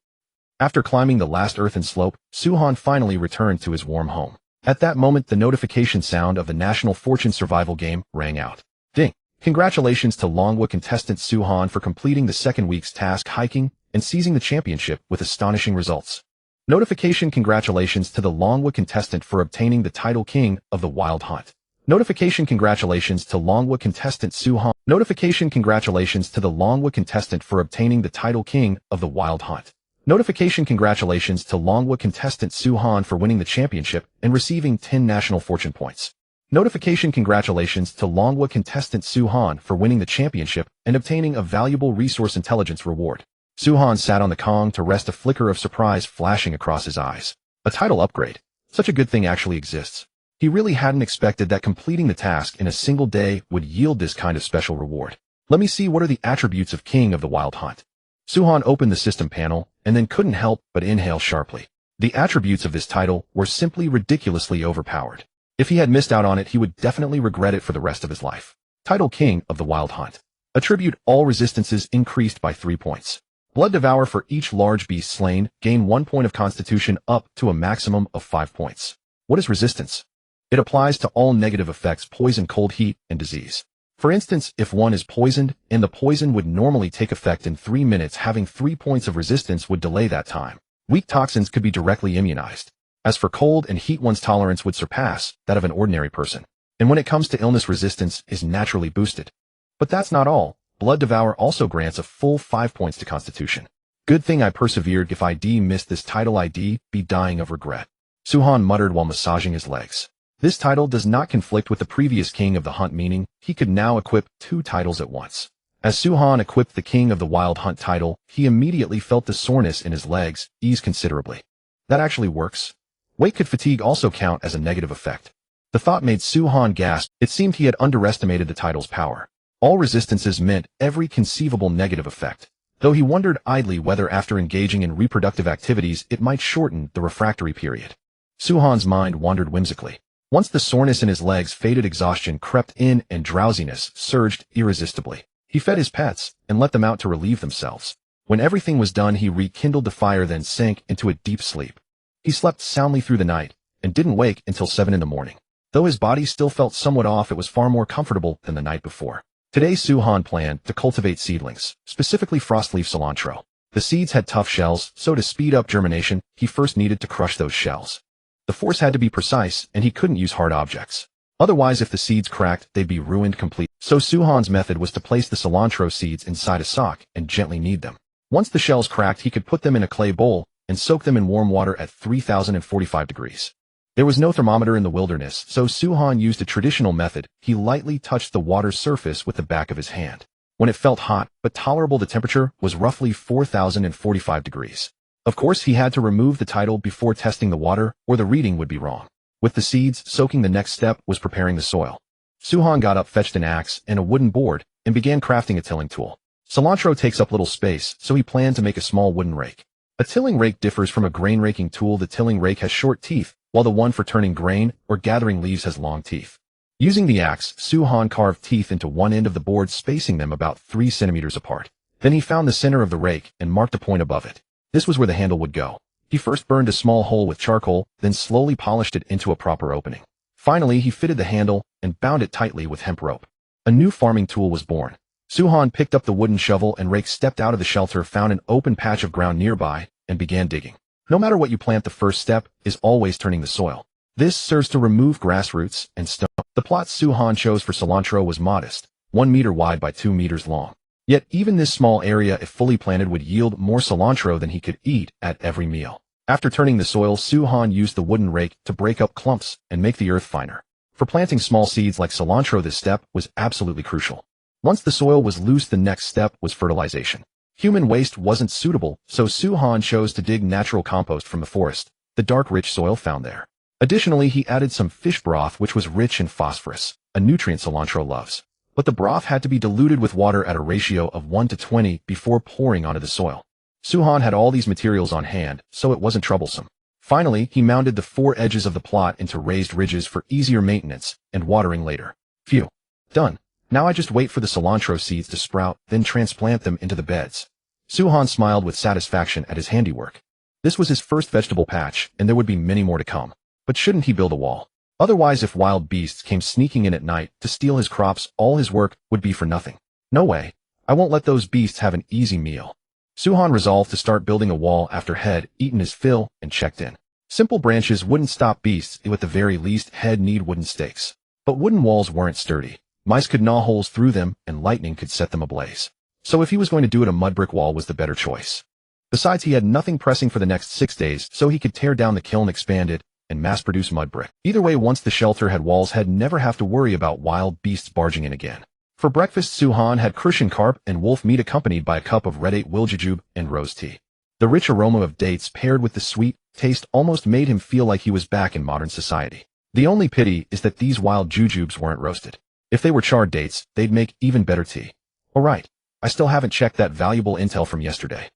After climbing the last earthen slope, Su-Han finally returned to his warm home. At that moment, the notification sound of the National Fortune Survival game rang out. Ding! Congratulations to Longwa contestant Su-Han for completing the second week's task hiking and seizing the championship with astonishing results. Notification: congratulations to the Longwa contestant for obtaining the title King of the Wild Hunt. Notification: congratulations to Longwa contestant Su-Han. Notification: congratulations to the Longwa contestant for obtaining the title King of the Wild Hunt. Notification: congratulations to Longwa contestant Su-Han for winning the championship and receiving 10 national fortune points. Notification: congratulations to Longwa contestant Su-Han for winning the championship and obtaining a valuable resource intelligence reward. Su-Han sat on the Kong to rest, a flicker of surprise flashing across his eyes. A title upgrade. Such a good thing actually exists. He really hadn't expected that completing the task in a single day would yield this kind of special reward. Let me see, what are the attributes of King of the Wild Hunt? Su-Han opened the system panel and then couldn't help but inhale sharply. The attributes of this title were simply ridiculously overpowered. If he had missed out on it, he would definitely regret it for the rest of his life. Title King of the Wild Hunt. Attribute: all resistances increased by 3 points. Blood Devour: for each large beast slain, gain 1 point of constitution up to a maximum of 5 points. What is resistance? It applies to all negative effects: poison, cold, heat, and disease. For instance, if one is poisoned, and the poison would normally take effect in 3 minutes, having 3 points of resistance would delay that time. Weak toxins could be directly immunized. As for cold and heat, one's tolerance would surpass that of an ordinary person. And when it comes to illness, resistance is naturally boosted. But that's not all. Blood Devour also grants a full 5 points to constitution. Good thing I persevered. If I'd missed this title, I'd be dying of regret. Su-Han muttered while massaging his legs. This title does not conflict with the previous King of the Hunt, meaning he could now equip 2 titles at once. As Su-Han equipped the King of the Wild Hunt title, he immediately felt the soreness in his legs ease considerably. That actually works. Weight: could fatigue also count as a negative effect? The thought made Su-Han gasp. It seemed he had underestimated the title's power. All resistances meant every conceivable negative effect, though he wondered idly whether after engaging in reproductive activities it might shorten the refractory period. Su-Han's mind wandered whimsically. Once the soreness in his legs faded, exhaustion crept in and drowsiness surged irresistibly. He fed his pets and let them out to relieve themselves. When everything was done, he rekindled the fire, then sank into a deep sleep. He slept soundly through the night and didn't wake until 7 in the morning. Though his body still felt somewhat off, it was far more comfortable than the night before. Today, Su-Han planned to cultivate seedlings, specifically frostleaf cilantro. The seeds had tough shells, so to speed up germination, he first needed to crush those shells. The force had to be precise, and he couldn't use hard objects. Otherwise, if the seeds cracked, they'd be ruined completely. So Su-Han's method was to place the cilantro seeds inside a sock and gently knead them. Once the shells cracked, he could put them in a clay bowl and soak them in warm water at 3045 degrees. There was no thermometer in the wilderness, so Su-Han used a traditional method. He lightly touched the water's surface with the back of his hand. When it felt hot but tolerable, the temperature was roughly 4045 degrees. Of course, he had to remove the title before testing the water, or the reading would be wrong. With the seeds soaking, the next step was preparing the soil. Suhan got up, fetched an axe and a wooden board, and began crafting a tilling tool. Cilantro takes up little space, so he planned to make a small wooden rake. A tilling rake differs from a grain raking tool. The tilling rake has short teeth, while the one for turning grain or gathering leaves has long teeth. Using the axe, Suhan carved teeth into one end of the board, spacing them about 3 centimeters apart. Then he found the center of the rake and marked a point above it. This was where the handle would go. He first burned a small hole with charcoal, then slowly polished it into a proper opening. Finally, he fitted the handle and bound it tightly with hemp rope. A new farming tool was born. Suhan picked up the wooden shovel and rake, stepped out of the shelter, found an open patch of ground nearby, and began digging. No matter what you plant, the first step is always turning the soil. This serves to remove grass roots and stone. The plot Suhan chose for cilantro was modest, 1 meter wide by 2 meters long. Yet even this small area, if fully planted, would yield more cilantro than he could eat at every meal. After turning the soil, Suhan used the wooden rake to break up clumps and make the earth finer. For planting small seeds like cilantro, this step was absolutely crucial. Once the soil was loose, the next step was fertilization. Human waste wasn't suitable, so Suhan chose to dig natural compost from the forest, the dark, rich soil found there. Additionally, he added some fish broth, which was rich in phosphorus, a nutrient cilantro loves. But the broth had to be diluted with water at a ratio of 1:20 before pouring onto the soil. Suhan had all these materials on hand, so it wasn't troublesome. Finally, he mounted the 4 edges of the plot into raised ridges for easier maintenance and watering later. Phew. Done. Now I just wait for the cilantro seeds to sprout, then transplant them into the beds. Suhan smiled with satisfaction at his handiwork. This was his first vegetable patch, and there would be many more to come. But shouldn't he build a wall? Otherwise, if wild beasts came sneaking in at night to steal his crops, all his work would be for nothing. No way. I won't let those beasts have an easy meal. Suhan resolved to start building a wall after Head eaten his fill and checked in. Simple branches wouldn't stop beasts, at the very least Head need wooden stakes. But wooden walls weren't sturdy. Mice could gnaw holes through them, and lightning could set them ablaze. So if he was going to do it, a mud brick wall was the better choice. Besides, he had nothing pressing for the next 6 days, so he could tear down the kiln, expand it, and mass-produce mud brick. Either way, once the shelter had walls, He'd never have to worry about wild beasts barging in again. For breakfast, Suhan had crucian carp and wolf meat, accompanied by a cup of red-ate wiljujube and rose tea. The rich aroma of dates paired with the sweet taste almost made him feel like he was back in modern society. The only pity is that these wild jujubes weren't roasted. If they were charred dates, they'd make even better tea. Alright, I still haven't checked that valuable intel from yesterday.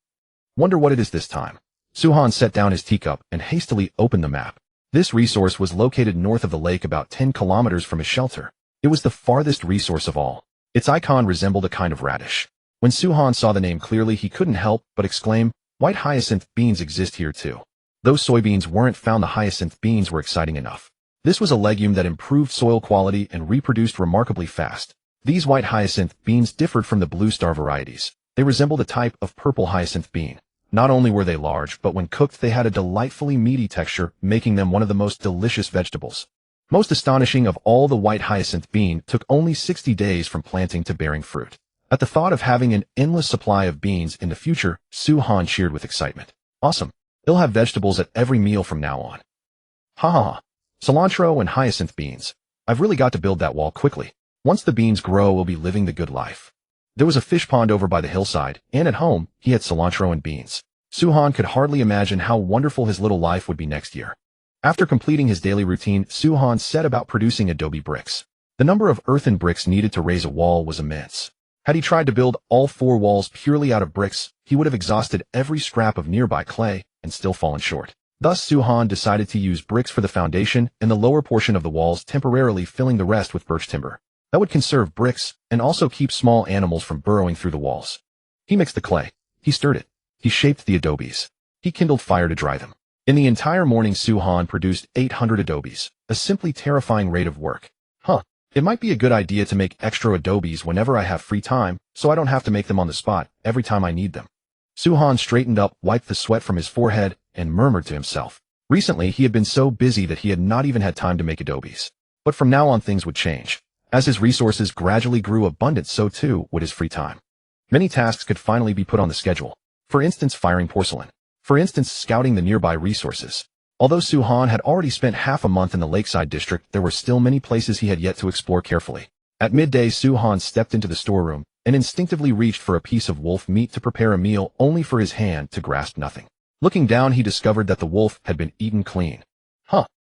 Wonder what it is this time. Suhan set down his teacup and hastily opened the map. This resource was located north of the lake, about 10 kilometers from his shelter. It was the farthest resource of all. Its icon resembled a kind of radish. When Suhan saw the name clearly, he couldn't help but exclaim, "White hyacinth beans exist here too." Though soybeans weren't found, the hyacinth beans were exciting enough. This was a legume that improved soil quality and reproduced remarkably fast. These white hyacinth beans differed from the blue star varieties. They resembled a type of purple hyacinth bean. Not only were they large, but when cooked they had a delightfully meaty texture, making them one of the most delicious vegetables. Most astonishing of all, the white hyacinth bean took only 60 days from planting to bearing fruit. At the thought of having an endless supply of beans in the future, Suhan cheered with excitement. Awesome. He'll have vegetables at every meal from now on. Ha ha ha. Cilantro and hyacinth beans. I've really got to build that wall quickly. Once the beans grow, we'll be living the good life. There was a fish pond over by the hillside, and at home, he had cilantro and beans. Suhan could hardly imagine how wonderful his little life would be next year. After completing his daily routine, Suhan set about producing adobe bricks. The number of earthen bricks needed to raise a wall was immense. Had he tried to build all 4 walls purely out of bricks, he would have exhausted every scrap of nearby clay and still fallen short. Thus, Suhan decided to use bricks for the foundation and the lower portion of the walls, temporarily filling the rest with birch timber. That would conserve bricks and also keep small animals from burrowing through the walls. He mixed the clay. He stirred it. He shaped the adobes. He kindled fire to dry them. In the entire morning, Suhan produced 800 adobes, a simply terrifying rate of work. It might be a good idea to make extra adobes whenever I have free time, so I don't have to make them on the spot every time I need them. Suhan straightened up, wiped the sweat from his forehead, and murmured to himself. Recently, he had been so busy that he had not even had time to make adobes. But from now on, things would change. As his resources gradually grew abundant, so too would his free time. Many tasks could finally be put on the schedule. For instance, firing porcelain. For instance, scouting the nearby resources. Although Suhan had already spent half a month in the lakeside district, there were still many places he had yet to explore carefully. At midday, Suhan stepped into the storeroom and instinctively reached for a piece of wolf meat to prepare a meal, only for his hand to grasp nothing. Looking down, he discovered that the wolf had been eaten clean.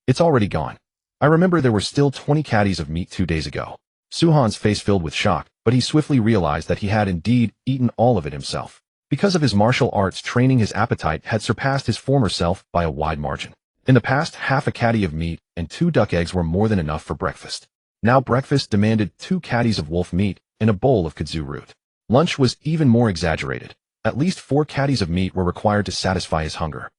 It's already gone. I remember there were still 20 caddies of meat 2 days ago. Suhan's face filled with shock, but he swiftly realized that he had indeed eaten all of it himself. Because of his martial arts training, his appetite had surpassed his former self by a wide margin. In the past, half a caddy of meat and 2 duck eggs were more than enough for breakfast. Now breakfast demanded 2 caddies of wolf meat and a bowl of kudzu root. Lunch was even more exaggerated. At least 4 caddies of meat were required to satisfy his hunger.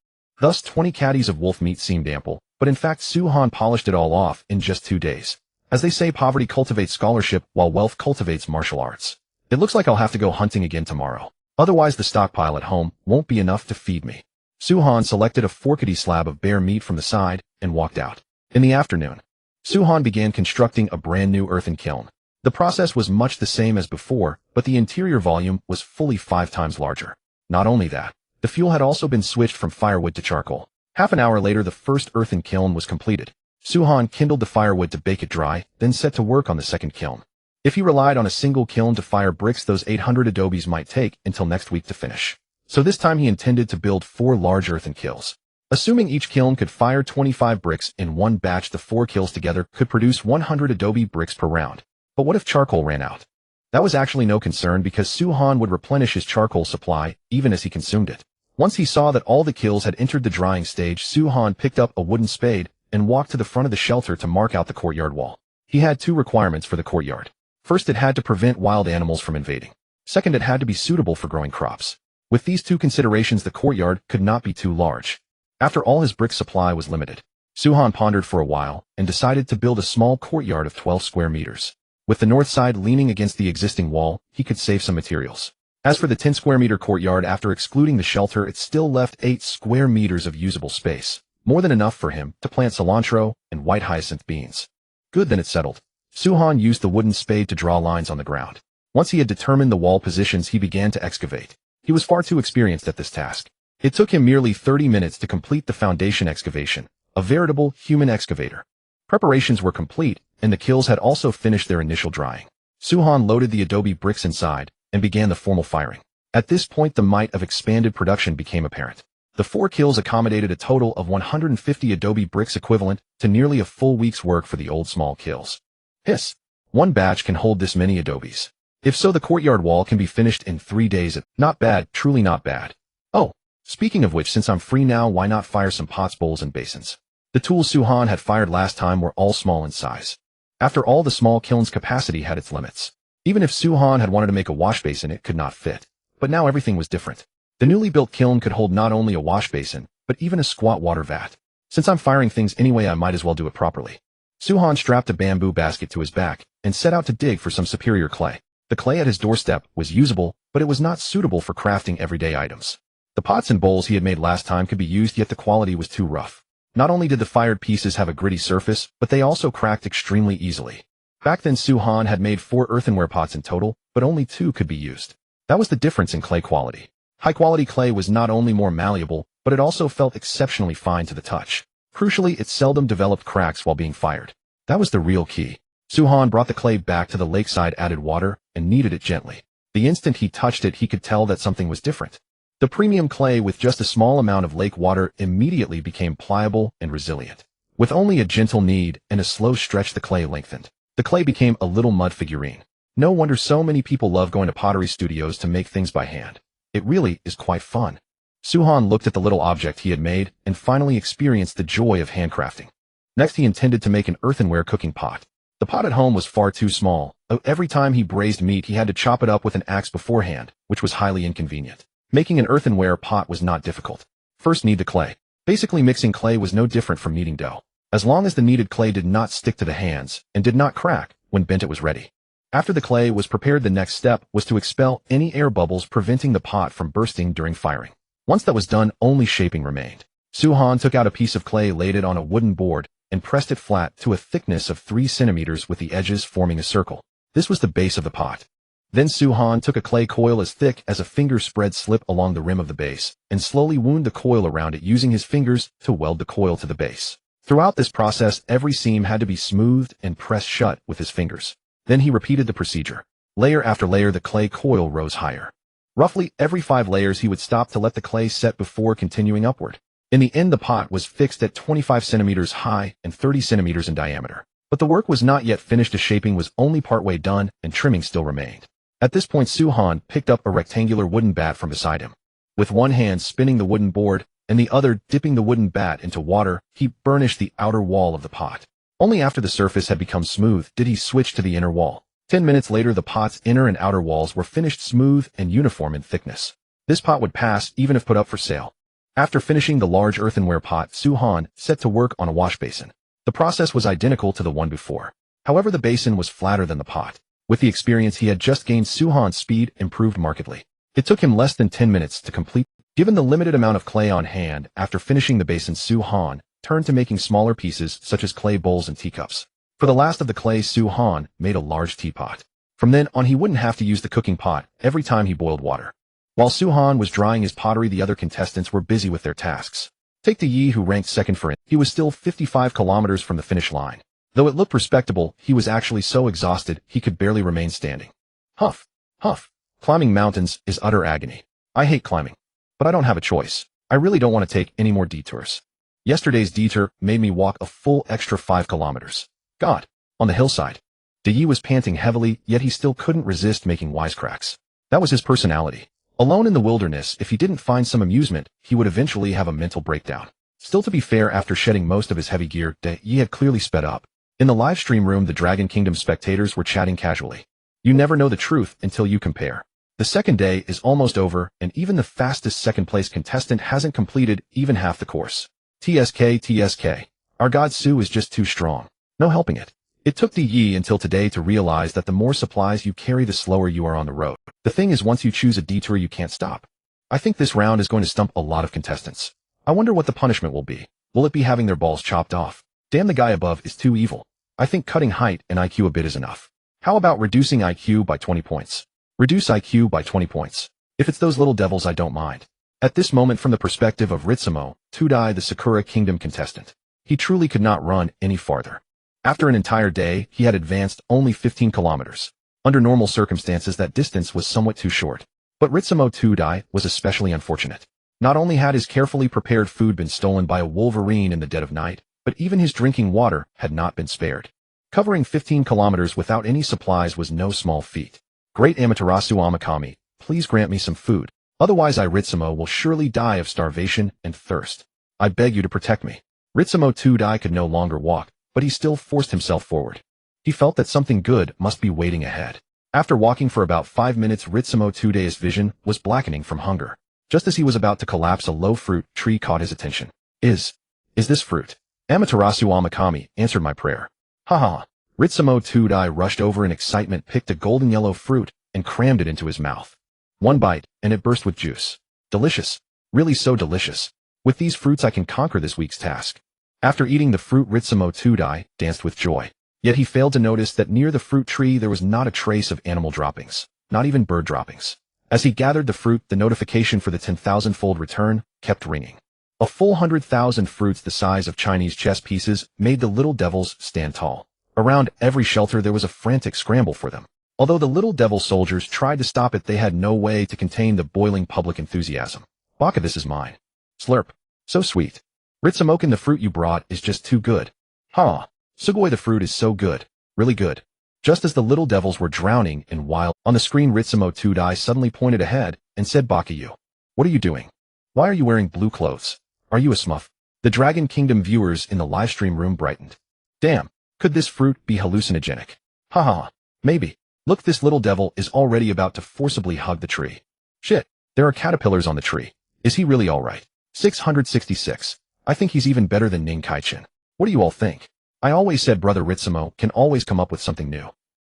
Thus 20 caddies of wolf meat seemed ample, but in fact Suhan polished it all off in just 2 days. As they say, poverty cultivates scholarship while wealth cultivates martial arts. It looks like I'll have to go hunting again tomorrow. Otherwise the stockpile at home won't be enough to feed me. Suhan selected a forkedy slab of bear meat from the side and walked out. In the afternoon, Suhan began constructing a brand new earthen kiln. The process was much the same as before, but the interior volume was fully 5 times larger. Not only that, the fuel had also been switched from firewood to charcoal. Half an hour later, the first earthen kiln was completed. Suhan kindled the firewood to bake it dry, then set to work on the second kiln. If he relied on a single kiln to fire bricks, those 800 adobes might take until next week to finish. So this time he intended to build 4 large earthen kilns. Assuming each kiln could fire 25 bricks in one batch, the 4 kilns together could produce 100 adobe bricks per round. But what if charcoal ran out? That was actually no concern because Suhan would replenish his charcoal supply even as he consumed it. Once he saw that all the kilns had entered the drying stage, Suhan picked up a wooden spade and walked to the front of the shelter to mark out the courtyard wall. He had 2 requirements for the courtyard. First, it had to prevent wild animals from invading. Second, it had to be suitable for growing crops. With these 2 considerations, the courtyard could not be too large. After all, his brick supply was limited. Suhan pondered for a while and decided to build a small courtyard of 12 square meters. With the north side leaning against the existing wall, he could save some materials. As for the 10 square meter courtyard, after excluding the shelter, it still left 8 square meters of usable space, more than enough for him to plant cilantro and white hyacinth beans. Good, then it's settled. Suhan used the wooden spade to draw lines on the ground. Once he had determined the wall positions, he began to excavate. He was far too experienced at this task. It took him merely 30 minutes to complete the foundation excavation, a veritable human excavator. Preparations were complete, and the kilns had also finished their initial drying. Suhan loaded the adobe bricks inside and began the formal firing. At this point, the might of expanded production became apparent. The 4 kilns accommodated a total of 150 adobe bricks, equivalent to nearly a full week's work for the old small kilns. Hiss! 1 batch can hold this many adobes. If so, the courtyard wall can be finished in 3 days. Not bad, truly not bad. Oh, speaking of which, since I'm free now, why not fire some pots, bowls, and basins? The tools Suhan had fired last time were all small in size. After all, the small kiln's capacity had its limits. Even if Suhan had wanted to make a wash basin, it could not fit. But now everything was different. The newly built kiln could hold not only a wash basin, but even a squat water vat. Since I'm firing things anyway, I might as well do it properly. Suhan strapped a bamboo basket to his back and set out to dig for some superior clay. The clay at his doorstep was usable, but it was not suitable for crafting everyday items. The pots and bowls he had made last time could be used, yet the quality was too rough. Not only did the fired pieces have a gritty surface, but they also cracked extremely easily. Back then, Suhan had made 4 earthenware pots in total, but only 2 could be used. That was the difference in clay quality. High-quality clay was not only more malleable, but it also felt exceptionally fine to the touch. Crucially, it seldom developed cracks while being fired. That was the real key. Suhan brought the clay back to the lakeside, added water, and kneaded it gently. The instant he touched it, he could tell that something was different. The premium clay, with just a small amount of lake water, immediately became pliable and resilient. With only a gentle knead and a slow stretch, the clay lengthened. The clay became a little mud figurine. No wonder so many people love going to pottery studios to make things by hand. It really is quite fun. Suhan looked at the little object he had made and finally experienced the joy of handcrafting. Next, he intended to make an earthenware cooking pot. The pot at home was far too small. Every time he braised meat, he had to chop it up with an axe beforehand, which was highly inconvenient. Making an earthenware pot was not difficult. First, knead the clay. Basically, mixing clay was no different from kneading dough. As long as the kneaded clay did not stick to the hands and did not crack, when bent it was ready. After the clay was prepared, the next step was to expel any air bubbles preventing the pot from bursting during firing. Once that was done, only shaping remained. Suhan took out a piece of clay, laid it on a wooden board, and pressed it flat to a thickness of 3 centimeters with the edges forming a circle. This was the base of the pot. Then Suhan took a clay coil as thick as a finger spread slip along the rim of the base, and slowly wound the coil around it using his fingers to weld the coil to the base. Throughout this process, every seam had to be smoothed and pressed shut with his fingers. Then he repeated the procedure. Layer after layer, the clay coil rose higher. Roughly every 5 layers, he would stop to let the clay set before continuing upward. In the end, the pot was fixed at 25 centimeters high and 30 centimeters in diameter. But the work was not yet finished. The shaping was only partway done, and trimming still remained. At this point, Su-han picked up a rectangular wooden bat from beside him. With one hand spinning the wooden board, and the other dipping the wooden bat into water, he burnished the outer wall of the pot. Only after the surface had become smooth did he switch to the inner wall. 10 minutes later, the pot's inner and outer walls were finished smooth and uniform in thickness. This pot would pass even if put up for sale. After finishing the large earthenware pot, Su-han set to work on a wash basin. The process was identical to the one before. However, the basin was flatter than the pot. With the experience he had just gained, Su-han's speed improved markedly. It took him less than 10 minutes to complete. Given the limited amount of clay on hand, after finishing the basin, Su-han turned to making smaller pieces such as clay bowls and teacups. For the last of the clay, Su-han made a large teapot. From then on, he wouldn't have to use the cooking pot every time he boiled water. While Su-han was drying his pottery, the other contestants were busy with their tasks. Take the Yi, who ranked second for it. He was still 55 kilometers from the finish line. Though it looked respectable, he was actually so exhausted he could barely remain standing. Huff, huff. Climbing mountains is utter agony. I hate climbing. But I don't have a choice. I really don't want to take any more detours. Yesterday's detour made me walk a full extra 5 kilometers. God. On the hillside. De Yi was panting heavily, yet he still couldn't resist making wisecracks. That was his personality. Alone in the wilderness, if he didn't find some amusement, he would eventually have a mental breakdown. Still, to be fair, after shedding most of his heavy gear, De Yi had clearly sped up. In the live stream room, the Dragon Kingdom spectators were chatting casually. You never know the truth until you compare. The second day is almost over, and even the fastest second-place contestant hasn't completed even half the course. TSK. Our god Su is just too strong. No helping it. It took De Yi until today to realize that the more supplies you carry, the slower you are on the road. The thing is, once you choose a detour, you can't stop. I think this round is going to stump a lot of contestants. I wonder what the punishment will be. Will it be having their balls chopped off? Damn, the guy above is too evil. I think cutting height and IQ a bit is enough. How about reducing IQ by 20 points? Reduce IQ by 20 points. If it's those little devils, I don't mind. At this moment, from the perspective of Ritsumo Tudai, the Sakura Kingdom contestant, he truly could not run any farther. After an entire day, he had advanced only 15 kilometers. Under normal circumstances, that distance was somewhat too short. But Ritsumo Tudai was especially unfortunate. Not only had his carefully prepared food been stolen by a wolverine in the dead of night, but even his drinking water had not been spared. Covering 15 kilometers without any supplies was no small feat. Great Amaterasu Amakami, please grant me some food. Otherwise Ritsumo will surely die of starvation and thirst. I beg you to protect me. Ritsumo Tudai could no longer walk, but he still forced himself forward. He felt that something good must be waiting ahead. After walking for about 5 minutes, Ritsumo Tudai's vision was blackening from hunger. Just as he was about to collapse, a low fruit tree caught his attention. Is this fruit? Amaterasu Amakami answered my prayer. Ha. Ritsumo Tudai rushed over in excitement, picked a golden yellow fruit, and crammed it into his mouth. One bite, and it burst with juice. Delicious. Really so delicious. With these fruits I can conquer this week's task. After eating the fruit, Ritsumo Tudai danced with joy. Yet he failed to notice that near the fruit tree there was not a trace of animal droppings, not even bird droppings. As he gathered the fruit, the notification for the 10,000-fold return kept ringing. A full 100,000 fruits the size of Chinese chess pieces made the little devils stand tall. Around every shelter there was a frantic scramble for them. Although the little devil soldiers tried to stop it, they had no way to contain the boiling public enthusiasm. Baka, this is mine. Slurp. So sweet. Ritsumoken, the fruit you brought is just too good. Ha. Sugoi, the fruit is so good. Really good. Just as the little devils were drowning in wild, on the screen Ritsumo Tudai suddenly pointed ahead and said, Baka, you. What are you doing? Why are you wearing blue clothes? Are you a smurf? The Dragon Kingdom viewers in the livestream room brightened. Damn. Could this fruit be hallucinogenic? Ha. Maybe. Look, this little devil is already about to forcibly hug the tree. Shit. There are caterpillars on the tree. Is he really alright? 666. I think he's even better than Ning Kaichin. What do you all think? I always said Brother Ritsumo can always come up with something new.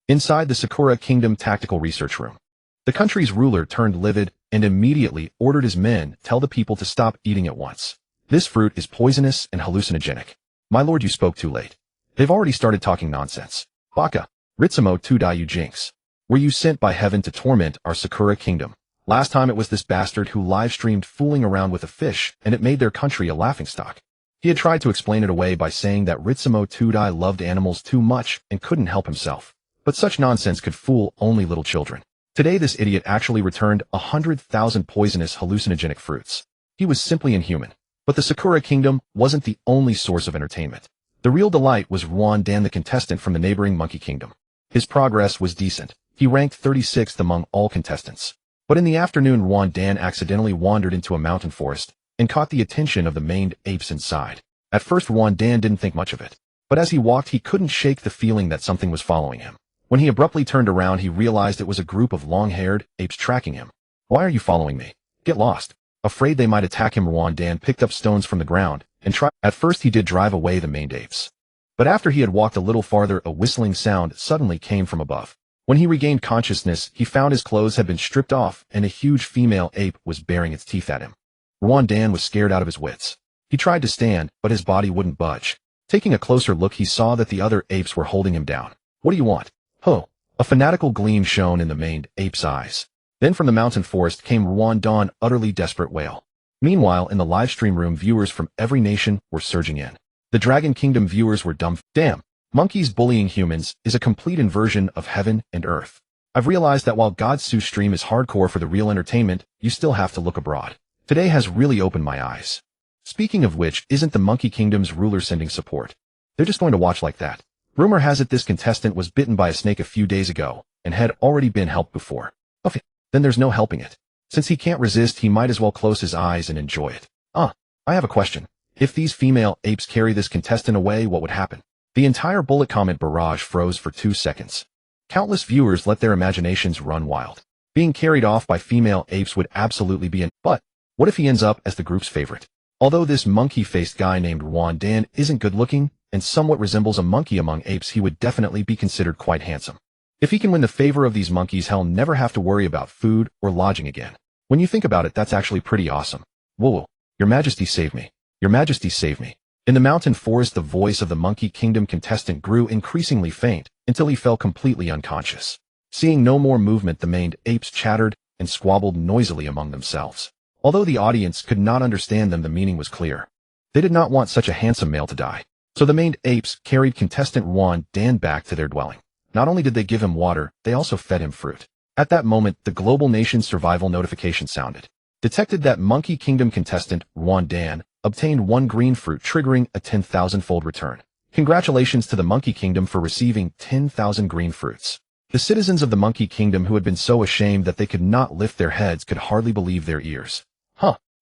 Inside the Sakura Kingdom Tactical Research Room, the country's ruler turned livid and immediately ordered his men tell the people to stop eating at once. This fruit is poisonous and hallucinogenic. My lord, you spoke too late. They've already started talking nonsense. Baka, Ritsumo Tudai, you jinx. Were you sent by heaven to torment our Sakura Kingdom? Last time it was this bastard who live-streamed fooling around with a fish, and it made their country a laughingstock. He had tried to explain it away by saying that Ritsumo Tudai loved animals too much and couldn't help himself. But such nonsense could fool only little children. Today this idiot actually returned 100,000 poisonous hallucinogenic fruits. He was simply inhuman. But the Sakura Kingdom wasn't the only source of entertainment. The real delight was Ruan Dan, the contestant from the neighboring Monkey Kingdom. His progress was decent. He ranked 36th among all contestants. But in the afternoon, Ruan Dan accidentally wandered into a mountain forest and caught the attention of the maned apes inside. At first, Ruan Dan didn't think much of it. But as he walked, he couldn't shake the feeling that something was following him. When he abruptly turned around, he realized it was a group of long-haired apes tracking him. "Why are you following me? Get lost." Afraid they might attack him, Ruan Dan picked up stones from the ground and tried. At first, he did drive away the maned apes. But after he had walked a little farther, a whistling sound suddenly came from above. When he regained consciousness, he found his clothes had been stripped off and a huge female ape was baring its teeth at him. Ruan Dan was scared out of his wits. He tried to stand, but his body wouldn't budge. Taking a closer look, he saw that the other apes were holding him down. "What do you want?" "Ho!" A fanatical gleam shone in the maned ape's eyes. Then from the mountain forest came Ruan Dan's utterly desperate wail. Meanwhile, in the livestream room, viewers from every nation were surging in. The Dragon Kingdom viewers were dumb. "Damn! Monkeys bullying humans is a complete inversion of heaven and earth. I've realized that while God's Sue stream is hardcore for the real entertainment, you still have to look abroad. Today has really opened my eyes." Speaking of which, isn't the Monkey Kingdom's ruler sending support? They're just going to watch like that. Rumor has it this contestant was bitten by a snake a few days ago and had already been helped before. Okay, then there's no helping it. Since he can't resist, he might as well close his eyes and enjoy it. I have a question. If these female apes carry this contestant away, what would happen? The entire bullet comment barrage froze for 2 seconds. Countless viewers let their imaginations run wild. Being carried off by female apes would absolutely be but what if he ends up as the group's favorite? Although this monkey-faced guy named Ruan Dan isn't good-looking and somewhat resembles a monkey among apes, he would definitely be considered quite handsome. If he can win the favor of these monkeys, he'll never have to worry about food or lodging again. When you think about it, that's actually pretty awesome. Whoa, Your Majesty, save me. Your Majesty, save me. In the mountain forest, the voice of the Monkey Kingdom contestant grew increasingly faint until he fell completely unconscious. Seeing no more movement, the maned apes chattered and squabbled noisily among themselves. Although the audience could not understand them, the meaning was clear. They did not want such a handsome male to die. So the maned apes carried contestant Ruan Dan back to their dwelling. Not only did they give him water, they also fed him fruit. At that moment, the global nation's survival notification sounded. Detected that Monkey Kingdom contestant Ruan Dan obtained 1 green fruit, triggering a 10,000-fold return. Congratulations to the Monkey Kingdom for receiving 10,000 green fruits. The citizens of the Monkey Kingdom, who had been so ashamed that they could not lift their heads, could hardly believe their ears.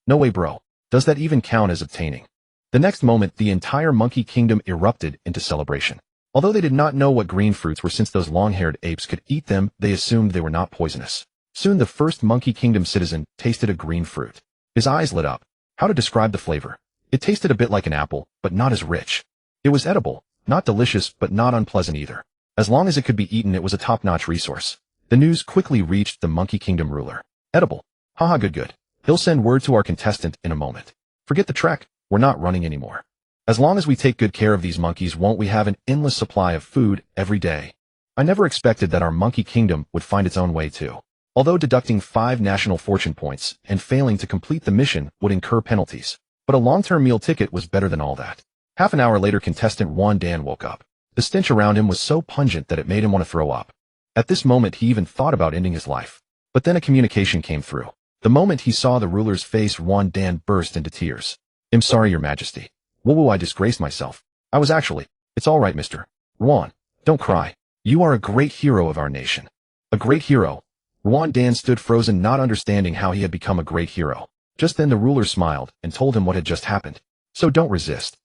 No way, bro. Does that even count as obtaining? The next moment, the entire Monkey Kingdom erupted into celebration. Although they did not know what green fruits were, since those long-haired apes could eat them, they assumed they were not poisonous. Soon the first Monkey Kingdom citizen tasted a green fruit. His eyes lit up. How to describe the flavor? It tasted a bit like an apple, but not as rich. It was edible, not delicious, but not unpleasant either. As long as it could be eaten, it was a top-notch resource. The news quickly reached the Monkey Kingdom ruler. Edible. Haha, good. He'll send word to our contestant in a moment. Forget the trek, we're not running anymore. As long as we take good care of these monkeys, won't we have an endless supply of food every day? I never expected that our Monkey Kingdom would find its own way too. Although deducting 5 national fortune points and failing to complete the mission would incur penalties. But a long-term meal ticket was better than all that. Half an hour later, contestant Ruan Dan woke up. The stench around him was so pungent that it made him want to throw up. At this moment, he even thought about ending his life. But then a communication came through. The moment he saw the ruler's face, Ruan Dan burst into tears. "I'm sorry, Your Majesty. Whoa, I disgraced myself. I was actually... It's all right, Mr. Ruan. Don't cry. You are a great hero of our nation." A great hero? Ruan Dan stood frozen, not understanding how he had become a great hero. Just then the ruler smiled and told him what had just happened. "So don't resist.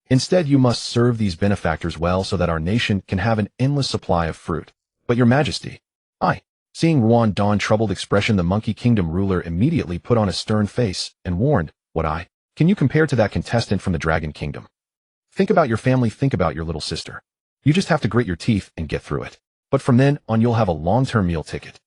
Instead, you must serve these benefactors well so that our nation can have an endless supply of fruit." "But Your Majesty..." Seeing Ruan Dan's troubled expression, the Monkey Kingdom ruler immediately put on a stern face and warned, Can you compare to that contestant from the Dragon Kingdom? Think about your family, think about your little sister. You just have to grit your teeth and get through it. But from then on, you'll have a long-term meal ticket."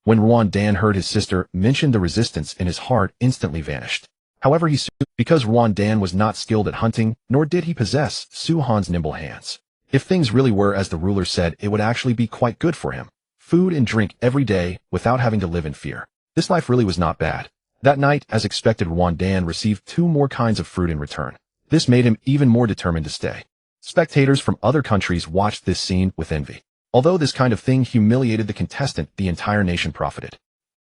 When Ruan Dan heard his sister mention, the resistance in his heart instantly vanished. However, because Ruan Dan was not skilled at hunting, nor did he possess Suhan's nimble hands. If things really were as the ruler said, it would actually be quite good for him. Food and drink every day without having to live in fear. This life really was not bad. That night, as expected, Ruan Dan received 2 more kinds of fruit in return. This made him even more determined to stay. Spectators from other countries watched this scene with envy. Although this kind of thing humiliated the contestant, the entire nation profited.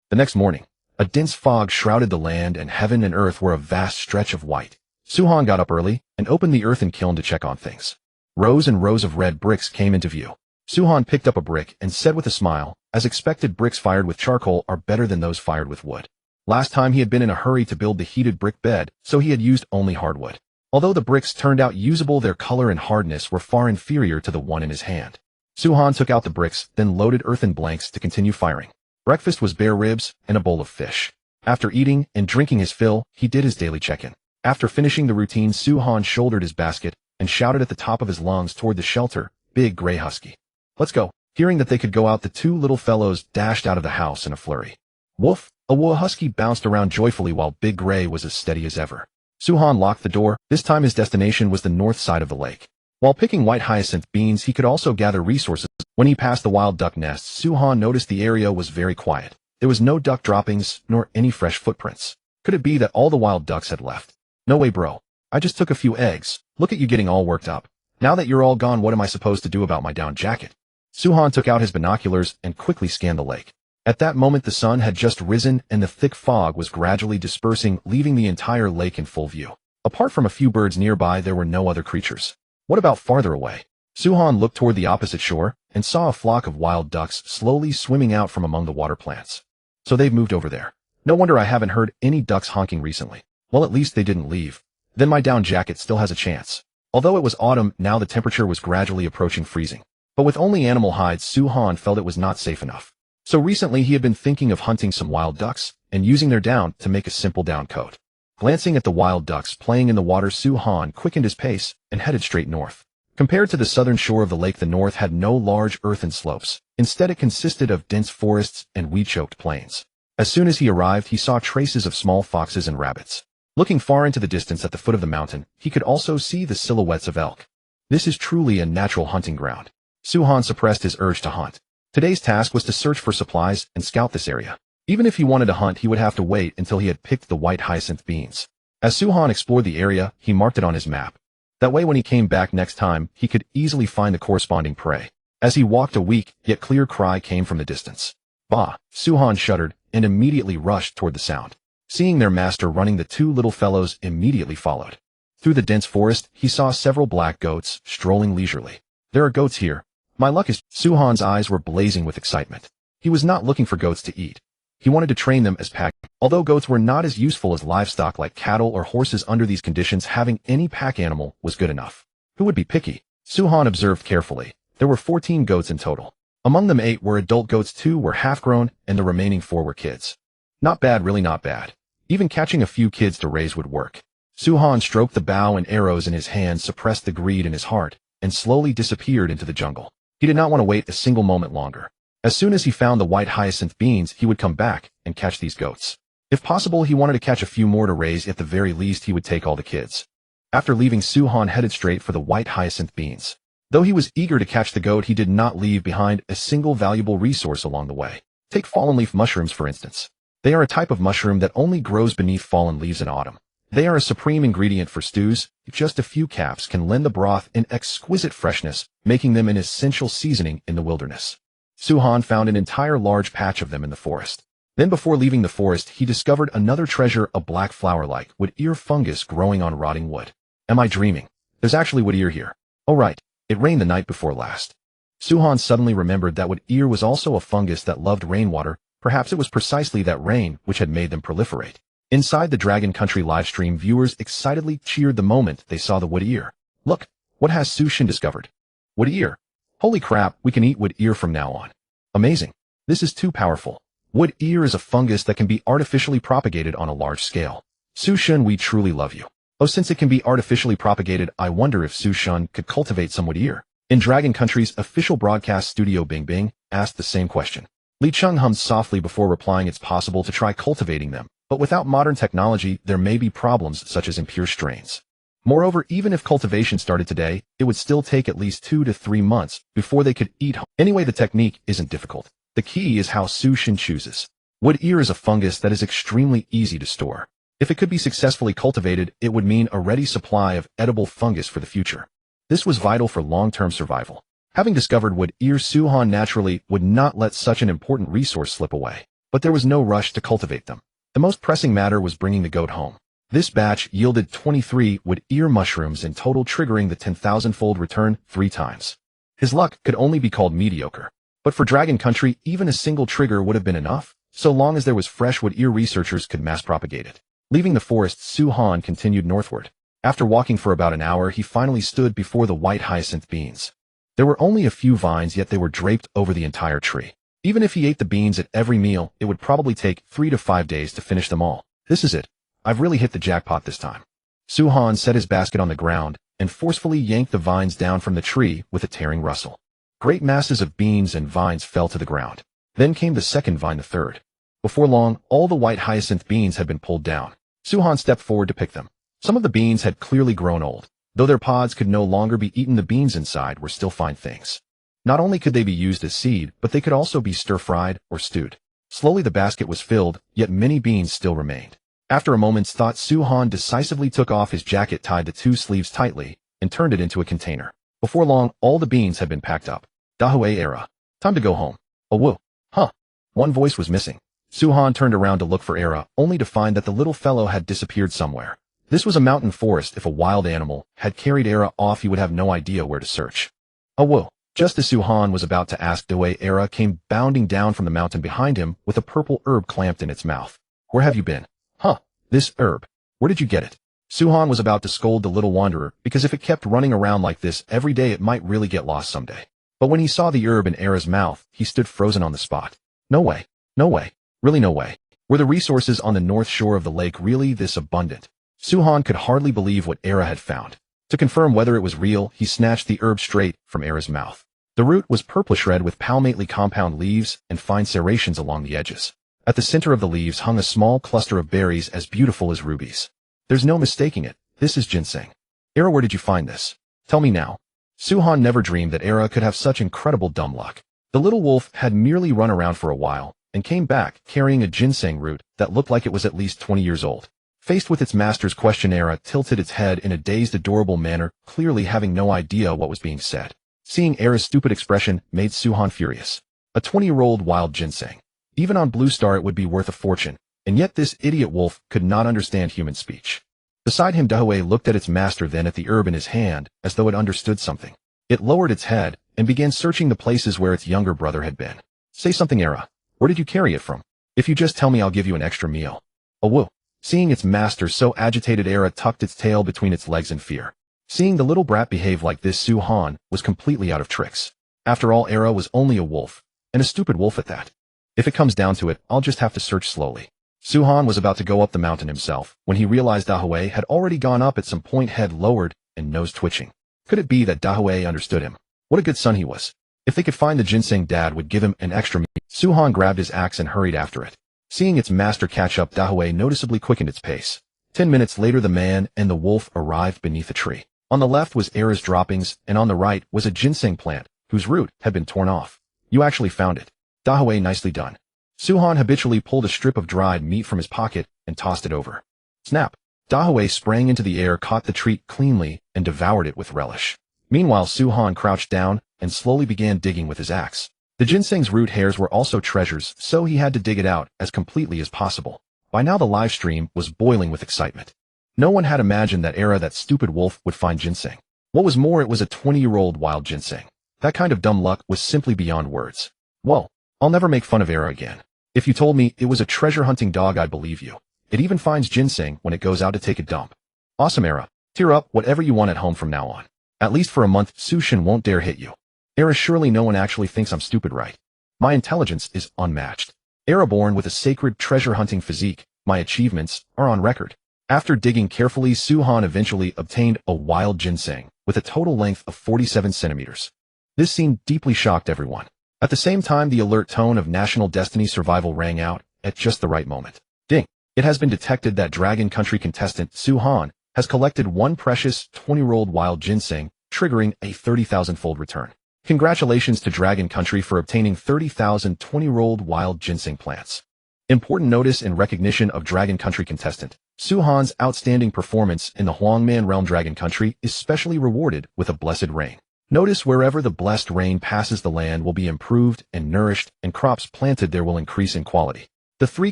The next morning, A dense fog shrouded the land, and heaven and earth were a vast stretch of white. Suhan got up early and opened the earthen kiln to check on things. Rows and rows of red bricks came into view. Suhan picked up a brick and said with a smile, as expected, bricks fired with charcoal are better than those fired with wood. Last time he had been in a hurry to build the heated brick bed, so he had used only hardwood. Although the bricks turned out usable, their color and hardness were far inferior to the one in his hand. Suhan took out the bricks, then loaded earthen blanks to continue firing. Breakfast was bare ribs and a bowl of fish. After eating and drinking his fill, he did his daily check-in. After finishing the routine, Suhan shouldered his basket and shouted at the top of his lungs toward the shelter, "Big Gray Husky, let's go." Hearing that they could go out, the two little fellows dashed out of the house in a flurry. Woof! A husky bounced around joyfully while Big Gray was as steady as ever. Suhan locked the door. This time his destination was the north side of the lake. While picking white hyacinth beans, he could also gather resources. When he passed the wild duck nests, Suhan noticed the area was very quiet. There was no duck droppings, nor any fresh footprints. Could it be that all the wild ducks had left? No way, bro. I just took a few eggs. Look at you getting all worked up. Now that you're all gone, what am I supposed to do about my down jacket? Suhan took out his binoculars and quickly scanned the lake. At that moment, the sun had just risen and the thick fog was gradually dispersing, leaving the entire lake in full view. Apart from a few birds nearby, there were no other creatures. What about farther away? Suhan looked toward the opposite shore and saw a flock of wild ducks slowly swimming out from among the water plants. So they've moved over there. No wonder I haven't heard any ducks honking recently. Well, at least they didn't leave. Then my down jacket still has a chance. Although it was autumn, now the temperature was gradually approaching freezing. But with only animal hides, Suhan felt it was not safe enough. So recently he had been thinking of hunting some wild ducks and using their down to make a simple down coat. Glancing at the wild ducks playing in the water, Suhan quickened his pace and headed straight north. Compared to the southern shore of the lake, the north had no large earthen slopes. Instead, it consisted of dense forests and weed-choked plains. As soon as he arrived, he saw traces of small foxes and rabbits. Looking far into the distance at the foot of the mountain, he could also see the silhouettes of elk. This is truly a natural hunting ground. Suhan suppressed his urge to hunt. Today's task was to search for supplies and scout this area. Even if he wanted to hunt, he would have to wait until he had picked the white hyacinth beans. As Suhan explored the area, he marked it on his map. That way when he came back next time, he could easily find the corresponding prey. As he walked, a weak, yet clear cry came from the distance. Bah! Suhan shuddered and immediately rushed toward the sound. Seeing their master running, the two little fellows immediately followed. Through the dense forest, he saw several black goats strolling leisurely. There are goats here. My luck is... Suhan's eyes were blazing with excitement. He was not looking for goats to eat. He wanted to train them as pack. Although goats were not as useful as livestock like cattle or horses under these conditions, having any pack animal was good enough. Who would be picky? Suhan observed carefully. There were 14 goats in total. Among them 8 were adult goats, 2 were half-grown, and the remaining 4 were kids. Not bad, really not bad. Even catching a few kids to raise would work. Suhan stroked the bow and arrows in his hand, suppressed the greed in his heart, and slowly disappeared into the jungle. He did not want to wait a single moment longer. As soon as he found the white hyacinth beans, he would come back and catch these goats. If possible, he wanted to catch a few more to raise. At the very least, he would take all the kids. After leaving, Suhan headed straight for the white hyacinth beans. Though he was eager to catch the goat, he did not leave behind a single valuable resource along the way. Take fallen leaf mushrooms, for instance. They are a type of mushroom that only grows beneath fallen leaves in autumn. They are a supreme ingredient for stews. Just a few caps can lend the broth an exquisite freshness, making them an essential seasoning in the wilderness. Suhan found an entire large patch of them in the forest. Then before leaving the forest, he discovered another treasure, a black flower-like wood ear fungus growing on rotting wood. Am I dreaming? There's actually wood ear here. Oh right, it rained the night before last. Suhan suddenly remembered that wood ear was also a fungus that loved rainwater. Perhaps it was precisely that rain which had made them proliferate. Inside the Dragon Country livestream, viewers excitedly cheered the moment they saw the wood ear. Look, what has Sushin discovered? Wood ear. Holy crap, we can eat wood ear from now on. Amazing. This is too powerful. Wood ear is a fungus that can be artificially propagated on a large scale. Sushin, we truly love you. Oh, since it can be artificially propagated, I wonder if Sushin could cultivate some wood ear. In Dragon Country's official broadcast studio, Bing Bing asked the same question. Li Chung hummed softly before replying, it's possible to try cultivating them, but without modern technology, there may be problems such as impure strains. Moreover, even if cultivation started today, it would still take at least 2 to 3 months before they could eat. Anyway, the technique isn't difficult. The key is how Sushin chooses. Wood ear is a fungus that is extremely easy to store. If it could be successfully cultivated, it would mean a ready supply of edible fungus for the future. This was vital for long-term survival. Having discovered wood ear, Suhan naturally would not let such an important resource slip away. but there was no rush to cultivate them. The most pressing matter was bringing the goat home. This batch yielded 23 wood ear mushrooms in total, triggering the 10,000-fold return 3 times. His luck could only be called mediocre. But for Dragon Country, even a single trigger would have been enough, so long as there was fresh wood ear. Researchers could mass propagate it. Leaving the forest, Su Han continued northward. After walking for about an hour, he finally stood before the white hyacinth beans. There were only a few vines, yet they were draped over the entire tree. Even if he ate the beans at every meal, it would probably take 3 to 5 days to finish them all. This is it. I've really hit the jackpot this time. Su Han set his basket on the ground and forcefully yanked the vines down from the tree with a tearing rustle. Great masses of beans and vines fell to the ground. Then came the second vine, the third. Before long, all the white hyacinth beans had been pulled down. Su Han stepped forward to pick them. Some of the beans had clearly grown old. Though their pods could no longer be eaten, the beans inside were still fine things. Not only could they be used as seed, but they could also be stir-fried or stewed. Slowly the basket was filled, yet many beans still remained. After a moment's thought, Su Han decisively took off his jacket, tied the 2 sleeves tightly, and turned it into a container. Before long, all the beans had been packed up. Dahue era. Time to go home. Oh woo. Huh. One voice was missing. Su Han turned around to look for Era, only to find that the little fellow had disappeared somewhere. This was a mountain forest. If a wild animal had carried Era off, he would have no idea where to search. Oh whoa. Just as Su Han was about to ask, Dahue Era came bounding down from the mountain behind him with a purple herb clamped in its mouth. Where have you been? Huh. This herb. Where did you get it? Su Han was about to scold the little wanderer, because if it kept running around like this every day, it might really get lost someday. But when he saw the herb in Era's mouth, he stood frozen on the spot. No way. No way. Really no way. Were the resources on the north shore of the lake really this abundant? Su Han could hardly believe what Era had found. To confirm whether it was real, he snatched the herb straight from Era's mouth. The root was purplish red with palmately compound leaves and fine serrations along the edges. At the center of the leaves hung a small cluster of berries as beautiful as rubies. There's no mistaking it. This is ginseng. Era, where did you find this? Tell me now. Su Han never dreamed that Era could have such incredible dumb luck. The little wolf had merely run around for a while and came back carrying a ginseng root that looked like it was at least 20 years old. Faced with its master's question, Era tilted its head in a dazed, adorable manner, clearly having no idea what was being said. Seeing Era's stupid expression made Su Han furious. A 20-year-old wild ginseng. Even on Blue Star it would be worth a fortune, and yet this idiot wolf could not understand human speech. Beside him, Dahue looked at its master, then at the herb in his hand, as though it understood something. It lowered its head and began searching the places where its younger brother had been. Say something, Era. Where did you carry it from? If you just tell me, I'll give you an extra meal. Oh woo. Seeing its master so agitated, Era tucked its tail between its legs in fear. Seeing the little brat behave like this, Su Han was completely out of tricks. After all, Era was only a wolf, and a stupid wolf at that. If it comes down to it, I'll just have to search slowly. Su Han was about to go up the mountain himself when he realized Dahue had already gone up, at some point, head lowered and nose twitching. Could it be that Dahue understood him? What a good son he was. If they could find the ginseng, Dad would give him an extra meal. Su Han grabbed his axe and hurried after it. Seeing its master catch up, Dahue noticeably quickened its pace. 10 minutes later, the man and the wolf arrived beneath a tree. On the left was Era's droppings, and on the right was a ginseng plant, whose root had been torn off. You actually found it. Dahue, nicely done. Su Han habitually pulled a strip of dried meat from his pocket and tossed it over. Snap! Dahue sprang into the air, caught the treat cleanly, and devoured it with relish. Meanwhile, Su Han crouched down and slowly began digging with his axe. The ginseng's root hairs were also treasures, so he had to dig it out as completely as possible. By now the live stream was boiling with excitement. No one had imagined that Era, that stupid wolf, would find ginseng. What was more, it was a 20-year-old wild ginseng. That kind of dumb luck was simply beyond words. Well, I'll never make fun of Era again. If you told me it was a treasure-hunting dog, I'd believe you. It even finds ginseng when it goes out to take a dump. Awesome, Era. Tear up whatever you want at home from now on. At least for a month, Su Shin won't dare hit you. Era, surely no one actually thinks I'm stupid, right? My intelligence is unmatched. Era, born with a sacred treasure-hunting physique, my achievements are on record. After digging carefully, Su Han eventually obtained a wild ginseng with a total length of 47 centimeters. This scene deeply shocked everyone. At the same time, the alert tone of National Destiny Survival rang out at just the right moment. Ding! It has been detected that Dragon Country contestant Su Han has collected one precious 20-year-old wild ginseng, triggering a 30,000-fold return. Congratulations to Dragon Country for obtaining 30,000 20-year-old wild ginseng plants. Important notice in recognition of Dragon Country contestant Su Han's outstanding performance in the Huangman Realm. Dragon Country is specially rewarded with a blessed rain. Notice wherever the blessed rain passes, the land will be improved and nourished, and crops planted there will increase in quality. The 3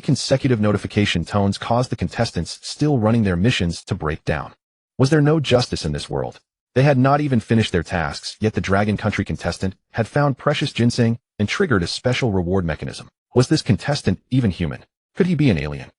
consecutive notification tones caused the contestants still running their missions to break down. Was there no justice in this world? They had not even finished their tasks, yet the Dragon Country contestant had found precious ginseng and triggered a special reward mechanism. Was this contestant even human? Could he be an alien?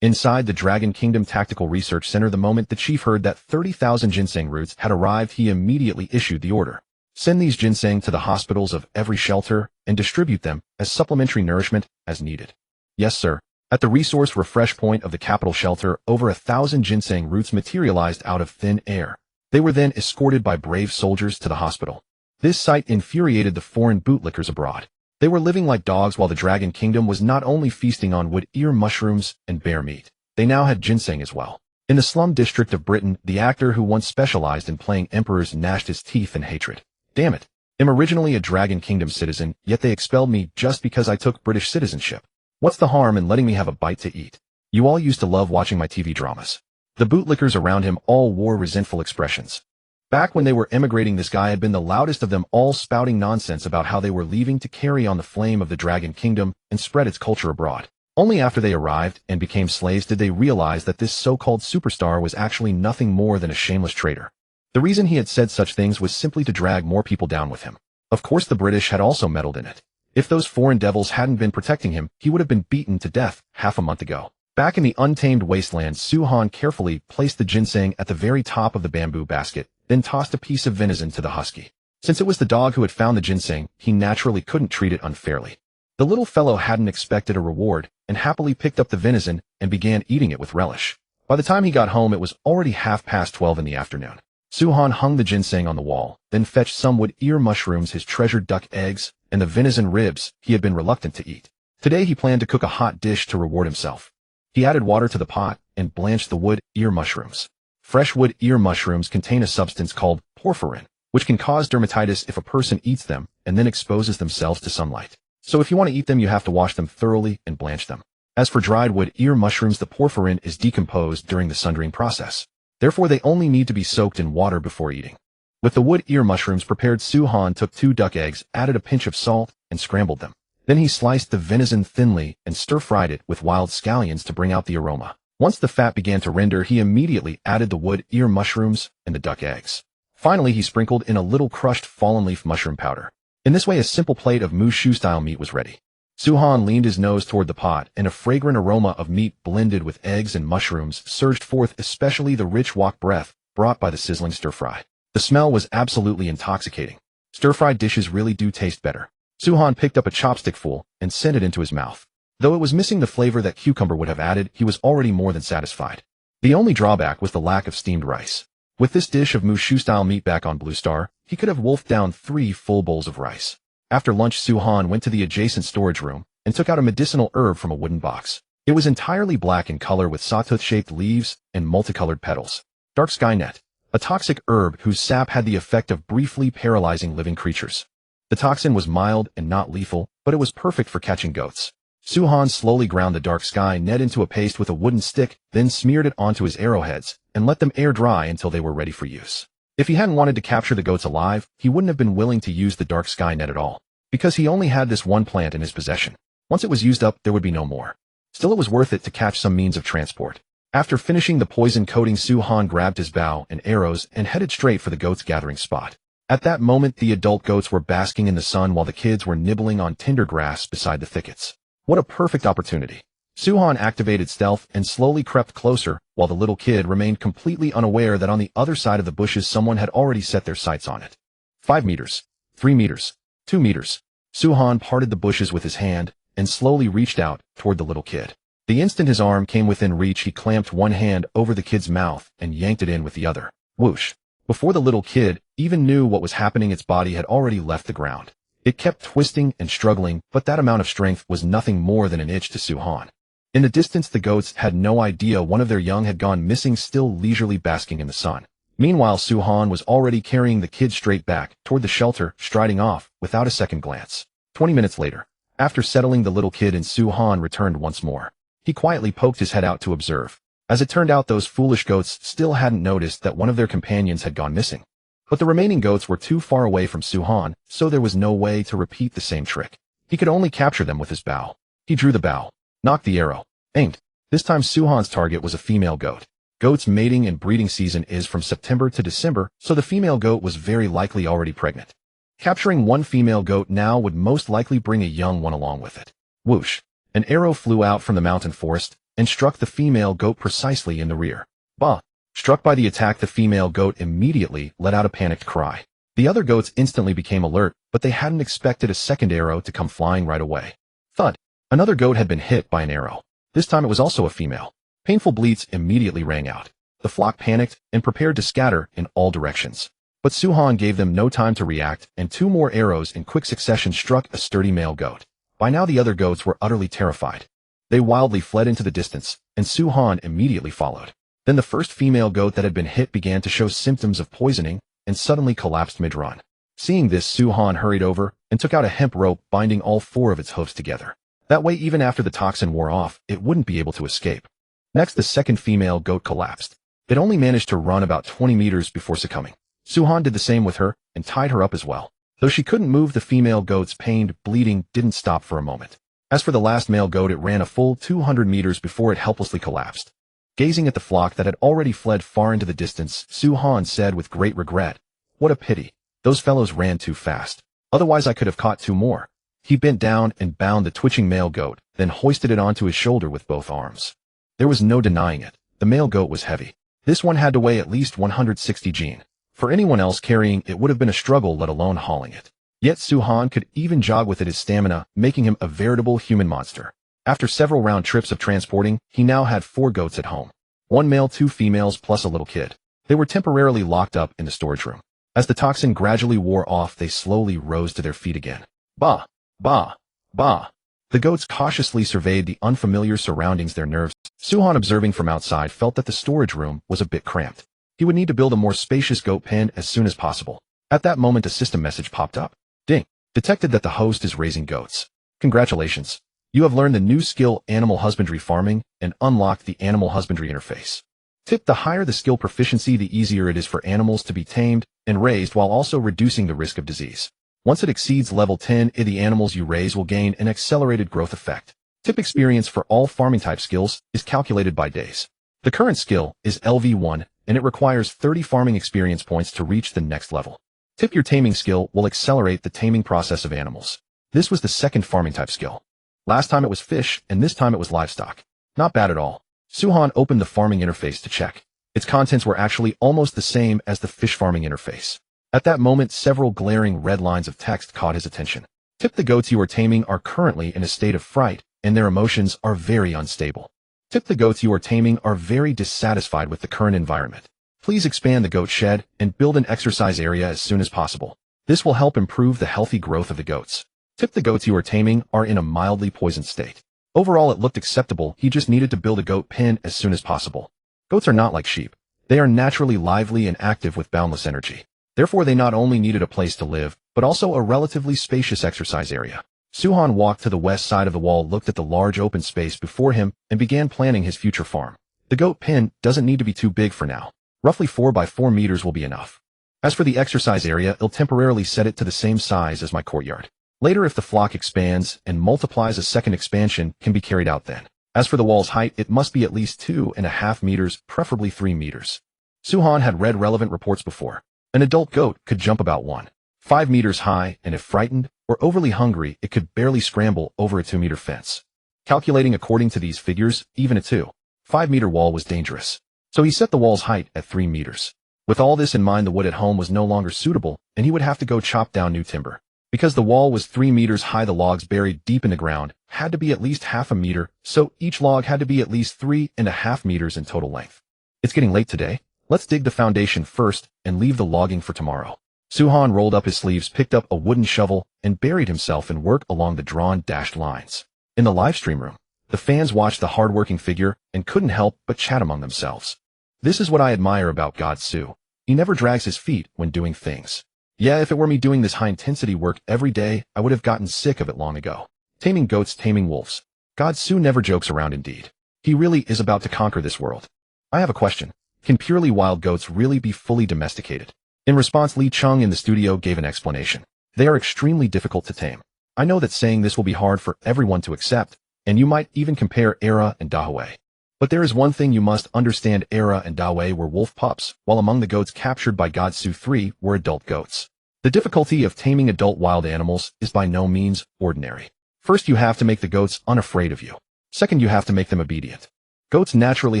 Inside the Dragon Kingdom Tactical Research Center, the moment the chief heard that 30,000 ginseng roots had arrived, he immediately issued the order. Send these ginseng to the hospitals of every shelter and distribute them as supplementary nourishment as needed. Yes, sir. At the resource refresh point of the capital shelter, over 1,000 ginseng roots materialized out of thin air. They were then escorted by brave soldiers to the hospital. This sight infuriated the foreign bootlickers abroad. They were living like dogs while the Dragon Kingdom was not only feasting on wood ear mushrooms and bear meat. They now had ginseng as well. In the slum district of Britain, the actor who once specialized in playing emperors gnashed his teeth in hatred. Damn it. I'm originally a Dragon Kingdom citizen, yet they expelled me just because I took British citizenship. What's the harm in letting me have a bite to eat? You all used to love watching my TV dramas. The bootlickers around him all wore resentful expressions. Back when they were emigrating, this guy had been the loudest of them all, spouting nonsense about how they were leaving to carry on the flame of the Dragon Kingdom and spread its culture abroad. Only after they arrived and became slaves did they realize that this so-called superstar was actually nothing more than a shameless traitor. The reason he had said such things was simply to drag more people down with him. Of course, the British had also meddled in it. If those foreign devils hadn't been protecting him, he would have been beaten to death half a month ago. Back in the untamed wasteland, Su-Han carefully placed the ginseng at the very top of the bamboo basket, then tossed a piece of venison to the husky. Since it was the dog who had found the ginseng, he naturally couldn't treat it unfairly. The little fellow hadn't expected a reward, and happily picked up the venison and began eating it with relish. By the time he got home, it was already 12:30 in the afternoon. Su-Han hung the ginseng on the wall, then fetched some wood ear mushrooms, his treasured duck eggs, and the venison ribs he had been reluctant to eat. Today he planned to cook a hot dish to reward himself. He added water to the pot and blanched the wood ear mushrooms. Fresh wood ear mushrooms contain a substance called porphyrin, which can cause dermatitis if a person eats them and then exposes themselves to sunlight. So if you want to eat them, you have to wash them thoroughly and blanch them. As for dried wood ear mushrooms, the porphyrin is decomposed during the sundering process. Therefore, they only need to be soaked in water before eating. With the wood ear mushrooms prepared, Su-Han took 2 duck eggs, added a pinch of salt, and scrambled them. Then he sliced the venison thinly and stir-fried it with wild scallions to bring out the aroma. Once the fat began to render, he immediately added the wood ear mushrooms and the duck eggs. Finally, he sprinkled in a little crushed fallen leaf mushroom powder. In this way, a simple plate of Mushu-style meat was ready. Su-Han leaned his nose toward the pot, and a fragrant aroma of meat blended with eggs and mushrooms surged forth, especially the rich wok breath brought by the sizzling stir-fry. The smell was absolutely intoxicating. Stir-fried dishes really do taste better. Su-Han picked up a chopstickful and sent it into his mouth. Though it was missing the flavor that cucumber would have added, he was already more than satisfied. The only drawback was the lack of steamed rice. With this dish of Mushu-style meat back on Blue Star, he could have wolfed down 3 full bowls of rice. After lunch, Su-Han went to the adjacent storage room and took out a medicinal herb from a wooden box. It was entirely black in color with sawtooth-shaped leaves and multicolored petals. Dark Skynet, a toxic herb whose sap had the effect of briefly paralyzing living creatures. The toxin was mild and not lethal, but it was perfect for catching goats. Su-Han slowly ground the dark sky net into a paste with a wooden stick, then smeared it onto his arrowheads and let them air dry until they were ready for use. If he hadn't wanted to capture the goats alive, he wouldn't have been willing to use the dark sky net at all, because he only had this one plant in his possession. Once it was used up, there would be no more. Still, it was worth it to catch some means of transport. After finishing the poison coating, Su-Han grabbed his bow and arrows and headed straight for the goats' gathering spot. At that moment, the adult goats were basking in the sun while the kids were nibbling on tender grass beside the thickets. What a perfect opportunity. Su-Han activated stealth and slowly crept closer, while the little kid remained completely unaware that on the other side of the bushes someone had already set their sights on it. 5 meters, 3 meters, 2 meters. Su-Han parted the bushes with his hand and slowly reached out toward the little kid. The instant his arm came within reach, he clamped one hand over the kid's mouth and yanked it in with the other. Whoosh! Before the little kid even knew what was happening, its body had already left the ground. It kept twisting and struggling, but that amount of strength was nothing more than an itch to Su-Han. In the distance, the goats had no idea one of their young had gone missing, still leisurely basking in the sun. Meanwhile, Su-Han was already carrying the kid straight back toward the shelter, striding off without a second glance. 20 minutes later, after settling the little kid in, Su-Han returned once more. He quietly poked his head out to observe. As it turned out, those foolish goats still hadn't noticed that one of their companions had gone missing. But the remaining goats were too far away from Su-Han, so there was no way to repeat the same trick. He could only capture them with his bow. He drew the bow. Knocked the arrow. Aimed. This time Suhan's target was a female goat. Goats' mating and breeding season is from September to December, so the female goat was very likely already pregnant. Capturing one female goat now would most likely bring a young one along with it. Whoosh! An arrow flew out from the mountain forest and struck the female goat precisely in the rear. Bah! Struck by the attack, the female goat immediately let out a panicked cry. The other goats instantly became alert, but they hadn't expected a second arrow to come flying right away. Thud! Another goat had been hit by an arrow. This time it was also a female. Painful bleats immediately rang out. The flock panicked and prepared to scatter in all directions. But Suhan gave them no time to react, and two more arrows in quick succession struck a sturdy male goat. By now the other goats were utterly terrified. They wildly fled into the distance, and Suhan immediately followed. Then the first female goat that had been hit began to show symptoms of poisoning and suddenly collapsed mid-run. Seeing this, Suhan hurried over and took out a hemp rope binding all four of its hooves together. That way, even after the toxin wore off, it wouldn't be able to escape. Next, the second female goat collapsed. It only managed to run about 20 meters before succumbing. Suhan did the same with her and tied her up as well. Though she couldn't move, the female goat's pained bleeding didn't stop for a moment. As for the last male goat, it ran a full 200 meters before it helplessly collapsed. Gazing at the flock that had already fled far into the distance, Suhan said with great regret, "What a pity. Those fellows ran too fast. Otherwise I could have caught two more." He bent down and bound the twitching male goat, then hoisted it onto his shoulder with both arms. There was no denying it. The male goat was heavy. This one had to weigh at least 160 gin. For anyone else carrying it would have been a struggle, let alone hauling it. Yet Suhan could even jog with it, his stamina, making him a veritable human monster. After several round trips of transporting, he now had 4 goats at home. 1 male, 2 females, plus a little kid. They were temporarily locked up in the storage room. As the toxin gradually wore off, they slowly rose to their feet again. Bah! Bah! Bah! The goats cautiously surveyed the unfamiliar surroundings, their nerves. Suhan, observing from outside, felt that the storage room was a bit cramped. He would need to build a more spacious goat pen as soon as possible. At that moment, a system message popped up. Ding! Detected that the host is raising goats. Congratulations. You have learned the new skill Animal Husbandry Farming and unlocked the Animal Husbandry interface. Tip: the higher the skill proficiency, the easier it is for animals to be tamed and raised while also reducing the risk of disease. Once it exceeds level 10, the animals you raise will gain an accelerated growth effect. Tip: experience for all farming type skills is calculated by days. The current skill is LV1 and it requires 30 farming experience points to reach the next level. Tip: your taming skill will accelerate the taming process of animals. This was the second farming type skill. Last time it was fish, and this time it was livestock. Not bad at all. Suhan opened the farming interface to check. Its contents were actually almost the same as the fish farming interface. At that moment, several glaring red lines of text caught his attention. Tip: the goats you are taming are currently in a state of fright, and their emotions are very unstable. Tip: the goats you are taming are very dissatisfied with the current environment. Please expand the goat shed and build an exercise area as soon as possible. This will help improve the healthy growth of the goats. Tip: the goats you are taming are in a mildly poisoned state. Overall, it looked acceptable. He just needed to build a goat pen as soon as possible. Goats are not like sheep. They are naturally lively and active with boundless energy. Therefore, they not only needed a place to live, but also a relatively spacious exercise area. Suhan walked to the west side of the wall, looked at the large open space before him, and began planning his future farm. The goat pen doesn't need to be too big for now. Roughly 4 by 4 meters will be enough. As for the exercise area, I'll temporarily set it to the same size as my courtyard. Later, if the flock expands and multiplies, a second expansion can be carried out then. As for the wall's height, it must be at least 2.5 meters, preferably 3 meters. Suhan had read relevant reports before. An adult goat could jump about 1.5 meters high, and if frightened or overly hungry, it could barely scramble over a 2-meter fence. Calculating according to these figures, even a 2.5-meter wall was dangerous. So he set the wall's height at 3 meters. With all this in mind, the wood at home was no longer suitable, and he would have to go chop down new timber. Because the wall was 3 meters high, the logs buried deep in the ground had to be at least half a meter, so each log had to be at least 3.5 meters in total length. It's getting late today. Let's dig the foundation first and leave the logging for tomorrow. Suhan rolled up his sleeves, picked up a wooden shovel, and buried himself in work along the drawn dashed lines. In the live stream room, the fans watched the hard-working figure and couldn't help but chat among themselves. This is what I admire about God Su. He never drags his feet when doing things. Yeah, if it were me doing this high-intensity work every day, I would have gotten sick of it long ago. Taming goats, taming wolves. God Su never jokes around indeed. He really is about to conquer this world. I have a question. Can purely wild goats really be fully domesticated? In response, Li Chung in the studio gave an explanation. They are extremely difficult to tame. I know that saying this will be hard for everyone to accept, and you might even compare Era and Dahue. But there is one thing you must understand: Era and Dahue were wolf pups, while among the goats captured by Godsu 3 were adult goats. The difficulty of taming adult wild animals is by no means ordinary. First, you have to make the goats unafraid of you. Second, you have to make them obedient. Goats naturally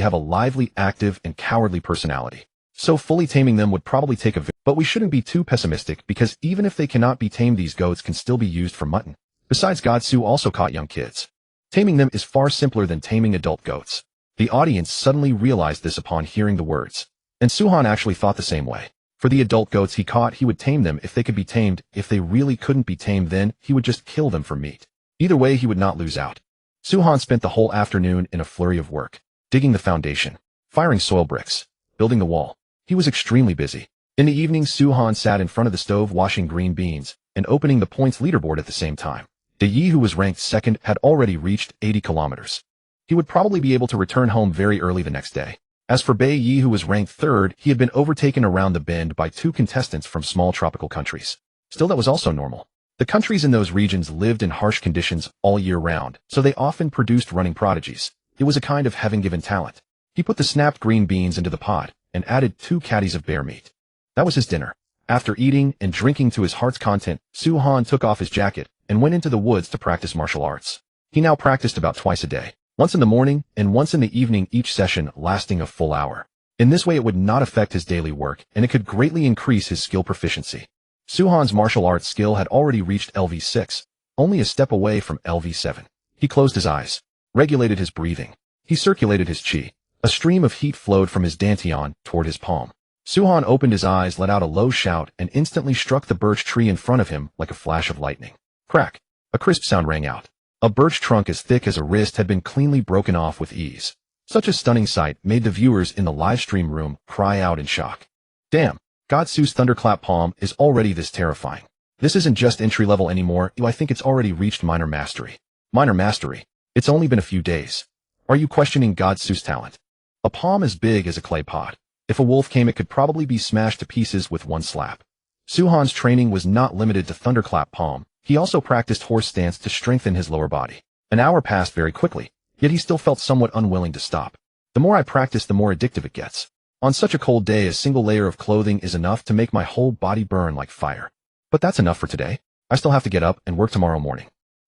have a lively, active, and cowardly personality. So fully taming them would probably take but we shouldn't be too pessimistic, because even if they cannot be tamed, these goats can still be used for mutton. Besides, Godsu also caught young kids. Taming them is far simpler than taming adult goats. The audience suddenly realized this upon hearing the words, and Suhan actually thought the same way. For the adult goats he caught, he would tame them if they could be tamed. If they really couldn't be tamed, then he would just kill them for meat. Either way, he would not lose out. Suhan spent the whole afternoon in a flurry of work, digging the foundation, firing soil bricks, building the wall. He was extremely busy. In the evening, Suhan sat in front of the stove washing green beans and opening the points leaderboard at the same time. De Yi, who was ranked second, had already reached 80 kilometers. He would probably be able to return home very early the next day. As for Bei Yi, who was ranked third, he had been overtaken around the bend by 2 contestants from small tropical countries. Still, that was also normal. The countries in those regions lived in harsh conditions all year round, so they often produced running prodigies. It was a kind of heaven-given talent. He put the snapped green beans into the pot and added 2 caddies of bear meat. That was his dinner. After eating and drinking to his heart's content, Suhan took off his jacket and went into the woods to practice martial arts. He now practiced about twice a day, once in the morning and once in the evening, each session lasting a full hour. In this way, it would not affect his daily work, and it could greatly increase his skill proficiency. Suhan's martial arts skill had already reached LV6, only a step away from LV7. He closed his eyes, regulated his breathing. He circulated his chi. A stream of heat flowed from his dantian toward his palm. Suhan opened his eyes, let out a low shout, and instantly struck the birch tree in front of him like a flash of lightning. Crack! A crisp sound rang out. A birch trunk as thick as a wrist had been cleanly broken off with ease. Such a stunning sight made the viewers in the live stream room cry out in shock. Damn! Godsu's thunderclap palm is already this terrifying. This isn't just entry level anymore. I think it's already reached minor mastery. Minor mastery? It's only been a few days. Are you questioning Godsu's talent? A palm as big as a clay pot. If a wolf came, it could probably be smashed to pieces with one slap. Suhan's training was not limited to thunderclap palm. He also practiced horse stance to strengthen his lower body. An hour passed very quickly, yet he still felt somewhat unwilling to stop. The more I practice, the more addictive it gets. On such a cold day, a single layer of clothing is enough to make my whole body burn like fire. But that's enough for today. I still have to get up and work tomorrow morning.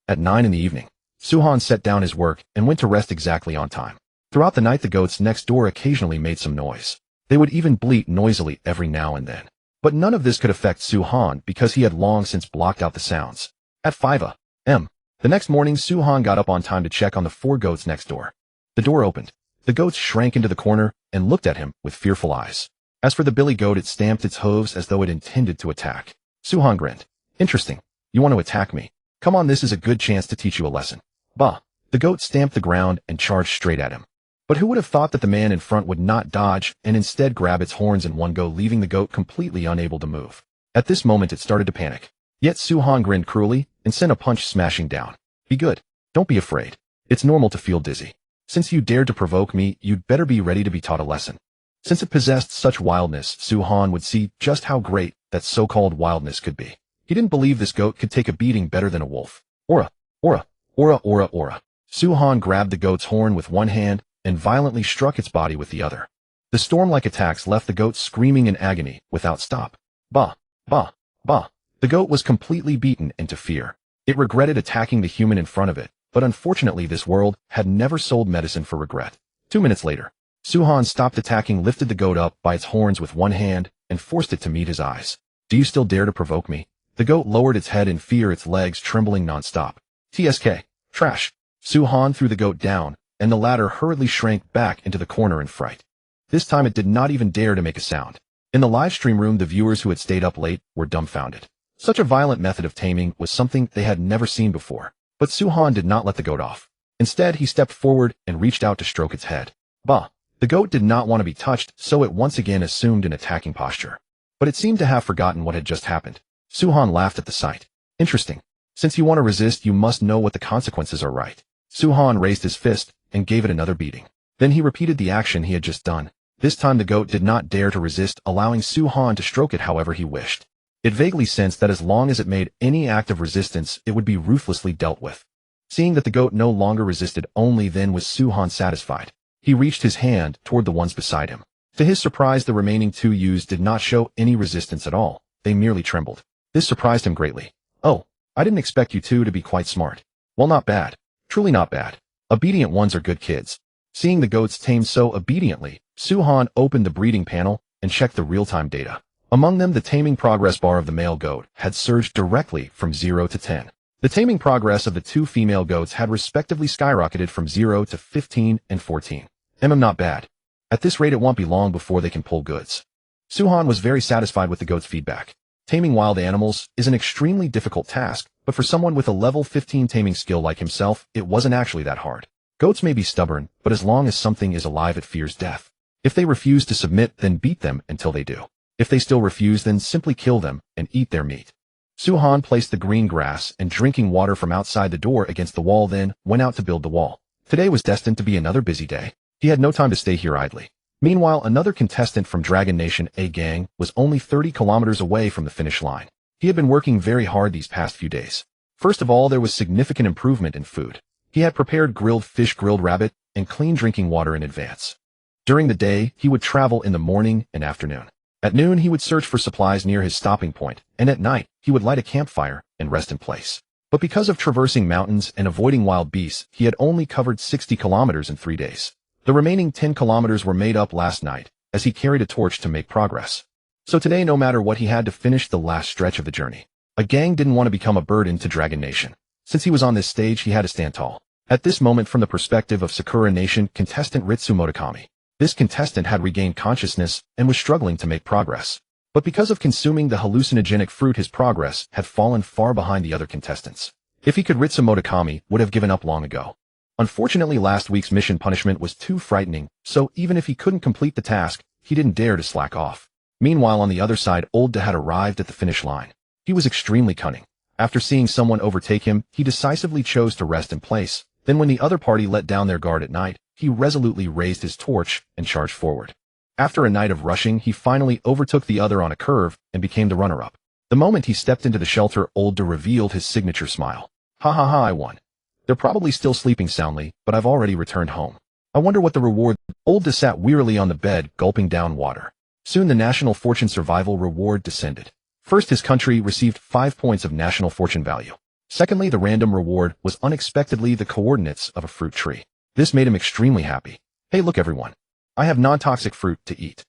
At 9 in the evening, Suhan set down his work and went to rest exactly on time. Throughout the night, the goats next door occasionally made some noise. They would even bleat noisily every now and then. But none of this could affect Suhan because he had long since blocked out the sounds. At 5 a.m. the next morning, Suhan got up on time to check on the 4 goats next door. The door opened. The goats shrank into the corner and looked at him with fearful eyes. As for the billy goat, it stamped its hooves as though it intended to attack. Suhan grinned. Interesting. You want to attack me? Come on, this is a good chance to teach you a lesson. Bah! The goat stamped the ground and charged straight at him. But who would have thought that the man in front would not dodge and instead grab its horns in one go, leaving the goat completely unable to move? At this moment, it started to panic. Yet Suhan grinned cruelly and sent a punch smashing down. Be good. Don't be afraid. It's normal to feel dizzy. Since you dared to provoke me, you'd better be ready to be taught a lesson. Since it possessed such wildness, Suhan would see just how great that so-called wildness could be. He didn't believe this goat could take a beating better than a wolf. Aura! Aura! Aura! Aura! Aura! Suhan grabbed the goat's horn with one hand and violently struck its body with the other. The storm-like attacks left the goat screaming in agony without stop. Bah! Bah! Bah! The goat was completely beaten into fear. It regretted attacking the human in front of it, but unfortunately this world had never sold medicine for regret. 2 minutes later, Suhan stopped attacking, lifted the goat up by its horns with one hand, and forced it to meet his eyes. Do you still dare to provoke me? The goat lowered its head in fear, its legs trembling non-stop. TSK. Trash. Suhan threw the goat down, and the latter hurriedly shrank back into the corner in fright. This time it did not even dare to make a sound. In the live stream room, the viewers who had stayed up late were dumbfounded. Such a violent method of taming was something they had never seen before. But Suhan did not let the goat off. Instead, he stepped forward and reached out to stroke its head. Bah! The goat did not want to be touched, so it once again assumed an attacking posture. But it seemed to have forgotten what had just happened. Suhan laughed at the sight. Interesting. Since you want to resist, you must know what the consequences are, right? Suhan raised his fist and gave it another beating. Then he repeated the action he had just done. This time the goat did not dare to resist, allowing Suhan to stroke it however he wished. It vaguely sensed that as long as it made any act of resistance, it would be ruthlessly dealt with. Seeing that the goat no longer resisted, only then was Su-han satisfied. He reached his hand toward the ones beside him. To his surprise, the remaining two ewes did not show any resistance at all. They merely trembled. This surprised him greatly. "Oh, I didn't expect you two to be quite smart." "Well, not bad. Truly not bad. Obedient ones are good kids." Seeing the goats tamed so obediently, Su-han opened the breeding panel and checked the real-time data. Among them, the taming progress bar of the male goat had surged directly from 0 to 10. The taming progress of the two female goats had respectively skyrocketed from 0 to 15 and 14. Not bad. At this rate, it won't be long before they can pull goods. Su-han was very satisfied with the goat's feedback. Taming wild animals is an extremely difficult task, but for someone with a level 15 taming skill like himself, it wasn't actually that hard. Goats may be stubborn, but as long as something is alive, it fears death. If they refuse to submit, then beat them until they do. If they still refuse, then simply kill them and eat their meat. Su-han placed the green grass and drinking water from outside the door against the wall, then went out to build the wall. Today was destined to be another busy day. He had no time to stay here idly. Meanwhile, another contestant from Dragon Nation, a gang, was only 30 kilometers away from the finish line. He had been working very hard these past few days. First of all, there was significant improvement in food. He had prepared grilled fish, grilled rabbit, and clean drinking water in advance. During the day, he would travel in the morning and afternoon. At noon, he would search for supplies near his stopping point, and at night, he would light a campfire and rest in place. But because of traversing mountains and avoiding wild beasts, he had only covered 60 kilometers in 3 days. The remaining 10 kilometers were made up last night, as he carried a torch to make progress. So today, no matter what, he had to finish the last stretch of the journey. A gang didn't want to become a burden to Dragon Nation. Since he was on this stage, he had to stand tall. At this moment, from the perspective of Sakura Nation contestant Ritsu Motokomi, this contestant had regained consciousness and was struggling to make progress. But because of consuming the hallucinogenic fruit, his progress had fallen far behind the other contestants. If he could, Ritsu Motokomi would have given up long ago. Unfortunately, last week's mission punishment was too frightening, so even if he couldn't complete the task, he didn't dare to slack off. Meanwhile, on the other side, Old Da had arrived at the finish line. He was extremely cunning. After seeing someone overtake him, he decisively chose to rest in place. Then when the other party let down their guard at night, he resolutely raised his torch and charged forward. After a night of rushing, he finally overtook the other on a curve and became the runner-up. The moment he stepped into the shelter, Old Da revealed his signature smile. "Ha ha ha, I won. They're probably still sleeping soundly, but I've already returned home. I wonder what the reward." Old Da sat wearily on the bed, gulping down water. Soon the National Fortune Survival reward descended. First, his country received 5 points of national fortune value. Secondly, the random reward was unexpectedly the coordinates of a fruit tree. This made him extremely happy. "Hey, look everyone. I have non-toxic fruit to eat.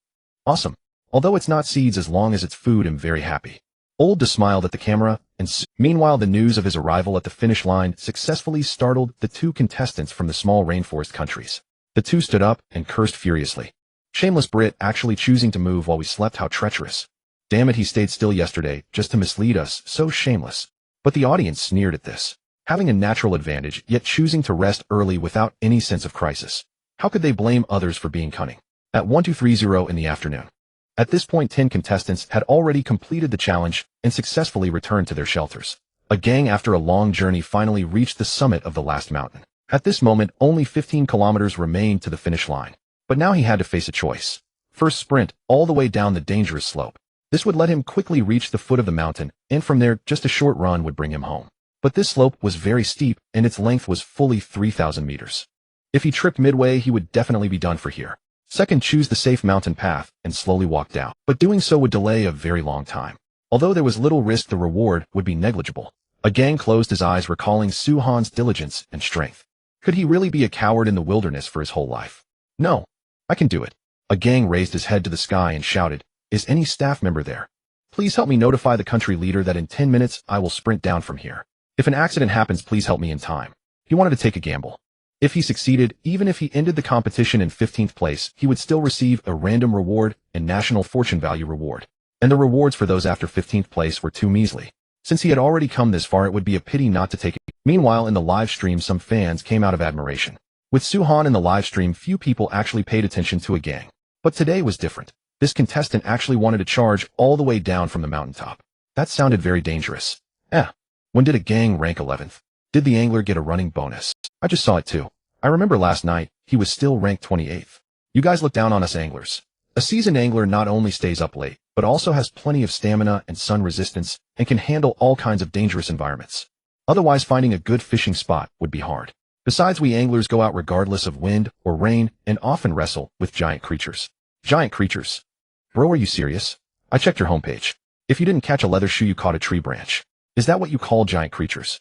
Awesome. Although it's not seeds, as long as it's food, I'm very happy." Old Da smiled at the camera, and meanwhile the news of his arrival at the finish line successfully startled the two contestants from the small rainforest countries. The two stood up and cursed furiously. "Shameless Brit, actually choosing to move while we slept, how treacherous. Damn it, he stayed still yesterday, just to mislead us, so shameless." But the audience sneered at this. Having a natural advantage, yet choosing to rest early without any sense of crisis. How could they blame others for being cunning? At 1230 in the afternoon. At this point, 10 contestants had already completed the challenge and successfully returned to their shelters. A gang, after a long journey, finally reached the summit of the last mountain. At this moment, only 15 kilometers remained to the finish line. But now he had to face a choice. First, sprint all the way down the dangerous slope. This would let him quickly reach the foot of the mountain, and from there, just a short run would bring him home. But this slope was very steep, and its length was fully 3,000 meters. If he tripped midway, he would definitely be done for here. Second, choose the safe mountain path and slowly walk down. But doing so would delay a very long time. Although there was little risk, the reward would be negligible. A gang closed his eyes, recalling Su-han's diligence and strength. Could he really be a coward in the wilderness for his whole life? No, I can do it. A gang raised his head to the sky and shouted, "Is any staff member there? Please help me notify the country leader that in 10 minutes I will sprint down from here. If an accident happens, please help me in time." He wanted to take a gamble. If he succeeded, even if he ended the competition in 15th place, he would still receive a random reward and national fortune value reward. And the rewards for those after 15th place were too measly. Since he had already come this far, it would be a pity not to take it. Meanwhile, in the live stream, some fans came out of admiration. With Su-han in the live stream, few people actually paid attention to a gang. But today was different. This contestant actually wanted to charge all the way down from the mountaintop. That sounded very dangerous. When did a gang rank 11th? Did the angler get a running bonus? I just saw it too. I remember last night, he was still ranked 28th. You guys look down on us anglers. A seasoned angler not only stays up late, but also has plenty of stamina and sun resistance and can handle all kinds of dangerous environments. Otherwise, finding a good fishing spot would be hard. Besides, we anglers go out regardless of wind or rain and often wrestle with giant creatures. Giant creatures? Bro, are you serious? I checked your homepage. If you didn't catch a leather shoe, you caught a tree branch. Is that what you call giant creatures?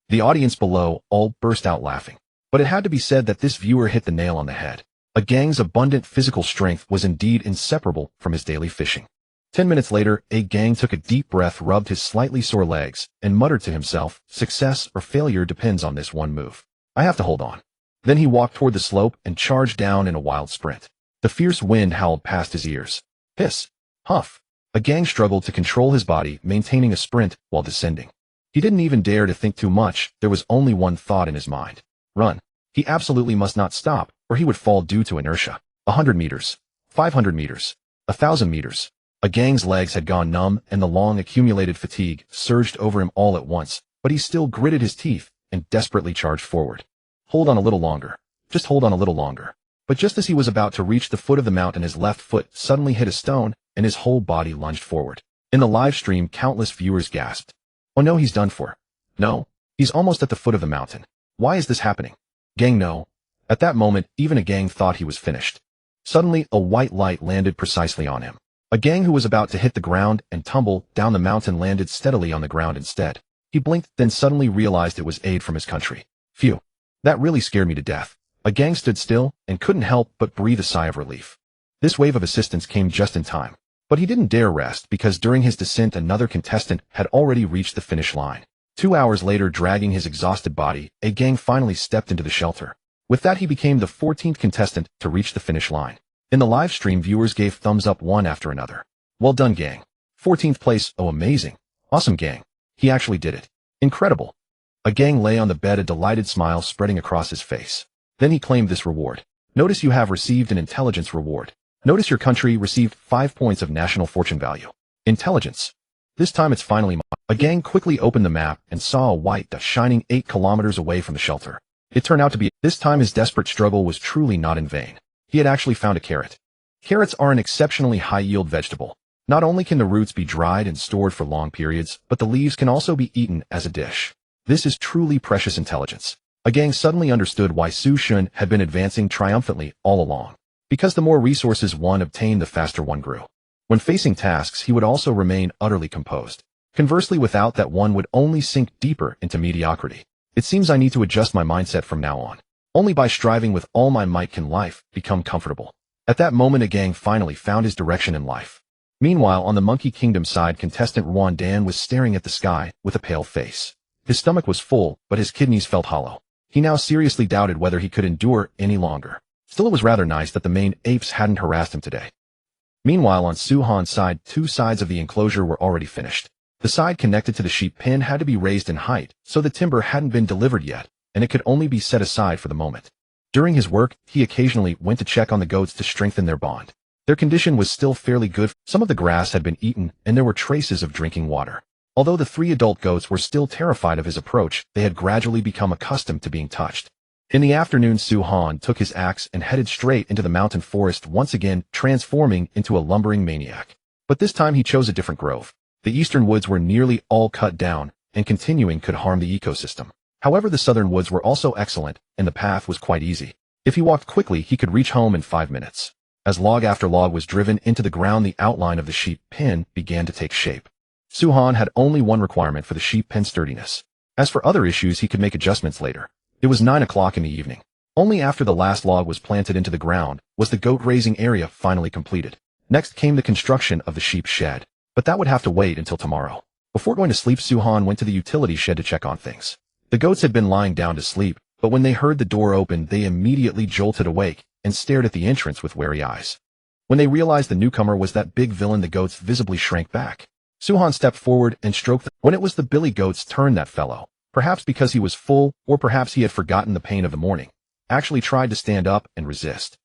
The audience below all burst out laughing. But it had to be said that this viewer hit the nail on the head. A gang's abundant physical strength was indeed inseparable from his daily fishing. 10 minutes later, a gang took a deep breath, rubbed his slightly sore legs, and muttered to himself, success or failure depends on this one move. I have to hold on. Then he walked toward the slope and charged down in a wild sprint. The fierce wind howled past his ears. Hiss. Huff. A gang struggled to control his body, maintaining a sprint while descending. He didn't even dare to think too much. There was only one thought in his mind. Run. He absolutely must not stop, or he would fall due to inertia. 100 meters. 500 meters. 1,000 meters. A gang's legs had gone numb, and the long accumulated fatigue surged over him all at once, but he still gritted his teeth and desperately charged forward. Hold on a little longer. Just hold on a little longer. But just as he was about to reach the foot of the mountain, his left foot suddenly hit a stone, and his whole body lunged forward. In the live stream, countless viewers gasped. Oh no, he's done for. No, he's almost at the foot of the mountain. Why is this happening? Gang, no. At that moment, even a gang thought he was finished. Suddenly, a white light landed precisely on him. A gang who was about to hit the ground and tumble down the mountain landed steadily on the ground instead. He blinked, then suddenly realized it was aid from his country. Phew. That really scared me to death. A gang stood still and couldn't help but breathe a sigh of relief. This wave of assistance came just in time. But he didn't dare rest because during his descent another contestant had already reached the finish line. 2 hours later, dragging his exhausted body, a gang finally stepped into the shelter. With that, he became the 14th contestant to reach the finish line. In the live stream, viewers gave thumbs up one after another. Well done, gang. 14th place, oh amazing. Awesome, gang. He actually did it. Incredible. A gang lay on the bed, a delighted smile spreading across his face. Then he claimed this reward. Notice you have received an intelligence reward. Notice your country received 5 points of national fortune value. Intelligence. This time it's finally mine. A gang quickly opened the map and saw a white dot shining 8 kilometers away from the shelter. It turned out to be, this time his desperate struggle was truly not in vain. He had actually found a carrot. Carrots are an exceptionally high-yield vegetable. Not only can the roots be dried and stored for long periods, but the leaves can also be eaten as a dish. This is truly precious intelligence. A gang suddenly understood why Su Shun had been advancing triumphantly all along. Because the more resources one obtained, the faster one grew. When facing tasks, he would also remain utterly composed. Conversely, without that, one would only sink deeper into mediocrity. It seems I need to adjust my mindset from now on. Only by striving with all my might can life become comfortable. At that moment, a gang finally found his direction in life. Meanwhile, on the Monkey Kingdom side, contestant Ruan Dan was staring at the sky with a pale face. His stomach was full, but his kidneys felt hollow. He now seriously doubted whether he could endure any longer. Still, it was rather nice that the main apes hadn't harassed him today. Meanwhile, on Su Han's side, 2 sides of the enclosure were already finished. The side connected to the sheep pen had to be raised in height, so the timber hadn't been delivered yet, and it could only be set aside for the moment. During his work, he occasionally went to check on the goats to strengthen their bond. Their condition was still fairly good. Some of the grass had been eaten, and there were traces of drinking water. Although the 3 adult goats were still terrified of his approach, they had gradually become accustomed to being touched. In the afternoon, Su Han took his axe and headed straight into the mountain forest, once again transforming into a lumbering maniac. But this time he chose a different grove. The eastern woods were nearly all cut down, and continuing could harm the ecosystem. However, the southern woods were also excellent, and the path was quite easy. If he walked quickly, he could reach home in 5 minutes. As log after log was driven into the ground, the outline of the sheep pen began to take shape. Su Han had only one requirement for the sheep pen: sturdiness. As for other issues, he could make adjustments later. It was 9 o'clock in the evening. Only after the last log was planted into the ground was the goat raising area finally completed. Next came the construction of the sheep shed, but that would have to wait until tomorrow. Before going to sleep, Su Han went to the utility shed to check on things. The goats had been lying down to sleep, but when they heard the door open, they immediately jolted awake and stared at the entrance with wary eyes. When they realized the newcomer was that big villain, the goats visibly shrank back. Su Han stepped forward and stroked them. When it was the billy goat's turn, that fellow, perhaps because he was full, or perhaps he had forgotten the pain of the morning, actually tried to stand up and resist.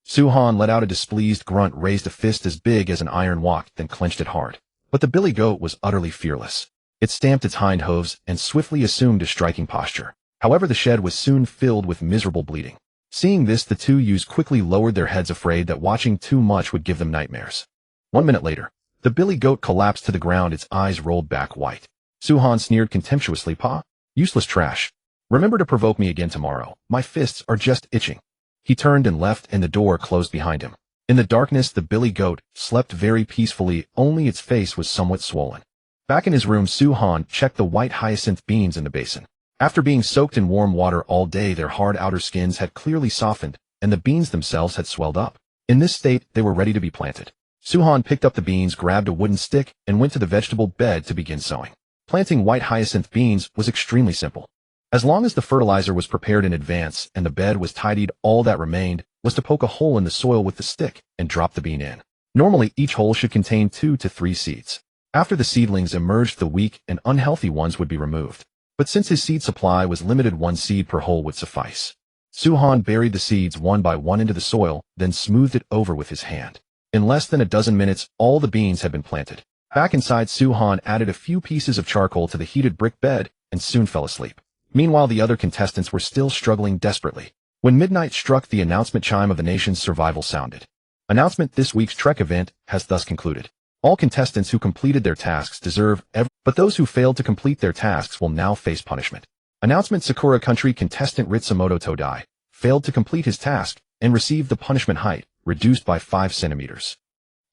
Su Han let out a displeased grunt, raised a fist as big as an iron wok, then clenched it hard. But the billy goat was utterly fearless. It stamped its hind hooves and swiftly assumed a striking posture. However, the shed was soon filled with miserable bleeding. Seeing this, the 2 ewes quickly lowered their heads, afraid that watching too much would give them nightmares. 1 minute later, the billy goat collapsed to the ground, its eyes rolled back white. Su-han sneered contemptuously. Pa? Useless trash. Remember to provoke me again tomorrow. My fists are just itching. He turned and left, and the door closed behind him. In the darkness, the billy goat slept very peacefully, only its face was somewhat swollen. Back in his room, Su-han checked the white hyacinth beans in the basin. After being soaked in warm water all day, their hard outer skins had clearly softened, and the beans themselves had swelled up. In this state, they were ready to be planted. Su-han picked up the beans, grabbed a wooden stick, and went to the vegetable bed to begin sowing. Planting white hyacinth beans was extremely simple. As long as the fertilizer was prepared in advance and the bed was tidied, all that remained was to poke a hole in the soil with the stick and drop the bean in. Normally, each hole should contain 2 to 3 seeds. After the seedlings emerged, the weak and unhealthy ones would be removed. But since his seed supply was limited, 1 seed per hole would suffice. Su-han buried the seeds one by one into the soil, then smoothed it over with his hand. In less than a dozen minutes, all the beans had been planted. Back inside, Su-han added a few pieces of charcoal to the heated brick bed and soon fell asleep. Meanwhile, the other contestants were still struggling desperately. When midnight struck, the announcement chime of the nation's survival sounded. Announcement: this week's Trek event has thus concluded. All contestants who completed their tasks deserve but those who failed to complete their tasks will now face punishment. Announcement: Sakura Country contestant Ritsumoto Todai failed to complete his task and received the punishment height reduced by 5 centimeters.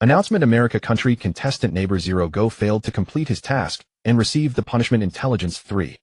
Announcement: America Country contestant Neighbor Zero Go failed to complete his task and received the punishment Intelligence 3.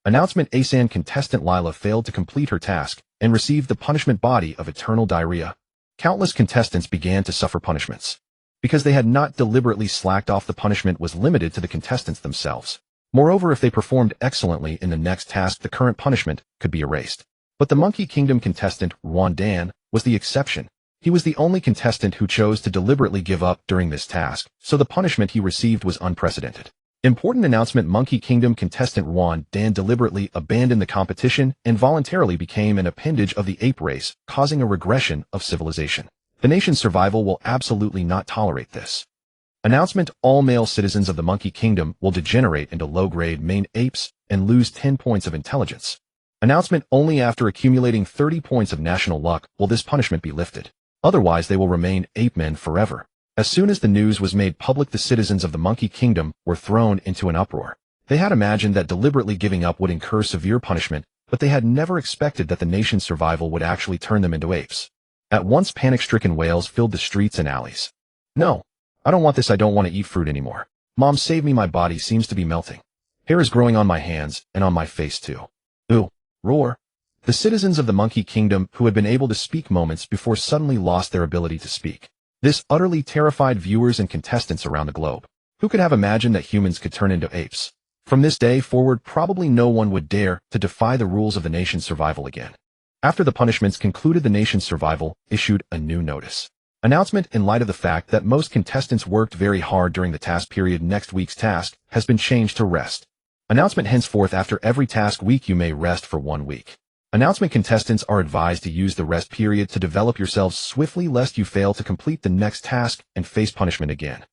Announcement: Asan contestant Lila failed to complete her task and received the punishment Body of Eternal Diarrhea. Countless contestants began to suffer punishments. Because they had not deliberately slacked off, the punishment was limited to the contestants themselves. Moreover, if they performed excellently in the next task, the current punishment could be erased. But the Monkey Kingdom contestant, Ruan Dan, was the exception. He was the only contestant who chose to deliberately give up during this task, so the punishment he received was unprecedented. Important announcement: Monkey Kingdom contestant Ruan Dan deliberately abandoned the competition and voluntarily became an appendage of the ape race, causing a regression of civilization. The nation's survival will absolutely not tolerate this. Announcement: all male citizens of the Monkey Kingdom will degenerate into low-grade maned apes and lose 10 points of intelligence. Announcement: only after accumulating 30 points of national luck will this punishment be lifted. Otherwise, they will remain ape men forever. As soon as the news was made public, the citizens of the Monkey Kingdom were thrown into an uproar. They had imagined that deliberately giving up would incur severe punishment, but they had never expected that the nation's survival would actually turn them into apes. At once, panic-stricken wails filled the streets and alleys. No, I don't want this. I don't want to eat fruit anymore. Mom, save me. My body seems to be melting. Hair is growing on my hands and on my face too. Ooh, roar. The citizens of the Monkey Kingdom who had been able to speak moments before suddenly lost their ability to speak. This utterly terrified viewers and contestants around the globe. Who could have imagined that humans could turn into apes? From this day forward, probably no one would dare to defy the rules of the nation's survival again. After the punishments concluded, the nation's survival issued a new notice. Announcement: in light of the fact that most contestants worked very hard during the task period, next week's task has been changed to rest. Announcement: henceforth, after every task week, you may rest for 1 week. Announcement: contestants are advised to use the rest period to develop yourselves swiftly lest you fail to complete the next task and face punishment again.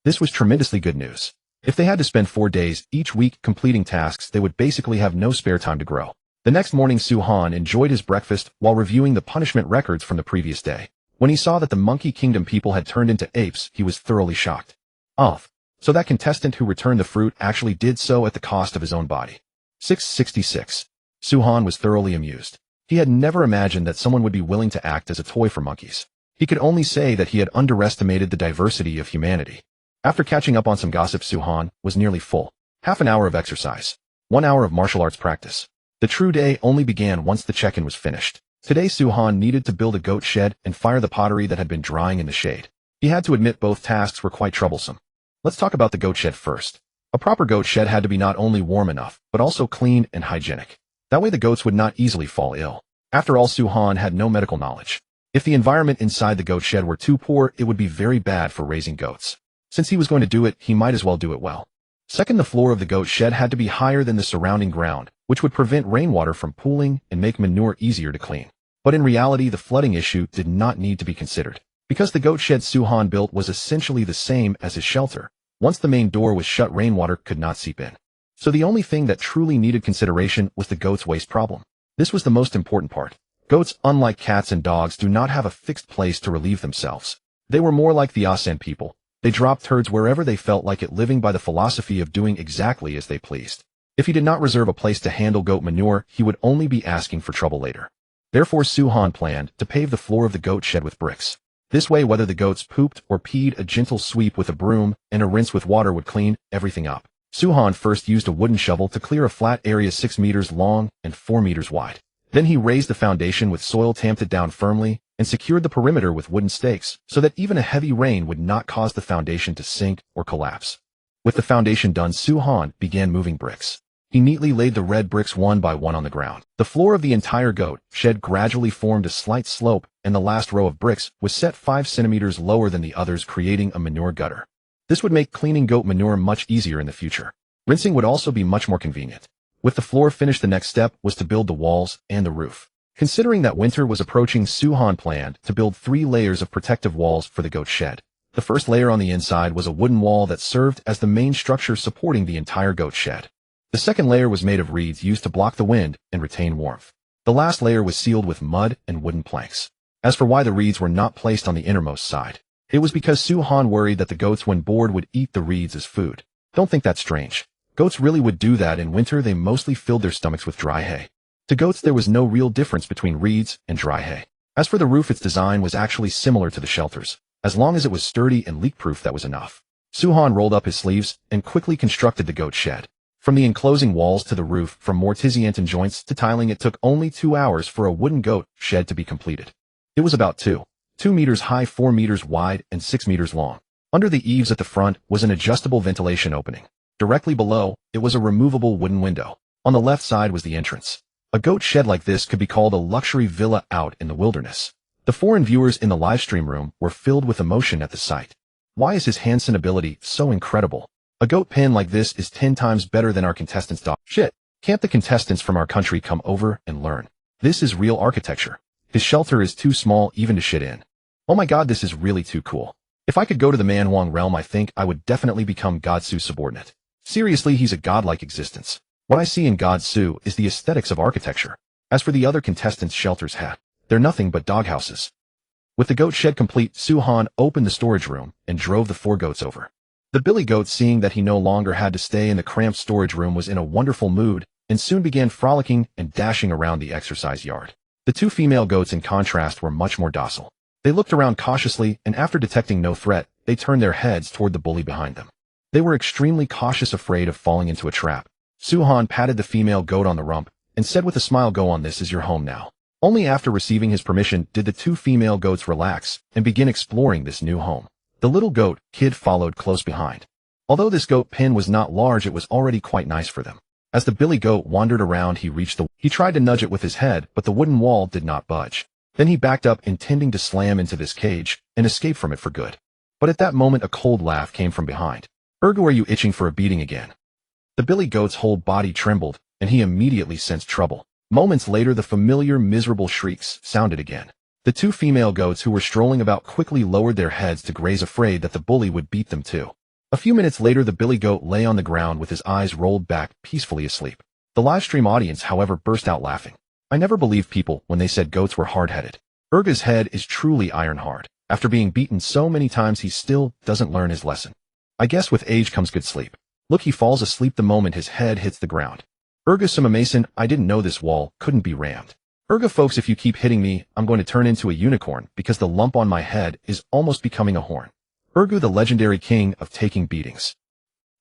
This was tremendously good news. If they had to spend 4 days each week completing tasks, they would basically have no spare time to grow. The next morning, Su-han enjoyed his breakfast while reviewing the punishment records from the previous day. When he saw that the Monkey Kingdom people had turned into apes, he was thoroughly shocked. Oh, so that contestant who returned the fruit actually did so at the cost of his own body. 666. Su-han was thoroughly amused. He had never imagined that someone would be willing to act as a toy for monkeys. He could only say that he had underestimated the diversity of humanity. After catching up on some gossip, Su-han was nearly full. Half an hour of exercise. 1 hour of martial arts practice. The true day only began once the check-in was finished. Today, Su-han needed to build a goat shed and fire the pottery that had been drying in the shade. He had to admit both tasks were quite troublesome. Let's talk about the goat shed first. A proper goat shed had to be not only warm enough, but also clean and hygienic. That way the goats would not easily fall ill. After all, Su-han had no medical knowledge. If the environment inside the goat shed were too poor, it would be very bad for raising goats. Since he was going to do it, he might as well do it well. Second, the floor of the goat shed had to be higher than the surrounding ground, which would prevent rainwater from pooling and make manure easier to clean. But in reality, the flooding issue did not need to be considered. Because the goat shed Su-han built was essentially the same as his shelter. Once the main door was shut, rainwater could not seep in. So the only thing that truly needed consideration was the goats' waste problem. This was the most important part. Goats, unlike cats and dogs, do not have a fixed place to relieve themselves. They were more like the Asan people, They dropped turds wherever they felt like it, living by the philosophy of doing exactly as they pleased. If he did not reserve a place to handle goat manure, he would only be asking for trouble later. Therefore, Su-han planned to pave the floor of the goat shed with bricks. This way, whether the goats pooped or peed, a gentle sweep with a broom and a rinse with water would clean everything up. Su-han first used a wooden shovel to clear a flat area 6 meters long and 4 meters wide. Then he raised the foundation with soil, tamped it down firmly, and secured the perimeter with wooden stakes so that even a heavy rain would not cause the foundation to sink or collapse. With the foundation done, Su-han began moving bricks. He neatly laid the red bricks one by one on the ground. The floor of the entire goat shed gradually formed a slight slope, and the last row of bricks was set 5 centimeters lower than the others, creating a manure gutter. This would make cleaning goat manure much easier in the future. Rinsing would also be much more convenient. With the floor finished, the next step was to build the walls and the roof. Considering that winter was approaching, Su-han planned to build 3 layers of protective walls for the goat shed. The first layer on the inside was a wooden wall that served as the main structure supporting the entire goat shed. The second layer was made of reeds used to block the wind and retain warmth. The last layer was sealed with mud and wooden planks. As for why the reeds were not placed on the innermost side, it was because Su-han worried that the goats, when bored, would eat the reeds as food. Don't think that's strange. Goats really would do that. In winter, they mostly filled their stomachs with dry hay. To goats, there was no real difference between reeds and dry hay. As for the roof, its design was actually similar to the shelters. As long as it was sturdy and leak-proof, that was enough. Su-han rolled up his sleeves and quickly constructed the goat shed. From the enclosing walls to the roof, from mortise and joints to tiling, it took only 2 hours for a wooden goat shed to be completed. It was about 2 meters high, 4 meters wide, and 6 meters long. Under the eaves at the front was an adjustable ventilation opening. Directly below, it was a removable wooden window. On the left side was the entrance. A goat shed like this could be called a luxury villa out in the wilderness. The foreign viewers in the livestream room were filled with emotion at the sight. Why is his Hansen ability so incredible? A goat pen like this is 10 times better than our contestants' dog. Shit, can't the contestants from our country come over and learn? This is real architecture. His shelter is too small even to shit in. Oh my god, this is really too cool. If I could go to the Man Huang realm, I think I would definitely become God Su's subordinate. Seriously, he's a godlike existence. What I see in God Su is the aesthetics of architecture. As for the other contestants' shelters, they're nothing but doghouses. With the goat shed complete, Su-han opened the storage room and drove the 4 goats over. The billy goat, seeing that he no longer had to stay in the cramped storage room, was in a wonderful mood and soon began frolicking and dashing around the exercise yard. The 2 female goats, in contrast, were much more docile. They looked around cautiously, and after detecting no threat, they turned their heads toward the bully behind them. They were extremely cautious, afraid of falling into a trap. Su-han patted the female goat on the rump and said with a smile, "Go on, this is your home now." Only after receiving his permission did the 2 female goats relax and begin exploring this new home. The little goat kid followed close behind. Although this goat pen was not large, it was already quite nice for them. As the billy goat wandered around, he tried to nudge it with his head, but the wooden wall did not budge. Then he backed up, intending to slam into this cage and escape from it for good. But at that moment, a cold laugh came from behind. "Ergu, are you itching for a beating again?" The billy goat's whole body trembled, and he immediately sensed trouble. Moments later, the familiar miserable shrieks sounded again. The 2 female goats who were strolling about quickly lowered their heads to graze, afraid that the bully would beat them too. A few minutes later, the billy goat lay on the ground with his eyes rolled back, peacefully asleep. The livestream audience, however, burst out laughing. I never believed people when they said goats were hard-headed. Ergu's head is truly iron hard. After being beaten so many times, he still doesn't learn his lesson. I guess with age comes good sleep. Look, he falls asleep the moment his head hits the ground. "Ergu Suma Mason, I didn't know this wall couldn't be rammed. Ergu folks, if you keep hitting me, I'm going to turn into a unicorn because the lump on my head is almost becoming a horn." Ergu, the legendary king of taking beatings.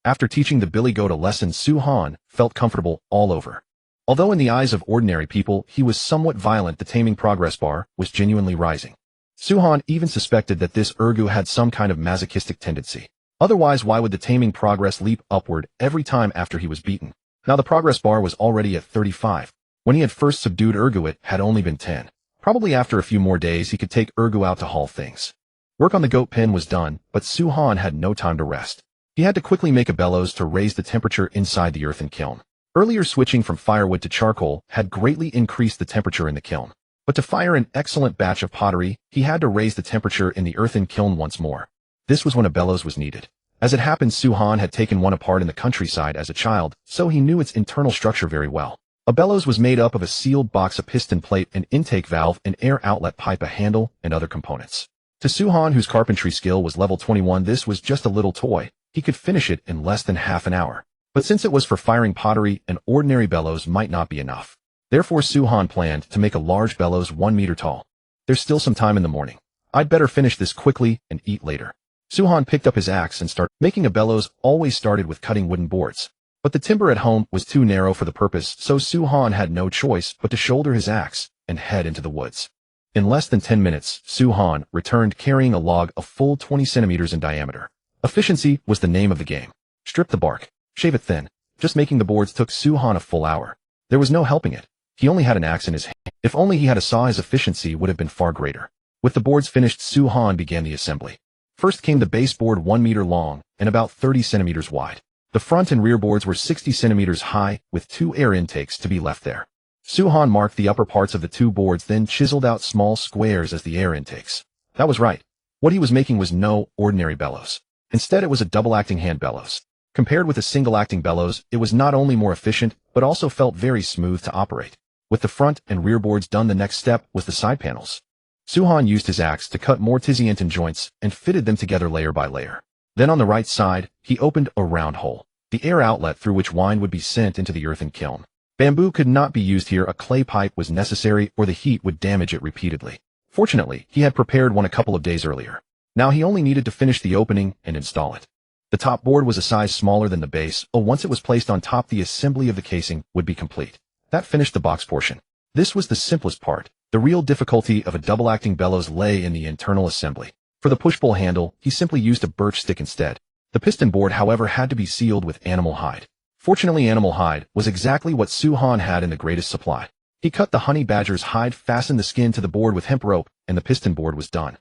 After teaching the billy goat a lesson, Su-han felt comfortable all over. Although in the eyes of ordinary people he was somewhat violent, the taming progress bar was genuinely rising. Su-han even suspected that this Ergu had some kind of masochistic tendency. Otherwise, why would the taming progress leap upward every time after he was beaten? Now the progress bar was already at 35. When he had first subdued Ergu, it had only been 10. Probably after a few more days he could take Ergu out to haul things. Work on the goat pen was done, but Su-han had no time to rest. He had to quickly make a bellows to raise the temperature inside the earthen kiln. Earlier, switching from firewood to charcoal had greatly increased the temperature in the kiln. But to fire an excellent batch of pottery, he had to raise the temperature in the earthen kiln once more. This was when a bellows was needed. As it happened, Su-han had taken one apart in the countryside as a child, so he knew its internal structure very well. A bellows was made up of a sealed box, a piston plate, an intake valve, an air outlet pipe, a handle, and other components. To Suhan, whose carpentry skill was level 21, this was just a little toy. He could finish it in less than half an hour. But since it was for firing pottery, an ordinary bellows might not be enough. Therefore, Suhan planned to make a large bellows 1 meter tall. There's still some time in the morning. I'd better finish this quickly and eat later. Suhan picked up his axe and started making a bellows. Always started with cutting wooden boards. But the timber at home was too narrow for the purpose, so Suhan had no choice but to shoulder his axe and head into the woods. In less than 10 minutes, Suhan returned carrying a log a full 20 centimeters in diameter. Efficiency was the name of the game. Strip the bark, shave it thin. Just making the boards took Suhan a full hour. There was no helping it. He only had an axe in his hand. If only he had a saw, his efficiency would have been far greater. With the boards finished, Suhan began the assembly. First came the base board 1 meter long and about 30 centimeters wide. The front and rear boards were 60 centimeters high, with 2 air intakes to be left there. Suhan marked the upper parts of the 2 boards, then chiseled out small squares as the air intakes. That was right. What he was making was no ordinary bellows. Instead, it was a double-acting hand bellows. Compared with a single-acting bellows, it was not only more efficient, but also felt very smooth to operate. With the front and rear boards done, the next step was the side panels. Suhan used his axe to cut more Tiziantin joints and fitted them together layer by layer. Then on the right side, he opened a round hole, the air outlet through which wine would be sent into the earthen kiln. Bamboo could not be used here. A clay pipe was necessary, or the heat would damage it repeatedly. Fortunately, he had prepared one a couple of days earlier. Now he only needed to finish the opening and install it. The top board was a size smaller than the base, but once it was placed on top, the assembly of the casing would be complete. That finished the box portion. This was the simplest part. The real difficulty of a double-acting bellows lay in the internal assembly. For the push-pull handle, he simply used a birch stick instead. The piston board, however, had to be sealed with animal hide. Fortunately, animal hide was exactly what Suhan had in the greatest supply. He cut the honey badger's hide, fastened the skin to the board with hemp rope, and the piston board was done.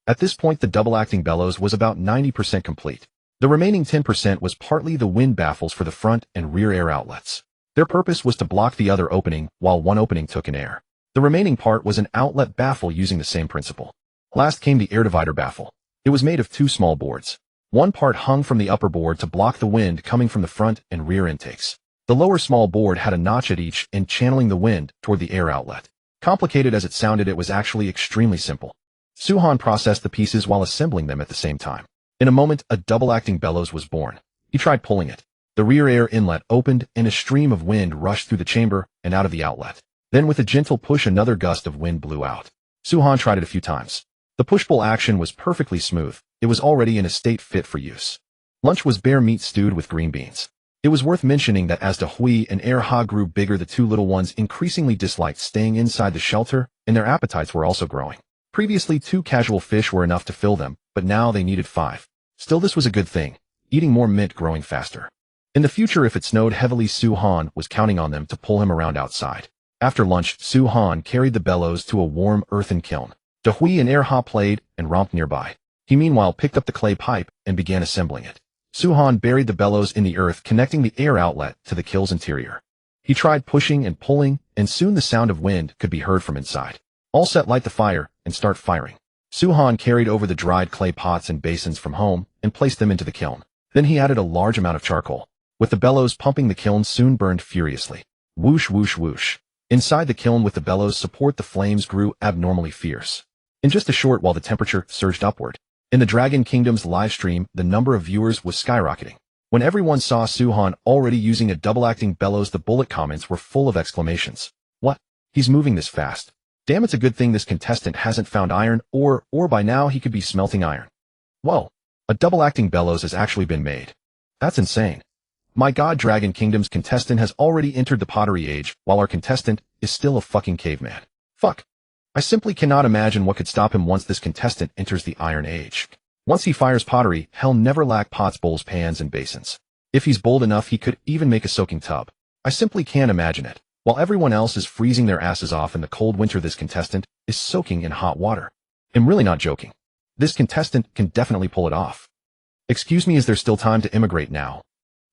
At this point, the double-acting bellows was about 90% complete. The remaining 10% was partly the wind baffles for the front and rear air outlets. Their purpose was to block the other opening, while one opening took in air. The remaining part was an outlet baffle using the same principle. Last came the air divider baffle. It was made of 2 small boards. One part hung from the upper board to block the wind coming from the front and rear intakes. The lower small board had a notch at each end, channeling the wind toward the air outlet. Complicated as it sounded, it was actually extremely simple. Suhan processed the pieces while assembling them at the same time. In a moment, a double-acting bellows was born. He tried pulling it. The rear air inlet opened, and a stream of wind rushed through the chamber and out of the outlet. Then with a gentle push, another gust of wind blew out. Suhan tried it a few times. The push-pull action was perfectly smooth. It was already in a state fit for use. Lunch was bear meat stewed with green beans. It was worth mentioning that as Hui and Ha grew bigger, the 2 little ones increasingly disliked staying inside the shelter, and their appetites were also growing. Previously, 2 casual fish were enough to fill them, but now they needed 5. Still, this was a good thing. Eating more meant growing faster. In the future, if it snowed heavily, Suhan was counting on them to pull him around outside. After lunch, Suhan carried the bellows to a warm earthen kiln. Hui and Ha played and romped nearby. He meanwhile picked up the clay pipe and began assembling it. Suhan buried the bellows in the earth, connecting the air outlet to the kiln's interior. He tried pushing and pulling, and soon the sound of wind could be heard from inside. All set, light the fire and start firing. Suhan carried over the dried clay pots and basins from home and placed them into the kiln. Then he added a large amount of charcoal. With the bellows pumping, the kiln soon burned furiously. Whoosh, whoosh, whoosh. Inside the kiln, with the bellows support, the flames grew abnormally fierce. In just a short while, the temperature surged upward. In the Dragon Kingdom's live stream, the number of viewers was skyrocketing. When everyone saw Suhan already using a double-acting bellows, the bullet comments were full of exclamations. What? He's moving this fast. Damn, it's a good thing this contestant hasn't found iron, or by now he could be smelting iron. Whoa, a double-acting bellows has actually been made. That's insane. My god, Dragon Kingdom's contestant has already entered the pottery age, while our contestant is still a fucking caveman. Fuck. I simply cannot imagine what could stop him once this contestant enters the Iron Age. Once he fires pottery, he'll never lack pots, bowls, pans, and basins. If he's bold enough, he could even make a soaking tub. I simply can't imagine it. While everyone else is freezing their asses off in the cold winter, this contestant is soaking in hot water. I'm really not joking. This contestant can definitely pull it off. Excuse me, is there still time to immigrate now?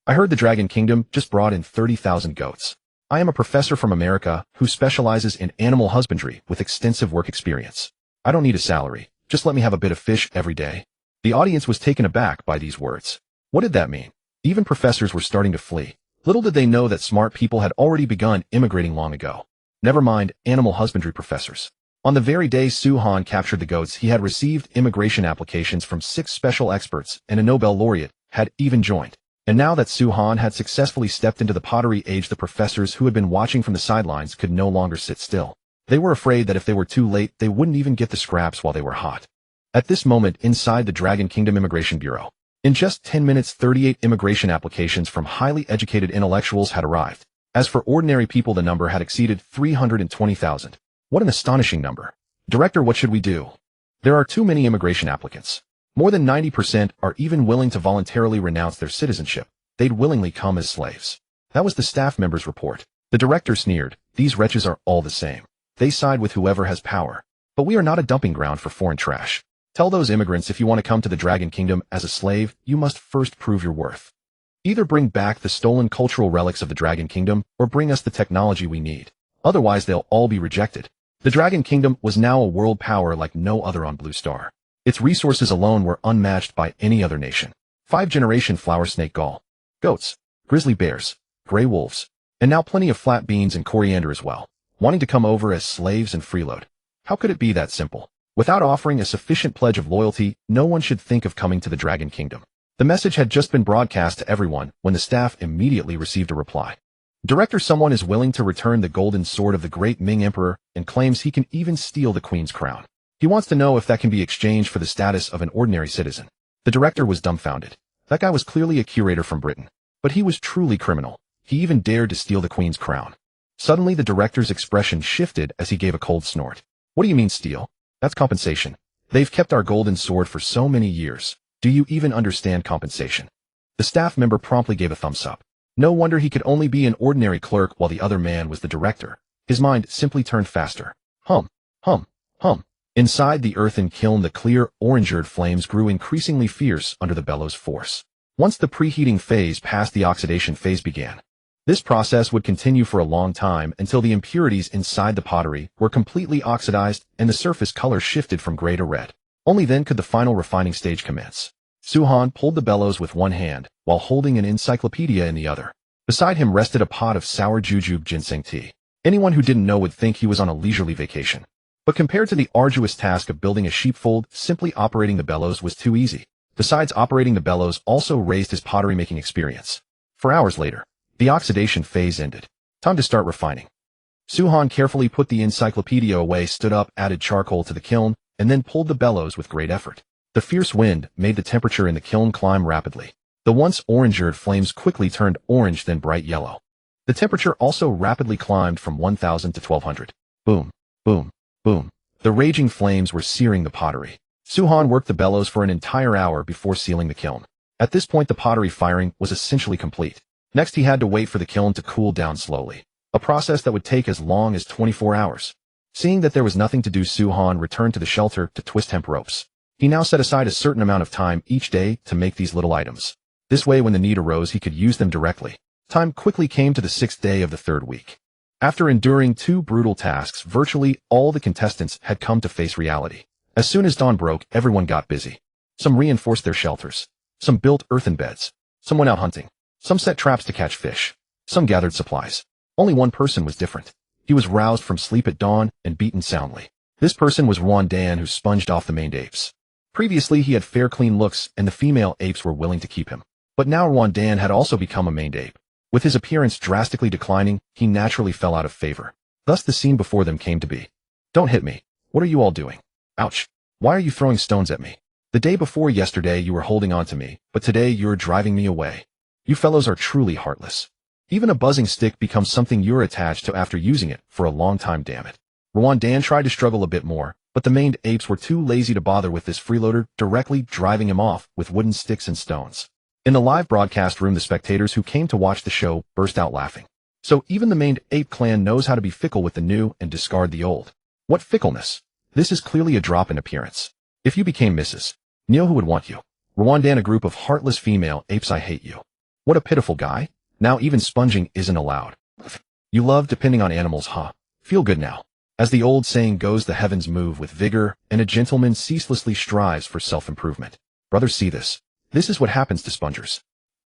I heard the Dragon Kingdom just brought in 30,000 goats. I am a professor from America who specializes in animal husbandry with extensive work experience. I don't need a salary. Just let me have a bit of fish every day. The audience was taken aback by these words. What did that mean? Even professors were starting to flee. Little did they know that smart people had already begun immigrating long ago. Never mind animal husbandry professors. On the very day Su Han captured the goats, he had received immigration applications from 6 special experts, and a Nobel laureate had even joined. And now that Su Han had successfully stepped into the pottery age, the professors who had been watching from the sidelines could no longer sit still. They were afraid that if they were too late, they wouldn't even get the scraps while they were hot. At this moment, inside the Dragon Kingdom Immigration Bureau, in just 10 minutes, 38 immigration applications from highly educated intellectuals had arrived. As for ordinary people, the number had exceeded 320,000. What an astonishing number. Director, what should we do? There are too many immigration applicants. More than 90% are even willing to voluntarily renounce their citizenship. They'd willingly come as slaves. That was the staff member's report. The director sneered. These wretches are all the same. They side with whoever has power. But we are not a dumping ground for foreign trash. Tell those immigrants if you want to come to the Dragon Kingdom as a slave, you must first prove your worth. Either bring back the stolen cultural relics of the Dragon Kingdom, or bring us the technology we need. Otherwise, they'll all be rejected. The Dragon Kingdom was now a world power like no other on Blue Star. Its resources alone were unmatched by any other nation. 5-generation flower snake gall, goats, grizzly bears, gray wolves, and now plenty of flat beans and coriander as well, wanting to come over as slaves and freeload. How could it be that simple? Without offering a sufficient pledge of loyalty, no one should think of coming to the Dragon Kingdom. The message had just been broadcast to everyone when the staff immediately received a reply. Director, someone is willing to return the golden sword of the great Ming Emperor and claims he can even steal the Queen's crown. He wants to know if that can be exchanged for the status of an ordinary citizen. The director was dumbfounded. That guy was clearly a curator from Britain. But he was truly criminal. He even dared to steal the Queen's crown. Suddenly the director's expression shifted as he gave a cold snort. What do you mean steal? That's compensation. They've kept our golden sword for so many years. Do you even understand compensation? The staff member promptly gave a thumbs up. No wonder he could only be an ordinary clerk while the other man was the director. His mind simply turned faster. Hum, hum, hum. Inside the earthen kiln, the clear, orange-red flames grew increasingly fierce under the bellows' force. Once the preheating phase passed, the oxidation phase began. This process would continue for a long time until the impurities inside the pottery were completely oxidized and the surface color shifted from gray to red. Only then could the final refining stage commence. Su Han pulled the bellows with one hand, while holding an encyclopedia in the other. Beside him rested a pot of sour jujube ginseng tea. Anyone who didn't know would think he was on a leisurely vacation. But compared to the arduous task of building a sheepfold, simply operating the bellows was too easy. Besides, operating the bellows also raised his pottery-making experience. 4 hours later, the oxidation phase ended. Time to start refining. Su Han carefully put the encyclopedia away, stood up, added charcoal to the kiln, and then pulled the bellows with great effort. The fierce wind made the temperature in the kiln climb rapidly. The once orange-red flames quickly turned orange, then bright yellow. The temperature also rapidly climbed from 1,000 to 1,200. Boom, boom, boom. The raging flames were searing the pottery. Su Han worked the bellows for an entire hour before sealing the kiln. At this point, the pottery firing was essentially complete. Next, he had to wait for the kiln to cool down slowly, a process that would take as long as 24 hours. Seeing that there was nothing to do, Su Han returned to the shelter to twist hemp ropes. He now set aside a certain amount of time each day to make these little items. This way, when the need arose, he could use them directly. Time quickly came to the 6th day of the 3rd week. After enduring 2 brutal tasks, virtually all the contestants had come to face reality. As soon as dawn broke, everyone got busy. Some reinforced their shelters. Some built earthen beds. Some went out hunting. Some set traps to catch fish. Some gathered supplies. Only one person was different. He was roused from sleep at dawn and beaten soundly. This person was Ruan Dan, who sponged off the maned apes. Previously, he had fair, clean looks, and the female apes were willing to keep him. But now Ruan Dan had also become a maned ape. With his appearance drastically declining, he naturally fell out of favor. Thus the scene before them came to be. Don't hit me. What are you all doing? Ouch. Why are you throwing stones at me? The day before yesterday you were holding on to me, but today you're driving me away. You fellows are truly heartless. Even a buzzing stick becomes something you're attached to after using it for a long time, damn it. Ruan Dan tried to struggle a bit more, but the maned apes were too lazy to bother with this freeloader, directly driving him off with wooden sticks and stones. In the live broadcast room, the spectators who came to watch the show burst out laughing. So even the maned ape clan knows how to be fickle with the new and discard the old. What fickleness! This is clearly a drop in appearance. If you became Mrs. Neil, who would want you? Ruan Dan, a group of heartless female apes, I hate you. What a pitiful guy. Now even sponging isn't allowed. You love depending on animals, huh? Feel good now. As the old saying goes, the heavens move with vigor, and a gentleman ceaselessly strives for self-improvement. Brothers, see this. This is what happens to spongers.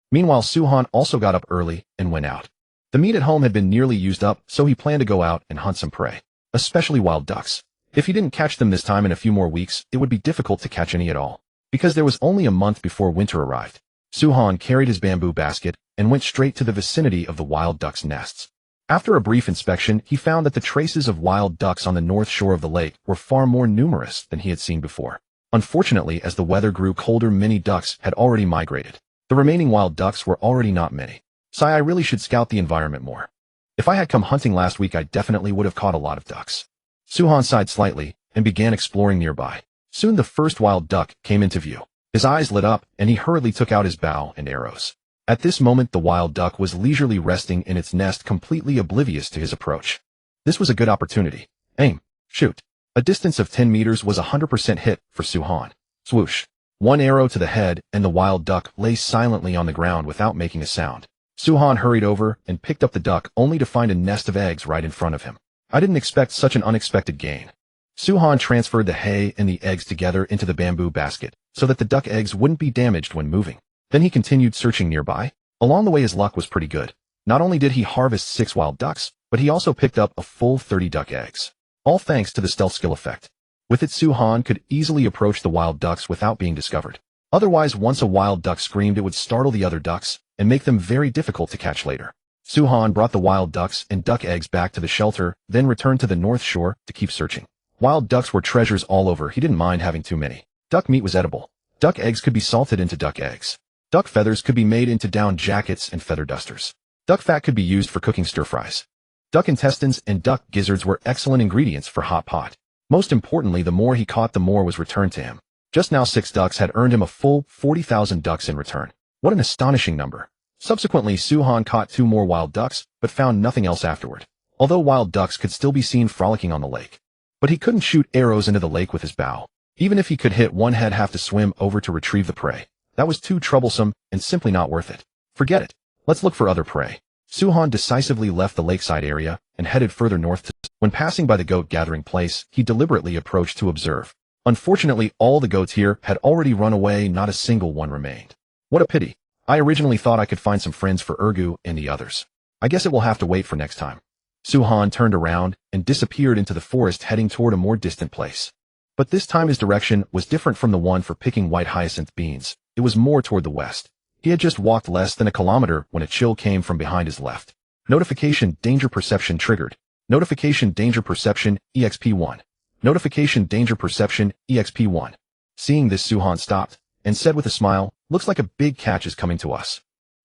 Meanwhile, Su Han also got up early and went out. The meat at home had been nearly used up, so he planned to go out and hunt some prey, especially wild ducks. If he didn't catch them this time in a few more weeks, it would be difficult to catch any at all. Because there was only a month before winter arrived. Su-han carried his bamboo basket and went straight to the vicinity of the wild ducks' nests. After a brief inspection, he found that the traces of wild ducks on the north shore of the lake were far more numerous than he had seen before. Unfortunately, as the weather grew colder, many ducks had already migrated. The remaining wild ducks were already not many. I really should scout the environment more. If I had come hunting last week, I definitely would have caught a lot of ducks. Su-han sighed slightly and began exploring nearby. Soon the first wild duck came into view. His eyes lit up, and he hurriedly took out his bow and arrows. At this moment, the wild duck was leisurely resting in its nest, completely oblivious to his approach. This was a good opportunity. Aim. Shoot. A distance of 10 meters was a 100% hit for Su-han. Swoosh. One arrow to the head, and the wild duck lay silently on the ground without making a sound. Su-han hurried over and picked up the duck, only to find a nest of eggs right in front of him. I didn't expect such an unexpected gain. Su-han transferred the hay and the eggs together into the bamboo basket, so that the duck eggs wouldn't be damaged when moving. Then he continued searching nearby. Along the way, his luck was pretty good. Not only did he harvest 6 wild ducks, but he also picked up a full 30 duck eggs. All thanks to the stealth skill effect. With it, Su-han could easily approach the wild ducks without being discovered. Otherwise, once a wild duck screamed, it would startle the other ducks and make them very difficult to catch later. Su-han brought the wild ducks and duck eggs back to the shelter, then returned to the north shore to keep searching. Wild ducks were treasures all over. He didn't mind having too many. Duck meat was edible. Duck eggs could be salted into duck eggs. Duck feathers could be made into down jackets and feather dusters. Duck fat could be used for cooking stir-fries. Duck intestines and duck gizzards were excellent ingredients for hot pot. Most importantly, the more he caught, the more was returned to him. Just now 6 ducks had earned him a full 40,000 ducks in return. What an astonishing number. Subsequently, Su-han caught 2 more wild ducks, but found nothing else afterward. Although wild ducks could still be seen frolicking on the lake. But he couldn't shoot arrows into the lake with his bow. Even if he could hit one, he'd have to swim over to retrieve the prey. That was too troublesome and simply not worth it. Forget it. Let's look for other prey. Su-han decisively left the lakeside area and headed further north. When passing by the goat gathering place, he deliberately approached to observe. Unfortunately, all the goats here had already run away. Not a single one remained. What a pity. I originally thought I could find some friends for Ergu and the others. I guess it will have to wait for next time. Su-han turned around and disappeared into the forest, heading toward a more distant place. But this time his direction was different from the one for picking white hyacinth beans. It was more toward the west. He had just walked less than a kilometer when a chill came from behind his left. Notification danger perception triggered. Notification danger perception EXP1. Notification danger perception EXP1. Seeing this, Su-han stopped and said with a smile, "Looks like a big catch is coming to us."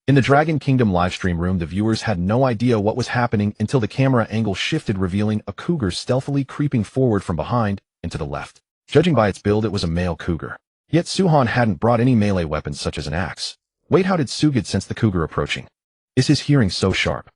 In the Dragon Kingdom livestream room, the viewers had no idea what was happening until the camera angle shifted, revealing a cougar stealthily creeping forward from behind and to the left. Judging by its build, it was a male cougar. Yet Su-han hadn't brought any melee weapons such as an axe. Wait, how did Sugid sense the cougar approaching? Is his hearing so sharp?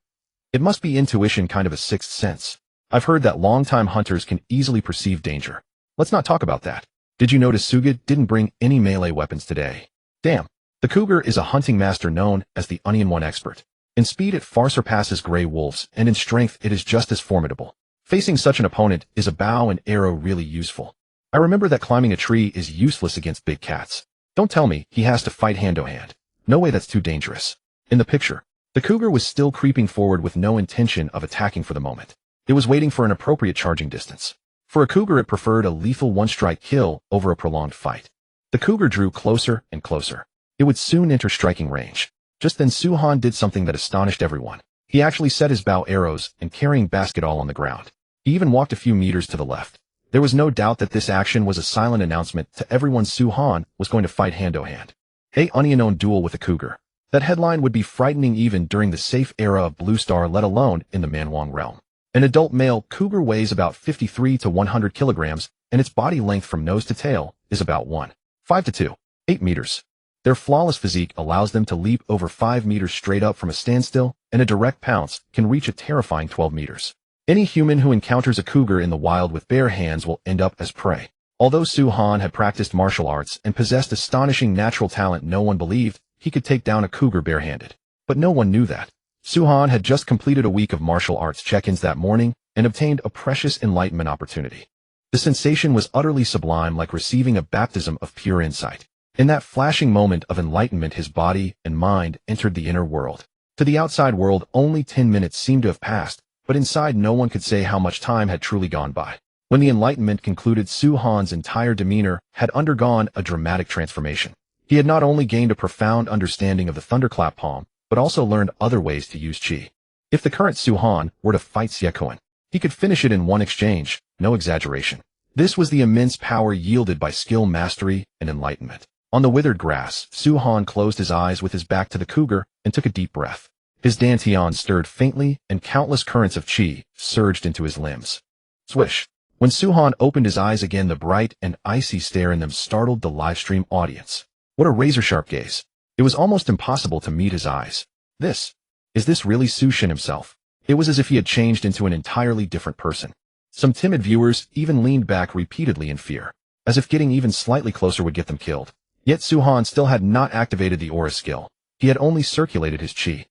It must be intuition, kind of a sixth sense. I've heard that long-time hunters can easily perceive danger. Let's not talk about that. Did you notice Sugid didn't bring any melee weapons today? Damn. The cougar is a hunting master known as the Onion One expert. In speed, it far surpasses gray wolves, and in strength, it is just as formidable. Facing such an opponent, is a bow and arrow really useful? I remember that climbing a tree is useless against big cats. Don't tell me he has to fight hand-to-hand. No way, that's too dangerous. In the picture, the cougar was still creeping forward with no intention of attacking for the moment. It was waiting for an appropriate charging distance. For a cougar, it preferred a lethal one-strike kill over a prolonged fight. The cougar drew closer and closer. It would soon enter striking range. Just then, Su-han did something that astonished everyone. He actually set his bow, arrows, and carrying basket all on the ground. He even walked a few meters to the left. There was no doubt that this action was a silent announcement to everyone Su-han was going to fight hand-to-hand. A unknown duel with a cougar. That headline would be frightening even during the safe era of Blue Star, let alone in the Manwang realm. An adult male cougar weighs about 53 to 100 kilograms, and its body length from nose to tail is about 1.5 to 2.8 meters. Their flawless physique allows them to leap over 5 meters straight up from a standstill, and a direct pounce can reach a terrifying 12 meters. Any human who encounters a cougar in the wild with bare hands will end up as prey. Although Su-han had practiced martial arts and possessed astonishing natural talent, no one believed he could take down a cougar barehanded. But no one knew that. Su-han had just completed a week of martial arts check-ins that morning and obtained a precious enlightenment opportunity. The sensation was utterly sublime, like receiving a baptism of pure insight. In that flashing moment of enlightenment, his body and mind entered the inner world. To the outside world, only 10 minutes seemed to have passed, but inside no one could say how much time had truly gone by. When the enlightenment concluded, Su Han's entire demeanor had undergone a dramatic transformation. He had not only gained a profound understanding of the thunderclap palm, but also learned other ways to use qi. If the current Su Han were to fight Xiaoquan, he could finish it in one exchange, no exaggeration. This was the immense power yielded by skill, mastery, and enlightenment. On the withered grass, Su Han closed his eyes with his back to the cougar and took a deep breath. His dantian stirred faintly, and countless currents of qi surged into his limbs. Swish! When Su Han opened his eyes again, the bright and icy stare in them startled the livestream audience. What a razor-sharp gaze. It was almost impossible to meet his eyes. Is this really Su Shin himself? It was as if he had changed into an entirely different person. Some timid viewers even leaned back repeatedly in fear, as if getting even slightly closer would get them killed. Yet Su Han still had not activated the aura skill. He had only circulated his qi.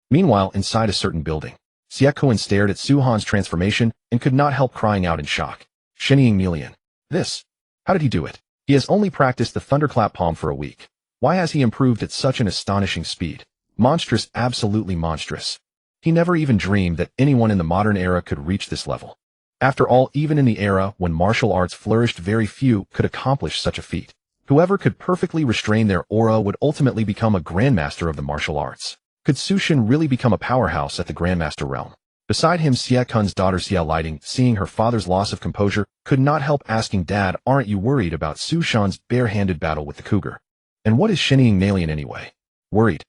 Meanwhile, inside a certain building, Xiaoquan stared at Su Han's transformation and could not help crying out in shock. Shinning Melian. How did he do it? He has only practiced the thunderclap palm for a week. Why has he improved at such an astonishing speed? Monstrous, absolutely monstrous. He never even dreamed that anyone in the modern era could reach this level. After all, even in the era when martial arts flourished, very few could accomplish such a feat. Whoever could perfectly restrain their aura would ultimately become a grandmaster of the martial arts. Could Su Shin really become a powerhouse at the grandmaster realm? Beside him, Xiaoquan's daughter Xia Lighting, seeing her father's loss of composure, could not help asking, "Dad, aren't you worried about Su Shan's bare-handed battle with the cougar? And what is Shinning Melian anyway?" Worried?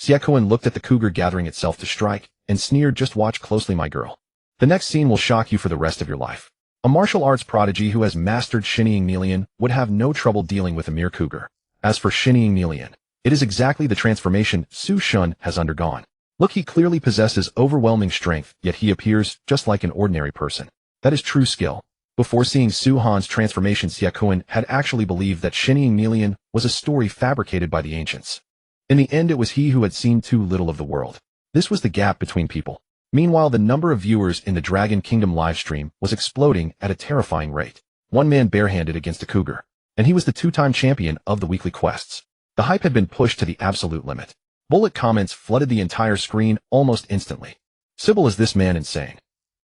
Xiaoquan looked at the cougar gathering itself to strike, and sneered, "Just watch closely, my girl. The next scene will shock you for the rest of your life." A martial arts prodigy who has mastered Shinning Melian would have no trouble dealing with a mere cougar. As for Shinning Melian, it is exactly the transformation Su Shin has undergone. Look, he clearly possesses overwhelming strength, yet he appears just like an ordinary person. That is true skill. Before seeing Su Han's transformation, Xiaoquan had actually believed that Shinning Melian was a story fabricated by the ancients. In the end, it was he who had seen too little of the world. This was the gap between people. Meanwhile, the number of viewers in the Dragon Kingdom livestream was exploding at a terrifying rate. One man barehanded against a cougar, and he was the two-time champion of the weekly quests. The hype had been pushed to the absolute limit. Bullet comments flooded the entire screen almost instantly. Sybil, is this man insane?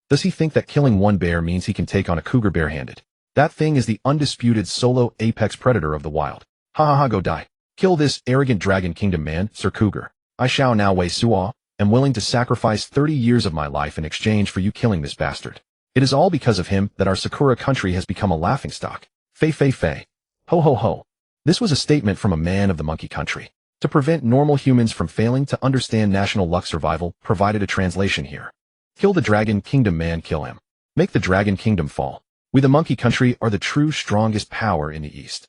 Does he think that killing one bear means he can take on a cougar barehanded? That thing is the undisputed solo apex predator of the wild. Ha ha ha, go die. Kill this arrogant Dragon Kingdom man, Sir Cougar. I shall now Wei Suo, am willing to sacrifice 30 years of my life in exchange for you killing this bastard. It is all because of him that our Sakura country has become a laughingstock. Fei fei fei. Ho ho ho. This was a statement from a man of the monkey country. To prevent normal humans from failing to understand national luck, survival provided a translation here. Kill the Dragon Kingdom man, kill him. Make the Dragon Kingdom fall. We the monkey country are the true strongest power in the East.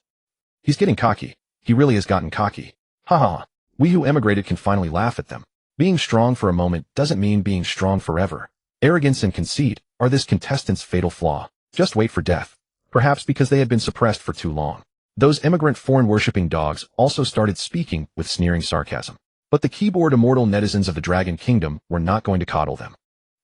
He's getting cocky. He really has gotten cocky. Ha ha. We who emigrated can finally laugh at them. Being strong for a moment doesn't mean being strong forever. Arrogance and conceit are this contestant's fatal flaw. Just wait for death. Perhaps because they had been suppressed for too long. Those immigrant foreign-worshipping dogs also started speaking with sneering sarcasm. But the keyboard immortal netizens of the Dragon Kingdom were not going to coddle them.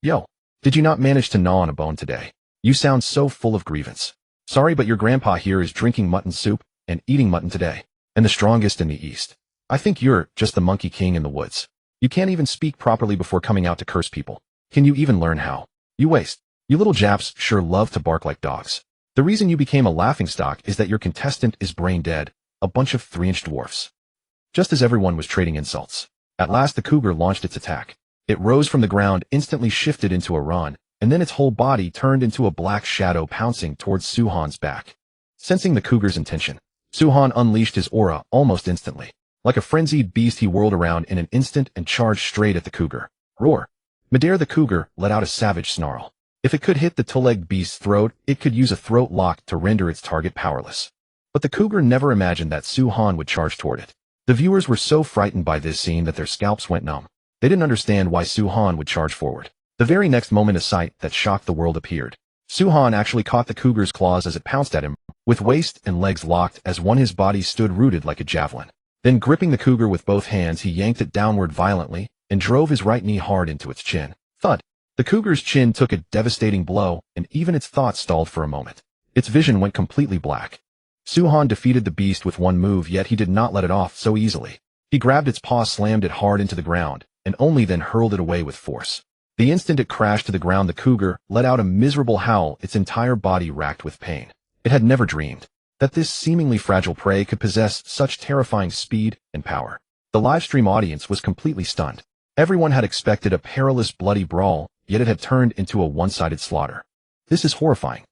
Yo, did you not manage to gnaw on a bone today? You sound so full of grievance. Sorry, but your grandpa here is drinking mutton soup and eating mutton today. And the strongest in the East. I think you're just the monkey king in the woods. You can't even speak properly before coming out to curse people. Can you even learn how? You waste. You little Japs sure love to bark like dogs. The reason you became a laughingstock is that your contestant is brain dead, a bunch of 3-inch dwarfs. Just as everyone was trading insults, at last the cougar launched its attack. It rose from the ground, instantly shifted into a run, and then its whole body turned into a black shadow, pouncing towards Su Han's back. Sensing the cougar's intention, Su Han unleashed his aura almost instantly. Like a frenzied beast, he whirled around in an instant and charged straight at the cougar. Roar! Midair, the cougar let out a savage snarl. If it could hit the two-legged beast's throat, it could use a throat lock to render its target powerless. But the cougar never imagined that Su Han would charge toward it. The viewers were so frightened by this scene that their scalps went numb. They didn't understand why Su Han would charge forward. The very next moment, a sight that shocked the world appeared. Su Han actually caught the cougar's claws as it pounced at him, with waist and legs locked as one. His body stood rooted like a javelin. Then, gripping the cougar with both hands, he yanked it downward violently and drove his right knee hard into its chin. Thud! The cougar's chin took a devastating blow, and even its thoughts stalled for a moment. Its vision went completely black. Su Han defeated the beast with one move, yet he did not let it off so easily. He grabbed its paw, slammed it hard into the ground, and only then hurled it away with force. The instant it crashed to the ground, the cougar let out a miserable howl, its entire body racked with pain. It had never dreamed that this seemingly fragile prey could possess such terrifying speed and power. The livestream audience was completely stunned. Everyone had expected a perilous, bloody brawl, yet it had turned into a one-sided slaughter. This is horrifying.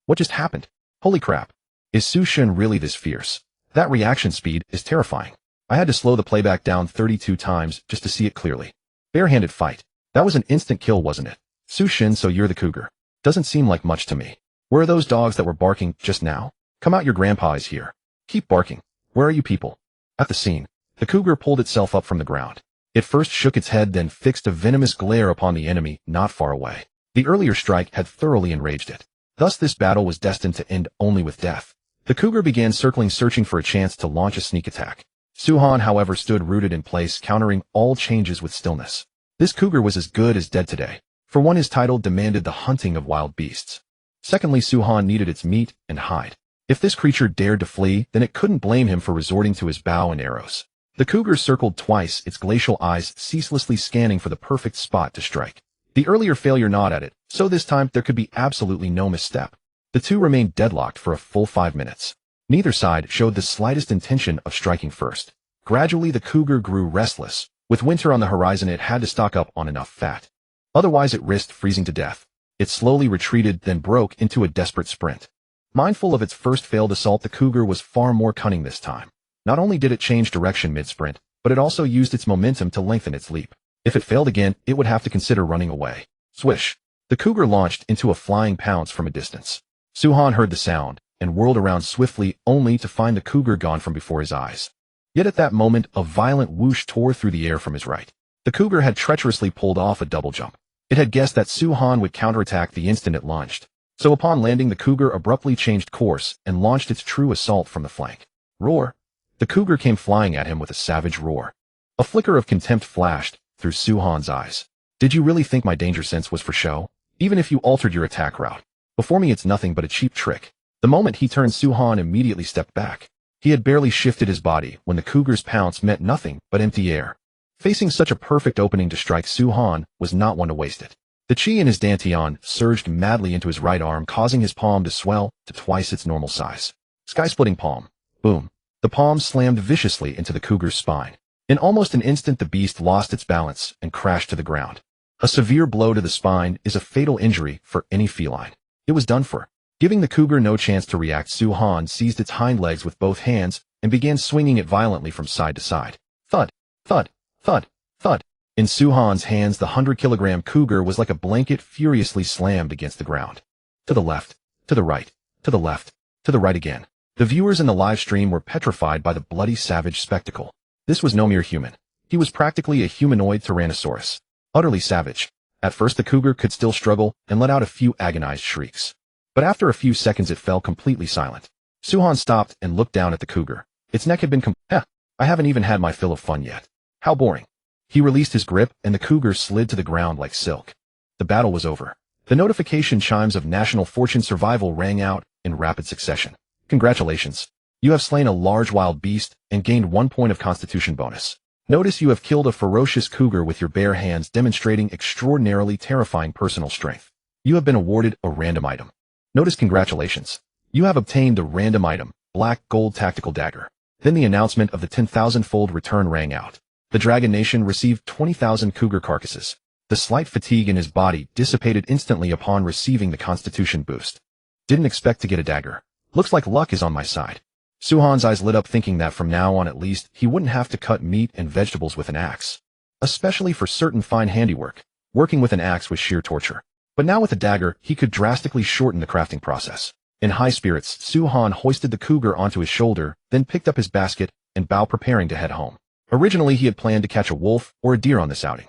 What just happened? Holy crap. Is Su Shen really this fierce? That reaction speed is terrifying. I had to slow the playback down 32 times just to see it clearly. Barehanded fight. That was an instant kill, wasn't it? Su Shen, so you're the cougar. Doesn't seem like much to me. Where are those dogs that were barking just now? Come out, your grandpa is here. Keep barking. Where are you people? At the scene, the cougar pulled itself up from the ground. It first shook its head, then fixed a venomous glare upon the enemy not far away. The earlier strike had thoroughly enraged it. Thus this battle was destined to end only with death. The cougar began circling, searching for a chance to launch a sneak attack. Su Han, however, stood rooted in place, countering all changes with stillness. This cougar was as good as dead today. For one, his title demanded the hunting of wild beasts. Secondly, Su Han needed its meat and hide. If this creature dared to flee, then it couldn't blame him for resorting to his bow and arrows. The cougar circled twice, its glacial eyes ceaselessly scanning for the perfect spot to strike. The earlier failure gnawed at it, so this time there could be absolutely no misstep. The two remained deadlocked for a full 5 minutes. Neither side showed the slightest intention of striking first. Gradually the cougar grew restless. With winter on the horizon, it had to stock up on enough fat. Otherwise it risked freezing to death. It slowly retreated, then broke into a desperate sprint. Mindful of its first failed assault, the cougar was far more cunning this time. Not only did it change direction mid-sprint, but it also used its momentum to lengthen its leap. If it failed again, it would have to consider running away. Swish! The cougar launched into a flying pounce from a distance. Su Han heard the sound and whirled around swiftly, only to find the cougar gone from before his eyes. Yet at that moment, a violent whoosh tore through the air from his right. The cougar had treacherously pulled off a double jump. It had guessed that Su Han would counterattack the instant it lunged. So upon landing, the cougar abruptly changed course and launched its true assault from the flank. Roar! The cougar came flying at him with a savage roar. A flicker of contempt flashed through Su Han's eyes. Did you really think my danger sense was for show? Even if you altered your attack route. Before me, it's nothing but a cheap trick. The moment he turned, Su Han immediately stepped back. He had barely shifted his body when the cougar's pounce meant nothing but empty air. Facing such a perfect opening to strike, Su Han was not one to waste it. The chi in his dantian surged madly into his right arm, causing his palm to swell to twice its normal size. Sky-splitting palm. Boom. The palm slammed viciously into the cougar's spine. In almost an instant, the beast lost its balance and crashed to the ground. A severe blow to the spine is a fatal injury for any feline. It was done for. Giving the cougar no chance to react, Su Han seized its hind legs with both hands and began swinging it violently from side to side. Thud, thud, thud, thud. In Su Han's hands, the 100-kilogram cougar was like a blanket furiously slammed against the ground. To the left, to the right, to the left, to the right again. The viewers in the live stream were petrified by the bloody, savage spectacle. This was no mere human. He was practically a humanoid tyrannosaurus. Utterly savage. At first the cougar could still struggle and let out a few agonized shrieks. But after a few seconds it fell completely silent. Su Han stopped and looked down at the cougar. Its neck had been I haven't even had my fill of fun yet. How boring. He released his grip and the cougar slid to the ground like silk. The battle was over. The notification chimes of National Fortune Survival rang out in rapid succession. Congratulations. You have slain a large wild beast and gained 1 point of constitution bonus. Notice you have killed a ferocious cougar with your bare hands, demonstrating extraordinarily terrifying personal strength. You have been awarded a random item. Notice congratulations. You have obtained the random item, Black Gold Tactical Dagger. Then the announcement of the 10,000-fold return rang out. The Dragon Nation received 20,000 cougar carcasses. The slight fatigue in his body dissipated instantly upon receiving the constitution boost. Didn't expect to get a dagger. Looks like luck is on my side. Su Han's eyes lit up, thinking that from now on at least he wouldn't have to cut meat and vegetables with an axe. Especially for certain fine handiwork. Working with an axe was sheer torture. But now with a dagger, he could drastically shorten the crafting process. In high spirits, Su Han hoisted the cougar onto his shoulder, then picked up his basket and bow, preparing to head home. Originally he had planned to catch a wolf or a deer on this outing.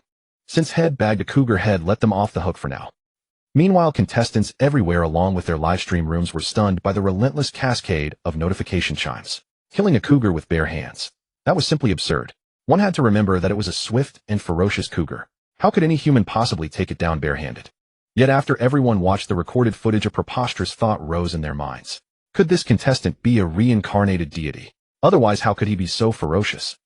Since Head bagged a cougar, Head let them off the hook for now. Meanwhile, contestants everywhere along with their livestream rooms were stunned by the relentless cascade of notification chimes. Killing a cougar with bare hands. That was simply absurd. One had to remember that it was a swift and ferocious cougar. How could any human possibly take it down barehanded? Yet after everyone watched the recorded footage, a preposterous thought rose in their minds. Could this contestant be a reincarnated deity? Otherwise, how could he be so ferocious?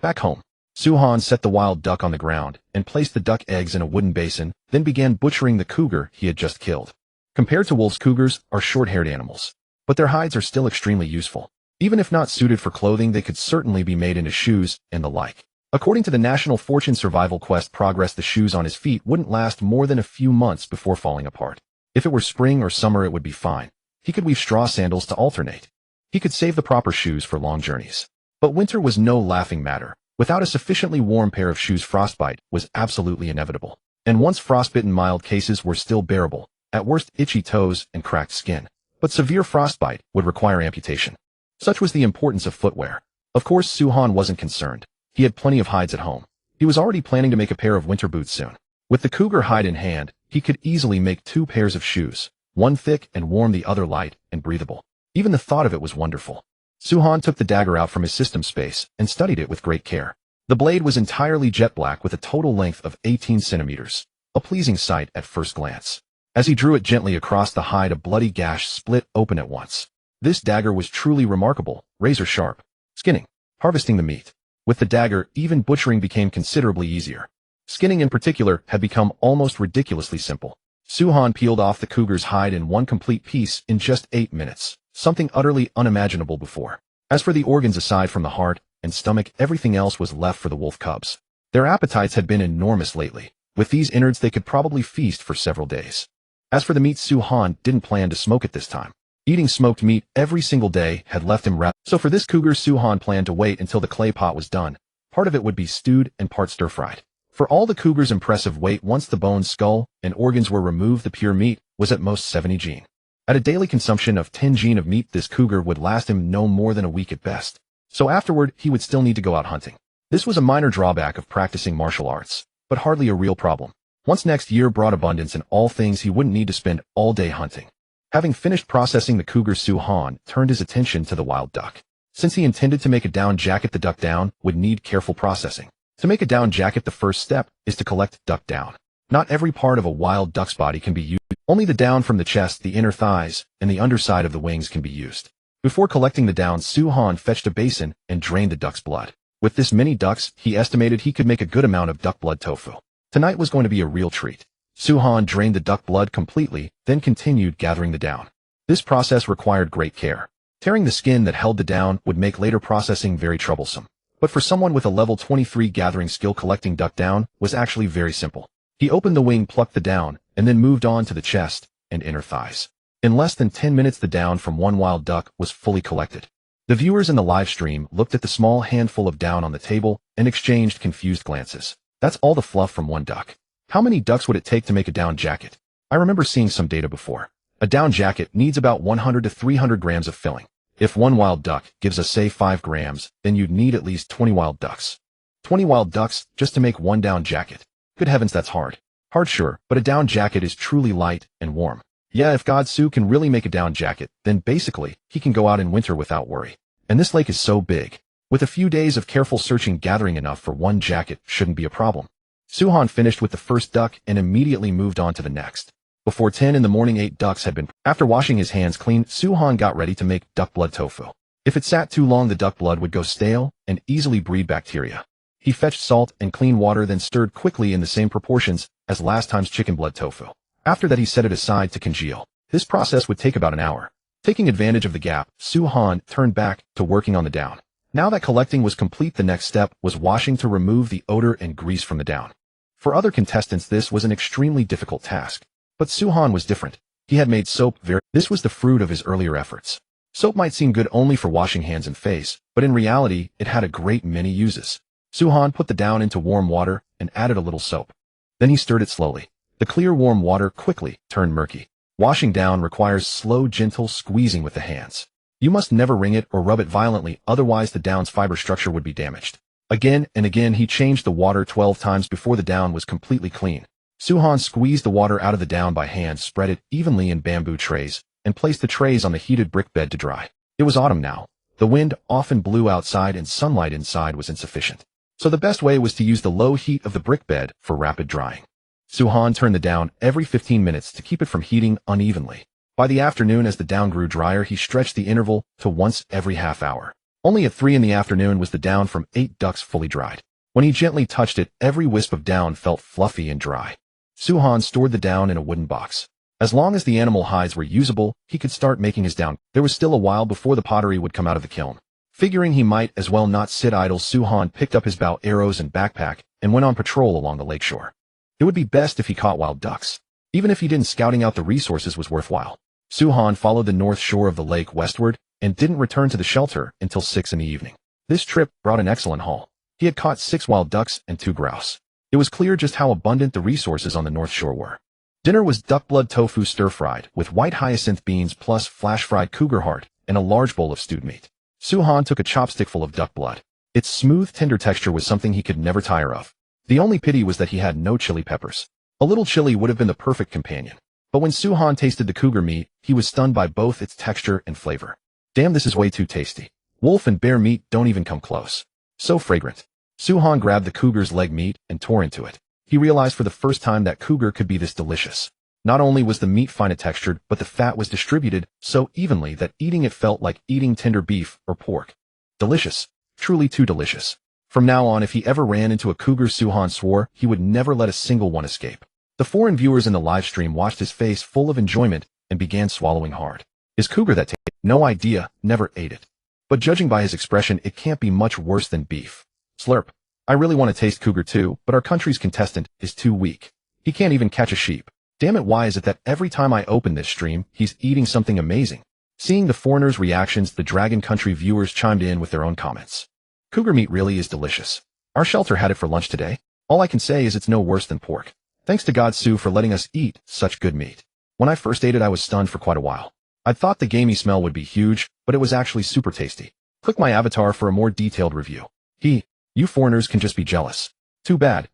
Back home, Suhan set the wild duck on the ground and placed the duck eggs in a wooden basin, then began butchering the cougar he had just killed. Compared to wolves, cougars are short-haired animals, but their hides are still extremely useful. Even if not suited for clothing, they could certainly be made into shoes and the like. According to the National Fortune Survival Quest progress, the shoes on his feet wouldn't last more than a few months before falling apart. If it were spring or summer, it would be fine. He could weave straw sandals to alternate. He could save the proper shoes for long journeys. But winter was no laughing matter. Without a sufficiently warm pair of shoes, frostbite was absolutely inevitable. And once frostbitten, mild cases were still bearable, at worst itchy toes and cracked skin. But severe frostbite would require amputation. Such was the importance of footwear. Of course, Suhan wasn't concerned. He had plenty of hides at home. He was already planning to make a pair of winter boots soon. With the cougar hide in hand, he could easily make 2 pairs of shoes, one thick and warm, the other light and breathable. Even the thought of it was wonderful. Suhan took the dagger out from his system space and studied it with great care. The blade was entirely jet black with a total length of 18 centimeters, a pleasing sight at first glance. As he drew it gently across the hide, a bloody gash split open at once. This dagger was truly remarkable, razor sharp. Skinning, harvesting the meat. With the dagger, even butchering became considerably easier. Skinning in particular had become almost ridiculously simple. Suhan peeled off the cougar's hide in one complete piece in just 8 minutes, something utterly unimaginable before. As for the organs, aside from the heart and stomach, everything else was left for the wolf cubs. Their appetites had been enormous lately. With these innards, they could probably feast for several days. As for the meat, Suhan didn't plan to smoke it this time. Eating smoked meat every single day had left him wrapped. So for this cougar, Suhan planned to wait until the clay pot was done. Part of it would be stewed and part stir-fried. For all the cougar's impressive weight, once the bones, skull, and organs were removed, the pure meat was at most 70 gene. At a daily consumption of 10 gene of meat, this cougar would last him no more than a week at best. So afterward, he would still need to go out hunting. This was a minor drawback of practicing martial arts, but hardly a real problem. Once next year brought abundance in all things, he wouldn't need to spend all day hunting. Having finished processing the cougar, Suhan turned his attention to the wild duck. Since he intended to make a down jacket, the duck down would need careful processing. To make a down jacket, the first step is to collect duck down. Not every part of a wild duck's body can be used. Only the down from the chest, the inner thighs, and the underside of the wings can be used. Before collecting the down, Suhan fetched a basin and drained the duck's blood. With this many ducks, he estimated he could make a good amount of duck blood tofu. Tonight was going to be a real treat. Suhan drained the duck blood completely, then continued gathering the down. This process required great care. Tearing the skin that held the down would make later processing very troublesome. But for someone with a level 23 gathering skill, collecting duck down was actually very simple. He opened the wing, plucked the down, and then moved on to the chest and inner thighs. In less than 10 minutes, the down from one wild duck was fully collected. The viewers in the live stream looked at the small handful of down on the table and exchanged confused glances. That's all the fluff from one duck. How many ducks would it take to make a down jacket? I remember seeing some data before. A down jacket needs about 100 to 300 grams of filling. If one wild duck gives us, say, 5 grams, then you'd need at least 20 wild ducks. 20 wild ducks just to make one down jacket. Good heavens, that's hard. Hard, sure, but a down jacket is truly light and warm. Yeah, if Godsu can really make a down jacket, then basically, he can go out in winter without worry. And this lake is so big. With a few days of careful searching, gathering enough for one jacket shouldn't be a problem. Suhan finished with the first duck and immediately moved on to the next. Before 10 in the morning, 8 ducks had been. After washing his hands clean, Suhan got ready to make duck blood tofu. If it sat too long, the duck blood would go stale and easily breed bacteria. He fetched salt and clean water, then stirred quickly in the same proportions as last time's chicken blood tofu. After that, he set it aside to congeal. This process would take about an hour. Taking advantage of the gap, Suhan turned back to working on the down. Now that collecting was complete, the next step was washing to remove the odor and grease from the down. For other contestants, this was an extremely difficult task. But Suhan was different. He had made soap This was the fruit of his earlier efforts. Soap might seem good only for washing hands and face, but in reality, it had a great many uses. Suhan put the down into warm water and added a little soap. Then he stirred it slowly. The clear warm water quickly turned murky. Washing down requires slow, gentle squeezing with the hands. You must never wring it or rub it violently, otherwise the down's fiber structure would be damaged. Again and again he changed the water 12 times before the down was completely clean. Suhan squeezed the water out of the down by hand, spread it evenly in bamboo trays, and placed the trays on the heated brick bed to dry. It was autumn now. The wind often blew outside and sunlight inside was insufficient. So the best way was to use the low heat of the brick bed for rapid drying. Suhan turned the down every 15 minutes to keep it from heating unevenly. By the afternoon, as the down grew drier, he stretched the interval to once every half hour. Only at 3 in the afternoon was the down from 8 ducks fully dried. When he gently touched it, every wisp of down felt fluffy and dry. Suhan stored the down in a wooden box. As long as the animal hides were usable, he could start making his down. There was still a while before the pottery would come out of the kiln. Figuring he might as well not sit idle, Suhan picked up his bow, arrows, and backpack and went on patrol along the lakeshore. It would be best if he caught wild ducks. Even if he didn't, scouting out the resources was worthwhile. Suhan followed the north shore of the lake westward and didn't return to the shelter until 6 in the evening. This trip brought an excellent haul. He had caught 6 wild ducks and 2 grouse. It was clear just how abundant the resources on the north shore were. Dinner was duck blood tofu stir-fried with white hyacinth beans plus flash-fried cougar heart and a large bowl of stewed meat. Suhan took a chopstickful of duck blood. Its smooth, tender texture was something he could never tire of. The only pity was that he had no chili peppers. A little chili would have been the perfect companion. But when Suhan tasted the cougar meat, he was stunned by both its texture and flavor. Damn, this is way too tasty. Wolf and bear meat don't even come close. So fragrant. Suhan grabbed the cougar's leg meat and tore into it. He realized for the first time that cougar could be this delicious. Not only was the meat fine textured, but the fat was distributed so evenly that eating it felt like eating tender beef or pork. Delicious. Truly too delicious. From now on, if he ever ran into a cougar, Suhan swore he would never let a single one escape. The foreign viewers in the live stream watched his face full of enjoyment and began swallowing hard. Is cougar that tasty? No idea, never ate it. But judging by his expression, it can't be much worse than beef. Slurp. I really want to taste cougar too, but our country's contestant is too weak. He can't even catch a sheep. Damn it, why is it that every time I open this stream, he's eating something amazing? Seeing the foreigners' reactions, the Dragon Country viewers chimed in with their own comments. Cougar meat really is delicious. Our shelter had it for lunch today. All I can say is it's no worse than pork. Thanks to God, Sue, for letting us eat such good meat. When I first ate it, I was stunned for quite a while. I thought the gamey smell would be huge, but it was actually super tasty. Click my avatar for a more detailed review. You foreigners can just be jealous. Too bad.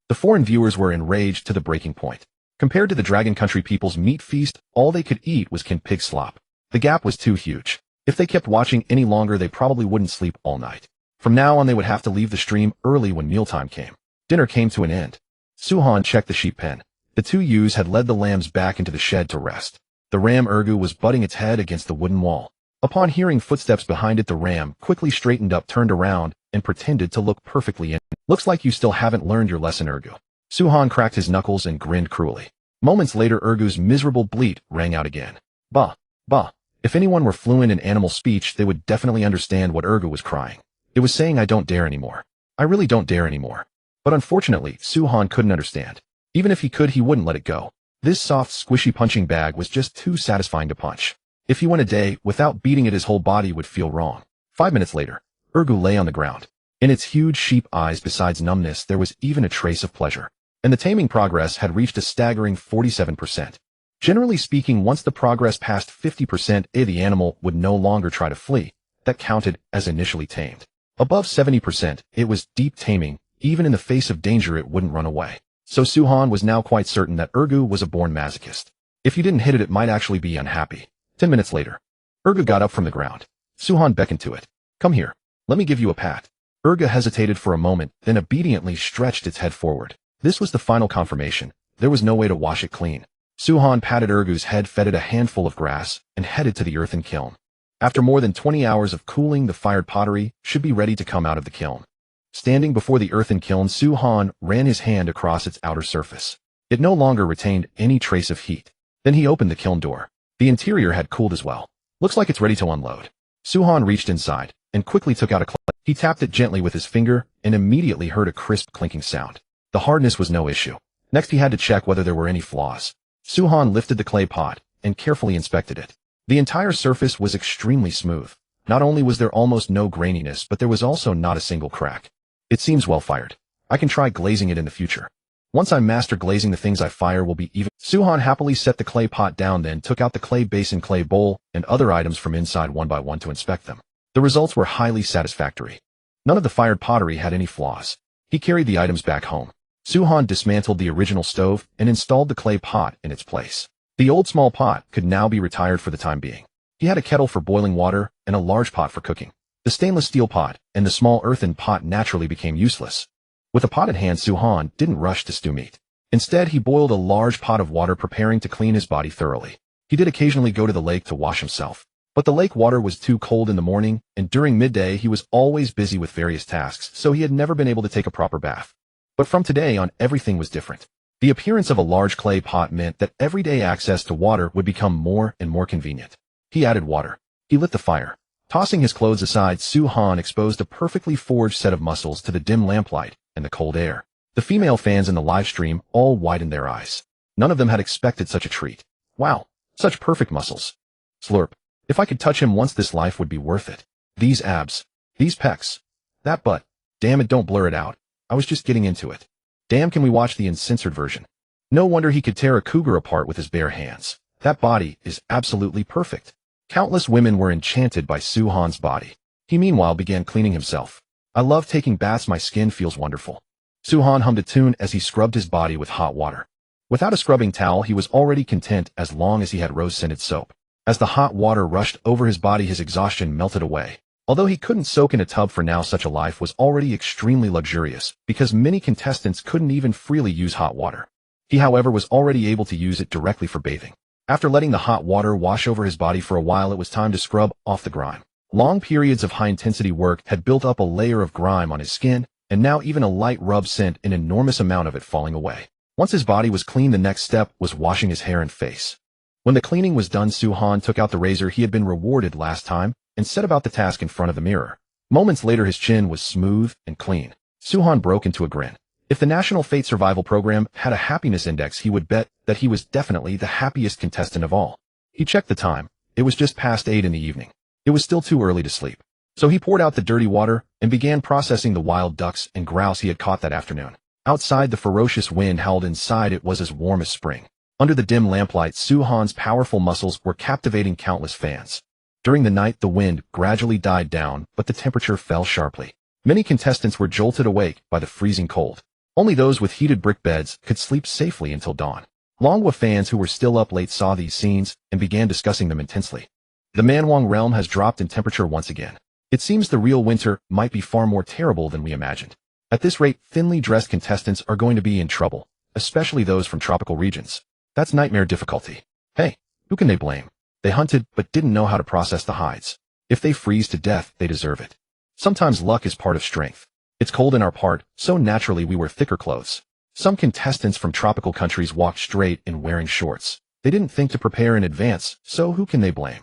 The foreign viewers were enraged to the breaking point. Compared to the Dragon Country people's meat feast, all they could eat was canned pig slop. The gap was too huge. If they kept watching any longer, they probably wouldn't sleep all night. From now on, they would have to leave the stream early when mealtime came. Dinner came to an end. Suhan checked the sheep pen. The 2 ewes had led the lambs back into the shed to rest. The ram Urgu was butting its head against the wooden wall. Upon hearing footsteps behind it, the ram quickly straightened up, turned around, and pretended to look perfectly in. Looks like you still haven't learned your lesson, Urgu. Suhan cracked his knuckles and grinned cruelly. Moments later, Urgu's miserable bleat rang out again. Bah, bah. If anyone were fluent in animal speech, they would definitely understand what Urgu was crying. It was saying, I don't dare anymore. I really don't dare anymore. But unfortunately, Suhan couldn't understand. Even if he could, he wouldn't let it go. This soft, squishy punching bag was just too satisfying to punch. If he went a day without beating it, his whole body would feel wrong. 5 minutes later, Urgu lay on the ground. In its huge sheep eyes, besides numbness, there was even a trace of pleasure. And the taming progress had reached a staggering 47%. Generally speaking, once the progress passed 50%, the animal would no longer try to flee. That counted as initially tamed. Above 70%, it was deep taming. Even in the face of danger, it wouldn't run away. So Suhan was now quite certain that Urgu was a born masochist. If you didn't hit it, it might actually be unhappy. 10 minutes later, Urgu got up from the ground. Suhan beckoned to it. Come here. Let me give you a pat. Urgu hesitated for a moment, then obediently stretched its head forward. This was the final confirmation. There was no way to wash it clean. Suhan patted Urgu's head, fed it a handful of grass, and headed to the earthen kiln. After more than 20 hours of cooling, the fired pottery should be ready to come out of the kiln. Standing before the earthen kiln, Suhan ran his hand across its outer surface. It no longer retained any trace of heat. Then he opened the kiln door. The interior had cooled as well. Looks like it's ready to unload. Suhan reached inside and quickly took out a clay. He tapped it gently with his finger and immediately heard a crisp clinking sound. The hardness was no issue. Next, he had to check whether there were any flaws. Suhan lifted the clay pot and carefully inspected it. The entire surface was extremely smooth. Not only was there almost no graininess, but there was also not a single crack. It seems well fired. I can try glazing it in the future. Once I master glazing, the things I fire will be even. Suhan happily set the clay pot down, then took out the clay basin, clay bowl, and other items from inside one by one to inspect them. The results were highly satisfactory. None of the fired pottery had any flaws. He carried the items back home. Suhan dismantled the original stove and installed the clay pot in its place. The old small pot could now be retired for the time being. He had a kettle for boiling water and a large pot for cooking. The stainless steel pot and the small earthen pot naturally became useless. With a pot at hand, Suhan didn't rush to stew meat. Instead, he boiled a large pot of water, preparing to clean his body thoroughly. He did occasionally go to the lake to wash himself. But the lake water was too cold in the morning, and during midday he was always busy with various tasks, so he had never been able to take a proper bath. But from today on, everything was different. The appearance of a large clay pot meant that everyday access to water would become more and more convenient. He added water. He lit the fire. Tossing his clothes aside, Su-han exposed a perfectly forged set of muscles to the dim lamplight and the cold air. The female fans in the live stream all widened their eyes. None of them had expected such a treat. Wow, such perfect muscles. Slurp. If I could touch him once, this life would be worth it. These abs. These pecs. That butt. Damn it, don't blur it out. I was just getting into it. Damn, can we watch the uncensored version? No wonder he could tear a cougar apart with his bare hands. That body is absolutely perfect. Countless women were enchanted by Su-han's body. He meanwhile began cleaning himself. I love taking baths, my skin feels wonderful. Su-han hummed a tune as he scrubbed his body with hot water. Without a scrubbing towel, he was already content as long as he had rose-scented soap. As the hot water rushed over his body, his exhaustion melted away. Although he couldn't soak in a tub for now, such a life was already extremely luxurious, because many contestants couldn't even freely use hot water. He, however, was already able to use it directly for bathing. After letting the hot water wash over his body for a while, it was time to scrub off the grime. Long periods of high-intensity work had built up a layer of grime on his skin, and now even a light rub sent an enormous amount of it falling away. Once his body was clean, the next step was washing his hair and face. When the cleaning was done, Su-han took out the razor he had been rewarded last time and set about the task in front of the mirror. Moments later, his chin was smooth and clean. Su-han broke into a grin. If the National Fate Survival Program had a happiness index, he would bet that he was definitely the happiest contestant of all. He checked the time. It was just past 8 in the evening. It was still too early to sleep. So he poured out the dirty water and began processing the wild ducks and grouse he had caught that afternoon. Outside, the ferocious wind howled. Inside, it was as warm as spring. Under the dim lamplight, Su-han's powerful muscles were captivating countless fans. During the night, the wind gradually died down, but the temperature fell sharply. Many contestants were jolted awake by the freezing cold. Only those with heated brick beds could sleep safely until dawn. Lin Xue fans who were still up late saw these scenes and began discussing them intensely. The Manwang realm has dropped in temperature once again. It seems the real winter might be far more terrible than we imagined. At this rate, thinly dressed contestants are going to be in trouble, especially those from tropical regions. That's nightmare difficulty. Hey, who can they blame? They hunted but didn't know how to process the hides. If they freeze to death, they deserve it. Sometimes luck is part of strength. It's cold in our part, so naturally we wear thicker clothes. Some contestants from tropical countries walked straight in wearing shorts. They didn't think to prepare in advance, so who can they blame?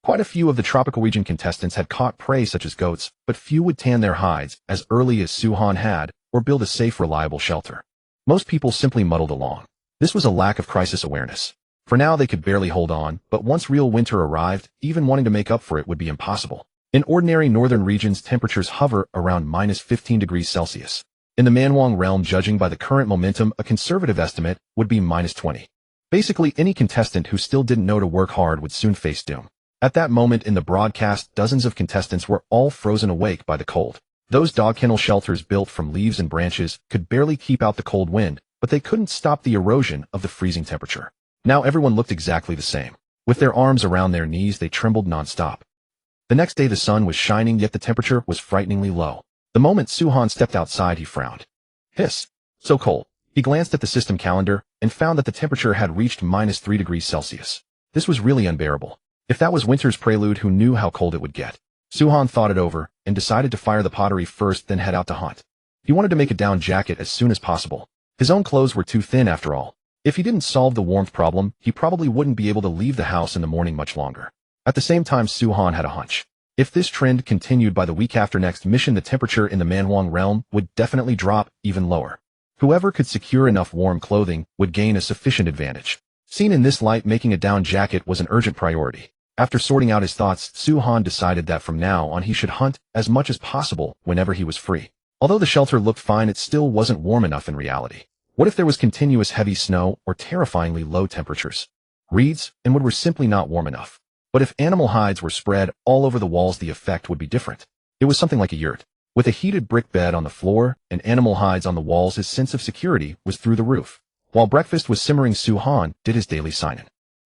Quite a few of the tropical region contestants had caught prey such as goats, but few would tan their hides as early as Su-han had or build a safe, reliable shelter. Most people simply muddled along. This was a lack of crisis awareness. For now, they could barely hold on, but once real winter arrived, even wanting to make up for it would be impossible. In ordinary northern regions, temperatures hover around -15 degrees Celsius. In the Manwang realm, judging by the current momentum, a conservative estimate would be -20. Basically, any contestant who still didn't know to work hard would soon face doom. At that moment in the broadcast, dozens of contestants were all frozen awake by the cold. Those dog kennel shelters built from leaves and branches could barely keep out the cold wind, but they couldn't stop the erosion of the freezing temperature. Now everyone looked exactly the same. With their arms around their knees, they trembled nonstop. The next day the sun was shining, yet the temperature was frighteningly low. The moment Su-han stepped outside, he frowned. Hiss. So cold. He glanced at the system calendar and found that the temperature had reached -3 degrees Celsius. This was really unbearable. If that was winter's prelude, who knew how cold it would get? Su-han thought it over and decided to fire the pottery first, then head out to hunt. He wanted to make a down jacket as soon as possible. His own clothes were too thin after all. If he didn't solve the warmth problem, he probably wouldn't be able to leave the house in the morning much longer. At the same time, Su-han had a hunch. If this trend continued, by the week after next mission, the temperature in the Manwang realm would definitely drop even lower. Whoever could secure enough warm clothing would gain a sufficient advantage. Seen in this light, making a down jacket was an urgent priority. After sorting out his thoughts, Su-han decided that from now on he should hunt as much as possible whenever he was free. Although the shelter looked fine, it still wasn't warm enough in reality. What if there was continuous heavy snow or terrifyingly low temperatures? Reeds and wood were simply not warm enough. But if animal hides were spread all over the walls, the effect would be different. It was something like a yurt. With a heated brick bed on the floor and animal hides on the walls, his sense of security was through the roof. While breakfast was simmering, Su-han did his daily sign-in.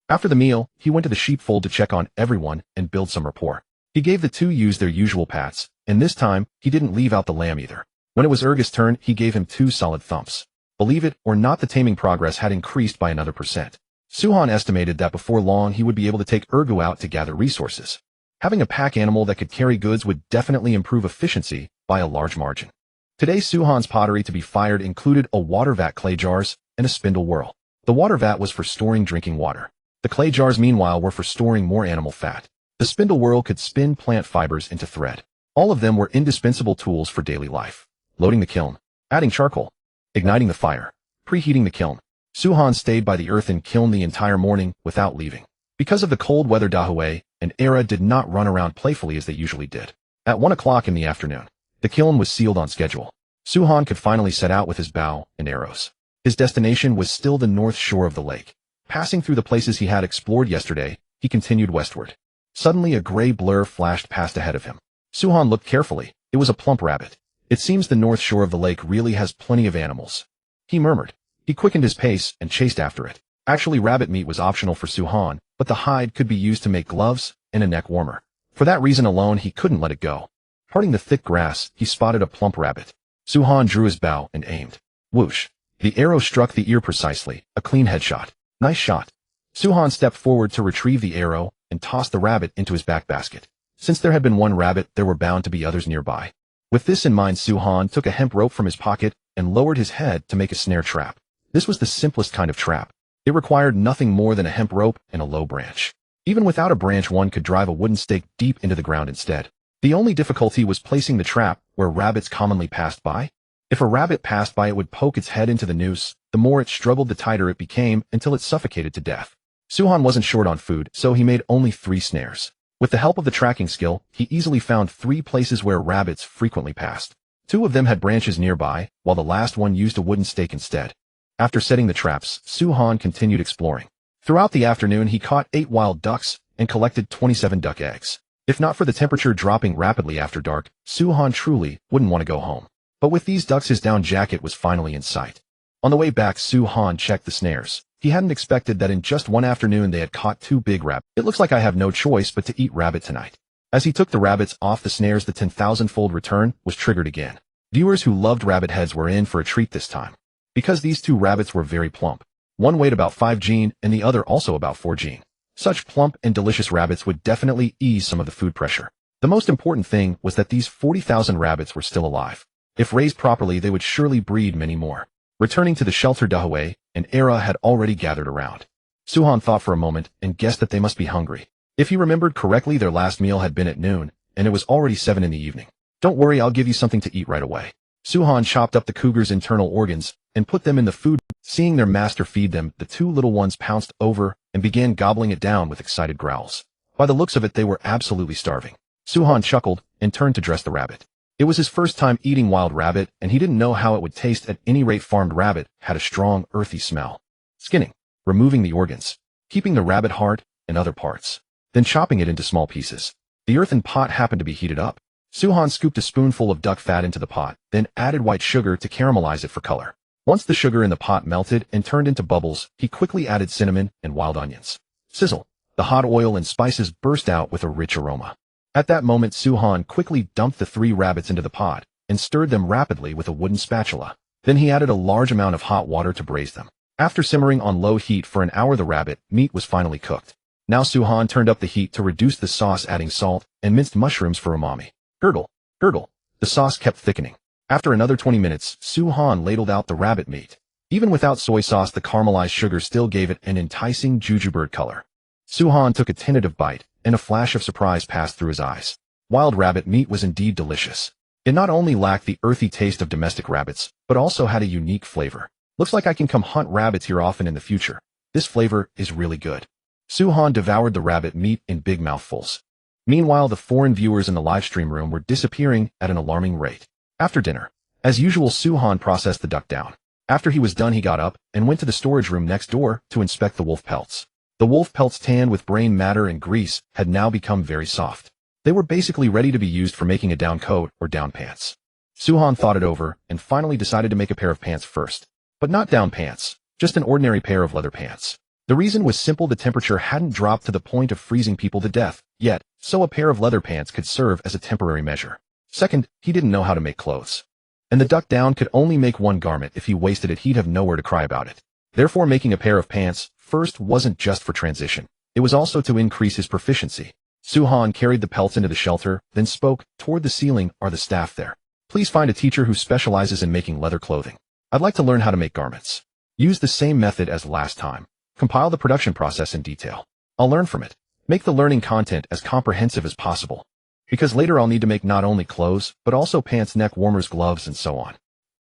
After the meal, he went to the sheepfold to check on everyone and build some rapport. He gave the two ewes their usual pats, and this time, he didn't leave out the lamb either. When it was Urga's turn, he gave him 2 solid thumps. Believe it or not, the taming progress had increased by another %. Suhan estimated that before long he would be able to take Ergu out to gather resources. Having a pack animal that could carry goods would definitely improve efficiency by a large margin. Today, Suhan's pottery to be fired included a water vat, clay jars, and a spindle whirl. The water vat was for storing drinking water. The clay jars, meanwhile, were for storing more animal fat. The spindle whirl could spin plant fibers into thread. All of them were indispensable tools for daily life. Loading the kiln, adding charcoal, igniting the fire, preheating the kiln. Suhan stayed by the earthen kiln the entire morning without leaving. Because of the cold weather, Dahue and Era did not run around playfully as they usually did. At 1 o'clock in the afternoon, the kiln was sealed on schedule. Suhan could finally set out with his bow and arrows. His destination was still the north shore of the lake. Passing through the places he had explored yesterday, he continued westward. Suddenly a gray blur flashed past ahead of him. Suhan looked carefully. It was a plump rabbit. It seems the north shore of the lake really has plenty of animals, he murmured. He quickened his pace and chased after it. Actually, rabbit meat was optional for Suhan, but the hide could be used to make gloves and a neck warmer. For that reason alone, he couldn't let it go. Parting the thick grass, he spotted a plump rabbit. Suhan drew his bow and aimed. Whoosh! The arrow struck the ear precisely, a clean headshot. Nice shot. Suhan stepped forward to retrieve the arrow and tossed the rabbit into his back basket. Since there had been one rabbit, there were bound to be others nearby. With this in mind, Suhan took a hemp rope from his pocket and lowered his head to make a snare trap. This was the simplest kind of trap. It required nothing more than a hemp rope and a low branch. Even without a branch, one could drive a wooden stake deep into the ground instead. The only difficulty was placing the trap where rabbits commonly passed by. If a rabbit passed by, it would poke its head into the noose. The more it struggled, the tighter it became until it suffocated to death. Suhan wasn't short on food, so he made only 3 snares. With the help of the tracking skill, he easily found 3 places where rabbits frequently passed. 2 of them had branches nearby, while the last one used a wooden stake instead. After setting the traps, Suhan continued exploring. Throughout the afternoon, he caught 8 wild ducks and collected 27 duck eggs. If not for the temperature dropping rapidly after dark, Suhan truly wouldn't want to go home. But with these ducks, his down jacket was finally in sight. On the way back, Suhan checked the snares. He hadn't expected that in just one afternoon they had caught 2 big rabbits. It looks like I have no choice but to eat rabbit tonight. As he took the rabbits off the snares, the 10,000-fold return was triggered again. Viewers who loved rabbit heads were in for a treat this time. Because these 2 rabbits were very plump. One weighed about 5 gene and the other also about 4 gene. Such plump and delicious rabbits would definitely ease some of the food pressure. The most important thing was that these 40,000 rabbits were still alive. If raised properly, they would surely breed many more. Returning to the shelter, Dahue and Era had already gathered around. Suhan thought for a moment and guessed that they must be hungry. If he remembered correctly, their last meal had been at noon, and it was already 7 in the evening. Don't worry, I'll give you something to eat right away. Suhan chopped up the cougar's internal organs and put them in the food. Seeing their master feed them, the 2 little ones pounced over and began gobbling it down with excited growls. By the looks of it, they were absolutely starving. Suhan chuckled and turned to dress the rabbit. It was his first time eating wild rabbit, and he didn't know how it would taste. At any rate, farmed rabbit had a strong, earthy smell. Skinning, removing the organs, keeping the rabbit heart and other parts, then chopping it into small pieces. The earthen pot happened to be heated up. Suhan scooped a spoonful of duck fat into the pot, then added white sugar to caramelize it for color. Once the sugar in the pot melted and turned into bubbles, he quickly added cinnamon and wild onions. Sizzle! The hot oil and spices burst out with a rich aroma. At that moment, Suhan quickly dumped the 3 rabbits into the pot and stirred them rapidly with a wooden spatula. Then he added a large amount of hot water to braise them. After simmering on low heat for an hour, the rabbit meat was finally cooked. Now Suhan turned up the heat to reduce the sauce, adding salt and minced mushrooms for umami. Gurgle, gurgle. The sauce kept thickening. After another 20 minutes, Suhan ladled out the rabbit meat. Even without soy sauce, the caramelized sugar still gave it an enticing jujubird color. Suhan took a tentative bite, and a flash of surprise passed through his eyes. Wild rabbit meat was indeed delicious. It not only lacked the earthy taste of domestic rabbits, but also had a unique flavor. Looks like I can come hunt rabbits here often in the future. This flavor is really good. Suhan devoured the rabbit meat in big mouthfuls. Meanwhile, the foreign viewers in the livestream room were disappearing at an alarming rate. After dinner, as usual, Suhan processed the duck down. After he was done, he got up and went to the storage room next door to inspect the wolf pelts. The wolf pelts, tanned with brain matter and grease, had now become very soft. They were basically ready to be used for making a down coat or down pants. Suhan thought it over and finally decided to make a pair of pants first. But not down pants, just an ordinary pair of leather pants. The reason was simple: the temperature hadn't dropped to the point of freezing people to death yet, so a pair of leather pants could serve as a temporary measure. Second, he didn't know how to make clothes. And the duck down could only make one garment. If he wasted it, he'd have nowhere to cry about it. Therefore, making a pair of pants first wasn't just for transition. It was also to increase his proficiency. Su-han carried the pelts into the shelter, then spoke, "Toward the ceiling are the staff there. Please find a teacher who specializes in making leather clothing. I'd like to learn how to make garments. Use the same method as last time. Compile the production process in detail. I'll learn from it. Make the learning content as comprehensive as possible. Because later I'll need to make not only clothes, but also pants, neck warmers, gloves, and so on."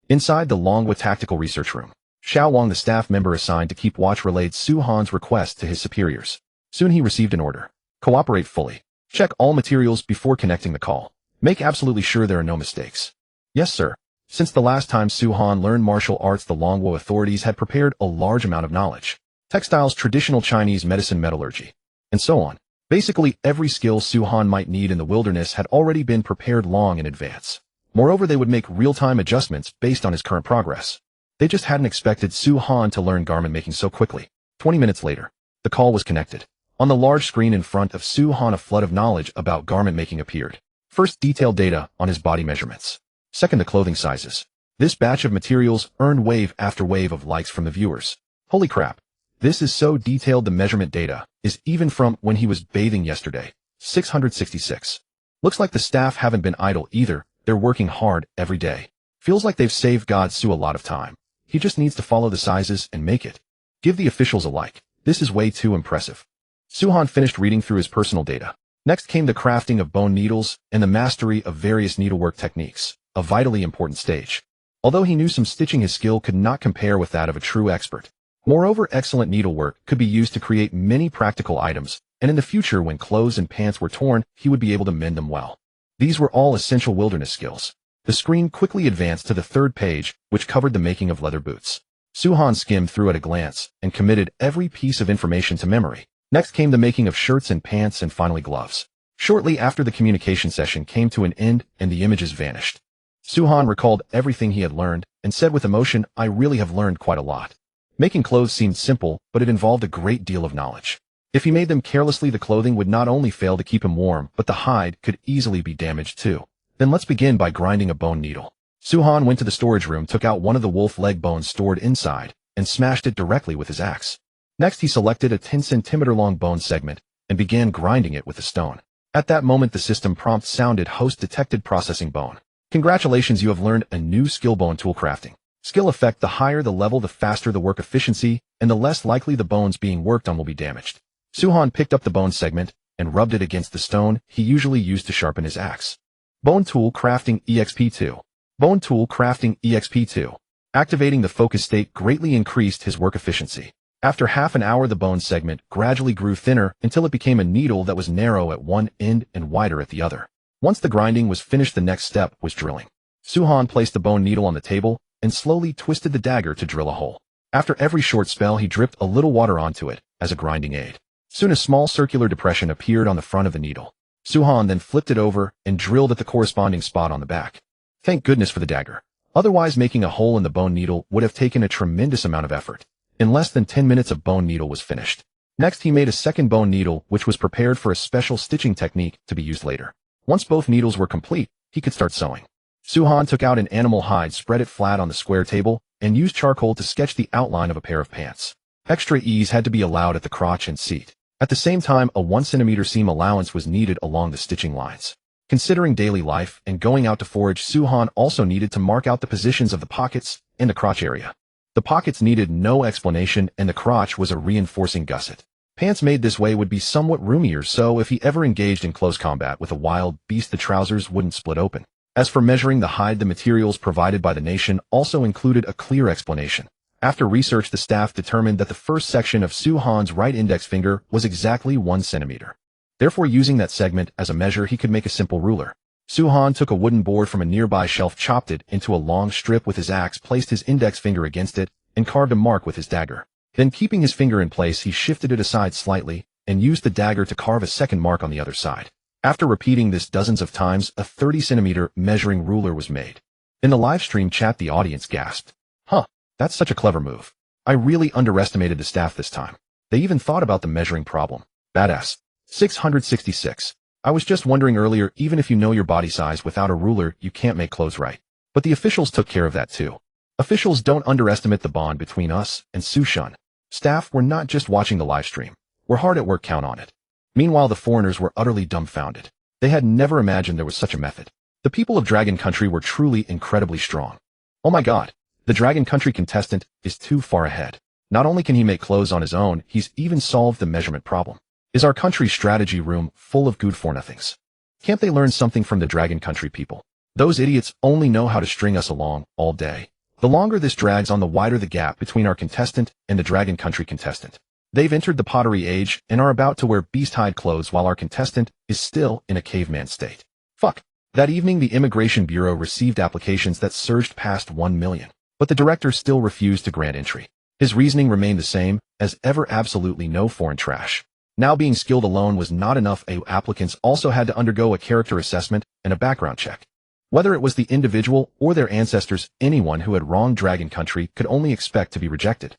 Inside the Lin Xue tactical research room, Xiao Wang, the staff member assigned to keep watch, relayed Su-han's request to his superiors. Soon he received an order. Cooperate fully. Check all materials before connecting the call. Make absolutely sure there are no mistakes. Yes, sir. Since the last time Su-han learned martial arts, the Lin Xue authorities had prepared a large amount of knowledge. Textiles, traditional Chinese medicine, metallurgy, and so on. Basically, every skill Su-han might need in the wilderness had already been prepared long in advance. Moreover, they would make real-time adjustments based on his current progress. They just hadn't expected Su-han to learn garment making so quickly. 20 minutes later, the call was connected. On the large screen in front of Su-han, a flood of knowledge about garment making appeared. First, detailed data on his body measurements. Second, the clothing sizes. This batch of materials earned wave after wave of likes from the viewers. Holy crap. This is so detailed. The measurement data is even from when he was bathing yesterday. 666. Looks like the staff haven't been idle either. They're working hard every day. Feels like they've saved God Su a lot of time. He just needs to follow the sizes and make it. Give the officials a like. This is way too impressive. Su-han finished reading through his personal data. Next came the crafting of bone needles and the mastery of various needlework techniques, a vitally important stage. Although he knew some stitching, his skill could not compare with that of a true expert. Moreover, excellent needlework could be used to create many practical items, and in the future when clothes and pants were torn, he would be able to mend them well. These were all essential wilderness skills. The screen quickly advanced to the third page, which covered the making of leather boots. Su-han skimmed through at a glance and committed every piece of information to memory. Next came the making of shirts and pants, and finally gloves. Shortly after, the communication session came to an end and the images vanished. Su-han recalled everything he had learned and said with emotion, "I really have learned quite a lot." Making clothes seemed simple, but it involved a great deal of knowledge. If he made them carelessly, the clothing would not only fail to keep him warm, but the hide could easily be damaged too. Then let's begin by grinding a bone needle. Su-han went to the storage room, took out one of the wolf leg bones stored inside, and smashed it directly with his axe. Next, he selected a 10-centimeter long bone segment and began grinding it with a stone. At that moment, the system prompt sounded. Host detected processing bone. Congratulations, you have learned a new skill, bone tool crafting. Skill effect: the higher the level, the faster the work efficiency, and the less likely the bones being worked on will be damaged. Su-han picked up the bone segment and rubbed it against the stone he usually used to sharpen his axe. Bone tool crafting EXP2. Bone tool crafting EXP2. Activating the focus state greatly increased his work efficiency. After half an hour, the bone segment gradually grew thinner until it became a needle that was narrow at one end and wider at the other. Once the grinding was finished, the next step was drilling. Su-han placed the bone needle on the table and slowly twisted the dagger to drill a hole. After every short spell, he dripped a little water onto it as a grinding aid. Soon a small circular depression appeared on the front of the needle. Su-han then flipped it over and drilled at the corresponding spot on the back. Thank goodness for the dagger. Otherwise, making a hole in the bone needle would have taken a tremendous amount of effort. In less than 10 minutes, a bone needle was finished. Next, he made a second bone needle, which was prepared for a special stitching technique to be used later. Once both needles were complete, he could start sewing. Su-han took out an animal hide, spread it flat on the square table, and used charcoal to sketch the outline of a pair of pants. Extra ease had to be allowed at the crotch and seat. At the same time, a 1 centimeter seam allowance was needed along the stitching lines. Considering daily life and going out to forage, Su-han also needed to mark out the positions of the pockets and the crotch area. The pockets needed no explanation, and the crotch was a reinforcing gusset. Pants made this way would be somewhat roomier, so if he ever engaged in close combat with a wild beast, the trousers wouldn't split open. As for measuring the hide, the materials provided by the nation also included a clear explanation. After research, the staff determined that the first section of Su-han's right index finger was exactly 1 centimeter. Therefore, using that segment as a measure, he could make a simple ruler. Su-han took a wooden board from a nearby shelf, chopped it into a long strip with his axe, placed his index finger against it, and carved a mark with his dagger. Then, keeping his finger in place, he shifted it aside slightly and used the dagger to carve a second mark on the other side. After repeating this dozens of times, a 30-centimeter measuring ruler was made. In the live stream chat, the audience gasped. Huh, that's such a clever move. I really underestimated the staff this time. They even thought about the measuring problem. Badass. 666. I was just wondering earlier, even if you know your body size, without a ruler, you can't make clothes right. But the officials took care of that too. Officials don't underestimate the bond between us and Su-shun. Staff were not just watching the live stream. We're hard at work, count on it. Meanwhile, the foreigners were utterly dumbfounded. They had never imagined there was such a method. The people of Dragon Country were truly incredibly strong. Oh my god, the Dragon Country contestant is too far ahead. Not only can he make clothes on his own, he's even solved the measurement problem. Is our country's strategy room full of good for nothings? Can't they learn something from the Dragon Country people? Those idiots only know how to string us along all day. The longer this drags on, the wider the gap between our contestant and the Dragon Country contestant. They've entered the pottery age and are about to wear beast-hide clothes while our contestant is still in a caveman state. Fuck. That evening, the Immigration Bureau received applications that surged past 1 million. But the director still refused to grant entry. His reasoning remained the same as ever: absolutely no foreign trash. Now, being skilled alone was not enough. Applicants also had to undergo a character assessment and a background check. Whether it was the individual or their ancestors, anyone who had wronged Dragon Country could only expect to be rejected.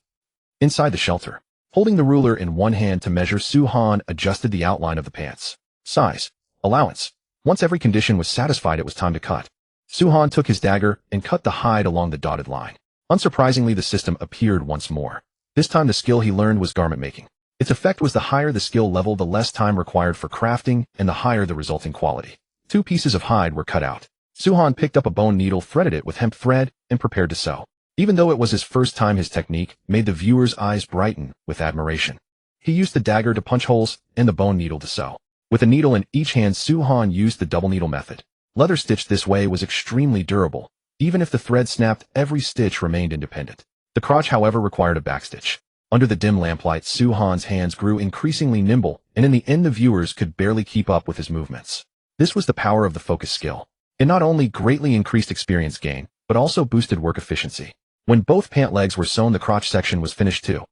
Inside the shelter, holding the ruler in one hand to measure, Su-Han adjusted the outline of the pants. Size. Allowance. Once every condition was satisfied, it was time to cut. Su-Han took his dagger and cut the hide along the dotted line. Unsurprisingly, the system appeared once more. This time the skill he learned was garment making. Its effect was the higher the skill level, the less time required for crafting, and the higher the resulting quality. 2 pieces of hide were cut out. Su-Han picked up a bone needle, threaded it with hemp thread, and prepared to sew. Even though it was his first time, his technique made the viewer's eyes brighten with admiration. He used the dagger to punch holes and the bone needle to sew. With a needle in each hand, Su-Han used the double needle method. Leather stitched this way was extremely durable. Even if the thread snapped, every stitch remained independent. The crotch, however, required a backstitch. Under the dim lamplight, Su-Han's hands grew increasingly nimble, and in the end the viewers could barely keep up with his movements. This was the power of the focus skill. It not only greatly increased experience gain, but also boosted work efficiency. When both pant legs were sewn, the crotch section was finished too.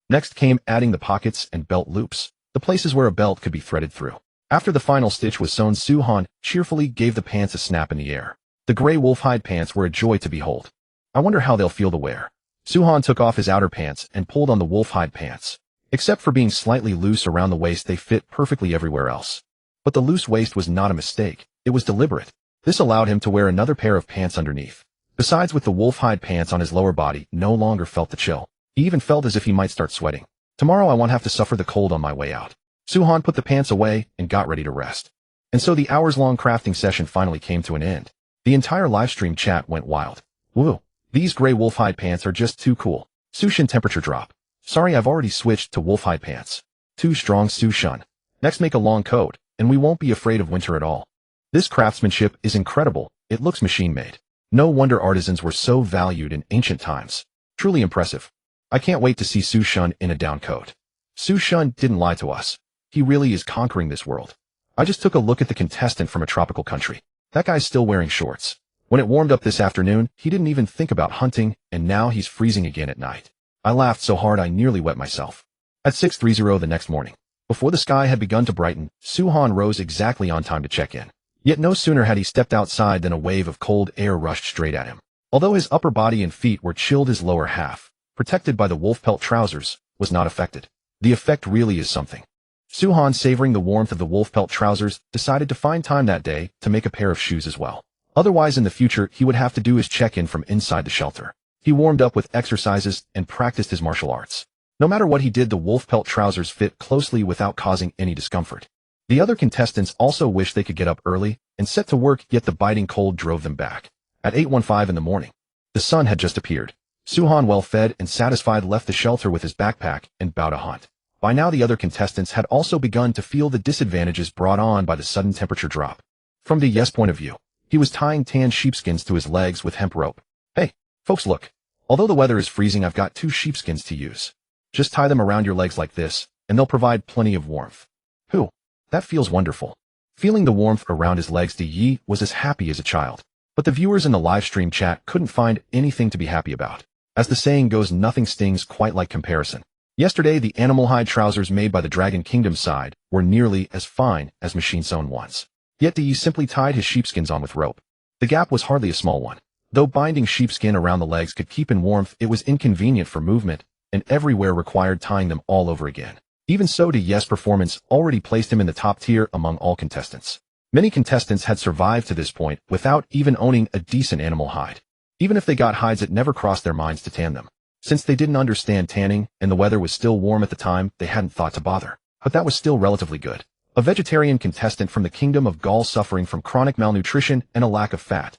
Next came adding the pockets and belt loops, the places where a belt could be threaded through. After the final stitch was sewn, Su-Han cheerfully gave the pants a snap in the air. The gray wolf-hide pants were a joy to behold. I wonder how they'll feel to wear. Su-Han took off his outer pants and pulled on the wolf-hide pants. Except for being slightly loose around the waist, they fit perfectly everywhere else. But the loose waist was not a mistake. It was deliberate. This allowed him to wear another pair of pants underneath. Besides, with the wolf-hide pants on, his lower body no longer felt the chill. He even felt as if he might start sweating. Tomorrow I won't have to suffer the cold on my way out. Su-Han put the pants away and got ready to rest. And so the hours-long crafting session finally came to an end. The entire livestream chat went wild. Woo! These gray wolf-hide pants are just too cool. Su-Shan temperature drop. Sorry, I've already switched to wolf-hide pants. Too strong, Su-Shan. Next, make a long coat, and we won't be afraid of winter at all. This craftsmanship is incredible. It looks machine-made. No wonder artisans were so valued in ancient times. Truly impressive. I can't wait to see Su-Shan in a down coat. Su-Shan didn't lie to us. He really is conquering this world. I just took a look at the contestant from a tropical country. That guy's still wearing shorts. When it warmed up this afternoon, he didn't even think about hunting, and now he's freezing again at night. I laughed so hard I nearly wet myself. At 6:30 the next morning, before the sky had begun to brighten, Su-Han rose exactly on time to check in. Yet no sooner had he stepped outside than a wave of cold air rushed straight at him. Although his upper body and feet were chilled, his lower half, protected by the wolf pelt trousers, was not affected. The effect really is something. Su-Han, savoring the warmth of the wolf pelt trousers, decided to find time that day to make a pair of shoes as well. Otherwise, in the future, he would have to do his check-in from inside the shelter. He warmed up with exercises and practiced his martial arts. No matter what he did, the wolf pelt trousers fit closely without causing any discomfort. The other contestants also wished they could get up early and set to work, yet the biting cold drove them back. At 8:15 in the morning, the sun had just appeared. Su-Han, well fed and satisfied, left the shelter with his backpack and vowed to hunt. By now, the other contestants had also begun to feel the disadvantages brought on by the sudden temperature drop. From the Yes point of view, he was tying tan sheepskins to his legs with hemp rope. Hey, folks, look. Although the weather is freezing, I've got 2 sheepskins to use. Just tie them around your legs like this, and they'll provide plenty of warmth. Whew, that feels wonderful. Feeling the warmth around his legs, Yi was as happy as a child. But the viewers in the live stream chat couldn't find anything to be happy about. As the saying goes, nothing stings quite like comparison. Yesterday, the animal hide trousers made by the Dragon Kingdom side were nearly as fine as machine-sewn ones. Yet Yi simply tied his sheepskins on with rope. The gap was hardly a small one. Though binding sheepskin around the legs could keep in warmth, it was inconvenient for movement, and everywhere required tying them all over again. Even so, Yi's performance already placed him in the top tier among all contestants. Many contestants had survived to this point without even owning a decent animal hide. Even if they got hides, it never crossed their minds to tan them. Since they didn't understand tanning and the weather was still warm at the time, they hadn't thought to bother. But that was still relatively good. A vegetarian contestant from the Kingdom of Gaul suffering from chronic malnutrition and a lack of fat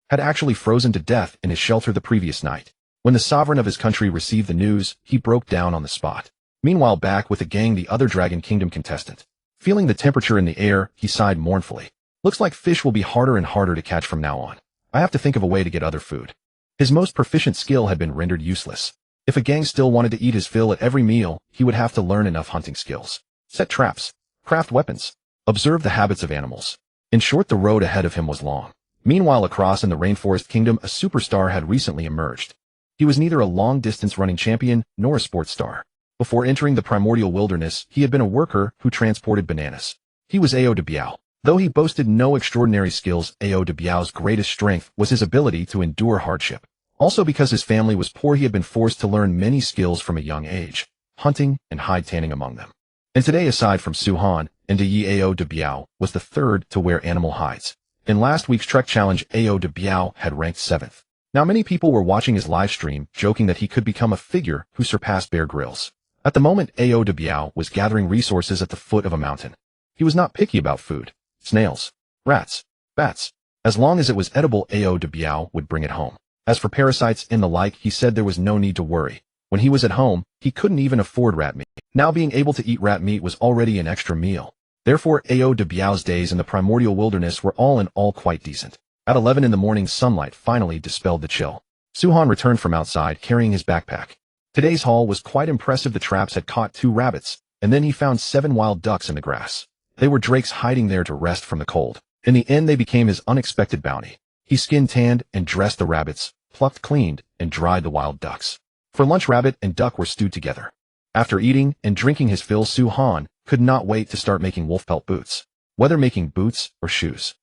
had actually frozen to death in his shelter the previous night. When the sovereign of his country received the news, he broke down on the spot. Meanwhile, back with the gang, the other Dragon Kingdom contestant, feeling the temperature in the air, he sighed mournfully. Looks like fish will be harder and harder to catch from now on. I have to think of a way to get other food. His most proficient skill had been rendered useless. If a gang still wanted to eat his fill at every meal, he would have to learn enough hunting skills. Set traps, craft weapons, observe the habits of animals. In short, the road ahead of him was long. Meanwhile, across in the Rainforest Kingdom, a superstar had recently emerged. He was neither a long-distance running champion nor a sports star. Before entering the primordial wilderness, he had been a worker who transported bananas. He was Ao de Biao. Though he boasted no extraordinary skills, Ao de Biao's greatest strength was his ability to endure hardship. Also, because his family was poor, he had been forced to learn many skills from a young age, hunting and hide tanning among them. And today, aside from Su Han, Yi Ao de Biao was the third to wear animal hides. In last week's Trek Challenge, Ao de Biao had ranked 7th. Now many people were watching his live stream, joking that he could become a figure who surpassed Bear Grylls. At the moment, Ao de Biao was gathering resources at the foot of a mountain. He was not picky about food. Snails, rats, bats. As long as it was edible, Ao de Biao would bring it home. As for parasites and the like, he said there was no need to worry. When he was at home, he couldn't even afford rat meat. Now being able to eat rat meat was already an extra meal. Therefore, Ao de Biao's days in the primordial wilderness were all in all quite decent. At 11 in the morning, sunlight finally dispelled the chill. Su Han returned from outside carrying his backpack. Today's haul was quite impressive. The traps had caught 2 rabbits, and then he found 7 wild ducks in the grass. They were drakes hiding there to rest from the cold. In the end, they became his unexpected bounty. He skinned, tanned, and dressed the rabbits, plucked, cleaned, and dried the wild ducks. For lunch, rabbit and duck were stewed together. After eating and drinking his fill, Su Han could not wait to start making wolf pelt boots. Whether making boots or shoes,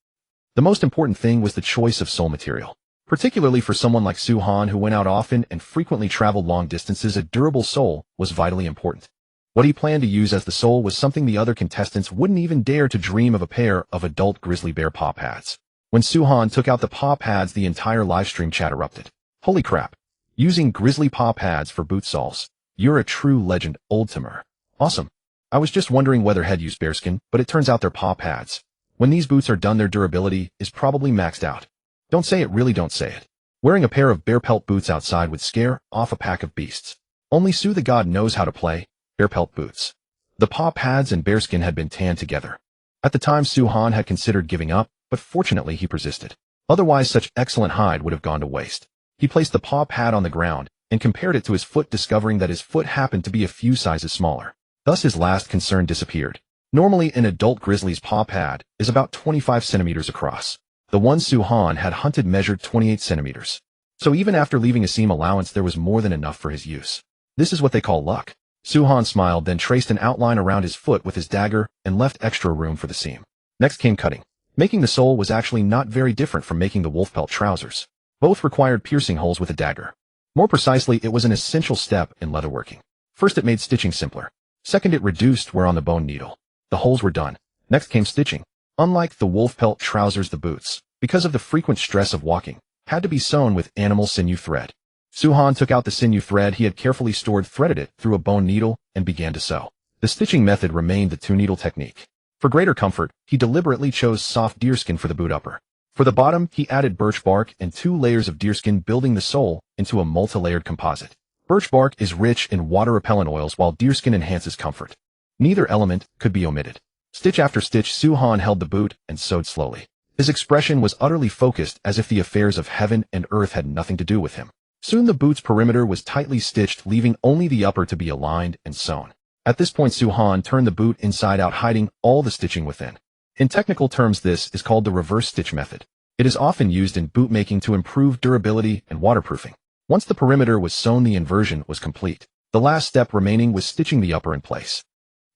the most important thing was the choice of sole material. Particularly for someone like Su Han, who went out often and frequently traveled long distances, a durable sole was vitally important. What he planned to use as the sole was something the other contestants wouldn't even dare to dream of: a pair of adult grizzly bear paw pads. When Su Han took out the paw pads, the entire livestream chat erupted. Holy crap! Using grizzly paw pads for boot soles. You're a true legend, Old Timer. Awesome. I was just wondering whether he'd used bearskin, but it turns out they're paw pads. When these boots are done, their durability is probably maxed out. Don't say it, really don't say it. Wearing a pair of bear pelt boots outside would scare off a pack of beasts. Only Su the god knows how to play bear pelt boots. The paw pads and bearskin had been tanned together. At the time, Su Han had considered giving up, but fortunately he persisted. Otherwise, such excellent hide would have gone to waste. He placed the paw pad on the ground and compared it to his foot, discovering that his foot happened to be a few sizes smaller. Thus his last concern disappeared. Normally, an adult grizzly's paw pad is about 25 centimeters across. The one Su Han had hunted measured 28 centimeters. So even after leaving a seam allowance, there was more than enough for his use. This is what they call luck. Su Han smiled, then traced an outline around his foot with his dagger and left extra room for the seam. Next came cutting. Making the sole was actually not very different from making the wolf pelt trousers. Both required piercing holes with a dagger. More precisely, it was an essential step in leatherworking. First, it made stitching simpler. Second, it reduced wear on the bone needle. The holes were done. Next came stitching. Unlike the wolf pelt trousers, the boots, because of the frequent stress of walking, had to be sewn with animal sinew thread. Su Han took out the sinew thread he had carefully stored, threaded it through a bone needle, and began to sew. The stitching method remained the 2-needle technique. For greater comfort, he deliberately chose soft deerskin for the boot upper. For the bottom, he added birch bark and 2 layers of deerskin, building the sole into a multi-layered composite. Birch bark is rich in water-repellent oils, while deerskin enhances comfort. Neither element could be omitted. Stitch after stitch, Su Han held the boot and sewed slowly. His expression was utterly focused, as if the affairs of heaven and earth had nothing to do with him. Soon the boot's perimeter was tightly stitched, leaving only the upper to be aligned and sewn. At this point, Su Han turned the boot inside out, hiding all the stitching within. In technical terms, this is called the reverse stitch method. It is often used in boot making to improve durability and waterproofing. Once the perimeter was sewn, the inversion was complete. The last step remaining was stitching the upper in place.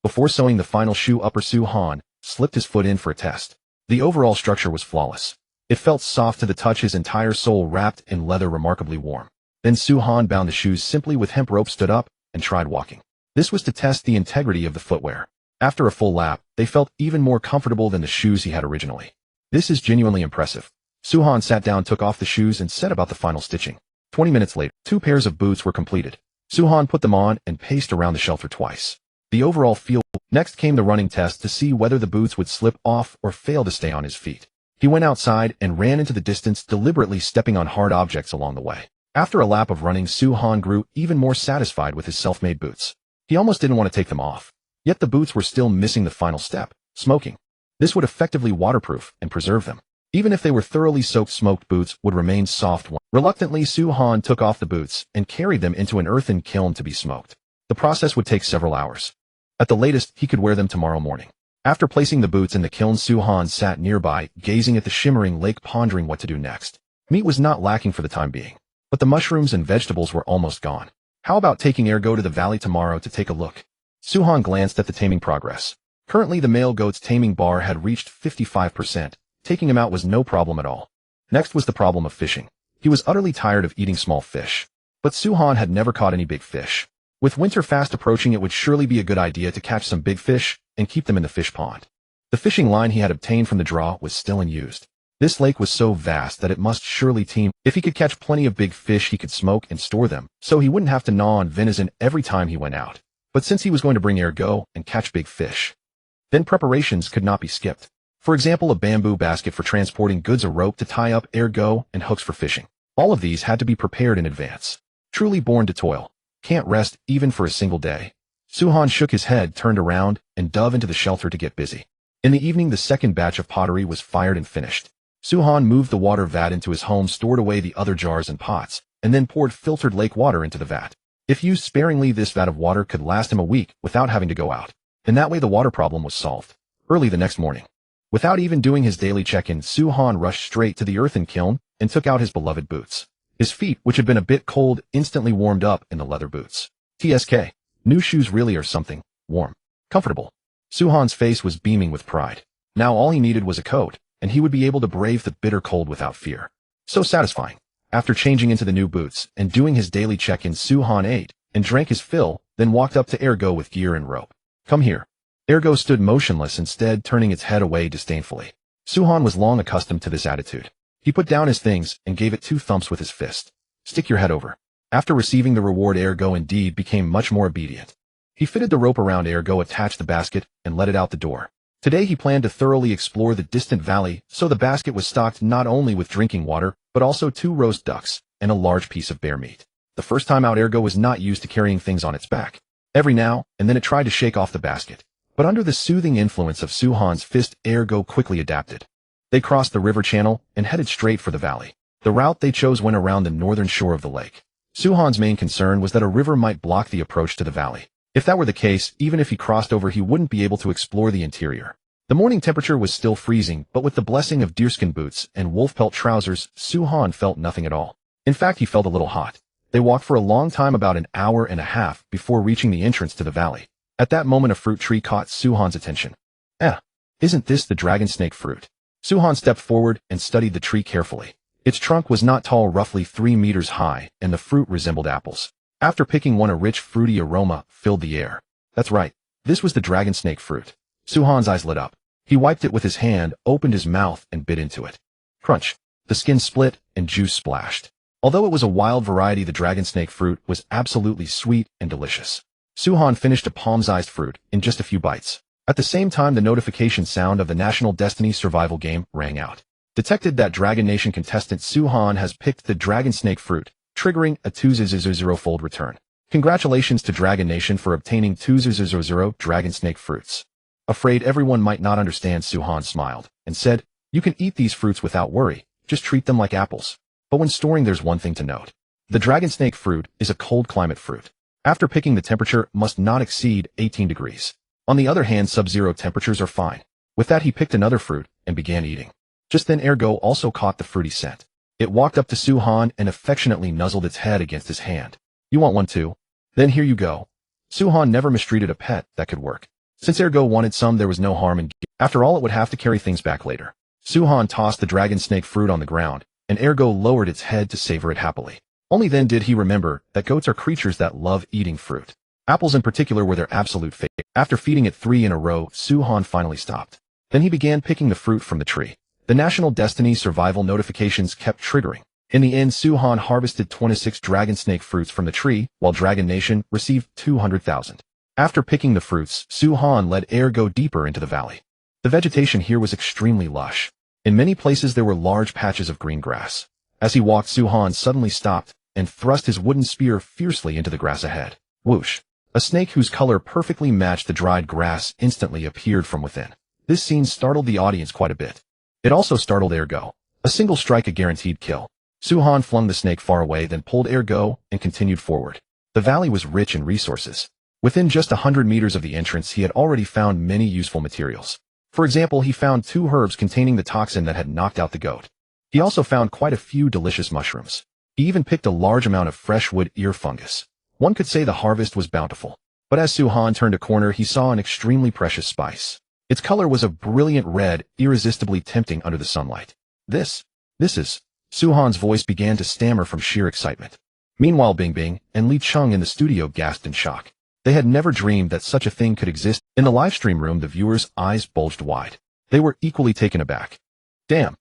Before sewing the final shoe upper, Su Han slipped his foot in for a test. The overall structure was flawless. It felt soft to the touch, his entire sole wrapped in leather, remarkably warm. Then Su Han bound the shoes simply with hemp rope, stood up, and tried walking. This was to test the integrity of the footwear. After a full lap, they felt even more comfortable than the shoes he had originally. This is genuinely impressive. Su Han sat down, took off the shoes, and set about the final stitching. 20 minutes later, 2 pairs of boots were completed. Suhan put them on and paced around the shelter twice. The overall feel. Next came the running test to see whether the boots would slip off or fail to stay on his feet. He went outside and ran into the distance, deliberately stepping on hard objects along the way. After a lap of running, Suhan grew even more satisfied with his self-made boots. He almost didn't want to take them off. Yet the boots were still missing the final step, smoking. This would effectively waterproof and preserve them. Even if they were thoroughly soaked, smoked boots would remain soft. Reluctantly, Suhan took off the boots and carried them into an earthen kiln to be smoked. The process would take several hours. At the latest, he could wear them tomorrow morning. After placing the boots in the kiln, Suhan sat nearby, gazing at the shimmering lake, pondering what to do next. Meat was not lacking for the time being, but the mushrooms and vegetables were almost gone. How about taking Ergo to the valley tomorrow to take a look? Suhan glanced at the taming progress. Currently, the male goat's taming bar had reached 55%. Taking him out was no problem at all. Next was the problem of fishing. He was utterly tired of eating small fish. But Suhan had never caught any big fish. With winter fast approaching, it would surely be a good idea to catch some big fish and keep them in the fish pond. The fishing line he had obtained from the draw was still unused. This lake was so vast that it must surely teem. If he could catch plenty of big fish, he could smoke and store them, so he wouldn't have to gnaw on venison every time he went out. But since he was going to bring Ergo and catch big fish, then preparations could not be skipped. For example, a bamboo basket for transporting goods, a rope to tie up Ergo, and hooks for fishing. All of these had to be prepared in advance. Truly born to toil. Can't rest even for a single day. Suhan shook his head, turned around, and dove into the shelter to get busy. In the evening, the second batch of pottery was fired and finished. Suhan moved the water vat into his home, stored away the other jars and pots, and then poured filtered lake water into the vat. If used sparingly, this vat of water could last him a week without having to go out. In that way, the water problem was solved. Early the next morning, without even doing his daily check-in, Suhan rushed straight to the earthen kiln and took out his beloved boots. His feet, which had been a bit cold, instantly warmed up in the leather boots. TSK. New shoes really are something. Warm. Comfortable. Suhan's face was beaming with pride. Now all he needed was a coat, and he would be able to brave the bitter cold without fear. So satisfying. After changing into the new boots and doing his daily check-in, Suhan ate and drank his fill, then walked up to Ergo with gear and rope. Come here. Ergo stood motionless, instead turning its head away disdainfully. Suhan was long accustomed to this attitude. He put down his things and gave it 2 thumps with his fist. Stick your head over. After receiving the reward, Ergo indeed became much more obedient. He fitted the rope around Ergo, attached the basket, and let it out the door. Today he planned to thoroughly explore the distant valley, so the basket was stocked not only with drinking water, but also 2 roast ducks and a large piece of bear meat. The first time out, Ergo was not used to carrying things on its back. Every now and then it tried to shake off the basket. But under the soothing influence of Suhan's fist, Ergo quickly adapted. They crossed the river channel and headed straight for the valley. The route they chose went around the northern shore of the lake. Suhan's main concern was that a river might block the approach to the valley. If that were the case, even if he crossed over, he wouldn't be able to explore the interior. The morning temperature was still freezing, but with the blessing of deerskin boots and wolf pelt trousers, Suhan felt nothing at all. In fact, he felt a little hot. They walked for a long time, about an hour and a half, before reaching the entrance to the valley. At that moment, a fruit tree caught Suhan's attention. Isn't this the dragon snake fruit? Suhan stepped forward and studied the tree carefully. Its trunk was not tall, roughly 3 meters high, and the fruit resembled apples. After picking one, a rich, fruity aroma filled the air. That's right. This was the dragon snake fruit. Suhan's eyes lit up. He wiped it with his hand, opened his mouth, and bit into it. Crunch. The skin split, and juice splashed. Although it was a wild variety, the dragon snake fruit was absolutely sweet and delicious. Suhan finished a palm-sized fruit in just a few bites. At the same time, the notification sound of the National Destiny survival game rang out. Detected that Dragon Nation contestant Suhan has picked the dragon snake fruit, triggering a 200-fold return. Congratulations to Dragon Nation for obtaining 200 dragon snake fruits. Afraid everyone might not understand, Suhan smiled and said, "You can eat these fruits without worry, just treat them like apples. But when storing, there's one thing to note. The dragon snake fruit is a cold climate fruit. After picking, the temperature must not exceed 18 degrees. On the other hand, sub-zero temperatures are fine." With that, he picked another fruit and began eating. Just then, Ergo also caught the fruity scent. It walked up to Suhan and affectionately nuzzled its head against his hand. "You want one too? Then here you go." Suhan never mistreated a pet that could work. Since Ergo wanted some, there was no harm in. After all, it would have to carry things back later. Suhan tossed the dragon snake fruit on the ground, and Ergo lowered its head to savor it happily. Only then did he remember that goats are creatures that love eating fruit. Apples in particular were their absolute favorite. After feeding it 3 in a row, Suhan finally stopped. Then he began picking the fruit from the tree. The National Destiny survival notifications kept triggering. In the end, Su-Han harvested 26 dragon snake fruits from the tree, while Dragon Nation received 200,000. After picking the fruits, Su-Han led Ergo deeper into the valley. The vegetation here was extremely lush. In many places there were large patches of green grass. As he walked, Su-Han suddenly stopped and thrust his wooden spear fiercely into the grass ahead. Whoosh! A snake whose color perfectly matched the dried grass instantly appeared from within. This scene startled the audience quite a bit. It also startled Ergo. A single strike, a guaranteed kill. Su-Han flung the snake far away, then pulled Ergo and continued forward. The valley was rich in resources. Within just 100 meters of the entrance, he had already found many useful materials. For example, he found 2 herbs containing the toxin that had knocked out the goat. He also found quite a few delicious mushrooms. He even picked a large amount of fresh wood ear fungus. One could say the harvest was bountiful. But as Su-Han turned a corner, he saw an extremely precious spice. Its color was a brilliant red, irresistibly tempting under the sunlight. This is... Su-Han's voice began to stammer from sheer excitement. Meanwhile, Bing Bing and Li Chung in the studio gasped in shock. They had never dreamed that such a thing could exist. In the live stream room, the viewers' eyes bulged wide. They were equally taken aback. Damn,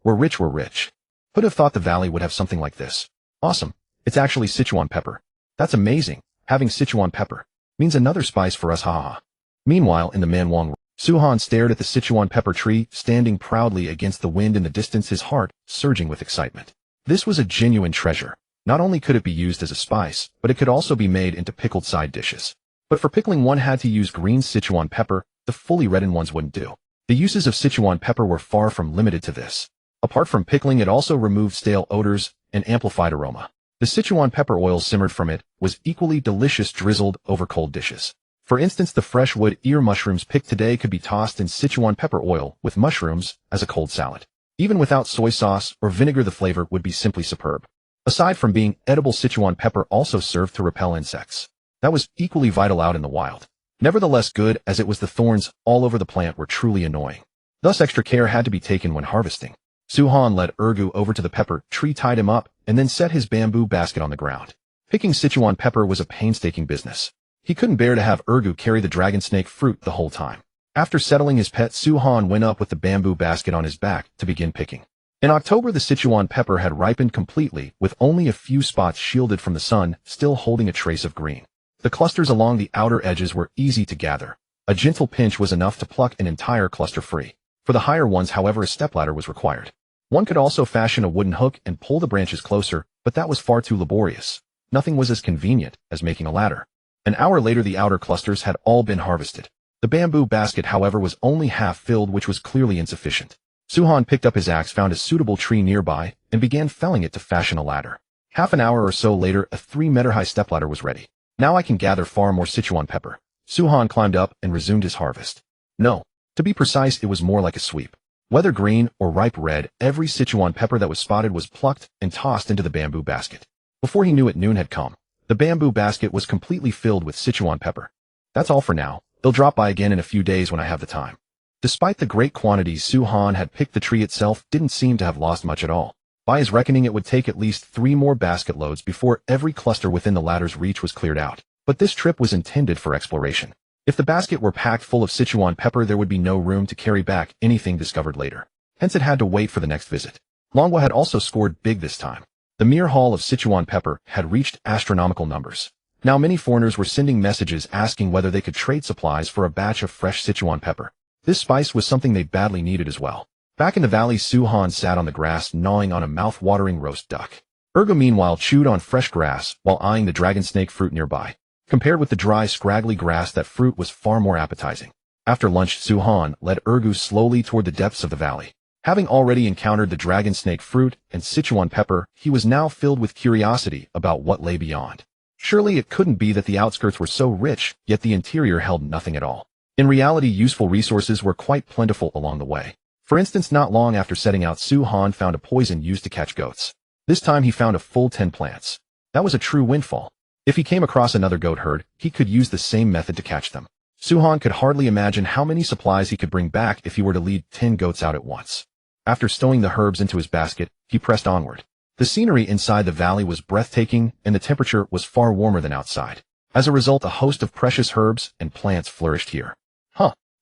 we're rich. Who'd have thought the valley would have something like this? Awesome. It's actually Sichuan pepper. That's amazing. Having Sichuan pepper means another spice for us, haha. Meanwhile, in the Manwang room, Su-Han stared at the Sichuan pepper tree, standing proudly against the wind in the distance, his heart surging with excitement. This was a genuine treasure. Not only could it be used as a spice, but it could also be made into pickled side dishes. But for pickling, one had to use green Sichuan pepper. The fully reddened ones wouldn't do. The uses of Sichuan pepper were far from limited to this. Apart from pickling, it also removed stale odors and amplified aroma. The Sichuan pepper oil simmered from it was equally delicious drizzled over cold dishes. For instance, the fresh wood ear mushrooms picked today could be tossed in Sichuan pepper oil with mushrooms as a cold salad. Even without soy sauce or vinegar, the flavor would be simply superb. Aside from being edible, Sichuan pepper also served to repel insects. That was equally vital out in the wild. Nevertheless, good as it was, the thorns all over the plant were truly annoying. Thus, extra care had to be taken when harvesting. Su-Han led Ergu over to the pepper tree, tied him up, and then set his bamboo basket on the ground. Picking Sichuan pepper was a painstaking business. He couldn't bear to have Ergu carry the dragon snake fruit the whole time. After settling his pet, Su-Han went up with the bamboo basket on his back to begin picking. In October, the Sichuan pepper had ripened completely, with only a few spots shielded from the sun, still holding a trace of green. The clusters along the outer edges were easy to gather. A gentle pinch was enough to pluck an entire cluster free. For the higher ones, however, a stepladder was required. One could also fashion a wooden hook and pull the branches closer, but that was far too laborious. Nothing was as convenient as making a ladder. An hour later, the outer clusters had all been harvested. The bamboo basket, however, was only half filled, which was clearly insufficient. Su-Han picked up his axe, found a suitable tree nearby, and began felling it to fashion a ladder. Half an hour or so later, a 3-meter-high stepladder was ready. Now I can gather far more Sichuan pepper. Su-Han climbed up and resumed his harvest. No, to be precise, it was more like a sweep. Whether green or ripe red, every Sichuan pepper that was spotted was plucked and tossed into the bamboo basket. Before he knew it, noon had come. The bamboo basket was completely filled with Sichuan pepper. That's all for now. They'll drop by again in a few days when I have the time. Despite the great quantities Su-Han had picked, the tree itself didn't seem to have lost much at all. By his reckoning, it would take at least 3 more basket loads before every cluster within the ladder's reach was cleared out. But this trip was intended for exploration. If the basket were packed full of Sichuan pepper, there would be no room to carry back anything discovered later. Hence it had to wait for the next visit. Longwa had also scored big this time. The mere haul of Sichuan pepper had reached astronomical numbers. Now many foreigners were sending messages asking whether they could trade supplies for a batch of fresh Sichuan pepper. This spice was something they badly needed as well. Back in the valley, Su-Han sat on the grass, gnawing on a mouth-watering roast duck. Ergo meanwhile chewed on fresh grass while eyeing the dragon snake fruit nearby. Compared with the dry, scraggly grass, that fruit was far more appetizing. After lunch, Su-Han led Ergu slowly toward the depths of the valley. Having already encountered the dragon snake fruit and Sichuan pepper, he was now filled with curiosity about what lay beyond. Surely it couldn't be that the outskirts were so rich, yet the interior held nothing at all. In reality, useful resources were quite plentiful along the way. For instance, not long after setting out, Su-Han found a poison used to catch goats. This time he found a full 10 plants. That was a true windfall. If he came across another goat herd, he could use the same method to catch them. Su-Han could hardly imagine how many supplies he could bring back if he were to lead 10 goats out at once. After stowing the herbs into his basket, he pressed onward. The scenery inside the valley was breathtaking, and the temperature was far warmer than outside. As a result, a host of precious herbs and plants flourished here.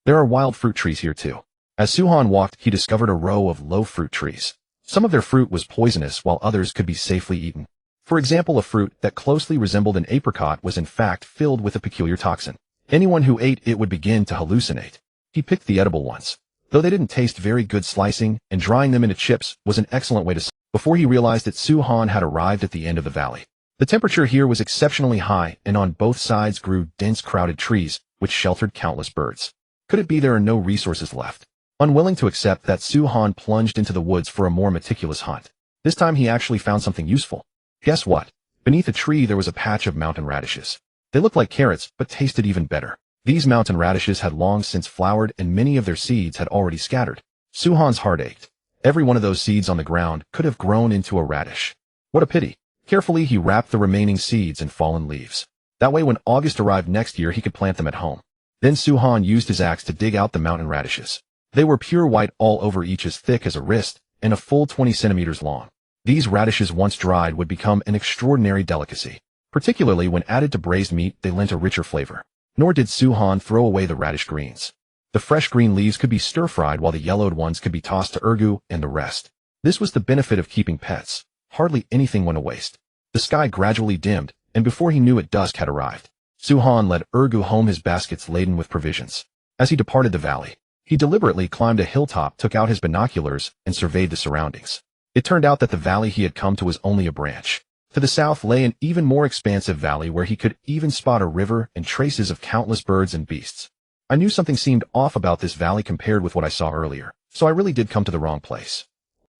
There are wild fruit trees here too. As Su-Han walked, he discovered a row of low fruit trees. Some of their fruit was poisonous while others could be safely eaten. For example, a fruit that closely resembled an apricot was in fact filled with a peculiar toxin. Anyone who ate it would begin to hallucinate. He picked the edible ones. Though they didn't taste very good, slicing and drying them into chips was an excellent way to before he realized that Su Han had arrived at the end of the valley. The temperature here was exceptionally high, and on both sides grew dense crowded trees, which sheltered countless birds. Could it be there are no resources left? Unwilling to accept that, Su Han plunged into the woods for a more meticulous hunt. This time he actually found something useful. Guess what? Beneath a tree there was a patch of mountain radishes. They looked like carrots, but tasted even better. These mountain radishes had long since flowered, and many of their seeds had already scattered. Su Han's heart ached. Every one of those seeds on the ground could have grown into a radish. What a pity. Carefully he wrapped the remaining seeds in fallen leaves. That way when August arrived next year he could plant them at home. Then Su Han used his axe to dig out the mountain radishes. They were pure white all over, each as thick as a wrist and a full 20 centimeters long. These radishes, once dried, would become an extraordinary delicacy. Particularly when added to braised meat, they lent a richer flavor. Nor did Su Han throw away the radish greens. The fresh green leaves could be stir-fried while the yellowed ones could be tossed to ergu and the rest. This was the benefit of keeping pets. Hardly anything went to waste. The sky gradually dimmed, and before he knew it, dusk had arrived. Su Han led Ergu home, his baskets laden with provisions. As he departed the valley, he deliberately climbed a hilltop, took out his binoculars, and surveyed the surroundings. It turned out that the valley he had come to was only a branch. To the south lay an even more expansive valley where he could even spot a river and traces of countless birds and beasts. I knew something seemed off about this valley compared with what I saw earlier, so I really did come to the wrong place.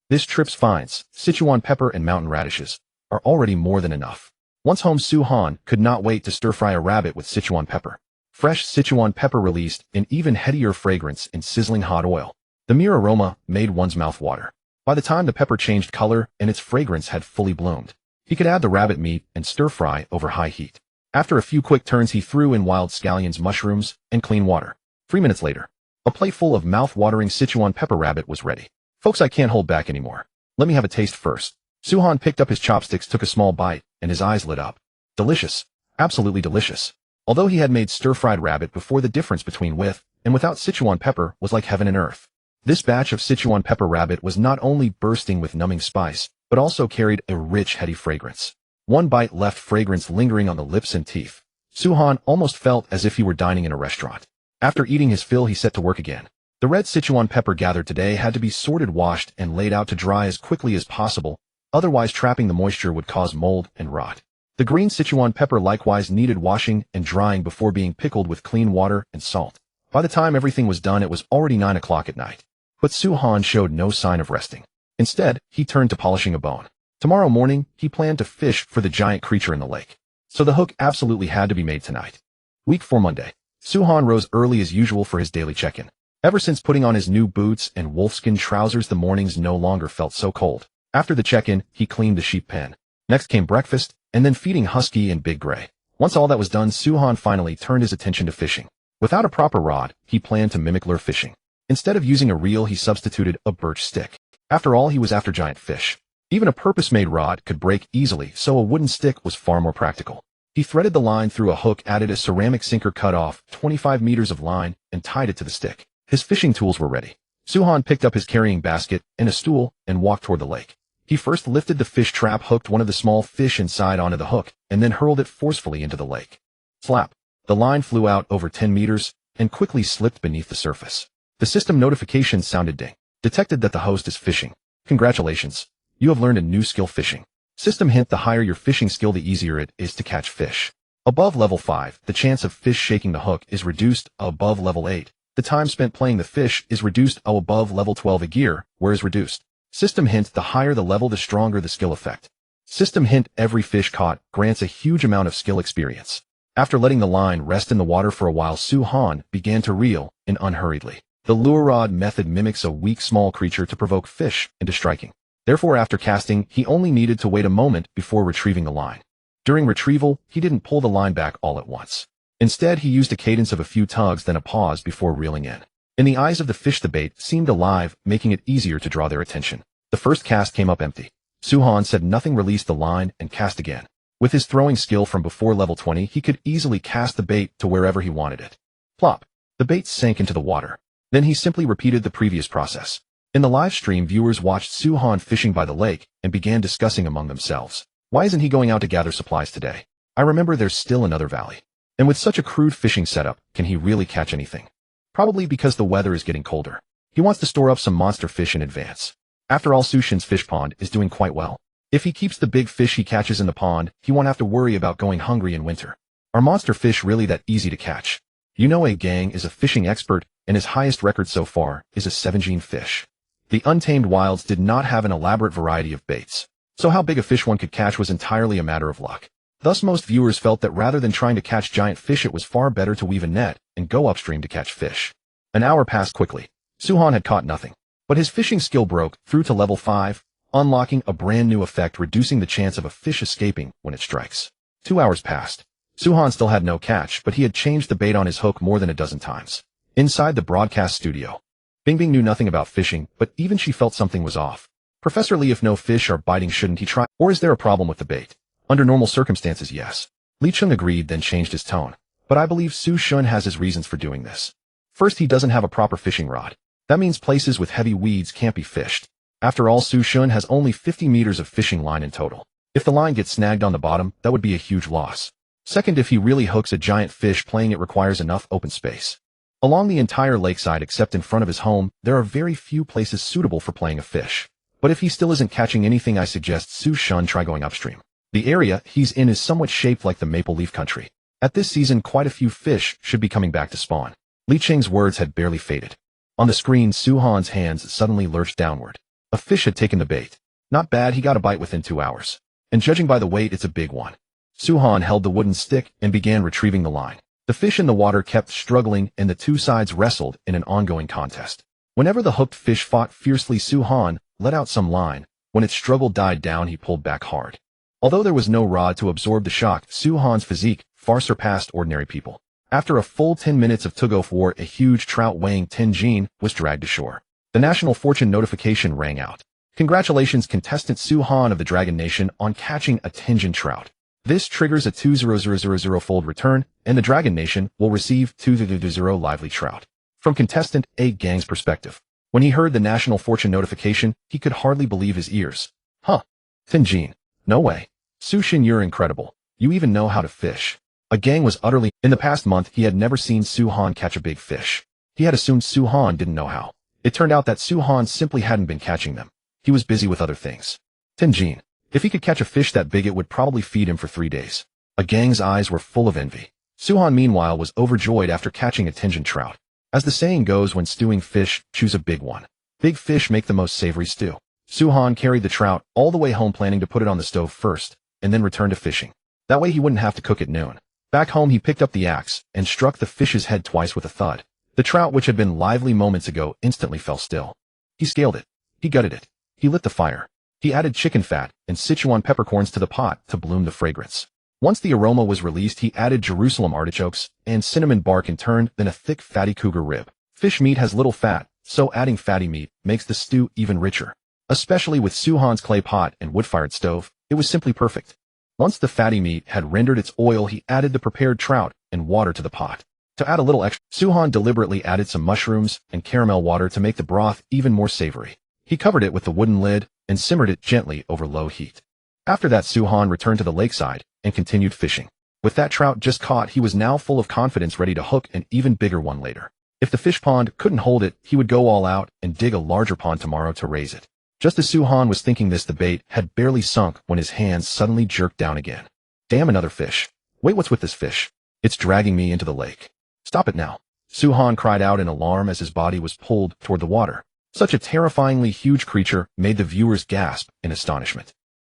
This trip's finds, Sichuan pepper and mountain radishes, are already more than enough. Once home, Su Han could not wait to stir-fry a rabbit with Sichuan pepper. Fresh Sichuan pepper released an even headier fragrance in sizzling hot oil. The mere aroma made one's mouth water. By the time the pepper changed color and its fragrance had fully bloomed, he could add the rabbit meat and stir-fry over high heat. After a few quick turns, he threw in wild scallions, mushrooms, and clean water. 3 minutes later, a plate full of mouth-watering Sichuan pepper rabbit was ready. Folks, I can't hold back anymore. Let me have a taste first. Su Han picked up his chopsticks, took a small bite, and his eyes lit up. Delicious. Absolutely delicious. Although he had made stir-fried rabbit before, the difference between with and without Sichuan pepper was like heaven and earth. This batch of Sichuan pepper rabbit was not only bursting with numbing spice, but also carried a rich, heady fragrance. One bite left fragrance lingering on the lips and teeth. Su Han almost felt as if he were dining in a restaurant. After eating his fill, he set to work again. The red Sichuan pepper gathered today had to be sorted, washed, and laid out to dry as quickly as possible, otherwise trapping the moisture would cause mold and rot. The green Sichuan pepper likewise needed washing and drying before being pickled with clean water and salt. By the time everything was done, it was already 9 o'clock at night. But Su Han showed no sign of resting. Instead, he turned to polishing a bone. Tomorrow morning, he planned to fish for the giant creature in the lake. So the hook absolutely had to be made tonight. Week 4 Monday. Su Han rose early as usual for his daily check-in. Ever since putting on his new boots and wolfskin trousers, the mornings no longer felt so cold. After the check-in, he cleaned the sheep pen. Next came breakfast, and then feeding Husky and Big Gray. Once all that was done, Su Han finally turned his attention to fishing. Without a proper rod, he planned to mimic lure fishing. Instead of using a reel, he substituted a birch stick. After all, he was after giant fish. Even a purpose-made rod could break easily, so a wooden stick was far more practical. He threaded the line through a hook, added a ceramic sinker, cut off 25 meters of line, and tied it to the stick. His fishing tools were ready. Su Han picked up his carrying basket and a stool and walked toward the lake. He first lifted the fish trap, hooked one of the small fish inside onto the hook, and then hurled it forcefully into the lake. Slap! The line flew out over 10 meters and quickly slipped beneath the surface. The system notification sounded. Ding. Detected that the host is fishing. Congratulations. You have learned a new skill, fishing. System hint: the higher your fishing skill, the easier it is to catch fish. Above level 5, the chance of fish shaking the hook is reduced. Above level 8, the time spent playing the fish is reduced. Above level 12, a gear wear is reduced. System hint: the higher the level, the stronger the skill effect. System hint: every fish caught grants a huge amount of skill experience. After letting the line rest in the water for a while, Su Han began to reel in unhurriedly. The lure rod method mimics a weak, small creature to provoke fish into striking. Therefore, after casting, he only needed to wait a moment before retrieving the line. During retrieval, he didn't pull the line back all at once. Instead, he used a cadence of a few tugs, then a pause before reeling in. In the eyes of the fish, the bait seemed alive, making it easier to draw their attention. The first cast came up empty. Su Han said nothing, released the line, and cast again. With his throwing skill from before level 20, he could easily cast the bait to wherever he wanted it. Plop! The bait sank into the water. Then he simply repeated the previous process. In the live stream, viewers watched Su-han fishing by the lake and began discussing among themselves. Why isn't he going out to gather supplies today? I remember there's still another valley. And with such a crude fishing setup, can he really catch anything? Probably because the weather is getting colder. He wants to store up some monster fish in advance. After all, Su-shin's fish pond is doing quite well. If he keeps the big fish he catches in the pond, he won't have to worry about going hungry in winter. Are monster fish really that easy to catch? You know, a gang is a fishing expert, and his highest record so far is a 7-gene fish. The untamed wilds did not have an elaborate variety of baits, so how big a fish one could catch was entirely a matter of luck. Thus, most viewers felt that rather than trying to catch giant fish, it was far better to weave a net and go upstream to catch fish. An hour passed quickly. Su-han had caught nothing, but his fishing skill broke through to level 5, unlocking a brand new effect reducing the chance of a fish escaping when it strikes. 2 hours passed. Su-han still had no catch, but he had changed the bait on his hook more than a dozen times. Inside the broadcast studio, Bingbing knew nothing about fishing, but even she felt something was off. Professor Lee, if no fish are biting, shouldn't he try? Or is there a problem with the bait? Under normal circumstances, yes. Li Xue agreed, then changed his tone. But I believe Su-shun has his reasons for doing this. First, he doesn't have a proper fishing rod. That means places with heavy weeds can't be fished. After all, Su-shun has only 50 meters of fishing line in total. If the line gets snagged on the bottom, that would be a huge loss. Second, if he really hooks a giant fish, playing it requires enough open space. Along the entire lakeside except in front of his home, there are very few places suitable for playing a fish. But if he still isn't catching anything, I suggest Su-shun try going upstream. The area he's in is somewhat shaped like the maple leaf country. At this season, quite a few fish should be coming back to spawn. Li Cheng's words had barely faded. On the screen, Su-han's hands suddenly lurched downward. A fish had taken the bait. Not bad, he got a bite within 2 hours. And judging by the weight, it's a big one. Su-han held the wooden stick and began retrieving the line. The fish in the water kept struggling, and the two sides wrestled in an ongoing contest. Whenever the hooked fish fought fiercely, Su-han let out some line. When its struggle died down, he pulled back hard. Although there was no rod to absorb the shock, Su-han's physique far surpassed ordinary people. After a full 10 minutes of tug-of-war, a huge trout weighing 10 gene was dragged ashore. The national fortune notification rang out. Congratulations, contestant Su-han of the Dragon Nation, on catching a 10-gene trout. This triggers a 2,000-fold return, and the Dragon Nation will receive 2,000 lively trout. From contestant A Gang's perspective, when he heard the national fortune notification, he could hardly believe his ears. Huh. 10 gene. No way. Su-shin, you're incredible. You even know how to fish. A Gang was utterly... In the past month, he had never seen Su-han catch a big fish. He had assumed Su-han didn't know how. It turned out that Su-han simply hadn't been catching them. He was busy with other things. 10 gene. If he could catch a fish that big, it would probably feed him for 3 days. A Gang's eyes were full of envy. Su-han, meanwhile, was overjoyed after catching a 10-gene trout. As the saying goes, when stewing fish, choose a big one. Big fish make the most savory stew. Su-han carried the trout all the way home, planning to put it on the stove first, and then return to fishing. That way he wouldn't have to cook at noon. Back home, he picked up the axe and struck the fish's head twice with a thud. The trout, which had been lively moments ago, instantly fell still. He scaled it. He gutted it. He lit the fire. He added chicken fat and Sichuan peppercorns to the pot to bloom the fragrance. Once the aroma was released, he added Jerusalem artichokes and cinnamon bark in turn, then a thick fatty cougar rib. Fish meat has little fat, so adding fatty meat makes the stew even richer. Especially with Su-han's clay pot and wood-fired stove, it was simply perfect. Once the fatty meat had rendered its oil, he added the prepared trout and water to the pot. To add a little extra, Su-han deliberately added some mushrooms and caramel water to make the broth even more savory. He covered it with the wooden lid and simmered it gently over low heat. After that, Su-han returned to the lakeside and continued fishing. With that trout just caught, he was now full of confidence, ready to hook an even bigger one later. If the fish pond couldn't hold it, he would go all out and dig a larger pond tomorrow to raise it. Just as Su-han was thinking this, the bait had barely sunk when his hands suddenly jerked down again. Damn, another fish. Wait, what's with this fish? It's dragging me into the lake. Stop it now. Su-han cried out in alarm as his body was pulled toward the water. Such a terrifyingly huge creature made the viewers gasp in astonishment.